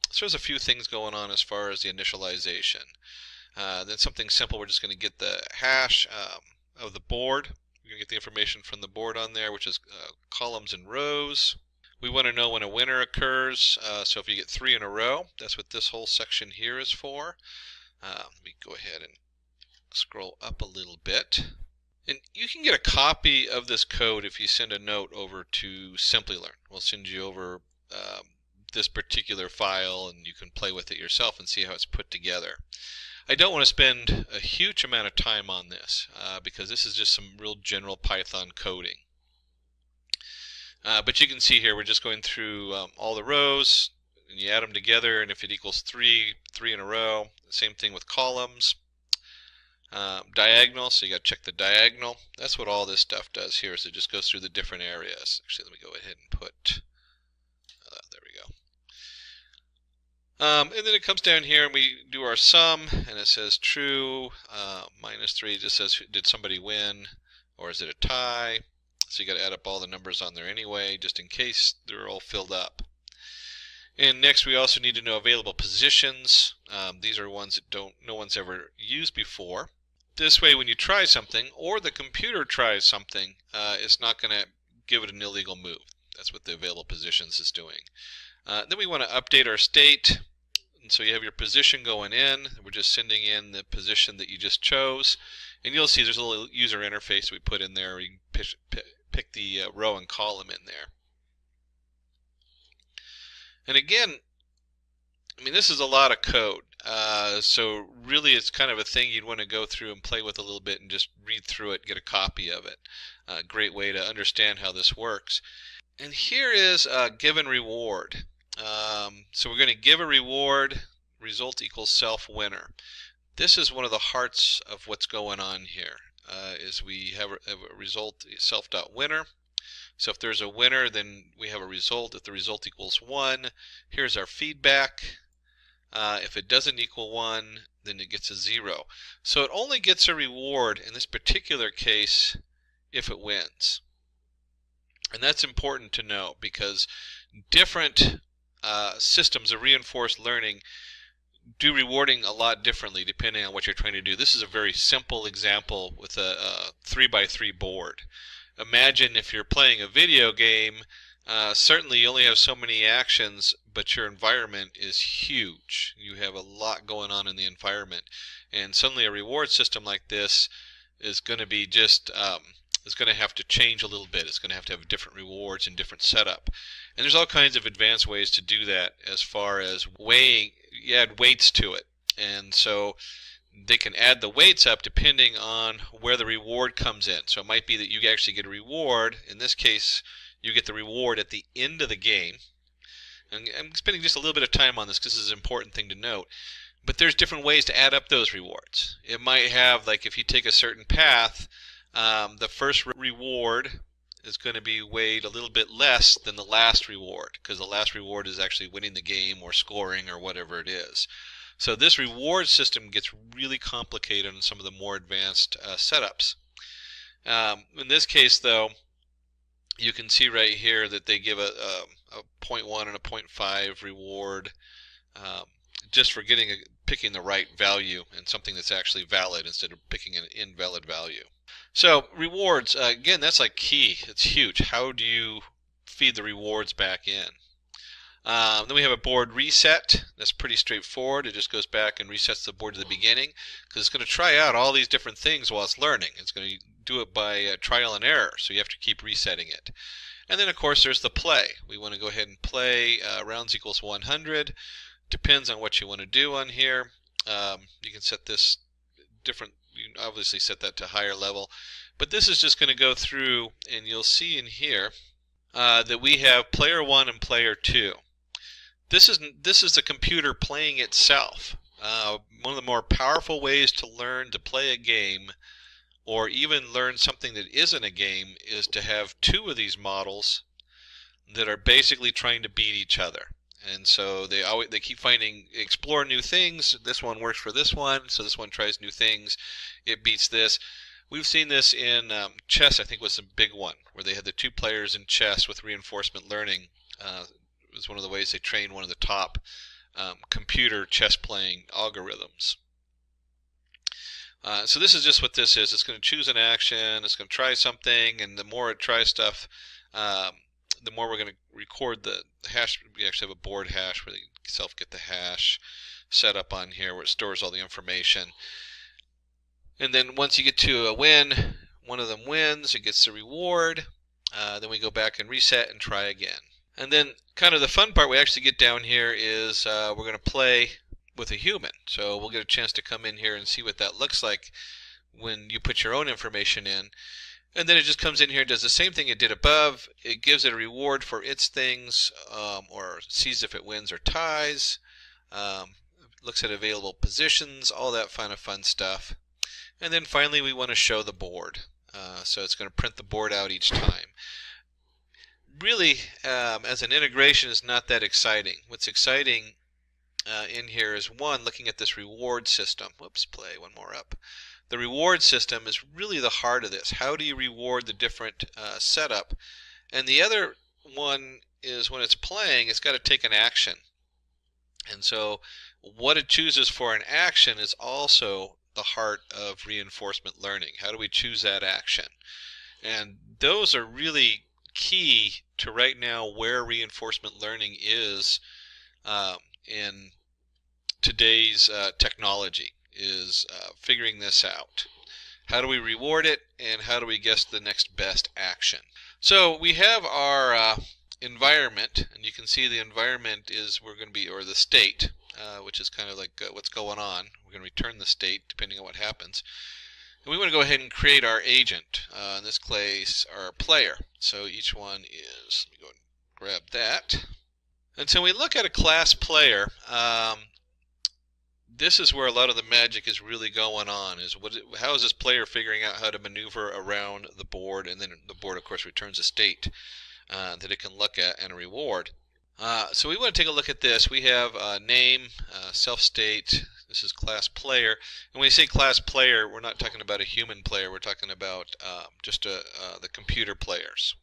So there's a few things going on as far as the initialization. Then something simple, we're just going to get the hash of the board. We're going to get the information from the board on there, which is columns and rows. We want to know when a winner occurs. So if you get 3 in a row, that's what this whole section here is for. Let me go ahead and scroll up a little bit. And you can get a copy of this code if you send a note over to Simplilearn. We'll send you over this particular file, and you can play with it yourself and see how it's put together. I don't want to spend a huge amount of time on this because this is just some real general Python coding. But you can see here we're just going through all the rows, and you add them together, and if it equals 3 in a row, same thing with columns. Diagonal, so you got to check the diagonal. That's what all this stuff does here, is it just goes through the different areas. Actually, let me go ahead and put, there we go. And then it comes down here and we do our sum, and it says true, -3 just says did somebody win, or is it a tie? So you got to add up all the numbers on there anyway, just in case they're all filled up. And next we also need to know available positions. These are ones that no one's ever used before. This way when you try something, or the computer tries something, it's not going to give it an illegal move. That's what the available positions is doing. Then we want to update our state. And so you have your position going in. We're just sending in the position that you just chose. And you'll see there's a little user interface we put in there. You can pick the row and column in there. And again, I mean, this is a lot of code. So really it's kind of a thing you'd want to go through and play with a little bit and just read through it, get a copy of it. A great way to understand how this works. And here is a given reward. So we're going to give a reward, result equals self winner. This is one of the hearts of what's going on here, is we have a result self.winner. So if there's a winner, then we have a result. If the result equals 1, here's our feedback. If it doesn't equal 1, then it gets a 0. So it only gets a reward in this particular case if it wins. And that's important to know because different systems of reinforced learning do rewarding a lot differently depending on what you're trying to do. This is a very simple example with a 3x3 board. Imagine if you're playing a video game, certainly you only have so many actions, but your environment is huge. You have a lot going on in the environment. And suddenly a reward system like this is going to be just, is going to have to change a little bit. It's going to have different rewards and different setup. And there's all kinds of advanced ways to do that as far as weighing, you add weights to it. And so they can add the weights up depending on where the reward comes in. So it might be that you actually get a reward. In this case, you get the reward at the end of the game. And I'm spending just a little bit of time on this because this is an important thing to note. But there's different ways to add up those rewards. It might have, like if you take a certain path, the first reward is going to be weighed a little bit less than the last reward because the last reward is actually winning the game or scoring or whatever it is. So this reward system gets really complicated in some of the more advanced setups. In this case, though, you can see right here that they give a 0.1 and a 0.5 reward just for picking the right value and something that's actually valid instead of picking an invalid value. So rewards, again, that's like key. It's huge. How do you feed the rewards back in? Then we have a board reset. That's pretty straightforward. It just goes back and resets the board to the beginning because it's going to try out all these different things while it's learning. It's going to do it by trial and error, so you have to keep resetting it. And then, of course, there's the play. We want to go ahead and play rounds equals 100. Depends on what you want to do on here. You can set this different. You can obviously set that to higher level. But this is just going to go through, and you'll see in here that we have player 1 and player 2. This is the computer playing itself. One of the more powerful ways to learn to play a game or even learn something that isn't a game is to have two of these models that are basically trying to beat each other. And so they keep explore new things. This one works for this one, so this one tries new things. It beats this. We've seen this in chess, I think was a big one, where they had the two players in chess with reinforcement learning. It was one of the ways they trained one of the top computer chess playing algorithms. So this is just what this is. It's going to choose an action, it's going to try something, and the more it tries stuff, the more we're going to record the hash. We actually have a board hash where you yourself get the hash set up on here where it stores all the information. And then once you get to a win, one of them wins, it gets the reward. Then we go back and reset and try again. And then kind of the fun part we actually get down here is we're going to play with a human. So we'll get a chance to come in here and see what that looks like when you put your own information in. And then it just comes in here and does the same thing it did above. It gives it a reward for its things, or sees if it wins or ties, looks at available positions, all that kind of fun stuff. And then finally we want to show the board. So it's going to print the board out each time. Really, as an integration, is not that exciting. What's exciting in here is, one, looking at this reward system. Whoops, play one more up. The reward system is really the heart of this. How do you reward the different setup? And the other one is when it's playing, it's got to take an action. And so what it chooses for an action is also the heart of reinforcement learning. How do we choose that action? And those are really key to right now where reinforcement learning is in today's technology, is figuring this out. how do we reward it, and how do we guess the next best action. So we have our environment, and you can see the environment is or the state, which is kind of like what's going on. We're going to return the state depending on what happens. And we want to go ahead and create our agent, in this case our player. So each one is, let me go and grab that. And so we look at a class player, this is where a lot of the magic is really going on, is how is this player figuring out how to maneuver around the board, and then the board of course returns a state that it can look at and a reward. So we want to take a look at this. We have name, self-state, this is class player, and when we say class player, we're not talking about a human player, we're talking about just the computer players.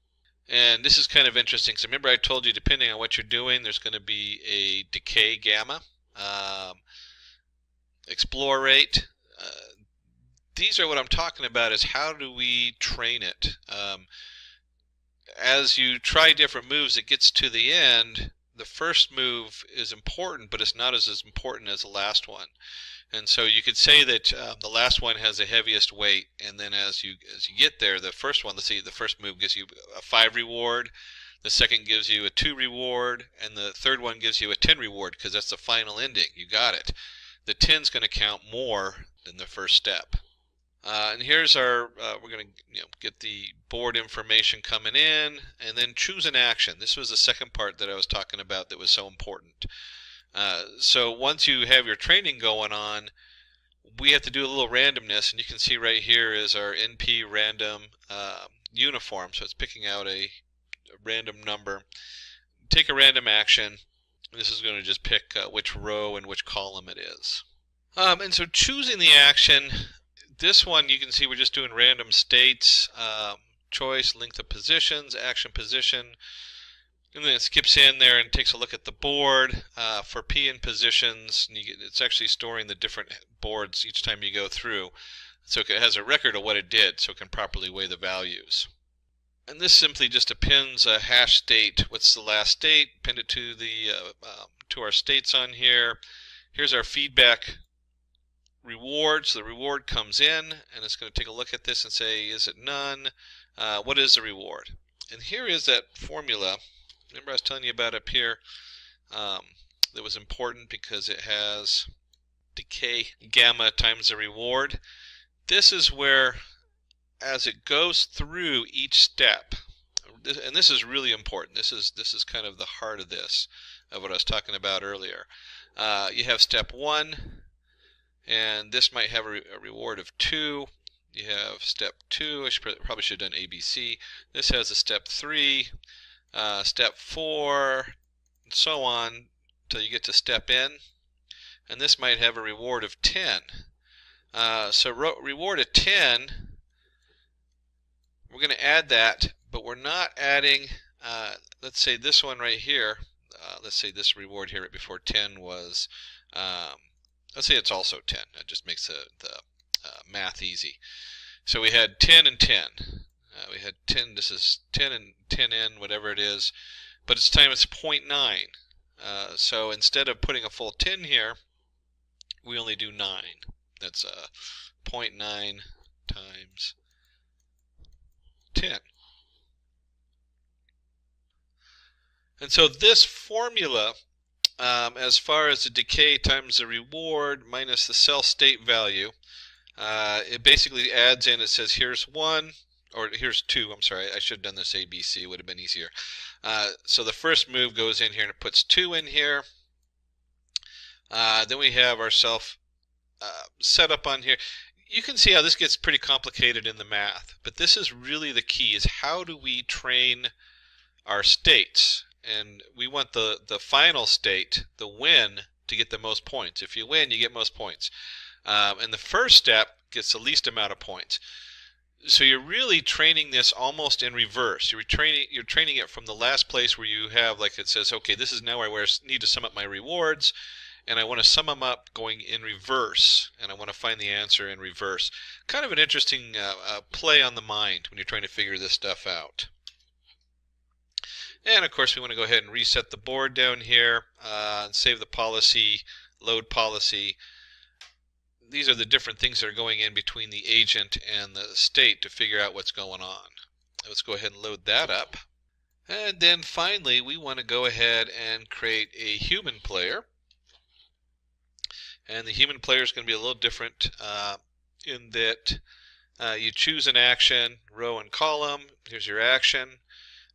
And this is kind of interesting. So remember I told you depending on what you're doing, there's going to be a decay gamma, explore rate. These are what I'm talking about, is how do we train it. As you try different moves, it gets to the end, the first move is important, but it's not as important as the last one. And so you could say that the last one has the heaviest weight, and then as you get there, the first one, let's see, the first move gives you a 5 reward, the second gives you a 2 reward, and the third one gives you a 10 reward, because that's the final ending. You got it. The 10's going to count more than the first step. And here's our, we're going to get the board information coming in, and then choose an action. This was the second part that I was talking about that was so important. So once you have your training going on, we have to do a little randomness, and you can see right here is our NP random uniform. So it's picking out a random number. Take a random action. This is going to just pick which row and which column it is. And so choosing the action, this one you can see we're just doing random states, choice, length of positions, action position, and then it skips in there and takes a look at the board for P in positions. And it's actually storing the different boards each time you go through, so it has a record of what it did, so it can properly weigh the values. And this simply just appends a hash state. What's the last state? Append it to the to our states on here. Here's our feedback reward. So the reward comes in, and it's going to take a look at this and say, is it none? What is the reward? And here is that formula. Remember I was telling you about up here that was important because it has decay gamma times the reward. This is where, as it goes through each step, and this is really important, this is kind of the heart of this, of what I was talking about earlier. You have step 1, and this might have a reward of 2. You have step 2, I probably should have done ABC. This has a step 3, step 4, and so on until you get to step N, and this might have a reward of 10. So reward of 10, we're going to add that, but we're not adding, let's say this one right here, let's say this reward here right before 10 was, let's say it's also 10. That just makes the math easy. So we had 10 and 10. We had 10, this is 10 and 10n, whatever it is, but it's 0.9. So instead of putting a full 10 here, we only do 9. That's 0.9 times 10. And so this formula, as far as the decay times the reward minus the cell state value, it basically adds in, it says here's 1, or here's 2, I'm sorry, I should have done this ABC, it would have been easier. So the first move goes in here and it puts 2 in here. Then we have our self setup on here. You can see how this gets pretty complicated in the math, but this is really the key, is how do we train our states? And we want the final state, the win, to get the most points. If you win, you get most points. And the first step gets the least amount of points. So you're really training this almost in reverse. You're training it from the last place where you have, like it says, okay, this is now where I need to sum up my rewards, and I want to sum them up going in reverse, and I want to find the answer in reverse. Kind of an interesting play on the mind when you're trying to figure this stuff out. And of course we want to go ahead and reset the board down here and save the policy, load policy. these are the different things that are going in between the agent and the state to figure out what's going on. Let's go ahead and load that up. And then finally, we want to go ahead and create a human player. And the human player is going to be a little different in that you choose an action, row and column. Here's your action.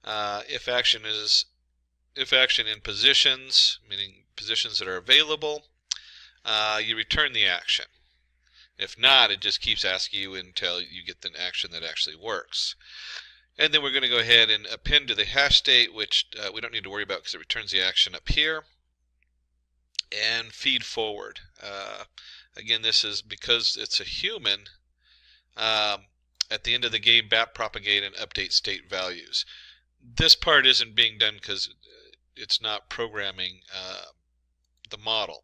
If action in positions, meaning positions that are available, you return the action. If not, it just keeps asking you until you get the action that actually works. And then we're going to go ahead and append to the hash state, which we don't need to worry about because it returns the action up here. And feed forward. Again, this is because it's a human. At the end of the game, backpropagate and update state values. This part isn't being done because it's not programming the model.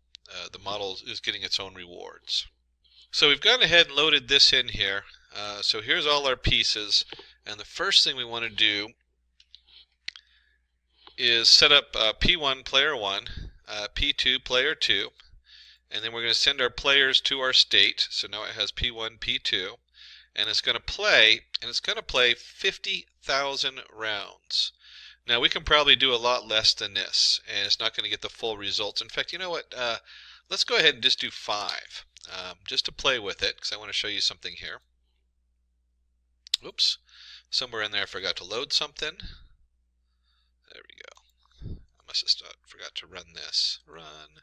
The model is getting its own rewards. So we've gone ahead and loaded this in here. So here's all our pieces, and the first thing we want to do is set up P1 player 1, P2 player 2, and then we're going to send our players to our state. So now it has P1, P2, and it's going to play, 50,000 rounds. Now we can probably do a lot less than this, and it's not going to get the full results. In fact, you know what? Let's go ahead and just do 5, just to play with it, because I want to show you something here. Oops, somewhere in there I forgot to load something. There we go. I must have forgot to run this. Run.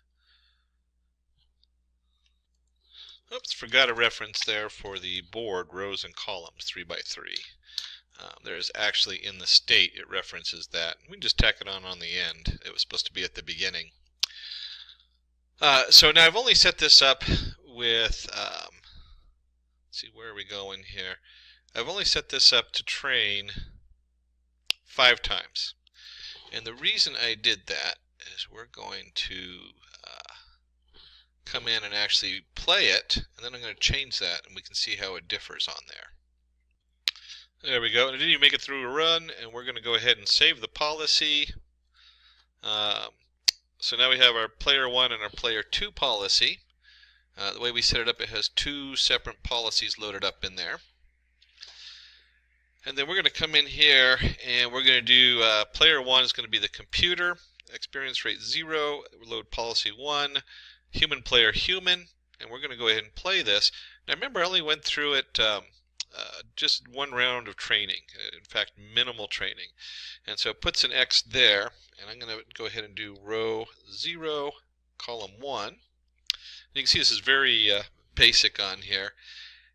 Oops, forgot a reference there for the board, rows and columns, 3 by 3. There's actually in the state, it references that. We can just tack it on the end. It was supposed to be at the beginning. So now I've only set this up with, let's see, where are we going here? I've only set this up to train 5 times. And the reason I did that is we're going to come in and actually play it, and then I'm going to change that, and we can see how it differs on there. There we go, and it didn't even make it through a run, and we're going to go ahead and save the policy. So now we have our player 1 and our player 2 policy. The way we set it up, it has 2 separate policies loaded up in there. And then we're going to come in here, and we're going to do player 1 is going to be the computer, experience rate 0, load policy 1, human player human, and we're going to go ahead and play this. Now remember, I only went through it just 1 round of training, in fact minimal training, and so it puts an X there, and I'm going to go ahead and do row 0, column 1. And you can see this is very basic on here,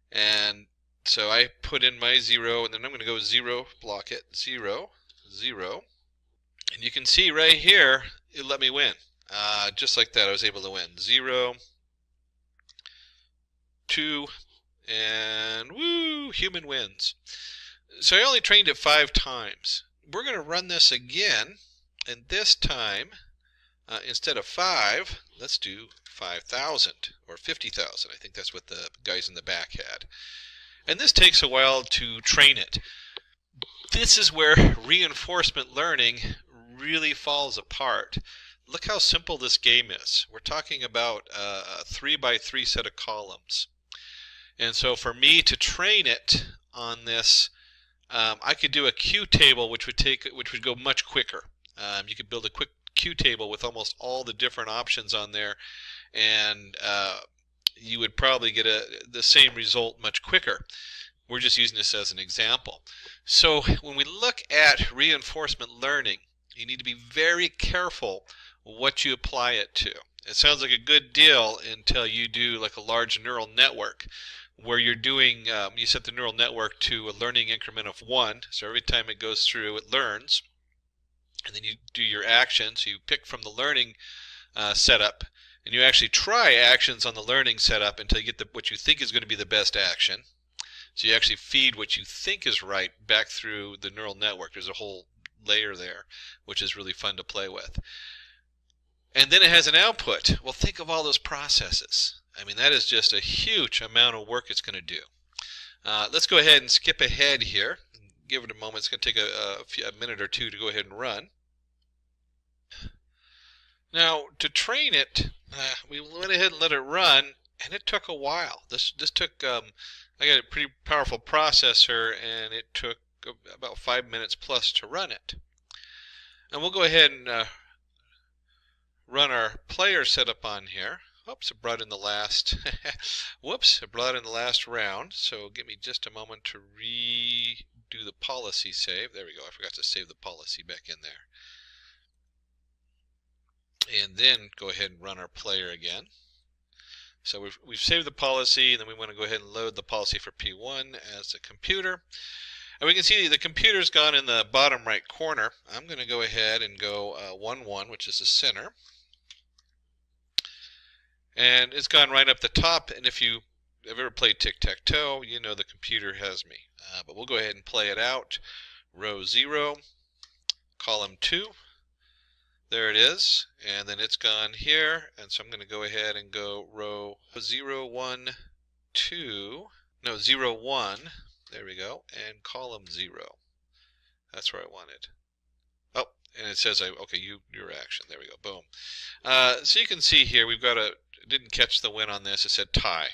and so I put in my 0, and then I'm going to go 0, block it, 0, 0, and you can see right here it let me win. Just like that, I was able to win. 0, 2, and woo, human wins. So I only trained it 5 times. We're going to run this again, and this time, instead of 5, let's do 5,000 or 50,000. I think that's what the guys in the back had. And this takes a while to train it. This is where reinforcement learning really falls apart. Look how simple this game is. We're talking about a 3 by 3 set of columns. And so for me to train it on this, I could do a Q table which would go much quicker. You could build a quick Q table with almost all the different options on there, and you would probably get the same result much quicker. We're just using this as an example. So when we look at reinforcement learning, you need to be very careful what you apply it to. It sounds like a good deal until you do like a large neural network where you're doing, you set the neural network to a learning increment of 1, so every time it goes through it learns, and then you do your actions. So you pick from the learning setup, and you actually try actions on the learning setup until you get what you think is going to be the best action. So you actually feed what you think is right back through the neural network. There's a whole layer there, which is really fun to play with. And then it has an output. Well, think of all those processes. I mean, that is just a huge amount of work it's going to do. Let's go ahead and skip ahead here. Give it a moment. It's going to take a minute or two to go ahead and run. Now, to train it, we went ahead and let it run, And it took a while. This took, I got a pretty powerful processor, and it took about 5 minutes plus to run it. And we'll go ahead and run our player setup on here. Oops, it brought in the last, whoops, it brought in the last round. So give me just a moment to redo the policy save. There we go. I forgot to save the policy back in there. And then go ahead and run our player again. So we've saved the policy, and then we want to go ahead and load the policy for P1 as a computer. And we can see the computer's gone in the bottom right corner. I'm going to go ahead and go 1, 1, which is the center. And it's gone right up the top, and if you have ever played tic-tac-toe, you know the computer has me. But we'll go ahead and play it out. Row 0, column 2. There it is, and then it's gone here, and so I'm going to go ahead and go row 0, 1, 2, no, 0, 1, there we go, and column 0. That's where I wanted. Oh, and it says, okay, your action, there we go, boom. So you can see here, we've got didn't catch the win on this, it said tie.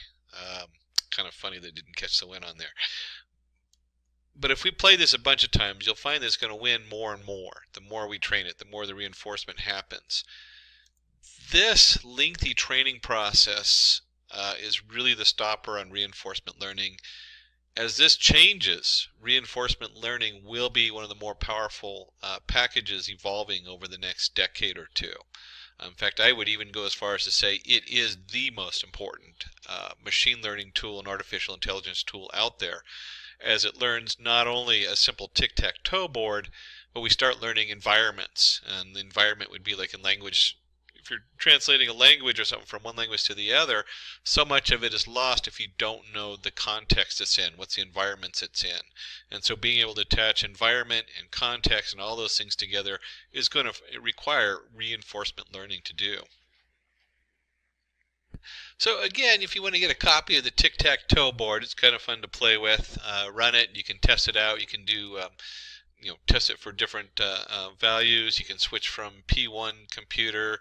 Kind of funny that it didn't catch the win on there. But if we play this a bunch of times, you'll find that it's going to win more and more. The more we train it, the more the reinforcement happens. This lengthy training process is really the stopper on reinforcement learning. As this changes, reinforcement learning will be one of the more powerful packages evolving over the next decade or two. In fact, I would even go as far as to say it is the most important machine learning tool and artificial intelligence tool out there, as it learns not only a simple tic-tac-toe board, but we start learning environments. And the environment would be like in language. If you're translating a language or something from one language to the other, so much of it is lost if you don't know the context it's in, what's the environments it's in. And so being able to attach environment and context and all those things together is going to require reinforcement learning to do. So again, if you want to get a copy of the tic-tac-toe board, it's kind of fun to play with. Run it, you can test it out, you can do test it for different values. You can switch from P1 computer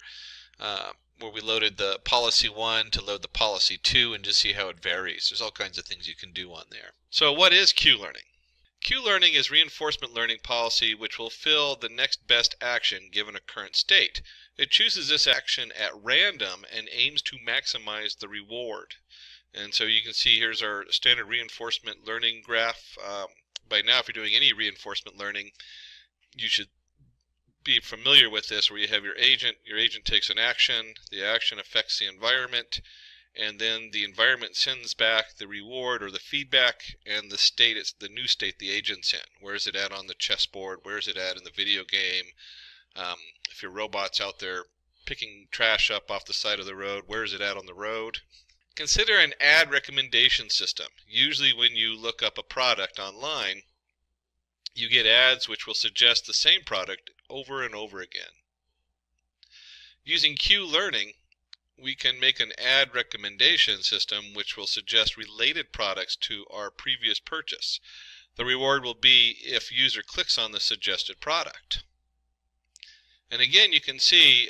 where we loaded the policy 1 to load the policy 2 and just see how it varies. There's all kinds of things you can do on there. So what is Q-learning? Q-learning is reinforcement learning policy which will fill the next best action given a current state. It chooses this action at random and aims to maximize the reward. And so you can see here's our standard reinforcement learning graph. By now, if you're doing any reinforcement learning, you should be familiar with this, where you have your agent takes an action, the action affects the environment, and then the environment sends back the reward or the feedback, and the state, it's the new state the agent's in. Where is it at on the chessboard? Where is it at in the video game? If your robot's out there picking trash up off the side of the road, where is it at on the road? Consider an ad recommendation system. Usually when you look up a product online, you get ads which will suggest the same product over and over again. Using Q-learning, we can make an ad recommendation system which will suggest related products to our previous purchase. The reward will be if user clicks on the suggested product. And again, you can see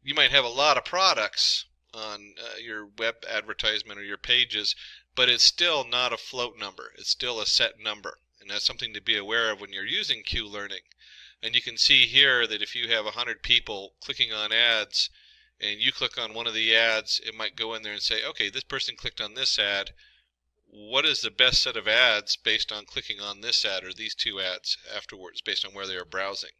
you might have a lot of products on your web advertisement or your pages, but it's still not a float number. It's still a set number, and that's something to be aware of when you're using Q-learning. And you can see here that if you have 100 people clicking on ads and you click on one of the ads, it might go in there and say, okay, this person clicked on this ad. What is the best set of ads based on clicking on this ad or these two ads afterwards based on where they are browsing?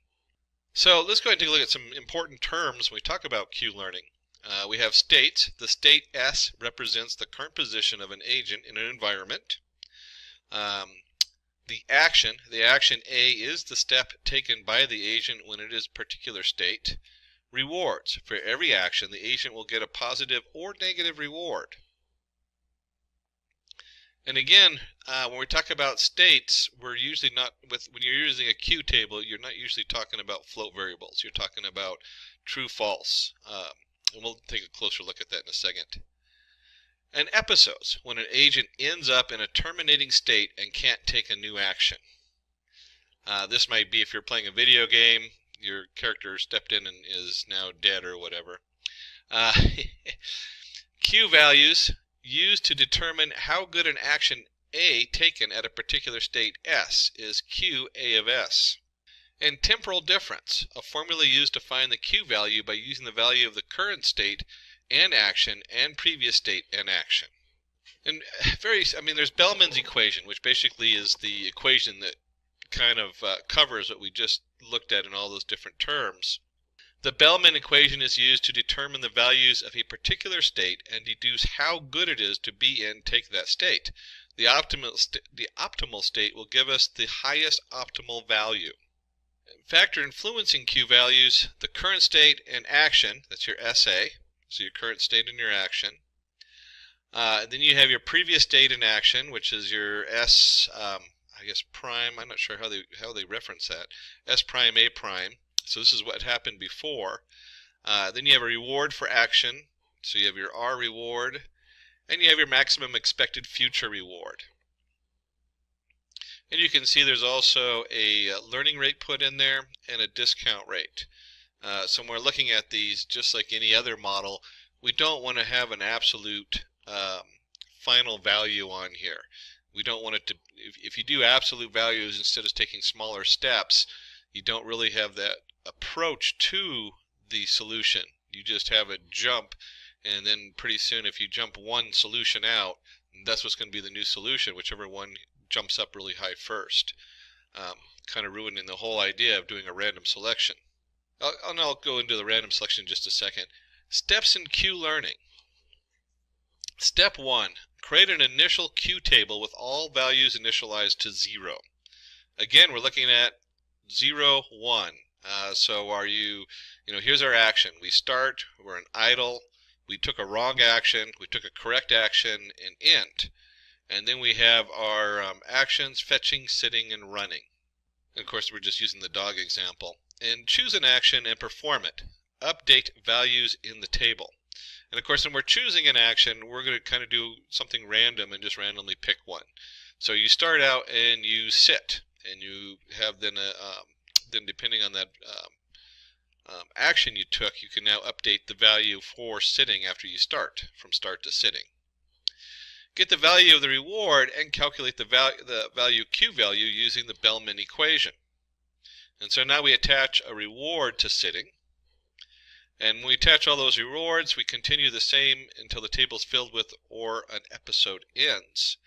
So let's go ahead and take a look at some important terms when we talk about Q-learning. We have state. The state S represents the current position of an agent in an environment. The action A is the step taken by the agent when it is particular state. Rewards. For every action, the agent will get a positive or negative reward. And again, when we talk about states, we're usually not, when you're using a Q table, you're not usually talking about float variables. You're talking about true, false. And we'll take a closer look at that in a second. And episodes, when an agent ends up in a terminating state and can't take a new action. This might be if you're playing a video game, your character stepped in and is now dead or whatever. Q values used to determine how good an action A taken at a particular state S is Q A of S. And temporal difference, a formula used to find the Q value by using the value of the current state and action and previous state and action. And there's Bellman's equation, which basically is the equation that kind of covers what we just looked at in all those different terms. The Bellman equation is used to determine the values of a particular state and deduce how good it is to be in take that state. The optimal state will give us the highest optimal value. Factor influencing Q values, the current state and action, that's your SA, so your current state and your action. Then you have your previous state and action, which is your S, prime, I'm not sure how they reference that, S prime, A prime. So this is what happened before. Then you have a reward for action. So you have your R reward. And you have your maximum expected future reward. And you can see there's also a learning rate put in there and a discount rate. So when we're looking at these, just like any other model, we don't want to have an absolute final value on here. We don't want it to, if you do absolute values instead of taking smaller steps, you don't really have that approach to the solution. You just have a jump, and then pretty soon if you jump one solution out, that's what's going to be the new solution, whichever one jumps up really high first, kind of ruining the whole idea of doing a random selection. I'll go into the random selection in just a second. Steps in Q learning. Step 1, create an initial Q table with all values initialized to 0. Again, we're looking at 0, 1. So are you, here's our action. We start, we're an idle, we took a wrong action, we took a correct action, and int. And then we have our actions, fetching, sitting, and running. And of course, we're just using the dog example. And choose an action and perform it. Update values in the table. And of course, when we're choosing an action, we're going to kind of do something random and just randomly pick one. So you start out and you sit, and you have then depending on that action you took, you can now update the value for sitting after you start, from start to sitting. Get the value of the reward and calculate the value Q value using the Bellman equation. And so now we attach a reward to sitting. And when we attach all those rewards, we continue the same until the table is filled with or an episode ends.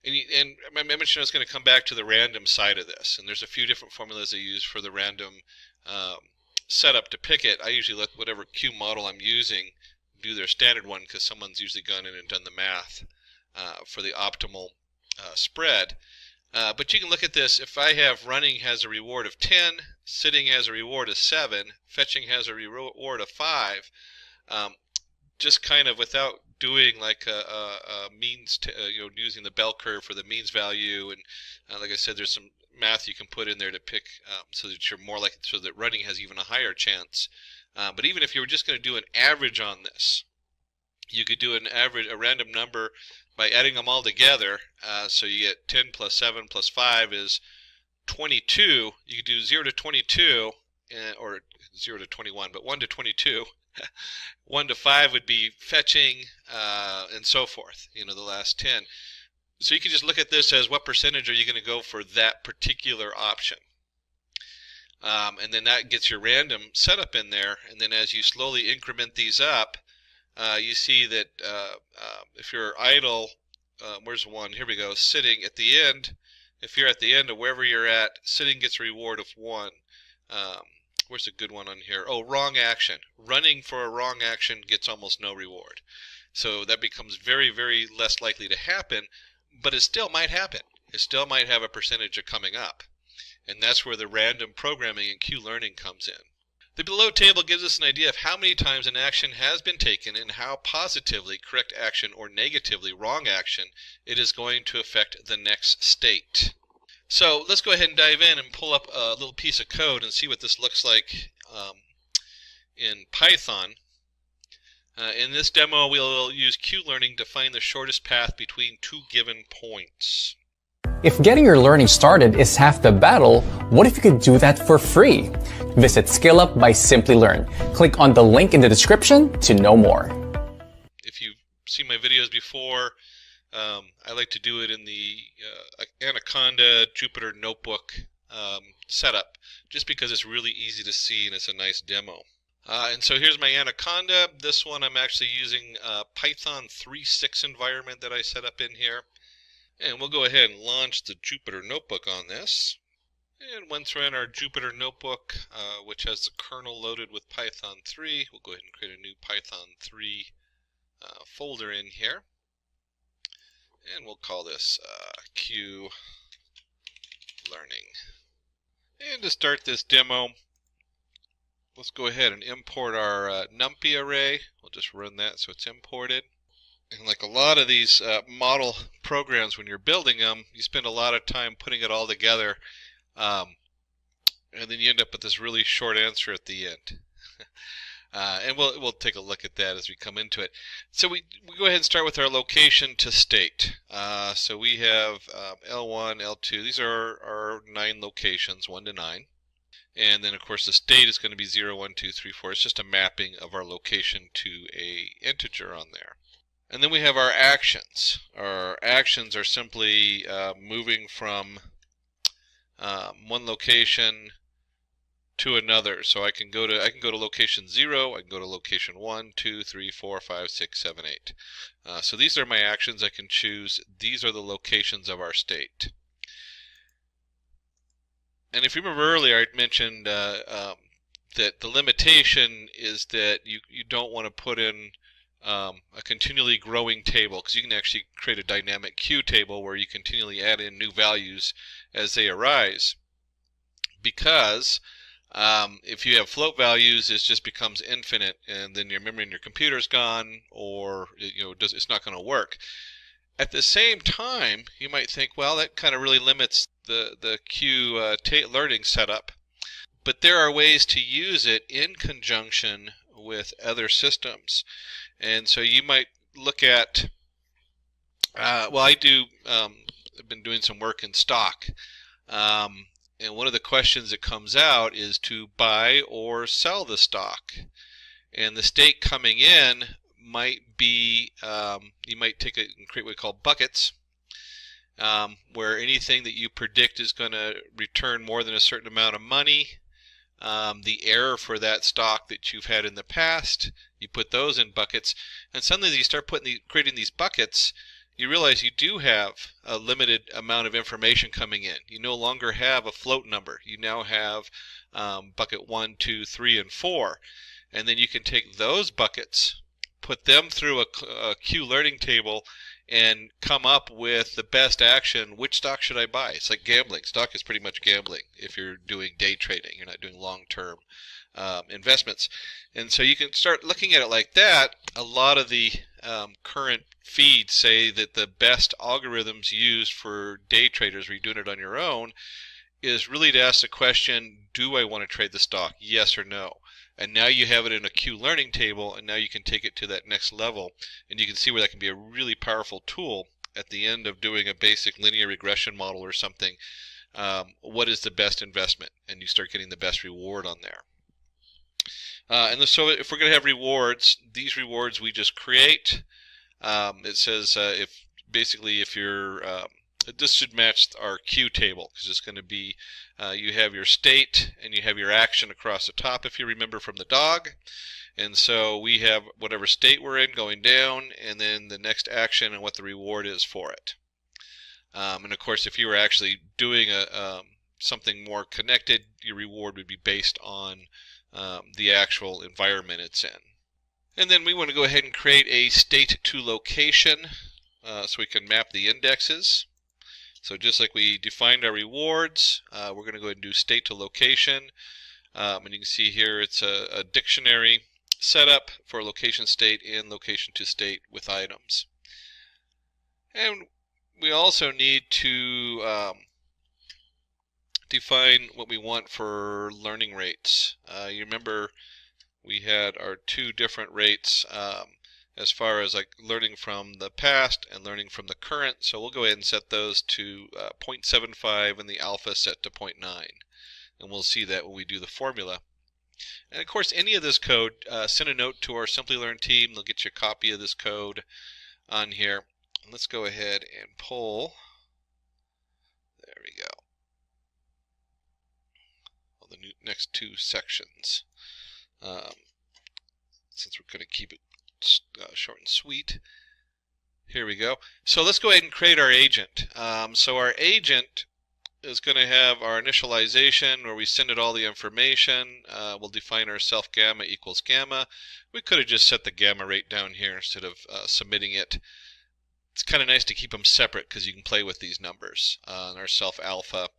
And I mentioned I was going to come back to the random side of this. And there's a few different formulas I use for the random setup to pick it. I usually let whatever Q model I'm using do their standard one, because someone's usually gone in and done the math for the optimal spread. But you can look at this. If I have running has a reward of 10, sitting has a reward of 7, fetching has a reward of 5, just kind of without doing like a means, using the bell curve for the means value, and like I said, there's some math you can put in there to pick so that you're more like, so that running has even a higher chance. But even if you were just going to do an average on this, you could do an average, a random number by adding them all together. So you get 10 plus 7 plus 5 is 22. You could do 0 to 22, or 0 to 21, but 1 to 22. 1 to 5 would be fetching, and so forth, the last 10. So you can just look at this as what percentage are you going to go for that particular option. And then that gets your random setup in there, and then as you slowly increment these up, you see that if you're idle, where's one? Here we go, sitting at the end. If you're at the end of wherever you're at, sitting gets a reward of 1. Where's a good one on here? Oh, wrong action. Running for a wrong action gets almost no reward. So that becomes very, very less likely to happen, but it still might happen. It still might have a percentage of coming up. And that's where the random programming and Q learning comes in. The below table gives us an idea of how many times an action has been taken and how positively correct action or negatively wrong action it is going to affect the next state. So let's go ahead and dive in and pull up a little piece of code and see what this looks like in Python. In this demo, we'll use Q-learning to find the shortest path between two given points. If getting your learning started is half the battle, what if you could do that for free? Visit Skill Up by Simplilearn. Click on the link in the description to know more. If you've seen my videos before, I like to do it in the Anaconda Jupyter Notebook setup, just because it's really easy to see and it's a nice demo. And so here's my Anaconda. This one I'm actually using Python 3.6 environment that I set up in here. And we'll go ahead and launch the Jupyter Notebook on this. And once we're in our Jupyter Notebook, which has the kernel loaded with Python 3, we'll go ahead and create a new Python 3 folder in here. And we'll call this Q Learning. And to start this demo, let's go ahead and import our NumPy array. We'll just run that so it's imported. And like a lot of these model programs, when you're building them, you spend a lot of time putting it all together, and then you end up with this really short answer at the end. And we'll take a look at that as we come into it. So we go ahead and start with our location to state. So we have L1, L2. These are our 9 locations, 1 to 9. And then, of course, the state is going to be 0, 1, 2, 3, 4. It's just a mapping of our location to an integer on there. And then we have our actions. Our actions are simply moving from one location to another. So I can go to location 0, I can go to location 1, 2, 3, 4, 5, 6, 7, 8. So these are my actions I can choose. These are the locations of our state. And if you remember earlier, I mentioned that the limitation is that you don't want to put in a continually growing table, because you can actually create a dynamic queue table where you continually add in new values as they arise. Because if you have float values, it just becomes infinite, and then your memory in your computer is gone, or it's not going to work. At the same time, you might think, well, that kind of really limits the queue learning setup. But there are ways to use it in conjunction with other systems. And so you might look at, well, I've been doing some work in stock. And one of the questions that comes out is to buy or sell the stock. And the state coming in might be, you might take it and create what we call buckets, where anything that you predict is going to return more than a certain amount of money, the error for that stock that you've had in the past, you put those in buckets, and suddenly as you start creating these buckets, you realize you do have a limited amount of information coming in. You no longer have a float number. You now have bucket 1, 2, 3, and 4. And then you can take those buckets, put them through a queue learning table, and come up with the best action. Which stock should I buy? It's like gambling. Stock is pretty much gambling if you're doing day trading. You're not doing long-term investments. And so you can start looking at it like that. A lot of the current feeds say that the best algorithms used for day traders, where you're doing it on your own, is really to ask the question, do I want to trade the stock? Yes or no? And now you have it in a queue learning table, and now you can take it to that next level, and you can see where that can be a really powerful tool at the end of doing a basic linear regression model or something. What is the best investment? And you start getting the best reward on there. So if we're going to have rewards, these rewards we just create. It says if you're this should match our queue table, because it's going to be you have your state and you have your action across the top, if you remember from the dog. And so we have whatever state we're in going down, and then the next action and what the reward is for it. And of course, if you were actually doing something more connected, your reward would be based on the actual environment it's in. And then we want to go ahead and create a state to location so we can map the indexes. So just like we defined our rewards, we're going to go ahead and do state to location. And you can see here it's a dictionary setup for location state and location to state with items. And we also need to define what we want for learning rates. You remember we had our 2 different rates as far as like learning from the past and learning from the current. So we'll go ahead and set those to 0.75 and the alpha set to 0.9. And we'll see that when we do the formula. And of course, any of this code, send a note to our Simplilearn team. They'll get you a copy of this code on here. And let's go ahead and pull. There we go. Well, the next two sections. Since we're going to keep it short and sweet. Here we go. So let's go ahead and create our agent. So our agent is going to have our initialization where we send it all the information. We'll define our self gamma equals gamma. We could have just set the gamma rate down here instead of submitting it. It's kind of nice to keep them separate because you can play with these numbers on our self alpha.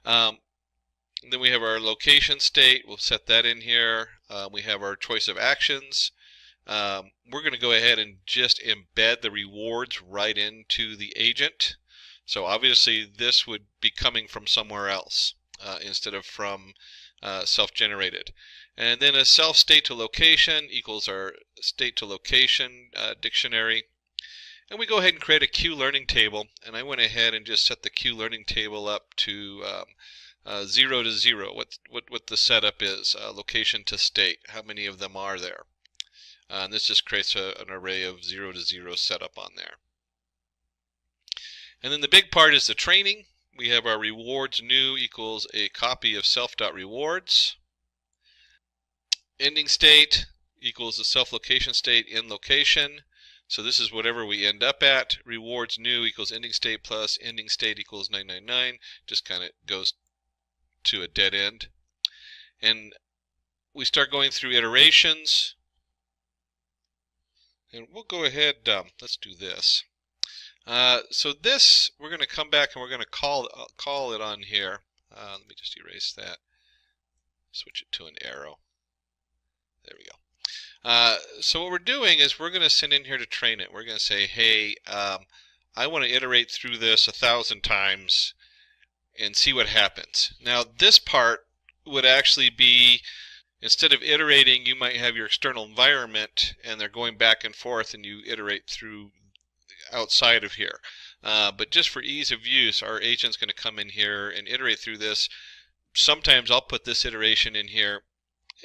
Then we have our location state. We'll set that in here. We have our choice of actions. We're going to go ahead and just embed the rewards right into the agent. So obviously this would be coming from somewhere else instead of from self-generated. And then a self state to location equals our state to location dictionary. And we go ahead and create a Q learning table. And I went ahead and just set the Q learning table up to 0 to 0, what the setup is, location to state, how many of them are there. And this just creates an array of 0 to 0 setup on there. And then the big part is the training. We have our rewards new equals a copy of self.rewards. Ending state equals the self location state in location. So this is whatever we end up at. Rewards new equals ending state plus ending state equals 999. Just kind of goes to a dead end. And we start going through iterations. And we'll go ahead, let's do this. So this, we're going to come back and we're going to call it on here. Let me just erase that. Switch it to an arrow. There we go. So what we're doing is we're going to send in here to train it. We're going to say, hey, I want to iterate through this 1,000 times and see what happens. Now this part would actually be, instead of iterating, you might have your external environment and they're going back and forth and you iterate through outside of here. But just for ease of use, our agent's going to come in here and iterate through this. Sometimes I'll put this iteration in here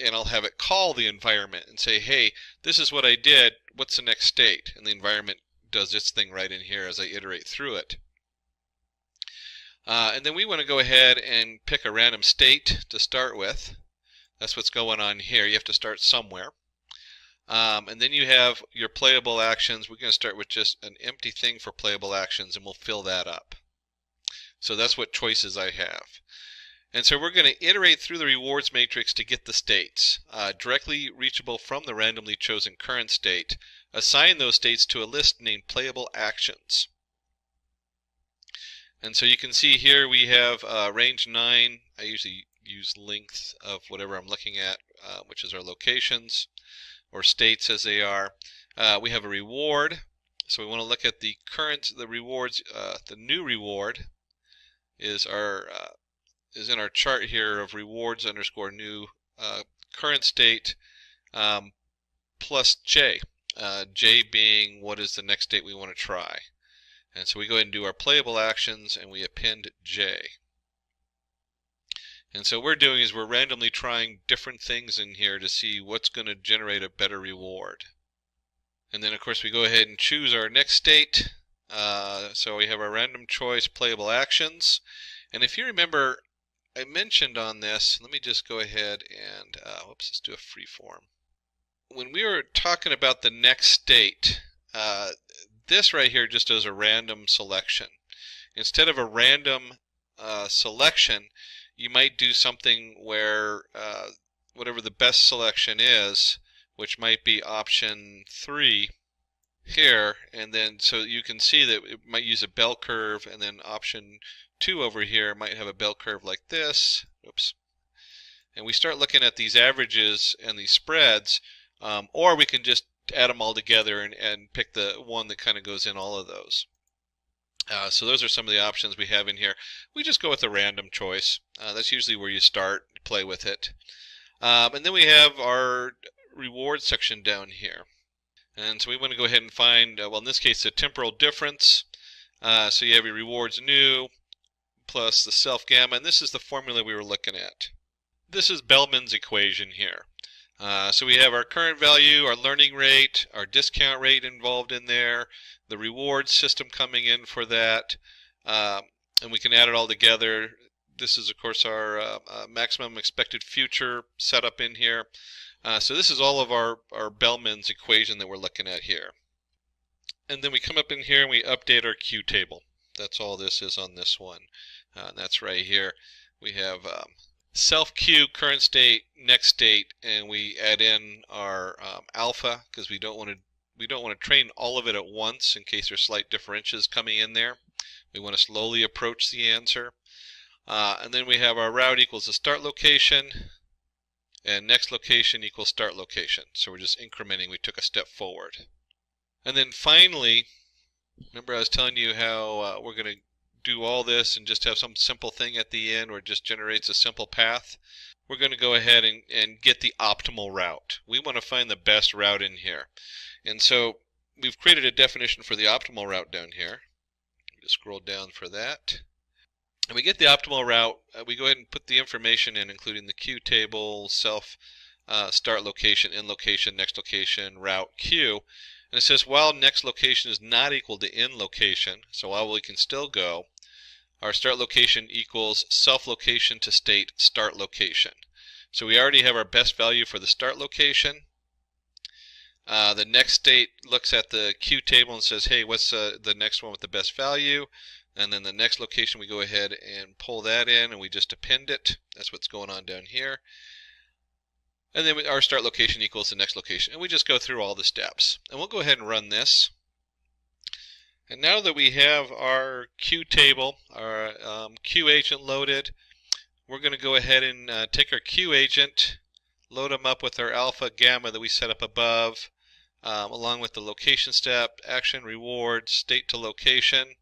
and I'll have it call the environment and say, hey, this is what I did, what's the next state? And the environment does its thing right in here as I iterate through it. And then we want to go ahead and pick a random state to start with. That's what's going on here. You have to start somewhere. And then you have your playable actions. We're going to start with just an empty thing for playable actions and we'll fill that up. So that's what choices I have. And so we're going to iterate through the rewards matrix to get the states. Directly reachable from the randomly chosen current state. Assign those states to a list named playable actions. And so you can see here we have range 9. I usually use length of whatever I'm looking at, which is our locations or states as they are. We have a reward, so we want to look at the rewards. The new reward is in our chart here of rewards underscore new current state plus J. J being what is the next state we want to try. And so we go ahead and do our playable actions and we append J. And so what we're doing is we're randomly trying different things in here to see what's going to generate a better reward. And then of course we go ahead and choose our next state. So we have our random choice playable actions. And if you remember, I mentioned on this, let me just go ahead and, let's do a free form. When we were talking about the next state, this right here just does a random selection. Instead of a random selection, you might do something where whatever the best selection is, which might be option 3 here, and then so you can see that it might use a bell curve, and then option 2 over here might have a bell curve like this. Oops. And we start looking at these averages and these spreads, or we can just add them all together and pick the one that kind of goes in all of those. So those are some of the options we have in here. We just go with a random choice. That's usually where you start, play with it. And then we have our reward section down here. And so we want to go ahead and find, well in this case, the temporal difference. So you have your rewards new plus the self gamma, and this is the formula we were looking at. This is Bellman's equation here. So we have our current value, our learning rate, our discount rate involved in there, the reward system coming in for that, and we can add it all together. This is, of course, our maximum expected future setup in here. So this is all of our Bellman's equation that we're looking at here. And then we come up in here and we update our Q table. That's all this is on this one. And that's right here. We have self Q, current state, next state, and we add in our alpha because we don't want to train all of it at once in case there's slight differences coming in there. We want to slowly approach the answer. And then we have our route equals the start location, and next location equals start location. So we're just incrementing. We took a step forward. And then finally, remember I was telling you how we're going to do all this and just have some simple thing at the end where it just generates a simple path. We're going to go ahead and get the optimal route. We want to find the best route in here. And so we've created a definition for the optimal route down here. Just scroll down for that. And we get the optimal route. We go ahead and put the information in, including the Q table, self, start location, end location, next location, route, Q. And it says while next location is not equal to end location, so while we can still go, our start location equals self location to state start location. So we already have our best value for the start location. The next state looks at the Q table and says, hey, what's the next one with the best value? And then the next location, we go ahead and pull that in and we just append it. That's what's going on down here. And then our start location equals the next location. And we just go through all the steps. And we'll go ahead and run this. And now that we have our Q table, our Q agent loaded, we're going to go ahead and take our Q agent, load them up with our alpha, gamma that we set up above, along with the location step, action, reward, state to location.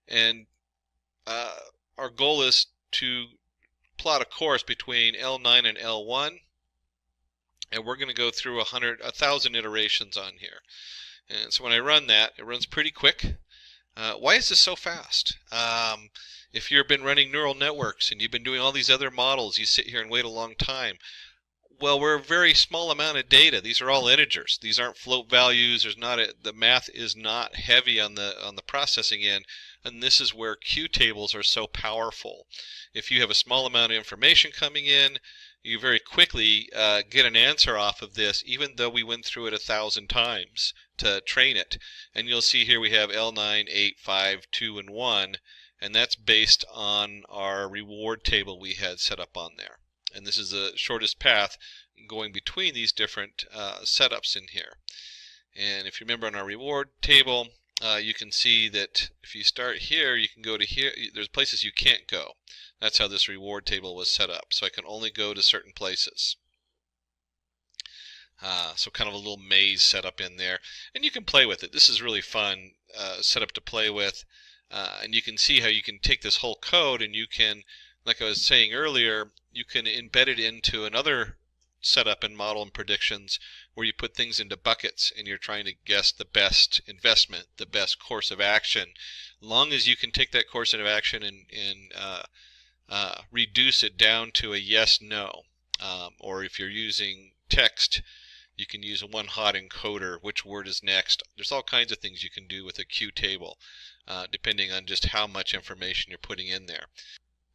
And our goal is to plot a course between L9 and L1. And we're going to go through 1,000 iterations on here. And so when I run that, it runs pretty quick. Why is this so fast? If you've been running neural networks and you've been doing all these other models, you sit here and wait a long time. Well, we're a very small amount of data. These are all integers. These aren't float values. The math is not heavy on the processing end, and this is where Q tables are so powerful. If you have a small amount of information coming in, you very quickly get an answer off of this, even though we went through it 1,000 times to train it. And you'll see here we have L9, 8, 5, 2, and 1, and that's based on our reward table we had set up on there. And this is the shortest path going between these different setups in here. And if you remember on our reward table, you can see that if you start here, you can go to here. There's places you can't go. That's how this reward table was set up. So I can only go to certain places. So kind of a little maze set up in there. And you can play with it. This is really fun setup to play with. And you can see how you can take this whole code and you can, like I was saying earlier, you can embed it into another setup and model and predictions where you put things into buckets and you're trying to guess the best investment, the best course of action. Long as you can take that course of action and reduce it down to a yes, no. Or if you're using text, you can use a one-hot encoder, which word is next. There's all kinds of things you can do with a Q table, depending on just how much information you're putting in there.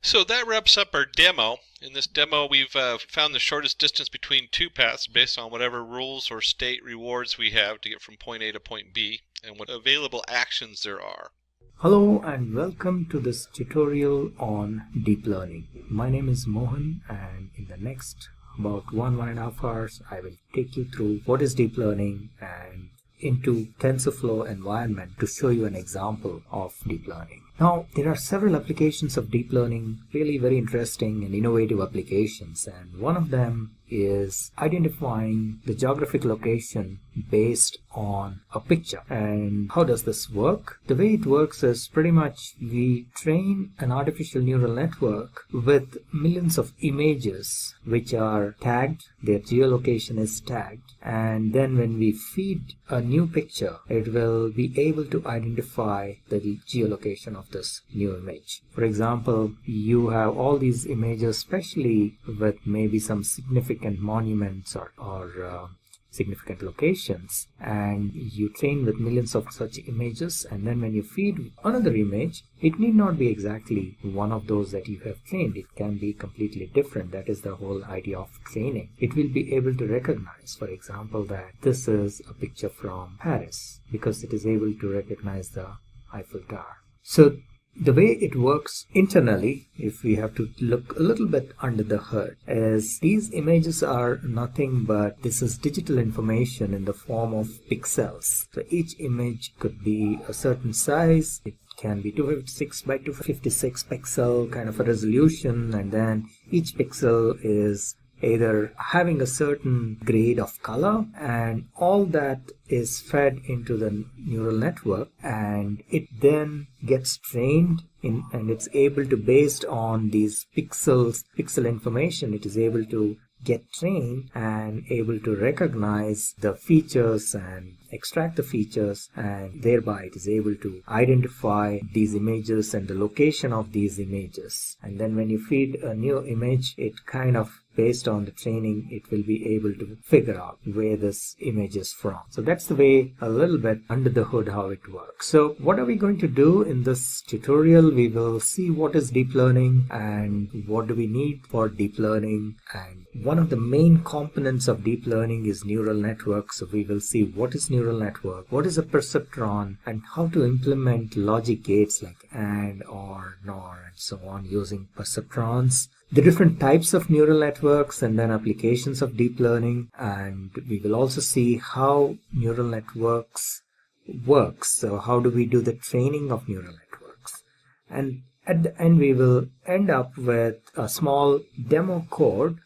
So that wraps up our demo. In this demo, we've found the shortest distance between two paths based on whatever rules or state rewards we have to get from point A to point B and what available actions there are. Hello and welcome to this tutorial on deep learning. My name is Mohan, and in the next about 1.5 hours I will take you through what is deep learning and into TensorFlow environment to show you an example of deep learning. Now, there are several applications of deep learning, really very interesting and innovative applications, and one of them is identifying the geographic location based on a picture. And how does this work? The way it works is pretty much we train an artificial neural network with millions of images which are tagged, their geolocation is tagged, and then when we feed a new picture, it will be able to identify the geolocation of of this new image. For example, you have all these images, especially with maybe some significant monuments or significant locations, and you train with millions of such images, and then when you feed another image, it need not be exactly one of those that you have trained. It can be completely different. That is the whole idea of training. It will be able to recognize, for example, that this is a picture from Paris because it is able to recognize the Eiffel Tower. So the way it works internally, if we have to look a little bit under the hood, is these images are nothing but this is digital information in the form of pixels. So each image could be a certain size. It can be 256 by 256 pixel kind of a resolution, and then each pixel is either having a certain grade of color, and all that is fed into the neural network, and it then gets trained in, and it's able to, based on these pixel information, it is able to get trained and able to recognize the features and extract the features, and thereby it is able to identify these images and the location of these images. And then when you feed a new image, it kind of, based on the training, it will be able to figure out where this image is from. So that's the way, a little bit under the hood, how it works. So what are we going to do in this tutorial? We will see what is deep learning and what do we need for deep learning. And one of the main components of deep learning is neural networks. So we will see what is neural network, what is a perceptron, and how to implement logic gates like AND, OR, NOR, and so on using perceptrons. The different types of neural networks and then applications of deep learning, and we will also see how neural networks works. So how do we do the training of neural networks? And at the end we will end up with a small demo code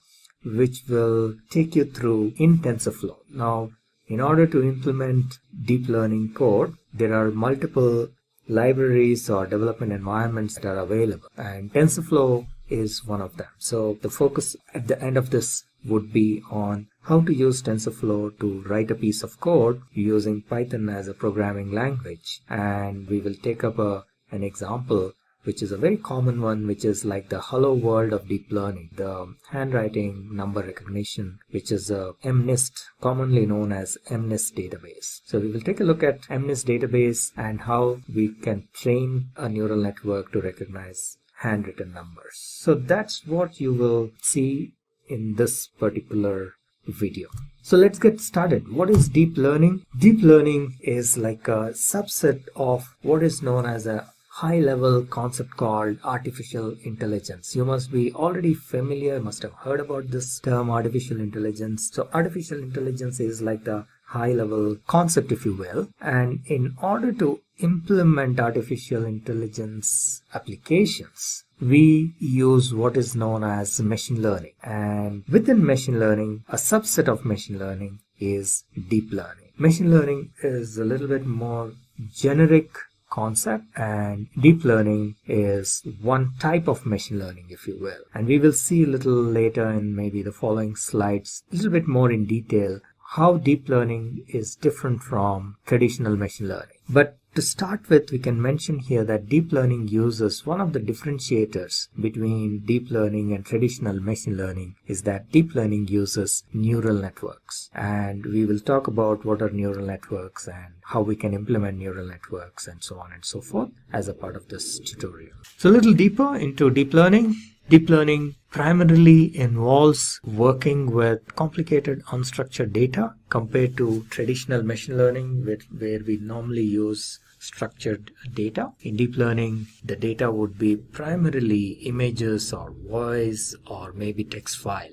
which will take you through in TensorFlow. Now, in order to implement deep learning code, there are multiple libraries or development environments that are available, and TensorFlow is one of them. So the focus at the end of this would be on how to use TensorFlow to write a piece of code using Python as a programming language. And we will take up an example which is a very common one, which is like the hello world of deep learning, the handwriting number recognition, which is a MNIST, commonly known as MNIST database. So we will take a look at MNIST database and how we can train a neural network to recognize handwritten numbers. So that's what you will see in this particular video. So let's get started. What is deep learning? Deep learning is like a subset of what is known as a high-level concept called artificial intelligence. You must be already familiar, must have heard about this term, artificial intelligence. So artificial intelligence is like the high-level concept, if you will. And in order to implement artificial intelligence applications, we use what is known as machine learning. And within machine learning, a subset of machine learning is deep learning. Machine learning is a little bit more generic concept, and deep learning is one type of machine learning, if you will. And we will see a little later in maybe the following slides a little bit more in detail how deep learning is different from traditional machine learning. But to start with, we can mention here that deep learning uses one of the differentiators between deep learning and traditional machine learning is that deep learning uses neural networks. And we will talk about what are neural networks and how we can implement neural networks and so on and so forth as a part of this tutorial. So a little deeper into deep learning. Deep learning primarily involves working with complicated unstructured data compared to traditional machine learning where we normally use structured data. In deep learning, the data would be primarily images or voice or maybe text file.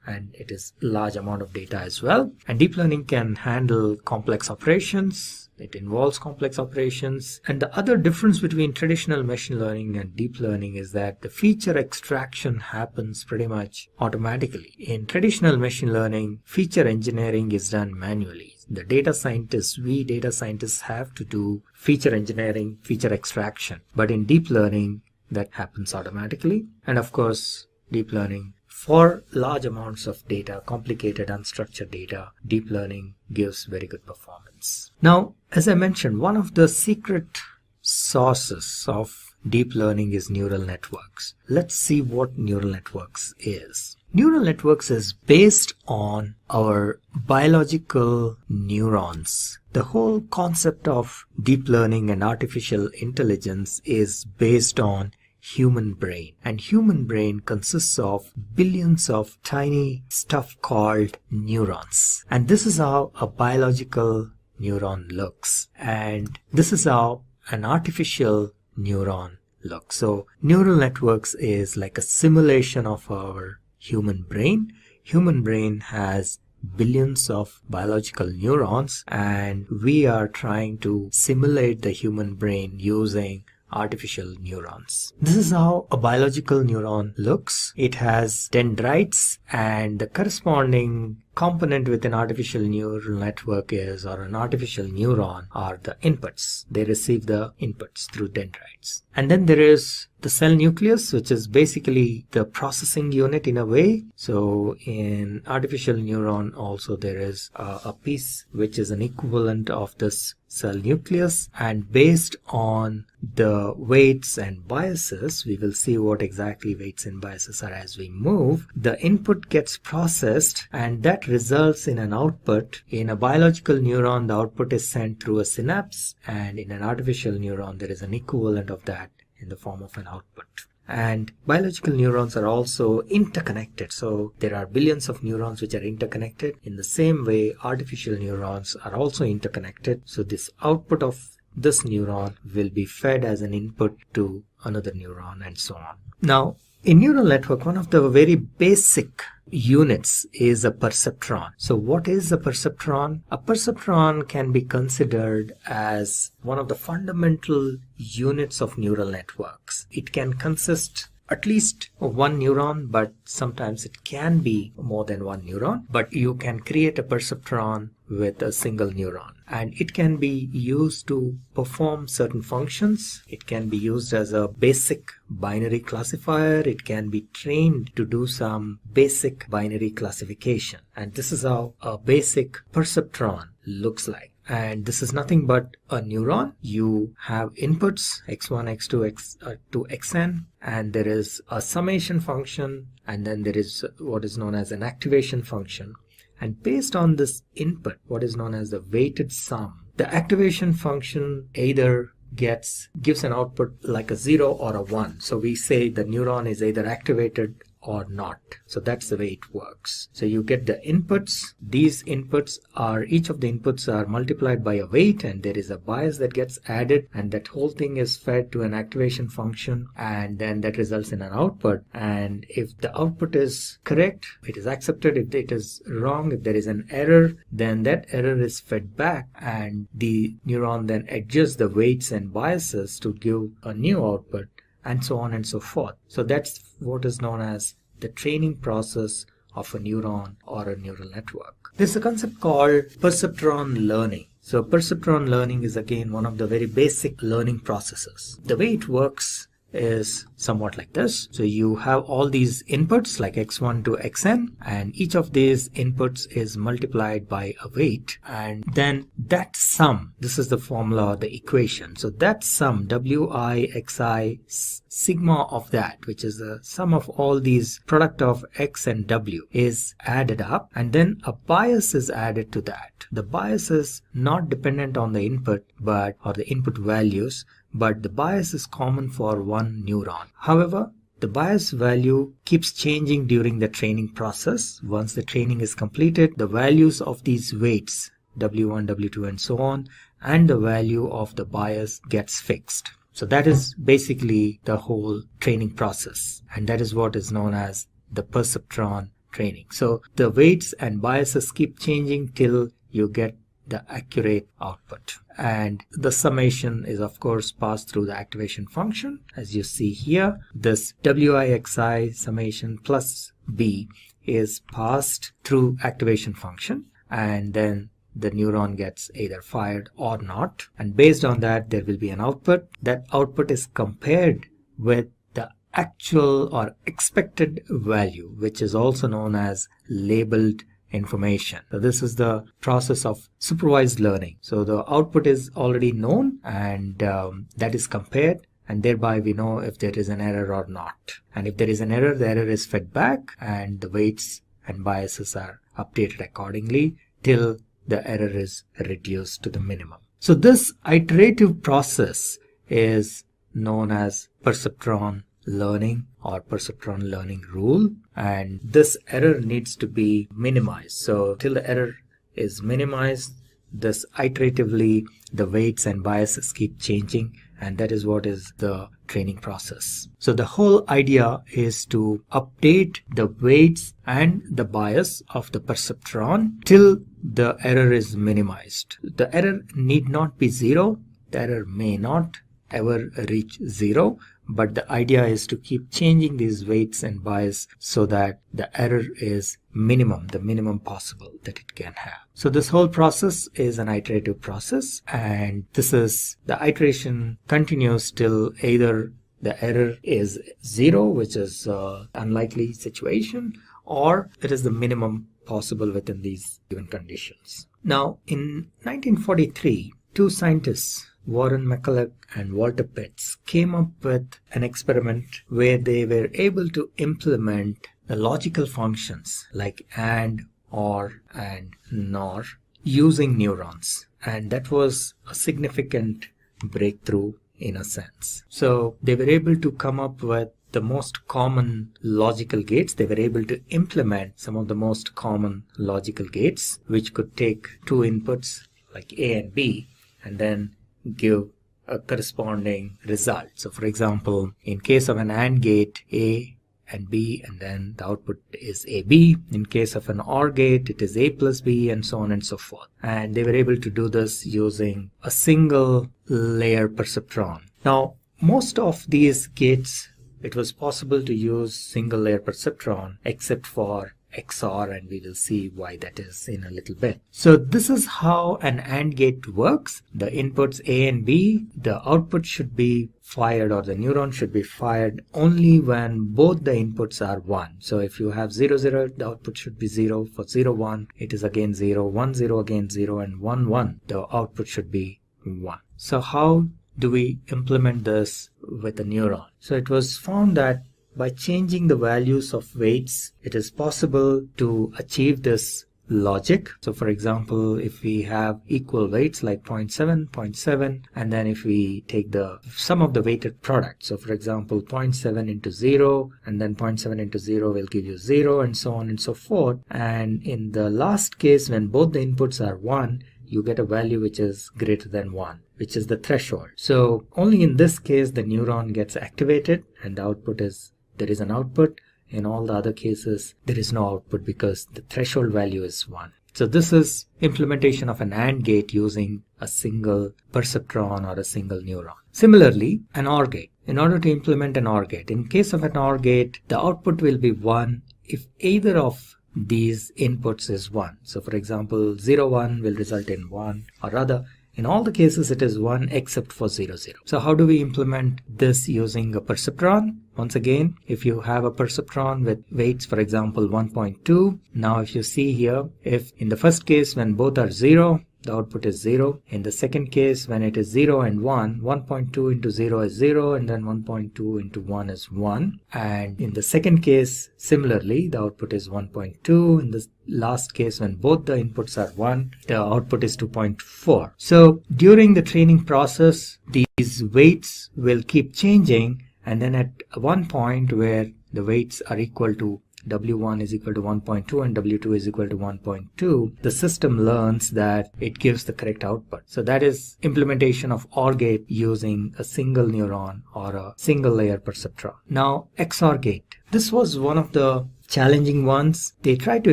And it is a large amount of data as well. And deep learning can handle complex operations. It involves complex operations. And the other difference between traditional machine learning and deep learning is that the feature extraction happens pretty much automatically. In traditional machine learning, feature engineering is done manually. The data scientists have to do feature engineering, feature extraction. But in deep learning, that happens automatically. And of course, deep learning, for large amounts of data, complicated unstructured data, deep learning gives very good performance. Now, as I mentioned, one of the secret sources of deep learning is neural networks. Let's see what neural networks is. Neural networks is based on our biological neurons. The whole concept of deep learning and artificial intelligence is based on human brain, and human brain consists of billions of tiny stuff called neurons, and this is how a biological neuron looks, and this is how an artificial neuron looks. So neural networks is like a simulation of our human brain. Human brain has billions of biological neurons, and we are trying to simulate the human brain using artificial neurons. This is how a biological neuron looks. It has dendrites, and the corresponding component with an artificial neural network is, or an artificial neuron, are the inputs. They receive the inputs through dendrites. And then there is the cell nucleus, which is basically the processing unit in a way. So in artificial neuron also there is a piece which is an equivalent of this cell nucleus, and based on the weights and biases, we will see what exactly weights and biases are as we move. The input gets processed, and that results in an output. In a biological neuron, the output is sent through a synapse, and in an artificial neuron there is an equivalent of that in the form of an output. And biological neurons are also interconnected. So there are billions of neurons which are interconnected. In the same way, artificial neurons are also interconnected. So this output of this neuron will be fed as an input to another neuron, and so on. Now, in neural network, one of the very basic units is a perceptron. So what is a perceptron? A perceptron can be considered as one of the fundamental units of neural networks. It can consist at least of one neuron, but sometimes it can be more than one neuron. But you can create a perceptron with a single neuron, and it can be used to perform certain functions. It can be used as a basic binary classifier. It can be trained to do some basic binary classification, and this is how a basic perceptron looks like. And this is nothing but a neuron. You have inputs x1, x2, to xn, and there is a summation function, and then there is what is known as an activation function. And based on this input, what is known as the weighted sum, the activation function either gives an output like a 0 or a 1. So we say the neuron is either activated or not. So that's the way it works. So you get the inputs. These inputs are, each of the inputs are multiplied by a weight, and there is a bias that gets added, and that whole thing is fed to an activation function, and then that results in an output. And if the output is correct, it is accepted. If it is wrong, if there is an error, then that error is fed back, and the neuron then adjusts the weights and biases to give a new output, and so on and so forth. So that's what is known as the training process of a neuron or a neural network. There's a concept called perceptron learning. So perceptron learning is again one of the very basic learning processes. The way it works is somewhat like this. So you have all these inputs like x1 to xn, and each of these inputs is multiplied by a weight, and then that sum, this is the formula, the equation. So that sum, wi xi sigma of that, which is the sum of all these product of x and w, is added up, and then a bias is added to that. The bias is not dependent on the input or the input values, but the bias is common for one neuron. However, the bias value keeps changing during the training process. Once the training is completed, the values of these weights, W1, W2, and so on, and the value of the bias gets fixed. So that is basically the whole training process, and that is what is known as the perceptron training. So the weights and biases keep changing till you get the accurate output, and the summation is of course passed through the activation function. As you see here, this wixi summation plus b is passed through activation function, and then the neuron gets either fired or not, and based on that there will be an output. That output is compared with the actual or expected value, which is also known as labeled information. So this is the process of supervised learning. So the output is already known, and that is compared, and thereby we know if there is an error or not. And if there is an error, the error is fed back and the weights and biases are updated accordingly till the error is reduced to the minimum. So this iterative process is known as perceptron learning or perceptron learning rule, and this error needs to be minimized. So till the error is minimized, this iteratively the weights and biases keep changing, and that is what is the training process. So the whole idea is to update the weights and the bias of the perceptron till the error is minimized. The error need not be zero. The error may not ever reach zero, but the idea is to keep changing these weights and bias so that the error is minimum, the minimum possible that it can have. So this whole process is an iterative process, and this is the iteration continues till either the error is zero, which is unlikely situation, or it is the minimum possible within these given conditions. Now in 1943, two scientists, Warren McCulloch and Walter Pitts, came up with an experiment where they were able to implement the logical functions like AND, OR, and NOR using neurons. And that was a significant breakthrough in a sense. So they were able to come up with the most common logical gates. They were able to implement some of the most common logical gates, which could take two inputs like A and B and then give a corresponding result. So for example, in case of an AND gate, A and B, and then the output is AB. In case of an OR gate, it is A plus B, and so on and so forth. And they were able to do this using a single layer perceptron. Now, most of these gates, it was possible to use single layer perceptron except for XOR, and we will see why that is in a little bit. So this is how an AND gate works. The inputs A and B, the output should be fired, or the neuron should be fired only when both the inputs are 1. So if you have 0, 0, the output should be 0. For 0, 1, it is again 0, 1, 0, again 0, and 1, 1, the output should be 1. So how do we implement this with a neuron? So it was found that by changing the values of weights, it is possible to achieve this logic. So for example, if we have equal weights like 0.7, 0.7, and then if we take the sum of the weighted product, so for example 0.7 into 0, and then 0.7 into 0 will give you 0, and so on and so forth. And in the last case, when both the inputs are 1, you get a value which is greater than 1, which is the threshold. So only in this case the neuron gets activated and the output is, there is an output. In all the other cases, there is no output because the threshold value is 1. So this is implementation of an AND gate using a single perceptron or a single neuron. Similarly, an OR gate. In order to implement an OR gate, in case of an OR gate, the output will be 1 if either of these inputs is 1. So for example, 0, 1 will result in 1, or rather, in all the cases it is 1 except for 0, 0. So how do we implement this using a perceptron? Once again, if you have a perceptron with weights, for example 1.2, now if you see here, if in the first case when both are 0, the output is 0. In the second case, when it is 0 and 1, 1.2 into 0 is 0, and then 1.2 into 1 is 1. And in the second case, similarly, the output is 1.2. In the last case, when both the inputs are 1, the output is 2.4. So during the training process, these weights will keep changing, and then at one point where the weights are equal to W1 is equal to 1.2 and W2 is equal to 1.2, the system learns that it gives the correct output. So that is implementation of OR gate using a single neuron or a single layer perceptron. Now XOR gate. This was one of the challenging ones. They tried to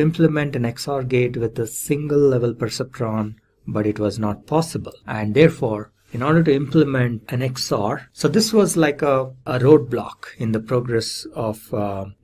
implement an XOR gate with a single level perceptron, but it was not possible. And therefore, in order to implement an XOR, so this was like a roadblock in the progress of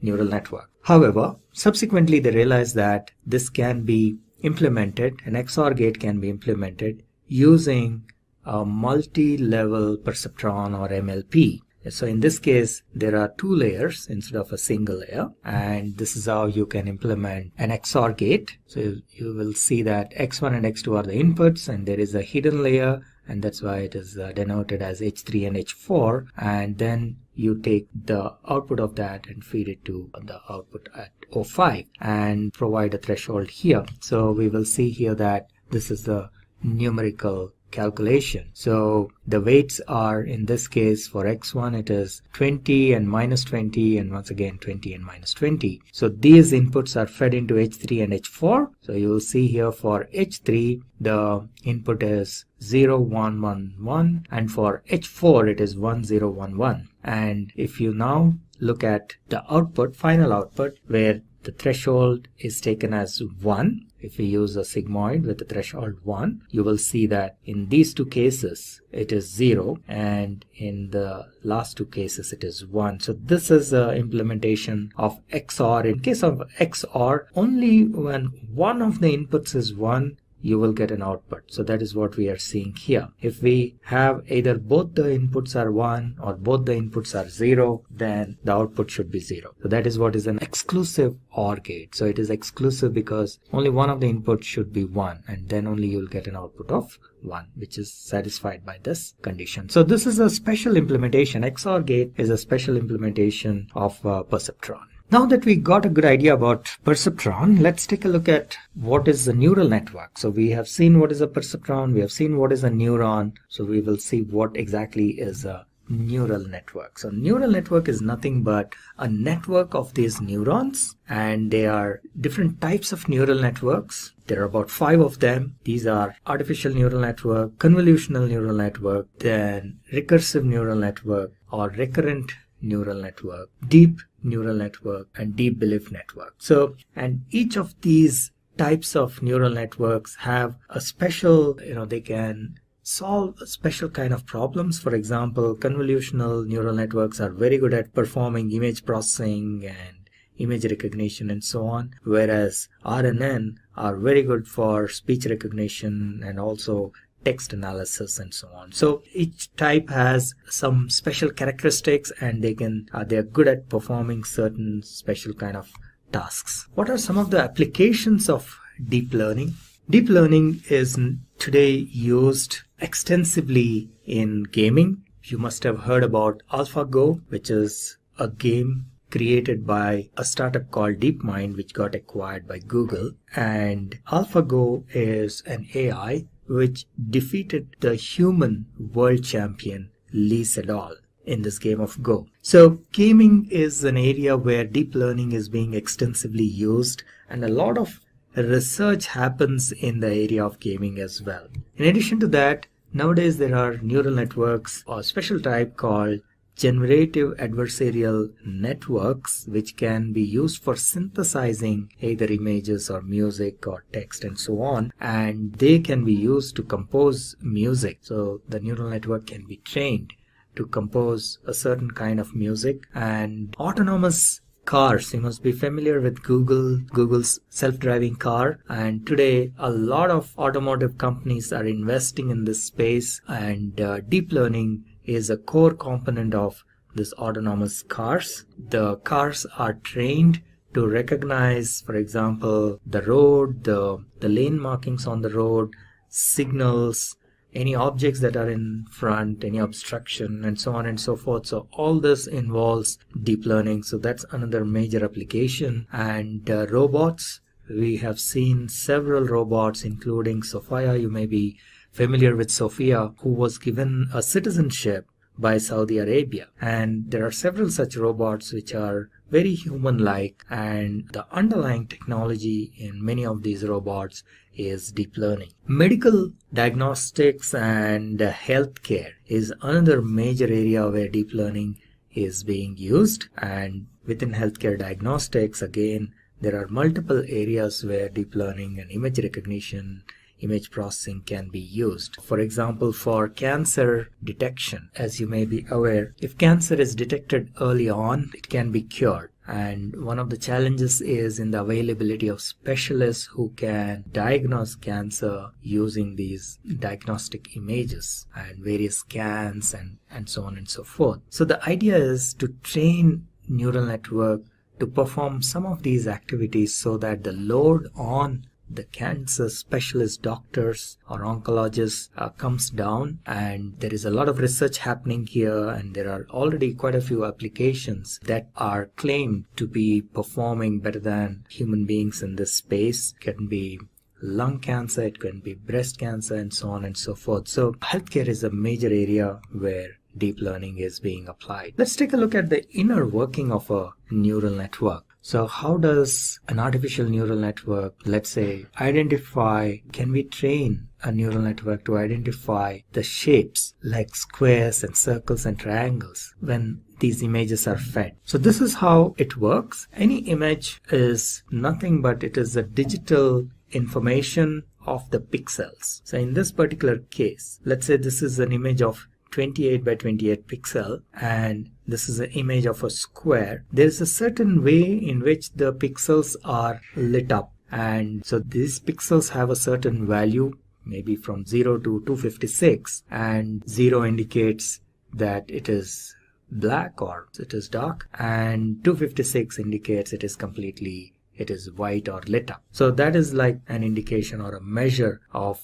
neural network. However, subsequently they realized that this can be implemented, an XOR gate can be implemented using a multi-level perceptron or MLP. So in this case, there are 2 layers instead of a single layer, and this is how you can implement an XOR gate. So you will see that X1 and X2 are the inputs, and there is a hidden layer, and that's why it is denoted as H3 and H4, and then you take the output of that and feed it to the output at O5 and provide a threshold here. So we will see here that this is the numerical calculation. So the weights are, in this case for X1 it is 20 and minus 20, and once again 20 and minus 20. So these inputs are fed into H3 and H4. So you will see here for H3 the input is 0 1 1 1, and for H4 it is 1 0 1 1. And if you now look at the output, final output, where the threshold is taken as 1, if we use a sigmoid with the threshold 1, you will see that in these 2 cases it is 0, and in the last 2 cases it is 1. So this is the implementation of XOR. In case of XOR, only when one of the inputs is 1, you will get an output. So that is what we are seeing here. If we have either both the inputs are 1 or both the inputs are 0, then the output should be 0. So that is what is an exclusive OR gate. So it is exclusive because only one of the inputs should be 1, and then only you will get an output of 1, which is satisfied by this condition. So this is a special implementation. XOR gate is a special implementation of perceptron. Now that we got a good idea about perceptron, let's take a look at what is a neural network. So we have seen what is a perceptron, we have seen what is a neuron, so we will see what exactly is a neural network. So neural network is nothing but a network of these neurons, and they are different types of neural networks. There are about 5 of them. These are artificial neural network, convolutional neural network, then recursive neural network or recurrent neural network, deep neural network, and deep belief network. So, and each of these types of neural networks have a special, they can solve a special kind of problems. For example, convolutional neural networks are very good at performing image processing and image recognition and so on, whereas RNN are very good for speech recognition and also text analysis and so on. So each type has some special characteristics, and they are good at performing certain special kind of tasks. What are some of the applications of deep learning? Deep learning is today used extensively in gaming. You must have heard about AlphaGo, which is a game created by a startup called DeepMind, which got acquired by Google. And AlphaGo is an AI which defeated the human world champion Lee Sedol in this game of Go. So gaming is an area where deep learning is being extensively used, and a lot of research happens in the area of gaming as well. In addition to that, nowadays there are neural networks or special type called Generative Adversarial Networks, which can be used for synthesizing either images or music or text and so on, and they can be used to compose music. So the neural network can be trained to compose a certain kind of music. And autonomous cars, you must be familiar with Google's self-driving car, and today a lot of automotive companies are investing in this space, and deep learning is a core component of this autonomous cars. The cars are trained to recognize, for example, the road, the lane markings on the road, signals, any objects that are in front, any obstruction, and so on and so forth. So all this involves deep learning. So that's another major application. And robots, we have seen several robots, including Sophia. You may be familiar with Sophia, who was given a citizenship by Saudi Arabia. And there are several such robots which are very human-like, and the underlying technology in many of these robots is deep learning. Medical diagnostics and healthcare is another major area where deep learning is being used. And within healthcare diagnostics, again, there are multiple areas where deep learning and image recognition, image processing can be used. For example, for cancer detection, as you may be aware, if cancer is detected early on, it can be cured. And one of the challenges is in the availability of specialists who can diagnose cancer using these diagnostic images and various scans and so on and so forth. So the idea is to train neural network to perform some of these activities so that the load on the cancer specialist doctors or oncologists comes down. And there is a lot of research happening here, and there are already quite a few applications that are claimed to be performing better than human beings in this space. It can be lung cancer, it can be breast cancer, and so on and so forth. So healthcare is a major area where deep learning is being applied. Let's take a look at the inner working of a neural network. So how does an artificial neural network, let's say, can we train a neural network to identify the shapes like squares and circles and triangles when these images are fed? So this is how it works. Any image is nothing but it is a digital information of the pixels. So in this particular case, let's say this is an image of 28 by 28 pixel and this is an image of a square. There is a certain way in which the pixels are lit up, and so these pixels have a certain value, maybe from 0 to 256, and 0 indicates that it is black or it is dark, and 256 indicates it is white or lit up. So that is like an indication or a measure of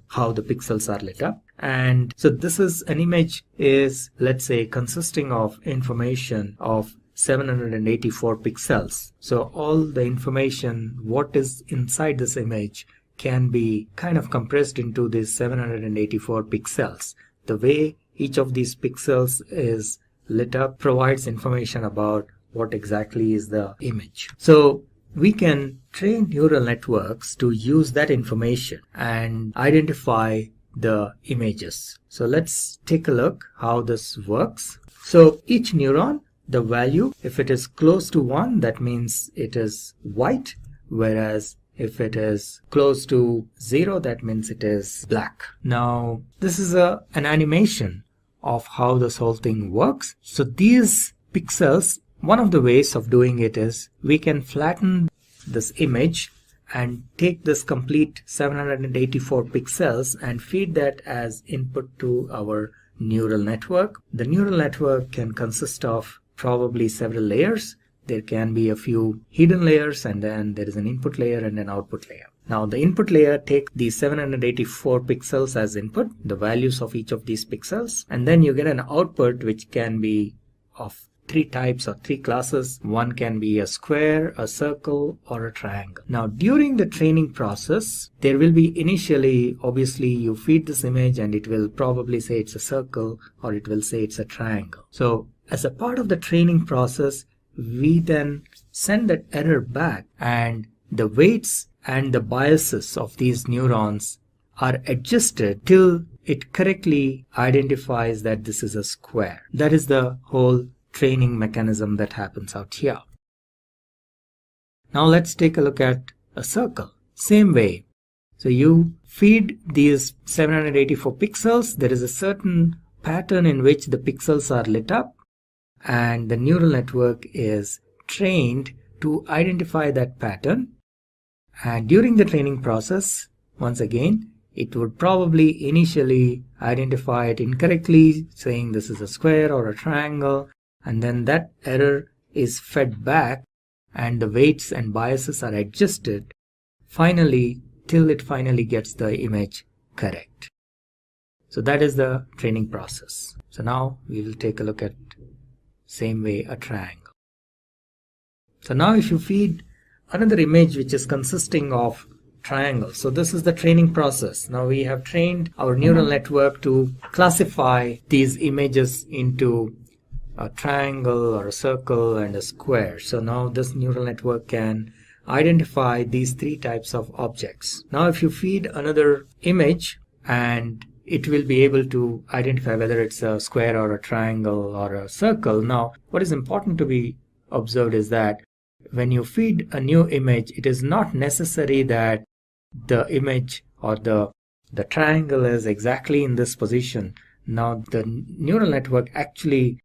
how the pixels are lit up. And so this is an image is, let's say, consisting of information of 784 pixels. So all the information what is inside this image can be kind of compressed into these 784 pixels. The way each of these pixels is lit up provides information about what exactly is the image. So we can train neural networks to use that information and identify the images. So let's take a look how this works. So each neuron, the value, if it is close to 1, that means it is white, whereas if it is close to 0, that means it is black. Now this is an animation of how this whole thing works. So these pixels, one of the ways of doing it is we can flatten this image and take this complete 784 pixels and feed that as input to our neural network. The neural network can consist of probably several layers. There can be a few hidden layers, and then there is an input layer and an output layer. Now the input layer takes these 784 pixels as input, the values of each of these pixels, and then you get an output which can be of 3 types or 3 classes. One can be a square, a circle, or a triangle. Now during the training process, there will be initially, obviously you feed this image and it will probably say it's a circle or it will say it's a triangle. So as a part of the training process, we then send that error back, and the weights and the biases of these neurons are adjusted till it correctly identifies that this is a square. That is the whole training mechanism that happens out here. Now let's take a look at a circle. Same way. So you feed these 784 pixels. There is a certain pattern in which the pixels are lit up, and the neural network is trained to identify that pattern. And during the training process, once again, it would probably initially identify it incorrectly, saying this is a square or a triangle, and then that error is fed back and the weights and biases are adjusted finally till it finally gets the image correct. So that is the training process. So now we will take a look at same way a triangle. So now if you feed another image which is consisting of triangles. So this is the training process. Now we have trained our neural network to classify these images into a triangle or a circle and a square. So now this neural network can identify these 3 types of objects. Now if you feed another image, and it will be able to identify whether it's a square or a triangle or a circle. Now what is important to be observed is that when you feed a new image, it is not necessary that the image or the triangle is exactly in this position. Now the neural network actually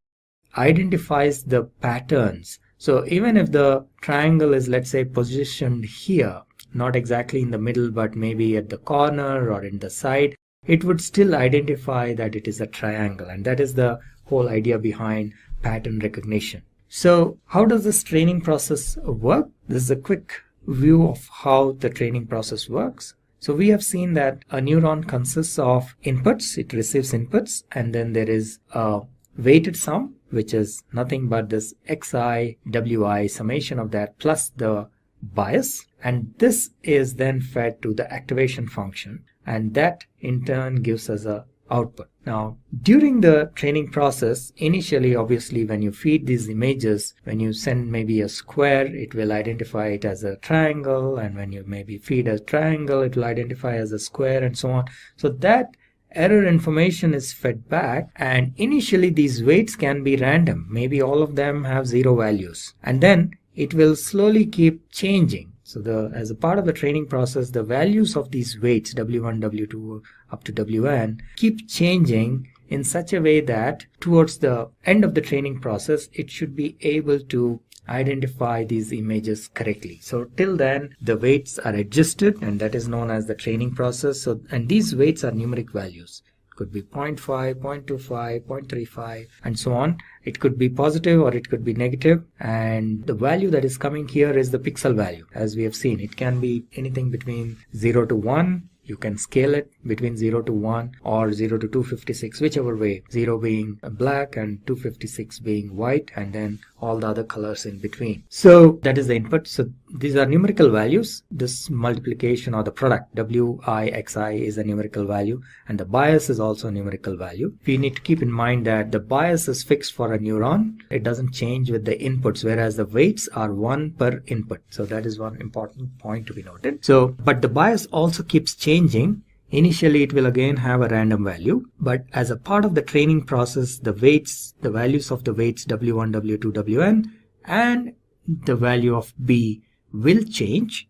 identifies the patterns So even if the triangle is, let's say, positioned here, not exactly in the middle, but maybe at the corner or in the side, it would still identify that it is a triangle. And that is the whole idea behind pattern recognition. So how does this training process work? This is a quick view of how the training process works. So we have seen that a neuron consists of inputs. It receives inputs, and then there is a weighted sum, which is nothing but this xi, wi, summation of that plus the bias. And this is then fed to the activation function, and that in turn gives us a output. Now, during the training process, initially, obviously, when you feed these images, when you send maybe a square, it will identify it as a triangle, and when you maybe feed a triangle, it will identify as a square, and so on. So that error information is fed back, and initially these weights can be random. Maybe all of them have 0 values, and then it will slowly keep changing. So as a part of the training process, the values of these weights, W1, W2 up to Wn, keep changing in such a way that towards the end of the training process, it should be able to identify these images correctly. So till then, the weights are adjusted, and that is known as the training process. So, and these weights are numeric values. Could be 0.5, 0.25, 0.35, and so on. It could be positive or it could be negative, and the value that is coming here is the pixel value. As we have seen, it can be anything between 0 to 1. You can scale it between 0 to 1 or 0 to 256, whichever way. 0 being black and 256 being white, and then all the other colors in between. So that is the input. So these are numerical values. This multiplication or the product WIXI is a numerical value, and the bias is also a numerical value. We need to keep in mind that the bias is fixed for a neuron. It doesn't change with the inputs, whereas the weights are 1 per input. So that is one important point to be noted. So, but the bias also keeps changing. Initially, it will again have a random value, but as a part of the training process, the weights, the values of the weights W1, W2, Wn, and the value of B will change.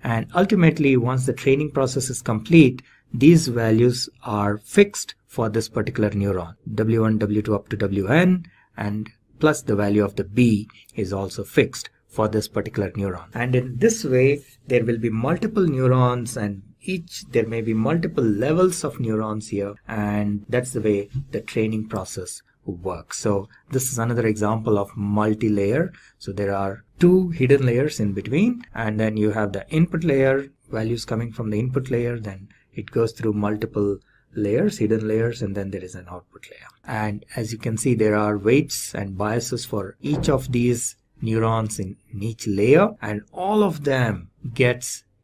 And ultimately, once the training process is complete, these values are fixed for this particular neuron. W1, W2 up to Wn, and plus the value of the B is also fixed for this particular neuron. And in this way, there will be multiple neurons, and there may be multiple levels of neurons here, and that's the way the training process works. So this is another example of multi-layer. So there are 2 hidden layers in between, and then you have the input layer, values coming from the input layer, then it goes through multiple layers, hidden layers, and then there is an output layer. And as you can see, there are weights and biases for each of these neurons in each layer, and all of them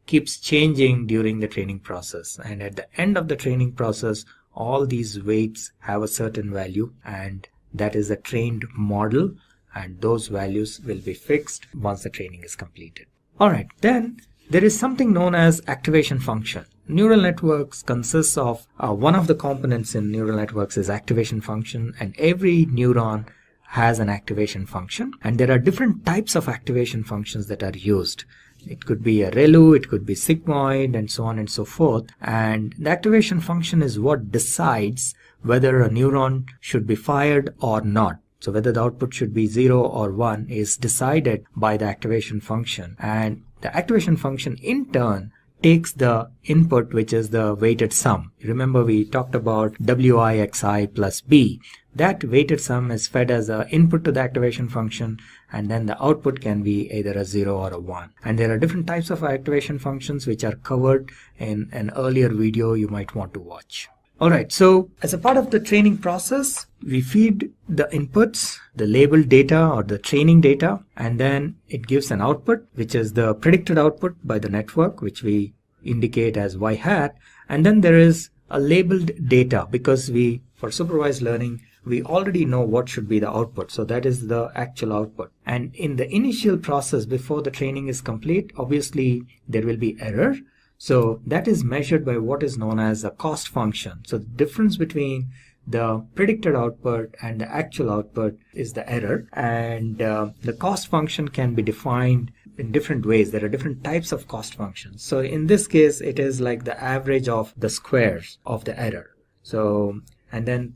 keeps changing during the training process. And at the end of the training process, all these weights have a certain value, and that is a trained model, and those values will be fixed once the training is completed. Alright, then there is something known as activation function. Neural networks consists of one of the components in neural networks is activation function, and every neuron has an activation function, and there are different types of activation functions that are used. It could be a ReLU, it could be sigmoid, and so on and so forth. And the activation function is what decides whether a neuron should be fired or not. So whether the output should be 0 or 1 is decided by the activation function. And the activation function in turn takes the input, which is the weighted sum. Remember, we talked about WIXI plus B. That weighted sum is fed as an input to the activation function, and then the output can be either a 0 or a 1. And there are different types of activation functions which are covered in an earlier video you might want to watch. Alright, so as a part of the training process, we feed the inputs, the labeled data or the training data, and then it gives an output, which is the predicted output by the network, which we indicate as y hat. And then there is a labeled data, because for supervised learning, we already know what should be the output. So that is the actual output. And in the initial process, before the training is complete, obviously there will be error. So that is measured by what is known as a cost function. So the difference between the predicted output and the actual output is the error. And the cost function can be defined in different ways. There are different types of cost functions. So in this case, it is like the average of the squares of the error. So, and then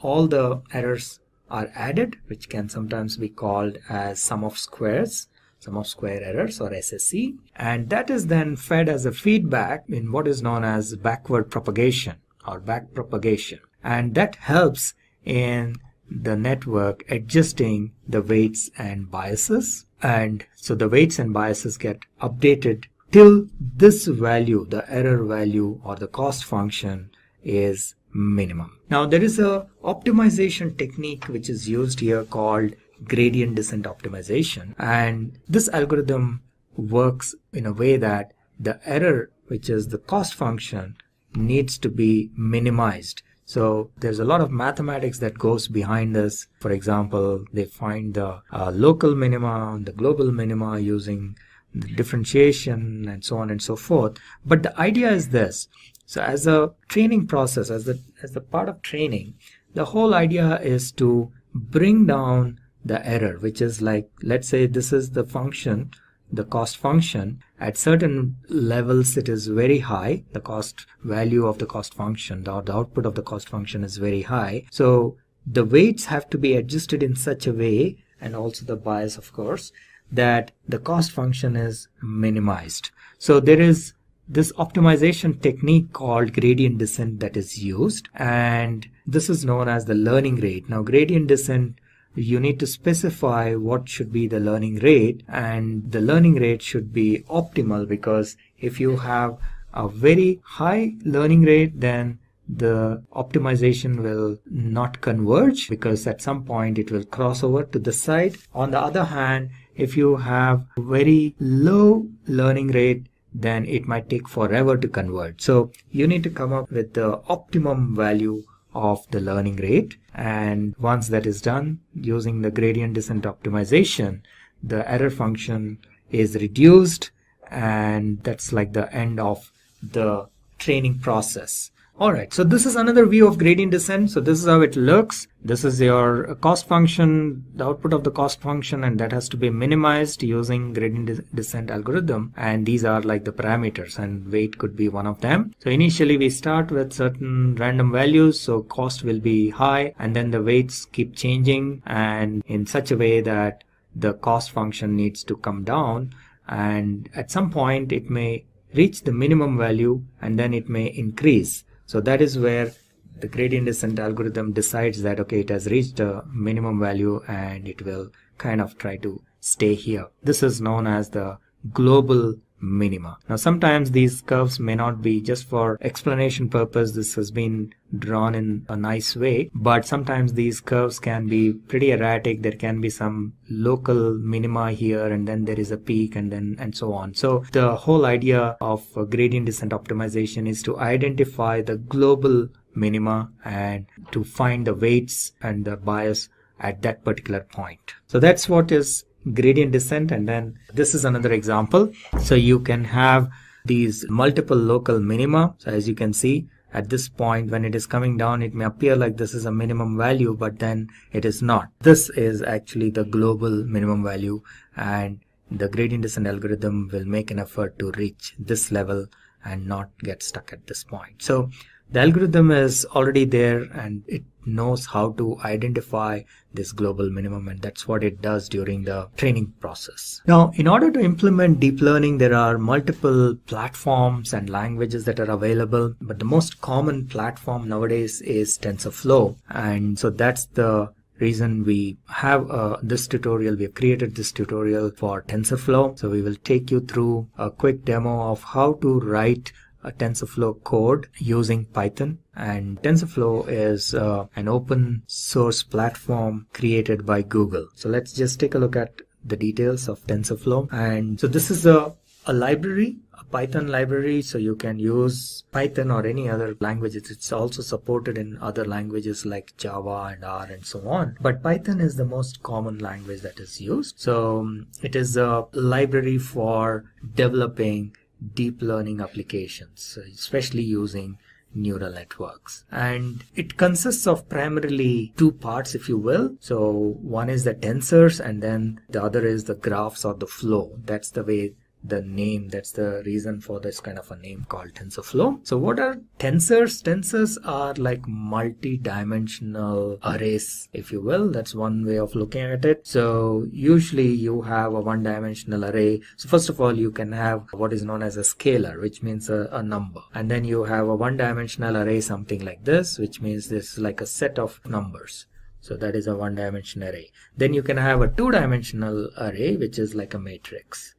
all the errors are added, which can sometimes be called as sum of squares, sum of square errors, or SSE, and that is then fed as a feedback in what is known as backward propagation or back propagation, and that helps in the network adjusting the weights and biases. And so the weights and biases get updated till this value, the error value or the cost function, is minimum. Now there is a optimization technique which is used here called gradient descent optimization, and this algorithm works in a way that the error, which is the cost function, needs to be minimized. So there's a lot of mathematics that goes behind this. For example, they find the local minima, the global minima using the differentiation and so on and so forth. But the idea is this. So as a training process, as the part of training, the whole idea is to bring down the error, which is like, let's say this is the function, the cost function. At certain levels it is very high, the cost value of the cost function, the output of the cost function is very high. So the weights have to be adjusted in such a way, and also the bias of course, that the cost function is minimized. So there is this optimization technique called gradient descent that is used, and this is known as the learning rate. Now gradient descent, you need to specify what should be the learning rate, and the learning rate should be optimal, because if you have a very high learning rate, then the optimization will not converge, because at some point it will cross over to the side. On the other hand, if you have very low learning rate, then it might take forever to convert. So you need to come up with the optimum value of the learning rate, and once that is done, using the gradient descent optimization, the error function is reduced, and that's like the end of the training process. Alright, so this is another view of gradient descent. So this is how it looks. This is your cost function, the output of the cost function, and that has to be minimized using gradient descent algorithm. And these are like the parameters, and weight could be one of them. So initially we start with certain random values, so cost will be high, and then the weights keep changing, and in such a way that the cost function needs to come down, and at some point it may reach the minimum value, and then it may increase. So that is where the gradient descent algorithm decides that, okay, it has reached a minimum value and it will kind of try to stay here. This is known as the global minima. Now sometimes these curves may not be, just for explanation purpose, this has been drawn in a nice way, but sometimes these curves can be pretty erratic. There can be some local minima here, and then there is a peak, and so on. So the whole idea of gradient descent optimization is to identify the global minima and to find the weights and the bias at that particular point. So that's what is gradient descent. And then this is another example. So you can have these multiple local minima. So as you can see, at this point when it is coming down, it may appear like this is a minimum value, but then it is not. This is actually the global minimum value, and the gradient descent algorithm will make an effort to reach this level and not get stuck at this point. So the algorithm is already there, and it knows how to identify this global minimum, and that's what it does during the training process. Now, in order to implement deep learning, there are multiple platforms and languages that are available, but the most common platform nowadays is TensorFlow, and so that's the reason we have this tutorial. We have created this tutorial for TensorFlow. So we will take you through a quick demo of how to write a TensorFlow code using Python. And TensorFlow is an open source platform created by Google. So let's just take a look at the details of TensorFlow. And so this is a library, a Python library. So you can use Python or any other languages. It's also supported in other languages like Java and R and so on. But Python is the most common language that is used. So it is a library for developing deep learning applications, especially using neural networks. And it consists of primarily two parts, if you will. So one is the tensors, and then the other is the graphs or the flow. That's the way the name. That's the reason for this kind of a name called TensorFlow. So what are tensors? Tensors are like multi-dimensional arrays, if you will. That's one way of looking at it. So usually you have a one-dimensional array. So first of all, you can have what is known as a scalar, which means a number. And then you have a one-dimensional array, something like this, which means this is like a set of numbers. So that is a one-dimensional array. Then you can have a two-dimensional array, which is like a matrix.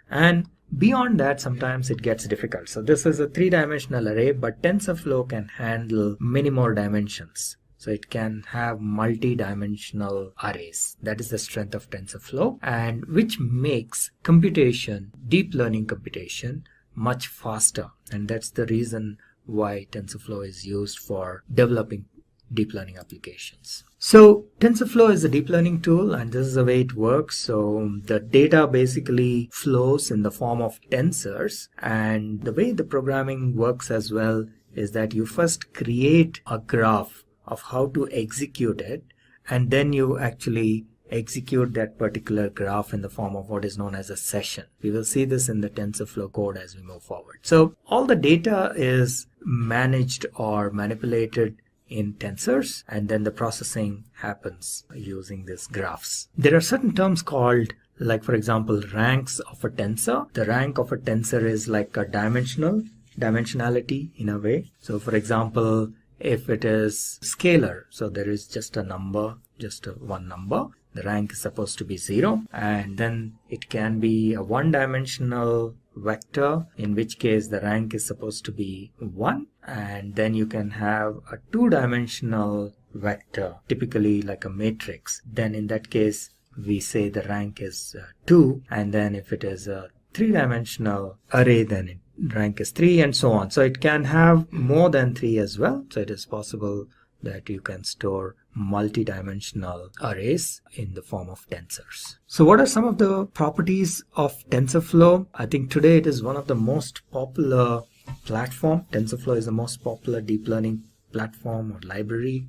And beyond that, sometimes it gets difficult. So this is a three-dimensional array, but TensorFlow can handle many more dimensions. So it can have multi-dimensional arrays. That is the strength of TensorFlow, and which makes computation, deep learning computation, much faster. And that's the reason why TensorFlow is used for developing deep learning applications. So TensorFlow is a deep learning tool, and this is the way it works. So the data basically flows in the form of tensors, and the way the programming works as well is that you first create a graph of how to execute it, and then you actually execute that particular graph in the form of what is known as a session. We will see this in the TensorFlow code as we move forward. So all the data is managed or manipulated in tensors, and then the processing happens using these graphs. There are certain terms called, like for example, ranks of a tensor. The rank of a tensor is like a dimensionality in a way. So for example, if it is scalar, so there is just a number, just one number, the rank is supposed to be 0, and then it can be a one-dimensional vector, in which case the rank is supposed to be 1, and then you can have a two-dimensional vector, typically like a matrix. Then in that case we say the rank is 2, and then if it is a three-dimensional array, then rank is 3, and so on. So it can have more than 3 as well. So it is possible that you can store multi-dimensional arrays in the form of tensors. So what are some of the properties of TensorFlow? I think today it is one of the most popular platform. TensorFlow is the most popular deep learning platform or library.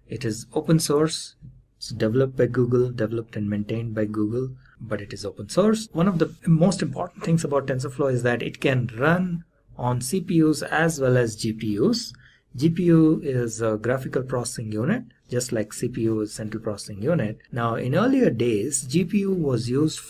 It is open source. It's developed by Google, developed and maintained by Google, but it is open source. One of the most important things about TensorFlow is that it can run on CPUs as well as GPUs. GPU is a graphical processing unit, just like CPU is central processing unit. Now, in earlier days, GPU was used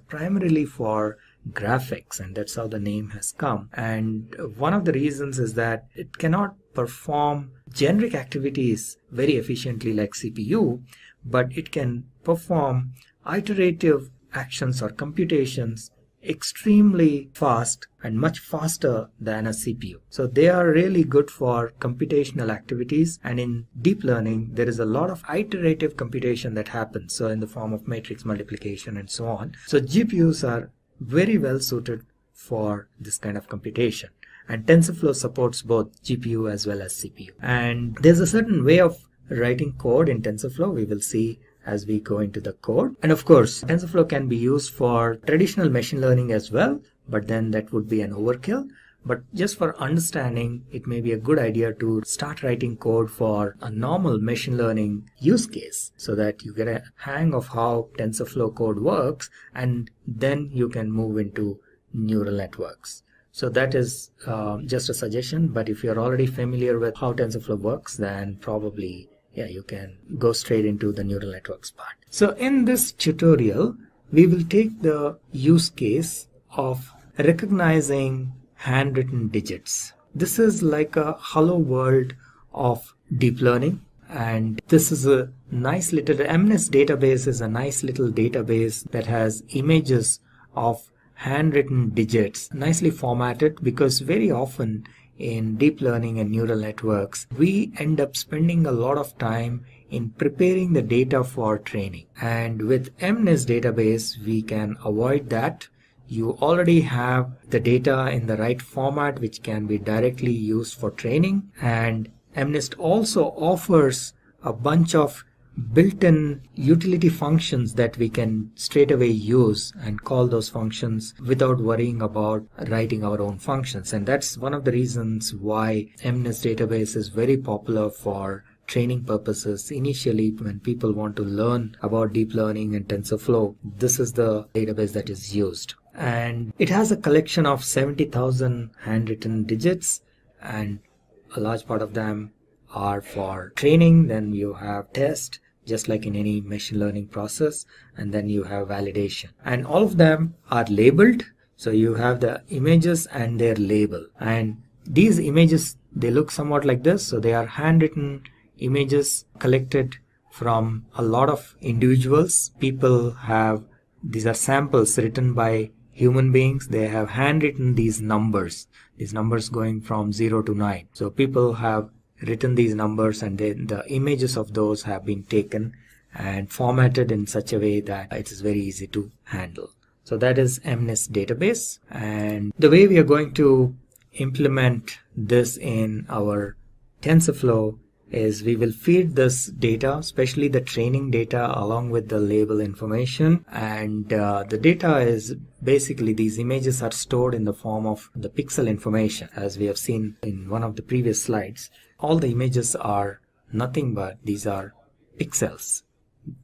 primarily for graphics, and that's how the name has come. And one of the reasons is that it cannot perform generic activities very efficiently like CPU, but it can perform iterative actions or computations extremely fast and much faster than a CPU. So they are really good for computational activities, and in deep learning there is a lot of iterative computation that happens, so in the form of matrix multiplication and so on. So GPUs are very well suited for this kind of computation, and TensorFlow supports both GPU as well as CPU. And there's a certain way of writing code in TensorFlow. We will see as we go into the code. And of course, TensorFlow can be used for traditional machine learning as well, but then that would be an overkill. But just for understanding, it may be a good idea to start writing code for a normal machine learning use case, so that you get a hang of how TensorFlow code works, and then you can move into neural networks. So that is just a suggestion, but if you're already familiar with how TensorFlow works, then probably you can go straight into the neural networks part. So in this tutorial, we will take the use case of recognizing handwritten digits. This is like a hello world of deep learning, and this is a nice little MNIST database is a nice little database that has images of handwritten digits, nicely formatted, because very often in deep learning and neural networks, we end up spending a lot of time in preparing the data for training. And with MNIST database, we can avoid that. You already have the data in the right format, which can be directly used for training. And MNIST also offers a bunch of built-in utility functions that we can straight away use and call those functions without worrying about writing our own functions. And that's one of the reasons why MNIST database is very popular for training purposes. Initially, when people want to learn about deep learning and TensorFlow, this is the database that is used. and it has a collection of 70,000 handwritten digits, and a large part of them are for training. Then you have test, just like in any machine learning process, and then you have validation, and all of them are labeled. So you have the images and their label, and these images, they look somewhat like this. So they are handwritten images collected from a lot of individuals. People have, these are samples written by human beings. They have handwritten these numbers going from 0 to 9. So people have written these numbers, and then the images of those have been taken and formatted in such a way that it is very easy to handle. So that is MNIST database, and the way we are going to implement this in our TensorFlow is we will feed this data, especially the training data, along with the label information. And the data is basically, these images are stored in the form of the pixel information, as we have seen in one of the previous slides. All the images are nothing but, these are pixels.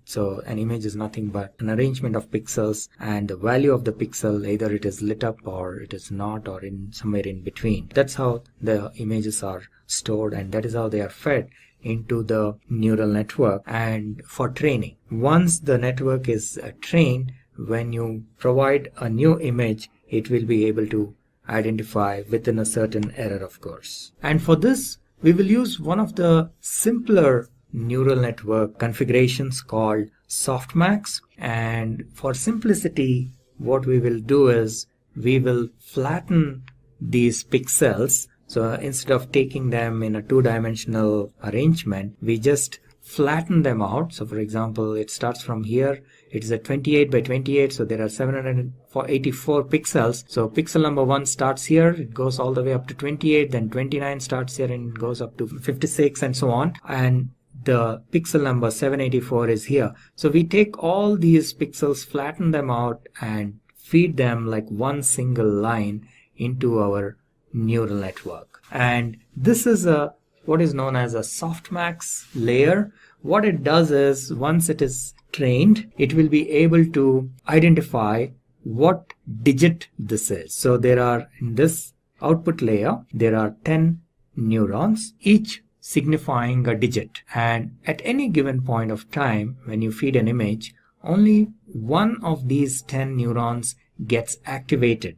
So an image is nothing but an arrangement of pixels, and the value of the pixel, either it is lit up or it is not, or in somewhere in between. That's how the images are stored, and that is how they are fed into the neural network and for training. Once the network is trained, when you provide a new image, it will be able to identify within a certain error, of course. And for this, we will use one of the simpler neural network configurations called softmax. And for simplicity, what we will do is we will flatten these pixels. So instead of taking them in a two-dimensional arrangement, we just flatten them out. So for example, it starts from here. It is a 28 by 28, so there are 784 pixels. So pixel number 1 starts here, it goes all the way up to 28, then 29 starts here and goes up to 56 and so on. And the pixel number 784 is here. So we take all these pixels, flatten them out, and feed them like one single line into our neural network. And this is what is known as a softmax layer. What it does is, once it is trained, it will be able to identify what digit this is. So there are, in this output layer, there are 10 neurons, each signifying a digit. And at any given point of time, when you feed an image, only one of these 10 neurons gets activated.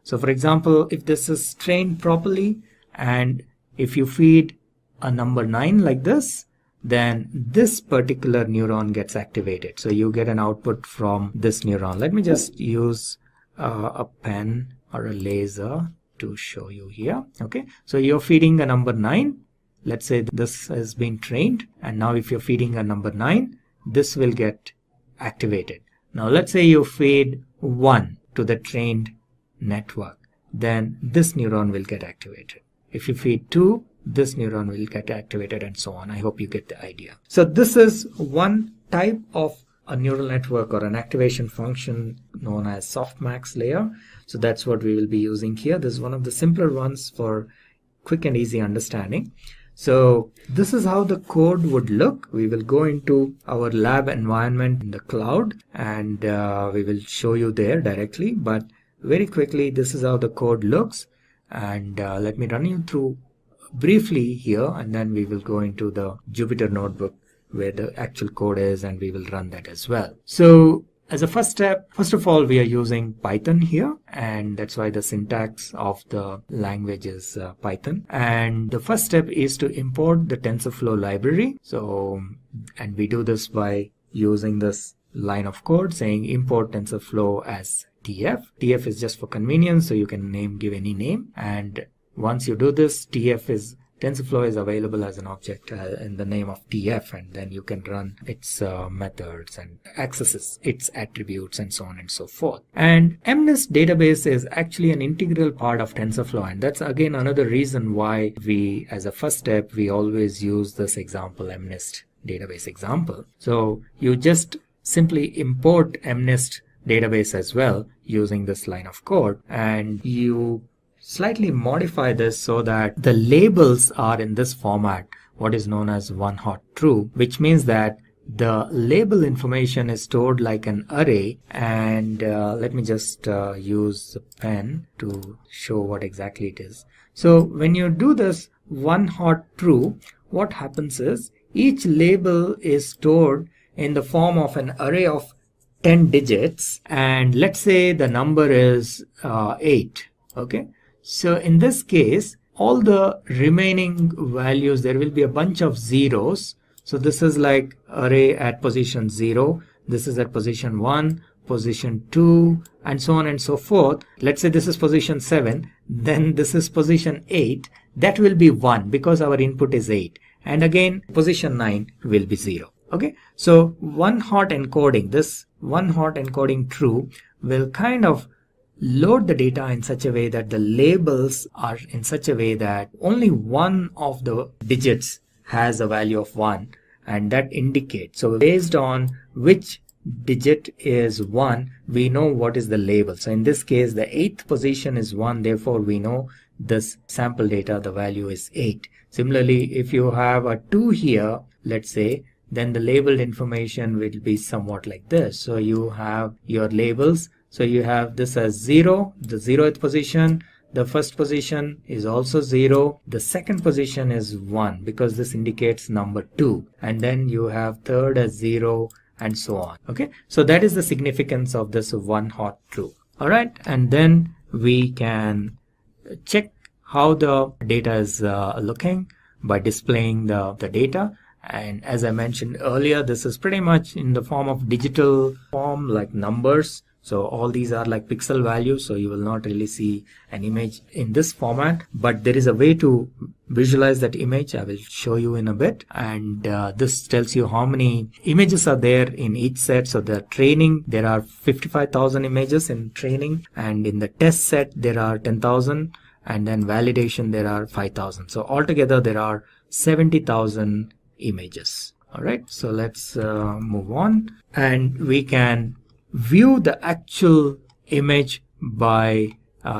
So for example, if this is trained properly, and if you feed a number 9 like this, then this particular neuron gets activated. So you get an output from this neuron. Let me just use a pen or a laser to show you here. Okay, so you're feeding a number 9. Let's say this has been trained, and now if you're feeding a number 9, this will get activated. Now let's say you feed 1 to the trained network, then this neuron will get activated. If you feed 2, this neuron will get activated, and so on. I hope you get the idea. So this is one type of a neural network or an activation function known as softmax layer. So that's what we will be using here. This is one of the simpler ones for quick and easy understanding. So this is how the code would look. We will go into our lab environment in the cloud, and we will show you there directly. But very quickly, this is how the code looks. And let me run you through briefly here, and then we will go into the Jupyter notebook where the actual code is, and we will run that as well. So as a first step, first of all, we are using Python here, and that's why the syntax of the language is Python. And the first step is to import the TensorFlow library. So, and we do this by using this line of code saying import TensorFlow as TF. TF is just for convenience, so you can give any name. And once you do this, TensorFlow is available as an object in the name of TF, and then you can run its methods and accesses its attributes and so on and so forth. And MNIST database is actually an integral part of TensorFlow, and that's again another reason why we, as a first step, we always use this example, MNIST database example. So you just simply import MNIST database as well using this line of code, and you slightly modify this so that the labels are in this format, what is known as one hot true, which means that the label information is stored like an array, and let me just use a pen to show what exactly it is. So when you do this one hot true, what happens is each label is stored in the form of an array of 10 digits, and let's say the number is 8. Okay, so in this case all the remaining values, there will be a bunch of zeros. So this is like array at position 0, this is at position 1, position 2, and so on and so forth. Let's say this is position 7, then this is position 8, that will be 1 because our input is 8, and again position 9 will be 0. Okay, so one hot encoding, this one hot encoding true will kind of load the data in such a way that the labels are in such a way that only one of the digits has a value of 1, and that indicates, so based on which digit is 1, we know what is the label. So in this case the 8th position is 1, therefore we know this sample data, the value is 8. Similarly, if you have a 2 here, let's say, then the labeled information will be somewhat like this. So you have your labels, so you have this as 0, the 0th position, the first position is also 0, the second position is 1 because this indicates number 2, and then you have third as 0, and so on. Okay, so that is the significance of this one hot true. All right, and then we can check how the data is looking by displaying the data. And as I mentioned earlier, this is pretty much in the form of digital form, like numbers. So all these are like pixel values, so you will not really see an image in this format, but there is a way to visualize that image. I will show you in a bit, and this tells you how many images are there in each set. So the training, there are 55,000 images in training, and in the test set there are 10,000, and then validation there are 5,000. So altogether there are 70,000 images. All right, so let's move on, and we can view the actual image by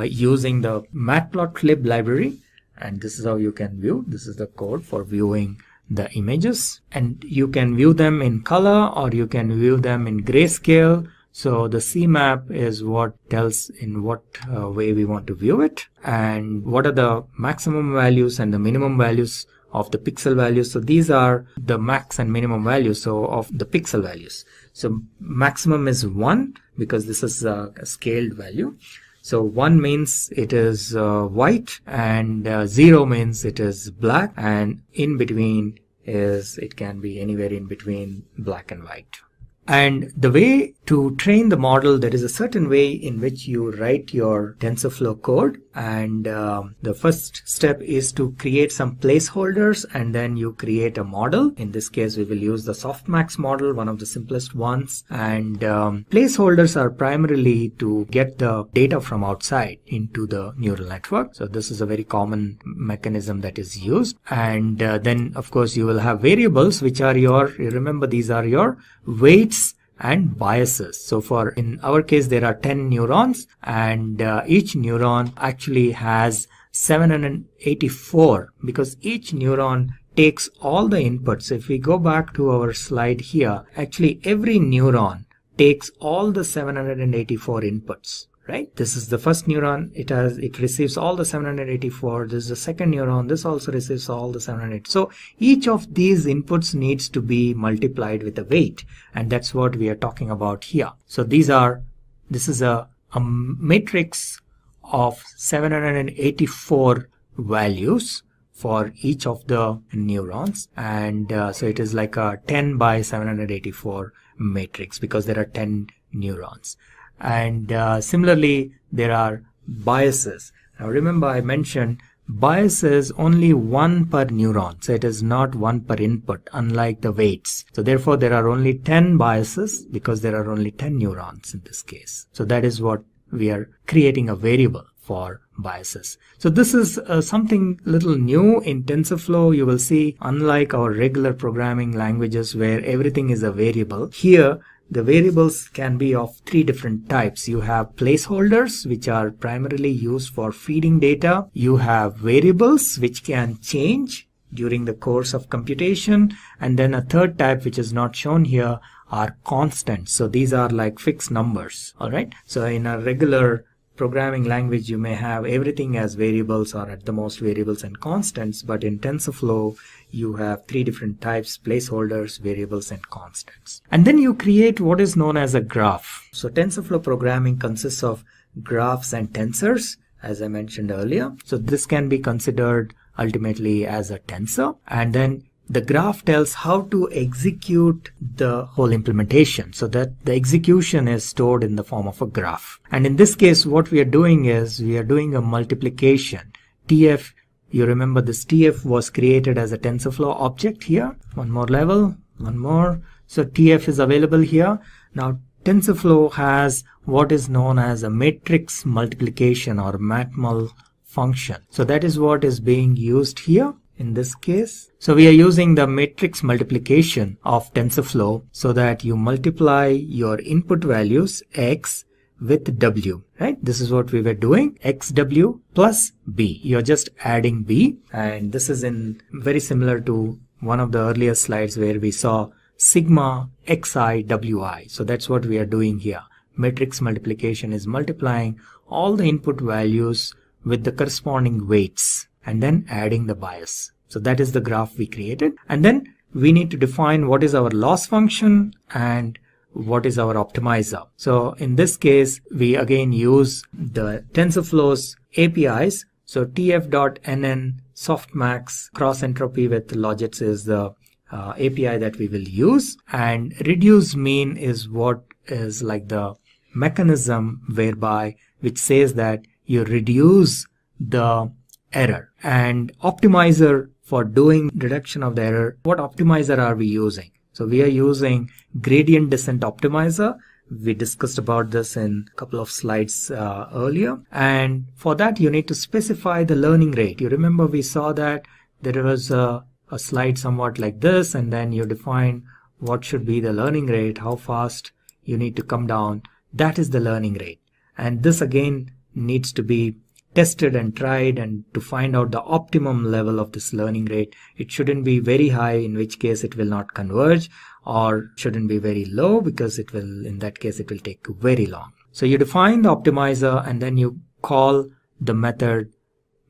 using the matplotlib library, and this is how you can view. This is the code for viewing the images, and you can view them in color or you can view them in grayscale. So the CMap is what tells in what way we want to view it, and what are the maximum values and the minimum values of the pixel values. So these are the max and minimum values, so of the pixel values. So maximum is 1 because this is a scaled value. So 1 means it is white, and 0 means it is black, and in between is, it can be anywhere in between black and white. And the way to train the model, there is a certain way in which you write your TensorFlow code, and the first step is to create some placeholders, and then you create a model. In this case we will use the softmax model, one of the simplest ones, and placeholders are primarily to get the data from outside into the neural network. So this is a very common mechanism that is used, and then of course you will have variables which are your, remember these are your weights and biases. So for in our case there are 10 neurons, and each neuron actually has 784 because each neuron takes all the inputs. If we go back to our slide here, actually every neuron takes all the 784 inputs. Right, this is the first neuron, it receives all the 784. This is the second neuron, this also receives all the 708. So each of these inputs needs to be multiplied with a weight, and that's what we are talking about here. So this is a matrix of 784 values for each of the neurons, and so it is like a 10 by 784 matrix because there are 10 neurons. And similarly there are biases. Now remember I mentioned bias is only 1 per neuron, so it is not 1 per input, unlike the weights. So therefore there are only 10 biases because there are only 10 neurons in this case. So that is what we are creating a variable for biases. So this is something little new in TensorFlow. You will see, unlike our regular programming languages where everything is a variable, here the variables can be of 3 different types. You have placeholders, which are primarily used for feeding data. You have variables which can change during the course of computation. And then a third type, which is not shown here, are constants. So these are like fixed numbers. All right. So in a regular programming language, you may have everything as variables or at the most variables and constants, but in TensorFlow you have three different types: placeholders, variables, and constants. And then you create what is known as a graph. So TensorFlow programming consists of graphs and tensors, as I mentioned earlier. So this can be considered ultimately as a tensor, and then the graph tells how to execute the whole implementation, so that the execution is stored in the form of a graph. And in this case, what we are doing is we are doing a multiplication. TF, you remember this TF was created as a TensorFlow object here. One more level, one more. So TF is available here. Now TensorFlow has what is known as a matrix multiplication or matmul function. So that is what is being used here in this case. So we are using the matrix multiplication of TensorFlow so that you multiply your input values x with w, right? This is what we were doing, xw plus b. You're just adding b, and this is in very similar to one of the earlier slides where we saw sigma xi wi. So that's what we are doing here. Matrix multiplication is multiplying all the input values with the corresponding weights and then adding the bias. So that is the graph we created. And then we need to define what is our loss function and what is our optimizer. So in this case, we again use the TensorFlow's APIs. So tf.nn softmax cross entropy with logits is the API that we will use, and reduce mean is what is like the mechanism whereby which says that you reduce the error. And optimizer for doing reduction of the error, what optimizer are we using? So we are using gradient descent optimizer. We discussed about this in a couple of slides earlier, and for that you need to specify the learning rate. You remember we saw that there was a slide somewhat like this, and then you define what should be the learning rate, how fast you need to come down. That is the learning rate, and this again needs to be tested and tried, and to find out the optimum level of this learning rate. It shouldn't be very high, in which case it will not converge, or shouldn't be very low, because it will, in that case it will take very long. So you define the optimizer and then you call the method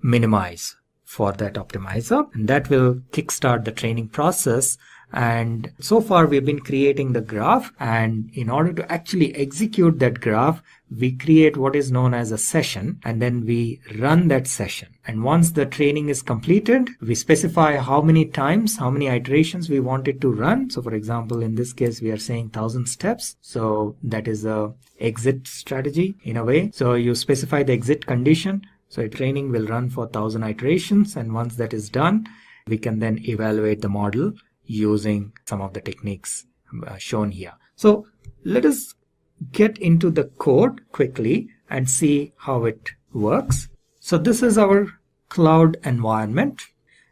minimize for that optimizer, and that will kickstart the training process. And so far we've been creating the graph, and in order to actually execute that graph, we create what is known as a session, and then we run that session. And once the training is completed, we specify how many times, how many iterations we want it to run. So for example, in this case, we are saying 1000 steps. So that is a exit strategy in a way. So you specify the exit condition. So a training will run for 1000 iterations. And once that is done, we can then evaluate the model using some of the techniques shown here. So let us get into the code quickly and see how it works. So this is our cloud environment.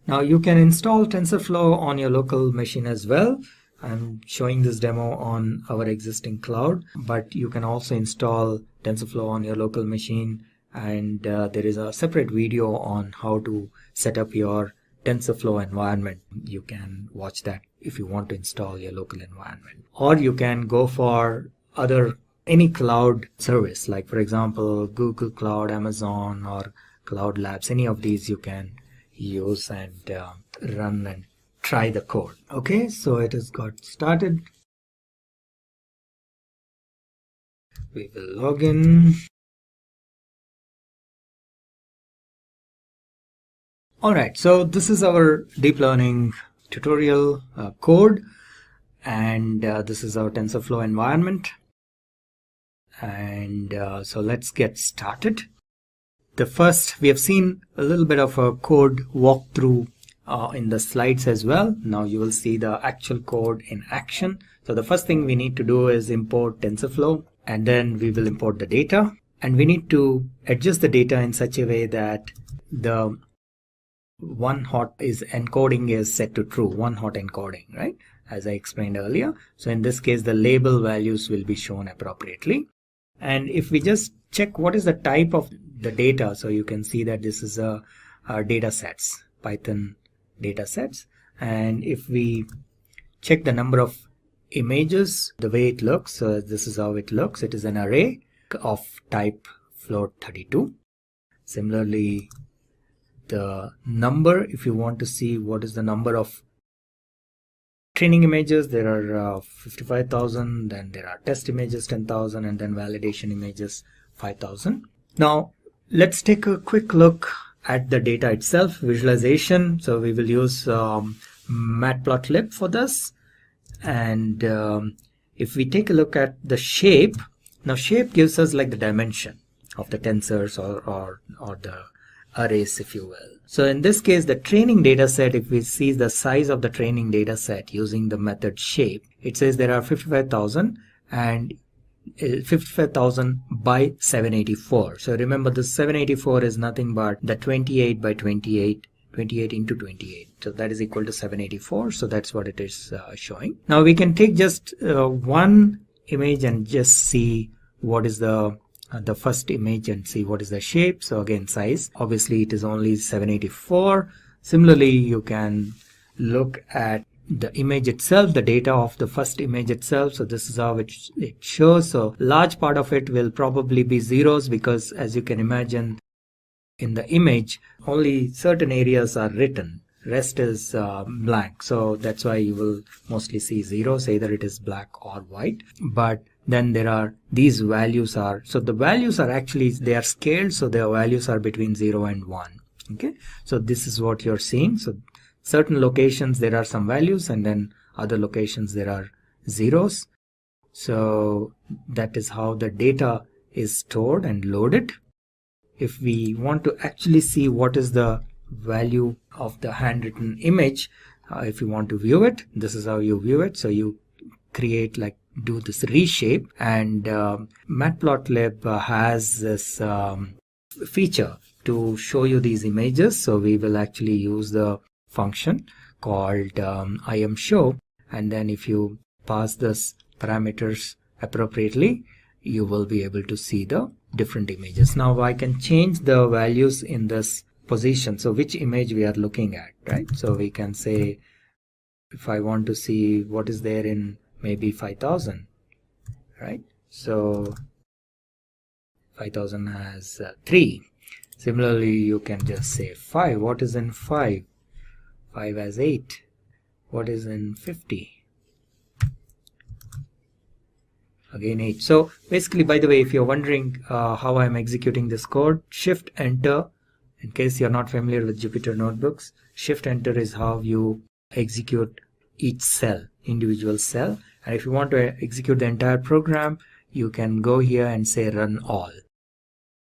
Now you can install TensorFlow on your local machine as well. I'm showing this demo on our existing cloud, but you can also install TensorFlow on your local machine, and there is a separate video on how to set up your TensorFlow environment. You can watch that if you want to install your local environment. Or you can go for any cloud service, like for example Google Cloud, Amazon, or Cloud Labs. Any of these you can use and run and try the code. Okay, so it has got started. We will log in. Alright, so this is our deep learning tutorial code, and this is our TensorFlow environment. And so let's get started. We have seen a little bit of a code walkthrough in the slides as well. Now you will see the actual code in action. So the first thing we need to do is import TensorFlow, and then we will import the data, and we need to adjust the data in such a way that the one hot encoding is set to true, one hot encoding, right? As I explained earlier. So in this case, the label values will be shown appropriately. And if we just check what is the type of the data, so you can see that this is a data sets, Python data sets. And if we check the number of images, the way it looks, this is how it looks. It is an array of type float 32. Similarly, the number, if you want to see what is the number of training images, there are 55,000, then there are test images 10,000, and then validation images 5,000. Now let's take a quick look at the data itself, visualization. So we will use matplotlib for this. And if we take a look at the shape, now shape gives us like the dimension of the tensors or the arrays, if you will. So in this case, the training data set, if we see the size of the training data set using the method shape, it says there are 55,000 and 55,000 by 784. So remember, the 784 is nothing but the 28 by 28, 28 into 28. So that is equal to 784. So that's what it is showing. Now we can take just one image and just see what is the first image and see what is the shape. So again, size, obviously it is only 784. Similarly, you can look at the image itself, the data of the first image itself. So this is how it shows. So large part of it will probably be zeros, because as you can imagine, in the image only certain areas are written, rest is blank. So that's why you will mostly see zeros, either it is black or white. But then there are these values are, so the values are actually, they are scaled, so their values are between 0 and 1. Okay, so this is what you're seeing. So certain locations there are some values, and then other locations there are zeros. So that is how the data is stored and loaded. If we want to actually see what is the value of the handwritten image, if you want to view it, this is how you view it. So you create, like, do this reshape, and matplotlib has this feature to show you these images. So we will actually use the function called imshow, and then if you pass this parameters appropriately, you will be able to see the different images. Now I can change the values in this position, so which image we are looking at, right? So we can say, if I want to see what is there in maybe 5,000, right? So 5,000 has 3. Similarly, you can just say 5. What is in 5? 5 has 8. What is in 50? Again 8. So basically, by the way, if you're wondering how I'm executing this code, Shift Enter, in case you're not familiar with Jupyter Notebooks, Shift Enter is how you execute each cell, individual cell. And if you want to execute the entire program, you can go here and say run all.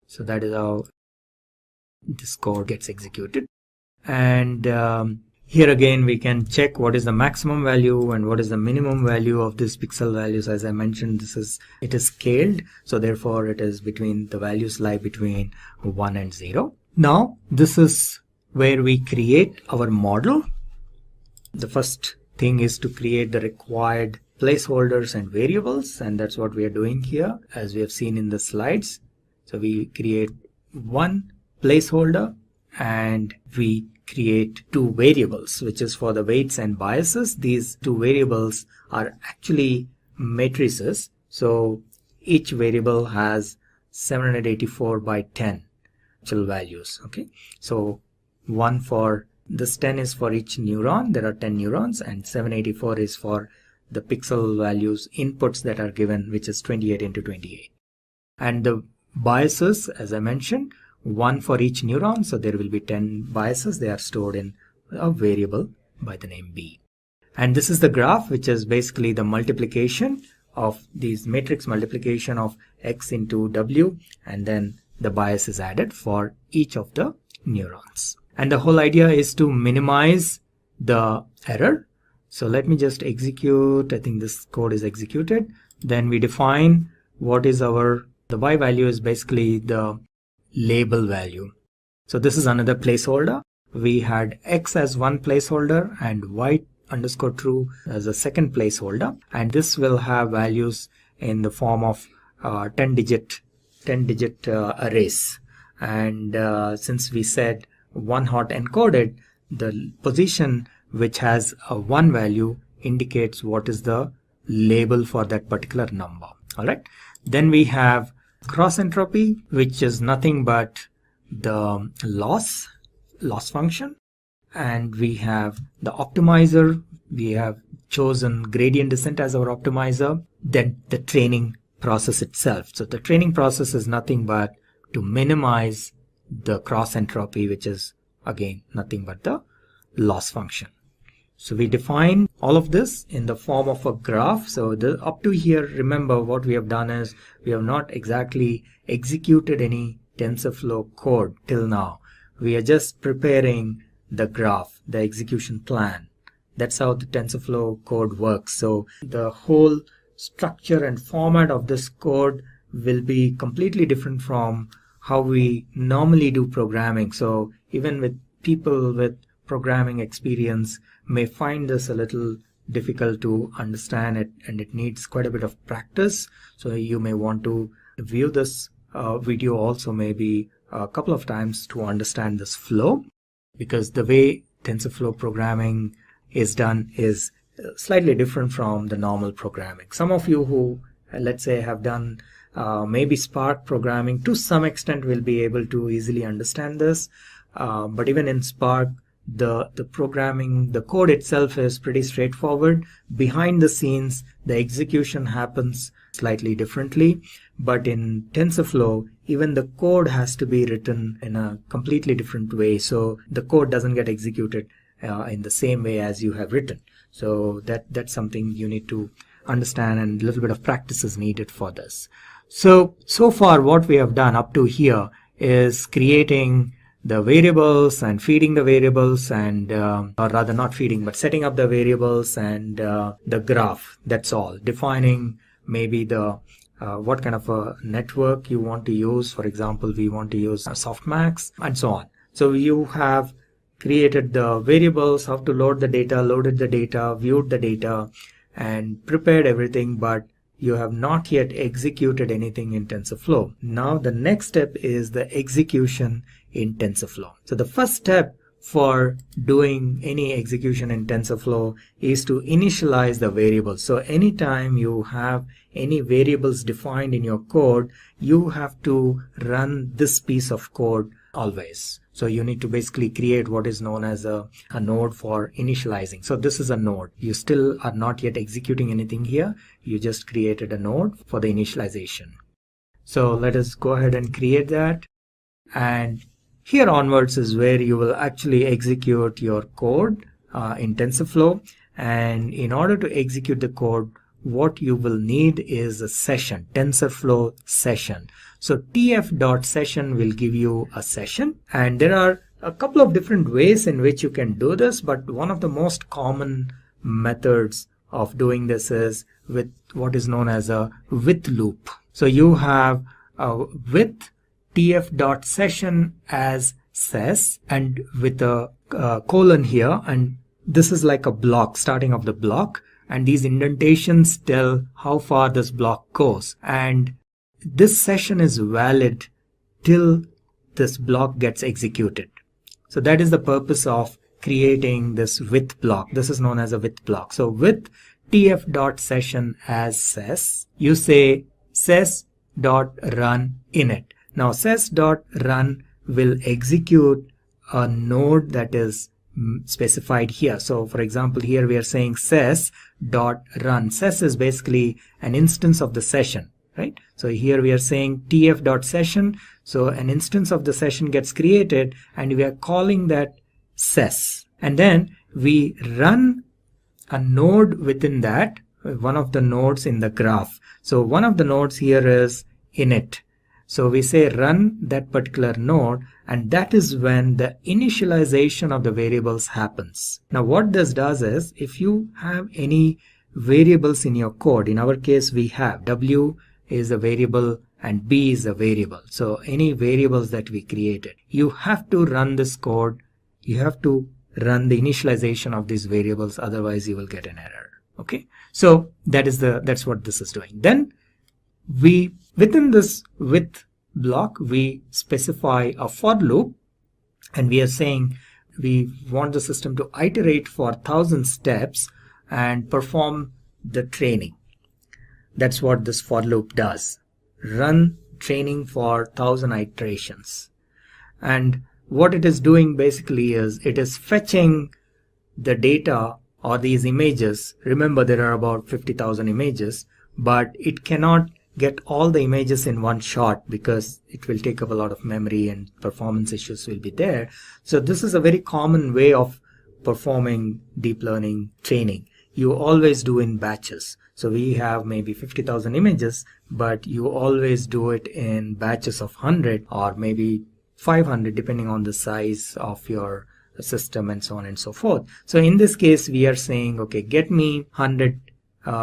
So that is how this code gets executed. And here again, we can check what is the maximum value and what is the minimum value of these pixel values. As I mentioned, it is scaled, so therefore it is between, the values lie between 1 and 0. Now this is where we create our model. The first thing is to create the required placeholders and variables, and that's what we are doing here, as we have seen in the slides. So we create one placeholder and we create 2 variables, which is for the weights and biases. These 2 variables are actually matrices. So each variable has 784 by 10 actual values. Okay, so one for this 10 is for each neuron. There are 10 neurons, and 784 is for the pixel values inputs that are given, which is 28 into 28. And the biases, as I mentioned, one for each neuron, so there will be 10 biases. They are stored in a variable by the name B. And this is the graph, which is basically the multiplication of these matrix multiplication of X into W, and then the bias is added for each of the neurons. And the whole idea is to minimize the error. So let me just execute. I think this code is executed. Then we define what is the Y value is basically the label value. So this is another placeholder. We had X as one placeholder and Y underscore true as a second placeholder. And this will have values in the form of 10 digit arrays. And since we said one hot encoded, the position which has a 1 value indicates what is the label for that particular number. All right. Then we have cross entropy, which is nothing but the loss function. And we have the optimizer. We have chosen gradient descent as our optimizer. Then the training process itself. So the training process is nothing but to minimize the cross entropy, which is again nothing but the loss function. So we define all of this in the form of a graph. So up to here, remember what we have done is we have not exactly executed any TensorFlow code till now. We are just preparing the graph, the execution plan. That's how the TensorFlow code works. So the whole structure and format of this code will be completely different from how we normally do programming. So even with people with programming experience may find this a little difficult to understand it, and it needs quite a bit of practice. So you may want to view this video also maybe a couple of times to understand this flow, because the way TensorFlow programming is done is slightly different from the normal programming. Some of you who, let's say, have done maybe Spark programming to some extent will be able to easily understand this. But even in Spark, the programming, the code itself is pretty straightforward. Behind the scenes, the execution happens slightly differently. But in TensorFlow, even the code has to be written in a completely different way. So the code doesn't get executed in the same way as you have written. So that's something you need to understand, and a little bit of practice is needed for this. So far what we have done up to here is creating the variables and feeding the variables, and or rather not feeding but setting up the variables and the graph. That's all. Defining maybe the what kind of a network you want to use. For example, we want to use softmax and so on. So you have created the variables, how to load the data, loaded the data, viewed the data, and prepared everything, but you have not yet executed anything in TensorFlow. Now the next step is the execution in TensorFlow. So the first step for doing any execution in TensorFlow is to initialize the variables. So anytime you have any variables defined in your code, you have to run this piece of code always. So you need to basically create what is known as a node for initializing. So this is a node. You still are not yet executing anything here. You just created a node for the initialization. So let us go ahead and create that. And here onwards is where you will actually execute your code in TensorFlow. And in order to execute the code, what you will need is a session, TensorFlow session. So tf.session will give you a session, and there are a couple of different ways in which you can do this, but one of the most common methods of doing this is with what is known as a with loop. So you have with tf.session as ses and with a colon here, and this is like a block, starting of the block, and these indentations tell how far this block goes, and this session is valid till this block gets executed. So that is the purpose of creating this with block. This is known as a with block. So with tf.session as ses, you say ses.run init. Now ses.run will execute a node that is specified here. So for example, here we are saying ses.run. Ses is basically an instance of the session, right? So here we are saying tf.session. So an instance of the session gets created and we are calling that ses. And then we run a node within that, one of the nodes in the graph. So one of the nodes here is init. So we say run that particular node, and that is when the initialization of the variables happens. Now what this does is, if you have any variables in your code, in our case we have w is a variable and b is a variable. So any variables that we created, you have to run this code, you have to run the initialization of these variables, otherwise you will get an error. Okay, so that's what this is doing. Then we, within this with block, we specify a for loop, and we are saying we want the system to iterate for 1,000 steps and perform the training. That's what this for loop does. Run training for 1,000 iterations. And what it is doing basically is it is fetching the data or these images. Remember, there are about 50,000 images, but it cannot get all the images in one shot because it will take up a lot of memory and performance issues will be there. So this is a very common way of performing deep learning training. You always do in batches. So we have maybe 50,000 images, but you always do it in batches of 100 or maybe 500 depending on the size of your system and so on and so forth. So in this case, we are saying, okay, get me 100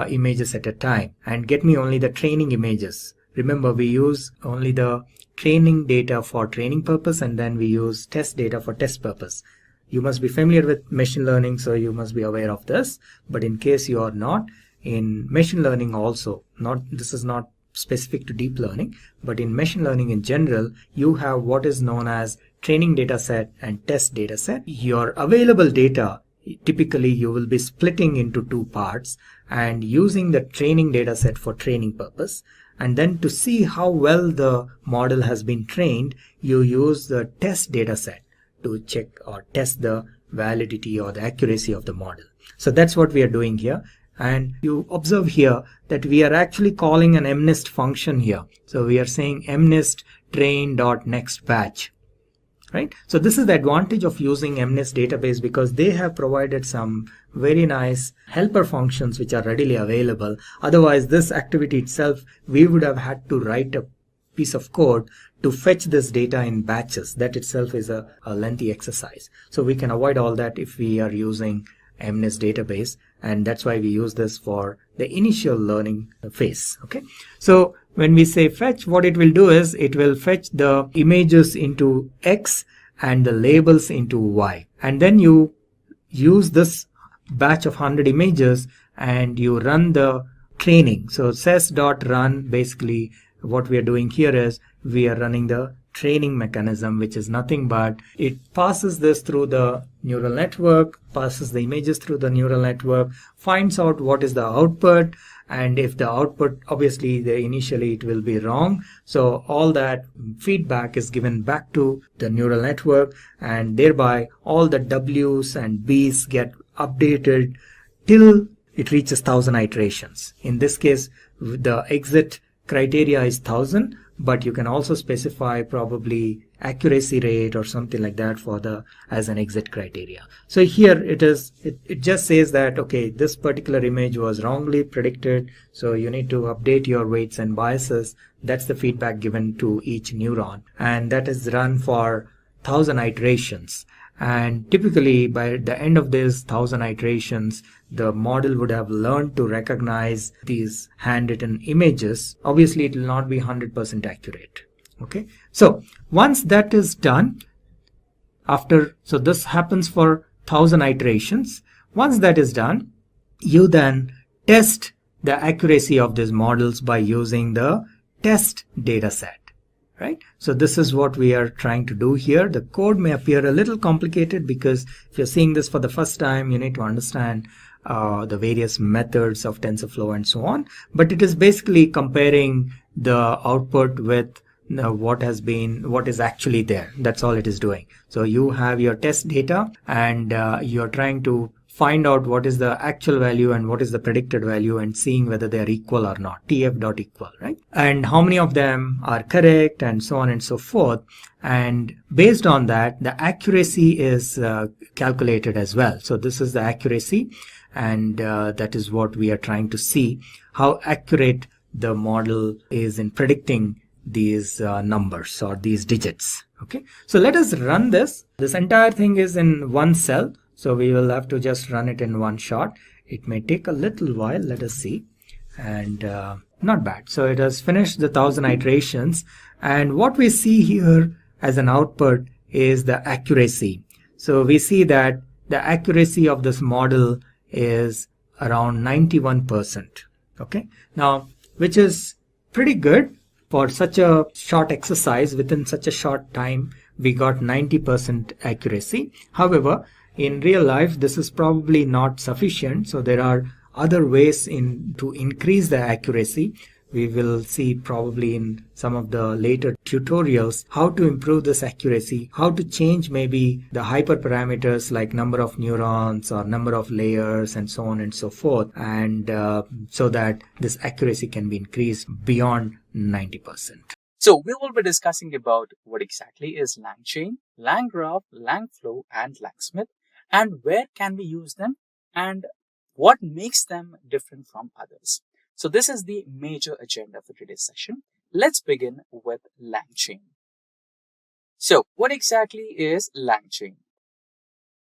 images at a time and get me only the training images. Remember, we use only the training data for training purpose and then we use test data for test purpose. You must be familiar with machine learning, so you must be aware of this. But in case you are not, in machine learning also, this is not specific to deep learning, but in machine learning in general, you have what is known as training data set and test data set. Your available data, typically you will be splitting into two parts and using the training data set for training purpose. And then to see how well the model has been trained, you use the test data set to check or test the validity or the accuracy of the model. So that's what we are doing here. And you observe here that we are actually calling an MNIST function here. So we are saying MNIST train.next batch. Right? So this is the advantage of using MNIST database because they have provided some very nice helper functions which are readily available. Otherwise, this activity itself, we would have had to write a piece of code to fetch this data in batches. That itself is a lengthy exercise. So we can avoid all that if we are using MNIST database, and that's why we use this for the initial learning phase. Okay, so when we say fetch, what it will do is it will fetch the images into X and the labels into Y, and then you use this batch of 100 images and you run the training. So ses.run, basically what we are doing here is we are running the training mechanism, which is nothing but it passes this through the neural network, passes the images through the neural network, finds out what is the output, and if the output, obviously initially it will be wrong, so all that feedback is given back to the neural network, and thereby all the W's and B's get updated till it reaches 1,000 iterations. In this case, the exit criteria is 1,000, but you can also specify probably accuracy rate or something like that for the as an exit criteria. So here it just says that, okay, this particular image was wrongly predicted, so you need to update your weights and biases. That's the feedback given to each neuron, and that is run for 1,000 iterations. And typically by the end of this 1,000 iterations, the model would have learned to recognize these handwritten images. Obviously it will not be 100% accurate. Okay, so once that is done, so this happens for 1,000 iterations. Once that is done, you then test the accuracy of these models by using the test data set. Right? So this is what we are trying to do here. The code may appear a little complicated because if you're seeing this for the first time, you need to understand the various methods of TensorFlow and so on. But it is basically comparing the output with what is actually there. That's all it is doing. So you have your test data and you're trying to find out what is the actual value and what is the predicted value and seeing whether they are equal or not, tf.equal, right? And how many of them are correct and so on and so forth. And based on that, the accuracy is calculated as well. So this is the accuracy, and that is what we are trying to see, how accurate the model is in predicting these numbers or these digits. Okay, so let us run this. This entire thing is in one cell. So we will have to just run it in one shot. It may take a little while. Let us see. And not bad. So it has finished the 1,000 iterations. And what we see here as an output is the accuracy. So we see that the accuracy of this model is around 91%. Okay. Now, which is pretty good for such a short exercise within such a short time. we got 90% accuracy. However, in real life, this is probably not sufficient. So there are other ways to increase the accuracy. We will see probably in some of the later tutorials how to improve this accuracy, how to change maybe the hyperparameters like number of neurons or number of layers and so on and so forth, and so that this accuracy can be increased beyond 90%. So we will be discussing about what exactly is LangChain, Langgraph, Langflow, and Langsmith, and where can we use them, and what makes them different from others. So this is the major agenda for today's session. Let's begin with LangChain. So what exactly is LangChain?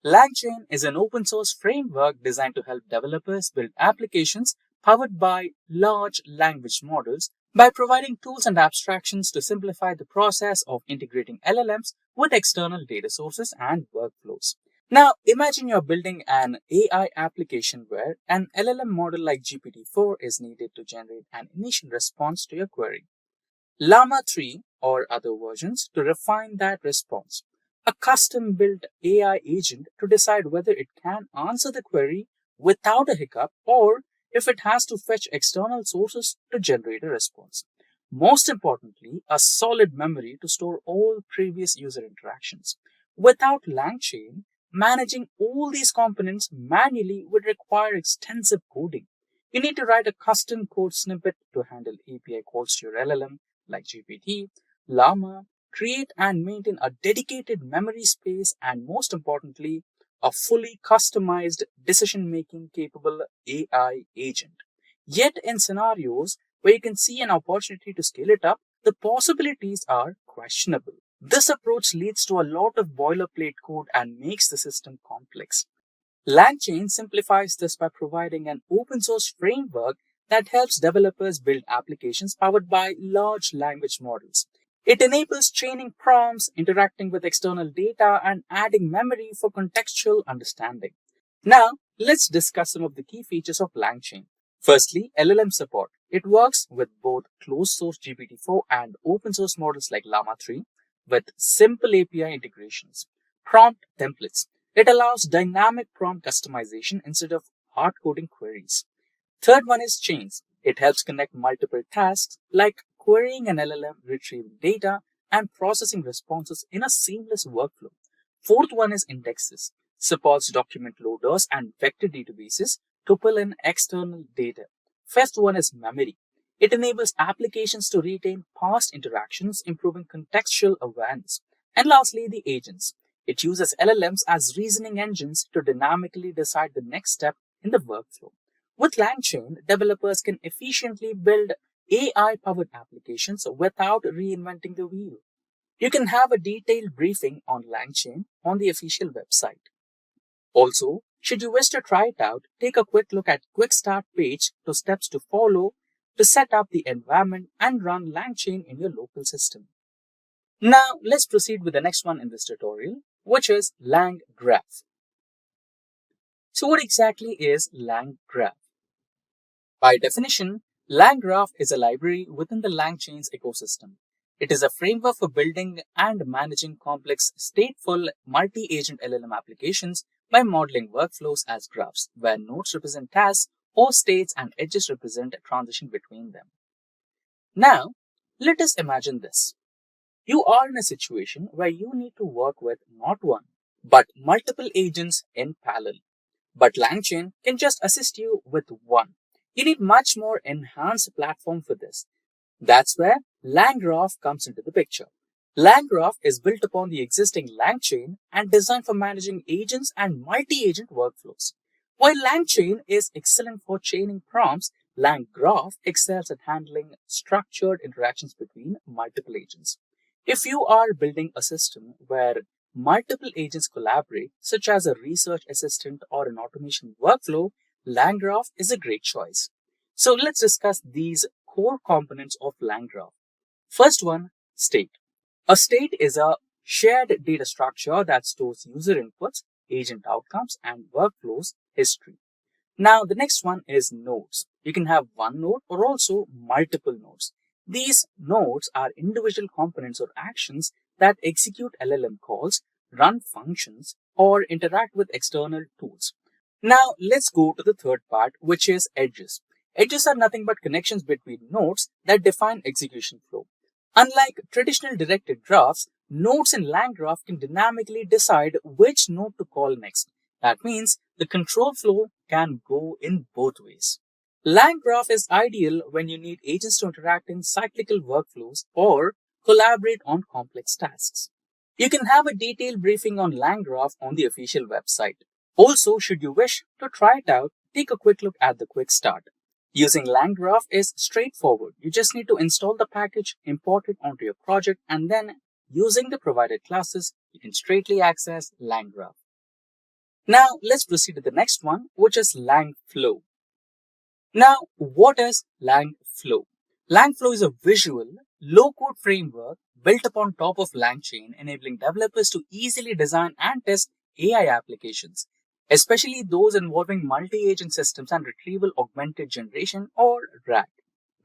LangChain is an open source framework designed to help developers build applications powered by large language models by providing tools and abstractions to simplify the process of integrating LLMs with external data sources and workflows. Now, imagine you're building an AI application where an LLM model like GPT-4 is needed to generate an initial response to your query. Llama 3 or other versions to refine that response. A custom-built AI agent to decide whether it can answer the query without a hiccup or if it has to fetch external sources to generate a response. Most importantly, a solid memory to store all previous user interactions. Without LangChain, managing all these components manually would require extensive coding. You need to write a custom code snippet to handle API calls to your LLM like GPT, Llama, create and maintain a dedicated memory space, and most importantly, a fully customized decision-making capable AI agent. Yet in scenarios where you can see an opportunity to scale it up, the possibilities are questionable. This approach leads to a lot of boilerplate code and makes the system complex. LangChain simplifies this by providing an open source framework that helps developers build applications powered by large language models. It enables training prompts, interacting with external data, and adding memory for contextual understanding. Now, let's discuss some of the key features of LangChain. Firstly, LLM support. It works with both closed source GPT-4 and open source models like Llama 3 with simple API integrations. Prompt templates. It allows dynamic prompt customization instead of hard coding queries. Third one is chains. It helps connect multiple tasks like querying an LLM, retrieving data, and processing responses in a seamless workflow. Fourth one is indexes. Supports document loaders and vector databases to pull in external data. Fifth one is memory. It enables applications to retain past interactions, improving contextual awareness. And lastly, the agents. It uses LLMs as reasoning engines to dynamically decide the next step in the workflow. With LangChain, developers can efficiently build AI-powered applications without reinventing the wheel. You can have a detailed briefing on LangChain on the official website. Also, should you wish to try it out, take a quick look at Quick Start page to steps to follow to set up the environment and run LangChain in your local system. Now, let's proceed with the next one in this tutorial, which is Langgraph. So what exactly is Langgraph? By definition, Langgraph is a library within the LangChain's ecosystem. It is a framework for building and managing complex stateful multi-agent LLM applications by modeling workflows as graphs, where nodes represent tasks or states and edges represent a transition between them. Now, let us imagine this. You are in a situation where you need to work with not one, but multiple agents in parallel. But LangChain can just assist you with one. You need much more enhanced platform for this. That's where Langgraph comes into the picture. Langgraph is built upon the existing LangChain and designed for managing agents and multi-agent workflows. While LangChain is excellent for chaining prompts, Langgraph excels at handling structured interactions between multiple agents. If you are building a system where multiple agents collaborate, such as a research assistant or an automation workflow, Langgraph is a great choice. So let's discuss these core components of Langgraph. First one, state. A state is a shared data structure that stores user inputs, agent outcomes, and workflows history. Now, the next one is nodes. You can have one node or also multiple nodes. These nodes are individual components or actions that execute LLM calls, run functions, or interact with external tools. Now, let's go to the third part, which is edges. Edges are nothing but connections between nodes that define execution flow. Unlike traditional directed graphs, nodes in Langgraph can dynamically decide which node to call next. That means the control flow can go in both ways. Langgraph is ideal when you need agents to interact in cyclical workflows or collaborate on complex tasks. You can have a detailed briefing on Langgraph on the official website. Also, should you wish to try it out, take a quick look at the quick start. Using Langgraph is straightforward. You just need to install the package, import it onto your project, and then using the provided classes, you can straightly access Langgraph. Now, let's proceed to the next one, which is Langflow. Now, what is Langflow? Langflow is a visual, low-code framework built upon top of LangChain, enabling developers to easily design and test AI applications, especially those involving multi-agent systems and retrieval augmented generation or RAG.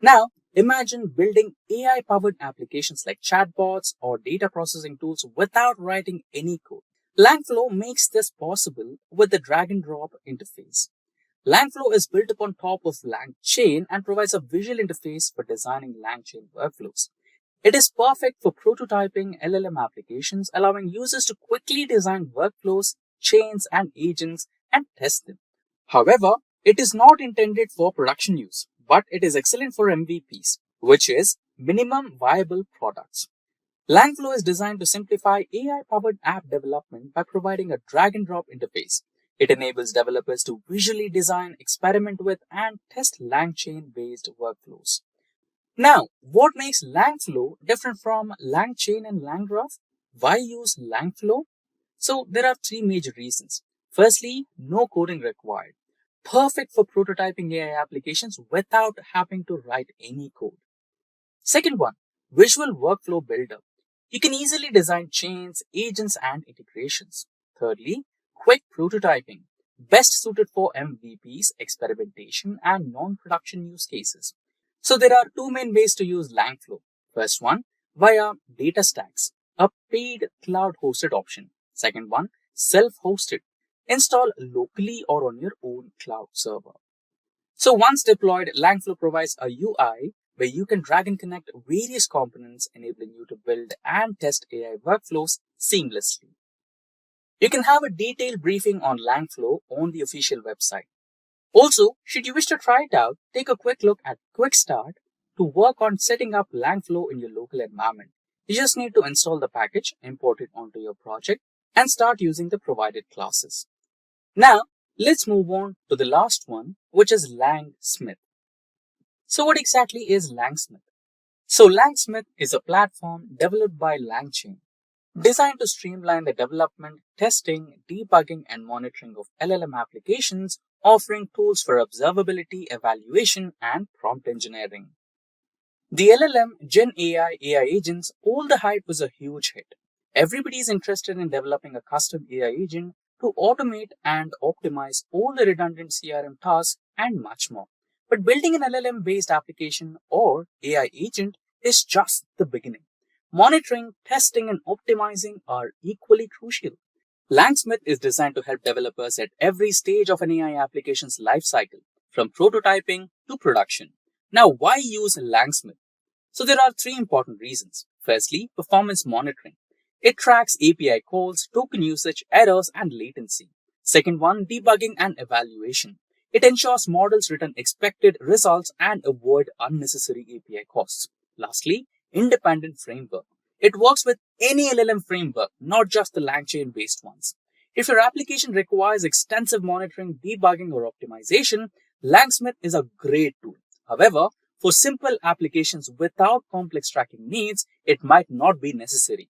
Now, imagine building AI-powered applications like chatbots or data processing tools without writing any code. Langflow makes this possible with the drag and drop interface. Langflow is built upon top of LangChain and provides a visual interface for designing LangChain workflows. It is perfect for prototyping LLM applications, allowing users to quickly design workflows, chains, and agents and test them. However, it is not intended for production use, but it is excellent for MVPs, which is minimum viable products. Langflow is designed to simplify AI-powered app development by providing a drag-and-drop interface. It enables developers to visually design, experiment with, and test LangChain-based workflows. Now, what makes Langflow different from LangChain and Langgraph? Why use Langflow? So, there are three major reasons. Firstly, no coding required. Perfect for prototyping AI applications without having to write any code. Second one, visual workflow builder. You can easily design chains, agents, and integrations. Thirdly, quick prototyping. Best suited for MVPs, experimentation, and non-production use cases. So there are two main ways to use Langflow. First one, via DataStax, a paid cloud-hosted option. Second one, self-hosted. Install locally or on your own cloud server. So once deployed, Langflow provides a UI where you can drag and connect various components, enabling you to build and test AI workflows seamlessly. You can have a detailed briefing on Langflow on the official website. Also, should you wish to try it out, take a quick look at Quick Start to work on setting up Langflow in your local environment. You just need to install the package, import it onto your project, and start using the provided classes. Now, let's move on to the last one, which is Langsmith. So what exactly is Langsmith? So Langsmith is a platform developed by LangChain, designed to streamline the development, testing, debugging, and monitoring of LLM applications, offering tools for observability, evaluation, and prompt engineering. The LLM, genai AI agents, all the hype was a huge hit. Everybody is interested in developing a custom AI agent to automate and optimize all the redundant CRM tasks and much more. But building an LLM-based application or AI agent is just the beginning. Monitoring, testing, and optimizing are equally crucial. Langsmith is designed to help developers at every stage of an AI application's lifecycle, from prototyping to production. Now, why use Langsmith? So there are three important reasons. Firstly, performance monitoring. It tracks API calls, token usage, errors, and latency. Second one, debugging and evaluation. It ensures models return expected results and avoid unnecessary API costs. Lastly, independent framework. It works with any LLM framework, not just the LangChain based ones. If your application requires extensive monitoring, debugging, or optimization, Langsmith is a great tool. However, for simple applications without complex tracking needs, it might not be necessary.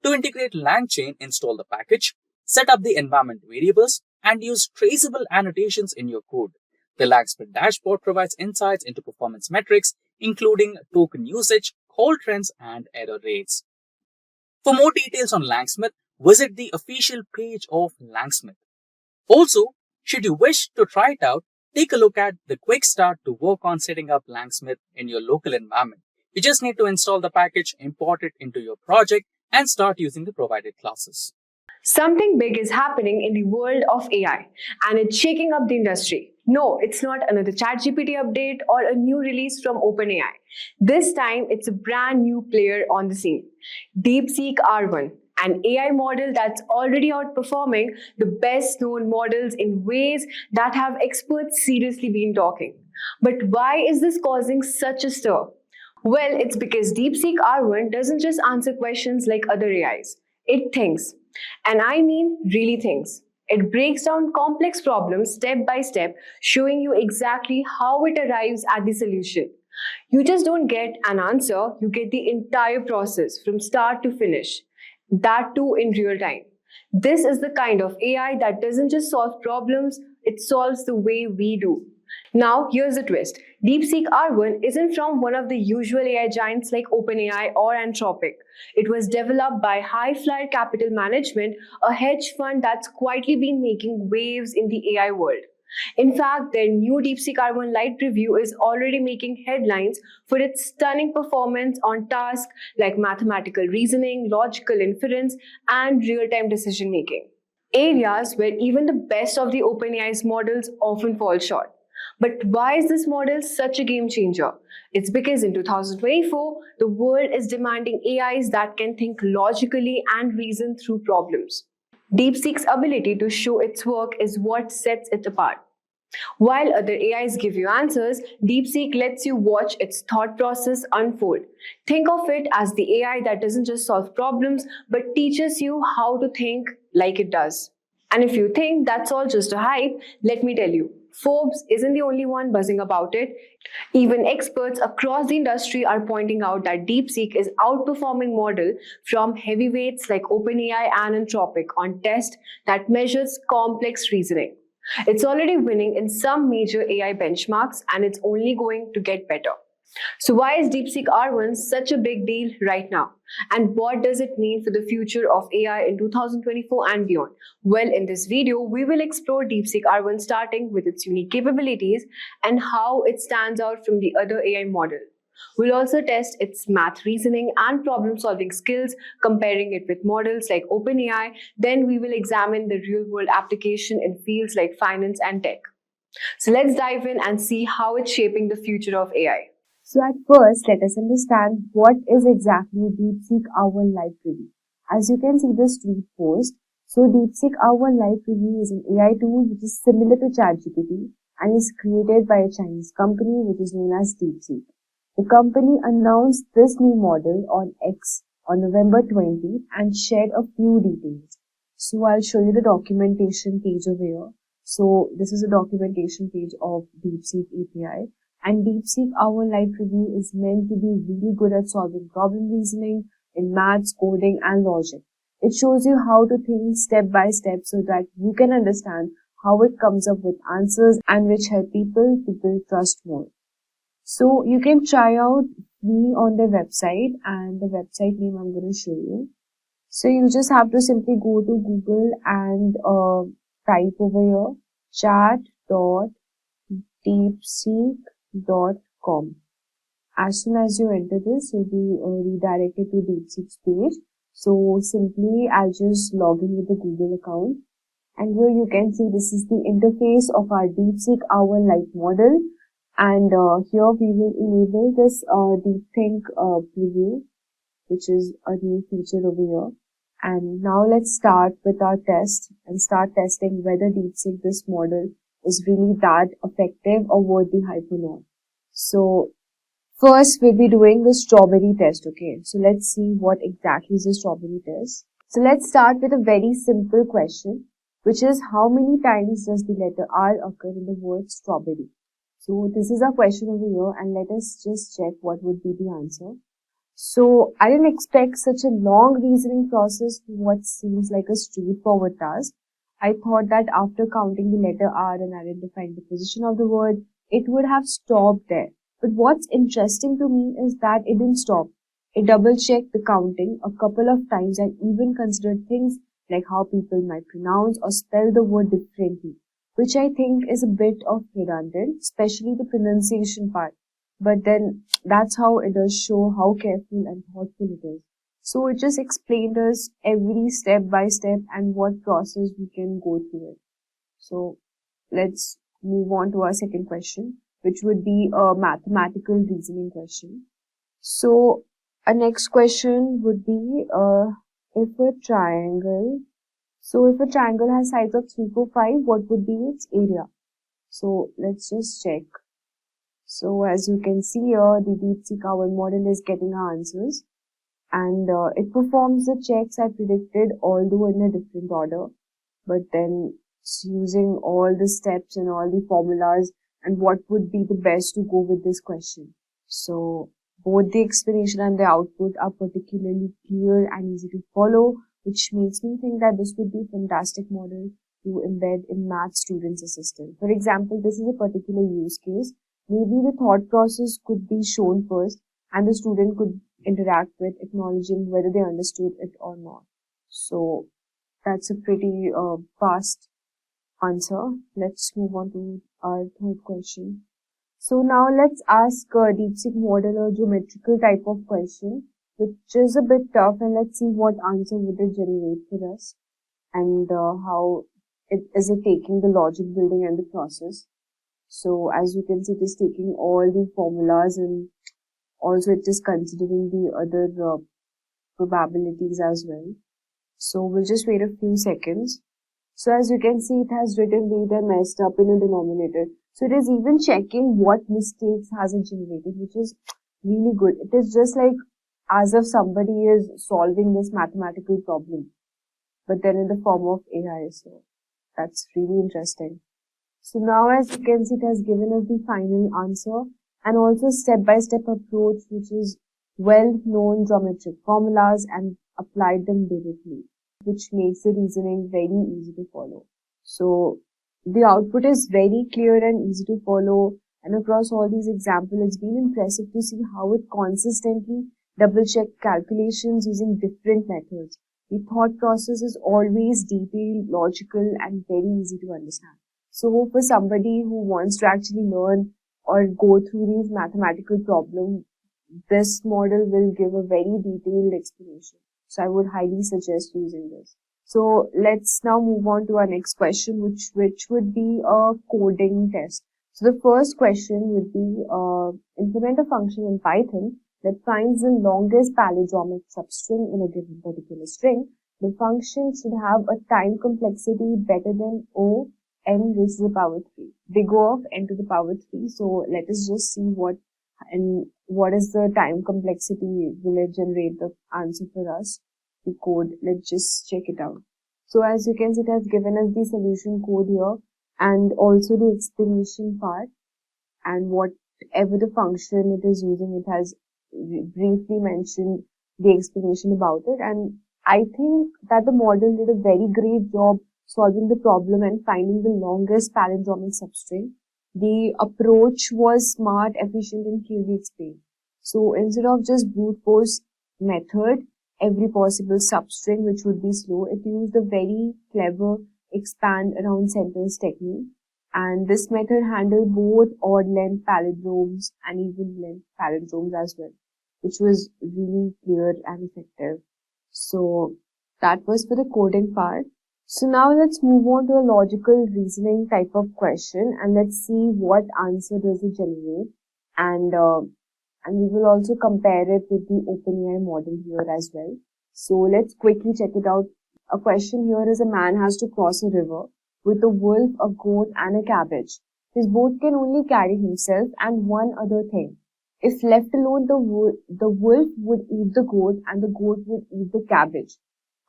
To integrate LangChain, install the package, set up the environment variables, and use traceable annotations in your code. The Langsmith dashboard provides insights into performance metrics, including token usage, call trends, and error rates. For more details on Langsmith, visit the official page of Langsmith. Also, should you wish to try it out, take a look at the quick start to work on setting up Langsmith in your local environment. You just need to install the package, import it into your project, and start using the provided classes. Something big is happening in the world of AI and it's shaking up the industry. No, it's not another ChatGPT update or a new release from OpenAI. This time, it's a brand new player on the scene. DeepSeek R1, an AI model that's already outperforming the best known models in ways that have experts seriously been talking. But why is this causing such a stir? Well, it's because DeepSeek R1 doesn't just answer questions like other AIs. It thinks. And I mean really thinks. It breaks down complex problems step by step, showing you exactly how it arrives at the solution. You just don't get an answer, you get the entire process from start to finish. That too in real time. This is the kind of AI that doesn't just solve problems, it solves the way we do. Now, here's the twist. DeepSeek R1 isn't from one of the usual AI giants like OpenAI or Anthropic. It was developed by High Flyer Capital Management, a hedge fund that's quietly been making waves in the AI world. In fact, their new DeepSeek R1 Lite preview is already making headlines for its stunning performance on tasks like mathematical reasoning, logical inference, and real-time decision making. Areas where even the best of the OpenAI's models often fall short. But why is this model such a game changer? It's because in 2024, the world is demanding AIs that can think logically and reason through problems. DeepSeek's ability to show its work is what sets it apart. While other AIs give you answers, DeepSeek lets you watch its thought process unfold. Think of it as the AI that doesn't just solve problems, but teaches you how to think like it does. And if you think that's all just a hype, let me tell you, Forbes isn't the only one buzzing about it. Even experts across the industry are pointing out that DeepSeek is outperforming models from heavyweights like OpenAI and Anthropic on tests that measures complex reasoning. It's already winning in some major AI benchmarks and it's only going to get better. So why is DeepSeek R1 such a big deal right now? And what does it mean for the future of AI in 2024 and beyond? Well, in this video, we will explore DeepSeek R1 starting with its unique capabilities and how it stands out from the other AI model. We'll also test its math reasoning and problem-solving skills, comparing it with models like OpenAI. Then we will examine the real-world application in fields like finance and tech. So let's dive in and see how it's shaping the future of AI. So at first, let us understand what is exactly DeepSeek R1 Lite Preview. As you can see this tweet post, so DeepSeek R1 Lite Preview is an AI tool which is similar to ChatGPT and is created by a Chinese company which is known as DeepSeek. The company announced this new model on X on November 20th and shared a few details. So I'll show you the documentation page over here. So this is a documentation page of DeepSeek API. And DeepSeek R1 Lite Preview is meant to be really good at solving problem reasoning in maths, coding, and logic. It shows you how to think step by step so that you can understand how it comes up with answers and which help people to build trust more. So you can try out me on their website, and the website name I'm going to show you. So you just have to simply go to Google and type over here chat.deepseek.com. As soon as you enter this, you'll be redirected to DeepSeek's page. So simply I'll just log in with the Google account. And here you can see this is the interface of our DeepSeek R1 Lite model. And here we will enable this DeepThink preview, which is a new feature over here. And now let's start with our test and start testing whether DeepSeek, this model, is really that effective or worth the hype or not. So first we'll be doing the strawberry test, okay? So let's see what exactly is the strawberry test. So let's start with a very simple question, which is how many times does the letter R occur in the word strawberry? So this is our question over here, and let us just check what would be the answer. So I didn't expect such a long reasoning process to what seems like a straightforward task. I thought that after counting the letter R and identifying the position of the word, it would have stopped there. But what's interesting to me is that it didn't stop. It double-checked the counting a couple of times and even considered things like how people might pronounce or spell the word differently, which I think is a bit of redundant, especially the pronunciation part. But then that's how it does show how careful and thoughtful it is. So it just explained us every step by step and what process we can go through it. So let's move on to our second question, which would be a mathematical reasoning question. So our next question would be if a triangle has sides of 3, 4, 5, what would be its area? So let's just check. So as you can see here, the DeepSeek R1 model is getting our answers, and it performs the checks I predicted, although in a different order. But then it's using all the steps and all the formulas and what would be the best to go with this question. So both the explanation and the output are particularly clear and easy to follow, which makes me think that this would be a fantastic model to embed in math students' assistant. For example, this is a particular use case. Maybe the thought process could be shown first and the student could interact with acknowledging whether they understood it or not. So that's a pretty fast answer. Let's move on to our third question. So now let's ask a DeepSeek model a geometrical type of question, which is a bit tough, and let's see what answer would it generate for us and how it is taking the logic building and the process. So as you can see, it is taking all the formulas and also it is considering the other probabilities as well. So we'll just wait a few seconds. So as you can see, it has written data messed up in a denominator. So it is even checking what mistakes has it generated, which is really good. It is just like as if somebody is solving this mathematical problem, but then in the form of AI. So that's really interesting. So now as you can see, it has given us the final answer and also step-by-step approach, which is well-known geometric formulas and applied them directly, which makes the reasoning very easy to follow. So the output is very clear and easy to follow, and across all these examples, it's been impressive to see how it consistently double-checked calculations using different methods. The thought process is always detailed, logical, and very easy to understand. So for somebody who wants to actually learn or go through these mathematical problems, this model will give a very detailed explanation. So I would highly suggest using this. So let's now move on to our next question, which would be a coding test. So the first question would be implement a function in Python that finds the longest palindromic substring in a given particular string. The function should have a time complexity better than O n raised to the power 3. Big O of n to the power 3. So let us just see what is the time complexity. Will it generate the answer for us? The code. Let's just check it out. So as you can see, it has given us the solution code here and also the explanation part, and whatever the function it is using, it has briefly mentioned the explanation about it. And I think that the model did a very great job solving the problem and finding the longest palindromic substring. The approach was smart, efficient, and clearly explained. So instead of just brute force method, every possible substring which would be slow, it used a very clever expand around centers technique. And this method handled both odd length palindromes and even length palindromes as well, which was really clear and effective. So that was for the coding part. So now let's move on to a logical reasoning type of question, and let's see what answer does it generate. And we will also compare it with the OpenAI model here as well. So let's quickly check it out. A question here is: a man has to cross a river with a wolf, a goat, and a cabbage. His boat can only carry himself and one other thing. If left alone, the wolf would eat the goat and the goat would eat the cabbage.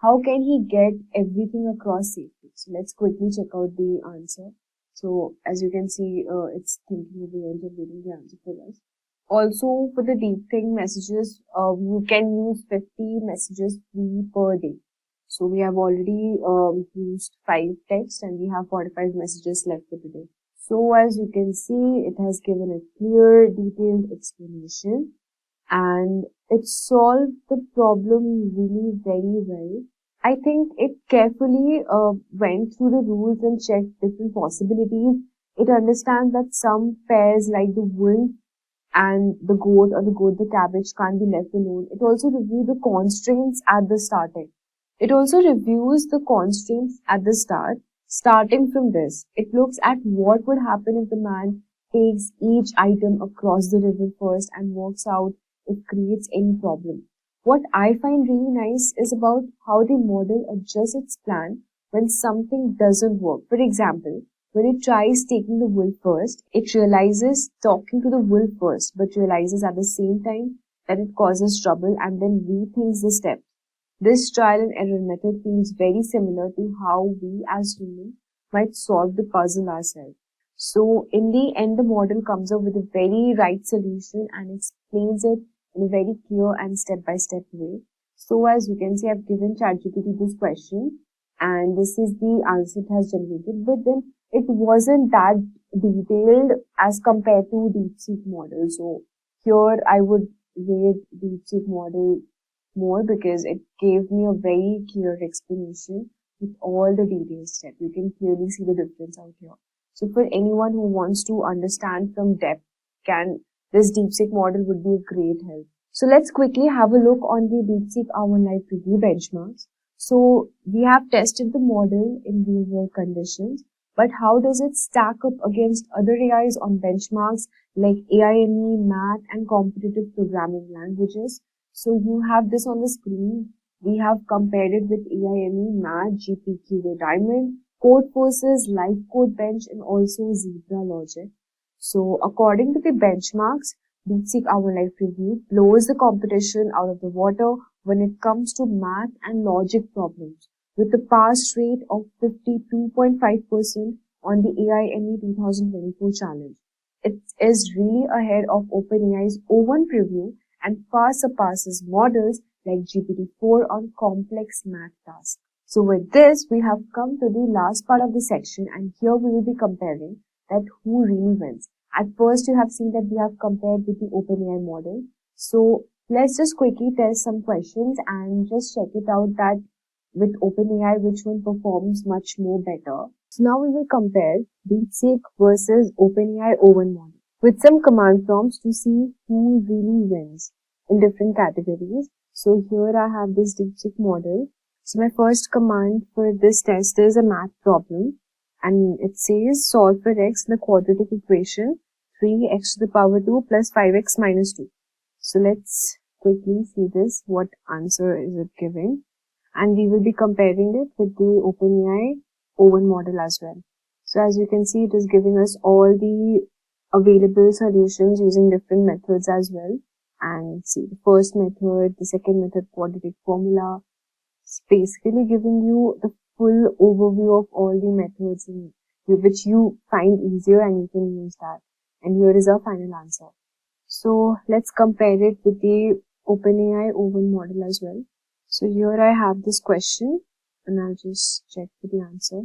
How can he get everything across safely? So let's quickly check out the answer. So as you can see, it's thinking of the end of reading the answer for us. Also, for the deep think messages, you can use 50 messages free per day. So we have already used 5 texts and we have 45 messages left for today. So as you can see, it has given a clear, detailed explanation and it solved the problem really very well. I think it carefully went through the rules and checked different possibilities. It understands that some pairs like the wolf and the goat or the cabbage can't be left alone. It also reviews the constraints at the starting. It also reviews the constraints at the start. Starting from this, it looks at what would happen if the man takes each item across the river first and walks out if creates any problem. What I find really nice is about how the model adjusts its plan when something doesn't work. For example, when it tries taking the wolf first, it realizes talking to the wolf first, but realizes at the same time that it causes trouble and then rethinks the step. This trial and error method feels very similar to how we as humans might solve the puzzle ourselves. So in the end, the model comes up with a very right solution and explains it in a very clear and step-by-step way. So as you can see, I've given ChatGPT this question and this is the answer it has generated, but then it wasn't that detailed as compared to DeepSeek model. So here I would rate DeepSeek model more because it gave me a very clear explanation with all the details set. You can clearly see the difference out here. So for anyone who wants to understand from depth, this DeepSeek model would be a great help. So let's quickly have a look on the DeepSeek R1 live preview benchmarks. So we have tested the model in real world conditions, but how does it stack up against other AIs on benchmarks like AIME, math and competitive programming languages? So you have this on the screen. We have compared it with AIME, math, GPQA Diamond, Codeforce's Live Code Bench and also Zebra Logic. So according to the benchmarks, DeepSeek R1 Live Preview blows the competition out of the water when it comes to math and logic problems, with a pass rate of 52.5% on the AIME 2024 challenge. It is really ahead of OpenAI's O1 preview and far surpasses models like GPT-4 on complex math tasks. So with this, we have come to the last part of the section, and here we will be comparing that who really wins. At first, you have seen that we have compared with the OpenAI model. So let's just quickly test some questions and just check it out that with OpenAI, which one performs much more better. So now we will compare DeepSeek versus OpenAI O1 model with some command prompts to see who really wins in different categories. So here I have this DeepSeek model. So my first command for this test is a math problem, and it says solve for x the quadratic equation 3x to the power 2 plus 5x minus 2. So let's quickly see this, what answer is it giving, and we will be comparing it with the OpenAI O1 model as well. So as you can see, it is giving us all the available solutions using different methods as well. And see the first method, the second method, quadratic formula. It's basically giving you the full overview of all the methods which you find easier and you can use that. And here is our final answer. So let's compare it with the OpenAI O1 model as well. So here I have this question and I'll just check for the answer.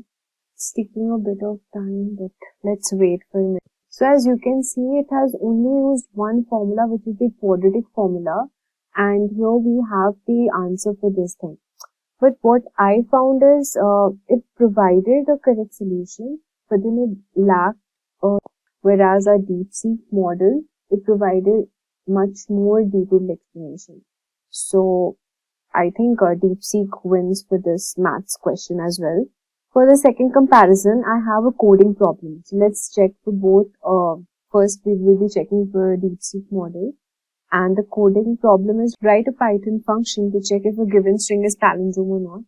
It's taking a bit of time, but let's wait for a minute. So as you can see, it has only used one formula, which is the quadratic formula. And here we have the answer for this thing. But what I found is, it provided a correct solution, but then it lacked, whereas our DeepSeek model, it provided much more detailed explanation. So I think DeepSeek wins for this maths question as well. For the second comparison, I have a coding problem. So let's check for both. First, we will be checking for DeepSeek model. And the coding problem is write a Python function to check if a given string is palindrome or not.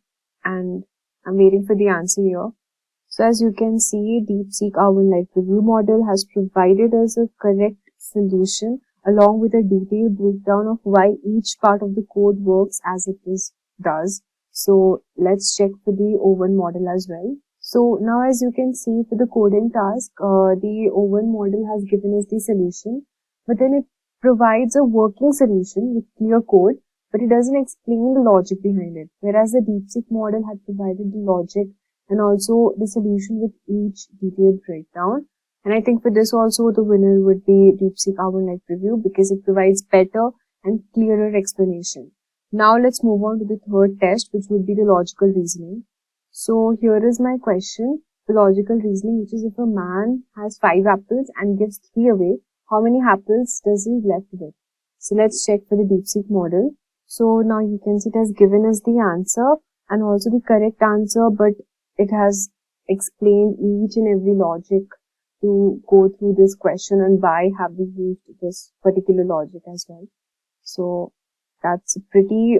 And I'm waiting for the answer here. So as you can see, DeepSeek R1 live preview model has provided us a correct solution along with a detailed breakdown of why each part of the code works as it does. So let's check for the O1 model as well. So now as you can see for the coding task, the O1 model has given us the solution, but then it provides a working solution with clear code, but it doesn't explain the logic behind it. Whereas the DeepSeek model had provided the logic and also the solution with each detailed breakdown. And I think for this also the winner would be DeepSeek R1 live preview because it provides better and clearer explanation. Now let's move on to the third test, which would be the logical reasoning. So here is my question, the logical reasoning, which is if a man has 5 apples and gives 3 away, how many apples does he left with? So let's check for the DeepSeek model. So now you can see it has given us the answer and also the correct answer, but it has explained each and every logic to go through this question and why have we used this particular logic as well. So that's a pretty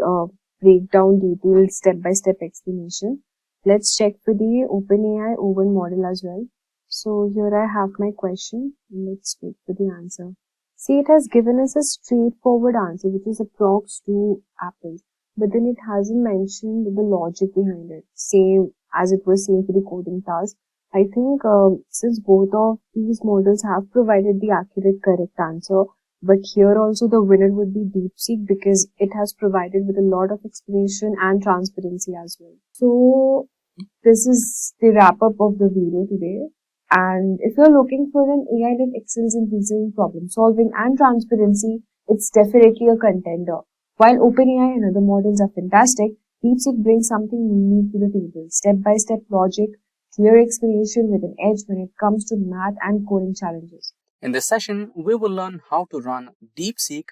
breakdown, detailed step-by-step explanation. Let's check for the OpenAI O1 model as well. So here I have my question. Let's wait for the answer. See, it has given us a straightforward answer, which is approx 2 apples. But then it hasn't mentioned the logic behind it. Same as it was same for the coding task. I think since both of these models have provided the accurate, correct answer, but here also the winner would be DeepSeek because it has provided with a lot of explanation and transparency as well. So this is the wrap up of the video today. And if you're looking for an AI that excels in reasoning, problem solving, and transparency, it's definitely a contender. While OpenAI and other models are fantastic, DeepSeek brings something unique to the table. Step-by-step logic, clear explanation with an edge when it comes to math and coding challenges. In this session, we will learn how to run DeepSeek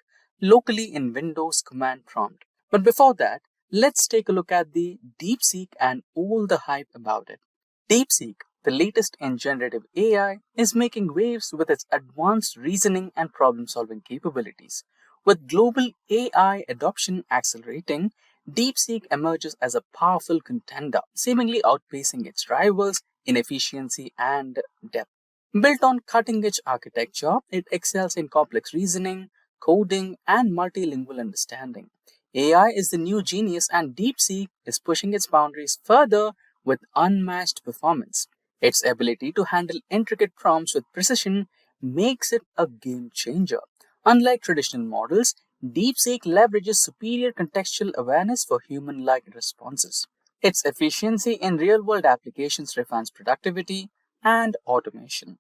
locally in Windows command prompt. But before that, let's take a look at the DeepSeek and all the hype about it. DeepSeek, the latest in generative AI, is making waves with its advanced reasoning and problem-solving capabilities. With global AI adoption accelerating, DeepSeek emerges as a powerful contender, seemingly outpacing its rivals in efficiency and depth. Built on cutting-edge architecture, it excels in complex reasoning, coding, and multilingual understanding. AI is the new genius, and DeepSeek is pushing its boundaries further with unmatched performance. Its ability to handle intricate prompts with precision makes it a game changer. Unlike traditional models, DeepSeek leverages superior contextual awareness for human-like responses. Its efficiency in real-world applications refines productivity and automation.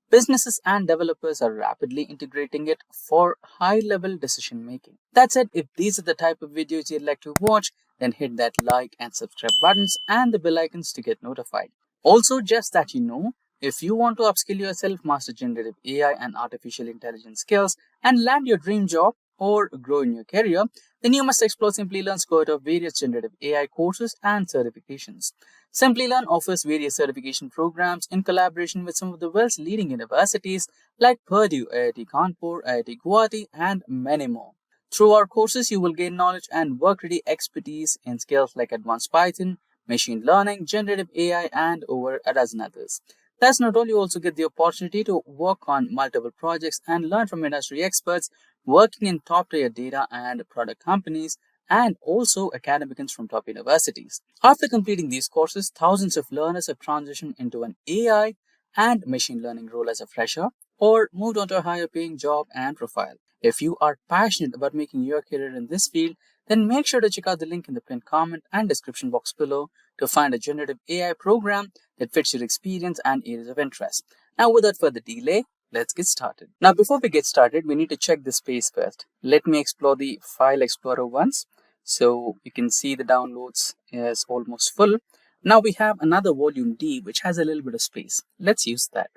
Businesses and developers are rapidly integrating it for high-level decision making. That said, if these are the type of videos you'd like to watch, then hit that like and subscribe buttons and the bell icons to get notified. Also, just that you know, if you want to upskill yourself, master generative AI and artificial intelligence skills, and land your dream job or grow in your career, then you must explore Simplilearn's cohort of various generative AI courses and certifications. Simplilearn offers various certification programs in collaboration with some of the world's leading universities like Purdue, IIT Kanpur, IIT Guwahati, and many more. Through our courses, you will gain knowledge and work-ready expertise in skills like advanced Python, machine learning, generative AI, and over a dozen others. That's not all, you also get the opportunity to work on multiple projects and learn from industry experts working in top-tier data and product companies, and also academics from top universities. After completing these courses, thousands of learners have transitioned into an AI and machine learning role as a fresher or moved on to a higher paying job and profile. If you are passionate about making your career in this field, then make sure to check out the link in the pinned comment and description box below to find a generative AI program that fits your experience and areas of interest. Now, without further delay, let's get started. Now, before we get started, we need to check the space first. Let me explore the file explorer once. So you can see the downloads is almost full. Now we have another volume D which has a little bit of space. Let's use that.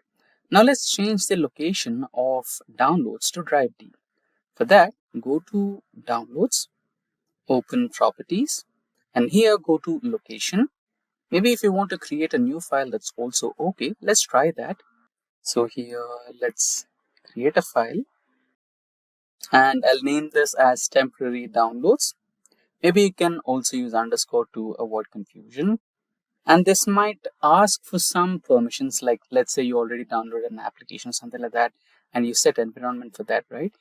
Now let's change the location of downloads to drive D. For that, go to downloads, open properties, and here go to location. Maybe if you want to create a new file, that's also okay. Let's try that. So here, let's create a file and I'll name this as temporary downloads. Maybe you can also use underscore to avoid confusion. And this might ask for some permissions, like let's say you already downloaded an application or something like that, and you set environment for that, right?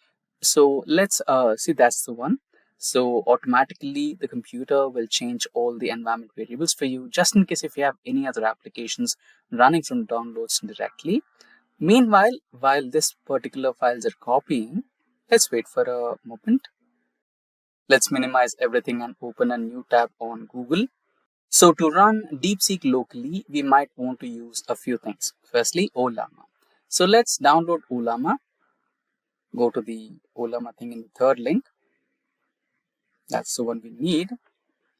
So let's see, that's the one. So automatically the computer will change all the environment variables for you, just in case if you have any other applications running from downloads directly. Meanwhile, while this particular files are copying, let's wait for a moment. Let's minimize everything and open a new tab on Google. So to run DeepSeek locally, we might want to use a few things. Firstly, Llama. So let's download Llama. Go to the Llama thing in the third link. That's the one we need.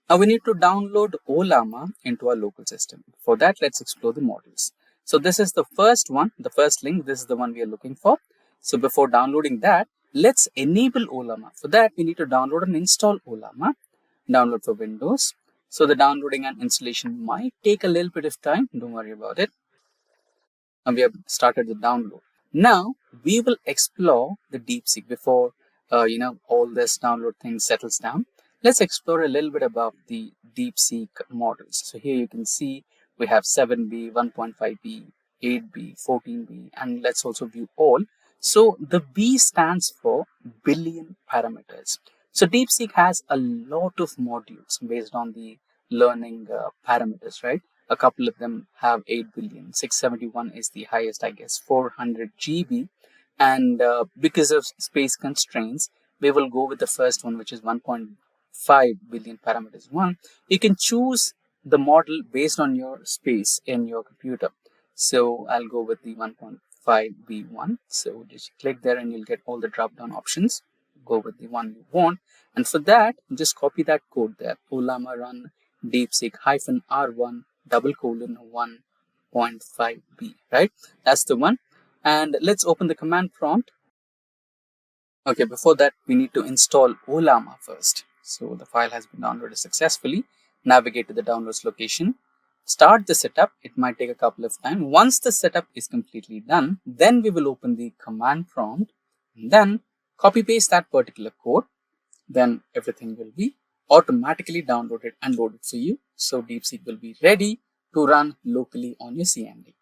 Now we need to download Llama into our local system. For that, let's explore the models. So this is the first one, the first link. This is the one we are looking for. So before downloading that, let's enable Llama. For that, we need to download and install Llama. Download for Windows. So the downloading and installation might take a little bit of time. Don't worry about it. And we have started the download. Now we will explore the DeepSeek before all this download thing settles down. Let's explore a little bit about the DeepSeek models. So here you can see we have 7B, 1.5B, 8B, 14B, and let's also view all. So the B stands for billion parameters. So DeepSeek has a lot of modules based on the learning parameters, right? A couple of them have 8 billion. 671 is the highest, I guess, 400 GB. And because of space constraints, we will go with the first one, which is 1.5 billion parameters one. You can choose the model based on your space in your computer. So I'll go with the 1.5B1. So just click there and you'll get all the drop down options. Go with the one you want. And for that, just copy that code there. Llama run DeepSeek -R1 1.5B, right? That's the one. And let's open the command prompt. Okay, before that, we need to install Llama first. So the file has been downloaded successfully. Navigate to the downloads location. Start the setup. It might take a couple of time. Once the setup is completely done, then we will open the command prompt. And then copy paste that particular code. Then everything will be automatically downloaded and loaded for you. So DeepSeek will be ready to run locally on your CMD.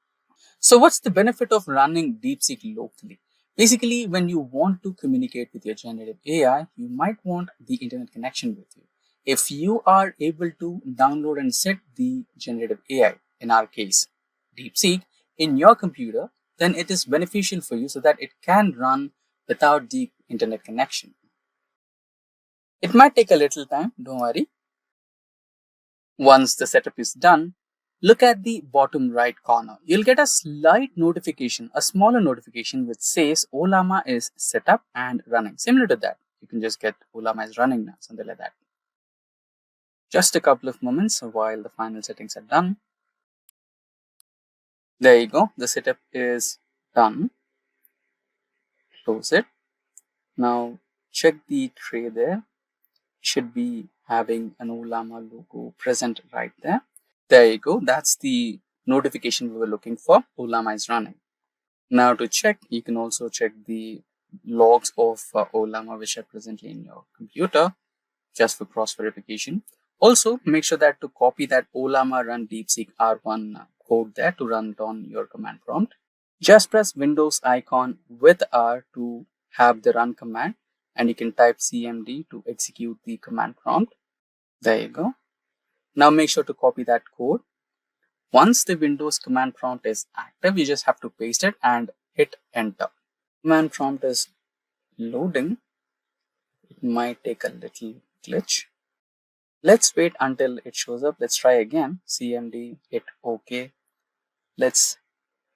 So what's the benefit of running DeepSeek locally? Basically, when you want to communicate with your generative AI, you might want the internet connection with you. If you are able to download and set the generative AI, in our case, DeepSeek, in your computer, then it is beneficial for you so that it can run without the internet connection. It might take a little time, don't worry. Once the setup is done, look at the bottom right corner. You'll get a slight notification, a smaller notification which says Llama is set up and running. Similar to that, you can just get Llama is running now, something like that. Just a couple of moments while the final settings are done. There you go, the setup is done. Close it. Now check the tray there. Should be having an Llama logo present right there. There you go. That's the notification we were looking for. Llama is running. Now to check, you can also check the logs of Llama which are presently in your computer just for cross verification. Also, make sure that to copy that Llama run DeepSeek R1 code there to run it on your command prompt. Just press Windows icon with R to have the run command. And you can type CMD to execute the command prompt. There you go. Now make sure to copy that code. Once the Windows command prompt is active, you just have to paste it and hit enter. Command prompt is loading. It might take a little glitch. Let's wait until it shows up. Let's try again. CMD, hit OK. Let's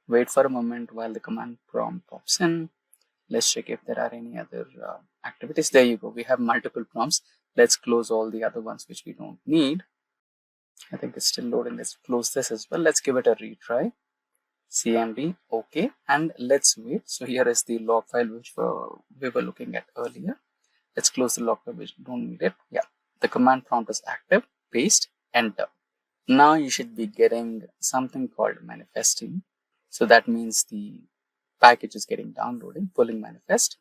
wait for a moment while the command prompt pops in. Let's check if there are any other activities. There you go. We have multiple prompts. Let's close all the other ones which we don't need. I think it's still loading. Let's close this as well. Let's give it a retry. CMD, OK. And let's wait. So here is the log file which we were looking at earlier. Let's close the log file which we don't need it. Yeah, the command prompt is active. Paste, enter. Now you should be getting something called manifesting. So that means the package is getting downloaded, pulling manifest.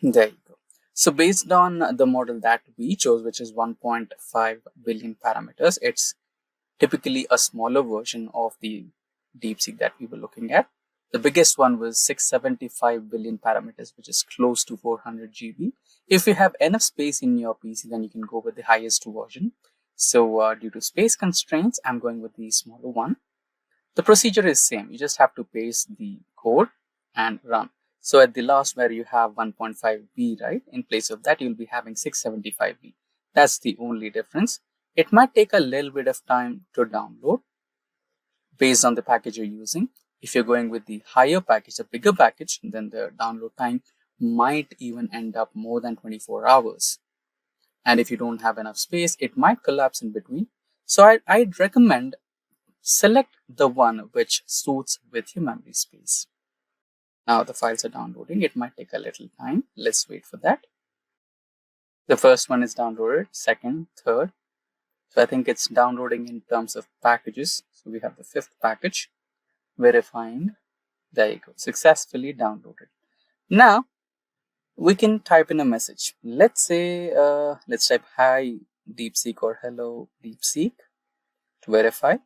There you go. So based on the model that we chose, which is 1.5 billion parameters, it's typically a smaller version of the DeepSeek that we were looking at. The biggest one was 675 billion parameters, which is close to 400 GB. If you have enough space in your PC, then you can go with the highest version. So due to space constraints, I'm going with the smaller one. The procedure is same. You just have to paste the code and run. So at the last where you have 1.5B, right? In place of that, you'll be having 675B. That's the only difference. It might take a little bit of time to download based on the package you're using. If you're going with the higher package, a bigger package, then the download time might even end up more than 24 hours. And if you don't have enough space, it might collapse in between. So I'd recommend select the one which suits with your memory space. Now the files are downloading. It might take a little time. Let's wait for that. The first one is downloaded, second, third. So I think it's downloading in terms of packages. So we have the fifth package, verifying. There you go, successfully downloaded. Now we can type in a message. Let's say, let's type hi DeepSeek or hello DeepSeek to verify.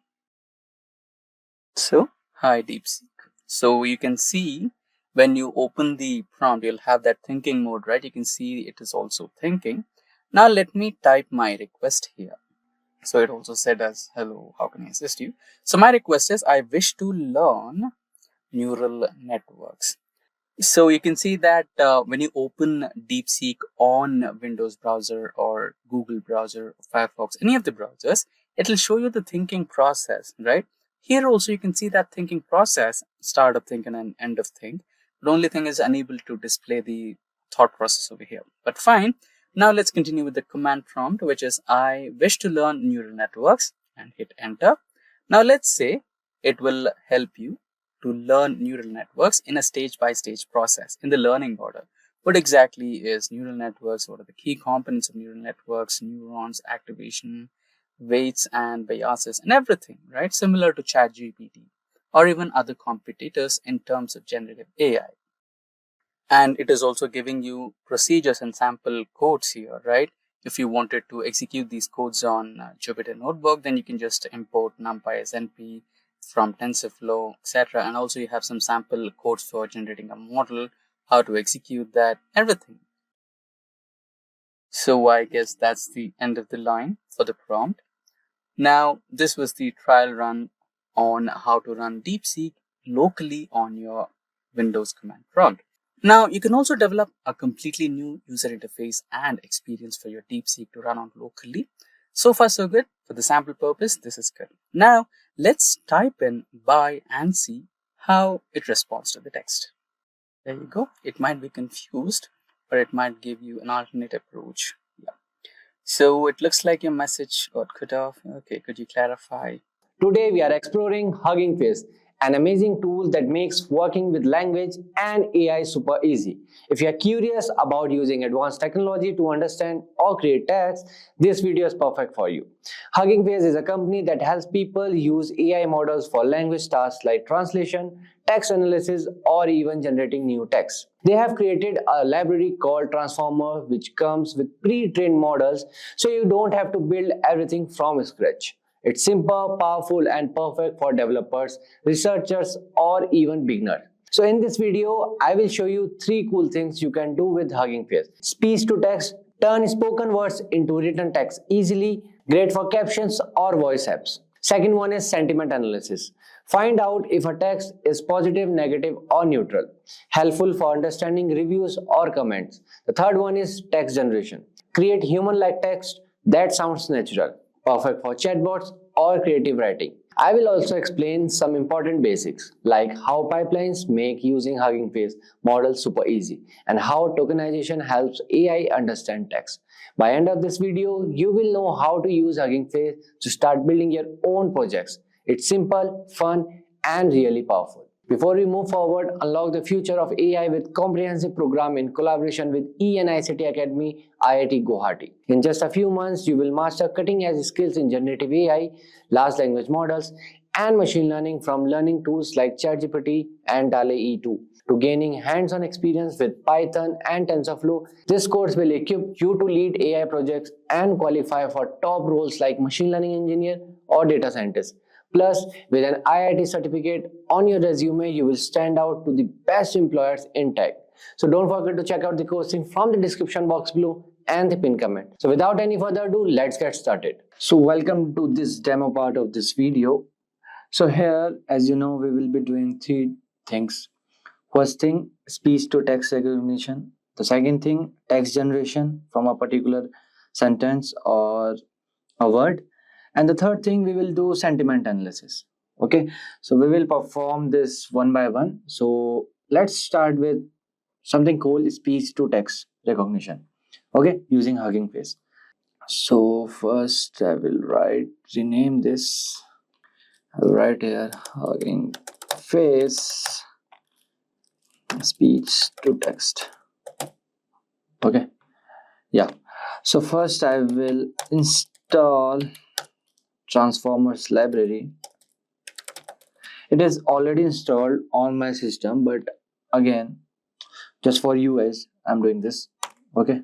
So hi DeepSeek. So you can see when you open the prompt, you'll have that thinking mode, right? You can see it is also thinking. Now let me type my request here. So it also said as hello, how can I assist you? So my request is I wish to learn neural networks. So you can see that when you open DeepSeek on Windows browser or Google browser, Firefox, any of the browsers, it'll show you the thinking process, right? Here also you can see that thinking process, start of think and end of think. The only thing is unable to display the thought process over here. But fine. Now let's continue with the command prompt, which is I wish to learn neural networks, and hit enter. Now let's say it will help you to learn neural networks in a stage-by-stage process in the learning order. What exactly is neural networks? What are the key components of neural networks? Neurons, activation, weights and biases and everything, right? Similar to ChatGPT or even other competitors in terms of generative AI. And it is also giving you procedures and sample codes here, right? If you wanted to execute these codes on Jupyter Notebook, then you can just import NumPy as NP from TensorFlow, etc. And also you have some sample codes for generating a model, how to execute that, everything. So I guess that's the end of the line for the prompt. Now, this was the trial run on how to run DeepSeek locally on your Windows command prompt. Now, you can also develop a completely new user interface and experience for your DeepSeek to run on locally. So far, so good. For the sample purpose, this is good. Now, let's type in buy and see how it responds to the text. There you go. It might be confused, but it might give you an alternate approach. Yeah. So it looks like your message got cut off. Okay, could you clarify? Today we are exploring Hugging Face, an amazing tool that makes working with language and AI super easy. If you are curious about using advanced technology to understand or create text, this video is perfect for you. Hugging Face is a company that helps people use AI models for language tasks like translation, text analysis, or even generating new text. They have created a library called Transformer, which comes with pre-trained models, so you don't have to build everything from scratch. It's simple, powerful, and perfect for developers, researchers, or even beginners. So in this video, I will show you 3 cool things you can do with Hugging Face. Speech to text, turn spoken words into written text easily, great for captions or voice apps. Second one is sentiment analysis. Find out if a text is positive, negative, or neutral. Helpful for understanding reviews or comments. The third one is text generation. Create human-like text that sounds natural. Perfect for chatbots or creative writing. I will also explain some important basics like how pipelines make using Hugging Face models super easy and how tokenization helps AI understand text. By end of this video, you will know how to use Hugging Face to start building your own projects. It's simple, fun, and really powerful. Before we move forward, unlock the future of AI with comprehensive program in collaboration with ENICT Academy, IIT Guwahati. In just a few months, you will master cutting-edge skills in generative AI, large language models, and machine learning from learning tools like ChatGPT and DALL-E 2 to gaining hands-on experience with Python and TensorFlow. This course will equip you to lead AI projects and qualify for top roles like machine learning engineer or data scientist. Plus, with an IIT certificate on your resume, you will stand out to the best employers in tech. So don't forget to check out the course link from the description box below and the pinned comment. So without any further ado, let's get started. So welcome to this demo part of this video. So here, as you know, we will be doing 3 things. First thing, speech to text recognition. The second thing, text generation from a particular sentence or a word. And the third thing, we will do sentiment analysis. Okay, so we will perform this one by one. So let's start with something called speech to text recognition. Okay, using Hugging Face. So first I will rename this. I will write here Hugging Face speech to text. Okay, yeah. So first I will install transformers library. It is already installed on my system, but again, just for you guys, I'm doing this. Okay,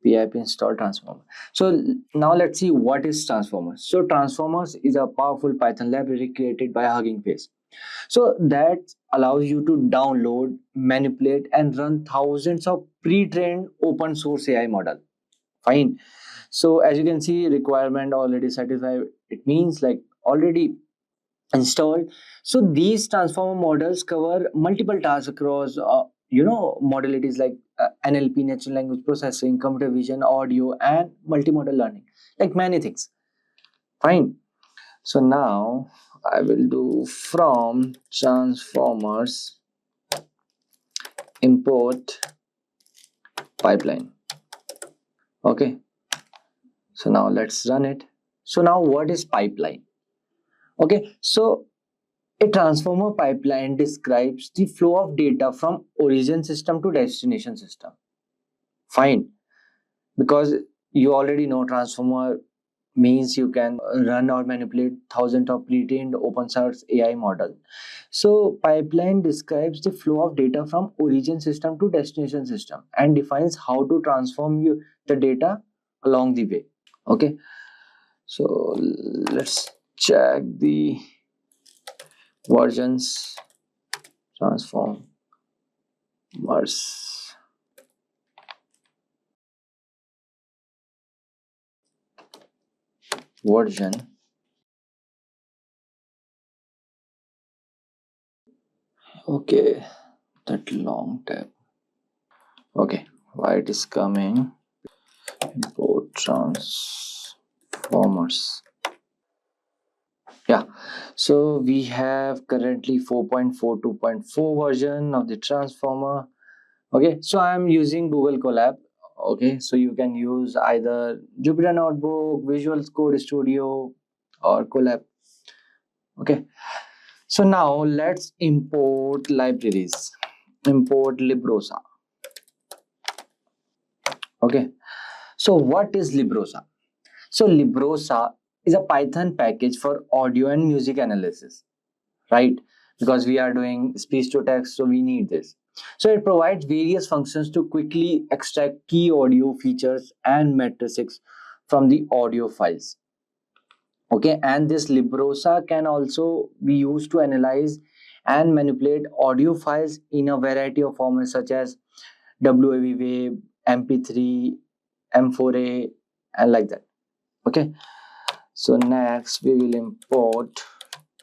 pip install transformer. So now let's see what is transformers. So transformers is a powerful Python library created by Hugging Face. So that allows you to download, manipulate, and run thousands of pre-trained open source AI model. Fine. So as you can see, requirement already satisfied. It means like already installed. So these transformer models cover multiple tasks across modalities like NLP, natural language processing, computer vision, audio, and multimodal learning, like many things. Fine. So now I will do from transformers import pipeline. Okay, so now let's run it. So now what is pipeline? Okay, so a transformer pipeline describes the flow of data from origin system to destination system. Fine, because you already know transformer means you can run or manipulate thousands of pre-trained open source AI model. So pipeline describes the flow of data from origin system to destination system and defines how to transform the data along the way. Okay, so let's check the versions transformers version. Okay, that long tab. Okay, why it is coming? Import transformers. Yeah, so we have currently 4.42.4 version of the transformer. Okay, so I am using Google Colab. Okay, so you can use either Jupyter Notebook, Visual Code Studio, or Colab. Okay, so now let's import libraries. Import Librosa. Okay, so what is Librosa? So Librosa is a Python package for audio and music analysis, right? Because we are doing speech to text, so we need this. So it provides various functions to quickly extract key audio features and matrices from the audio files. Okay, and this Librosa can also be used to analyze and manipulate audio files in a variety of formats such as WAV wave, MP3, M4A, and like that. Okay, so next we will import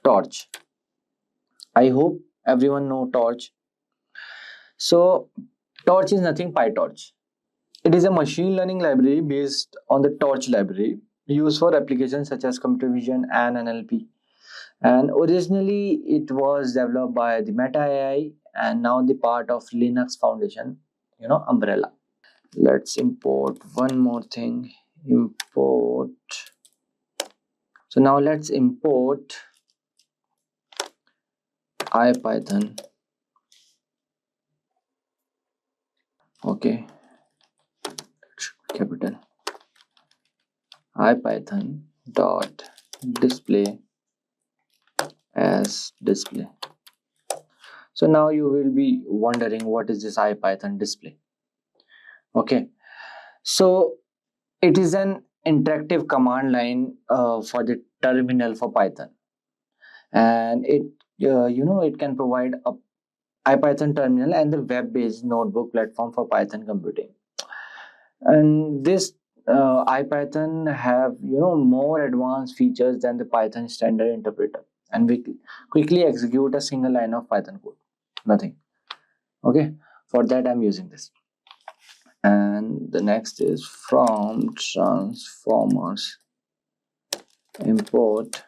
Torch. I hope everyone know Torch. So Torch is nothing PyTorch. It is a machine learning library based on the Torch library used for applications such as computer vision and NLP. And originally it was developed by the Meta AI and now the part of Linux Foundation, umbrella. Let's import one more thing. Import. So now let's import IPython. Okay, capital IPython dot display as display. So now you will be wondering what is this IPython display. Okay, so it is an interactive command line for the terminal for Python, and it can provide a IPython terminal and the web-based notebook platform for Python computing. And this IPython have more advanced features than the Python standard interpreter, and we quickly execute a single line of Python code. Nothing. Okay, for that I'm using this. And the next is from transformers import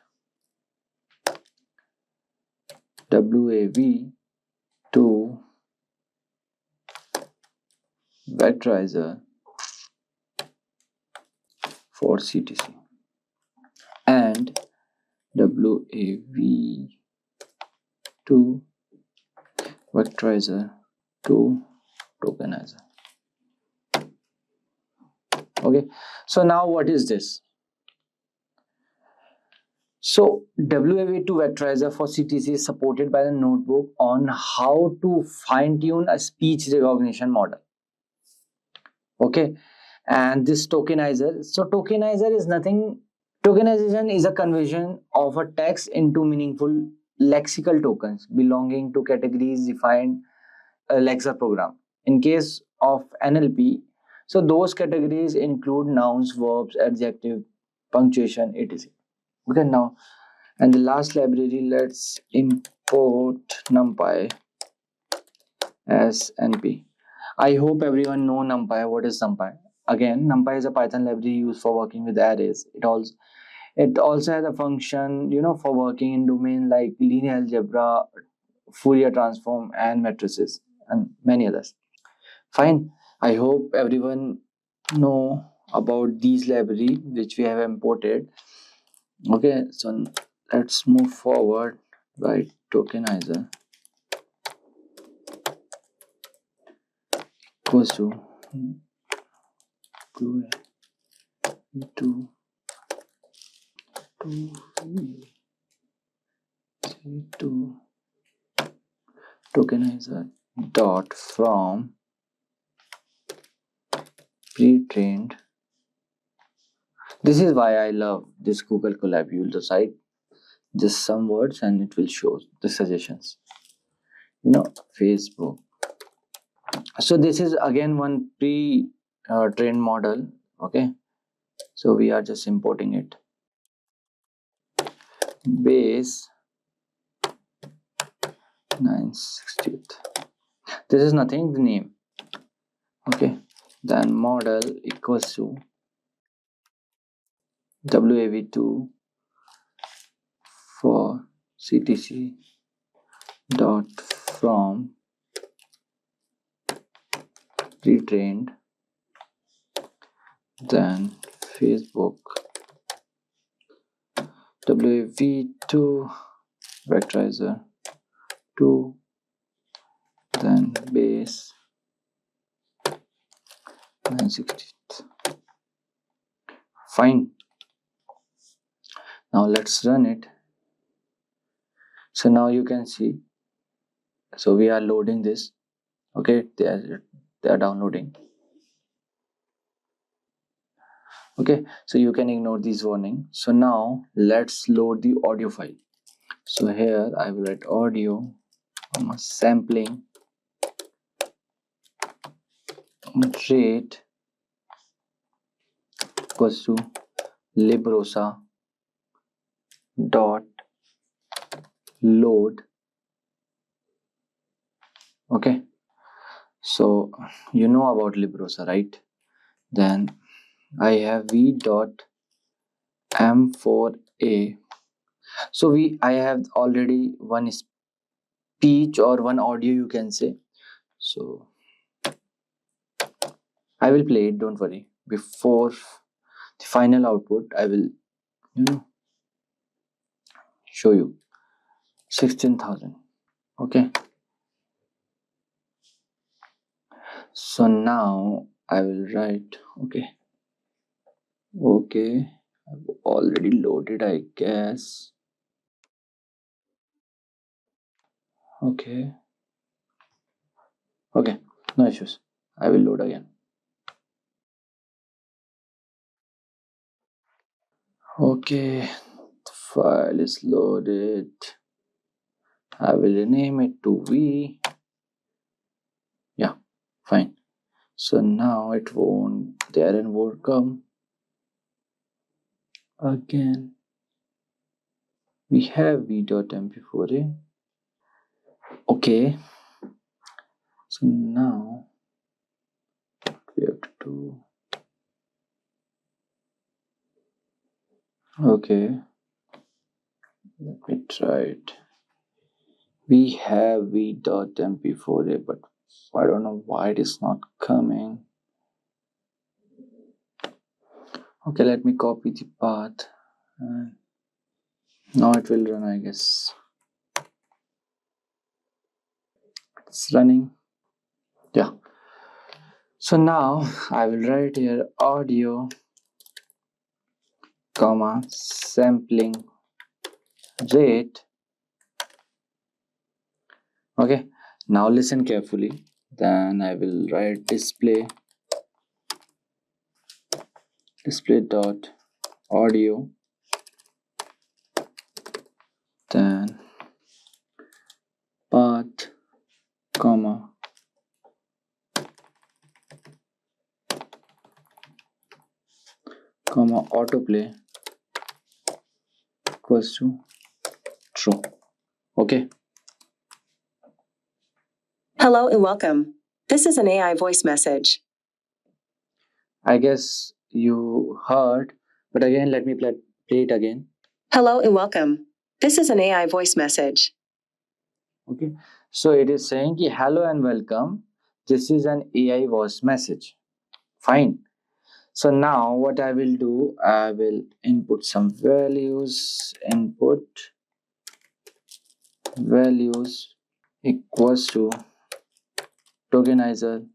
WAV to vectorizer for CTC and WAV to vectorizer to tokenizer. Okay, so now what is this? So WAV2 vectorizer for CTC is supported by the notebook on how to fine-tune a speech recognition model. Okay, and this tokenizer, so tokenizer is nothing. Tokenization is a conversion of a text into meaningful lexical tokens belonging to categories defined Alexa program. In case of NLP, so those categories include nouns, verbs, adjective, punctuation, etc. Okay, now, and the last library, let's import NumPy as NP. I hope everyone know NumPy. What is NumPy? Again, NumPy is a Python library used for working with arrays. It also has a function, for working in domain like linear algebra, Fourier transform, and matrices, and many others. Fine. I hope everyone know about these library which we have imported. Okay, so let's move forward. Right, tokenizer equals to to tokenizer dot from pre-trained. This is why I love this Google Colab. You'll decide just some words and it will show the suggestions. Facebook. So this is again one pre-trained model. Okay, so we are just importing it. Base 960th. This is nothing, the name. Okay, then model equals to WAV2 for CTC dot from pre-trained, then Facebook WAV2 vectorizer 2, then base 960th. Fine. Now let's run it. So now you can see. So we are loading this. Okay, they are downloading. Okay, so you can ignore these warning. So now let's load the audio file. So here I will write audio sampling rate equals to librosa dot load. Okay, so you know about librosa, right? Then I have v dot m4a. So I have already one speech or one audio, you can say. So I will play it, don't worry. Before the final output, I will show you 16,000. Okay, so now I will write okay, I've already loaded, I guess. Okay, no issues. I will load again. Okay, the file is loaded. I will rename it to V. Yeah, fine. So now it won't, the error won't come again. We have v.mp4a. Okay, so now we have to do. Okay, let me try it. We have v.mp4a, but I don't know why it is not coming. Okay, let me copy the path. Now it will run, I guess. It's running. Yeah. So now I will write here audio, comma, sampling rate. Okay. Now listen carefully. Then I will write display dot audio, then path, comma, autoplay equals to true. Okay. Hello and welcome. This is an AI voice message. I guess you heard, but again, let me play it again. Hello and welcome. This is an AI voice message. Okay. So it is saying ki, hello and welcome. This is an AI voice message. Fine. So now what I will do, I will input some values. Input values equals to tokenizer,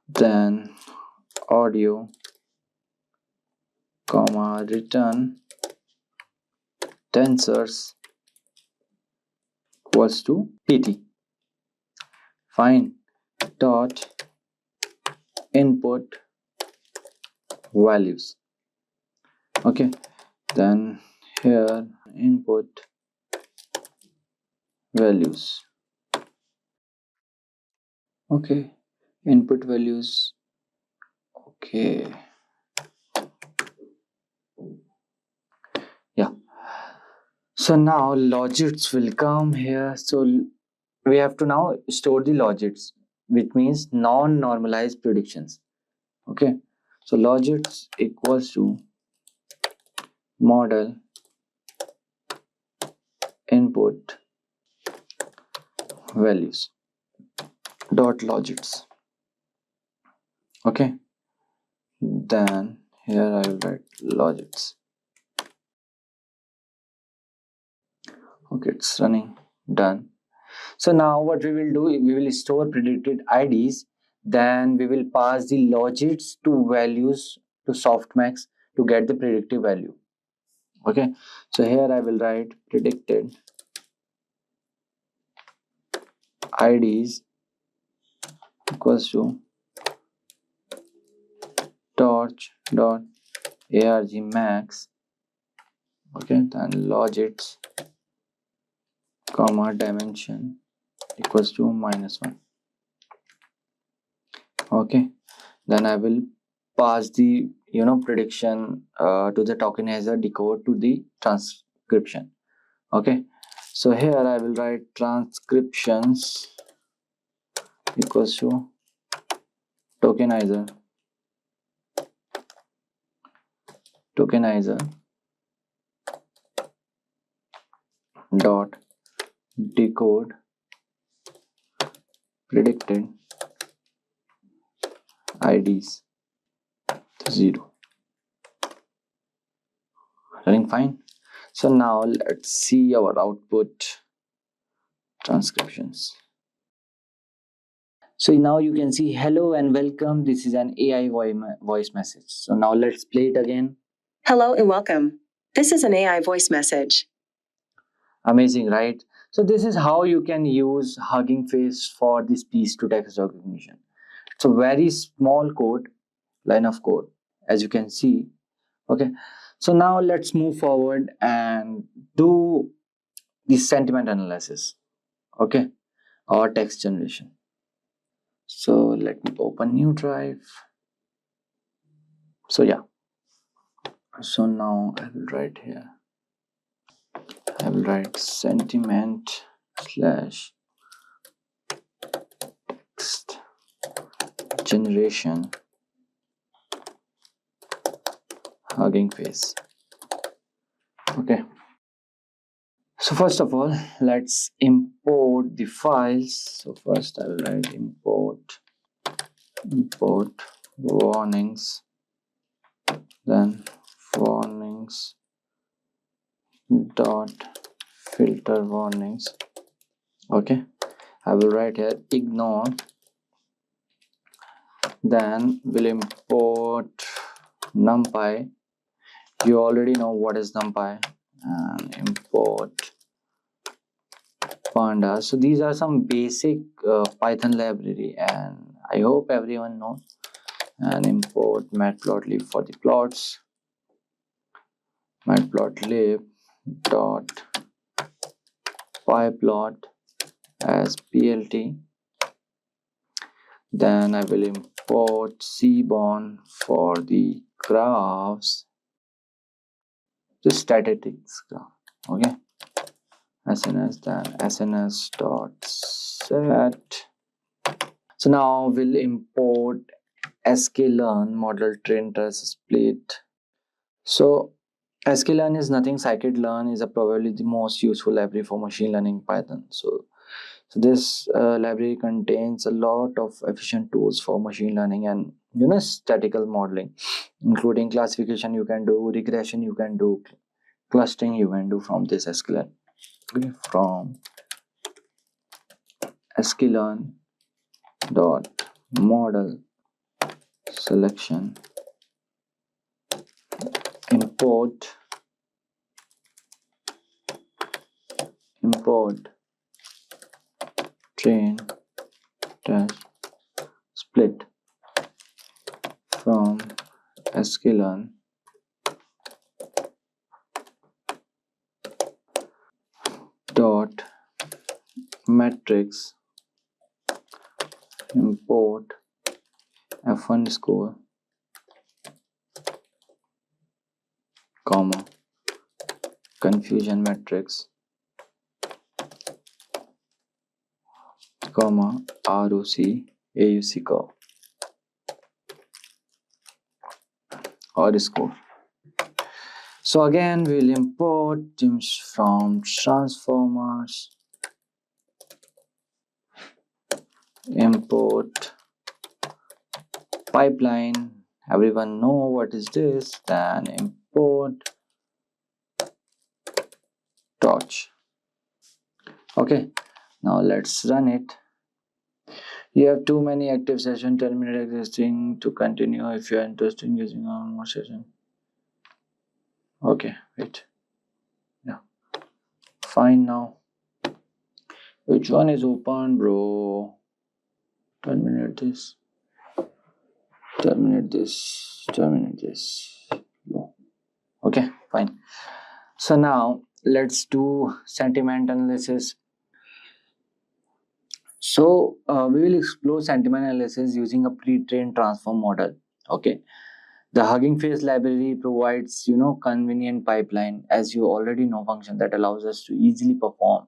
then audio, comma, return tensors equals to pt. Fine. Dot input values. Okay. Then here input values. Okay. Input values. Okay. Yeah. So now logits will come here. So we have to now store the logits, which means non-normalized predictions. Okay. So logits equals to model input values dot logits. Okay. Then here I will write logits. Okay, it's running. Done. So now what we will do, we will store predicted IDs, then we will pass the logits to values to softmax to get the predictive value. Okay, so here I will write predicted IDs equals to torch dot arg max. Okay, then logits comma dimension equals to -1. Okay, then I will pass the prediction to the tokenizer decode to the transcription. Okay, so here I will write transcriptions equals to tokenizer dot decode predicted IDs to 0. Running fine. So now let's see our output transcriptions. So now you can see hello and welcome. This is an AI voice message. So now let's play it again. Hello and welcome. This is an AI voice message. Amazing, right? So this is how you can use Hugging Face for the speech to text recognition. It's a very small code, line of code, as you can see. Okay, so now let's move forward and do the sentiment analysis, okay, or text generation. So let me open new drive. So yeah, so now I will write here, I will write sentiment slash text generation Hugging Face. Okay, so first of all, let's import the files. So first I will write import warnings, then warnings dot filter warnings. Okay, I will write here ignore. Then we'll import numpy. You already know what is numpy. And import panda. So these are some basic Python library, and I hope everyone knows. And import matplotlib for the plots. Matplotlib dot pyplot as plt. Then I will import seaborn for the graphs, the statistics graph. Okay, sns, then sns dot set. So now we'll import sklearn model train test split. So sklearn is nothing. Scikit-learn is probably the most useful library for machine learning Python. So this library contains a lot of efficient tools for machine learning and statistical modeling, including classification you can do, regression you can do, clustering you can do from this sklearn. Okay, from sklearn dot model selection import train test split from sklearn dot matrix import f1 score comma confusion matrix comma ROC AUC curve or score. So again we'll import gems from transformers, import pipeline. Everyone know what is this. Then import torch. Okay, now let's run it. You have too many active session, terminate existing to continue if you are interested in using one more session. Okay, wait. Yeah, fine. Now which one is open, bro? Terminate this, terminate this, terminate this. No. Okay, fine. So now let's do sentiment analysis. So we will explore sentiment analysis using a pre-trained transform model. Okay, the Hugging Face library provides convenient pipeline, as you already know, function that allows us to easily perform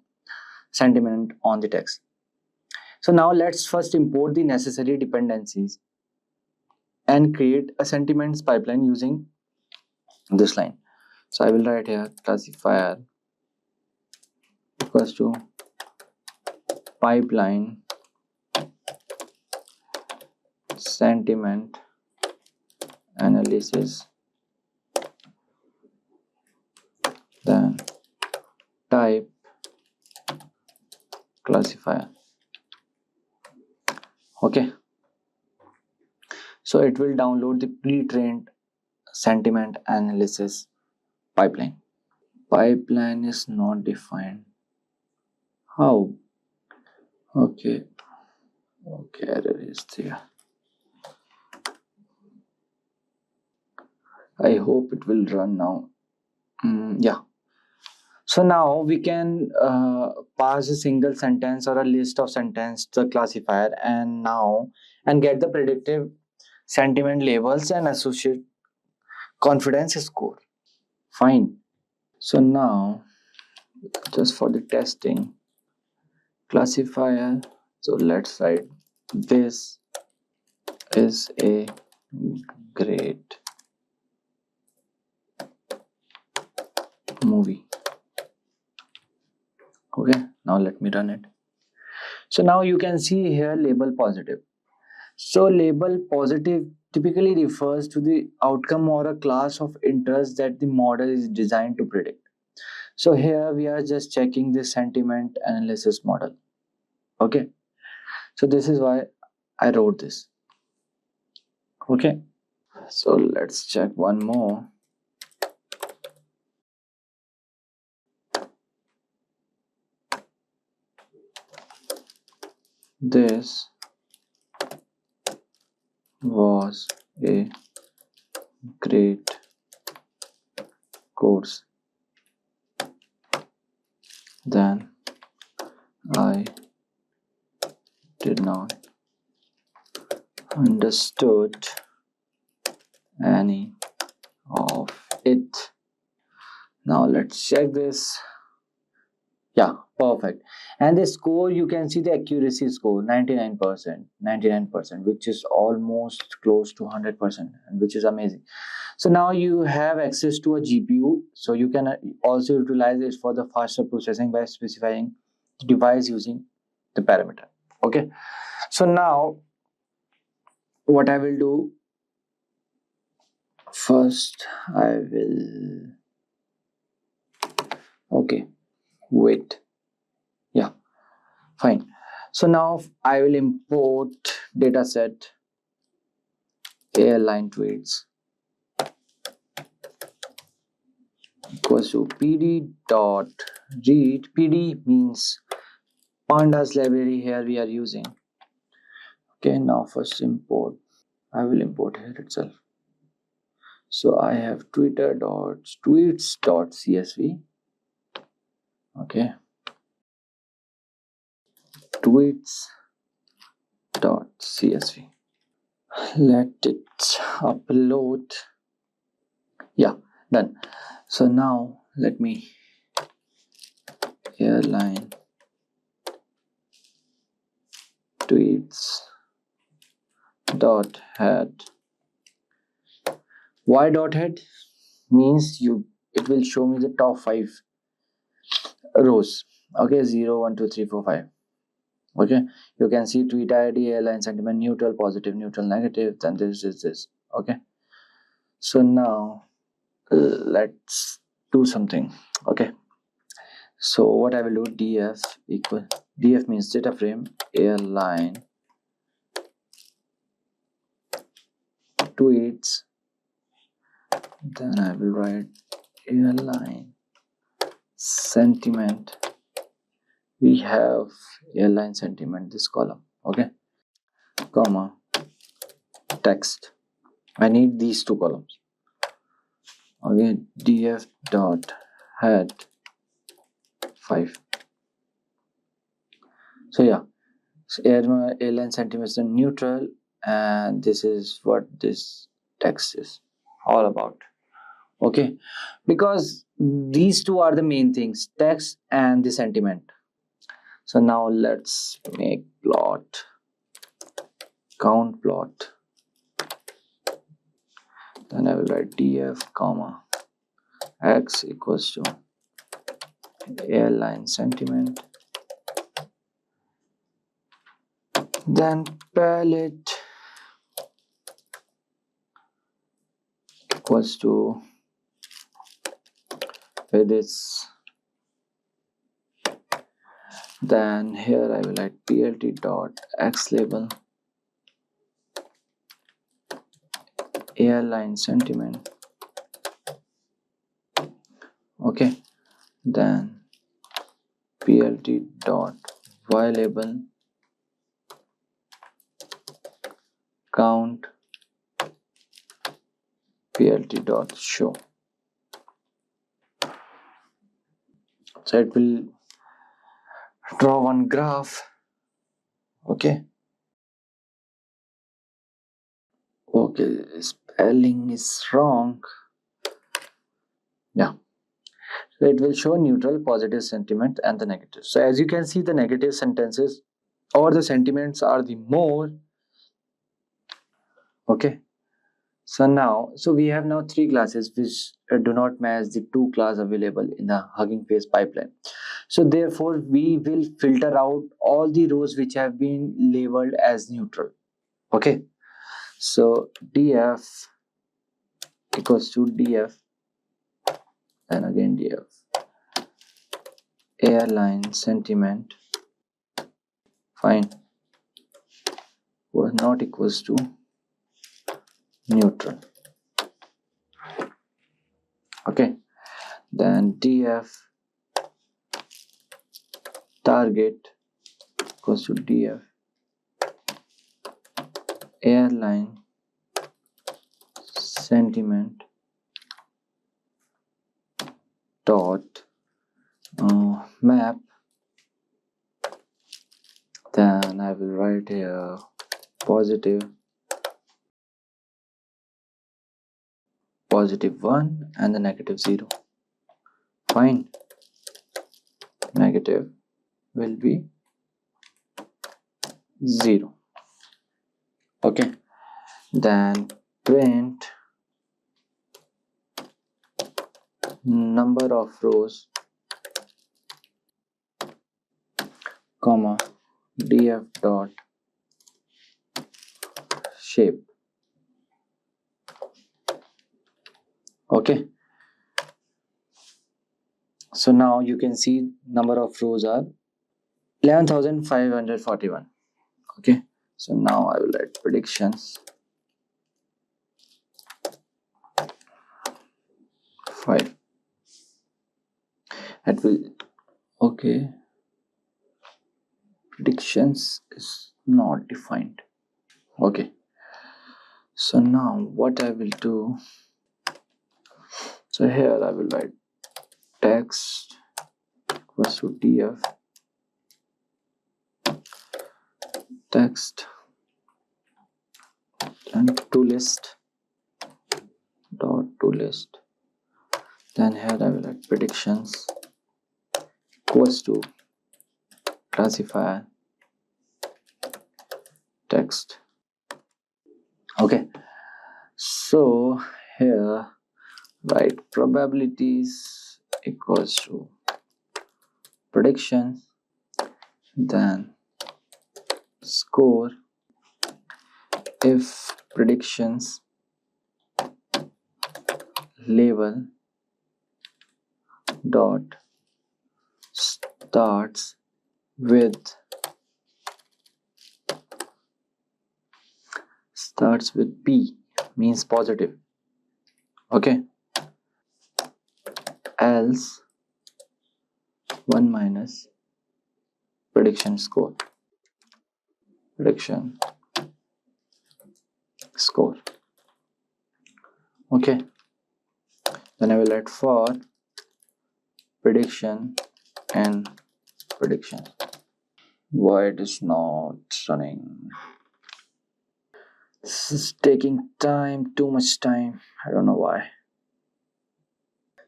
sentiment on the text. So now let's first import the necessary dependencies and create a sentiments pipeline using this line. So I will write here classifier equals to pipeline sentiment analysis, then type classifier. Okay, so it will download the pre-trained sentiment analysis pipeline. Pipeline is not defined. How? Okay, error is there. I hope it will run now. Yeah. So now we can pass a single sentence or a list of sentence to the classifier and get the predictive sentiment labels and associate confidence score. Fine. So now just for the testing classifier, so let's write this is a great movie. Okay, now let me run it. So now you can see here label positive. So label positive typically refers to the outcome or a class of interest that the model is designed to predict. So here we are just checking the sentiment analysis model. Okay, so this is why I wrote this. Okay, so let's check one more. This was a great course. Then I did not understood any of it. Now let's check this. Yeah, perfect. And the score, you can see the accuracy score 99%, which is almost close to 100%, and which is amazing. So now you have access to a GPU, so you can also utilize it for the faster processing by specifying the device using the parameter. Okay, so now what I will do, first I will, okay, wait, yeah, fine. So now I will import dataset airline tweets equals to pd dot read. PD means pandas library here we are using. Okay, now first import, I will import here itself. So I have tweets.csv. Okay, tweets.csv. Let it upload. Yeah, done. So now let me airline tweets dot head. Why dot head? Means it will show me the top 5 rows. Okay, 0 1 2 3 4 5. Okay, you can see tweet ID, airline sentiment, neutral, positive, neutral, negative, then this. Okay, so now let's do something. Okay, so what I will do, df means data frame airline tweets, then I will write airline sentiment. We have airline sentiment, this column. Okay, comma text. I need these 2 columns. Okay, df dot head 5. So yeah, so airline sentiment is neutral, and this is what this text is all about. Okay, because these 2 are the main things, text and the sentiment. So now let's make plot, count plot. Then I will write df comma x equals to airline sentiment, then palette equals to this. Then here I will write plt dot x label airline sentiment. Okay, then plt dot y label count plt dot show. So it will draw one graph. Okay, spelling is wrong. Yeah, so it will show neutral, positive sentiment and the negative. So as you can see, the negative sentences or the sentiments are the more. Okay, so we have now 3 classes which do not match the 2 class available in the Hugging Face pipeline. So therefore we will filter out all the rows which have been labeled as neutral. Okay, so df equals to df, and again df airline sentiment fine, was not equals to neutral. Okay, then df target equals to df airline sentiment dot map. Then I will write here positive 1 and the negative 0. Fine, negative will be 0. Okay, then print number of rows comma df dot shape. Okay, so now you can see number of rows are 11,541. Okay, so now I will write predictions 5. It will, okay, predictions is not defined. Okay, so now what I will do, so here I will write text equals to df text and to list dot to list. Then here I will write predictions equals to classifier text. Okay, so here write probabilities equals to prediction, then score if predictions label dot starts with P means positive. Okay, else 1 minus prediction score. Okay, then I will write for prediction and prediction. Why it is not running? This is taking time, too much time. I don't know why.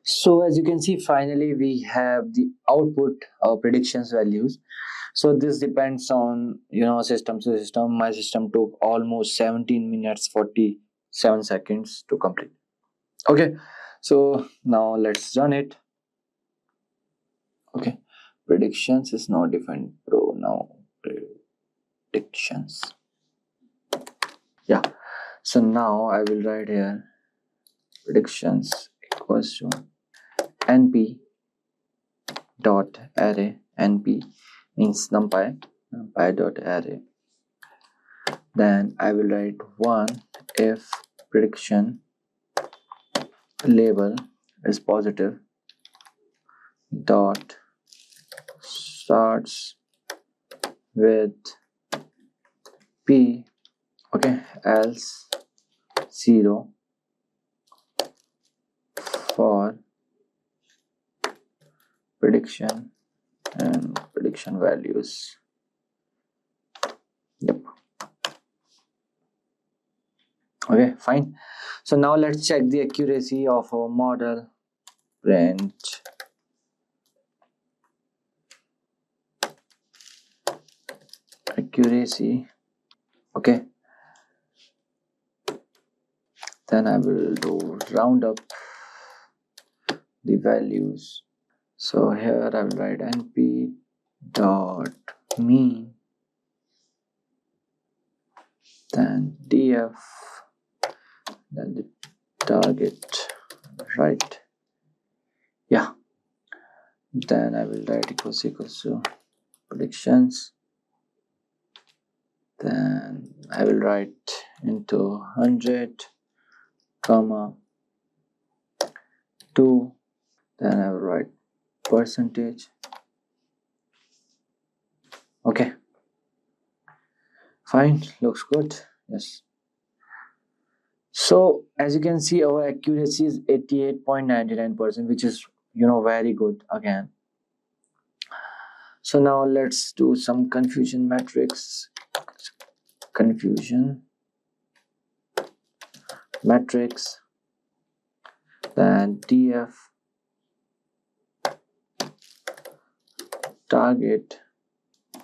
So as you can see, finally we have the output of predictions values. So this depends on system to system. My system took almost 17 minutes 47 seconds to complete. Okay, so now let's run it. Okay, predictions is not defined, bro. Now predictions. Yeah, so now I will write here predictions equals to np dot array. Np means numpy dot array. Then I will write 1 if prediction label is positive dot starts with P. Okay, else 0 for prediction and prediction values. Yep. Okay, fine. So now let's check the accuracy of our model. Print accuracy. Okay, then I will do round up the values. So here I will write np dot mean, then df, then the target, right? Yeah, then I will write equals to predictions then I will write into 100 comma 2, then I will write percentage. Okay, fine, looks good. Yes. So as you can see, our accuracy is 88.99%, which is very good again. So now let's do some confusion matrix. Confusion matrix, then df target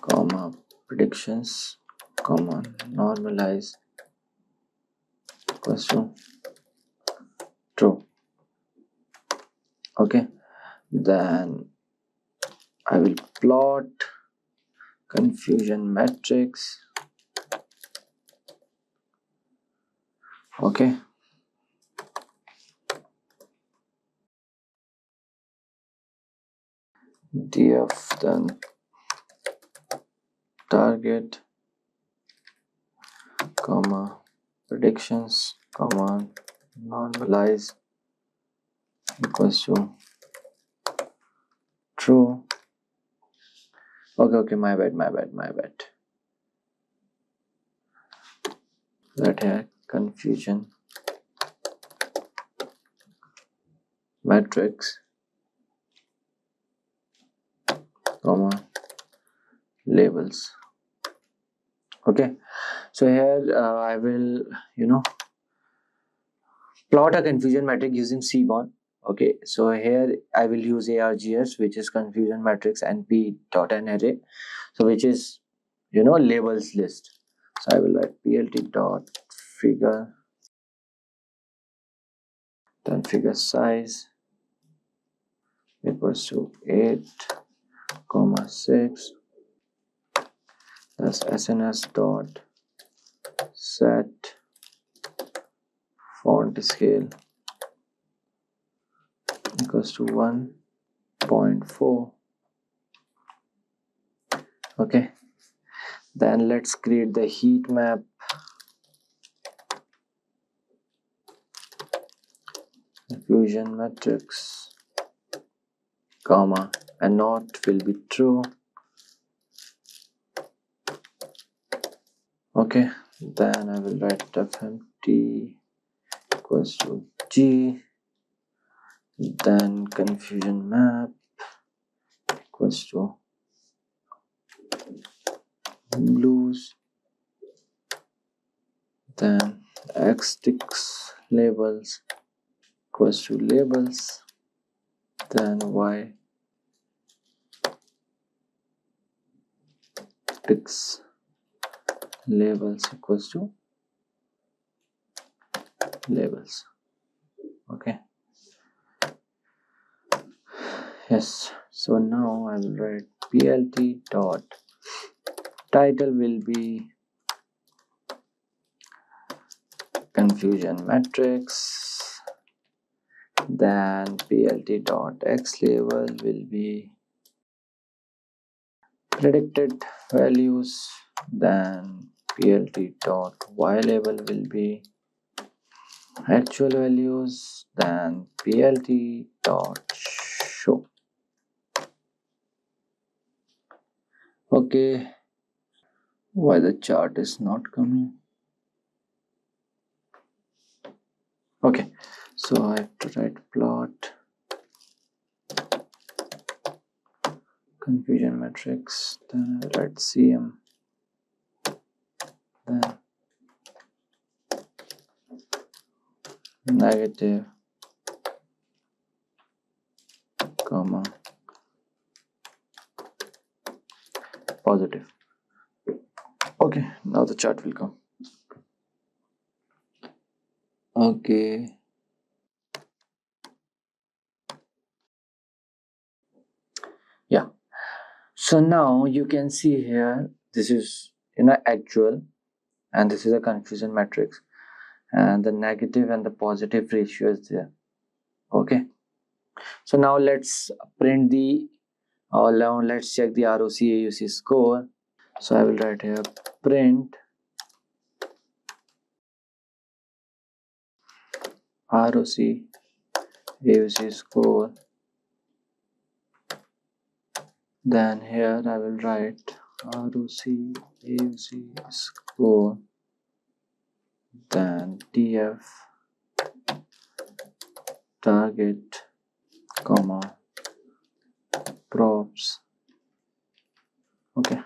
comma predictions comma normalize equals to true. Okay, then I will plot confusion matrix. Okay, df then target comma predictions comma normalize equals to true. Okay, my bad. Right here, confusion matrix comma labels. Okay, so here I will plot a confusion matrix using Seaborn. Okay, so here I will use ARGS, which is confusion matrix np.array, so which is labels list. So I will write plt dot figure, then figure size equals to 8,6. That's sns dot set font scale equals to 1.4. Okay, then let's create the heat map. Confusion matrix comma and not will be true. Okay, then I will write fmt equals to g, then confusion map equals to blues, then x6 labels equals to labels, then y x labels equals to labels. Okay, yes, so now I will write plt dot title will be confusion matrix, then plt dot x label will be predicted values, then plt dot y label will be actual values, then plt dot show. Okay, why the chart is not coming? Okay, so I have to write plot confusion matrix, then I write cm, then negative comma positive. Okay, now the chart will come. Okay, yeah, so now you can see here this is actual, and this is a confusion matrix, and the negative and the positive ratio is there. Okay, so now let's print the now let's check the ROC AUC score. So I will write here print ROC AUC score. Then here I will write ROC AUC score, then TF target, comma, props. Okay,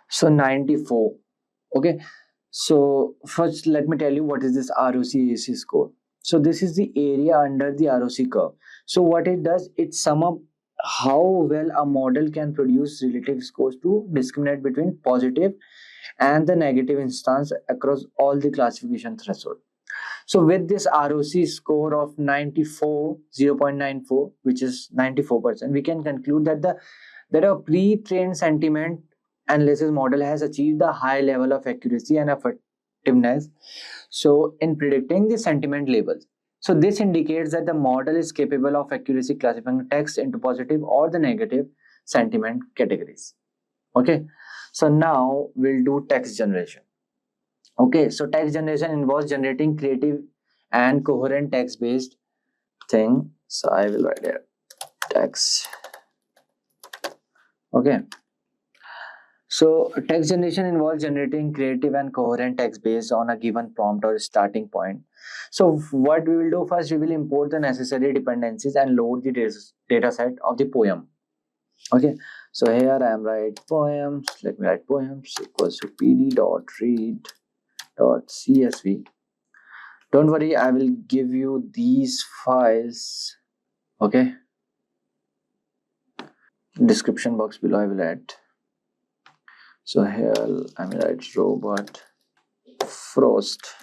so 94. Okay, so first let me tell you what is this ROC AUC score. So this is the area under the ROC curve. So what it does, it sum up how well a model can produce relative scores to discriminate between positive and the negative instance across all the classification threshold. So with this ROC score of 94, 0.94, which is 94%, we can conclude that a pre-trained sentiment analysis model has achieved a high level of accuracy and effectiveness. So in predicting the sentiment labels. So this indicates that the model is capable of accuracy classifying text into positive or the negative sentiment categories. Okay. So now we'll do text generation. Okay, so text generation involves generating creative and coherent text based thing. So I will write here text. Okay, so text generation involves generating creative and coherent text based on a given prompt or starting point. So what we will do first, we will import the necessary dependencies and load the data set of the poem. Okay, so here I am write poems. Let me write poems equals to pd.read.csv. Don't worry, I will give you these files. Okay, description box below I will add. So here I will write robot frost.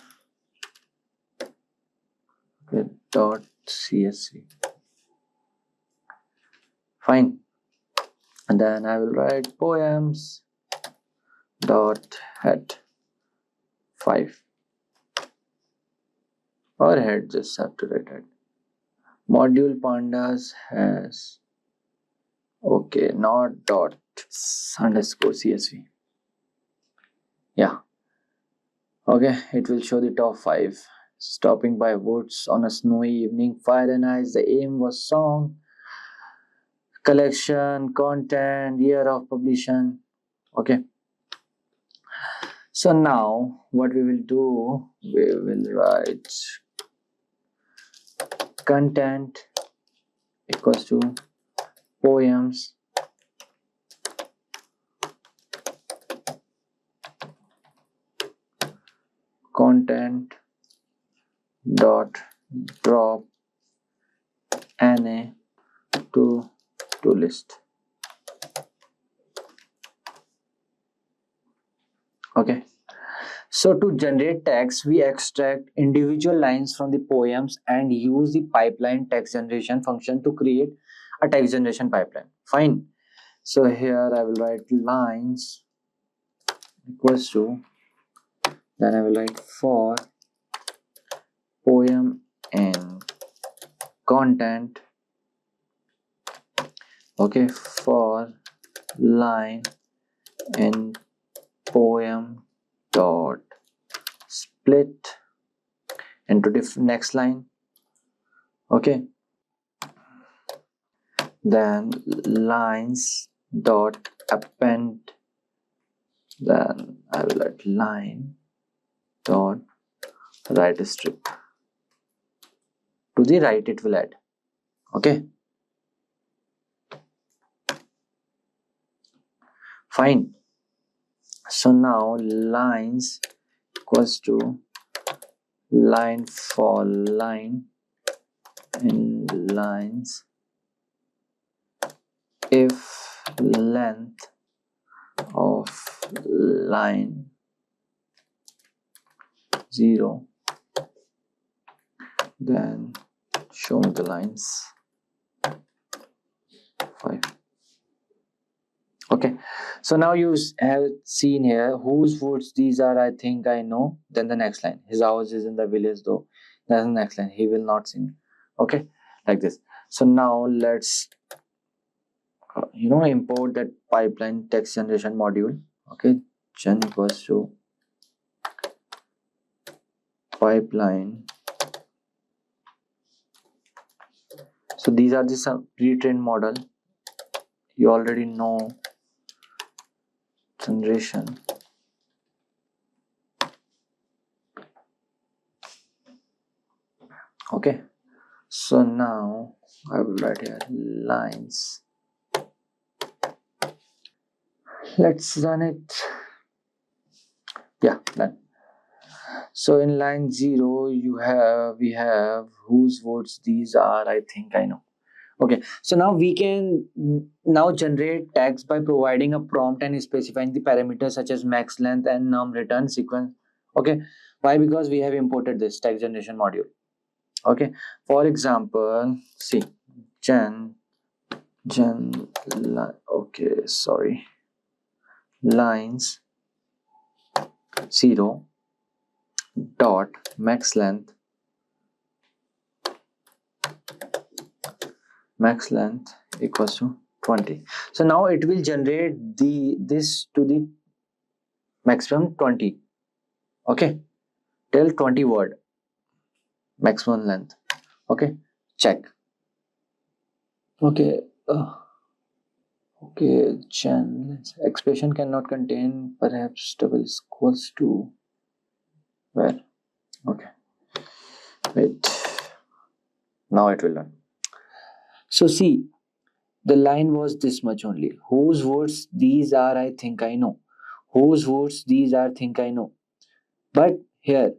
Okay, .csv. Fine. And then I will write poems dot head 5, or head, just have to write head. Module pandas has, okay, not dot underscore csv. Yeah, okay, it will show the top 5. Stopping by woods on a snowy evening, fire and ice. The aim was song, collection, content, year of publication. Okay, so now what we will do, we will write content equals to poems content dot drop na to list. Okay, so to generate text, we extract individual lines from the poems and use the pipeline text generation function to create a text generation pipeline. Fine. So here I will write lines equals to, then I will write for poem in content. Okay, for line in poem dot split into next line. Okay, then lines dot append, then I will add line dot right strip. To the right it will add. Okay, fine. So now lines equals to line for line in lines if length of line 0, then show me the lines 5. Okay, so now you have seen here whose woods these are. I think I know. Then the next line, his house is in the village though. That's the next line, he will not sing. Okay, like this. So now let's import that pipeline text generation module. Okay, gen equals to pipeline. So these are the some pre-trained model. You already know generation. Okay, so now I will write here lines. Let's run it. Yeah, done. So in line 0 we have whose votes these are. I think I know. Okay, so now we can now generate tags by providing a prompt and specifying the parameters such as max length and num return sequence. Okay, why? Because we have imported this tag generation module. Okay, for example, see lines 0 dot max length equals to 20. So now it will generate this to the maximum 20. Okay, till 20 word maximum length. Okay, check. Okay, okay, expression cannot contain perhaps double equals to where? Okay, wait, now it will run. So see, the line was this much only. Whose words these are, I think I know. Whose words these are, think I know. But here,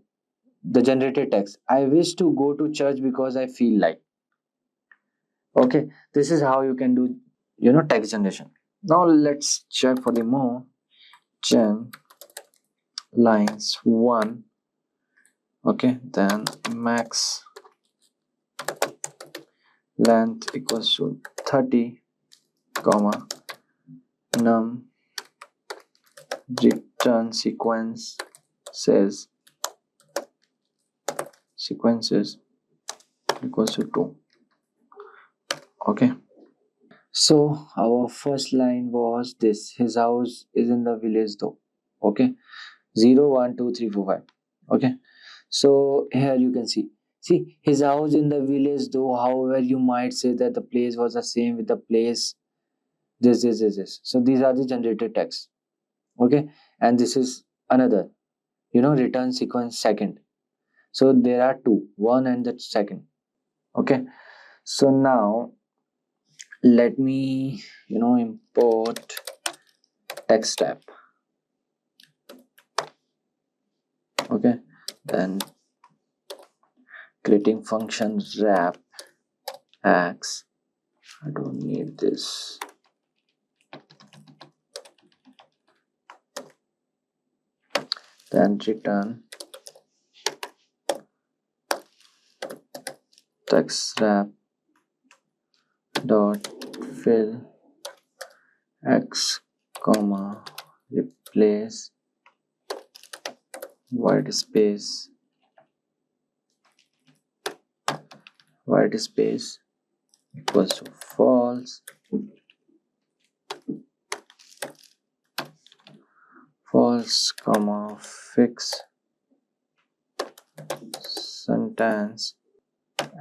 the generated text, I wish to go to church because I feel like. Okay, this is how you can do, text generation. Now let's check for the more. Gen lines 1. Okay, then max length equals to 30, comma num return sequences equals to 2. Okay, so our first line was this: his house is in the village though. Okay, 0 1 2 3 4 5. Okay, so here you can see his house in the village though. However, you might say that the place was the same with the place this. So these are the generated text. Okay, and this is another return sequence second. So there are two, one and the second. Okay, so now let me import text tab. Okay, then creating function wrap x. I don't need this. Then return text wrap dot fill x comma replace white space equals to false comma fix sentence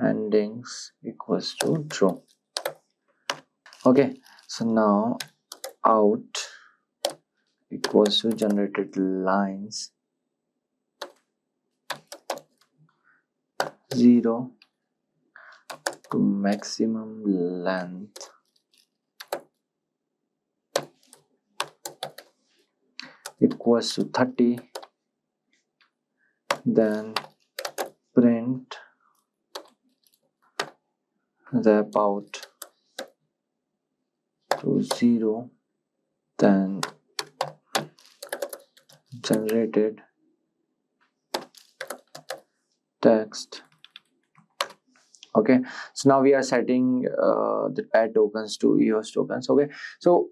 endings equals to true. Okay, so now out equals to generated lines 0 to maximum length equals to 30, then print wrap out to 0, then generated text. Okay, so now we are setting the pad tokens to EOS tokens. Okay, so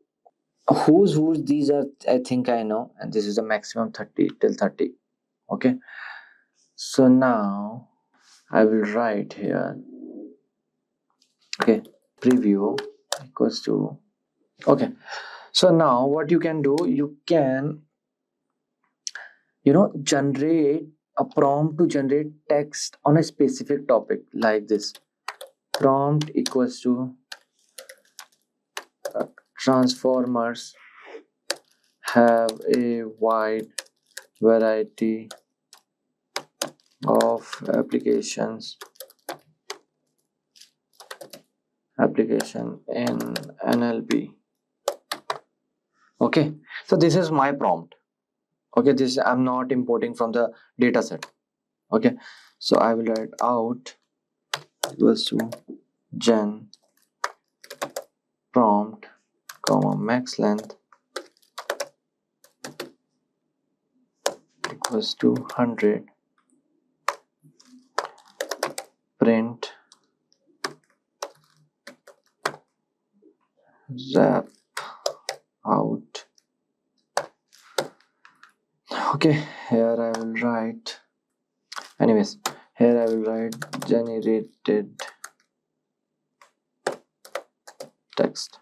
whose these are, I think I know, and this is the maximum 30 till 30. Okay, so now I will write here. Okay, preview equals to. Okay, so now what you can do, you can generate a prompt to generate text on a specific topic like this. Prompt equals to transformers have a wide variety of application in NLP. Okay, so this is my prompt. Okay, this I'm not importing from the data set. Okay, so I will write out equals to gen prompt comma max length equals to 100, print zap out. Okay, here I will write, anyways, here I will write generated text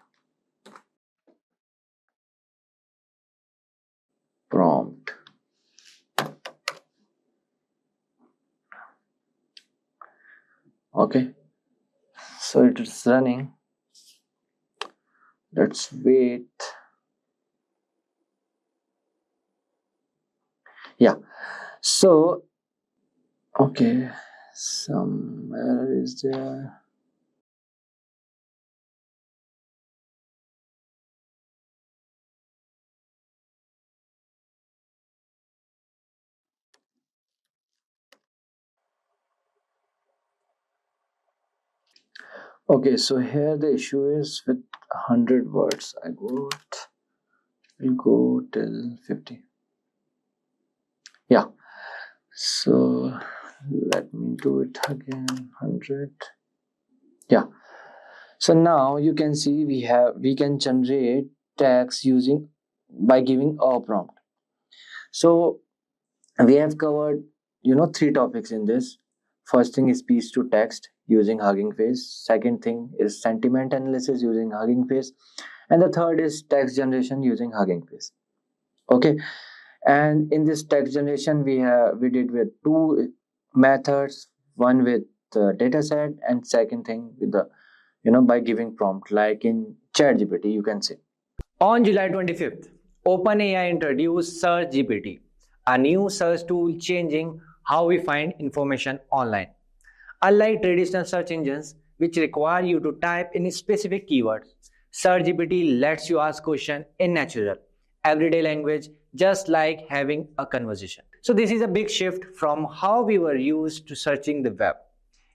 prompt. Okay, so it is running. Let's wait. Yeah, so okay, some error is there. Okay, so here the issue is with 100 words. Will go till 50. Yeah, so let me do it again. 100. Yeah, so now you can see we can generate text by giving a prompt. So we have covered 3 topics in this. First thing is speech to text using Hugging Face. Second thing is sentiment analysis using Hugging Face, and the third is text generation using Hugging Face. Okay, and in this text generation we did with 2 methods, one with the data set and second thing with the by giving prompt like in ChatGPT, you can say. On July 25th, OpenAI introduced Search GPT, a new search tool changing how we find information online. Unlike traditional search engines, which require you to type in specific keywords, Search GPT lets you ask questions in natural, everyday language, just like having a conversation. So this is a big shift from how we were used to searching the web.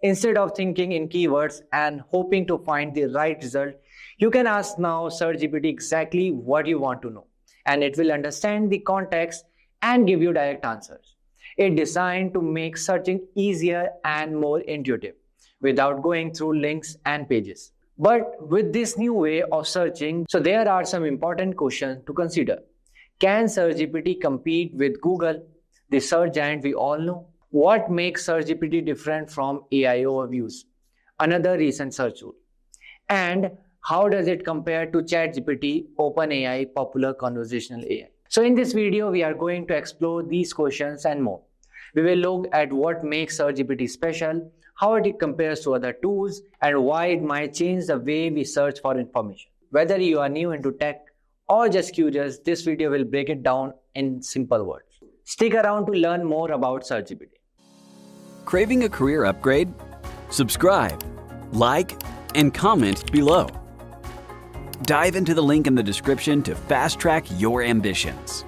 Instead of thinking in keywords and hoping to find the right result, you can ask now Search GPT exactly what you want to know, and it will understand the context and give you direct answers. It's designed to make searching easier and more intuitive without going through links and pages. But with this new way of searching, so there are some important questions to consider. Can Search GPT compete with Google, the search giant we all know? What makes Search GPT different from AI overviews, another recent search tool? And how does it compare to ChatGPT, OpenAI popular conversational AI? So in this video, we are going to explore these questions and more. We will look at what makes Search GPT special, how it compares to other tools, and why it might change the way we search for information. Whether you are new into tech or just curious, this video will break it down in simple words. Stick around to learn more about Search GPT. Craving a career upgrade? Subscribe, like, and comment below. Dive into the link in the description to fast-track your ambitions.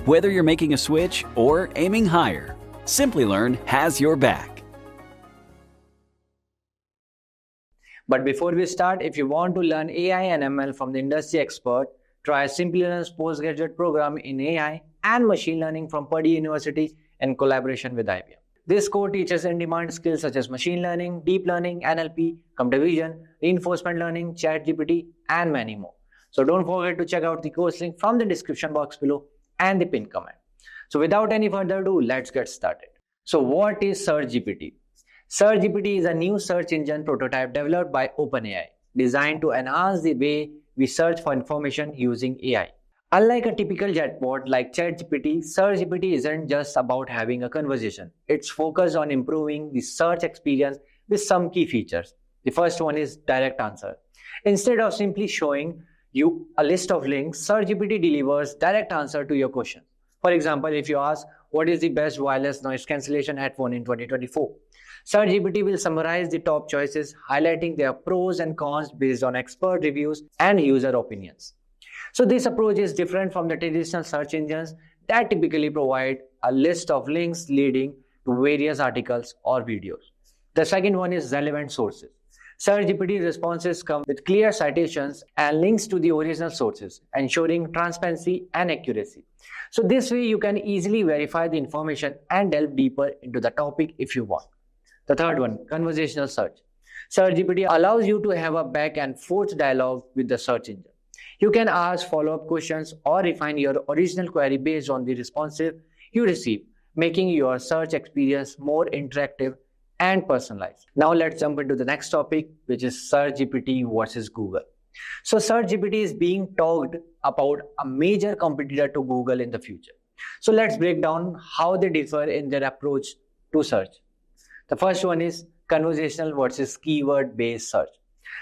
Whether you're making a switch or aiming higher, Simplilearn has your back. But before we start, if you want to learn AI and ML from the industry expert, try Simplilearn's postgraduate program in AI and machine learning from Purdue University in collaboration with IBM. This course teaches in-demand skills such as machine learning, deep learning, NLP, computer vision, reinforcement learning, ChatGPT, and many more. So don't forget to check out the course link from the description box below and the pinned comment. So without any further ado, let's get started. So what is Search GPT? Search GPT is a new search engine prototype developed by OpenAI, designed to enhance the way we search for information using AI. Unlike a typical chatbot like ChatGPT, Search GPT isn't just about having a conversation. It's focused on improving the search experience with some key features. The first one is direct answer. Instead of simply showing you a list of links, Search GPT delivers direct answer to your question. For example, if you ask, what is the best wireless noise cancellation headphone in 2024? Search GPT will summarize the top choices, highlighting their pros and cons based on expert reviews and user opinions. So this approach is different from the traditional search engines that typically provide a list of links leading to various articles or videos. The second one is relevant sources. Search GPT responses come with clear citations and links to the original sources, ensuring transparency and accuracy. So this way you can easily verify the information and delve deeper into the topic if you want. The third one, conversational search. Search GPT allows you to have a back and forth dialogue with the search engine. You can ask follow-up questions or refine your original query based on the responses you receive, making your search experience more interactive and personalized. Now let's jump into the next topic, which is Search GPT versus Google. So Search GPT is being talked about a major competitor to Google in the future. So let's break down how they differ in their approach to search. The first one is conversational versus keyword-based search.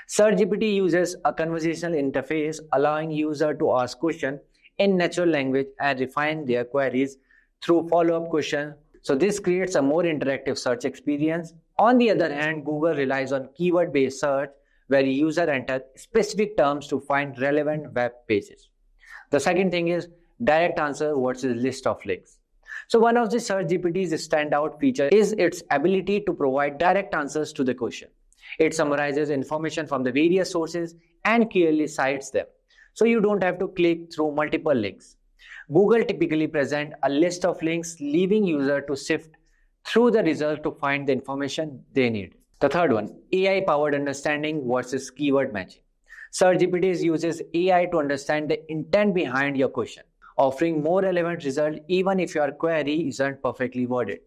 Search GPT uses a conversational interface, allowing users to ask questions in natural language and refine their queries through follow-up questions. So this creates a more interactive search experience. On the other hand, Google relies on keyword-based search, where users enter specific terms to find relevant web pages. The second thing is direct answer versus list of links. So one of the Search GPT's standout features is its ability to provide direct answers to the question. It summarizes information from the various sources and clearly cites them, so you don't have to click through multiple links. Google typically presents a list of links, leaving users to sift through the results to find the information they need. The third one, AI-powered understanding versus keyword matching. Search GPT uses AI to understand the intent behind your question, offering more relevant results even if your query isn't perfectly worded.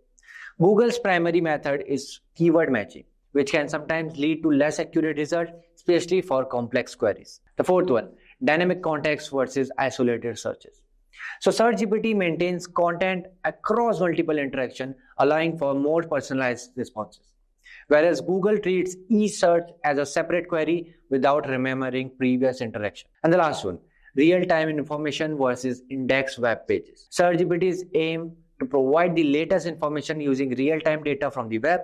Google's primary method is keyword matching, which can sometimes lead to less accurate results, especially for complex queries. The fourth one, dynamic context versus isolated searches. So Search GPT maintains content across multiple interactions, allowing for more personalized responses, whereas Google treats each search as a separate query without remembering previous interaction. And the last one, real-time information versus indexed web pages. Search GPT's aim to provide the latest information using real-time data from the web,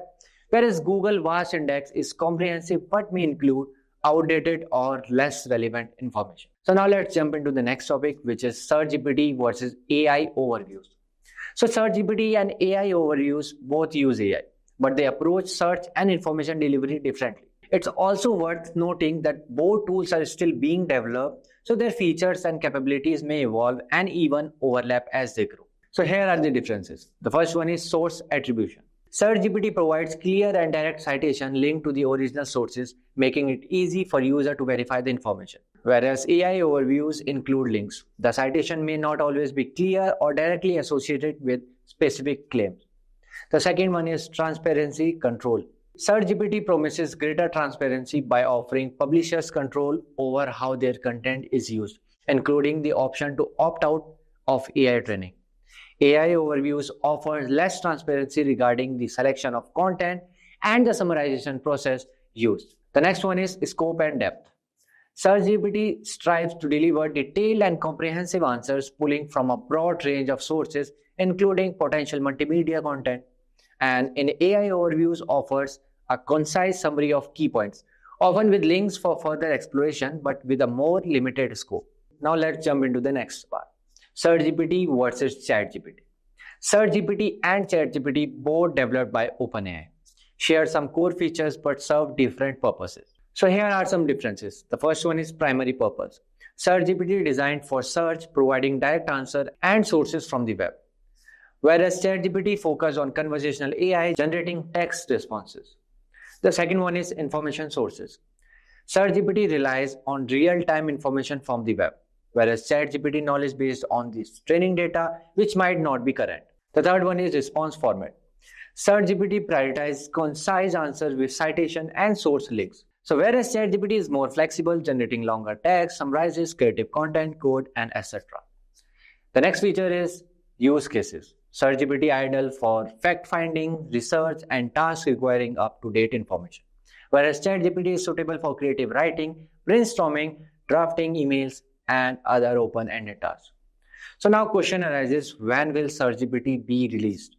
whereas Google Vast Index is comprehensive but may include outdated or less relevant information. So now let's jump into the next topic, which is Search GPT versus AI overviews. So Search GPT and AI overviews both use AI, but they approach search and information delivery differently. It's also worth noting that both tools are still being developed, so their features and capabilities may evolve and even overlap as they grow. So here are the differences. The first one is source attribution. Search GPT provides clear and direct citation linked to the original sources, making it easy for user to verify the information. Whereas AI overviews include links. The citation may not always be clear or directly associated with specific claims. The second one is transparency control. Search GPT promises greater transparency by offering publishers control over how their content is used, including the option to opt out of AI training. AI overviews offer less transparency regarding the selection of content and the summarization process used. The next one is scope and depth. Search GPT strives to deliver detailed and comprehensive answers pulling from a broad range of sources, including potential multimedia content. And in AI overviews offers a concise summary of key points, often with links for further exploration, but with a more limited scope. Now let's jump into the next part. Search GPT versus ChatGPT. Search GPT and ChatGPT, both developed by OpenAI, share some core features but serve different purposes. So here are some differences. The first one is primary purpose. Search GPT designed for search, providing direct answer and sources from the web, whereas ChatGPT focused on conversational AI, generating text responses. The second one is information sources. Search GPT relies on real-time information from the web, whereas ChatGPT knowledge based on this training data, which might not be current. The third one is response format. Search GPT prioritizes concise answers with citation and source links. So whereas ChatGPT is more flexible, generating longer text, summarizes creative content, code, and etc. The next feature is use cases. Search GPT idle for fact-finding, research, and tasks requiring up-to-date information. Whereas ChatGPT is suitable for creative writing, brainstorming, drafting emails, and other open-ended tasks. So now question arises, when will Search GPT be released?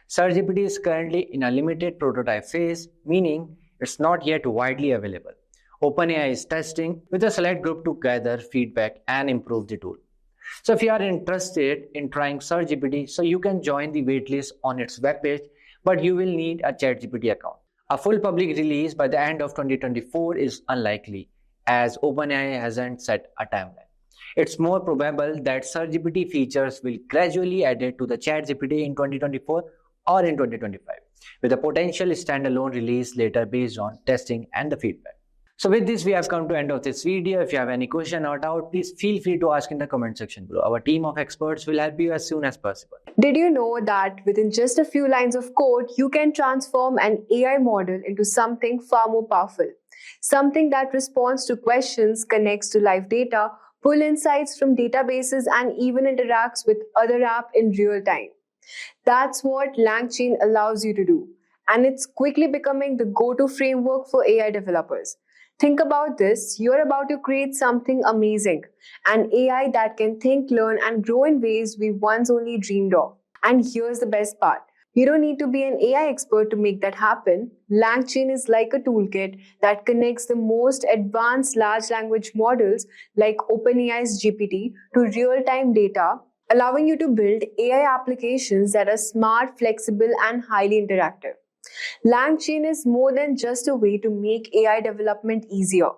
Search GPT is currently in a limited prototype phase, meaning it's not yet widely available. OpenAI is testing with a select group to gather feedback and improve the tool. So if you are interested in trying Search GPT, so you can join the waitlist on its webpage, but you will need a ChatGPT account. A full public release by the end of 2024 is unlikely, as OpenAI hasn't set a timeline. It's more probable that Search GPT features will gradually added to the ChatGPT in 2024 or in 2025, with a potential standalone release later based on testing and the feedback. So with this, we have come to the end of this video. If you have any question or doubt, please feel free to ask in the comment section below. Our team of experts will help you as soon as possible. Did you know that within just a few lines of code, you can transform an AI model into something far more powerful? Something that responds to questions, connects to live data, pull insights from databases, and even interacts with other apps in real time. That's what LangChain allows you to do. And it's quickly becoming the go-to framework for AI developers. Think about this, you're about to create something amazing, an AI that can think, learn, and grow in ways we once only dreamed of. And here's the best part. You don't need to be an AI expert to make that happen. LangChain is like a toolkit that connects the most advanced large language models like OpenAI's GPT to real-time data, allowing you to build AI applications that are smart, flexible, and highly interactive. LangChain is more than just a way to make AI development easier.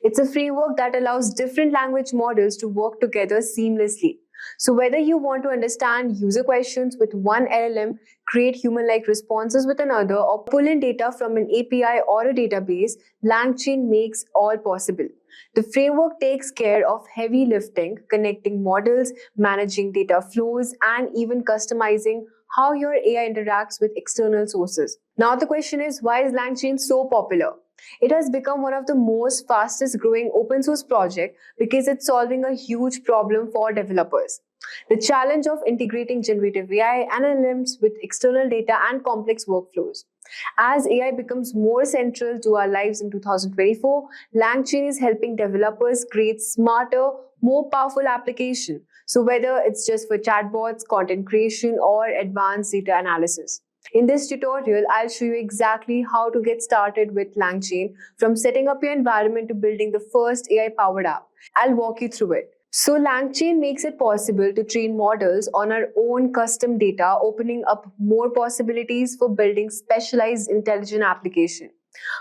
It's a framework that allows different language models to work together seamlessly. So whether you want to understand user questions with one LLM, create human-like responses with another, or pull in data from an API or a database, LangChain makes all possible. The framework takes care of heavy lifting, connecting models, managing data flows, and even customizing how your AI interacts with external sources. Now the question is, why is LangChain so popular? It has become one of the most fastest growing open source projects because it's solving a huge problem for developers. The challenge of integrating generative AI and LLMs with external data and complex workflows. As AI becomes more central to our lives in 2024, LangChain is helping developers create smarter, more powerful applications. So whether it's just for chatbots, content creation, or advanced data analysis. In this tutorial, I'll show you exactly how to get started with LangChain, from setting up your environment to building the first AI-powered app. I'll walk you through it. So LangChain makes it possible to train models on our own custom data, opening up more possibilities for building specialized intelligent applications.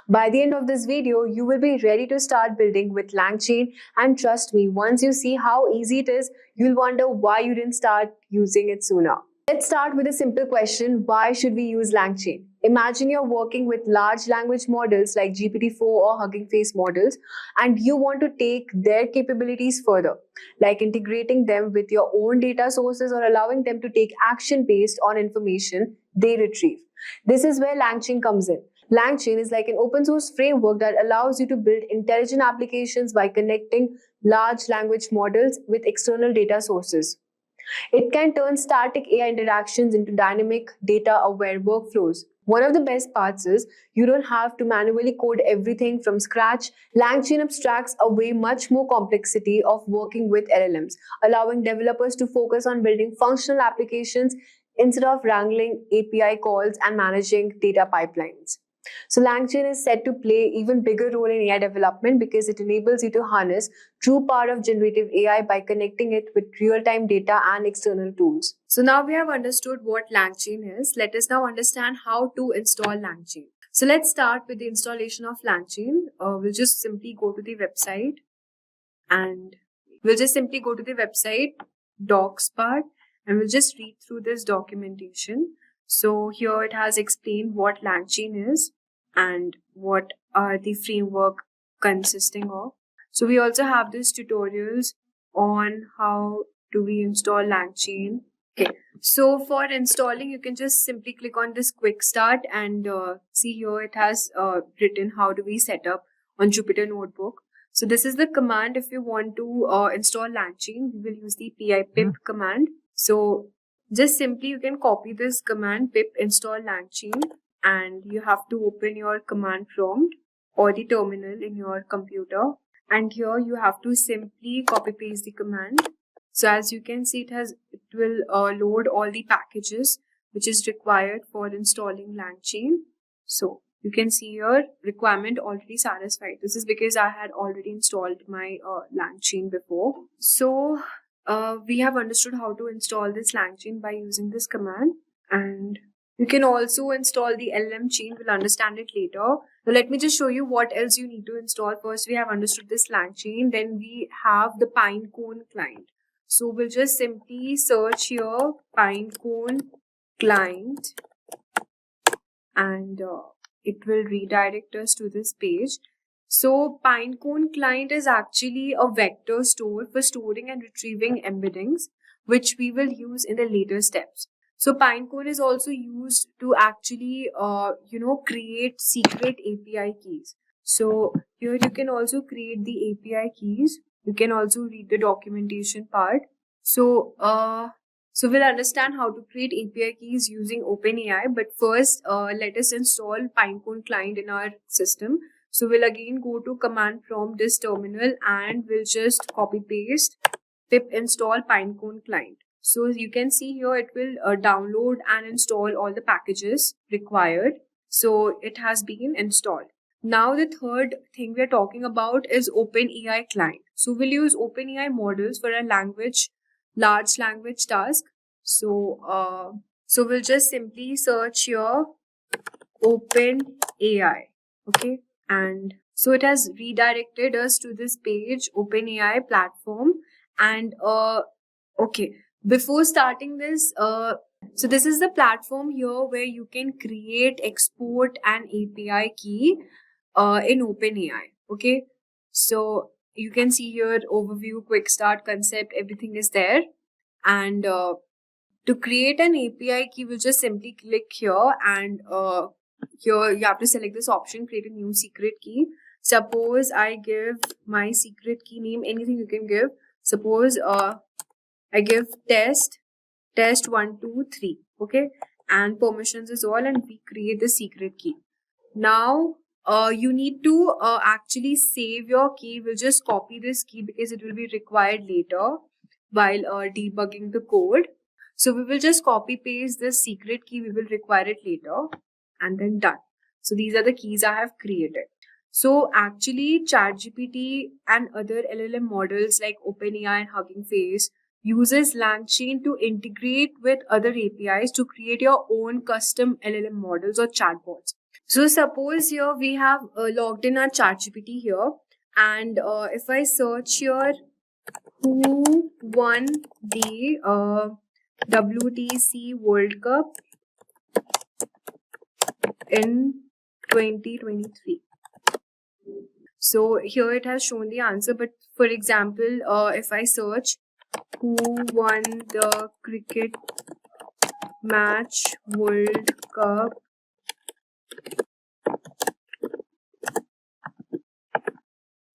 By the end of this video, you will be ready to start building with LangChain, and trust me, once you see how easy it is, you'll wonder why you didn't start using it sooner. Let's start with a simple question. Why should we use LangChain? Imagine you're working with large language models like GPT-4 or Hugging Face models, and you want to take their capabilities further, like integrating them with your own data sources or allowing them to take action based on information they retrieve. This is where LangChain comes in. LangChain is like an open source framework that allows you to build intelligent applications by connecting large language models with external data sources. It can turn static AI interactions into dynamic, data-aware workflows. One of the best parts is you don't have to manually code everything from scratch. LangChain abstracts away much more complexity of working with LLMs, allowing developers to focus on building functional applications instead of wrangling API calls and managing data pipelines. So LangChain is set to play even bigger role in AI development because it enables you to harness true power of generative AI by connecting it with real-time data and external tools. So now we have understood what LangChain is. Let us now understand how to install LangChain. So let's start with the installation of LangChain. We'll just simply go to the website docs part, and we'll just read through this documentation. So here it has explained what LangChain is and what are the framework consisting of. So we also have these tutorials on how do we install LangChain. Okay, so for installing, you can just simply click on this quick start and see here it has written how do we set up on Jupyter Notebook. So this is the command if you want to install LangChain. We will use the pip command. So just simply you can copy this command pip install LangChain, and you have to open your command prompt or the terminal in your computer. And here you have to simply copy paste the command. So as you can see, it will load all the packages which is required for installing LangChain. So you can see your requirement already satisfied. This is because I had already installed my LangChain before. So we have understood how to install this LangChain by using this command, and you can also install the LLM chain. We'll understand it later. Now let me just show you what else you need to install. First, we have understood this LangChain. Then we have the Pinecone client. So we'll just simply search here Pinecone client, and it will redirect us to this page. So Pinecone client is actually a vector store for storing and retrieving embeddings, which we will use in the later steps. So Pinecone is also used to actually, create secret API keys. So here you can also create the API keys. You can also read the documentation part. So we'll understand how to create API keys using OpenAI. But first, let us install Pinecone client in our system. So we'll again go to command prompt this terminal, and we'll just copy paste pip install Pinecone client. So you can see here it will download and install all the packages required. So it has been installed. Now the third thing we're talking about is OpenAI client. So we'll use OpenAI models for a large language task. So we'll just simply search here OpenAI. Okay. And so it has redirected us to this page, OpenAI platform. And okay, before starting this, so this is the platform here where you can create, export an API key in OpenAI. Okay, so you can see here overview, quick start, concept, everything is there. And to create an API key, we'll just simply click here, and here you have to select this option, create a new secret key. Suppose I give my secret key name, anything you can give. Suppose I give test 1, 2, 3. Okay, and permissions is all, and we create the secret key. Now you need to actually save your key. We'll just copy this key because it will be required later while debugging the code. So we will just copy paste this secret key. We will require it later, and then done. So these are the keys I have created. So actually ChatGPT and other LLM models like OpenAI and Hugging Face uses LangChain to integrate with other APIs to create your own custom LLM models or chatbots. So suppose here we have logged in our ChatGPT here, and if I search here who won the WTC World Cup in 2023. So here it has shown the answer, but for example, if I search who won the cricket match World Cup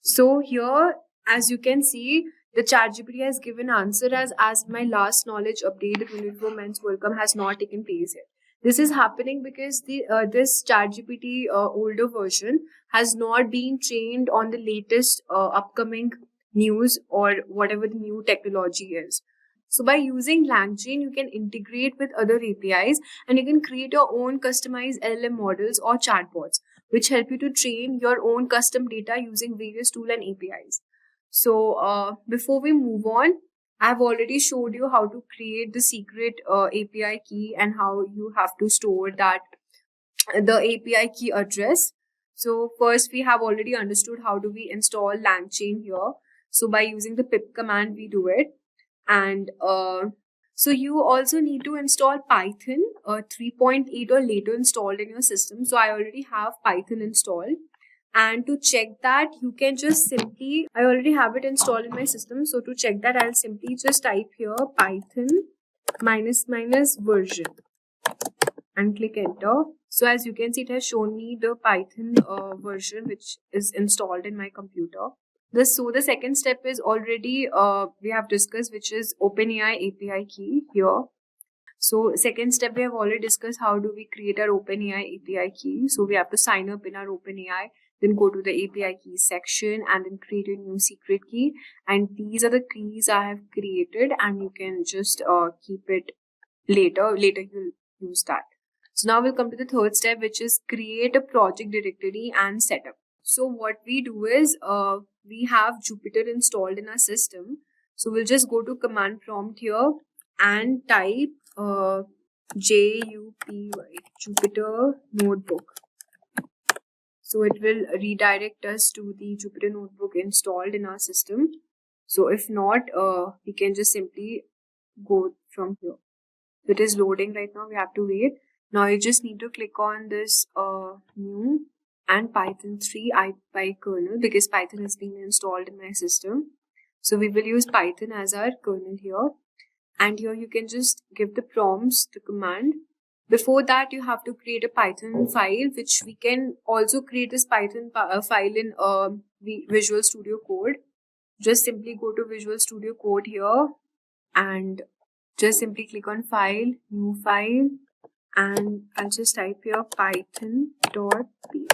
so here, as you can see, the ChatGPT has given answer as my last knowledge update, the 24 Men's World Cup has not taken place yet. This is happening because this ChatGPT older version has not been trained on the latest upcoming news or whatever the new technology is. So by using LangChain, you can integrate with other APIs, and you can create your own customized LLM models or chatbots, which help you to train your own custom data using various tools and APIs. So before we move on, I've already showed you how to create the secret API key and how you have to store the API key address. So first we have already understood how do we install LangChain here. So by using the pip command, we do it. And so you also need to install Python 3.8 or later installed in your system. So I already have Python installed. And to check that, you can just simply, I already have it installed in my system. So to check that, I'll simply just type here Python --version. and click enter. So as you can see, it has shown me the Python version which is installed in my computer. So the second step is already we have discussed, which is OpenAI API key here. So second step, we have already discussed how do we create our OpenAI API key. So we have to sign up in our OpenAI, then go to the API key section and then create a new secret key. And these are the keys I have created, and you can just keep it later. Later you'll use that. So now we'll come to the third step, which is create a project directory and setup. So what we do is we have Jupyter installed in our system. So we'll just go to command prompt here and type JUPY, Jupyter Notebook. So it will redirect us to the Jupyter Notebook installed in our system. So if not, we can just simply go from here. It is loading right now. We have to wait. Now you just need to click on this new and Python 3 IPy kernel, because Python has been installed in my system. So we will use Python as our kernel here. And here you can just give the prompts, the command. Before that, you have to create a Python file, which we can also create this Python file in Visual Studio Code. Just simply go to Visual Studio Code here and just simply click on File, New File, and I'll just type here python.py.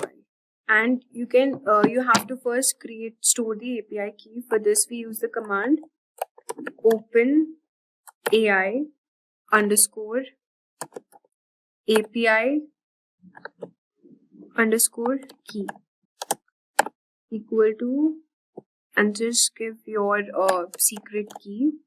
And you can you have to first store the API key. For this, we use the command OpenAI underscore API underscore key equal to, and just give your secret key.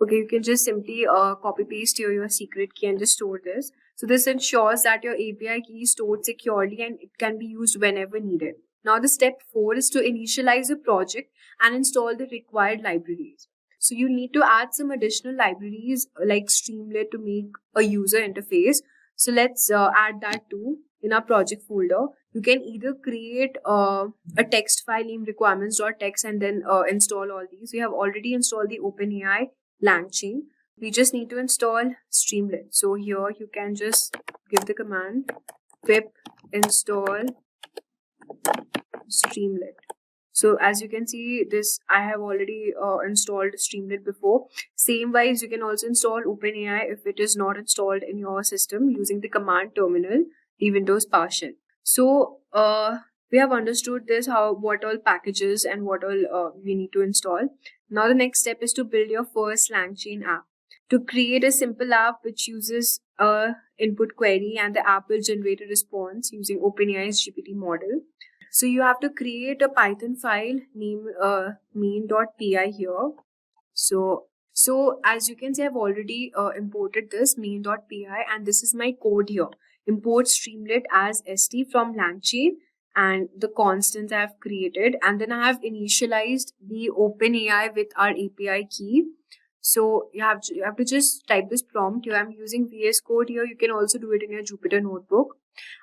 Okay, you can just simply copy paste your secret key and just store this. So this ensures that your API key is stored securely and it can be used whenever needed. Now the step 4 is to initialize a project and install the required libraries. So you need to add some additional libraries like Streamlit to make a user interface. So let's add that too in our project folder. You can either create a text file named requirements.txt and then install all these. We have already installed the OpenAI LangChain. We just need to install Streamlit. So here you can just give the command pip install Streamlit. So as you can see, this I have already installed Streamlit before. Same wise, you can also install OpenAI if it is not installed in your system using the command terminal, the Windows PowerShell. So we have understood this, what all packages and what all we need to install. Now the next step is to build your first LangChain app. To create a simple app which uses a input query, and the app will generate a response using OpenAI's GPT model. So you have to create a Python file named main.py here. So as you can see, I've already imported this main.py, and this is my code here. Import Streamlit as st from LangChain and the constants I have created, and then I have initialized the OpenAI with our API key. So you have to just type this prompt here. I'm using VS Code here. You can also do it in your Jupyter Notebook.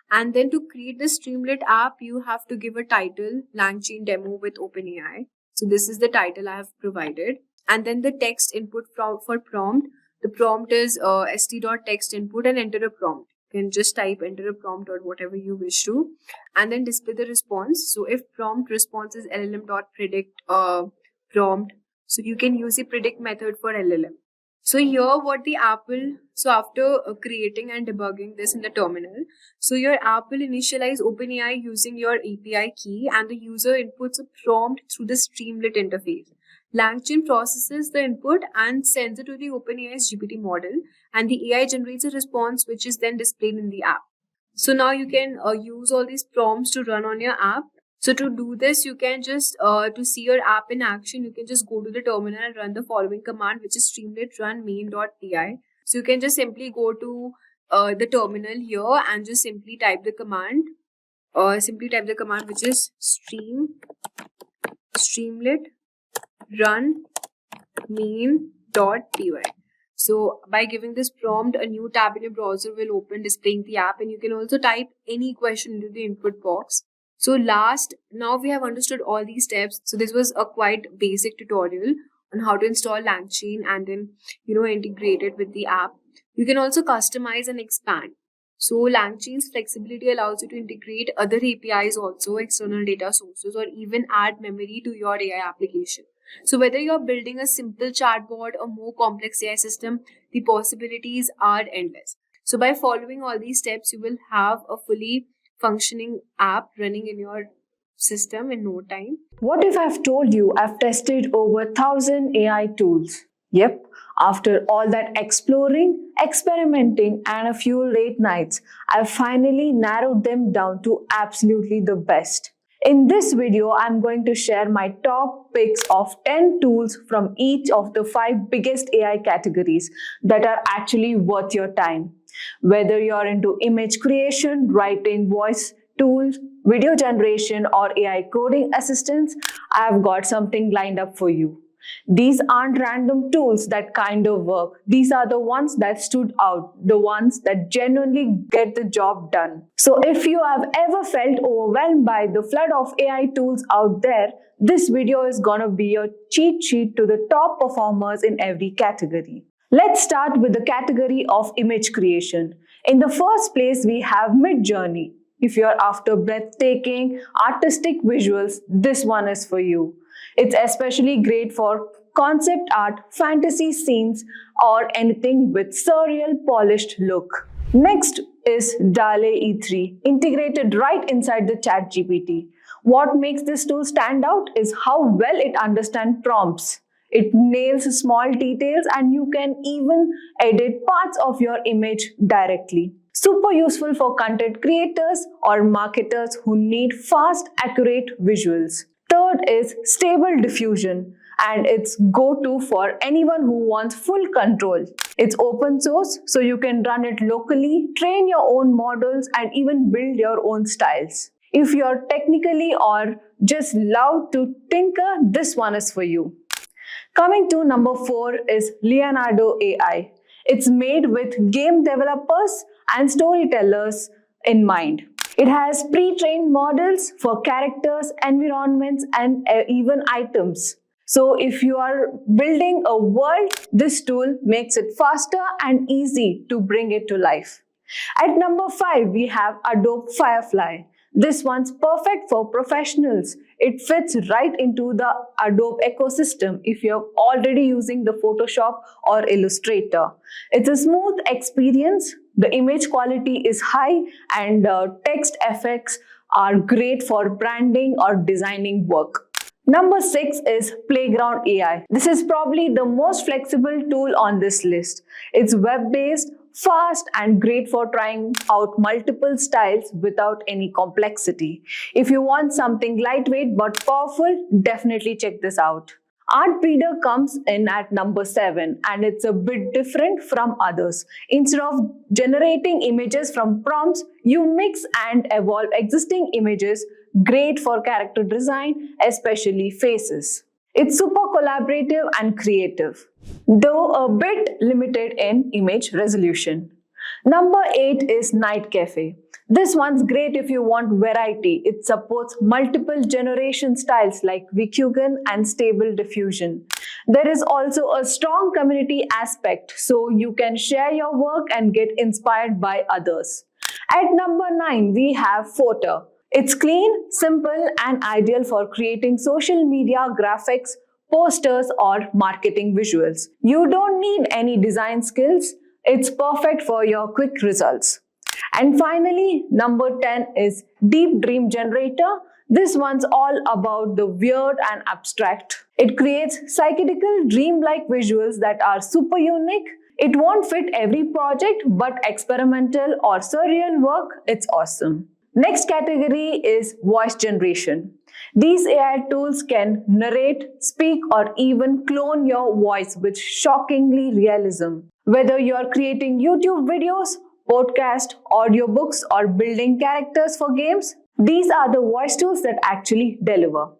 And then to create the Streamlit app, you have to give a title, LangChain demo with OpenAI. So this is the title I have provided. And then the text input for prompt. The prompt is st.text input and enter a prompt. You can just type enter a prompt or whatever you wish to. And then display the response. So if prompt response is LLM.predict prompt, so you can use the predict method for LLM. So here what the app will, so after creating and debugging this in the terminal, so your app will initialize OpenAI using your API key, and the user inputs a prompt through the Streamlit interface. LangChain processes the input and sends it to the OpenAI's GPT model, and the AI generates a response which is then displayed in the app. So now you can use all these prompts to run on your app. So to do this, you can just, to see your app in action, you can just go to the terminal and run the following command, which is Streamlit run main.py. So you can just simply go to the terminal here and just simply type the command, which is Streamlit run main.py. So by giving this prompt, a new tab in your browser will open displaying the app, and you can also type any question into the input box. So now we have understood all these steps. So this was a quite basic tutorial on how to install LangChain and then, integrate it with the app. You can also customize and expand. So LangChain's flexibility allows you to integrate other APIs also, external data sources, or even add memory to your AI application. So whether you're building a simple chatbot or more complex AI system, the possibilities are endless. So by following all these steps, you will have a fully functioning app running in your system in no time. What if I've told you I've tested over 1,000 AI tools? Yep, after all that exploring, experimenting, and a few late nights, I've finally narrowed them down to absolutely the best. In this video, I'm going to share my top picks of 10 tools from each of the 5 biggest AI categories that are actually worth your time. Whether you're into image creation, writing, voice tools, video generation, or AI coding assistance, I've got something lined up for you. These aren't random tools that kind of work. These are the ones that stood out, the ones that genuinely get the job done. So if you have ever felt overwhelmed by the flood of AI tools out there, this video is gonna be your cheat sheet to the top performers in every category. Let's start with the category of image creation. In the first place, we have Midjourney. If you're after breathtaking, artistic visuals, this one is for you. It's especially great for concept art, fantasy scenes, or anything with surreal, polished look. Next is DALL-E 3, integrated right inside the ChatGPT. What makes this tool stand out is how well it understands prompts. It nails small details and you can even edit parts of your image directly. Super useful for content creators or marketers who need fast, accurate visuals. Third is Stable Diffusion, and it's go-to for anyone who wants full control. It's open source, so you can run it locally, train your own models, and even build your own styles. If you're technically or just love to tinker, this one is for you. Coming to number 4 is Leonardo AI. It's made with game developers and storytellers in mind. It has pre-trained models for characters, environments, and even items. So if you are building a world, this tool makes it faster and easy to bring it to life. At number 5, we have Adobe Firefly. This one's perfect for professionals. It fits right into the Adobe ecosystem if you're already using the Photoshop or Illustrator. It's a smooth experience. The image quality is high and text effects are great for branding or designing work. Number 6 is Playground AI. This is probably the most flexible tool on this list. It's web-based, fast, and great for trying out multiple styles without any complexity. If you want something lightweight but powerful, definitely check this out. Artbreeder comes in at number 7 and it's a bit different from others. Instead of generating images from prompts, you mix and evolve existing images, great for character design, especially faces. It's super collaborative and creative, though a bit limited in image resolution. Number 8 is Night Cafe. This one's great if you want variety. It supports multiple generation styles like Vikugan and Stable Diffusion. There is also a strong community aspect, so you can share your work and get inspired by others. At number 9, we have Photo. It's clean, simple, and ideal for creating social media graphics, posters, or marketing visuals. You don't need any design skills. It's perfect for your quick results. And finally, number 10 is Deep Dream Generator. This one's all about the weird and abstract. It creates psychedelic dreamlike visuals that are super unique. It won't fit every project, but experimental or surreal work, it's awesome. Next category is voice generation. These AI tools can narrate, speak, or even clone your voice with shockingly realism. Whether you are creating YouTube videos, podcasts, audiobooks, or building characters for games, these are the voice tools that actually deliver.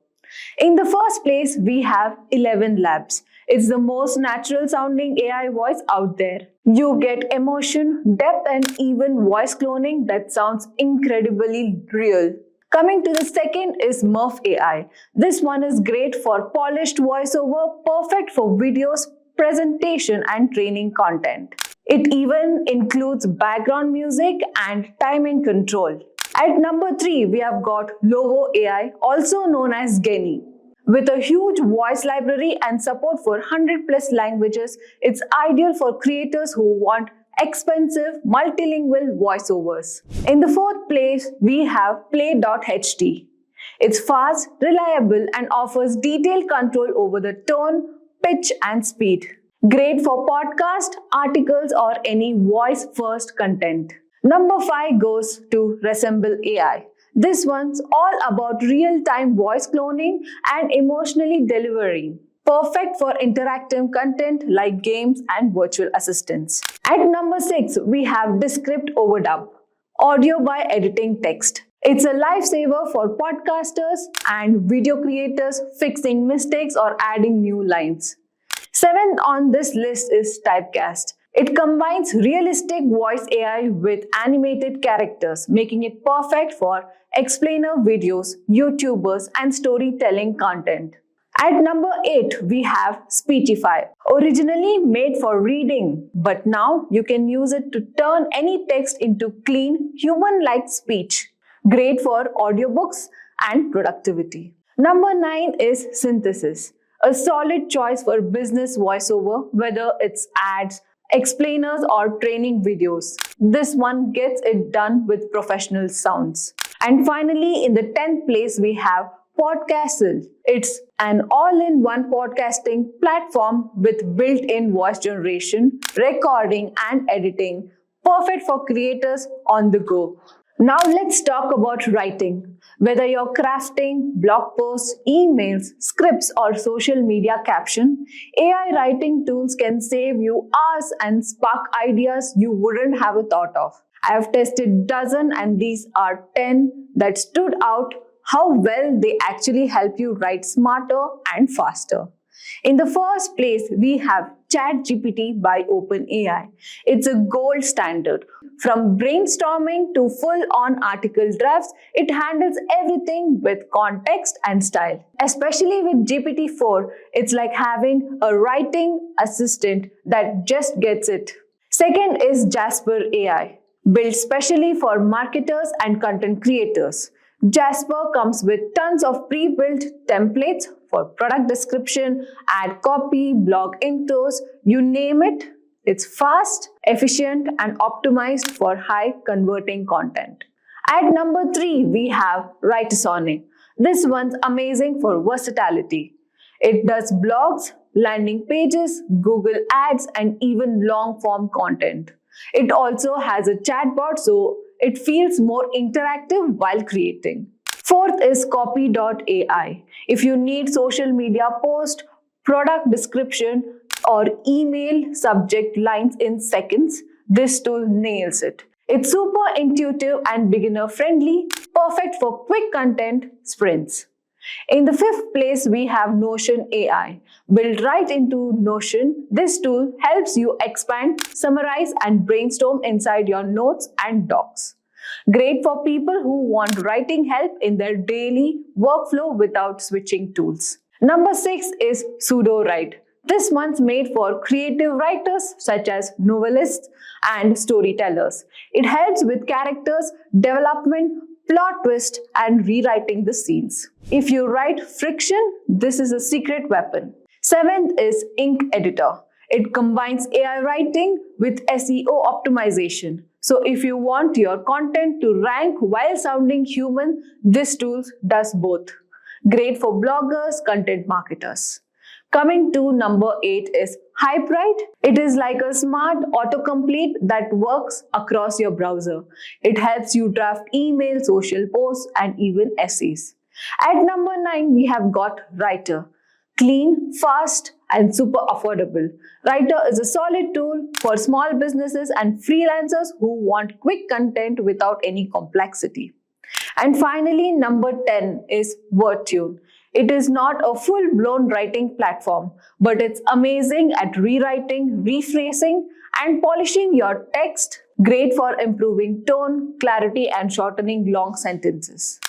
In the first place, we have 11 Labs. It's the most natural sounding AI voice out there. You get emotion, depth, and even voice cloning that sounds incredibly real. Coming to the second is Murph AI. This one is great for polished voiceover, perfect for videos, presentation and training content. It even includes background music and timing control. At number 3, we have got Lovo AI, also known as Genai. With a huge voice library and support for 100 plus languages, it's ideal for creators who want expensive multilingual voiceovers. In the fourth place, we have Play.ht. It's fast, reliable and offers detailed control over the tone, pitch and speed. Great for podcast, articles or any voice-first content. Number 5 goes to Resemble AI. This one's all about real-time voice cloning and emotionally delivering. Perfect for interactive content like games and virtual assistants. At number 6, we have Descript Overdub, audio by editing text. It's a lifesaver for podcasters and video creators fixing mistakes or adding new lines. 7th on this list is Typecast. It combines realistic voice AI with animated characters, making it perfect for explainer videos, YouTubers, and storytelling content. At number 8, we have Speechify. Originally made for reading, but now you can use it to turn any text into clean, human-like speech. Great for audiobooks and productivity. Number 9 is Synthesis. A solid choice for business voiceover, whether it's ads, explainers or training videos. This one gets it done with professional sounds. And finally, in the 10th place, we have Podcastle. It's an all-in-one podcasting platform with built-in voice generation, recording and editing. Perfect for creators on the go. Now let's talk about writing. Whether you're crafting blog posts, emails, scripts or social media caption, AI writing tools can save you hours and spark ideas you wouldn't have a thought of. I have tested dozens and these are 10 that stood out how well they actually help you write smarter and faster. In the first place, we have ChatGPT by OpenAI. It's a gold standard. From brainstorming to full-on article drafts, it handles everything with context and style. Especially with GPT-4, it's like having a writing assistant that just gets it. Second is Jasper AI, built specially for marketers and content creators. Jasper comes with tons of pre-built templates for product description, ad copy, blog intros, you name it. It's fast, efficient, and optimized for high converting content. At number 3, we have Sonnet. This one's amazing for versatility. It does blogs, landing pages, Google Ads, and even long-form content. It also has a chatbot, so it feels more interactive while creating. Fourth is Copy.ai. If you need social media post, product description, or email subject lines in seconds, this tool nails it. It's super intuitive and beginner friendly, perfect for quick content sprints. In the 5th place, we have Notion AI. Built right into Notion, this tool helps you expand, summarize, and brainstorm inside your notes and docs. Great for people who want writing help in their daily workflow without switching tools. Number 6 is Pseudo-Write. This one's made for creative writers such as novelists and storytellers. It helps with characters, development, plot twist, and rewriting the scenes. If you write friction, this is a secret weapon. 7th is Ink Editor. It combines AI writing with SEO optimization. So if you want your content to rank while sounding human, this tool does both. Great for bloggers, content marketers. Coming to number 8 is HypeWrite. It is like a smart autocomplete that works across your browser. It helps you draft emails, social posts, and even essays. At number 9, we have got Writer. Clean, fast, and super affordable. Writer is a solid tool for small businesses and freelancers who want quick content without any complexity. And finally, number 10 is WordTune. It is not a full-blown writing platform, but it's amazing at rewriting, rephrasing, and polishing your text. Great for improving tone, clarity, and shortening long sentences.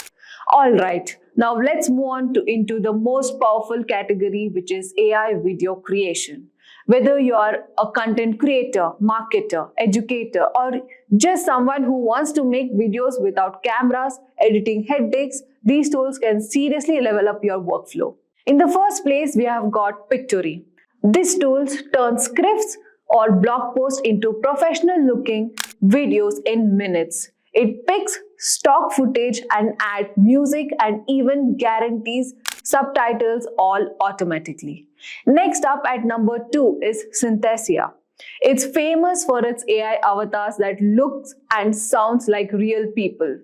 Alright, now let's move on into the most powerful category, which is AI video creation. Whether you are a content creator, marketer, educator, or just someone who wants to make videos without cameras, editing headaches, these tools can seriously level up your workflow. In the first place, we have got Pictory. This tool turns scripts or blog posts into professional looking videos in minutes. It picks stock footage and adds music and even guarantees subtitles all automatically. Next up at number 2 is Synthesia. It's famous for its AI avatars that looks and sounds like real people.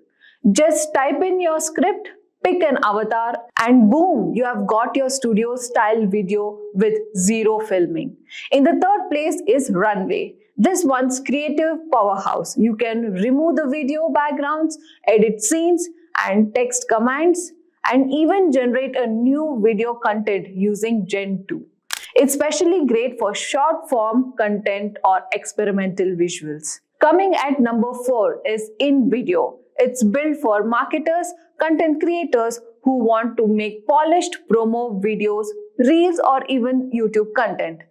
Just type in your script, pick an avatar, and boom, you have got your studio style video with zero filming. In the third place is Runway. This one's creative powerhouse. You can remove the video backgrounds, edit scenes and text commands, and even generate a new video content using Gen 2. It's especially great for short form content or experimental visuals. Coming at number 4 is InVideo. It's built for marketers, content creators who want to make polished promo videos, reels, or even YouTube content.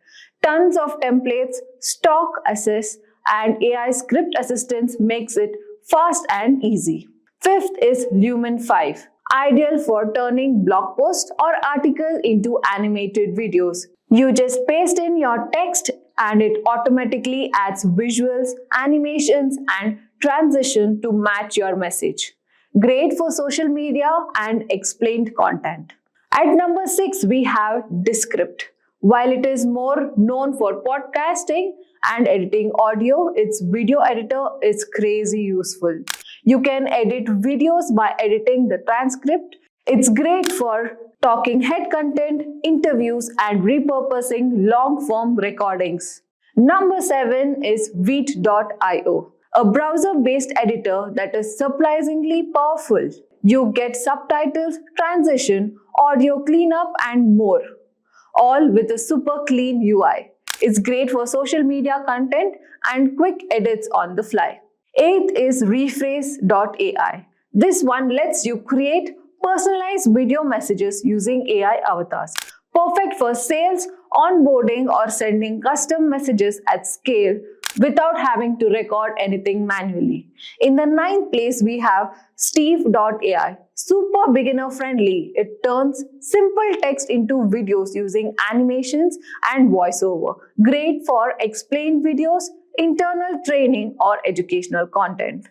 Tons of templates, stock assets, and AI script assistance makes it fast and easy. Fifth is Lumen 5, ideal for turning blog posts or articles into animated videos. You just paste in your text and it automatically adds visuals, animations, and transition to match your message. Great for social media and explained content. At number 6, we have Descript. While it is more known for podcasting and editing audio, its video editor is crazy useful. You can edit videos by editing the transcript. It's great for talking head content, interviews, and repurposing long-form recordings. Number 7 is Veet.io, a browser-based editor that is surprisingly powerful. You get subtitles, transition, audio cleanup, and more, all with a super clean UI. It's great for social media content and quick edits on the fly. 8th is Rephrase.ai. This one lets you create personalized video messages using AI avatars. Perfect for sales, onboarding, or sending custom messages at scale without having to record anything manually. In the 9th place, we have Steve.ai. Super beginner friendly. It turns simple text into videos using animations and voiceover. Great for explained videos, internal training, or educational content.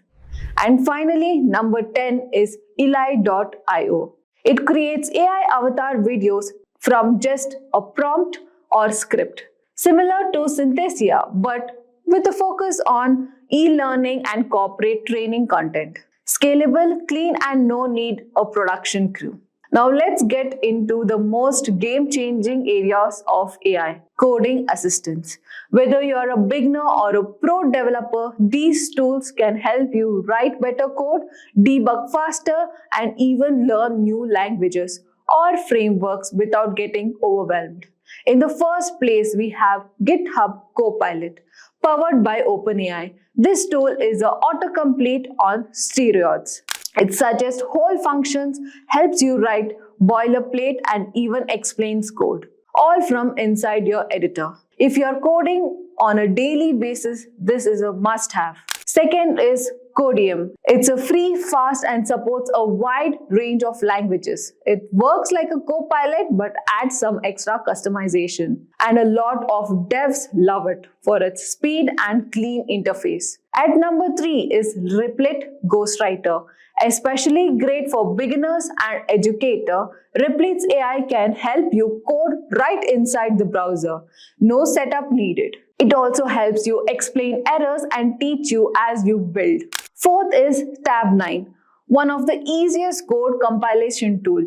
And finally, number 10 is Eli.io. It creates AI avatar videos from just a prompt or script, similar to Synthesia, but with a focus on e-learning and corporate training content. Scalable, clean, and no need a production crew. Now let's get into the most game-changing areas of AI, coding assistance. Whether you're a beginner or a pro developer, these tools can help you write better code, debug faster, and even learn new languages or frameworks without getting overwhelmed. In the first place, we have GitHub Copilot, powered by OpenAI. This tool is an autocomplete on steroids. It suggests whole functions, helps you write boilerplate, and even explains code, all from inside your editor. If you're coding on a daily basis, this is a must-have. Second is Codium. It's a free, fast, and supports a wide range of languages. It works like a co-pilot but adds some extra customization. And a lot of devs love it for its speed and clean interface. At number 3 is Replit Ghostwriter. Especially great for beginners and educator, Replit's AI can help you code right inside the browser. No setup needed. It also helps you explain errors and teach you as you build. Fourth is Tabline, one of the easiest code compilation tool.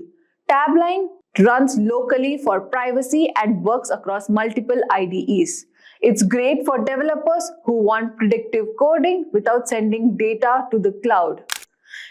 Tabline runs locally for privacy and works across multiple IDEs. It's great for developers who want predictive coding without sending data to the cloud.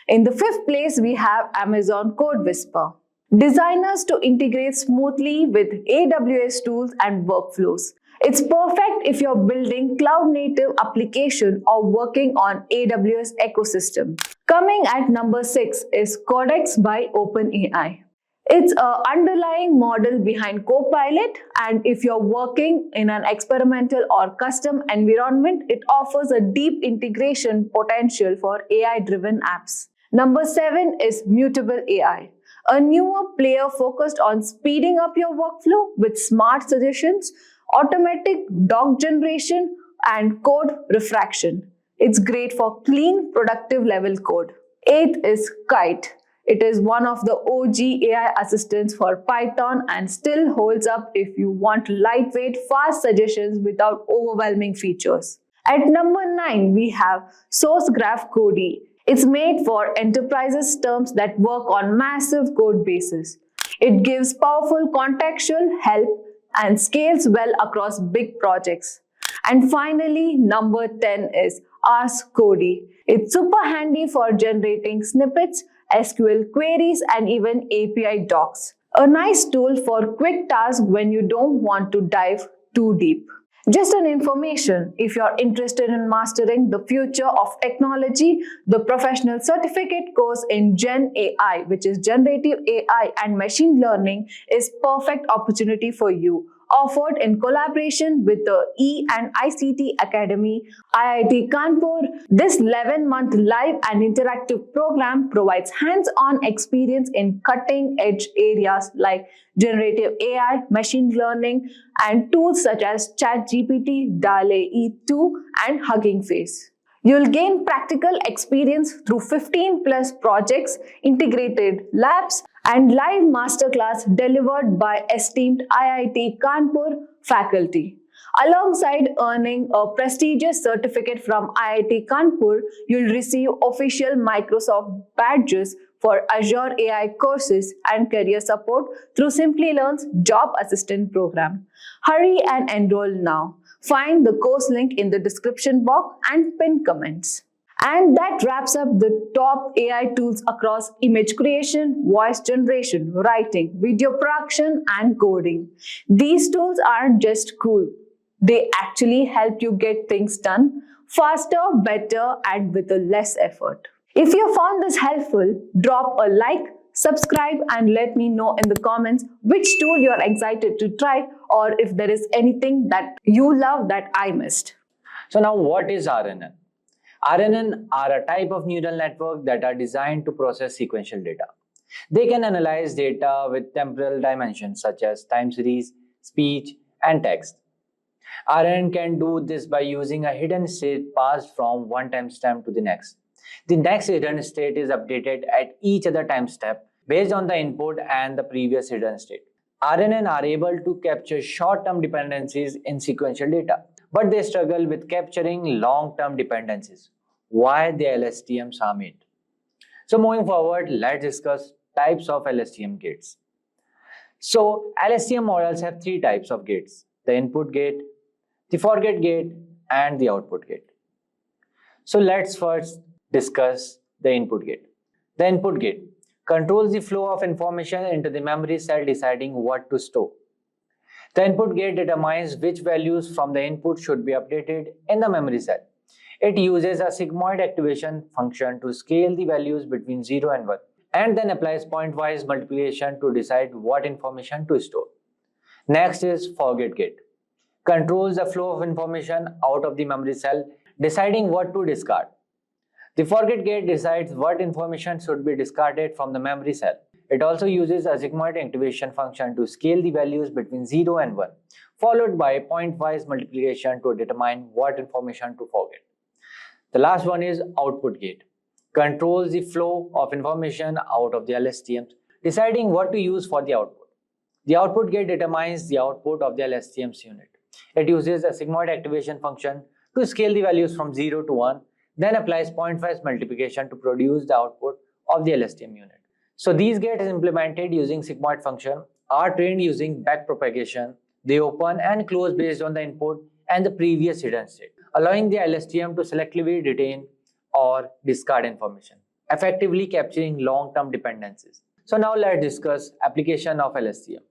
In the 5th place, we have Amazon Code Whisper. Designers to integrate smoothly with AWS tools and workflows. It's perfect if you're building cloud-native application or working on AWS ecosystem. Coming at number 6 is Codex by OpenAI. It's an underlying model behind Copilot, and if you're working in an experimental or custom environment, it offers a deep integration potential for AI-driven apps. Number 7 is Mutable AI, a newer player focused on speeding up your workflow with smart suggestions, automatic doc generation, and code refraction. It's great for clean, productive level code. 8th is Kite. It is one of the OG AI assistants for Python and still holds up if you want lightweight, fast suggestions without overwhelming features. At number 9, we have SourceGraph Cody. It's made for enterprises terms that work on massive code bases. It gives powerful contextual help and scales well across big projects. And finally, number 10 is Ask Cody. It's super handy for generating snippets, SQL queries, and even API docs. A nice tool for quick tasks when you don't want to dive too deep. Just an information, if you're interested in mastering the future of technology, the professional certificate course in Gen AI, which is Generative AI and Machine Learning, is perfect opportunity for you. Offered in collaboration with the E&ICT Academy, IIT Kanpur, this 11-month live and interactive program provides hands-on experience in cutting-edge areas like generative AI, machine learning, and tools such as ChatGPT, DALL-E 2, and Hugging Face. You'll gain practical experience through 15 plus projects, integrated labs, and live masterclass delivered by esteemed IIT Kanpur faculty. Alongside earning a prestigious certificate from IIT Kanpur, you'll receive official Microsoft badges for Azure AI courses and career support through Simplilearn's Job Assistant program. Hurry and enroll now. Find the course link in the description box and pinned comments. And that wraps up the top AI tools across image creation, voice generation, writing, video production, and coding. These tools aren't just cool. They actually help you get things done faster, better, and with less effort. If you found this helpful, drop a like, subscribe, and let me know in the comments which tool you're excited to try or if there is anything that you love that I missed. So now what is RNN? RNN are a type of neural network that are designed to process sequential data. They can analyze data with temporal dimensions such as time series, speech, and text. RNN can do this by using a hidden state passed from one timestamp to the next. The next hidden state is updated at each other time step based on the input and the previous hidden state. RNN are able to capture short-term dependencies in sequential data, but they struggle with capturing long-term dependencies. Why the LSTMs are made. So moving forward, let's discuss types of LSTM gates. So LSTM models have three types of gates: the input gate, the forget gate, and the output gate. So let's first discuss the input gate. The input gate controls the flow of information into the memory cell, deciding what to store. The input gate determines which values from the input should be updated in the memory cell. It uses a sigmoid activation function to scale the values between 0 and 1, and then applies pointwise multiplication to decide what information to store. Next is forget gate. Controls the flow of information out of the memory cell, deciding what to discard. The forget gate decides what information should be discarded from the memory cell. It also uses a sigmoid activation function to scale the values between 0 and 1, followed by pointwise multiplication to determine what information to forget. The last one is output gate. Controls the flow of information out of the LSTMs, deciding what to use for the output. The output gate determines the output of the LSTM's unit. It uses a sigmoid activation function to scale the values from 0 to 1, then applies pointwise multiplication to produce the output of the LSTM unit. So these gates implemented using sigmoid function are trained using backpropagation. They open and close based on the input and the previous hidden state, allowing the LSTM to selectively retain or discard information, effectively capturing long-term dependencies. So now let's discuss application of LSTM.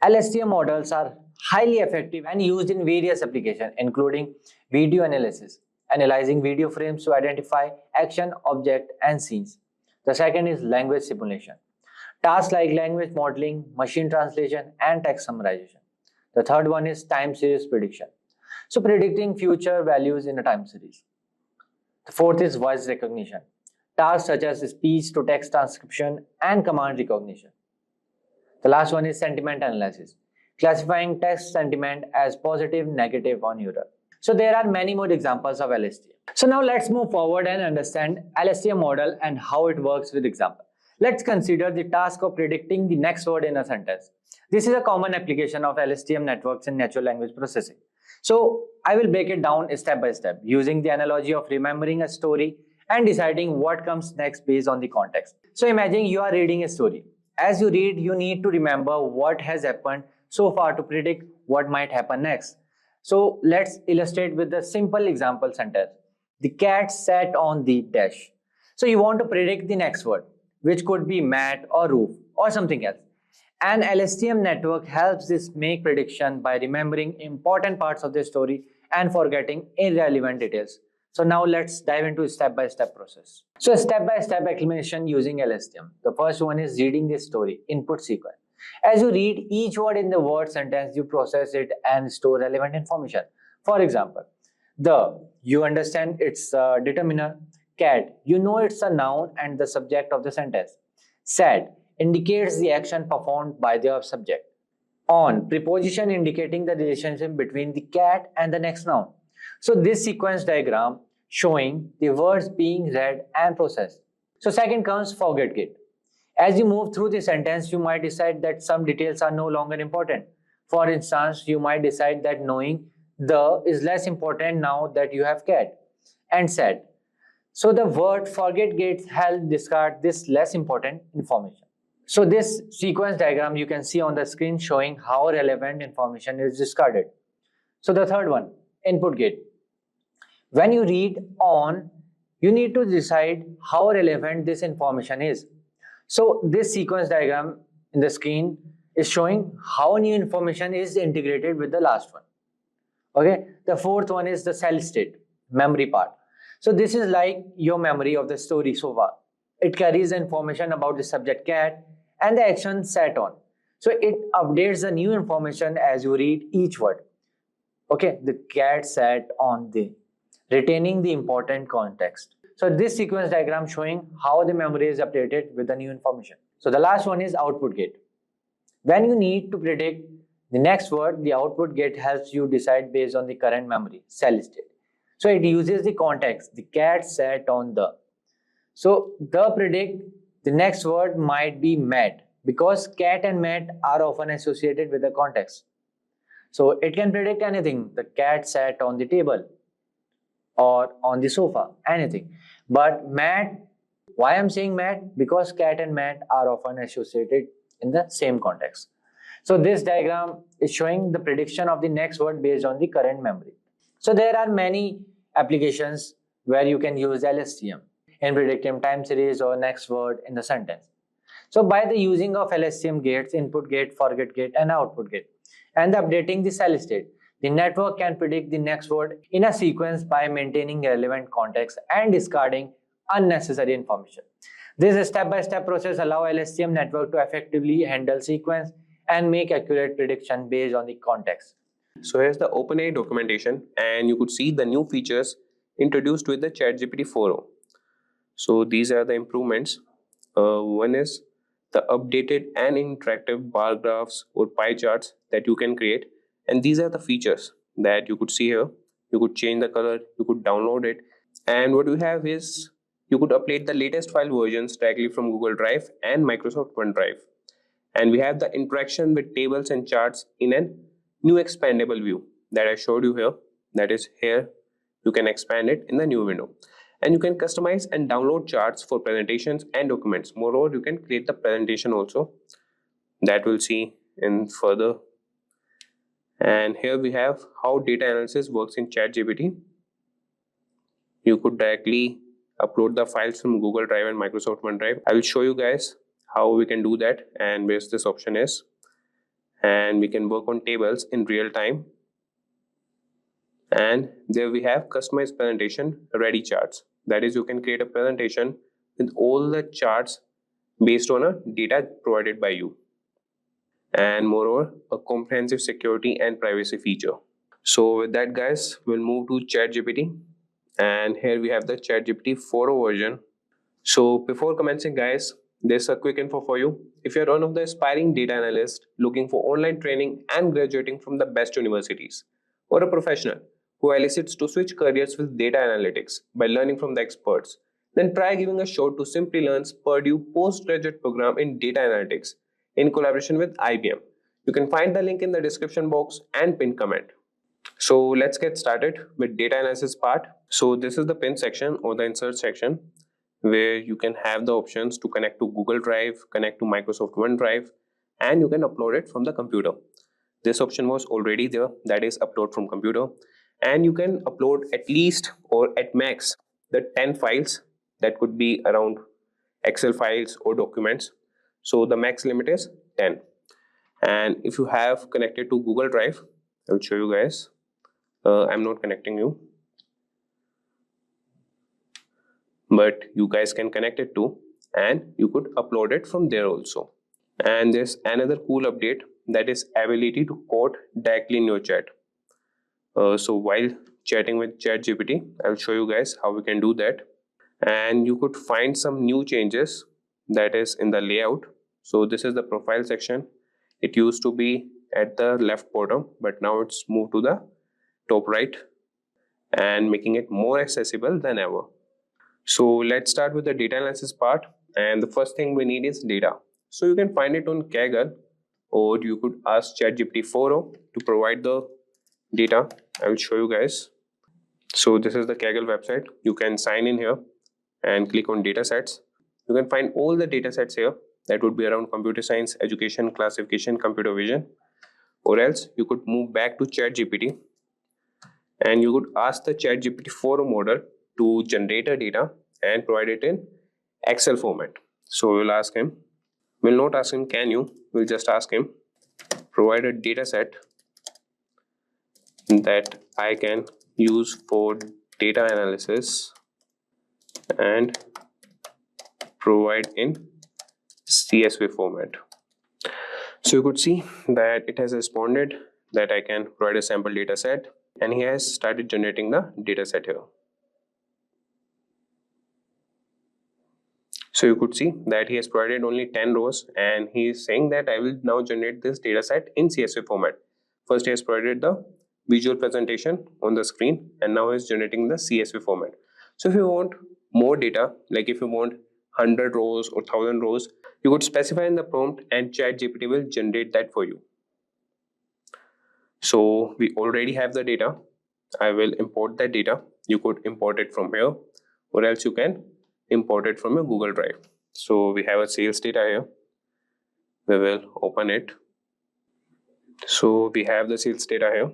LSTM models are highly effective and used in various applications, including video analysis, analyzing video frames to identify action, object, and scenes. The second is language simulation, tasks like language modeling, machine translation, and text summarization. The third one is time series prediction, so predicting future values in a time series. The fourth is voice recognition, tasks such as speech to text transcription and command recognition. The last one is sentiment analysis, classifying text sentiment as positive, negative, or neutral. So there are many more examples of LSTM. So now let's move forward and understand LSTM model and how it works with example. Let's consider the task of predicting the next word in a sentence. This is a common application of LSTM networks in natural language processing. So I will break it down step by step using the analogy of remembering a story and deciding what comes next based on the context. So imagine you are reading a story. As you read, you need to remember what has happened so far to predict what might happen next. So let's illustrate with a simple example sentence. The cat sat on the dash. So you want to predict the next word, which could be mat or roof or something else. An LSTM network helps this make prediction by remembering important parts of the story and forgetting irrelevant details. So now let's dive into step-by-step process. So step-by-step explanation using LSTM. The first one is reading the story, input sequence. As you read each word in the word sentence, you process it and store relevant information. For example, you understand it's a determiner. Cat, you know it's a noun and the subject of the sentence. Sat indicates the action performed by the subject. On, preposition indicating the relationship between the cat and the next noun. So this sequence diagram showing the words being read and processed. So second comes forget get. As you move through the sentence, you might decide that some details are no longer important. For instance, you might decide that knowing the is less important now that you have cat and said. So the word forget get helps discard this less important information. So this sequence diagram you can see on the screen showing how relevant information is discarded. So the third one, input get. When you read on, you need to decide how relevant this information is. So this sequence diagram in the screen is showing how new information is integrated with the last one. Okay, the fourth one is the cell state, memory part. So this is like your memory of the story so far. It carries information about the subject cat and the action sat on. So it updates the new information as you read each word. Okay, the cat sat on the, retaining the important context. So this sequence diagram showing how the memory is updated with the new information. So the last one is output gate. When you need to predict the next word, the output gate helps you decide based on the current memory, cell state. So it uses the context, the cat sat on the. So the predict the next word might be mat because cat and mat are often associated with the context. So it can predict anything. The cat sat on the table or on the sofa, anything. But mat, why I'm saying mat? Because cat and mat are often associated in the same context. So this diagram is showing the prediction of the next word based on the current memory. So there are many applications where you can use LSTM in predicting time series or next word in the sentence. So by the using of LSTM gates, input gate, forget gate, and output gate, and updating the cell state, the network can predict the next word in a sequence by maintaining relevant context and discarding unnecessary information. This step-by-step process allows LSTM network to effectively handle sequence and make accurate prediction based on the context. So here's the OpenAI documentation, and you could see the new features introduced with the ChatGPT 4.0. So these are the improvements. One is the updated and interactive bar graphs or pie charts that you can create, and these are the features that you could see here. You could change the color, you could download it, and what you have is you could upload the latest file versions directly from Google Drive and Microsoft OneDrive. And we have the interaction with tables and charts in a new expandable view that I showed you here. That is here, you can expand it in the new window. And you can customize and download charts for presentations and documents. Moreover, you can create the presentation also that we'll see in further. And here we have how data analysis works in ChatGPT. You could directly upload the files from Google Drive and Microsoft OneDrive. I will show you guys how we can do that and where this option is. and we can work on tables in real time. And there we have customized presentation ready charts. That is, you can create a presentation with all the charts based on a data provided by you. And moreover, a comprehensive security and privacy feature. So with that, guys, we'll move to ChatGPT. And here we have the ChatGPT 4.0 version. So before commencing, guys, there's a quick info for you. If you're one of the aspiring data analysts looking for online training and graduating from the best universities, or a professional who elicits to switch careers with data analytics by learning from the experts, then try giving a shot to Simplilearn's Purdue postgraduate program in data analytics in collaboration with IBM. You can find the link in the description box and pinned comment. So let's get started with data analysis part. So this is the pin section or the insert section, where you can have the options to connect to Google Drive, connect to Microsoft OneDrive, and you can upload it from the computer. This option was already there, that is upload from computer, and you can upload at least or at max the 10 files. That could be around Excel files or documents. So the max limit is 10. And if you have connected to Google Drive, I'll show you guys. I'm not connecting you, but you guys can connect it to, and you could upload it from there also. And there's another cool update, that is ability to quote directly in your chat. So while chatting with ChatGPT, I'll show you guys how we can do that. And you could find some new changes, that is in the layout. So this is the profile section. It used to be at the left bottom, but now it's moved to the top right and making it more accessible than ever. So let's start with the data analysis part, and the first thing we need is data. So you can find it on Kaggle, or you could ask ChatGPT 4.0 to provide the data. I will show you guys. So this is the Kaggle website. You can sign in here and click on datasets. You can find all the datasets here. That would be around computer science, education, classification, computer vision. Or else you could move back to ChatGPT and you could ask the ChatGPT 4.0 model to generate a data and provide it in Excel format. So we'll ask him, we'll not ask him can you, we'll just ask him provide a data set that I can use for data analysis and provide in CSV format. So you could see that it has responded that I can provide a sample data set, and he has started generating the data set here. So you could see that he has provided only 10 rows, and he is saying that I will now generate this data set in CSV format. First he has provided the visual presentation on the screen, and now he is generating the CSV format. So if you want more data, like if you want 100 rows or 1000 rows, you could specify in the prompt and ChatGPT will generate that for you. So we already have the data. I will import that data. You could import it from here, or else you can import it from your Google Drive. So we have a sales data here. We will open it. So we have the sales data here.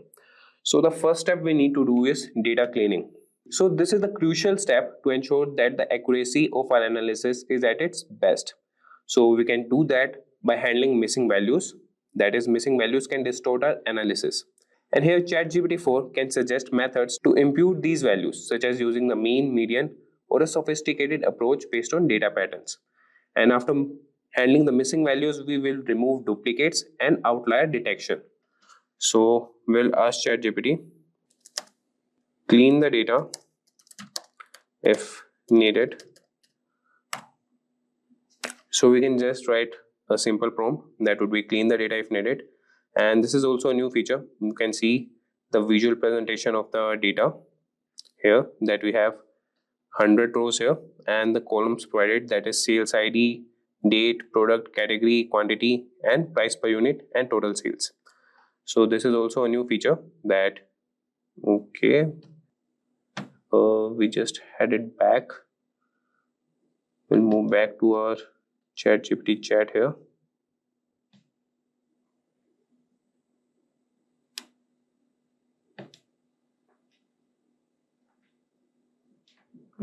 So the first step we need to do is data cleaning. So this is the crucial step to ensure that the accuracy of our analysis is at its best. So we can do that by handling missing values. That is, missing values can distort our analysis. And here ChatGPT 4 can suggest methods to impute these values, such as using the mean, median, or a sophisticated approach based on data patterns. And after handling the missing values, we will remove duplicates and outlier detection. So we'll ask ChatGPT, clean the data if needed. So we can just write a simple prompt that would be clean the data if needed. And this is also a new feature. You can see the visual presentation of the data here, that we have 100 rows here and the columns provided, that is sales ID, date, product, category, quantity, and price per unit and total sales. So this is also a new feature that, okay, we just had it back. We'll move back to our ChatGPT chat here.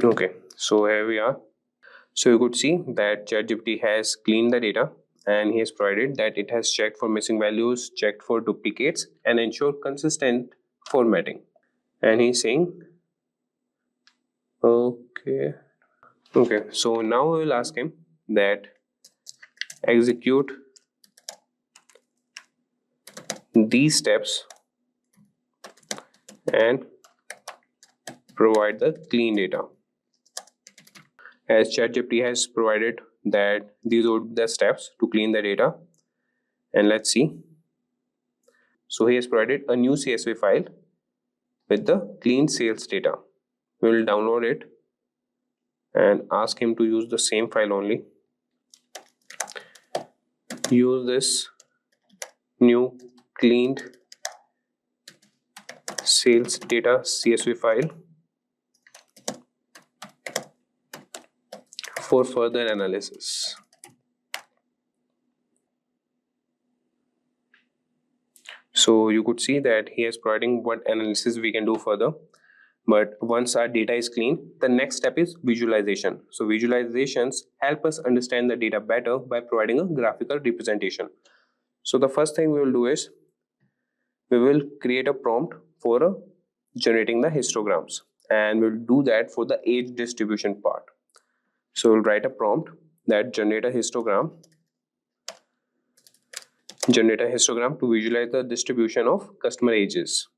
Okay, so here we are. So you could see that ChatGPT has cleaned the data and he has provided that it has checked for missing values, checked for duplicates, and ensure consistent formatting. And he's saying, okay, so now we will ask him that execute these steps and provide the clean data. As ChatGPT has provided that these would be the steps to clean the data, and let's see. So he has provided a new CSV file with the clean sales data. We will download it and ask him to use the same file only. Use this new cleaned sales data CSV file for further analysis. So you could see that he is providing what analysis we can do further. But once our data is clean, the next step is visualization. So visualizations help us understand the data better by providing a graphical representation. So the first thing we will do is we will create a prompt for generating the histograms, and we'll do that for the age distribution part. So we'll write a prompt that generate a histogram to visualize the distribution of customer ages.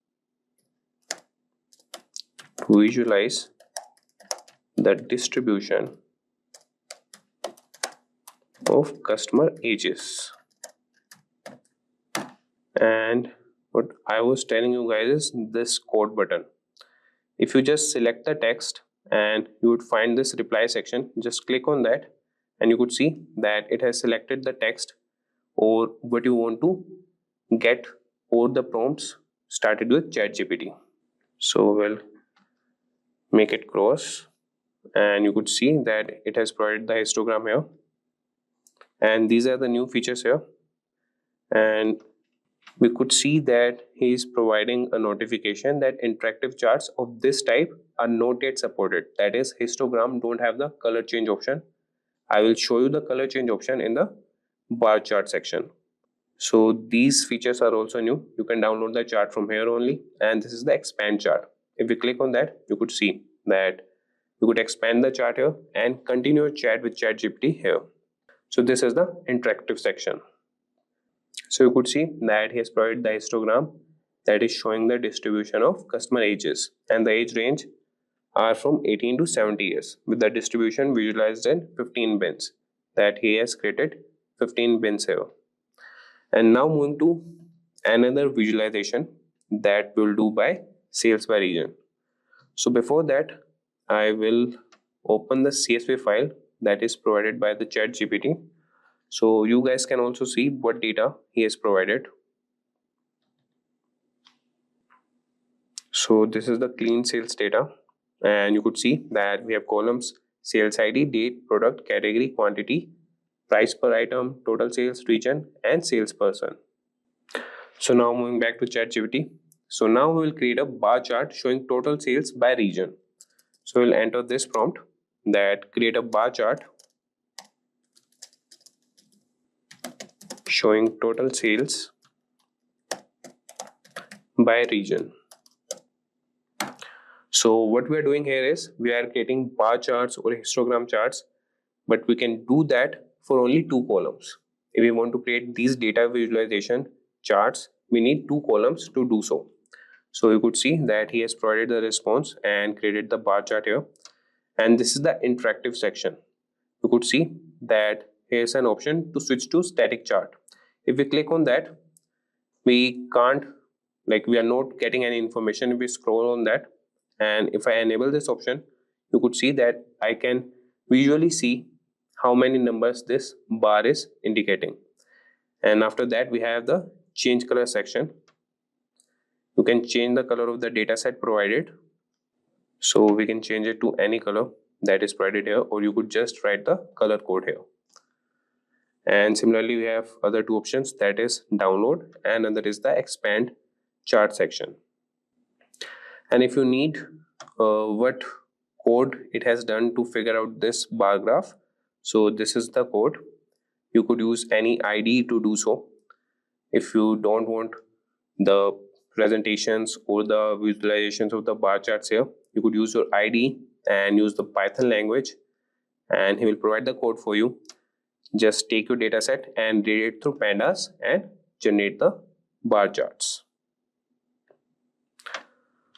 To visualize the distribution of customer ages. And what I was telling you guys is this code button. If you just select the text and you would find this reply section, just click on that and you could see that it has selected the text or what you want to get, or the prompts started with ChatGPT. So we'll make it cross and you could see that it has provided the histogram here, and these are the new features here. And we could see that he is providing a notification that interactive charts of this type are not yet supported. That is, histogram don't have the color change option. I will show you the color change option in the bar chart section. So these features are also new. You can download the chart from here only, and this is the expand chart. If we click on that, you could see that you could expand the chart here and continue your chat with ChatGPT here. So this is the interactive section. So you could see that he has provided the histogram that is showing the distribution of customer ages, and the age range are from 18 to 70 years with the distribution visualized in 15 bins, that he has created 15 bins here. And now moving to another visualization that we'll do by sales by region. So before that, I will open the CSV file that is provided by the ChatGPT. So you guys can also see what data he has provided. So this is the clean sales data, and you could see that we have columns sales ID, date, product, category, quantity, price per item, total sales, region, and salesperson. So now moving back to ChatGPT. So now we will create a bar chart showing total sales by region. So we'll enter this prompt that create a bar chart showing total sales by region. So what we are doing here is we are creating bar charts or histogram charts, but we can do that for only 2 columns. If we want to create these data visualization charts, we need 2 columns to do so. So you could see that he has provided the response and created the bar chart here. And this is the interactive section. You could see that here's an option to switch to static chart. If we click on that, we can't, we are not getting any information if we scroll on that. And if I enable this option, you could see that I can visually see how many numbers this bar is indicating. And after that, we have the change color section. You can change the color of the data set provided. So we can change it to any color that is provided here, or you could just write the color code here. And similarly, we have other 2 options, that is download and another is the expand chart section. And if you need what code it has done to figure out this bar graph, so this is the code You could use any ID to do so. If you don't want the presentations or the visualizations of the bar charts here, you could use your ID and use the Python language, and he will provide the code for you. Just take your data set and read it through pandas and generate the bar charts.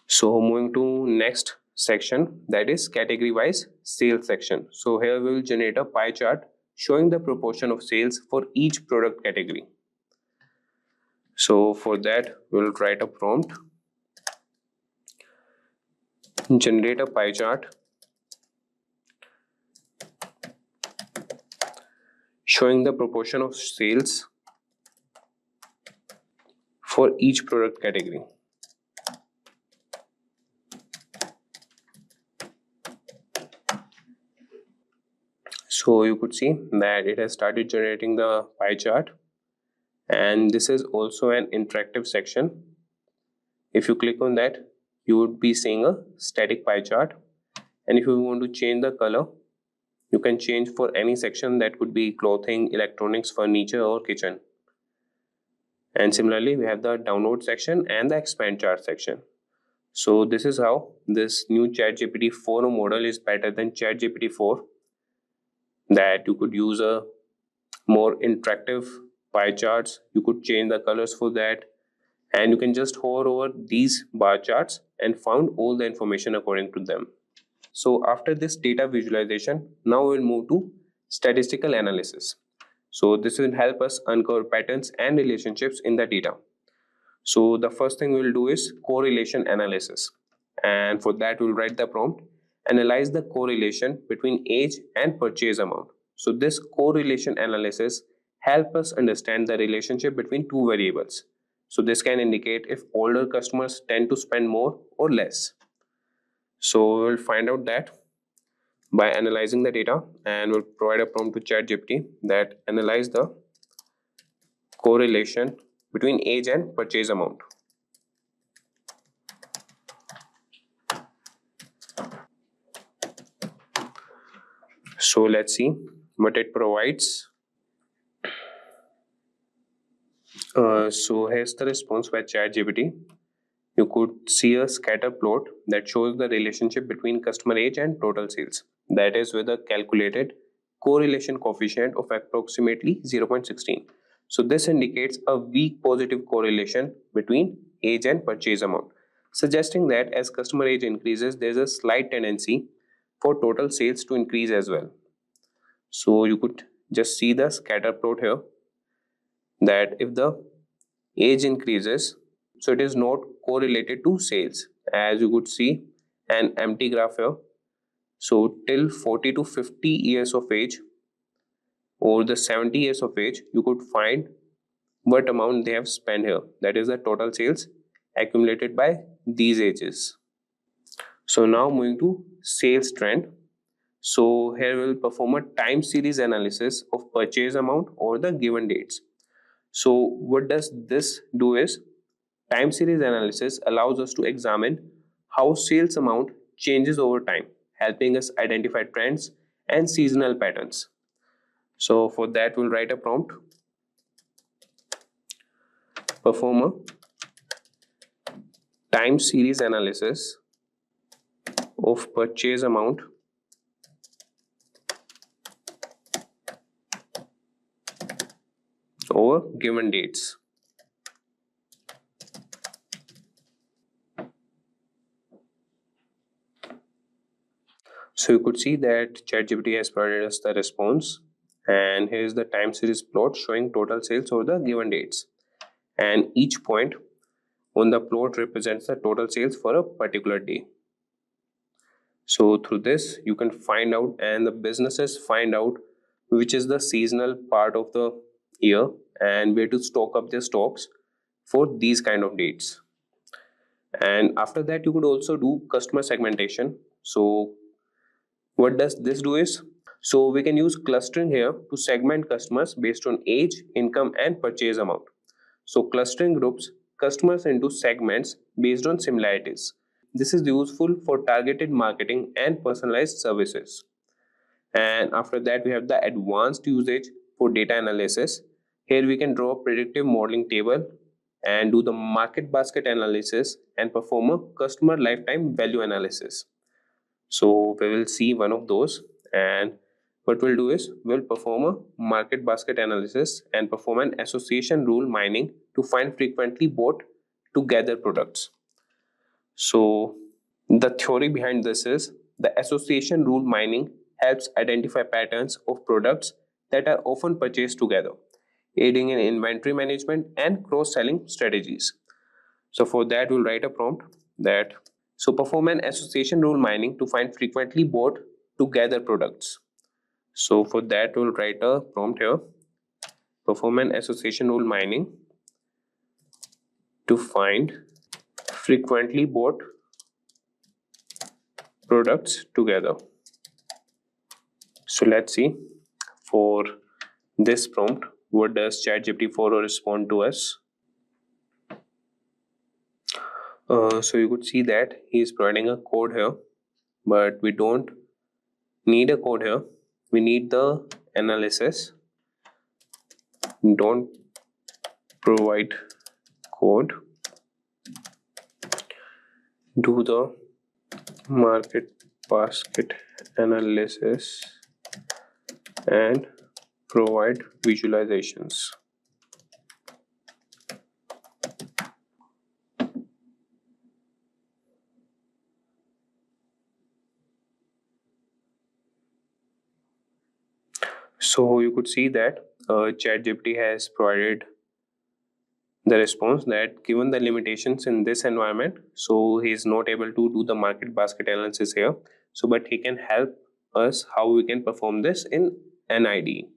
So moving to next section, that is category wise sales section. So here we will generate a pie chart showing the proportion of sales for each product category. So for that we'll write a prompt, generate a pie chart showing the proportion of sales for each product category. So you could see that it has started generating the pie chart, and this is also an interactive section. If you click on that, you would be seeing a static pie chart, and if you want to change the color, you can change for any section. That could be clothing, electronics, furniture, or kitchen. And similarly, we have the download section and the expand chart section. So this is how this new ChatGPT 4 model is better than ChatGPT 4, that you could use a more interactive pie charts. You could change the colors for that, and you can just hover over these bar charts and found all the information according to them. So after this data visualization, now we'll move to statistical analysis. So this will help us uncover patterns and relationships in the data. So the first thing we'll do is correlation analysis, and for that we'll write the prompt, analyze the correlation between age and purchase amount. So this correlation analysis help us understand the relationship between two variables. So this can indicate if older customers tend to spend more or less. So we'll find out that by analyzing the data, and we'll provide a prompt to ChatGPT that analyze the correlation between age and purchase amount. So let's see what it provides. So here's the response by ChatGPT. You could see a scatter plot that shows the relationship between customer age and total sales. That is with a calculated correlation coefficient of approximately 0.16. So this indicates a weak positive correlation between age and purchase amount, suggesting that as customer age increases, there's a slight tendency for total sales to increase as well. So you could just see the scatter plot here, that if the age increases, so it is not correlated to sales, as you could see an empty graph here. So till 40 to 50 years of age or the 70 years of age, you could find what amount they have spent here. That is the total sales accumulated by these ages. So now moving to sales trend. So here we will perform a time series analysis of purchase amount over the given dates. So what does this do is, time series analysis allows us to examine how sales amount changes over time, helping us identify trends and seasonal patterns. So for that we'll write a prompt, perform a time series analysis of purchase amount over given dates. So you could see that ChatGPT has provided us the response, and here is the time series plot showing total sales over the given dates, and each point on the plot represents the total sales for a particular day. So through this you can find out, and the businesses find out, which is the seasonal part of the year and where to stock up their stocks for these kind of dates. And after that you could also do customer segmentation. So what does this do is, so we can use clustering here to segment customers based on age, income, and purchase amount. So clustering groups customers into segments based on similarities. This is useful for targeted marketing and personalized services. And after that we have the advanced usage for data analysis. Here we can draw a predictive modeling table and do the market basket analysis and perform a customer lifetime value analysis. So we will see one of those, and what we'll do is we'll perform a market basket analysis and perform an association rule mining to find frequently bought together products. So the theory behind this is the association rule mining helps identify patterns of products that are often purchased together, aiding in inventory management and cross-selling strategies. So for that, we'll write a prompt that perform an association rule mining to find frequently bought together products. So for that, we'll write a prompt here, perform an association rule mining to find frequently bought products together. So let's see for this prompt, what does ChatGPT 4 respond to us? So you could see that he is providing a code here, but we don't need a code here. We need the analysis. Don't provide code. Do the market basket analysis and provide visualizations. So you could see that ChatGPT has provided the response that given the limitations in this environment, so he is not able to do the market basket analysis here. So but he can help us how we can perform this in an IDE.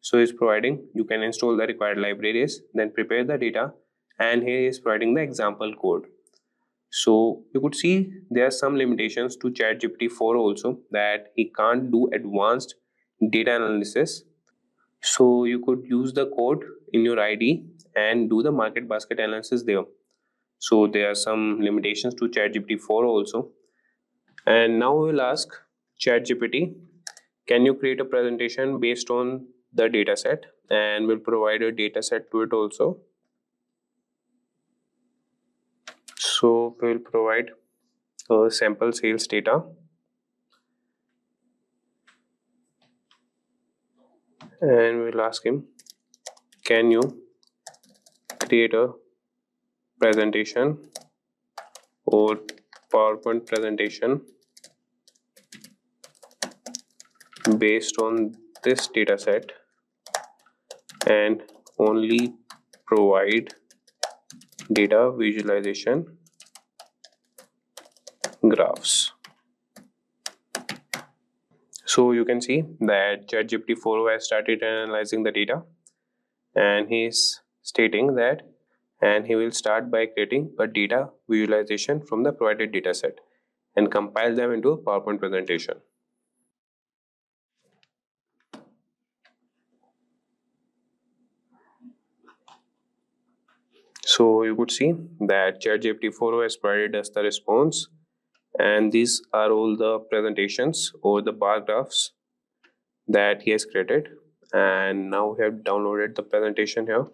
So he's providing, you can install the required libraries, then prepare the data, and here he is providing the example code. So you could see there are some limitations to ChatGPT 4 also, that he can't do advanced data analysis. So you could use the code in your IDE and do the market basket analysis there. So there are some limitations to ChatGPT 4 also. And now we will ask ChatGPT, can you create a presentation based on the data set? And we'll provide a data set to it also. So we'll provide sample sales data. And we'll ask him, can you create a presentation or PowerPoint presentation based on this data set and only provide data visualization graphs. So you can see that ChatGPT 4 has started analyzing the data, and he is stating that, and he will start by creating a data visualization from the provided data set and compile them into a PowerPoint presentation. So you could see that ChatGPT 4 has provided us the response, and these are all the presentations or the bar graphs that he has created. And now we have downloaded the presentation here.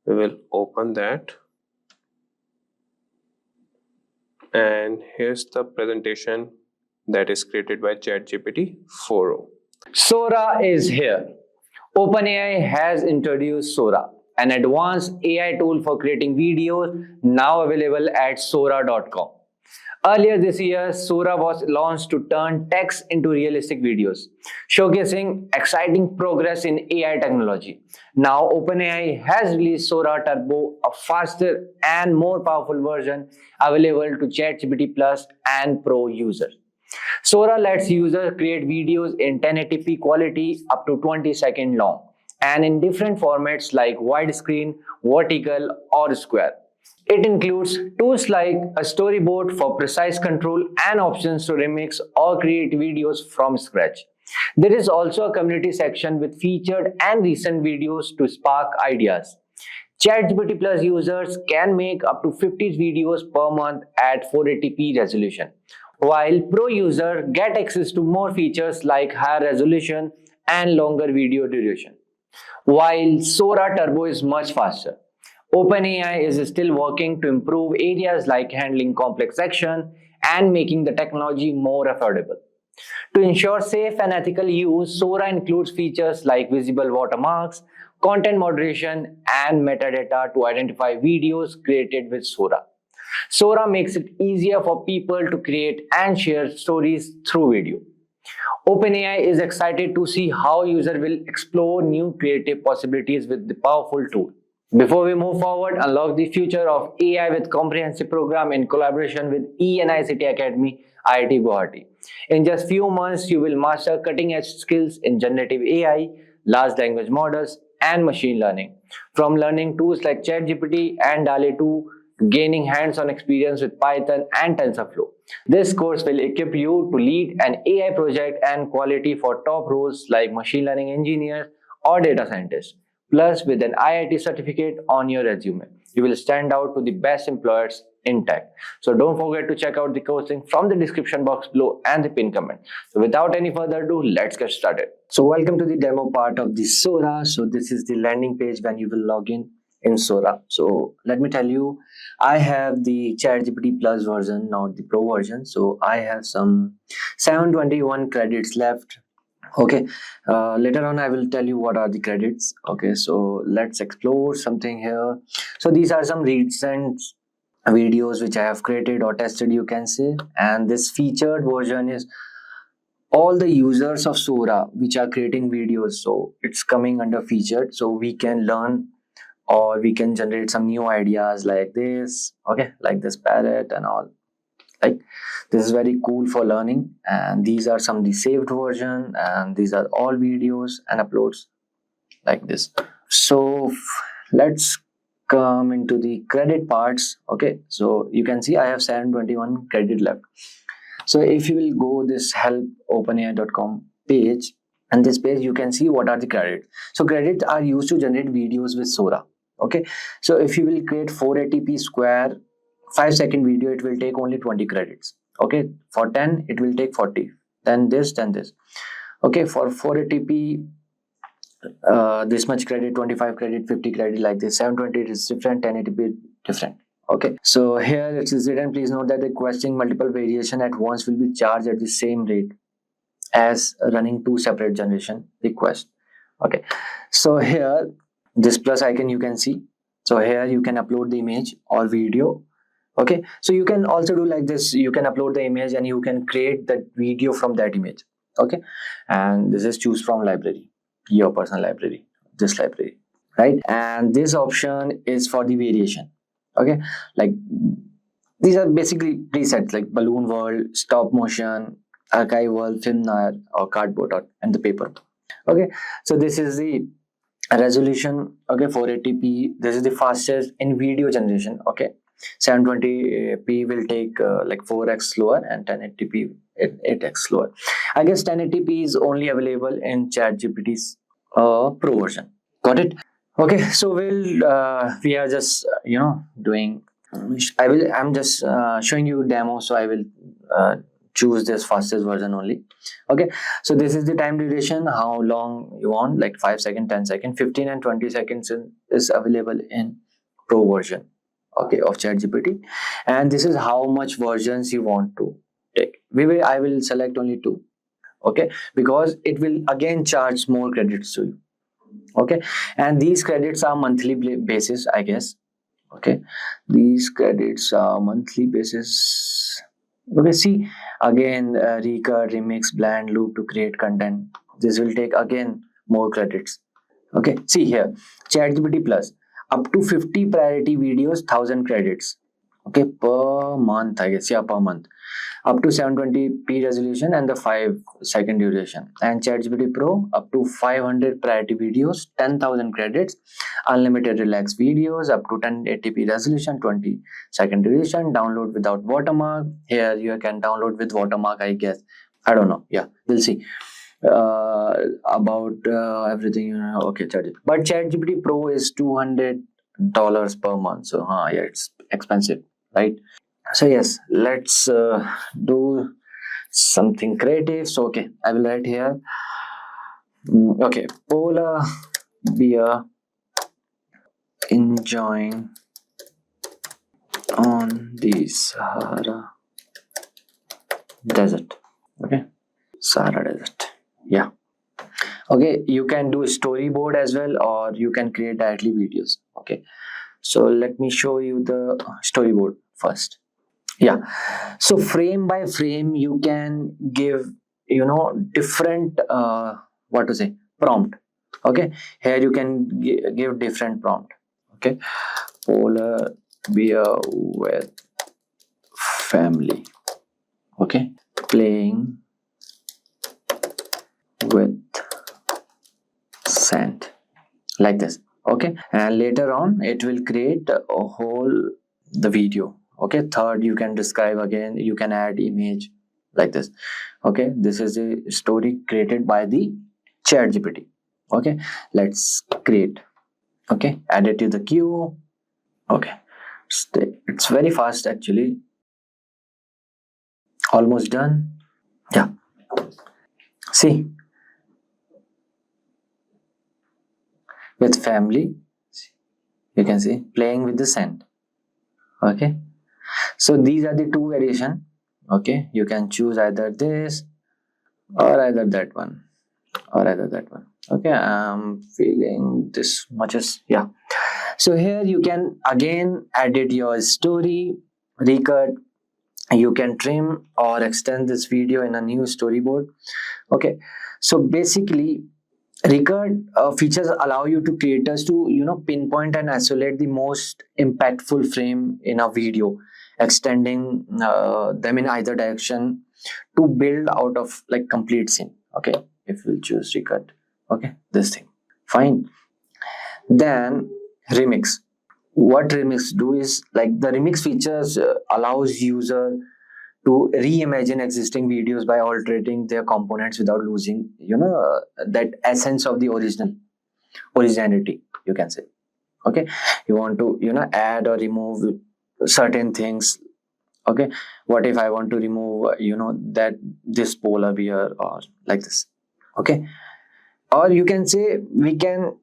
We will open that, and here's the presentation that is created by ChatGPT 4. Sora is here. OpenAI has introduced Sora, an advanced AI tool for creating videos, now available at Sora.com. Earlier this year, Sora was launched to turn text into realistic videos, showcasing exciting progress in AI technology. Now, OpenAI has released Sora Turbo, a faster and more powerful version available to ChatGPT Plus and Pro users. Sora lets users create videos in 1080p quality up to 20 seconds long and in different formats like widescreen, vertical, or square. It includes tools like a storyboard for precise control and options to remix or create videos from scratch. There is also a community section with featured and recent videos to spark ideas. ChatGPT Plus users can make up to 50 videos per month at 480p resolution, while Pro users get access to more features like higher resolution and longer video duration, while Sora Turbo is much faster. OpenAI is still working to improve areas like handling complex action and making the technology more affordable. To ensure safe and ethical use, Sora includes features like visible watermarks, content moderation, and metadata to identify videos created with Sora. Sora makes it easier for people to create and share stories through video. OpenAI is excited to see how users will explore new creative possibilities with the powerful tool. Before we move forward, unlock the future of AI with comprehensive program in collaboration with ENICT Academy, IIT Guwahati. In just few months, you will master cutting-edge skills in generative AI, large language models, and machine learning. From learning tools like ChatGPT and DALL-E 2 to gaining hands-on experience with Python and TensorFlow. This course will equip you to lead an AI project and quality for top roles like machine learning engineers or data scientists. Plus, with an IIT certificate on your resume, you will stand out to the best employers in tech. So don't forget to check out the course link from the description box below and the pinned comment. So without any further ado, let's get started. So welcome to the demo part of the Sora. So this is the landing page when you will log in Sora. So let me tell you, I have the ChatGPT Plus version, not the Pro version. So I have some 721 credits left. Okay, later on I will tell you what are the credits. Okay, so let's explore something here. So these are some recent videos which I have created or tested, you can say, and this featured version is all the users of Sora which are creating videos. So it's coming under featured, so we can learn or we can generate some new ideas like this. Okay, like this parrot and all. Like this is very cool for learning, and these are some of the saved version, and these are all videos and uploads like this. So let's come into the credit parts. Okay, so you can see I have 721 credit left. So if you will go this help openai.com page, and this page you can see what are the credits. So credits are used to generate videos with Sora. Okay, so if you will create 480p square 5-second video, it will take only 20 credits. Okay, for 10 it will take 40, then this. Okay, for 480p this much credit, 25 credit, 50 credit, like this. 720 is different, 1080p different. Okay, so here it is written, please note that requesting multiple variation at once will be charged at the same rate as running two separate generation requests. Okay, so here this plus icon you can see. So here you can upload the image or video. Okay, so you can also do like this, you can upload the image and you can create that video from that image. Okay, and this is choose from library, your personal library, this library, right? And this option is for the variation. Okay, like these are basically presets like balloon world, stop motion, archive world, film noir, or cardboard and the paper. Okay, so this is the resolution. Okay, 480p, this is the fastest in video generation. Okay, 720p will take like 4x slower, and 1080p 8x slower. I guess 1080p is only available in ChatGPT's Pro version. Got it? Okay, so we are just doing. I'm just showing you demo, so I will choose this fastest version only. Okay, so this is the time duration, how long you want, like 5 seconds, 10 seconds, 15 and 20 seconds is available in Pro version. Okay, of ChatGPT, and this is how much versions you want to take. I will select only 2. Okay, because it will again charge more credits to you. Okay, and these credits are monthly basis, I guess. Okay, these credits are monthly basis. Okay, see again, recut, remix, blend, loop to create content. This will take again more credits. Okay, see here, ChatGPT Plus, up to 50 priority videos, 1000 credits. Okay, per month, I guess. Yeah, per month. Up to 720p resolution and the 5-second duration. And ChatGPT Pro, up to 500 priority videos, 10,000 credits. Unlimited relax videos, up to 1080p resolution, 20-second duration. Download without watermark. Here you can download with watermark, I guess. I don't know. Yeah, we'll see. About everything, okay, but ChatGPT Pro is $200 per month, so yeah, it's expensive, right? So yes, let's do something creative. So okay, I will write here Okay, polar bear enjoying on the Sahara desert. Okay, Sahara desert. Yeah. Okay, you can do storyboard as well, or you can create directly videos. Okay, so let me show you the storyboard first. Yeah, so frame by frame you can give, different what to say, prompt. Okay, here you can give different prompt. Okay, polar bear with family. Okay, playing with sand, like this. Okay, and later on it will create a whole the video. Okay, third, you can describe again, you can add image, like this. Okay, this is a story created by the ChatGPT. Okay, let's create. Okay, add it to the queue. Okay, it's very fast actually. Almost done. Yeah, see, with family, you can see playing with the sand. Okay, so these are the two variation. Okay, you can choose either this or either that one, or either that one. Okay, I'm feeling this much as, yeah. So here you can again edit your story, recut. You can trim or extend this video in a new storyboard. Okay, so basically record features allow you to creators to pinpoint and isolate the most impactful frame in a video, extending them in either direction to build out of like complete scene. Okay, if we choose recut, okay, this thing, fine. Then remix. What remix do is like the remix features allows user to reimagine existing videos by altering their components without losing that essence of the originality, you can say. Okay, you want to add or remove certain things. Okay, what if I want to remove that this polar bear, or like this. Okay, or you can say we can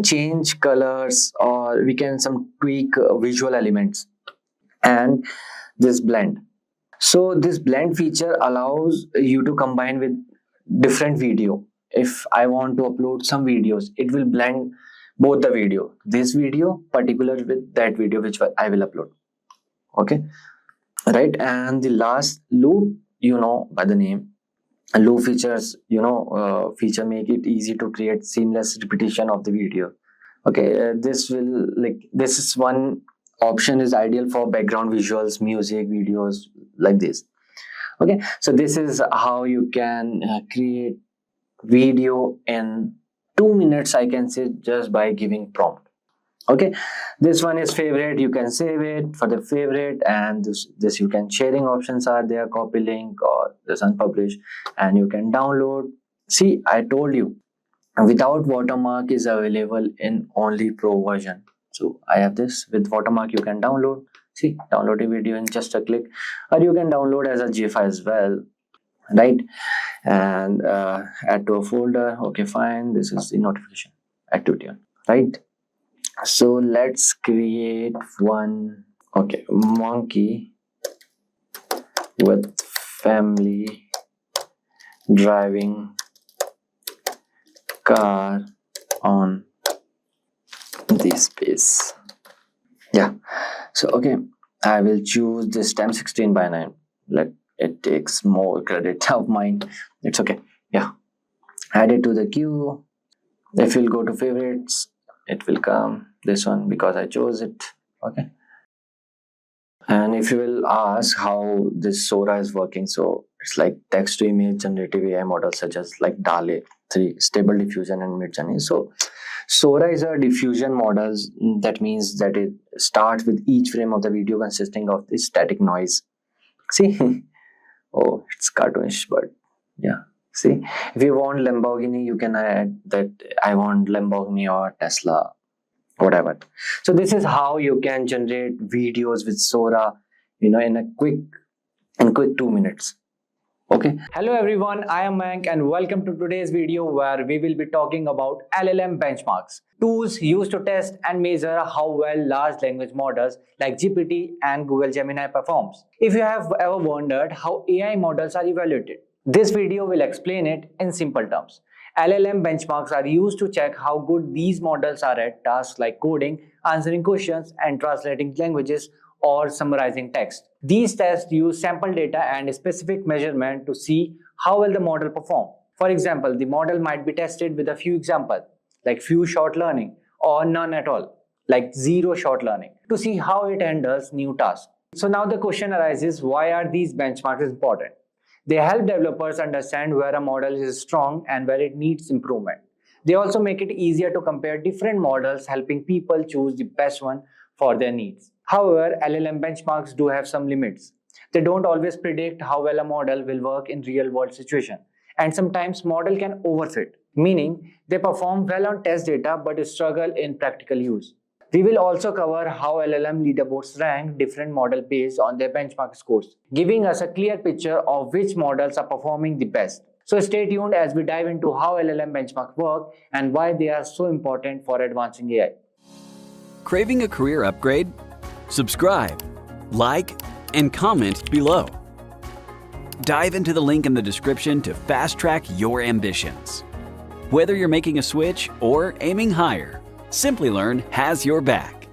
change colors, or we can some tweak visual elements, and this blend. So this blend feature allows you to combine with different video. If I want to upload some videos, it will blend both the video, this video particular with that video which I will upload. Okay, right. And the last loop, by the name, loop features, feature make it easy to create seamless repetition of the video. Okay, this is one option is ideal for background visuals, music videos, like this. Okay, so this is how you can create video in 2 minutes, I can say, just by giving prompt. Okay, this one is favorite, you can save it for the favorite, and this you can sharing options are there, copy link or this unpublished, and you can download. See, I told you without watermark is available in only pro version. So I have this with watermark, you can download. See, download a video in just a click, or you can download as a GIF as well, right? And add to a folder. Okay, fine, this is the notification activity, right? So let's create one. Okay, monkey with family driving car on the space. Yeah, so okay, I will choose this time 16:9. Let it takes more credit of mine, it's okay. Yeah, add it to the queue. If you'll go to favorites, it will come this one because I chose it. Okay, and if you will ask how this Sora is working, so it's like text to image generative AI models such as like DALE 3, Stable Diffusion, and Midjourney. So Sora is a diffusion model. That means that it starts with each frame of the video consisting of the static noise. See, oh, it's cartoonish, but yeah. See, if you want Lamborghini, you can add that I want Lamborghini or Tesla, whatever. So this is how you can generate videos with Sora, in quick 2 minutes. Okay. Hello everyone, I am Mank and welcome to today's video where we will be talking about LLM benchmarks, tools used to test and measure how well large language models like GPT and Google Gemini performs. If you have ever wondered how AI models are evaluated, this video will explain it in simple terms. LLM benchmarks are used to check how good these models are at tasks like coding, answering questions, and translating languages or summarizing text. These tests use sample data and specific measurement to see how well the model performs. For example, the model might be tested with a few examples, like few short learning, or none at all, like zero short learning, to see how it handles new tasks. So now the question arises, why are these benchmarks important? They help developers understand where a model is strong and where it needs improvement. They also make it easier to compare different models, helping people choose the best one for their needs. However, LLM benchmarks do have some limits. They don't always predict how well a model will work in real-world situations, and sometimes model can overfit, meaning they perform well on test data but struggle in practical use. We will also cover how LLM leaderboards rank different models based on their benchmark scores, giving us a clear picture of which models are performing the best. So stay tuned as we dive into how LLM benchmarks work and why they are so important for advancing AI. Craving a career upgrade? Subscribe, like, and comment below. Dive into the link in the description to fast-track your ambitions. Whether you're making a switch or aiming higher, Simplilearn has your back.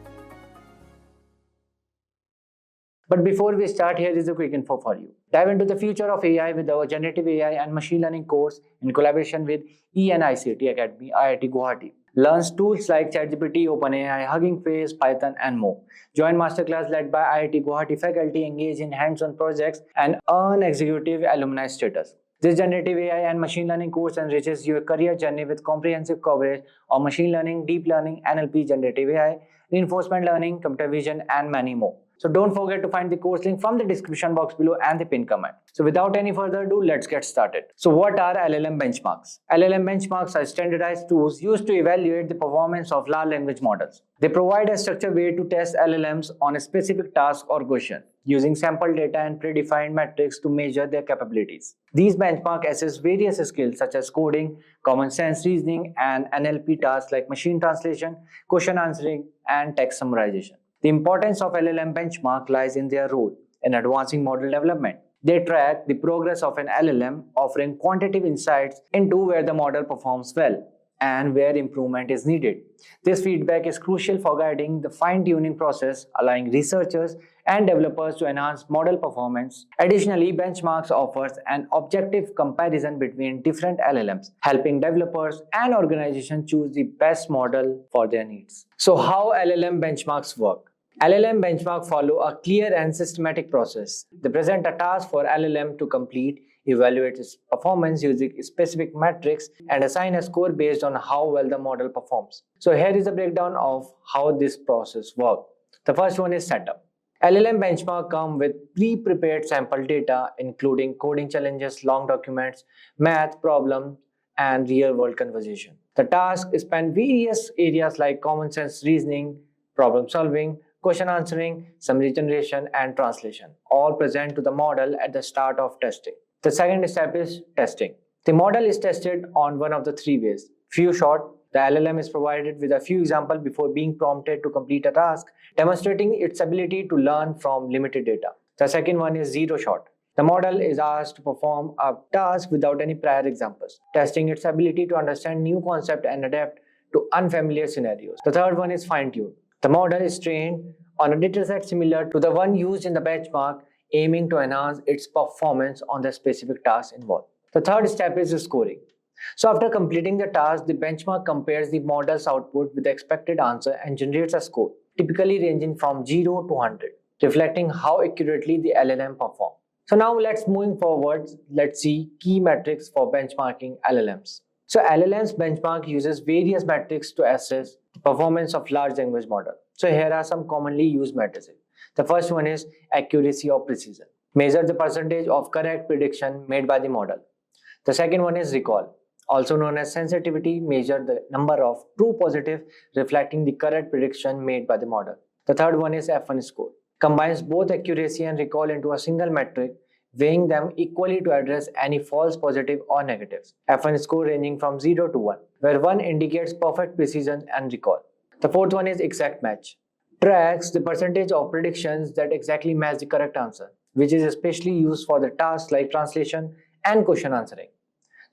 But before we start, here is a quick info for you. Dive into the future of AI with our Generative AI and Machine Learning course in collaboration with ENICT Academy, IIT Guwahati. Learn tools like ChatGPT, OpenAI, Hugging Face, Python, and more. Join masterclass led by IIT Guwahati faculty, engage in hands-on projects, and earn executive alumni status. This Generative AI and Machine Learning course enriches your career journey with comprehensive coverage of machine learning, deep learning, NLP, generative AI, reinforcement learning, computer vision, and many more. So don't forget to find the course link from the description box below and the pinned comment. So without any further ado, let's get started. So what are LLM benchmarks? LLM benchmarks are standardized tools used to evaluate the performance of large language models. They provide a structured way to test LLMs on a specific task or question, using sample data and predefined metrics to measure their capabilities. These benchmarks assess various skills such as coding, common sense reasoning, and NLP tasks like machine translation, question answering, and text summarization. The importance of LLM benchmark lies in their role in advancing model development. They track the progress of an LLM, offering quantitative insights into where the model performs well and where improvement is needed. This feedback is crucial for guiding the fine-tuning process, allowing researchers and developers to enhance model performance. Additionally, benchmarks offers an objective comparison between different LLMs, helping developers and organizations choose the best model for their needs. So how LLM benchmarks work? LLM benchmarks follow a clear and systematic process. They present a task for LLM to complete, evaluate its performance using specific metrics, and assign a score based on how well the model performs. So here is a breakdown of how this process works. The first one is setup. LLM benchmark come with pre-prepared sample data, including coding challenges, long documents, math problems, and real-world conversation. The task span various areas like common sense reasoning, problem solving, question answering, summary generation, and translation, all present to the model at the start of testing. The second step is testing. The model is tested on one of the three ways. Few shot, the LLM is provided with a few examples before being prompted to complete a task, demonstrating its ability to learn from limited data. The second one is zero shot. The model is asked to perform a task without any prior examples, testing its ability to understand new concepts and adapt to unfamiliar scenarios. The third one is fine-tune. The model is trained on a dataset similar to the one used in the benchmark, aiming to enhance its performance on the specific task involved. The third step is the scoring. So after completing the task, the benchmark compares the model's output with the expected answer and generates a score, typically ranging from 0 to 100, reflecting how accurately the LLM performs. So now moving forward, let's see key metrics for benchmarking LLMs. So LLM's benchmark uses various metrics to assess the performance of large language model. So here are some commonly used metrics. The first one is accuracy or precision. Measure the percentage of correct prediction made by the model. The second one is recall, also known as sensitivity. Measure the number of true positive reflecting the correct prediction made by the model. The third one is F1 score. Combines both accuracy and recall into a single metric, weighing them equally to address any false positive or negatives. F1 score ranging from 0 to 1, where 1 indicates perfect precision and recall. The fourth one is exact match. Tracks the percentage of predictions that exactly match the correct answer, which is especially used for the tasks like translation and question answering.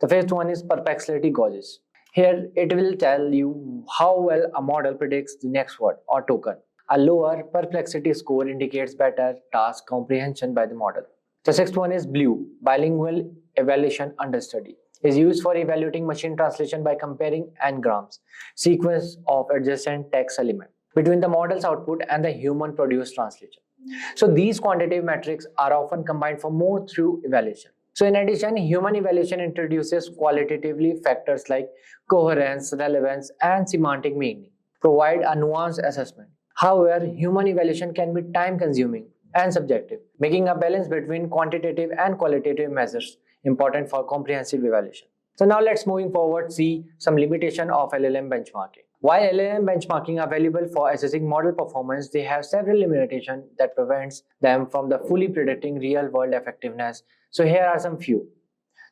The fifth one is perplexity gauges. Here it will tell you how well a model predicts the next word or token. A lower perplexity score indicates better task comprehension by the model. The sixth one is BLUE, bilingual evaluation understudy. Is used for evaluating machine translation by comparing n-grams, sequence of adjacent text element, between the model's output and the human-produced translation. So these quantitative metrics are often combined for more through evaluation. So in addition, human evaluation introduces qualitatively factors like coherence, relevance, and semantic meaning, provide a nuanced assessment. However, human evaluation can be time-consuming and subjective, making a balance between quantitative and qualitative measures important for comprehensive evaluation. So now let's moving forward see some limitation of LLM benchmarking. While LLM benchmarking are valuable for assessing model performance, they have several limitations that prevents them from the fully predicting real-world effectiveness. So here are some few.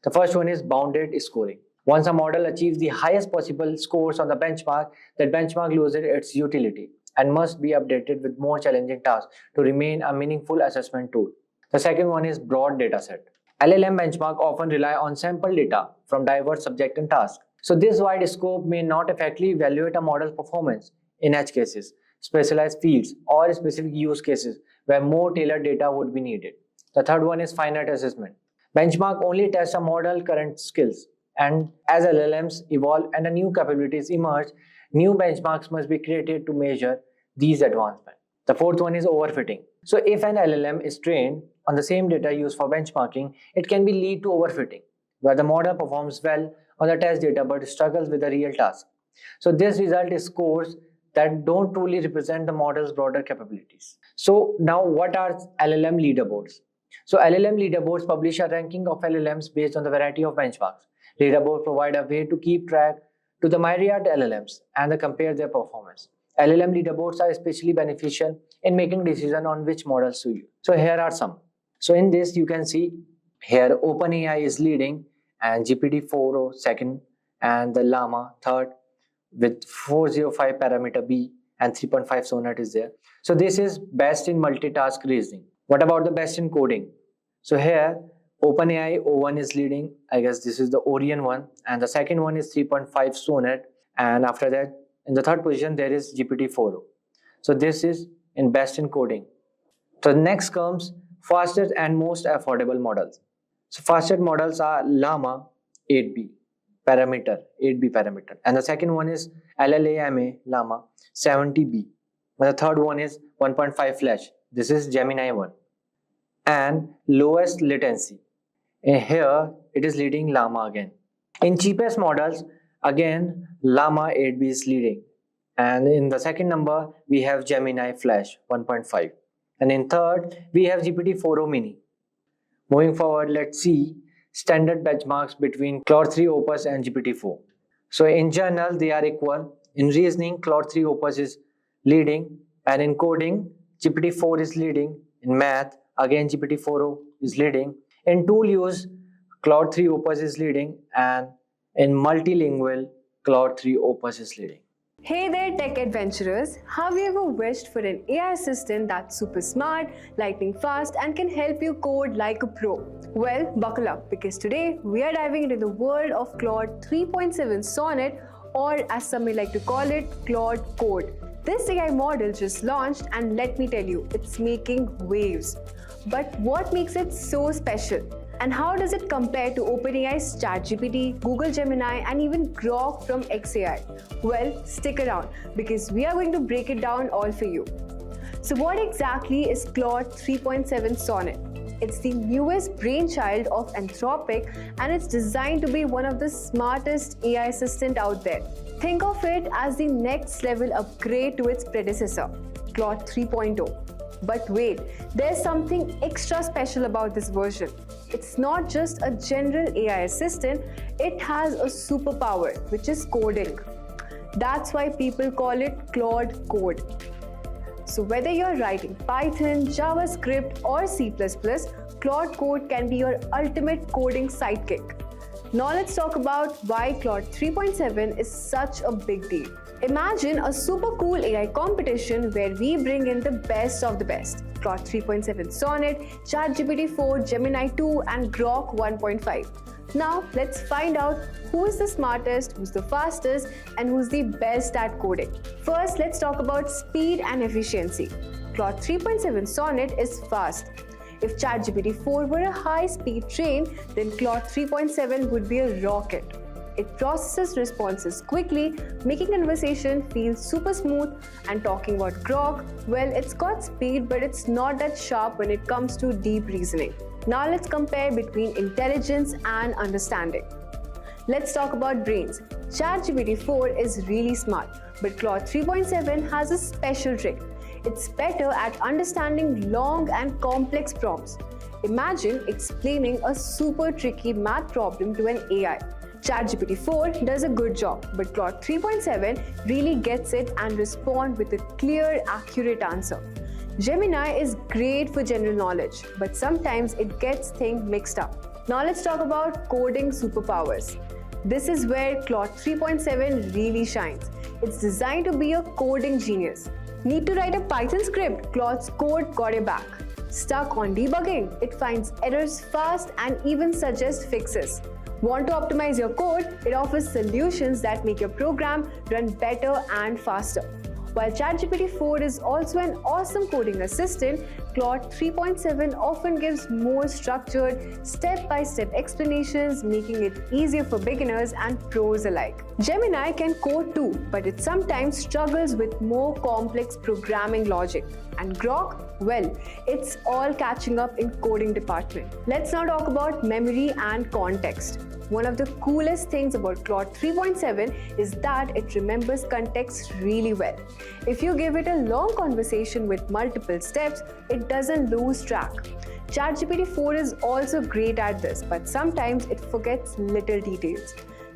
The first one is bounded scoring. Once a model achieves the highest possible scores on the benchmark, that benchmark loses its utility and must be updated with more challenging tasks to remain a meaningful assessment tool. The second one is broad dataset. LLM benchmark often rely on sample data from diverse subjects and tasks. So this wide scope may not effectively evaluate a model's performance in edge cases, specialized fields, or specific use cases where more tailored data would be needed. The third one is finite assessment. Benchmark only tests a model's current skills, and as LLMs evolve and new capabilities emerge, new benchmarks must be created to measure these advancements. The fourth one is overfitting. So if an LLM is trained on the same data used for benchmarking, it can lead to overfitting, where the model performs well on the test data but struggles with the real task. So this result is scores that don't truly represent the model's broader capabilities. So now what are LLM leaderboards? So LLM leaderboards publish a ranking of LLMs based on the variety of benchmarks. Leaderboards provide a way to keep track to the myriad LLMs and compare their performance. LLM leaderboards are especially beneficial in making decisions on which models to use. So here are some. So in this you can see here OpenAI is leading and GPT-4o second and the Llama third with 405 parameter B and 3.5 Sonnet is there. So this is best in multitask reasoning. What about the best in coding? So here OpenAI O1 is leading. I guess this is the Orion one, and the second one is 3.5 Sonnet, and after that in the third position there is GPT-4o. So this is in best in coding. So next comes fastest and most affordable models. So fastest models are Llama 8B parameter, and the second one is LLMA Llama 70B. And the third one is 1.5 Flash. This is Gemini 1. And lowest latency. And here it is leading Llama again. In cheapest models, again Llama 8B is leading. And in the second number, we have Gemini Flash 1.5. And in third, we have GPT-4o Mini. Moving forward, let's see standard benchmarks between Claude 3 Opus and GPT-4. So in general, they are equal. In reasoning, Claude 3 Opus is leading, and in coding, GPT-4 is leading. In math, again GPT-4o is leading. In tool use, Claude 3 Opus is leading, and in multilingual, Claude 3 Opus is leading. Hey there, tech adventurers! Have you ever wished for an AI assistant that's super smart, lightning fast, and can help you code like a pro? Well, buckle up, because today we are diving into the world of Claude 3.7 Sonnet, or as some may like to call it, Claude Code. This AI model just launched, and let me tell you, it's making waves. But what makes it so special? And how does it compare to OpenAI's ChatGPT, Google Gemini, and even Grok from xAI? Well, stick around, because we are going to break it down all for you. So what exactly is Claude 3.7 Sonnet? It's the newest brainchild of Anthropic, and it's designed to be one of the smartest AI assistants out there. Think of it as the next level upgrade to its predecessor, Claude 3.0. But wait, there's something extra special about this version. It's not just a general AI assistant, it has a superpower, which is coding. That's why people call it Claude Code. So whether you're writing Python, JavaScript, or C++, Claude Code can be your ultimate coding sidekick. Now let's talk about why Claude 3.7 is such a big deal. Imagine a super cool AI competition where we bring in the best of the best. Claude 3.7 Sonnet, ChatGPT 4, Gemini 2 and Grok 1.5. Now let's find out who is the smartest, who's the fastest and who's the best at coding. First, let's talk about speed and efficiency. Claude 3.7 Sonnet is fast. If ChatGPT 4 were a high-speed train, then Claude 3.7 would be a rocket. It processes responses quickly, making conversation feel super smooth. And talking about Grok, well, it's got speed, but it's not that sharp when it comes to deep reasoning. Now let's compare between intelligence and understanding. Let's talk about brains. ChatGPT 4 is really smart, but Claude 3.7 has a special trick. It's better at understanding long and complex prompts. Imagine explaining a super tricky math problem to an AI. ChatGPT 4 does a good job, but Claude 3.7 really gets it and responds with a clear, accurate answer. Gemini is great for general knowledge, but sometimes it gets things mixed up. Now let's talk about coding superpowers. This is where Claude 3.7 really shines. It's designed to be a coding genius. Need to write a Python script? Claude's code got it back. Stuck on debugging? It finds errors fast and even suggests fixes. Want to optimize your code? It offers solutions that make your program run better and faster. While ChatGPT 4 is also an awesome coding assistant, Claude 3.7 often gives more structured, step-by-step explanations, making it easier for beginners and pros alike. Gemini can code too, but it sometimes struggles with more complex programming logic. And Grok, well, it's all catching up in coding department. Let's now talk about memory and context. One of the coolest things about Claude 3.7 is that it remembers context really well. If you give it a long conversation with multiple steps, it doesn't lose track. ChatGPT 4 is also great at this, but sometimes it forgets little details.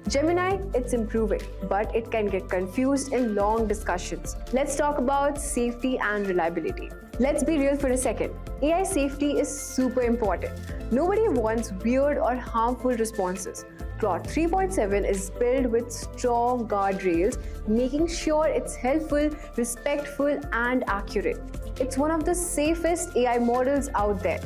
Gemini, it's improving, but it can get confused in long discussions. Let's talk about safety and reliability. Let's be real for a second. AI safety is super important. Nobody wants weird or harmful responses. Claude 3.7 is built with strong guardrails, making sure it's helpful, respectful, and accurate. It's one of the safest AI models out there.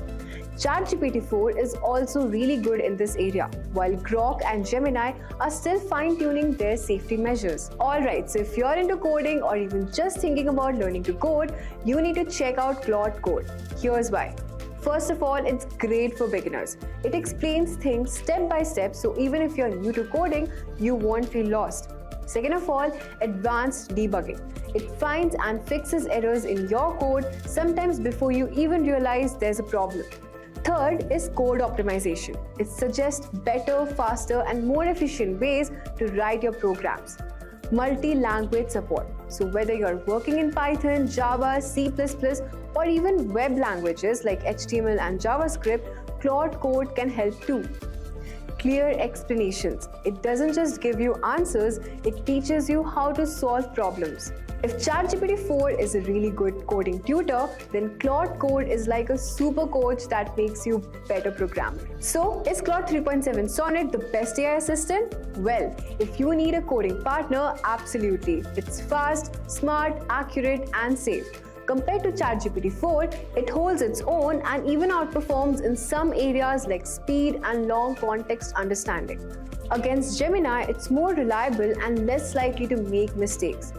ChatGPT 4 is also really good in this area, while Grok and Gemini are still fine-tuning their safety measures. Alright, so if you're into coding or even just thinking about learning to code, you need to check out Claude Code. Here's why. First of all, it's great for beginners. It explains things step by step, so even if you're new to coding, you won't feel lost. Second of all, advanced debugging. It finds and fixes errors in your code, sometimes before you even realize there's a problem. Third is code optimization. It suggests better, faster, and more efficient ways to write your programs. Multi-language support. So whether you're working in Python, Java, C++, or even web languages like HTML and JavaScript, Claude Code can help too. Clear explanations. It doesn't just give you answers, it teaches you how to solve problems. If ChatGPT 4 is a really good coding tutor, then Claude Code is like a super coach that makes you better programmer. So, is Claude 3.7 Sonnet the best AI assistant? Well, if you need a coding partner, absolutely. It's fast, smart, accurate, and safe. Compared to ChatGPT 4, it holds its own and even outperforms in some areas like speed and long context understanding. Against Gemini, it's more reliable and less likely to make mistakes.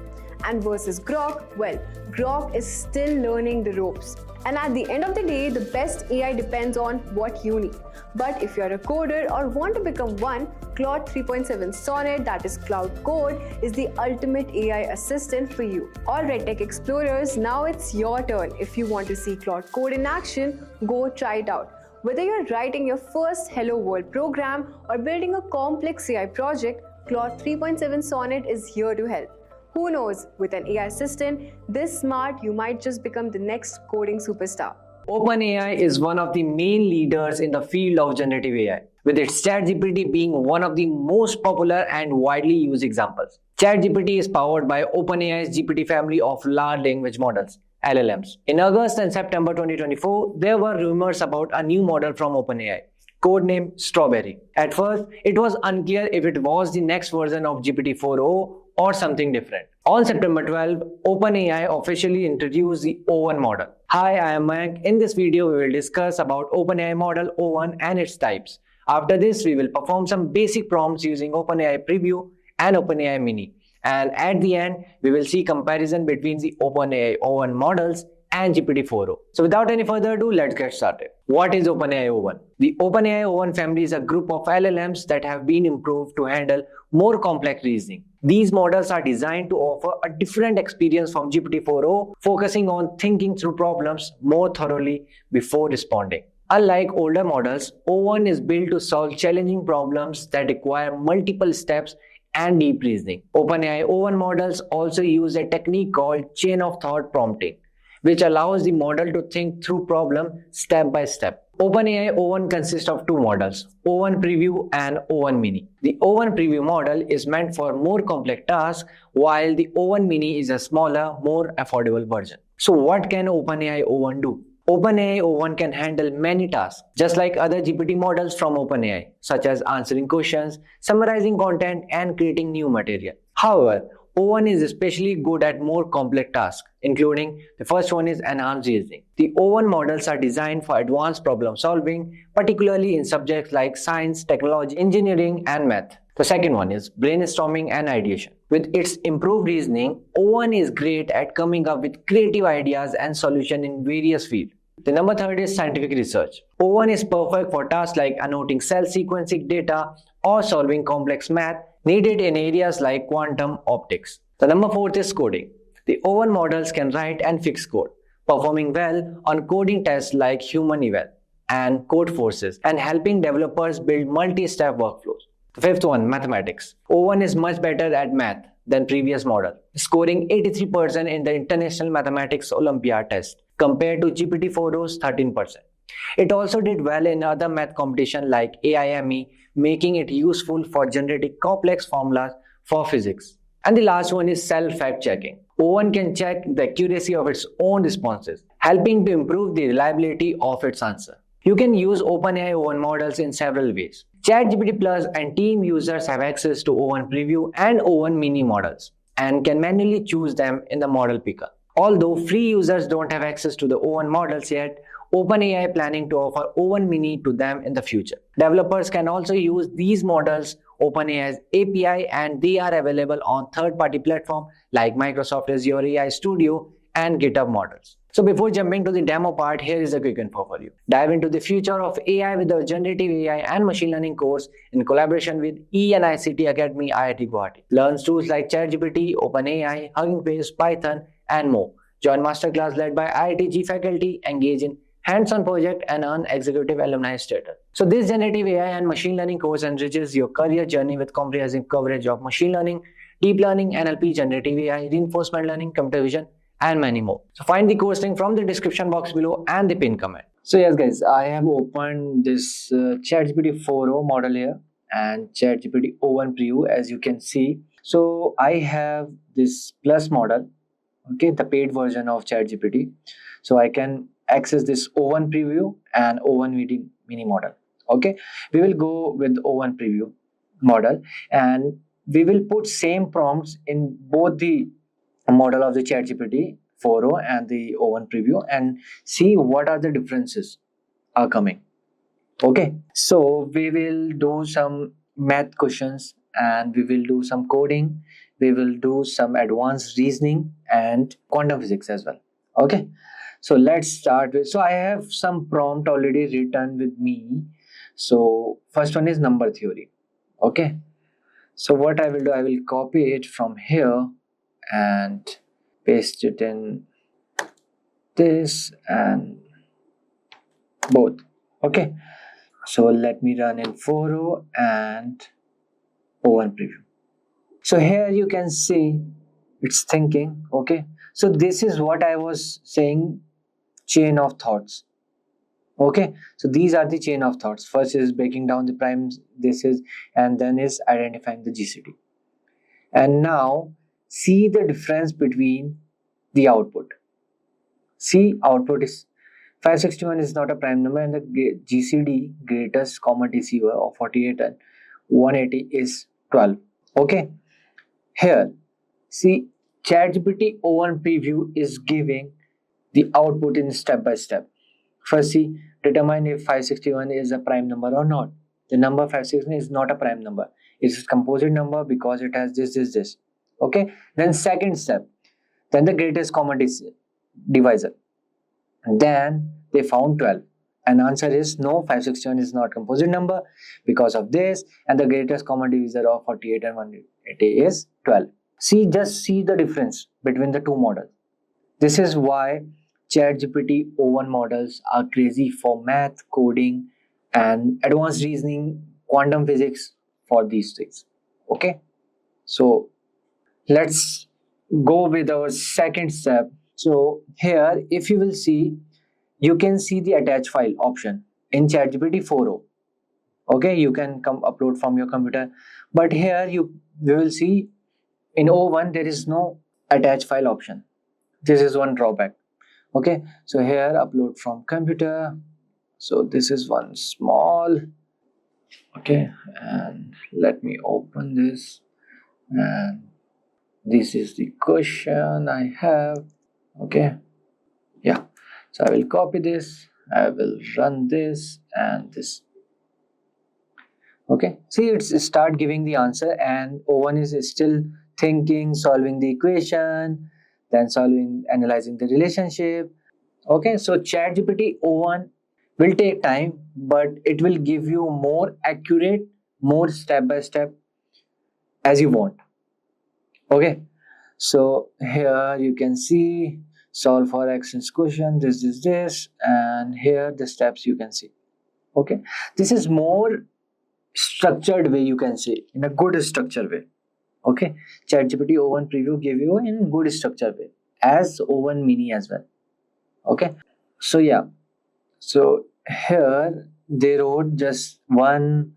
And versus Grok, well, Grok is still learning the ropes. And at the end of the day, the best AI depends on what you need. But if you're a coder or want to become one, Claude 3.7 Sonnet, that is Claude Code, is the ultimate AI assistant for you. Alright, tech explorers, now it's your turn. If you want to see Claude Code in action, go try it out. Whether you're writing your first Hello World program or building a complex AI project, Claude 3.7 Sonnet is here to help. Who knows, with an AI assistant this smart, you might just become the next coding superstar. OpenAI is one of the main leaders in the field of generative AI, with its ChatGPT being one of the most popular and widely used examples. ChatGPT is powered by OpenAI's GPT family of large language models, LLMs. In August and September 2024, there were rumors about a new model from OpenAI, codenamed Strawberry. At first, it was unclear if it was the next version of GPT-4o or something different. On September 12, OpenAI officially introduced the O1 model. Hi, I am Mayank. In this video, we will discuss about OpenAI model O1 and its types. After this, we will perform some basic prompts using OpenAI Preview and OpenAI Mini. And at the end, we will see comparison between the OpenAI O1 models and GPT-4o. So without any further ado, let's get started. What is OpenAI O1? The OpenAI O1 family is a group of LLMs that have been improved to handle more complex reasoning. These models are designed to offer a different experience from GPT-4o, focusing on thinking through problems more thoroughly before responding. Unlike older models, O1 is built to solve challenging problems that require multiple steps and deep reasoning. OpenAI O1 models also use a technique called chain of thought prompting, which allows the model to think through problem step by step. OpenAI O1 consists of two models, O1 Preview and O1 Mini. The O1 Preview model is meant for more complex tasks, while the O1 Mini is a smaller, more affordable version. So what can OpenAI O1 do? OpenAI O1 can handle many tasks, just like other GPT models from OpenAI, such as answering questions, summarizing content, and creating new material. However, O1 is especially good at more complex tasks, including the first one is enhanced reasoning. The O1 models are designed for advanced problem solving, particularly in subjects like science, technology, engineering, and math. The second one is brainstorming and ideation. With its improved reasoning, O1 is great at coming up with creative ideas and solutions in various fields. The number third is scientific research. O1 is perfect for tasks like annotating cell sequencing data or solving complex math needed in areas like quantum optics. The number fourth is coding. The O1 models can write and fix code, performing well on coding tests like human eval and code forces, and helping developers build multi-step workflows. The fifth one, mathematics. O1 is much better at math than previous model, scoring 83% in the International Mathematics Olympiad test compared to GPT-4o's 13%. It also did well in other math competitions like AIME, making it useful for generating complex formulas for physics. And the last one is self-fact checking. O1 can check the accuracy of its own responses, helping to improve the reliability of its answer. You can use OpenAI O1 models in several ways. ChatGPT Plus and team users have access to O1 Preview and O1 Mini models and can manually choose them in the model picker. Although free users don't have access to the O1 models yet, OpenAI planning to offer O1 Mini to them in the future. Developers can also use these models, OpenAI's API, and they are available on third-party platforms like Microsoft Azure AI Studio and GitHub models. So before jumping to the demo part, here is a quick info for you. Dive into the future of AI with the Generative AI and Machine Learning course in collaboration with ENICT Academy IIT Guwahati. Learn tools like ChatGPT, OpenAI, Hugging Face, Python, and more. Join masterclass led by IITG faculty, engage in hands-on project, and earn executive alumni status. So this Generative AI and Machine Learning course enriches your career journey with comprehensive coverage of machine learning, deep learning, NLP, generative AI, reinforcement learning, computer vision, and many more. So find the course link from the description box below and the pinned comment. So yes guys, I have opened this ChatGPT 4o model here and ChatGPT O1 Preview, as you can see. So I have this plus model, okay, the paid version of ChatGPT. So I can access this O1 Preview and O1 Mini model. Okay, we will go with O1 Preview model and we will put same prompts in both the model of the ChatGPT 4o and the O1 Preview and see what are the differences are coming. Okay, so we will do some math questions and we will do some coding, we will do some advanced reasoning and quantum physics as well. Okay, so let's start with, so I have some prompt already written with me. So first one is number theory. Okay, so what I will do, I will copy it from here and paste it in this and both. Okay, so let me run in 4o and O1 Preview. So here you can see it's thinking. Okay, so this is what I was saying, chain of thoughts. Okay, so these are the chain of thoughts. First is breaking down the primes, this is, and then is identifying the GCD. And now see the difference between the output. See, output is 561 is not a prime number, and the GCD, greatest common deceiver, of 48 and 180 is 12. Okay, here, see, ChatGPT O1 preview is giving the output in step by step. First, see, determine if 561 is a prime number or not. The number 561 is not a prime number. It's a composite number because it has this. Okay, then second step, then the greatest common divisor. Then they found 12. And answer is no, 561 is not composite number because of this, and the greatest common divisor of 48 and 180 is 12. See, just see the difference between the two models. This is why ChatGPT O1 models are crazy for math, coding, and advanced reasoning, quantum physics, for these things. Okay, so let's go with our second step. So here, if you will see, you can see the attach file option in ChatGPT 4.0. Okay, you can come upload from your computer, but here you will see in O1 there is no attach file option. This is one drawback. Okay, so here upload from computer. So this is one small. Okay, and let me open this, and this is the question I have. Okay, yeah, so I will copy this, I will run this and this. Okay, see, it's start giving the answer, and O1 is still thinking, solving the equation, then analyzing the relationship. Okay, so ChatGPT O1 will take time, but it will give you more accurate, more step by step as you want. Okay, so here you can see solve for actions question, this, and here the steps you can see. Okay, this is more structured way, you can say, in a good structured way. Okay, ChatGPT O1 preview give you in good structured way as O1 mini as well. Okay, so yeah, so here they wrote just 1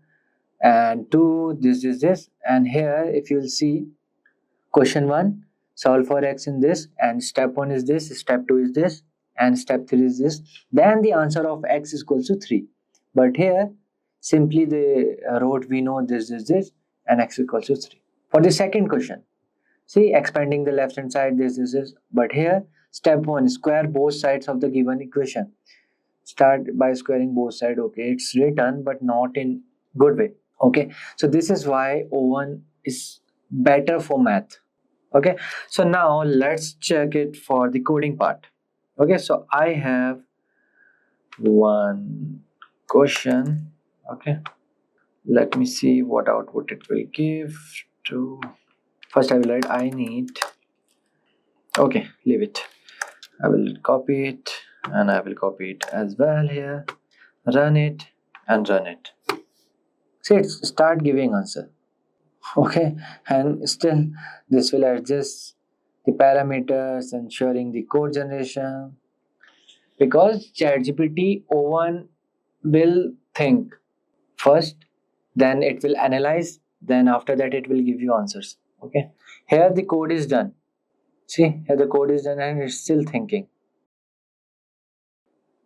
and 2, this, and here if you'll see question 1, solve for x in this, and step 1 is this, step 2 is this, and step 3 is this, then the answer of x is equal to 3. But here simply they wrote we know this, and x equals to 3. For the second question, see, expanding the left hand side, this, but here step 1, square both sides of the given equation. Start by squaring both sides. Okay, it's written but not in good way. Okay, so this is why O1 is better for math. Okay, so now let's check it for the coding part. Okay, so I have one question. Okay, let me see what output it will give to. First I will write I need. Okay, leave it. I will copy it, and I will copy it as well here, run it and run it. See, it start giving answer. Okay, and still this will adjust the parameters, ensuring the code generation, because ChatGPT O1 will think first, then it will analyze, then after that it will give you answers. Okay, here the code is done. See, here the code is done and it's still thinking.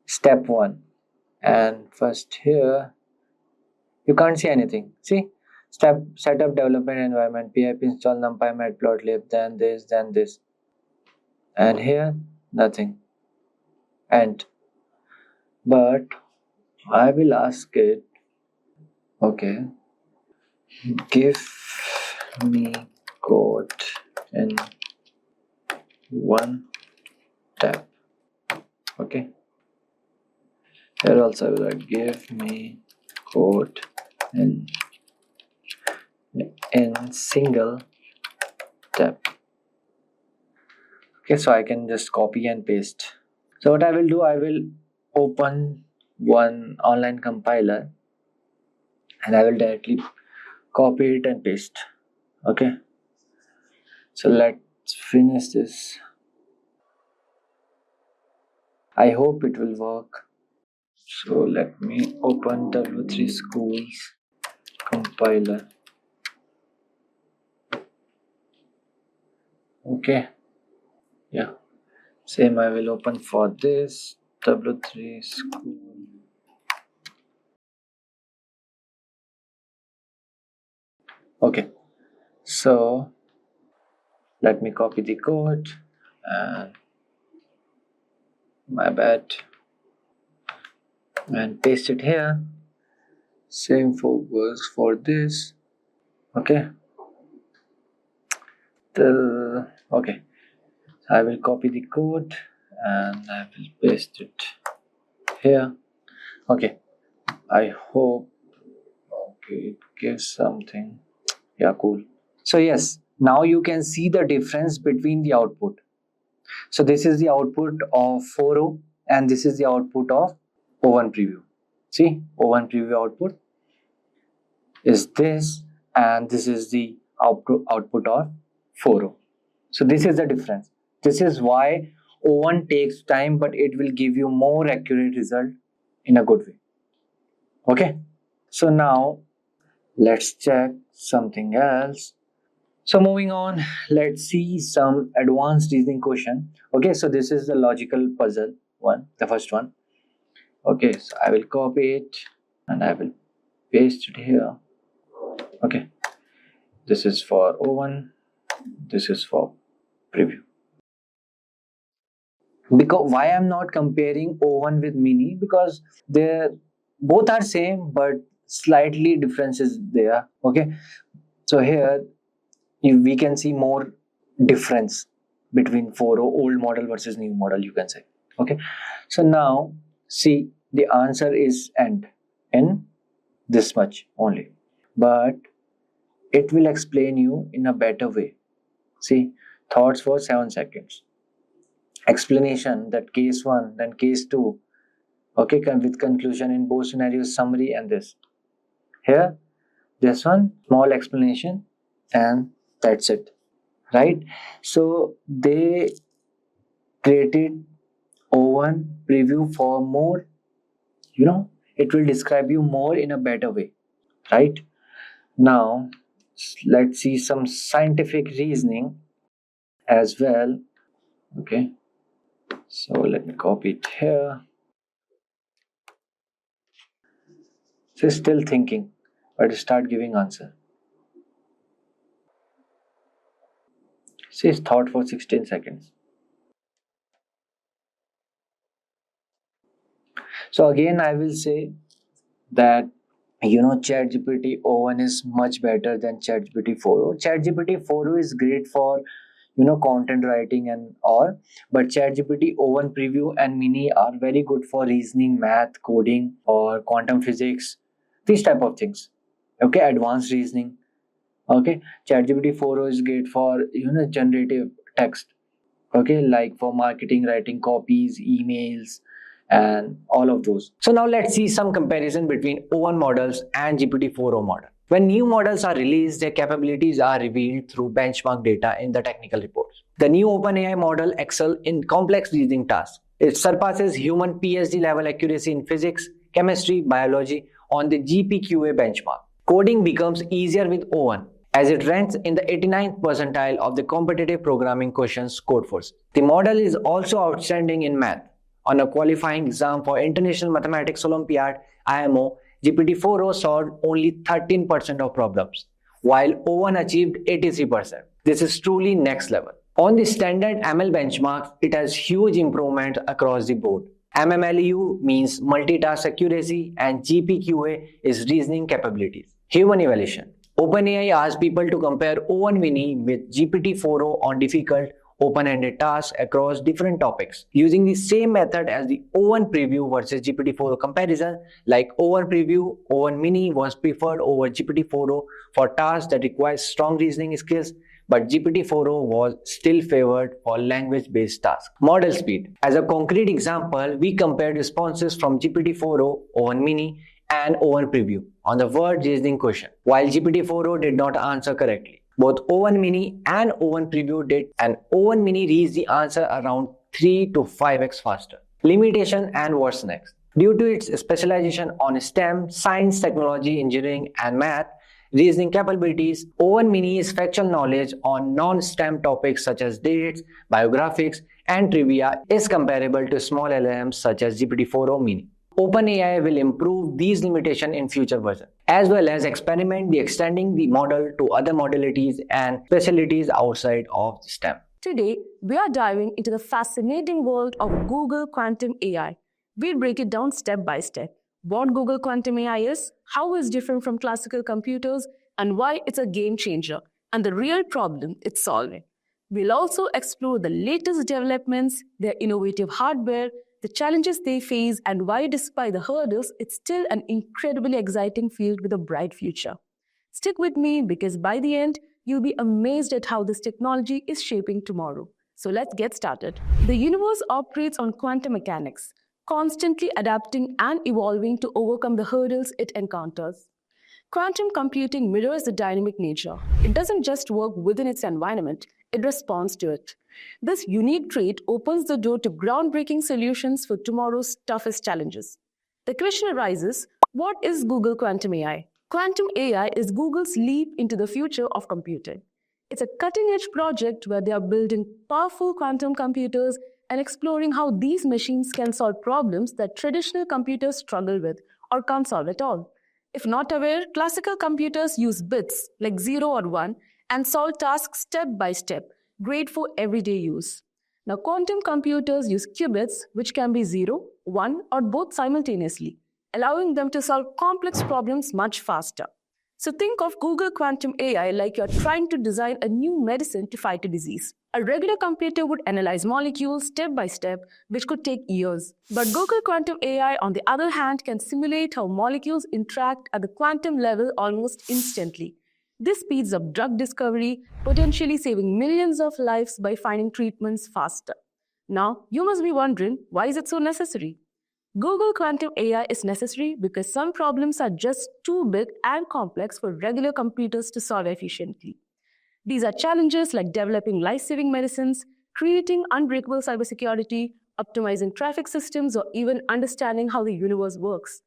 Step 1, and first here you can't see anything. See, step setup development environment, pip install numpy matplotlib, then this, and here nothing. And but I will ask it, okay, give me code in one tab. Okay, here also I will write give me code in single tab. Okay, so I can just copy and paste. So what I will do, I will open one online compiler and I will directly copy it and paste. Okay, so let's finish this. I hope it will work. So let me open W3 Schools compiler. Okay, yeah, Same I will open for this W3 school. Okay, so let me copy the code and my bad and paste it here. Same works for this. Okay. Okay. I will copy the code and I will paste it here. Okay. I hope it gives something. Yeah, cool. So yes, now you can see the difference between the output. So this is the output of 4.0 and this is the output of O1 preview. See, O1 preview output is this and this is the output of 4.0. So this is the difference. This is why O1 takes time, but it will give you more accurate result in a good way. Okay. So now let's check something else. So moving on, let's see some advanced reasoning question. Okay, so this is the logical puzzle one, the first one. Okay, so I will copy it and I will paste it here. Okay, this is for O1, this is for preview. Because why I'm not comparing O1 with mini, because they both are same but slightly differences there. Okay, so here we can see more difference between 4.0 old model versus new model, you can say. Okay, so now see, the answer is end in this much only, but it will explain you in a better way. See, thoughts for 7 seconds, explanation, that case 1 then case 2. Okay, with conclusion in both scenarios, summary, and this here, this one, small explanation, and that's it, right? So they created O1 preview for more, it will describe you more in a better way, right? Now let's see some scientific reasoning as well. Okay, so let me copy it here. So still thinking, but start giving answer. Says thought for 16 seconds. So again, I will say that ChatGPT O1 is much better than ChatGPT 4.0. ChatGPT 4.0 is great for content writing and all, but ChatGPT O1 preview and mini are very good for reasoning, math, coding, or quantum physics, these type of things. Okay, advanced reasoning. Okay, ChatGPT 4.0 is great for generative text. Okay, like for marketing, writing copies, emails, and all of those. So now let's see some comparison between O1 models and GPT-4o model. When new models are released, their capabilities are revealed through benchmark data in the technical reports. The new OpenAI model excels in complex reasoning tasks. It surpasses human PhD level accuracy in physics, chemistry, biology on the GPQA benchmark. Coding becomes easier with O1 as it ranks in the 89th percentile of the competitive programming questions Codeforce. The model is also outstanding in math. On a qualifying exam for International Mathematics Olympiad IMO, GPT-4o solved only 13% of problems, while O1 achieved 83%. This is truly next level. On the standard ML benchmarks, it has huge improvement across the board. MMLU means multitask accuracy and GPQA is reasoning capabilities. Human evaluation. OpenAI asks people to compare O1 Mini with GPT-4o on difficult open-ended tasks across different topics using the same method as the O1 preview versus GPT-4o comparison. Like O1 preview, O1 Mini was preferred over GPT-4o for tasks that require strong reasoning skills, but GPT-4o was still favored for language-based tasks. Model speed. As a concrete example, we compared responses from GPT-4o, O1 Mini, and O1 preview on the word reasoning question, while GPT-4o did not answer correctly. Both O1 Mini and O1 preview did, and O1 Mini reached the answer around 3 to 5x faster. Limitation and what's next. Due to its specialization on STEM, science, technology, engineering, and math, reasoning capabilities. Owen Mini's factual knowledge on non-STEM topics such as dates, biographics, and trivia is comparable to small LLMs such as GPT-4o Mini. OpenAI will improve these limitations in future versions, as well as experiment extending the model to other modalities and specialties outside of STEM. Today, we are diving into the fascinating world of Google Quantum AI. We'll break it down step by step. What Google Quantum AI is, how it's different from classical computers, and why it's a game changer, and the real problem it's solving. We'll also explore the latest developments, their innovative hardware, the challenges they face, and why, despite the hurdles, it's still an incredibly exciting field with a bright future. Stick with me because by the end, you'll be amazed at how this technology is shaping tomorrow. So let's get started. The universe operates on quantum mechanics, constantly adapting and evolving to overcome the hurdles it encounters. Quantum computing mirrors the dynamic nature. It doesn't just work within its environment, it responds to it. This unique trait opens the door to groundbreaking solutions for tomorrow's toughest challenges. The question arises, what is Google Quantum AI? Quantum AI is Google's leap into the future of computing. It's a cutting-edge project where they are building powerful quantum computers and exploring how these machines can solve problems that traditional computers struggle with or can't solve at all. If not aware, classical computers use bits like 0 or 1 and solve tasks step by step, great for everyday use. Now, quantum computers use qubits, which can be 0, 1, or both simultaneously, allowing them to solve complex problems much faster. So think of Google Quantum AI like you're trying to design a new medicine to fight a disease. A regular computer would analyze molecules step by step, which could take years. But Google Quantum AI, on the other hand, can simulate how molecules interact at the quantum level almost instantly. This speeds up drug discovery, potentially saving millions of lives by finding treatments faster. Now, you must be wondering, why is it so necessary? Google Quantum AI is necessary because some problems are just too big and complex for regular computers to solve efficiently. These are challenges like developing life-saving medicines, creating unbreakable cybersecurity, optimizing traffic systems, or even understanding how the universe works.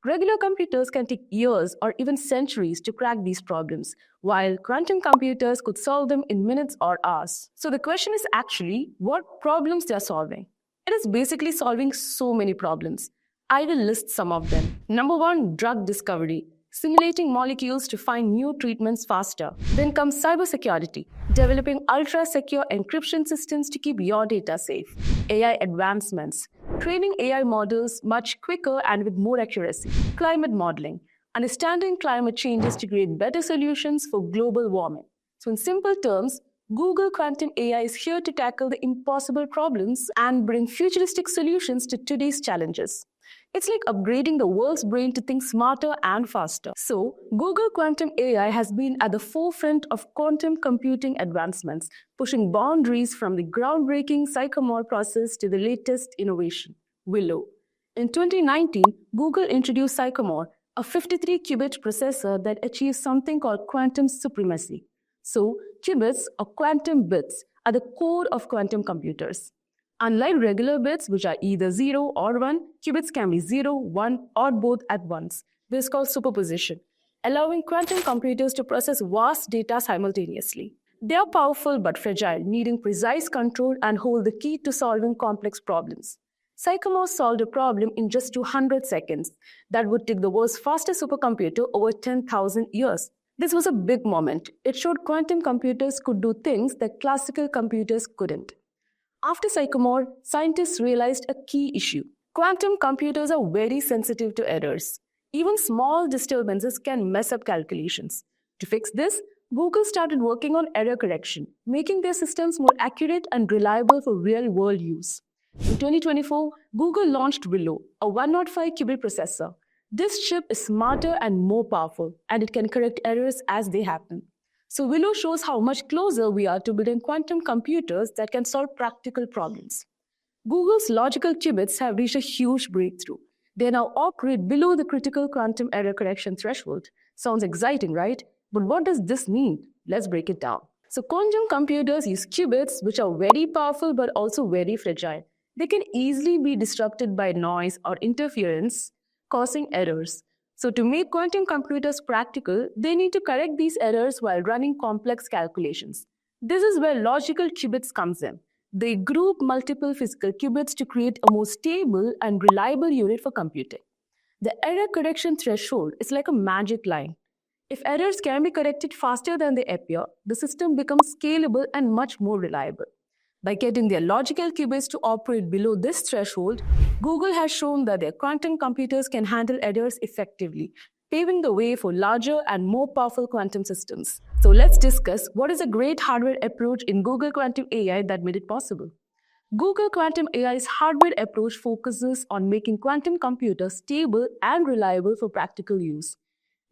Regular computers can take years or even centuries to crack these problems, while quantum computers could solve them in minutes or hours. So the question is actually, what problems they are solving? It is basically solving so many problems. I will list some of them. Number 1, drug discovery, simulating molecules to find new treatments faster. Then comes cybersecurity, developing ultra-secure encryption systems to keep your data safe. AI advancements, training AI models much quicker and with more accuracy. Climate modeling, understanding climate changes to create better solutions for global warming. So in simple terms, Google Quantum AI is here to tackle the impossible problems and bring futuristic solutions to today's challenges. It's like upgrading the world's brain to think smarter and faster. So, Google Quantum AI has been at the forefront of quantum computing advancements, pushing boundaries from the groundbreaking Sycamore process to the latest innovation, Willow. In 2019, Google introduced Sycamore, a 53-qubit processor that achieves something called quantum supremacy. So, qubits or quantum bits are the core of quantum computers. Unlike regular bits, which are either 0 or 1, qubits can be 0, 1, or both at once. This is called superposition, allowing quantum computers to process vast data simultaneously. They are powerful but fragile, needing precise control and hold the key to solving complex problems. Sycamore solved a problem in just 200 seconds that would take the world's fastest supercomputer over 10,000 years. This was a big moment. It showed quantum computers could do things that classical computers couldn't. After Sycamore, scientists realized a key issue. Quantum computers are very sensitive to errors. Even small disturbances can mess up calculations. To fix this, Google started working on error correction, making their systems more accurate and reliable for real-world use. In 2024, Google launched Willow, a 105-qubit processor. This chip is smarter and more powerful, and it can correct errors as they happen. So Willow shows how much closer we are to building quantum computers that can solve practical problems. Google's logical qubits have reached a huge breakthrough. They now operate below the critical quantum error correction threshold. Sounds exciting, right? But what does this mean? Let's break it down. So quantum computers use qubits, which are very powerful but also very fragile. They can easily be disrupted by noise or interference, causing errors. So to make quantum computers practical, they need to correct these errors while running complex calculations. This is where logical qubits comes in. They group multiple physical qubits to create a more stable and reliable unit for computing. The error correction threshold is like a magic line. If errors can be corrected faster than they appear, the system becomes scalable and much more reliable. By getting their logical qubits to operate below this threshold, Google has shown that their quantum computers can handle errors effectively, paving the way for larger and more powerful quantum systems. So let's discuss what is a great hardware approach in Google Quantum AI that made it possible. Google Quantum AI's hardware approach focuses on making quantum computers stable and reliable for practical use.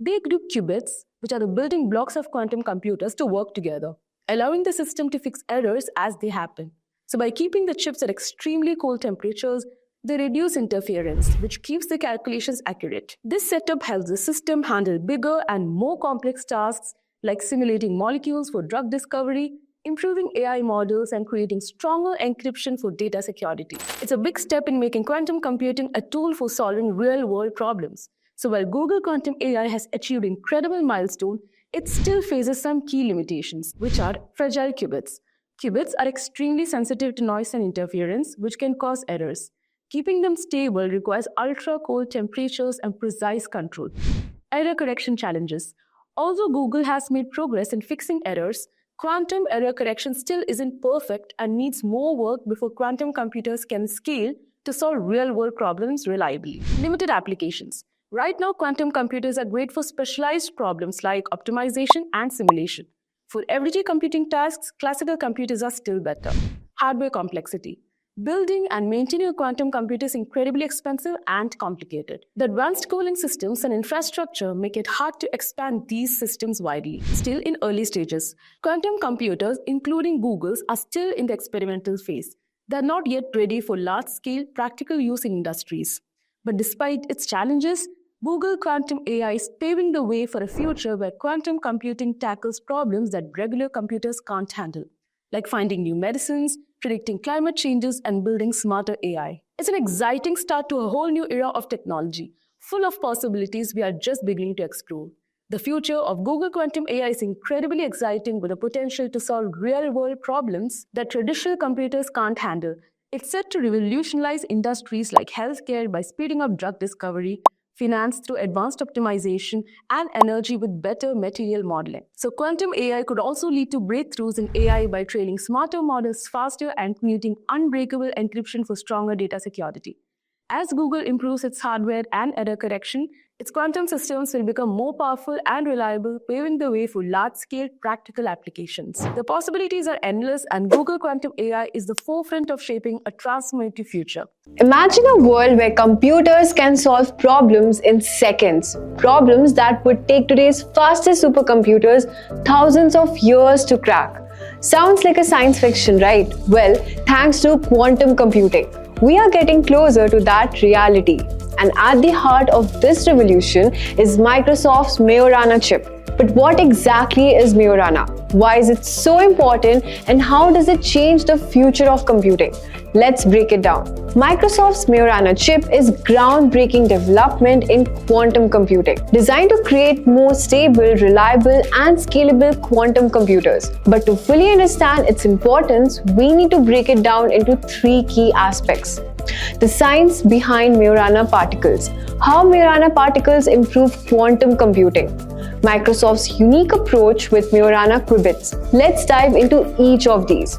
They group qubits, which are the building blocks of quantum computers, to work together, allowing the system to fix errors as they happen. So by keeping the chips at extremely cold temperatures, they reduce interference, which keeps the calculations accurate. This setup helps the system handle bigger and more complex tasks like simulating molecules for drug discovery, improving AI models, and creating stronger encryption for data security. It's a big step in making quantum computing a tool for solving real-world problems. So while Google Quantum AI has achieved incredible milestones, it still faces some key limitations, which are fragile qubits. Qubits are extremely sensitive to noise and interference, which can cause errors. Keeping them stable requires ultra-cold temperatures and precise control. Error correction challenges. Although Google has made progress in fixing errors, quantum error correction still isn't perfect and needs more work before quantum computers can scale to solve real-world problems reliably. Limited applications. Right now, quantum computers are great for specialized problems like optimization and simulation. For everyday computing tasks, classical computers are still better. Hardware complexity. Building and maintaining a quantum computer is incredibly expensive and complicated. The advanced cooling systems and infrastructure make it hard to expand these systems widely. Still in early stages, quantum computers, including Google's, are still in the experimental phase. They are not yet ready for large-scale practical use in industries. But despite its challenges, Google Quantum AI is paving the way for a future where quantum computing tackles problems that regular computers can't handle, like finding new medicines, predicting climate changes, and building smarter AI. It's an exciting start to a whole new era of technology, full of possibilities we are just beginning to explore. The future of Google Quantum AI is incredibly exciting, with the potential to solve real-world problems that traditional computers can't handle. It's set to revolutionize industries like healthcare by speeding up drug discovery, finance through advanced optimization, and energy with better material modeling. So quantum AI could also lead to breakthroughs in AI by training smarter models faster and creating unbreakable encryption for stronger data security. As Google improves its hardware and error correction, its quantum systems will become more powerful and reliable, paving the way for large-scale practical applications. The possibilities are endless, and Google Quantum AI is the forefront of shaping a transformative future. Imagine a world where computers can solve problems in seconds. Problems that would take today's fastest supercomputers thousands of years to crack. Sounds like a science fiction, right? Well, thanks to quantum computing, we are getting closer to that reality. And at the heart of this revolution is Microsoft's Majorana chip. But what exactly is Majorana? Why is it so important, and how does it change the future of computing? Let's break it down. Microsoft's Majorana chip is groundbreaking development in quantum computing, designed to create more stable, reliable, and scalable quantum computers. But to fully understand its importance, we need to break it down into three key aspects. The science behind Majorana particles, how Majorana particles improve quantum computing, Microsoft's unique approach with Majorana qubits. Let's dive into each of these.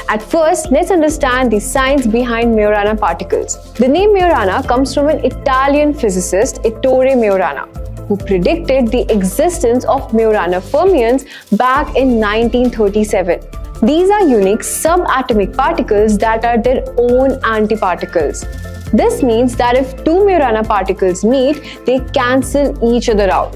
At first, let's understand the science behind Majorana particles. The name Majorana comes from an Italian physicist, Ettore Majorana, who predicted the existence of Majorana fermions back in 1937. These are unique subatomic particles that are their own antiparticles. This means that if two Majorana particles meet, they cancel each other out.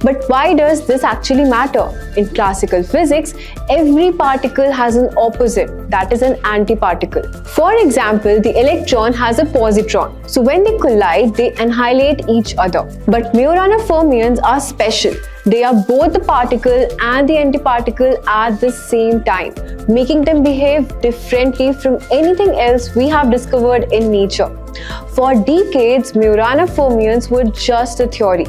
But why does this actually matter? In classical physics, every particle has an opposite, that is an antiparticle. For example, the electron has a positron. So when they collide, they annihilate each other. But Majorana fermions are special. They are both the particle and the antiparticle at the same time, making them behave differently from anything else we have discovered in nature. For decades, Majorana fermions were just a theory.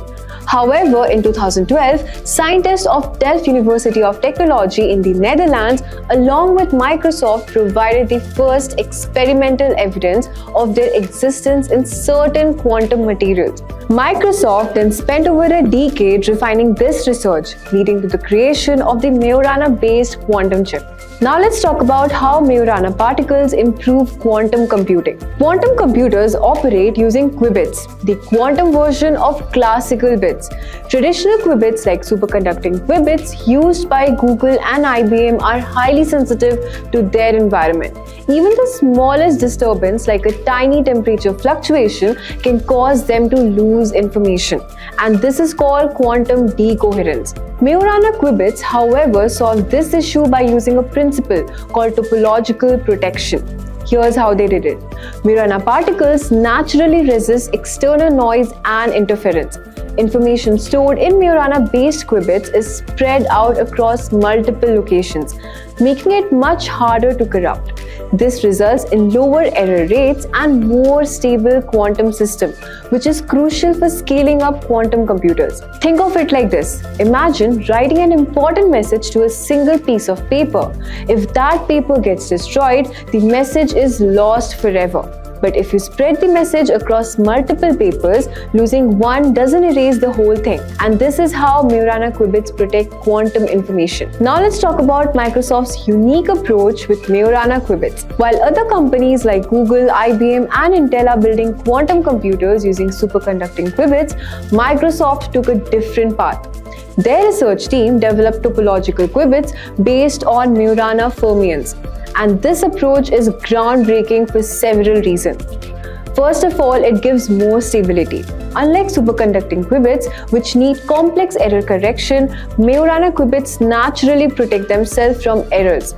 However, in 2012, scientists of Delft University of Technology in the Netherlands, along with Microsoft, provided the first experimental evidence of their existence in certain quantum materials. Microsoft then spent over a decade refining this research, leading to the creation of the Majorana-based quantum chip. Now let's talk about how Majorana particles improve quantum computing. Quantum computers operate using qubits, the quantum version of classical bits. Traditional qubits like superconducting qubits used by Google and IBM are highly sensitive to their environment. Even the smallest disturbance like a tiny temperature fluctuation can cause them to lose information, and this is called quantum decoherence. Majorana qubits, however, solve this issue by using a principle called topological protection. Here's how they did it. Majorana particles naturally resist external noise and interference. Information stored in Majorana-based qubits is spread out across multiple locations, making it much harder to corrupt. This results in lower error rates and more stable quantum system, which is crucial for scaling up quantum computers. Think of it like this. Imagine writing an important message to a single piece of paper. If that paper gets destroyed, the message is lost forever. But if you spread the message across multiple papers, losing one doesn't erase the whole thing. And this is how Majorana qubits protect quantum information. Now let's talk about Microsoft's unique approach with Majorana qubits. While other companies like Google, IBM and Intel are building quantum computers using superconducting qubits, Microsoft took a different path. Their research team developed topological qubits based on Majorana fermions. And this approach is groundbreaking for several reasons. First of all, it gives more stability. Unlike superconducting qubits, which need complex error correction, Majorana qubits naturally protect themselves from errors.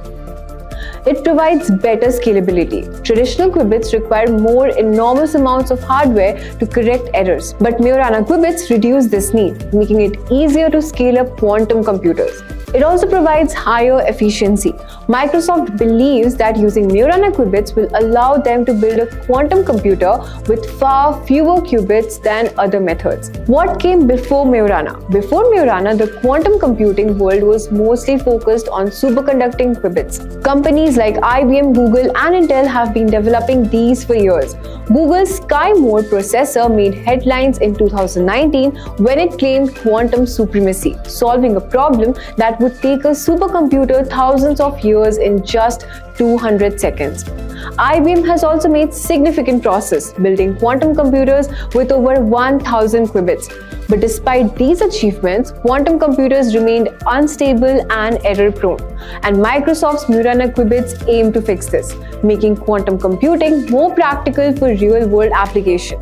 It provides better scalability. Traditional qubits require more enormous amounts of hardware to correct errors, but Majorana qubits reduce this need, making it easier to scale up quantum computers. It also provides higher efficiency. Microsoft believes that using Majorana qubits will allow them to build a quantum computer with far fewer qubits than other methods. What came before Majorana? Before Majorana, the quantum computing world was mostly focused on superconducting qubits. Companies like IBM, Google, and Intel have been developing these for years. Google's Sky Mode processor made headlines in 2019 when it claimed quantum supremacy, solving a problem that would take a supercomputer thousands of years in just 200 seconds. IBM has also made significant progress building quantum computers with over 1,000 qubits. But despite these achievements, quantum computers remained unstable and error-prone. And Microsoft's Majorana qubits aim to fix this, making quantum computing more practical for real-world application.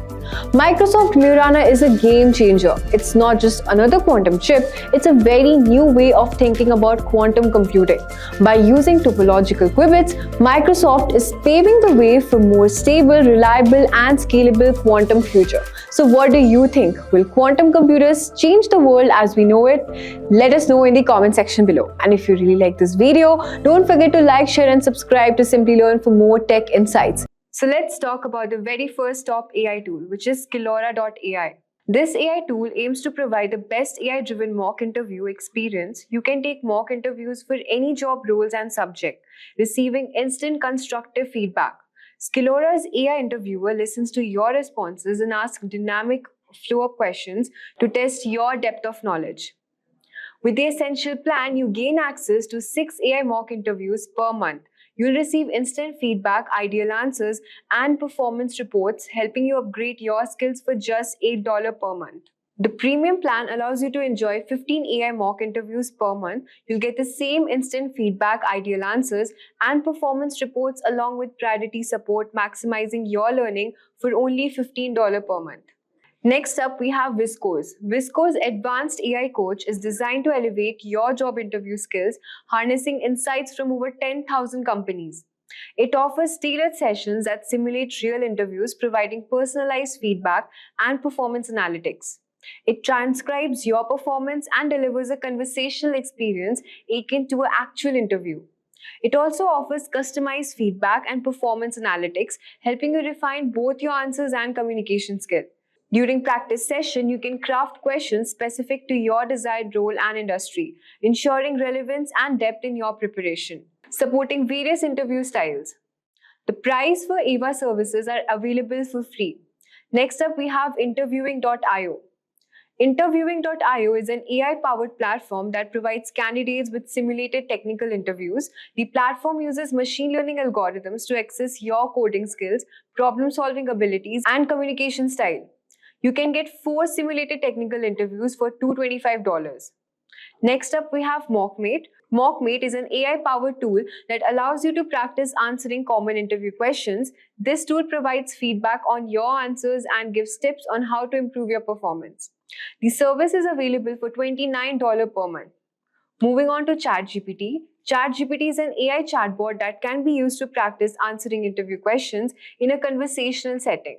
Microsoft Majorana is a game changer. It's not just another quantum chip, it's a very new way of thinking about quantum computing. By using topological qubits, Microsoft is paving the way for more stable, reliable, and scalable quantum future. So what do you think? Will quantum computers change the world as we know it? Let us know in the comment section below. And if you really like this video, don't forget to like, share, and subscribe to Simplilearn for more tech insights. So let's talk about the very first top AI tool, which is Skillora.ai. This AI tool aims to provide the best AI-driven mock interview experience. You can take mock interviews for any job roles and subject, receiving instant constructive feedback. Skillora's AI interviewer listens to your responses and asks dynamic flow-up questions to test your depth of knowledge. With the Essential plan, you gain access to 6 AI mock interviews per month. You'll receive instant feedback, ideal answers, and performance reports, helping you upgrade your skills for just $8 per month. The premium plan allows you to enjoy 15 AI mock interviews per month. You'll get the same instant feedback, ideal answers, and performance reports along with priority support, maximizing your learning for only $15 per month. Next up, we have Visco's. Visco's Advanced AI Coach is designed to elevate your job interview skills, harnessing insights from over 10,000 companies. It offers tailored sessions that simulate real interviews, providing personalized feedback and performance analytics. It transcribes your performance and delivers a conversational experience akin to an actual interview. It also offers customized feedback and performance analytics, helping you refine both your answers and communication skill. During practice session, you can craft questions specific to your desired role and industry, ensuring relevance and depth in your preparation. Supporting various interview styles. The price for AVA services are available for free. Next up, we have Interviewing.io. Interviewing.io is an AI-powered platform that provides candidates with simulated technical interviews. The platform uses machine learning algorithms to assess your coding skills, problem-solving abilities, and communication style. You can get 4 simulated technical interviews for $225. Next up, we have MockMate. MockMate is an AI-powered tool that allows you to practice answering common interview questions. This tool provides feedback on your answers and gives tips on how to improve your performance. The service is available for $29 per month. Moving on to ChatGPT. ChatGPT is an AI chatbot that can be used to practice answering interview questions in a conversational setting.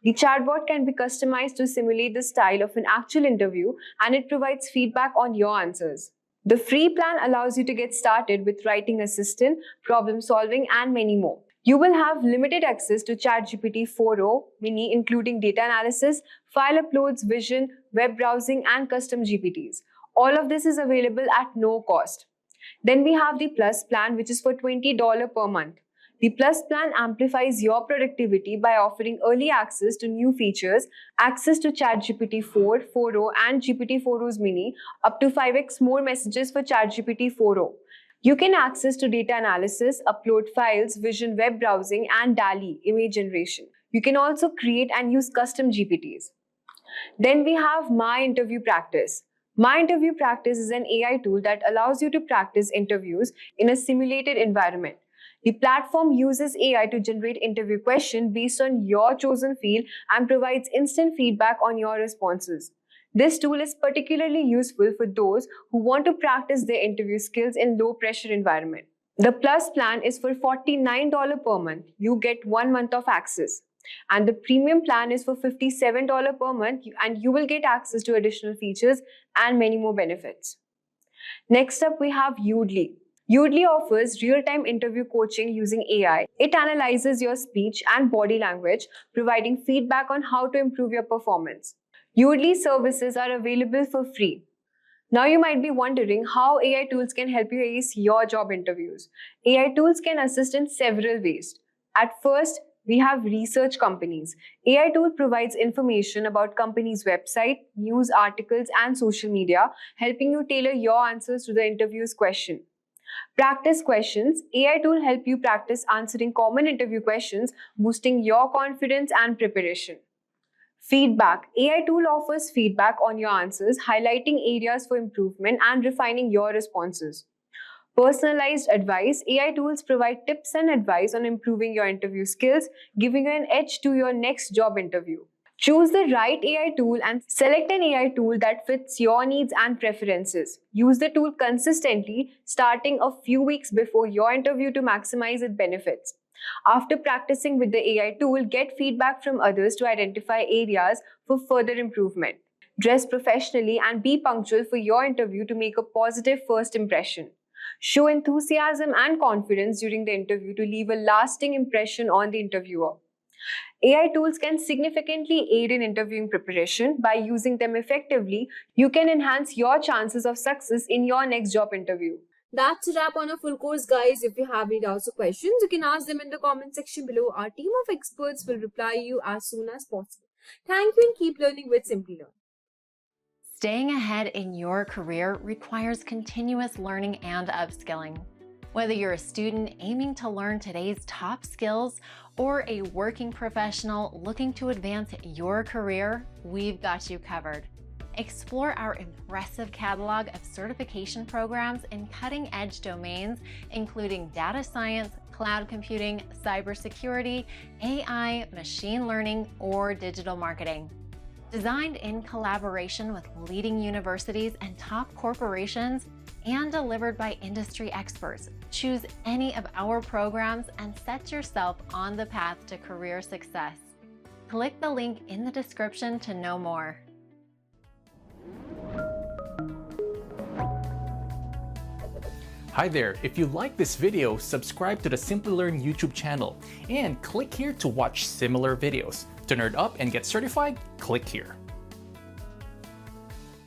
The chatbot can be customized to simulate the style of an actual interview, and it provides feedback on your answers. The free plan allows you to get started with writing assistant, problem solving, and many more. You will have limited access to ChatGPT 4o mini, including data analysis, file uploads, vision, web browsing, and custom GPTs. All of this is available at no cost. Then we have the Plus plan, which is for $20 per month. The Plus plan amplifies your productivity by offering early access to new features, access to ChatGPT 4, 4o, and GPT 4o's mini, up to 5x more messages for ChatGPT 4o. You can access to data analysis, upload files, vision web browsing, and DALL-E image generation. You can also create and use custom GPTs. Then we have My Interview Practice. My Interview Practice is an AI tool that allows you to practice interviews in a simulated environment. The platform uses AI to generate interview questions based on your chosen field and provides instant feedback on your responses. This tool is particularly useful for those who want to practice their interview skills in low-pressure environment. The Plus plan is for $49 per month. You get 1 month of access. And the Premium plan is for $57 per month, and you will get access to additional features and many more benefits. Next up, we have Udly. Udly offers real-time interview coaching using AI. It analyzes your speech and body language, providing feedback on how to improve your performance. Udly services are available for free. Now you might be wondering how AI tools can help you ace your job interviews. AI tools can assist in several ways. At first, we have research companies. AI tool provides information about companies' website, news articles, and social media, helping you tailor your answers to the interview's question. Practice questions. AI tool help you practice answering common interview questions, boosting your confidence and preparation. Feedback. AI tool offers feedback on your answers, highlighting areas for improvement and refining your responses. Personalized advice. AI tools provide tips and advice on improving your interview skills, giving you an edge to your next job interview. Choose the right AI tool and select an AI tool that fits your needs and preferences. Use the tool consistently, starting a few weeks before your interview to maximize its benefits. After practicing with the AI tool, get feedback from others to identify areas for further improvement. Dress professionally and be punctual for your interview to make a positive first impression. Show enthusiasm and confidence during the interview to leave a lasting impression on the interviewer. AI tools can significantly aid in interviewing preparation. By using them effectively, you can enhance your chances of success in your next job interview. That's a wrap on our full course, guys. If you have any doubts or questions, you can ask them in the comment section below. Our team of experts will reply you as soon as possible. Thank you and keep learning with Simplilearn. Staying ahead in your career requires continuous learning and upskilling. Whether you're a student aiming to learn today's top skills or a working professional looking to advance your career, we've got you covered. Explore our impressive catalog of certification programs in cutting-edge domains, including data science, cloud computing, cybersecurity, AI, machine learning, or digital marketing. Designed in collaboration with leading universities and top corporations, and delivered by industry experts, choose any of our programs and set yourself on the path to career success. Click the link in the description to know more. Hi there, if you like this video, subscribe to the Simplilearn YouTube channel and click here to watch similar videos. To nerd up and get certified, click here.